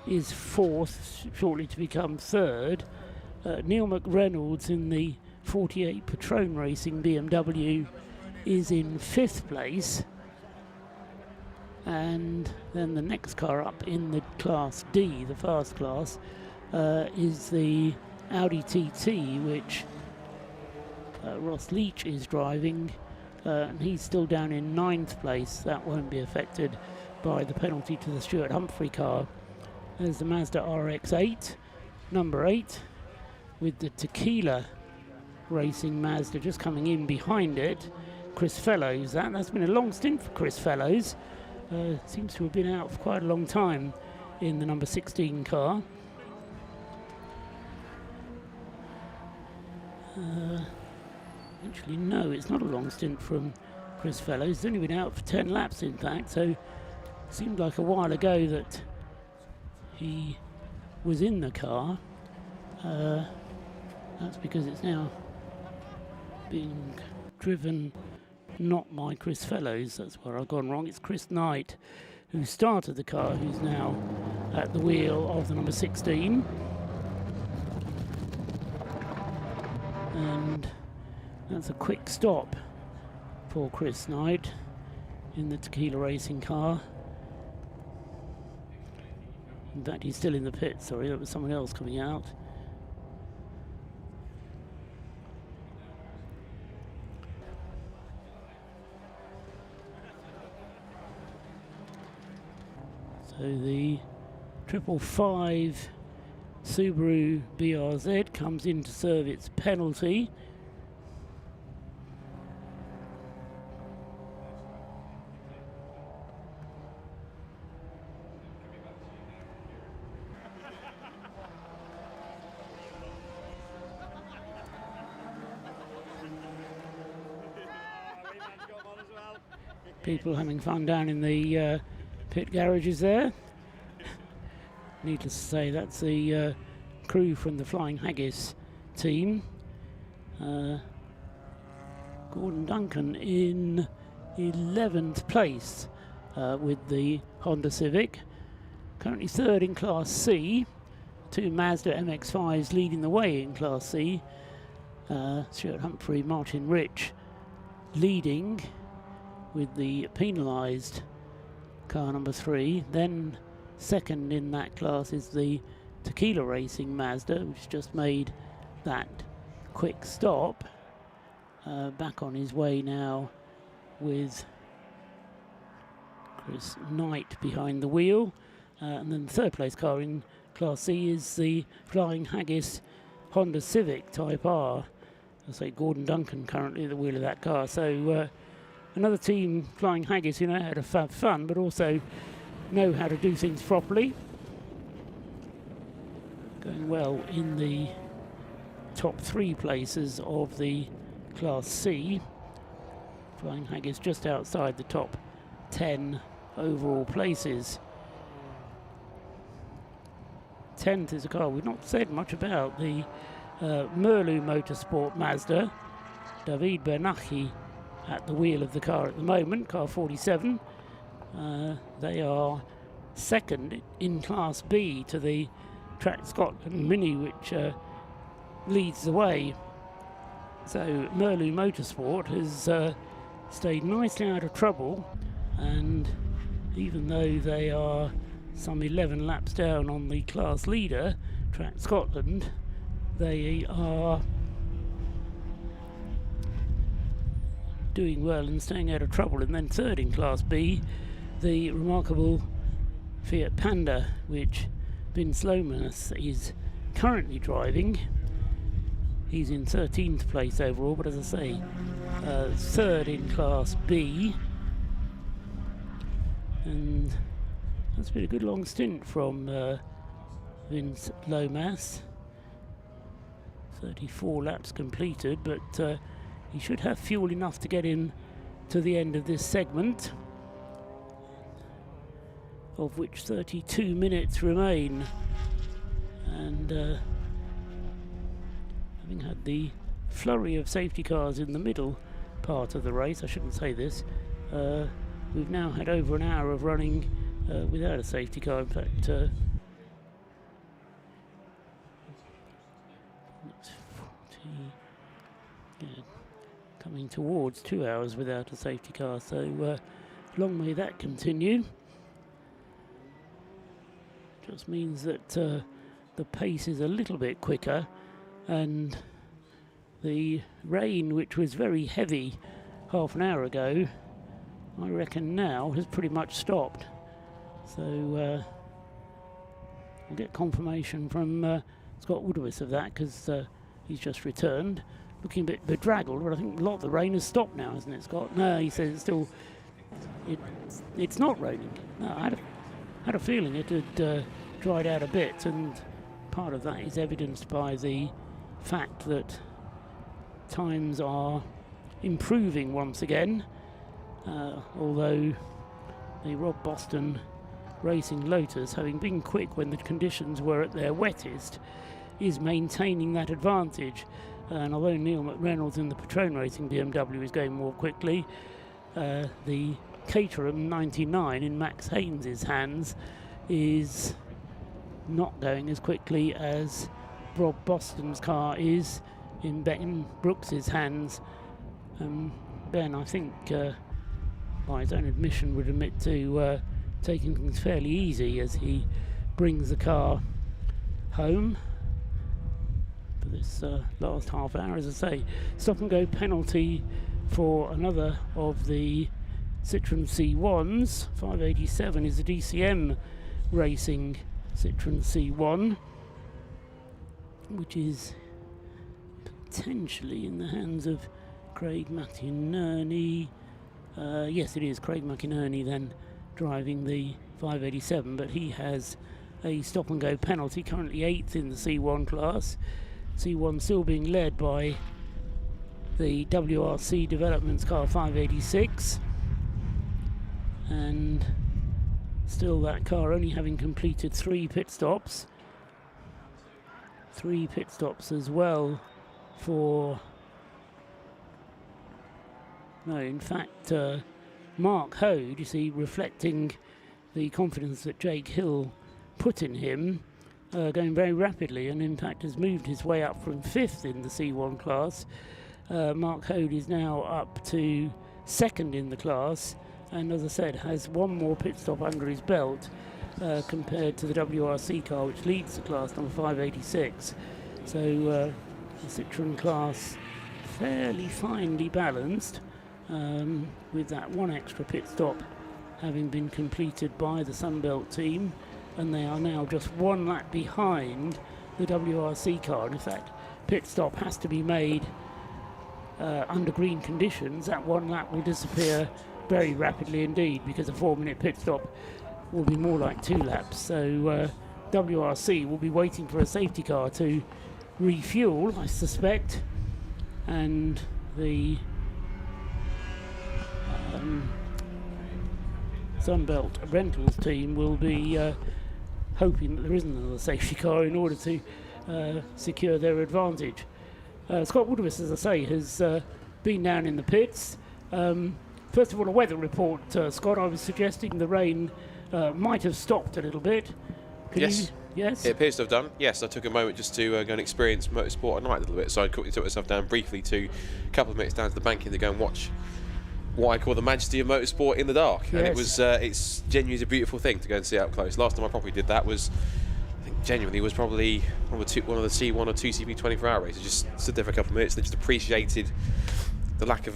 is 4th, shortly to become 3rd. Neil McReynolds in the 48 Patron Racing BMW is in 5th place. And then the next car up in the Class D, the fast class, is the Audi TT, which Ross Leach is driving, and he's still down in 9th place. That won't be affected by the penalty to the Stuart Humphrey car. There's the Mazda RX-8, number 8, with the Tequila Racing Mazda just coming in behind it. Chris Fellows, that's been a long stint for Chris Fellows. Seems to have been out for quite a long time in the number 16 car. Actually, no, it's not a long stint from Chris Fellows. He's only been out for 10 laps, in fact, so it seemed like a while ago that he was in the car. That's because it's now being driven not by Chris Fellows. That's where I've gone wrong. It's Chris Knight who started the car, who's now at the wheel of the number 16. And that's a quick stop for Chris Knight in the Tequila Racing car. In fact, he's still in the pit, sorry, that was someone else coming out. So the 555 Subaru BRZ comes in to serve its penalty. People having fun down in the pit garages there. Needless to say, that's the crew from the Flying Haggis team. Gordon Duncan in 11th place with the Honda Civic. Currently third in Class C. 2 Mazda MX-5s leading the way in Class C. Stuart Humphrey, Martin Rich leading with the penalised car number 3. Then second in that class is the Tequila Racing Mazda, which just made that quick stop. Back on his way now with Chris Knight behind the wheel. And then the third place car in Class C is the Flying Haggis Honda Civic Type R. I say Gordon Duncan currently at the wheel of that car. So another team, Flying Haggis, who know how to have fun, but also know how to do things properly. Going well in the top 3 places of the Class C. Flying Haggis just outside the top 10 overall places. 10th is a car we've not said much about, the Mission Motorsport Mazda. David Bernacchi at the wheel of the car at the moment, car 47. They are second in Class B to the Track Scotland Mini, which leads the way. So Mission Motorsport has stayed nicely out of trouble, and even though they are some 11 laps down on the class leader, Track Scotland, they are doing well and staying out of trouble. And then third in Class B, the remarkable Fiat Panda, which Vince Lomas is currently driving. He's in 13th place overall, but as I say, third in Class B. And that's been a good long stint from Vince Lomas. 34 laps completed, but he should have fuel enough to get him to the end of this segment, of which 32 minutes remain. And having had the flurry of safety cars in the middle part of the race, I shouldn't say this, we've now had over an hour of running without a safety car. In fact, it's 40, coming towards 2 hours without a safety car, so long may that continue. Just means that the pace is a little bit quicker, and the rain, which was very heavy half an hour ago, I reckon now has pretty much stopped. So we'll get confirmation from Scott Woodward of that, because he's just returned, looking a bit bedraggled, but I think a lot of the rain has stopped now, hasn't it, Scott? No, he says it's still, it's not raining. No, I had a feeling it had dried out a bit, and part of that is evidenced by the fact that times are improving once again, although the Rob Boston Racing Lotus, having been quick when the conditions were at their wettest, is maintaining that advantage. And although Neil McReynolds in the Patrone Racing BMW is going more quickly, the Caterham 99 in Max Haynes' hands is not going as quickly as Rob Boston's car is in Ben Brooks's hands. Ben, I think, by his own admission, would admit to taking things fairly easy as he brings the car home for this last half hour. As I say, stop and go penalty for another of the Citroen C1s. 587 is the DCM Racing Citroen C1, which is potentially in the hands of Craig McInerney. Yes, it is Craig McInerney then driving the 587, but he has a stop and go penalty, currently 8th in the C1 class. C1 still being led by the WRC Developments car 586, and still that car only having completed 3 pit stops. 3 pit stops as well for... No, in fact, Mark Hode, you see, reflecting the confidence that Jake Hill put in him, going very rapidly, and in fact has moved his way up from 5th in the C1 class. Mark Hode is now up to 2nd in the class, and as I said, has 1 more pit stop under his belt compared to the WRC car, which leads the class, number 586. So the Citroen class fairly finely balanced, with that 1 extra pit stop having been completed by the Sunbelt team, and they are now just 1 lap behind the WRC car. And if that pit stop has to be made under green conditions, that 1 lap will disappear very rapidly indeed, because a 4-minute pit stop will be more like 2 laps. So WRC will be waiting for a safety car to refuel, I suspect, and the Sunbelt Rentals team will be hoping that there isn't another safety car in order to secure their advantage. Scott Woodruff, as I say, has been down in the pits. First of all, a weather report, Scott. I was suggesting the rain might have stopped a little bit. Yes. Yes? It appears to have done. Yes, I took a moment just to go and experience motorsport at night a little bit, so I quickly took myself down briefly to a couple of minutes down to the banking to go and watch what I call the majesty of motorsport in the dark. Yes. And it was, it's genuinely a beautiful thing to go and see up close. Last time I probably did that was, I think genuinely was probably one of the C1 or 2CV 24-hour races. Just stood there for a couple of minutes and just appreciated the lack of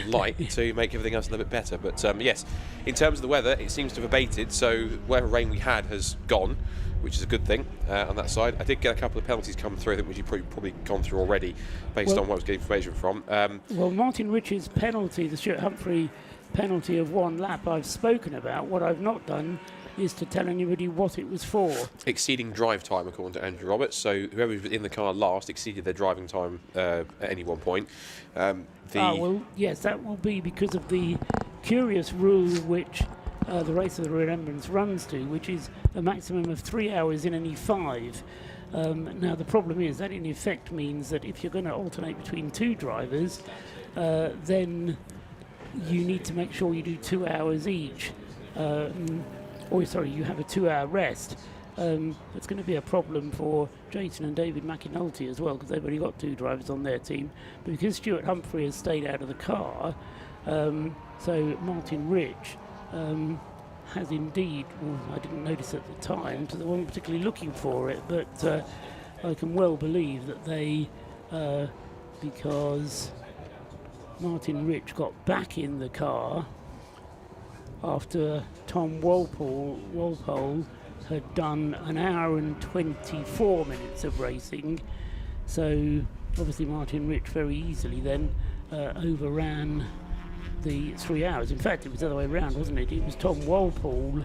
light to make everything else a little bit better. But yes, in terms of the weather, it seems to have abated, so whatever rain we had has gone, which is a good thing on that side. I did get a couple of penalties come through, I think, which you've probably gone through already, based on what I was getting information from. Well, Martin Rich's penalty, the Stuart Humphrey penalty of 1 lap, I've spoken about. What I've not done is to tell anybody what it was for. Exceeding drive time, according to Andrew Roberts. So whoever was in the car last exceeded their driving time at any one point. Well, yes, that will be because of the curious rule which the Race of Remembrance runs to, which is a maximum of 3 hours in any 5. Now, the problem is that in effect means that if you're going to alternate between 2 drivers, then you need to make sure you do 2 hours each. You have a 2-hour rest. It's going to be a problem for Jason and David McAnulty as well, because they've only got 2 drivers on their team. But because Stuart Humphrey has stayed out of the car, so Martin Rich has indeed, well, I didn't notice at the time, so they weren't particularly looking for it, but I can well believe that they, because Martin Rich got back in the car after Tom Walpole had done 1 hour and 24 minutes of racing, so obviously Martin Rich very easily then overran the 3 hours. In fact, it was the other way around, wasn't it? It was Tom Walpole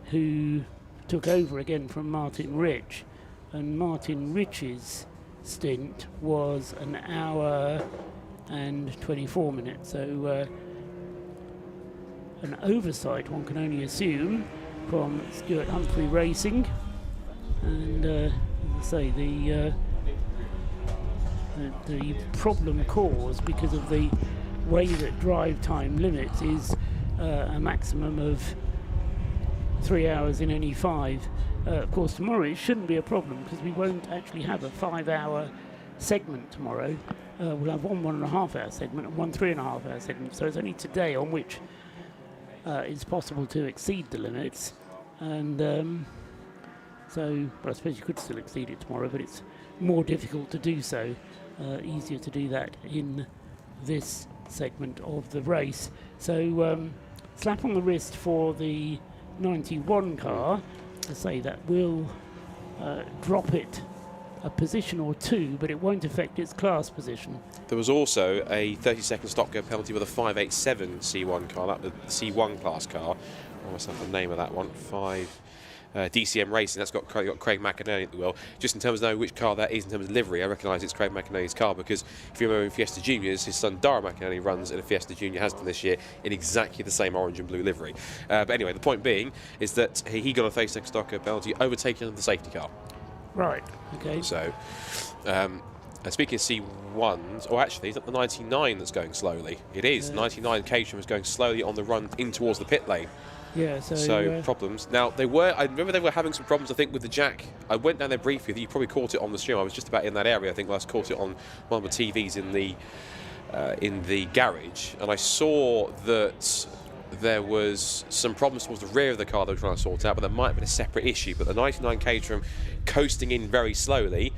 who took over again from Martin Rich, and Martin Rich's stint was 1 hour and 24 minutes. So an oversight, one can only assume, from Stuart Humphrey Racing. And as I say, the problem caused because of the way that drive time limits is a maximum of 3 hours in any 5. Of course, tomorrow it shouldn't be a problem because we won't actually have a 5-hour segment tomorrow. We'll have 1 1.5-hour segment and 1 3.5-hour segment. So it's only today on which it's possible to exceed the limits. And but I suppose you could still exceed it tomorrow, but it's more difficult to do so. Easier to do that in this segment of the race. So slap on the wrist for the 91 car. To say that will drop it a position or 2, but it won't affect its class position. There was also a 30-second stop-go penalty with a 587 C1 car, that the C1 class car. I must have the name of that one. DCM Racing. That's got Craig McInerney at the wheel. Just in terms of knowing which car that is in terms of livery, I recognise it's Craig McInerney's car because if you remember in Fiesta Juniors, his son Dara McInerney runs in a Fiesta Junior, has done this year in exactly the same orange and blue livery. But anyway, the point being is that he got a 30-second stop-go penalty, overtaking the safety car. Right. Okay. So, speaking of C1s, or actually, is it the 99 that's going slowly? It is. 99 Caterham is going slowly on the run in towards the pit lane. Yeah, so problems. Now, I remember they were having some problems, I think, with the jack. I went down there briefly. You probably caught it on the stream. I was just about in that area. I think last caught it on one of the TVs in the garage, and I saw that there was some problems towards the rear of the car they were trying to sort out, but that might have been a separate issue. But the 99 Caterham coasting in very slowly,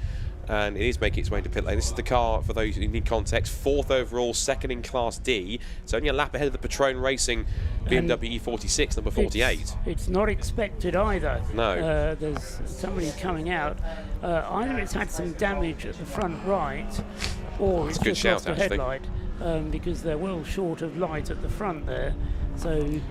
and it is making its way into pit lane. This is the car, for those who need context, 4th overall, 2nd in Class D. It's only a lap ahead of the Patrone Racing BMW E46, number 48. It's not expected either. No. There's somebody coming out. Either it's had some damage at the front right, or it's just lost a headlight, because they're well short of light at the front there. So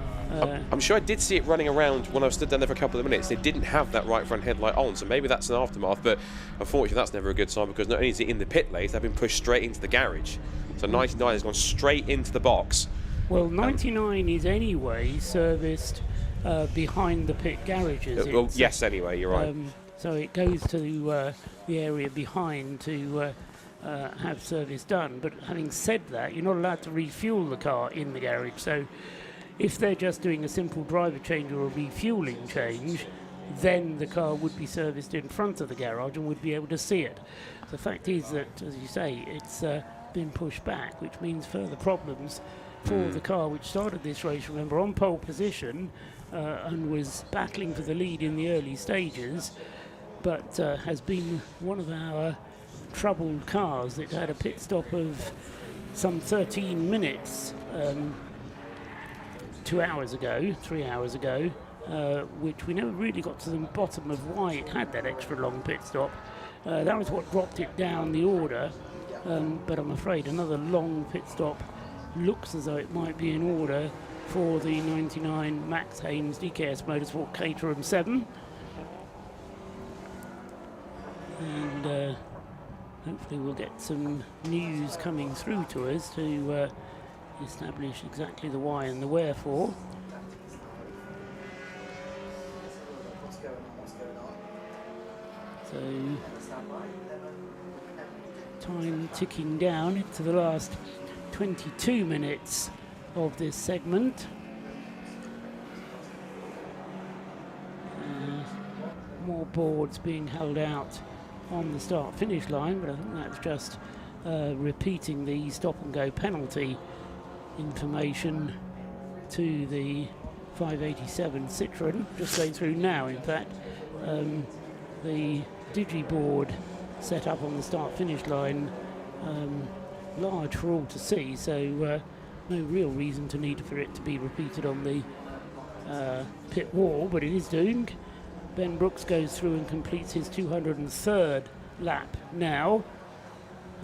I'm sure I did see it running around when I stood down there for a couple of minutes. They didn't have that right front headlight on, so maybe that's an aftermath, but unfortunately that's never a good sign, because not only is it in the pit lane, they've been pushed straight into the garage. So 99 has gone straight into the box. Well, 99 is anyway serviced behind the pit garages. Well, yes, anyway, you're right. So it goes to the area behind to have service done. But having said that, you're not allowed to refuel the car in the garage. So if they're just doing a simple driver change or a refueling change, then the car would be serviced in front of the garage and would be able to see it. The fact is that, as you say, it's been pushed back, which means further problems for the car which started this race, remember, on pole position and was battling for the lead in the early stages, but has been one of our troubled cars. It had a pit stop of some 13 minutes 3 hours ago, which we never really got to the bottom of why it had that extra long pit stop. That was what dropped it down the order, but I'm afraid another long pit stop looks as though it might be in order for the 99 Max Haynes DKS Motorsport Caterham 7. And hopefully we'll get some news coming through to us to establish exactly the why and the wherefore. So time ticking down into the last 22 minutes of this segment. More boards being held out on the start-finish line, but I think that's just repeating the stop-and-go penalty information to the 587 Citroën. Just going through now, in fact. The digiboard set up on the start-finish line, large for all to see, so no real reason to need for it to be repeated on the pit wall, but it is doing. Ben Brooks goes through and completes his 203rd lap now,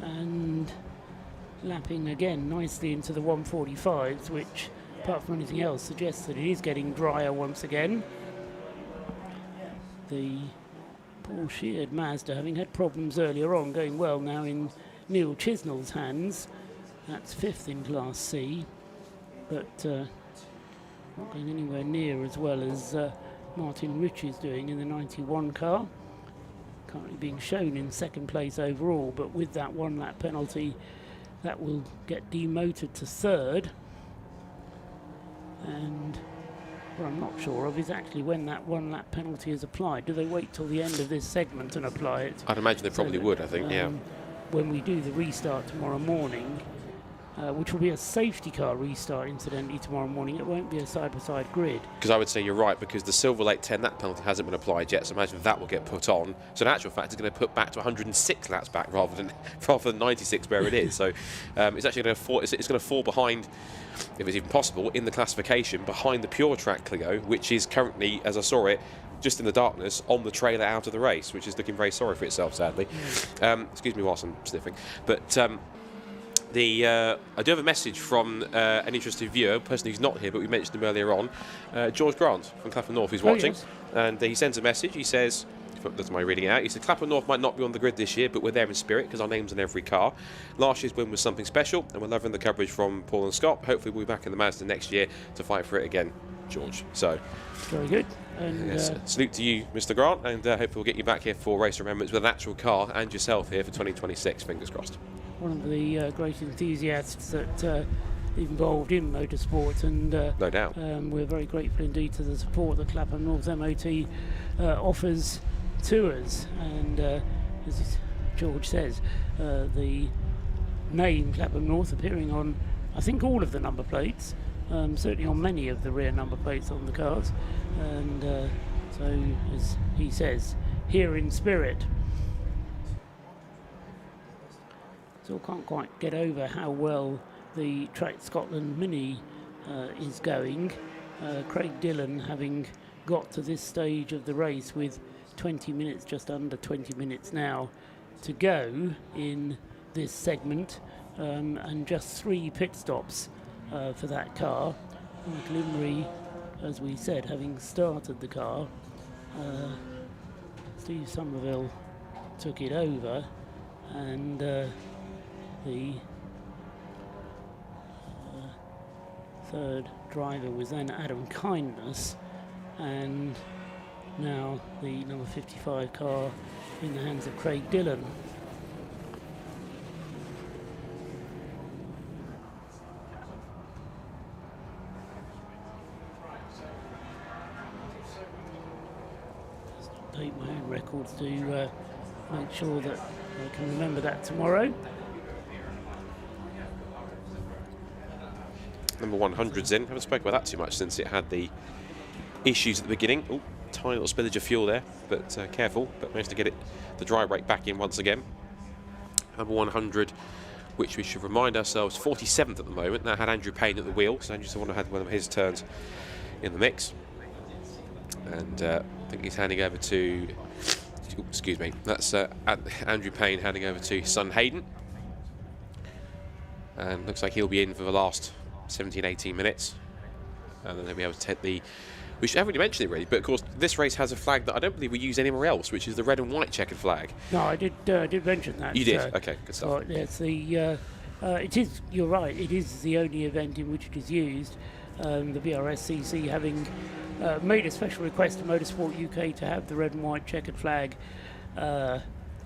and lapping again nicely into the 145s, which, apart from anything else, suggests that it is getting drier once again. The Paul Sheard Mazda, having had problems earlier on, going well now in Neil Chisnell's hands. That's 5th in Class C, but not going anywhere near as well as Martin Rich is doing in the 91 car. Currently being shown in 2nd place overall, but with that 1 lap penalty, that will get demoted to 3rd. And what I'm not sure of is actually when that 1 lap penalty is applied. Do they wait till the end of this segment and apply it? I'd imagine they probably would, I think, yeah. When we do the restart tomorrow morning, which will be a safety car restart, incidentally, tomorrow morning. It won't be a side-by-side grid. Because I would say you're right, because the Silver Lake 10, that penalty hasn't been applied yet, so imagine that will get put on. So in actual fact, it's going to put back to 106 laps back rather than 96 where it is. So it's actually going to fall. It's going to fall behind, if it's even possible, in the classification behind the Pure Track Clio, which is currently, as I saw it, just in the darkness on the trailer out of the race, which is looking very sorry for itself, sadly. Excuse me whilst I'm sniffing. But I do have a message from an interested viewer, a person who's not here, but we mentioned him earlier on, George Grant from Clapham North, who's watching. Yes. And he sends a message. He says, that's my reading it out, he said, Clapham North might not be on the grid this year, but we're there in spirit because our name's on every car. Last year's win was something special, and we're loving the coverage from Paul and Scott. Hopefully we'll be back in the Mazda next year to fight for it again. George. So very good. And yes, salute to you, Mr. Grant, and hopefully we'll get you back here for Race of Remembrance with an actual car and yourself here for 2026. Fingers crossed. one of the great enthusiasts that involved in motorsport, and no doubt. We're very grateful indeed to the support that Clapham North MOT offers to us. And as George says, the name Clapham North appearing on, I think, all of the number plates, certainly on many of the rear number plates on the cars. And so, as he says, here in spirit. Still can't quite get over how well the Track Scotland Mini is going. Craig Dillon having got to this stage of the race with 20 minutes, just under 20 minutes now to go in this segment, and just 3 pit stops for that car. Michael Imrie, as we said, having started the car. Steve Somerville took it over, and the third driver was then Adam Kindness, and now the number 55 car in the hands of Craig Dillon. Just update my own records to make sure that I can remember that tomorrow. Number 100's in. Haven't spoken about that too much since it had the issues at the beginning. Oh, tiny little spillage of fuel there, but careful. But managed to get the dry brake back in once again. Number 100, which we should remind ourselves, 47th at the moment. Now had Andrew Payne at the wheel, so Andrew had one of his turns in the mix. And I think he's handing over to, excuse me, that's Andrew Payne handing over to his son Hayden. And looks like he'll be in for the last 17-18 minutes, and then they'll be able to take the, which I haven't really mentioned it really, but of course this race has a flag that I don't believe we use anywhere else, which is the red and white checkered flag. No, I did mention that. You did? Okay, good stuff. So it's the it is, you're right, it is the only event in which it is used. The BRSCC having made a special request to Motorsport UK to have the red and white checkered flag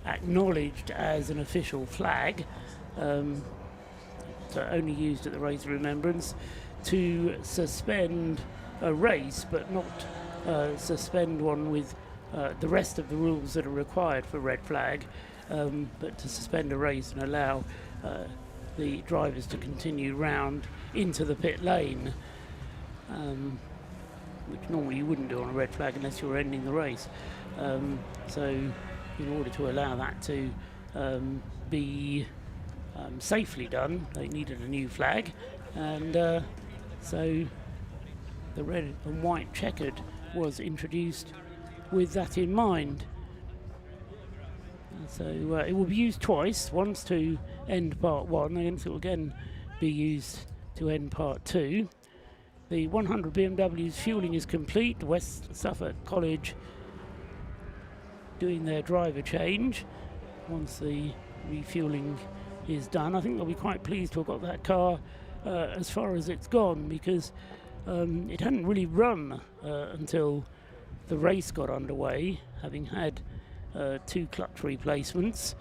acknowledged as an official flag. Only used at the Race of Remembrance to suspend a race, but not suspend one with the rest of the rules that are required for red flag, but to suspend a race and allow the drivers to continue round into the pit lane, which normally you wouldn't do on a red flag unless you were ending the race. So in order to allow that to be safely done, they needed a new flag, and so the red and white checkered was introduced with that in mind. So it will be used twice, once to end part 1, and it will again be used to end part 2. The 100 BMW's fueling is complete. West Suffolk College doing their driver change. Once the refueling is done, I think they'll be quite pleased to have got that car as far as it's gone, because it hadn't really run until the race got underway, having had 2 clutch replacements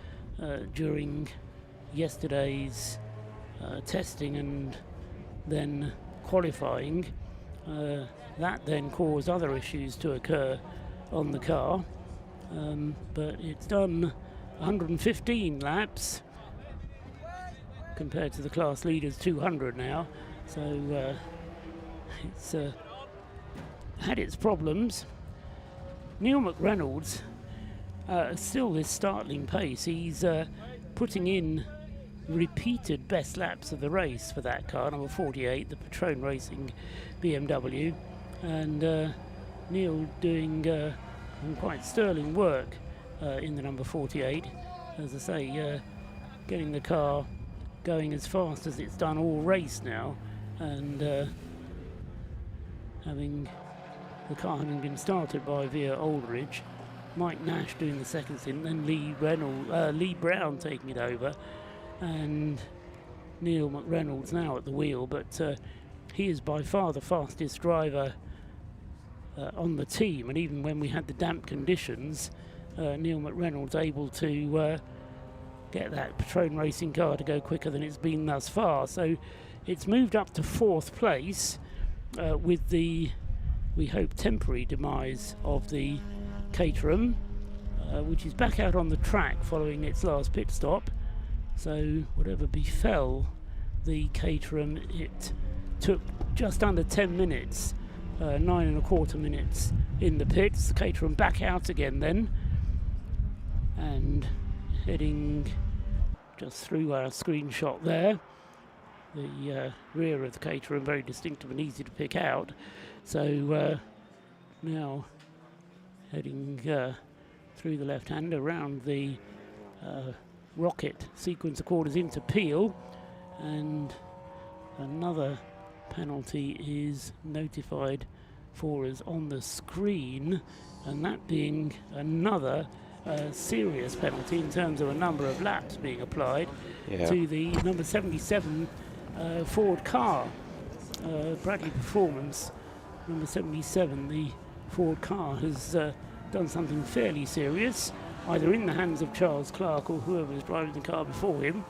during yesterday's testing and then qualifying. That then caused other issues to occur on the car, but it's done 115 laps compared to the class leader's 200 now, so it's had its problems. Neil McReynolds still this startling pace. He's putting in repeated best laps of the race for that car, number 48, the Patron Racing BMW, and Neil doing some quite sterling work in the number 48, as I say, getting the car going as fast as it's done all race now, and having the car having been started by Via Aldridge, Mike Nash doing the second stint, then Lee Brown taking it over, and Neil McReynolds now at the wheel, but he is by far the fastest driver on the team, and even when we had the damp conditions, Neil McReynolds able to get that Patrone racing car to go quicker than it's been thus far. So it's moved up to 4th place with the, we hope, temporary demise of the Caterham, which is back out on the track following its last pit stop. So whatever befell the Caterham, it took just under 10 minutes, 9.25 minutes in the pits. The Caterham back out again then, and heading just through our screenshot there. The rear of the Caterham very distinctive and easy to pick out. So now heading through the left hand around the rocket sequence of quarters into Peel, and another penalty is notified for us on the screen, and that being another serious penalty in terms of a number of laps being applied to the number 77 Ford car. Bradley Performance, number 77, the Ford car has done something fairly serious, either in the hands of Charles Clark or whoever was driving the car before him.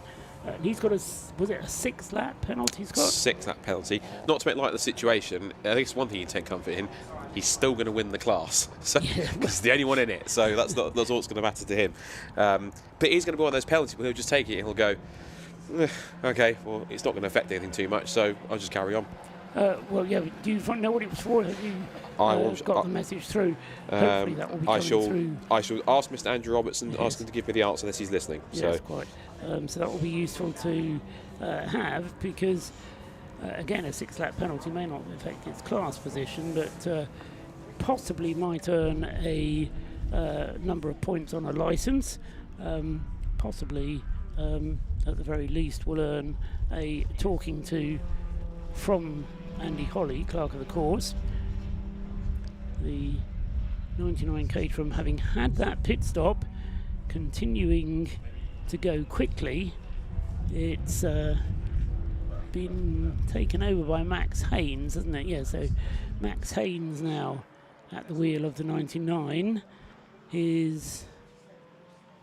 He's got was it a 6-lap penalty, Scott? 6-lap penalty. Not to make light of the situation, I think it's one thing you take comfort in. He's still going to win the class, so he's the only one in it. So that's all that's going to matter to him. But he's going to be one of those penalties where he'll just take it and he'll go, okay, well, it's not going to affect anything too much, so I'll just carry on. Well, yeah. Do you know what it was for? Have you got the message through? Hopefully that will be coming through. I shall ask Mr. Andrew Robertson, ask him to give me the answer unless he's listening. Yes, quite. So that will be useful to have, because again, a 6-lap penalty may not affect its class position, but possibly might earn a number of points on a licence. Possibly, at the very least, will earn a talking to from Andy Holly, clerk of the course. The 99 Caterham, having had that pit stop, continuing to go quickly. It's been taken over by Max Haynes, hasn't it? Yeah, so Max Haynes now at the wheel of the 99. He's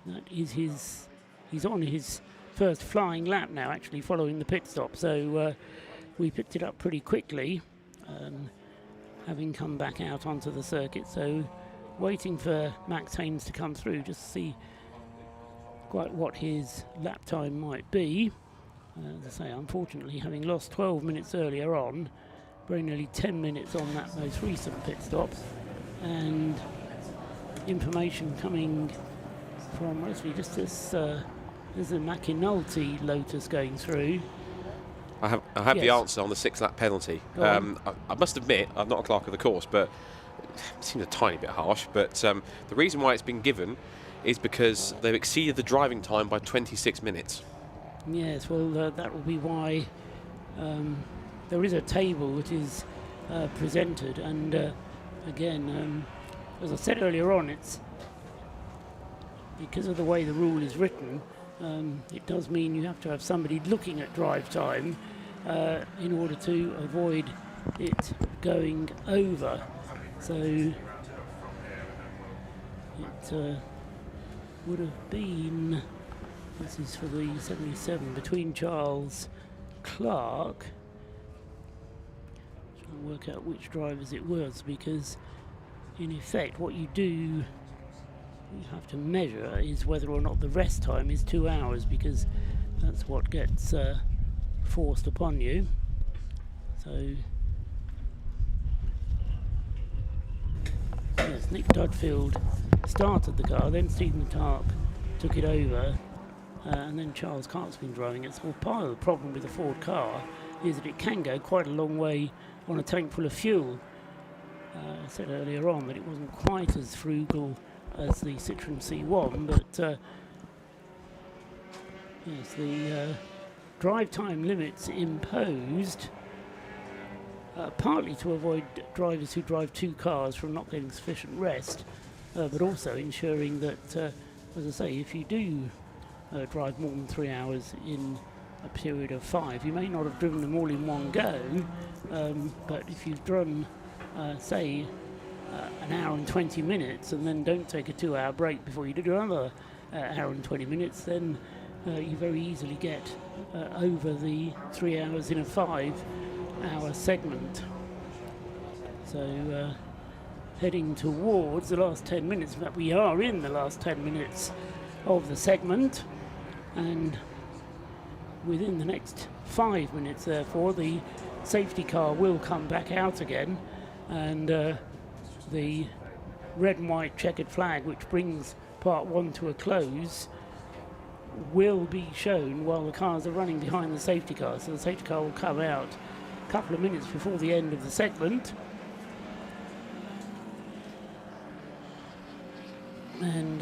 on his first flying lap now, actually, following the pit stop. So we picked it up pretty quickly, having come back out onto the circuit. So waiting for Max Haynes to come through just to see quite what his lap time might be. As I say, unfortunately, having lost 12 minutes earlier on, very nearly 10 minutes on that most recent pit stop, and information coming from mostly just this, there's a McInulty Lotus going through. I have the answer on the 6-lap penalty. I must admit, I'm not a clerk of the course, but it seems a tiny bit harsh. But the reason why it's been given is because they've exceeded the driving time by 26 minutes. Yes, well, that will be why there is a table that is presented, and again, as I said earlier on, it's because of the way the rule is written. It does mean you have to have somebody looking at drive time in order to avoid it going over. So it would have been, this is for the 77, between Charles Clark, trying to work out which drivers it was, because in effect what you have to measure is whether or not the rest time is 2 hours, because that's what gets forced upon you. So yes, Nick Dudfield started the car, then Stephen Tarp took it over, and then Charles Clark's been driving it. So part of the problem with the Ford car is that it can go quite a long way on a tank full of fuel. I said earlier on that it wasn't quite as frugal as the Citroen C1, but yes, the drive time limits imposed partly to avoid drivers who drive 2 cars from not getting sufficient rest, but also ensuring that, as I say, if you do drive more than 3 hours in a period of 5, you may not have driven them all in one go, but if you've driven, say, an hour and 20 minutes and then don't take a 2-hour break before you do another hour and 20 minutes, then you very easily get over the 3 hours in a 5-hour segment. So heading towards the last 10 minutes, in fact we are in the last 10 minutes of the segment, and within the next 5 minutes therefore the safety car will come back out again, and the red and white checkered flag which brings part 1 to a close will be shown while the cars are running behind the safety car. So the safety car will come out a couple of minutes before the end of the segment, and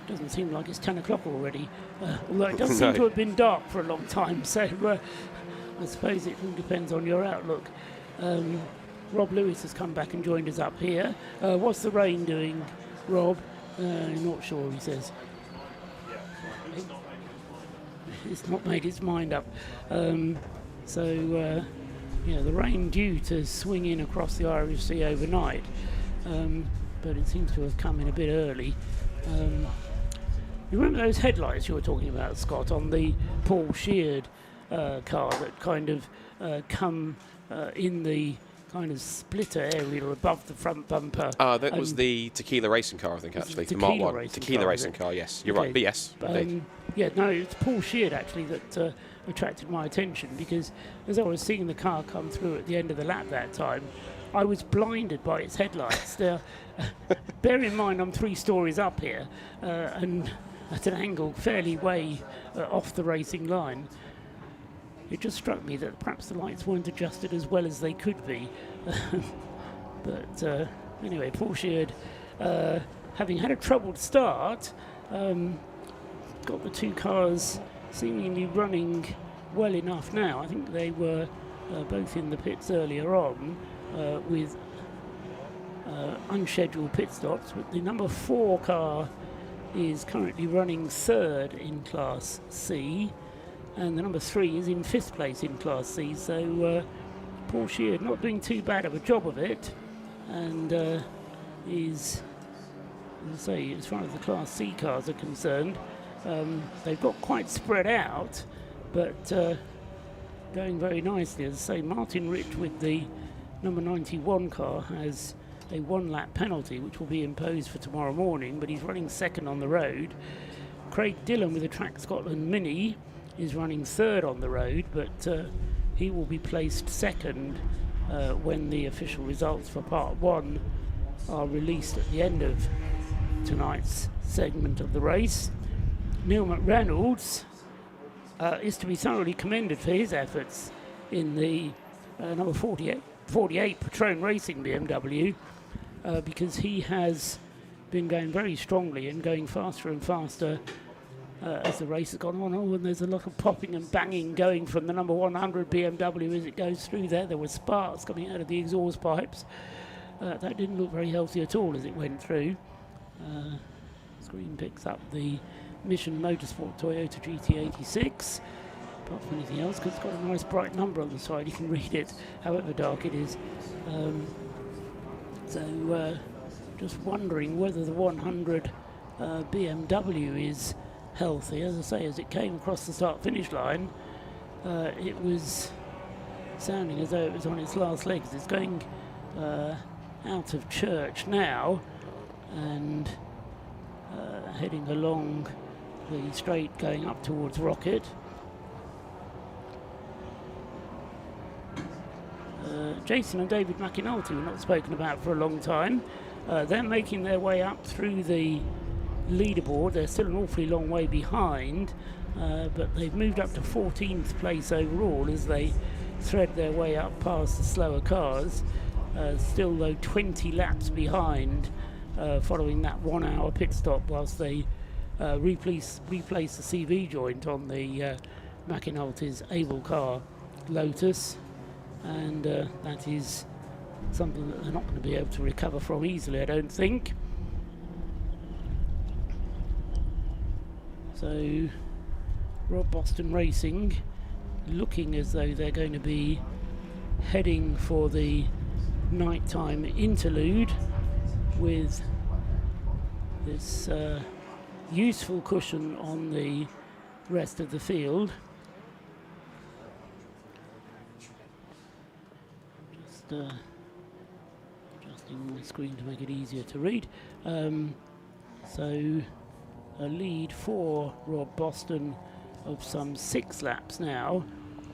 doesn't seem like it's 10 o'clock already, although it does seem to have been dark for a long time, so I suppose it all depends on your outlook. Rob Lewis has come back and joined us up here. What's the rain doing, Rob? Not sure, he says. It's not made its mind up. So the rain due to swing in across the Irish Sea overnight, but it seems to have come in a bit early. You remember those headlights you were talking about, Scott, on the Paul Sheard car that kind of come in the kind of splitter area above the front bumper? That was the Tequila racing car, I think, actually. The Mark 1. Tequila racing car, yes. You're right, but yes. It's Paul Sheard, actually, that attracted my attention, because as I was seeing the car come through at the end of the lap that time, I was blinded by its headlights. Bear in mind, I'm 3 stories up here, and at an angle fairly way off the racing line. It just struck me that perhaps the lights weren't adjusted as well as they could be. But anyway, Paul Sheard, having had a troubled start, got the 2 cars seemingly running well enough now. I think they were both in the pits earlier on with unscheduled pit stops. But the number 4 car is currently running 3rd in Class C, and the number 3 is in 5th place in Class C. So Paul Sheard not doing too bad of a job of it, and is, as I say, as far as the Class C cars are concerned, they've got quite spread out, but going very nicely. As I say, Martin Rich with the number 91 car has a 1-lap penalty which will be imposed for tomorrow morning, but he's running 2nd on the road. Craig Dillon with the Track Scotland Mini is running 3rd on the road, but he will be placed 2nd when the official results for part 1 are released at the end of tonight's segment of the race. Neil McReynolds is to be thoroughly commended for his efforts in the number 48 Patrone Racing BMW, because he has been going very strongly and going faster and faster as the race has gone on. And there's a lot of popping and banging going from the number 100 BMW as it goes through there. There were sparks coming out of the exhaust pipes. That didn't look very healthy at all as it went through. Screen picks up the Mission Motorsport Toyota GT86, apart from anything else, because it's got a nice bright number on the side. You can read it however dark it is. Just wondering whether the 100 BMW is healthy. As I say, as it came across the start-finish line, it was sounding as though it was on its last legs. It's going out of church now and heading along the straight going up towards Rocket. Jason and David McInulty were not spoken about for a long time. They're making their way up through the leaderboard. They're still an awfully long way behind, but they've moved up to 14th place overall as they thread their way up past the slower cars. Still, though, 20 laps behind following that 1 hour pit stop whilst they replace the CV joint on the McInulty's able car Lotus, and that is something that they're not going to be able to recover from easily, I don't think. So Rob Boston Racing looking as though they're going to be heading for the nighttime interlude with this useful cushion on the rest of the field. Just adjusting my screen to make it easier to read. So a lead for Rob Boston of some 6 laps now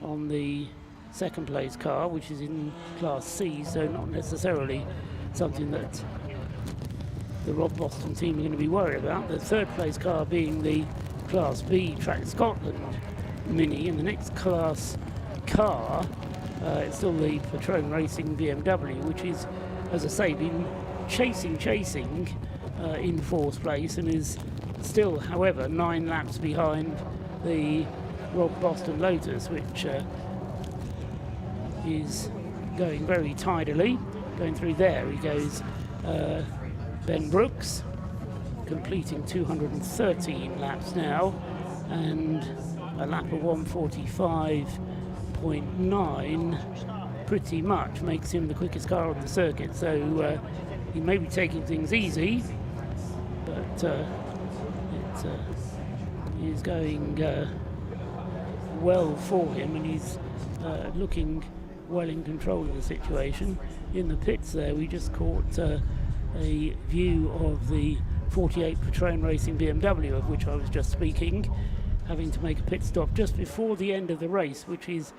on the second place car, which is in Class C, so not necessarily something that the Rob Boston team are going to be worried about. The third place car being the Class B Track Scotland Mini, and the next class car it's still the Retrain Racing BMW, which is, as I say, been chasing in 4th place and is still, however, 9 laps behind the Rob Boston Lotus, which is going very tidily. Going through there, he goes Ben Brooks, completing 213 laps now, and a lap of 1:45.9 pretty much makes him the quickest car on the circuit. So he may be taking things easy, but it is going well for him, and he's looking well in control of the situation. In the pits there, we just caught a view of the 48 Retrain Racing BMW, of which I was just speaking, having to make a pit stop just before the end of the race, which is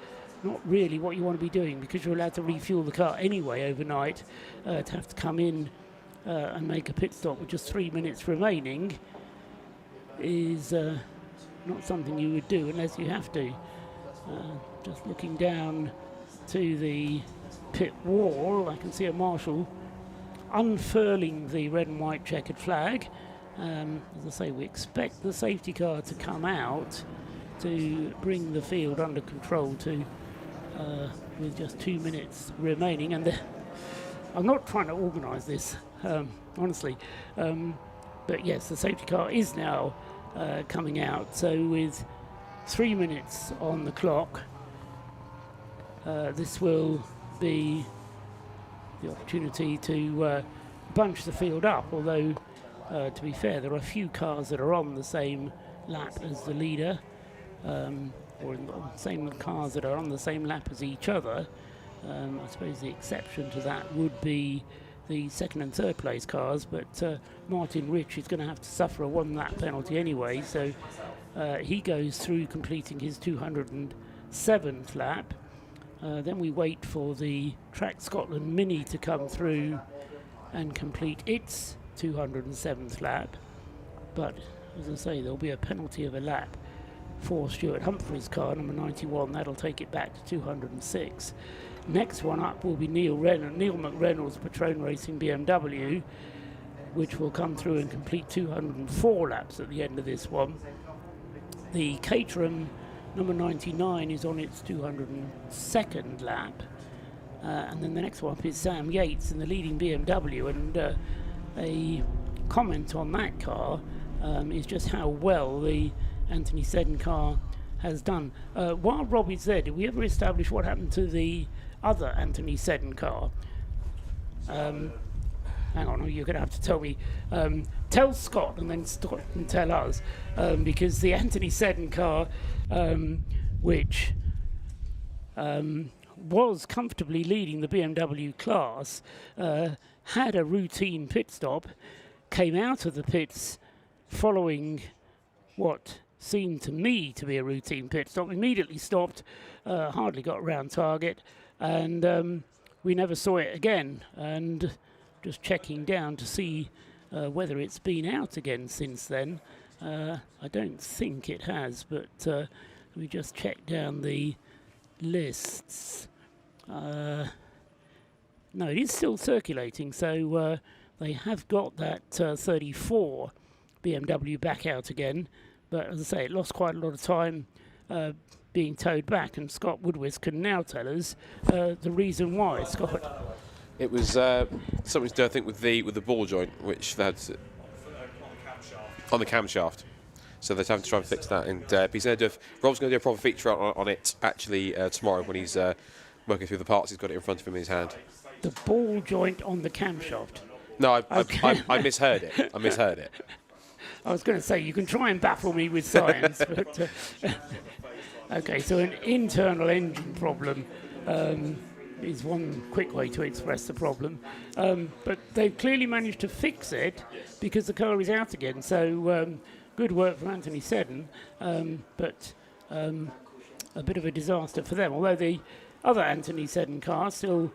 not really what you want to be doing, because you're allowed to refuel the car anyway overnight. To have to come in and make a pit stop with just 3 minutes remaining is not something you would do unless you have to. Just looking down to the pit wall, I can see a marshal unfurling the red and white checkered flag. As I say, we expect the safety car to come out to bring the field under control with just 2 minutes remaining. And I'm not trying to organise this, honestly, but yes, the safety car is now coming out. So with 3 minutes on the clock, this will be the opportunity to bunch the field up, although to be fair, there are a few cars that are on the same lap as the leader, or the same cars that are on the same lap as each other. I suppose the exception to that would be the second and third place cars, but Martin Rich is going to have to suffer a 1 lap penalty anyway, so he goes through completing his 207th lap. Then we wait for the Track Scotland Mini to come through and complete its 207th lap. But, as I say, there'll be a penalty of a lap for Stuart Humphrey's car, number 91. That'll take it back to 206. Next one up will be Neil McReynolds' Retrain Racing BMW, which will come through and complete 204 laps at the end of this one. The Caterham number 99 is on its 202nd lap, and then the next one up is Sam Yates in the leading BMW, and a comment on that car is just how well the Anthony Seddon car has done. While Rob is there, did we ever establish what happened to the other Anthony Seddon car? Hang on, you're going to have to tell me. Tell Scott and then Scott can tell us, because the Anthony Seddon car, which was comfortably leading the BMW class, had a routine pit stop, came out of the pits following what seemed to me to be a routine pit stop, immediately stopped, hardly got around target, and we never saw it again. And just checking down to see whether it's been out again since then. I don't think it has, but we just check down the lists. No, it is still circulating, so they have got that 34 BMW back out again, but as I say, it lost quite a lot of time being towed back, and Scott Woodward can now tell us the reason why. Scott? It was something to do, I think, with the ball joint, which they had on the camshaft. So they're having to try and fix that. And Rob's going to do a proper feature on it actually tomorrow when he's working through the parts. He's got it in front of him in his hand. The ball joint on the camshaft. No, Okay. I misheard it. I misheard it. I was going to say, you can try and baffle me with science, but... okay, so an internal engine problem is one quick way to express the problem. But they've clearly managed to fix it because the car is out again. So good work from Anthony Seddon, but a bit of a disaster for them. Although the other Anthony Seddon car still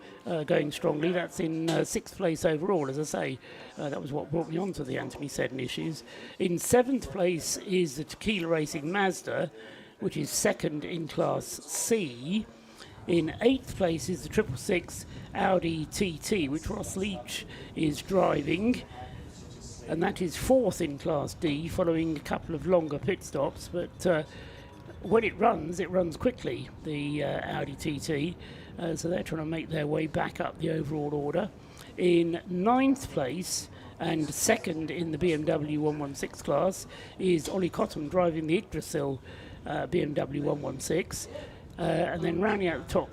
going strongly. That's in 6th place overall, as I say. That was what brought me on to the Anthony Seddon issues. In 7th place is the Tequila Racing Mazda, which is 2nd in Class C. In 8th place is the 666 Audi TT, which Ross Leach is driving. And that is 4th in Class D, following a couple of longer pit stops. But when it runs quickly, the Audi TT. So they're trying to make their way back up the overall order. In 9th place and 2nd in the BMW 116 class is Ollie Cottam driving the Yggdrasil BMW 116. And then rounding out the top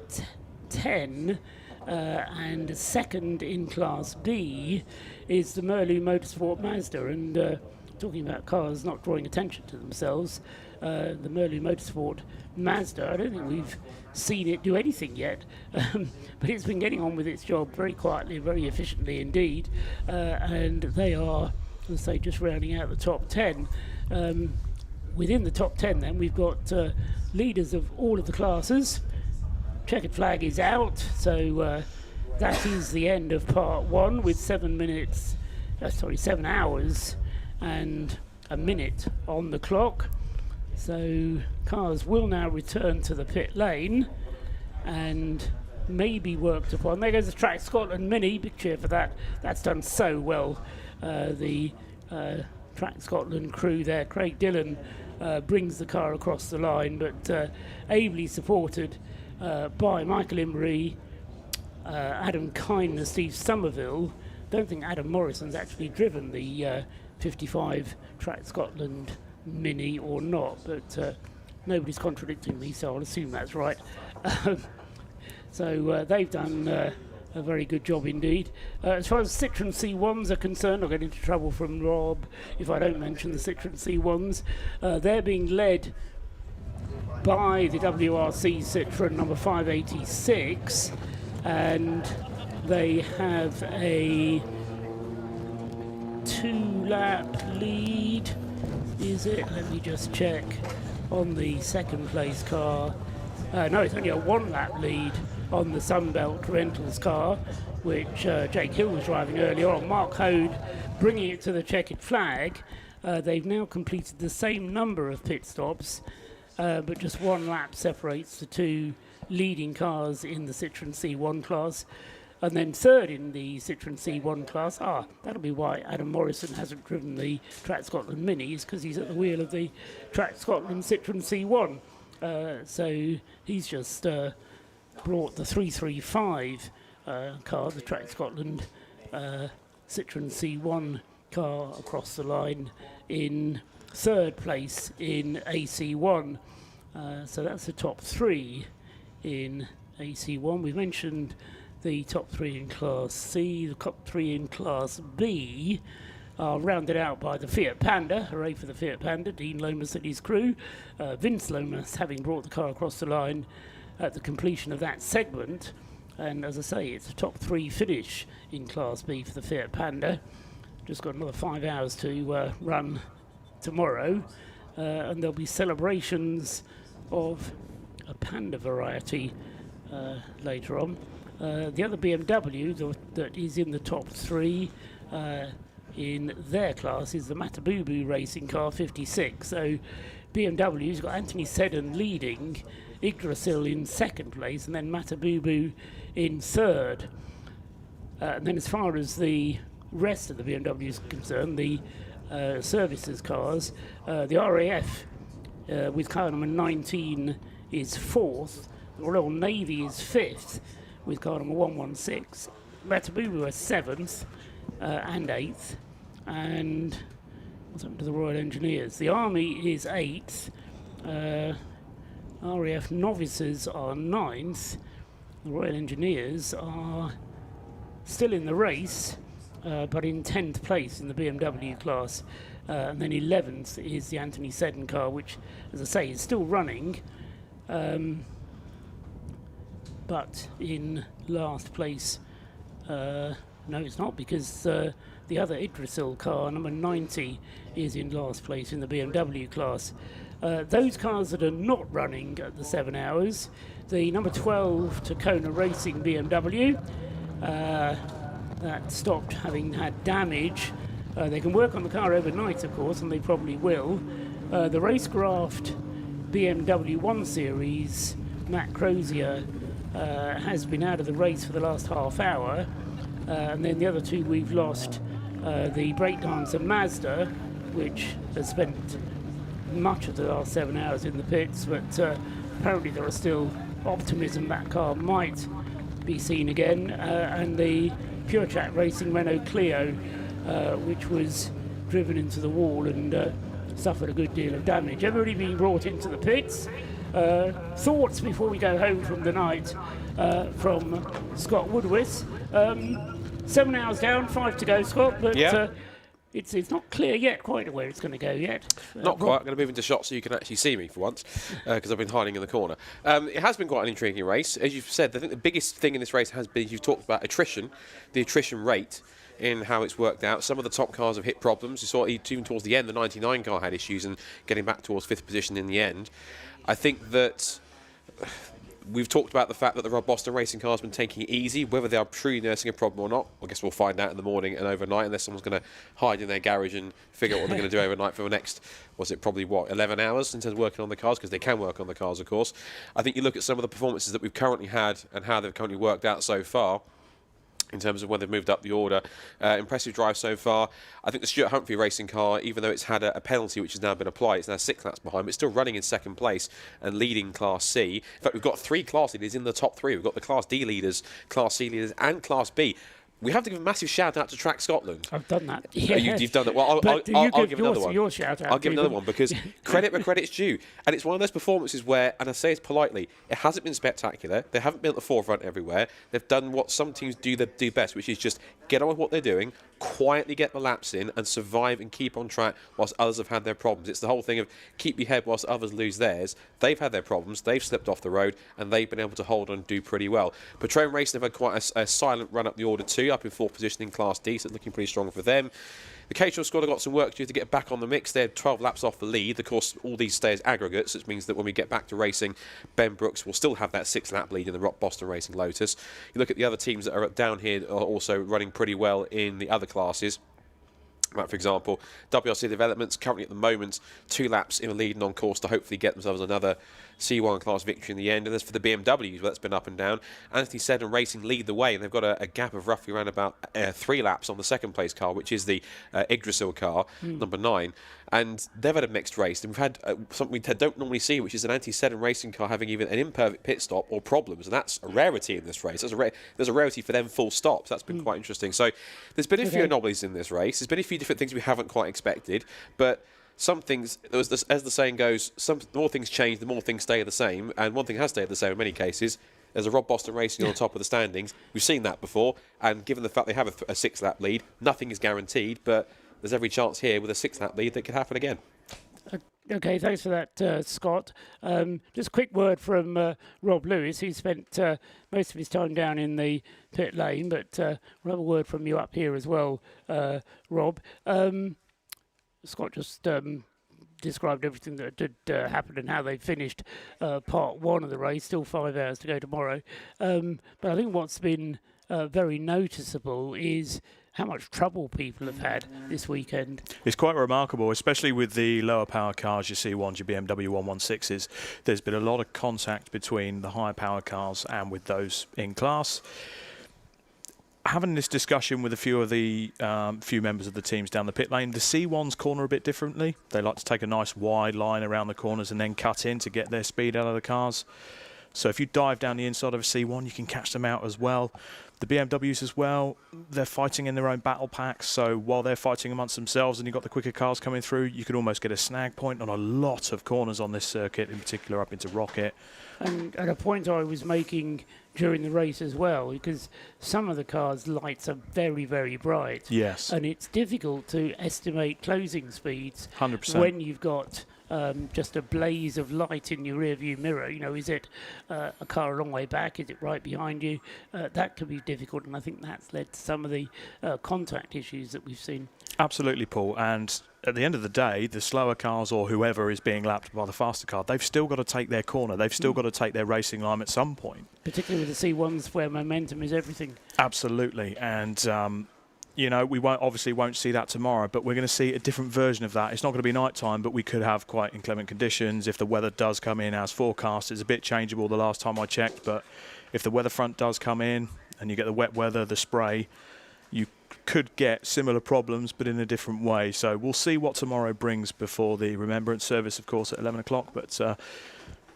10 and 2nd in Class B is the Mission Motorsport Mazda. And talking about cars not drawing attention to themselves, the Mission Motorsport Mazda, I don't think we've seen it do anything yet, but it's been getting on with its job very quietly, very efficiently indeed, and they are, let's say, just rounding out the top 10. Within the top 10 then we've got leaders of all of the classes. Checkered flag is out, so that is the end of part 1 with 7 hours and a minute on the clock. So cars will now return to the pit lane and may be worked upon. There goes the Track Scotland Mini, big cheer for that. That's done so well. The Track Scotland crew there, Craig Dillon, brings the car across the line, but ably supported by Michael Imrie, Adam Kine and Steve Somerville. Don't think Adam Morrison's actually driven the 55 Track Scotland Mini or not, but nobody's contradicting me, so I'll assume that's right. So they've done a very good job indeed. As far as Citroen C1s are concerned, I'll get into trouble from Rob if I don't mention the Citroen C1s. They're being led by the WRC Citroen number 586, and they have a 2-lap lead. Is it? Let me just check on the 2nd place car. No, it's only a 1-lap lead on the Sunbelt Rentals car, which Jake Hill was driving earlier on. Mark Hode bringing it to the checkered flag. They've now completed the same number of pit stops, but just 1 lap separates the 2 leading cars in the Citroen C1 class. And then 3rd in the Citroen C1 class. That'll be why Adam Morrison hasn't driven the Track Scotland Minis, because he's at the wheel of the Track Scotland Citroen C1. So he's just brought the 335 car, the Track Scotland Citroen C1 car, across the line in 3rd place in AC1. So that's the top 3 in AC1. We mentioned the top 3 in Class C. The top 3 in Class B are rounded out by the Fiat Panda. Hooray for the Fiat Panda, Dean Lomas and his crew. Vince Lomas having brought the car across the line at the completion of that segment. And as I say, it's a top 3 finish in Class B for the Fiat Panda. Just got another 5 hours to run tomorrow. And there'll be celebrations of a Panda variety later on. The other BMW that is in the top 3 in their class is the Matabubu racing car 56. So BMW's got Anthony Seddon leading, Yggdrasil in 2nd place, and then Matabubu in 3rd. And then as far as the rest of the BMW is concerned, the services cars, the RAF with car number 19 is 4th, the Royal Navy is 5th, with car number 116. Matabubu are 7th and 8th. And what's happened to the Royal Engineers? The Army is 8th. RAF Novices are 9th. the Royal Engineers are still in the race, but in 10th place in the BMW class. And then 11th is the Anthony Seddon car, which, as I say, is still running. But in last place, no, it's not, because the other Yggdrasil car, number 90, is in last place in the BMW class. Those cars that are not running at the 7 hours, the number 12 Tacoma Racing BMW, that stopped having had damage. They can work on the car overnight, of course, and they probably will. The Racecraft BMW 1 Series, Matt Crozier, has been out of the race for the last half hour. And then the other two we've lost, the Breakdancer Mazda, which has spent much of the last 7 hours in the pits, but apparently there are still optimism that car might be seen again. And the Pure Chat Racing Renault Clio, which was driven into the wall and suffered a good deal of damage. Everybody being brought into the pits. Thoughts before we go home from the night from Scott Woodwith. 7 hours down, 5 to go, Scott, but it's not clear yet quite where it's going to go yet. Not quite. I'm going to move into shot so you can actually see me for once, because I've been hiding in the corner. It has been quite an intriguing race. As you've said, I think the biggest thing in this race has been, you've talked about attrition, the attrition rate in how it's worked out. Some of the top cars have hit problems. You saw even towards the end, the 99 car had issues and getting back towards 5th position in the end. I think that we've talked about the fact that the Rob Boston racing car has been taking it easy. Whether they are truly nursing a problem or not, I guess we'll find out in the morning and overnight, unless someone's going to hide in their garage and figure out what they're going to do overnight for the next, 11 hours in terms of working on the cars, because they can work on the cars, of course. I think you look at some of the performances that we've currently had and how they've currently worked out so far, in terms of when they've moved up the order. Impressive drive so far. I think the Stuart Humphrey racing car, even though it's had a penalty which has now been applied, it's now 6 laps behind, but it's still running in 2nd place and leading Class C. In fact, we've got 3 class leaders in the top 3. We've got the Class D leaders, Class C leaders and Class B. We have to give a massive shout out to Track Scotland. I've done that. Yeah. You've done that. Well, I'll give another one. Your shout out. I'll give another one, because credit where credit's due. And it's one of those performances where, and I say it politely, it hasn't been spectacular. They haven't been at the forefront everywhere. They've done what some teams do best, which is just get on with what they're doing, quietly get the laps in and survive and keep on track whilst others have had their problems. It's the whole thing of keep your head whilst others lose theirs. They've had their problems, they've slipped off the road, and they've been able to hold on and do pretty well. Petrone Racing have had quite a silent run up the order too, up in 4th position in Class D, so it's looking pretty strong for them. The Caterham squad have got some work to do to get back on the mix. They're 12 laps off the lead. Of course, all these stay as aggregates, which means that when we get back to racing, Ben Brooks will still have that 6-lap lead in the Rock Boston Racing Lotus. You look at the other teams that are down here are also running pretty well in the other classes. Like, for example, WRC Developments currently at the moment 2 laps in the lead and on course to hopefully get themselves another C1 class victory in the end. And as for the BMWs, well, that's been up and down. Anthony Seddon Racing lead the way, and they've got a gap of roughly around about 3 laps on the 2nd place car, which is the Yggdrasil car, number 9. And they've had a mixed race. And we've had something we don't normally see, which is an Anthony Seddon Racing car having even an imperfect pit stop or problems. And that's a rarity in this race. There's a rarity for them full stops. That's been quite interesting. So there's been a few anomalies in this race. There's been a few different things we haven't quite expected. But some things, as the saying goes, the more things change, the more things stay the same. And one thing has stayed the same in many cases. There's a Rob Boston Racing on top of the standings. We've seen that before. And given the fact they have a 6-lap lead, nothing is guaranteed. But there's every chance here with a 6-lap lead that could happen again. Okay, thanks for that, Scott. Just a quick word from Rob Lewis, who spent most of his time down in the pit lane, but we'll have a word from you up here as well, Rob. Scott just described everything that did happen and how they finished part 1 of the race, still 5 hours to go tomorrow. But I think what's been very noticeable is how much trouble people have had this weekend. It's quite remarkable, especially with the lower power cars, your C1s, your BMW 116s. There's been a lot of contact between the higher power cars and with those in class. Having this discussion with a few of the few members of the teams down the pit lane, the C1s corner a bit differently. They like to take a nice wide line around the corners and then cut in to get their speed out of the cars. So if you dive down the inside of a C1, you can catch them out as well. The BMWs as well, they're fighting in their own battle packs, so while they're fighting amongst themselves and you've got the quicker cars coming through, you could almost get a snag point on a lot of corners on this circuit, in particular up into Rocket. And at a point I was making during the race as well, because some of the cars' lights are very, very bright. Yes. And it's difficult to estimate closing speeds 100%. when you've got just a blaze of light in your rear view mirror. You know, is it a car a long way back? Is it right behind you? That can be difficult, and I think that's led to some of the contact issues that we've seen. Absolutely, Paul. And at the end of the day, the slower cars or whoever is being lapped by the faster car, they've still got to take their corner. They've still got to take their racing line at some point. Particularly with the C1s where momentum is everything. Absolutely. And you know, we obviously won't see that tomorrow, but we're going to see a different version of that. It's not going to be night time, but we could have quite inclement conditions. If the weather does come in as forecast, it's a bit changeable the last time I checked, but if the weather front does come in and you get the wet weather, the spray, you could get similar problems, but in a different way. So we'll see what tomorrow brings before the Remembrance service, of course, at 11 o'clock, but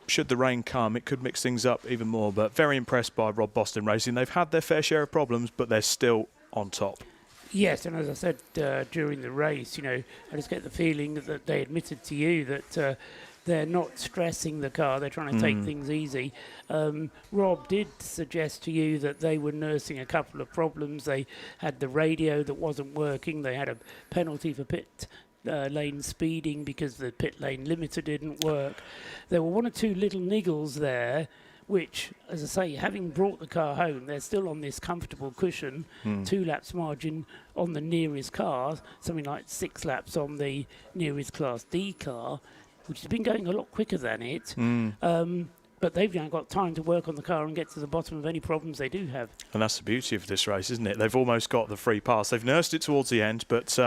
should the rain come, it could mix things up even more. But very impressed by Rob Boston Racing. They've had their fair share of problems, but they're still on top. Yes, and as I said during the race, you know, I just get the feeling that they admitted to you that they're not stressing the car, they're trying to take things easy. Rob did suggest to you that they were nursing a couple of problems. They had the radio that wasn't working, they had a penalty for pit lane speeding because the pit lane limiter didn't work. There were one or two little niggles there, which, as I say, having brought the car home, they're still on this comfortable cushion, 2 laps margin on the nearest car, something like 6 laps on the nearest Class D car, which has been going a lot quicker than it. But they've now got time to work on the car and get to the bottom of any problems they do have. And that's the beauty of this race, isn't it? They've almost got the free pass. They've nursed it towards the end, but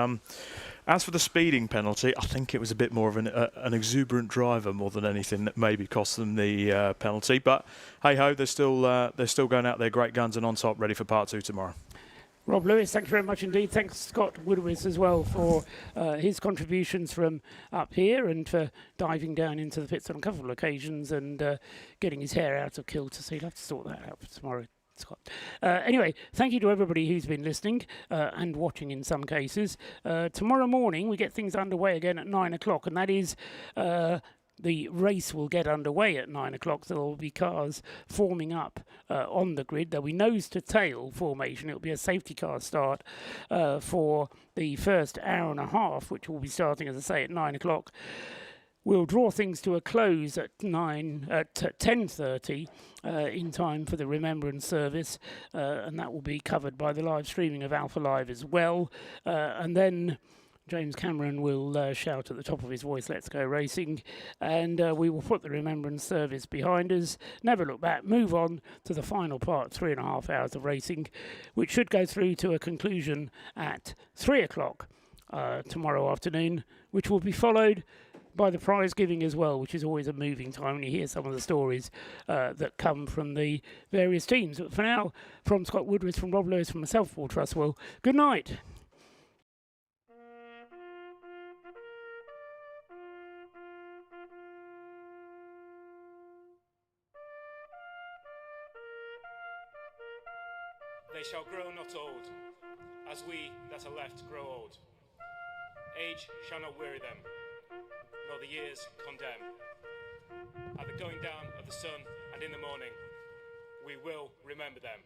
as for the speeding penalty, I think it was a bit more of an exuberant driver more than anything that maybe cost them the penalty. But hey-ho, they're still going out there great guns and on top, ready for part 2 tomorrow. Rob Lewis, thank you very much indeed. Thanks Scott Woodward as well for his contributions from up here and for diving down into the pits on a couple of occasions and getting his hair out of kilter. So you'll have to sort that out for tomorrow, Scott. Anyway, thank you to everybody who's been listening and watching in some cases. Tomorrow morning we get things underway again at 9 o'clock, and that is the race will get underway at 9 o'clock. There will be cars forming up on the grid. There'll be nose-to-tail formation. It'll be a safety car start for the first hour and a half, which will be starting, as I say, at 9 o'clock. We'll draw things to a close at 10:30 in time for the Remembrance service, and that will be covered by the live streaming of Alpha Live as well. And then James Cameron will shout at the top of his voice, "Let's go racing," and we will put the Remembrance service behind us, never look back, move on to the final part, 3.5 hours of racing, which should go through to a conclusion at 3 o'clock tomorrow afternoon, which will be followed by the prize giving as well, which is always a moving time when you hear some of the stories that come from the various teams. But for now, from Scott Woodward, from Rob Lewis, from myself, Paul Trustwell, good night. They shall grow not old, as we that are left grow old. Age shall not weary them, nor the years condemn. At the going down of the sun and in the morning, we will remember them.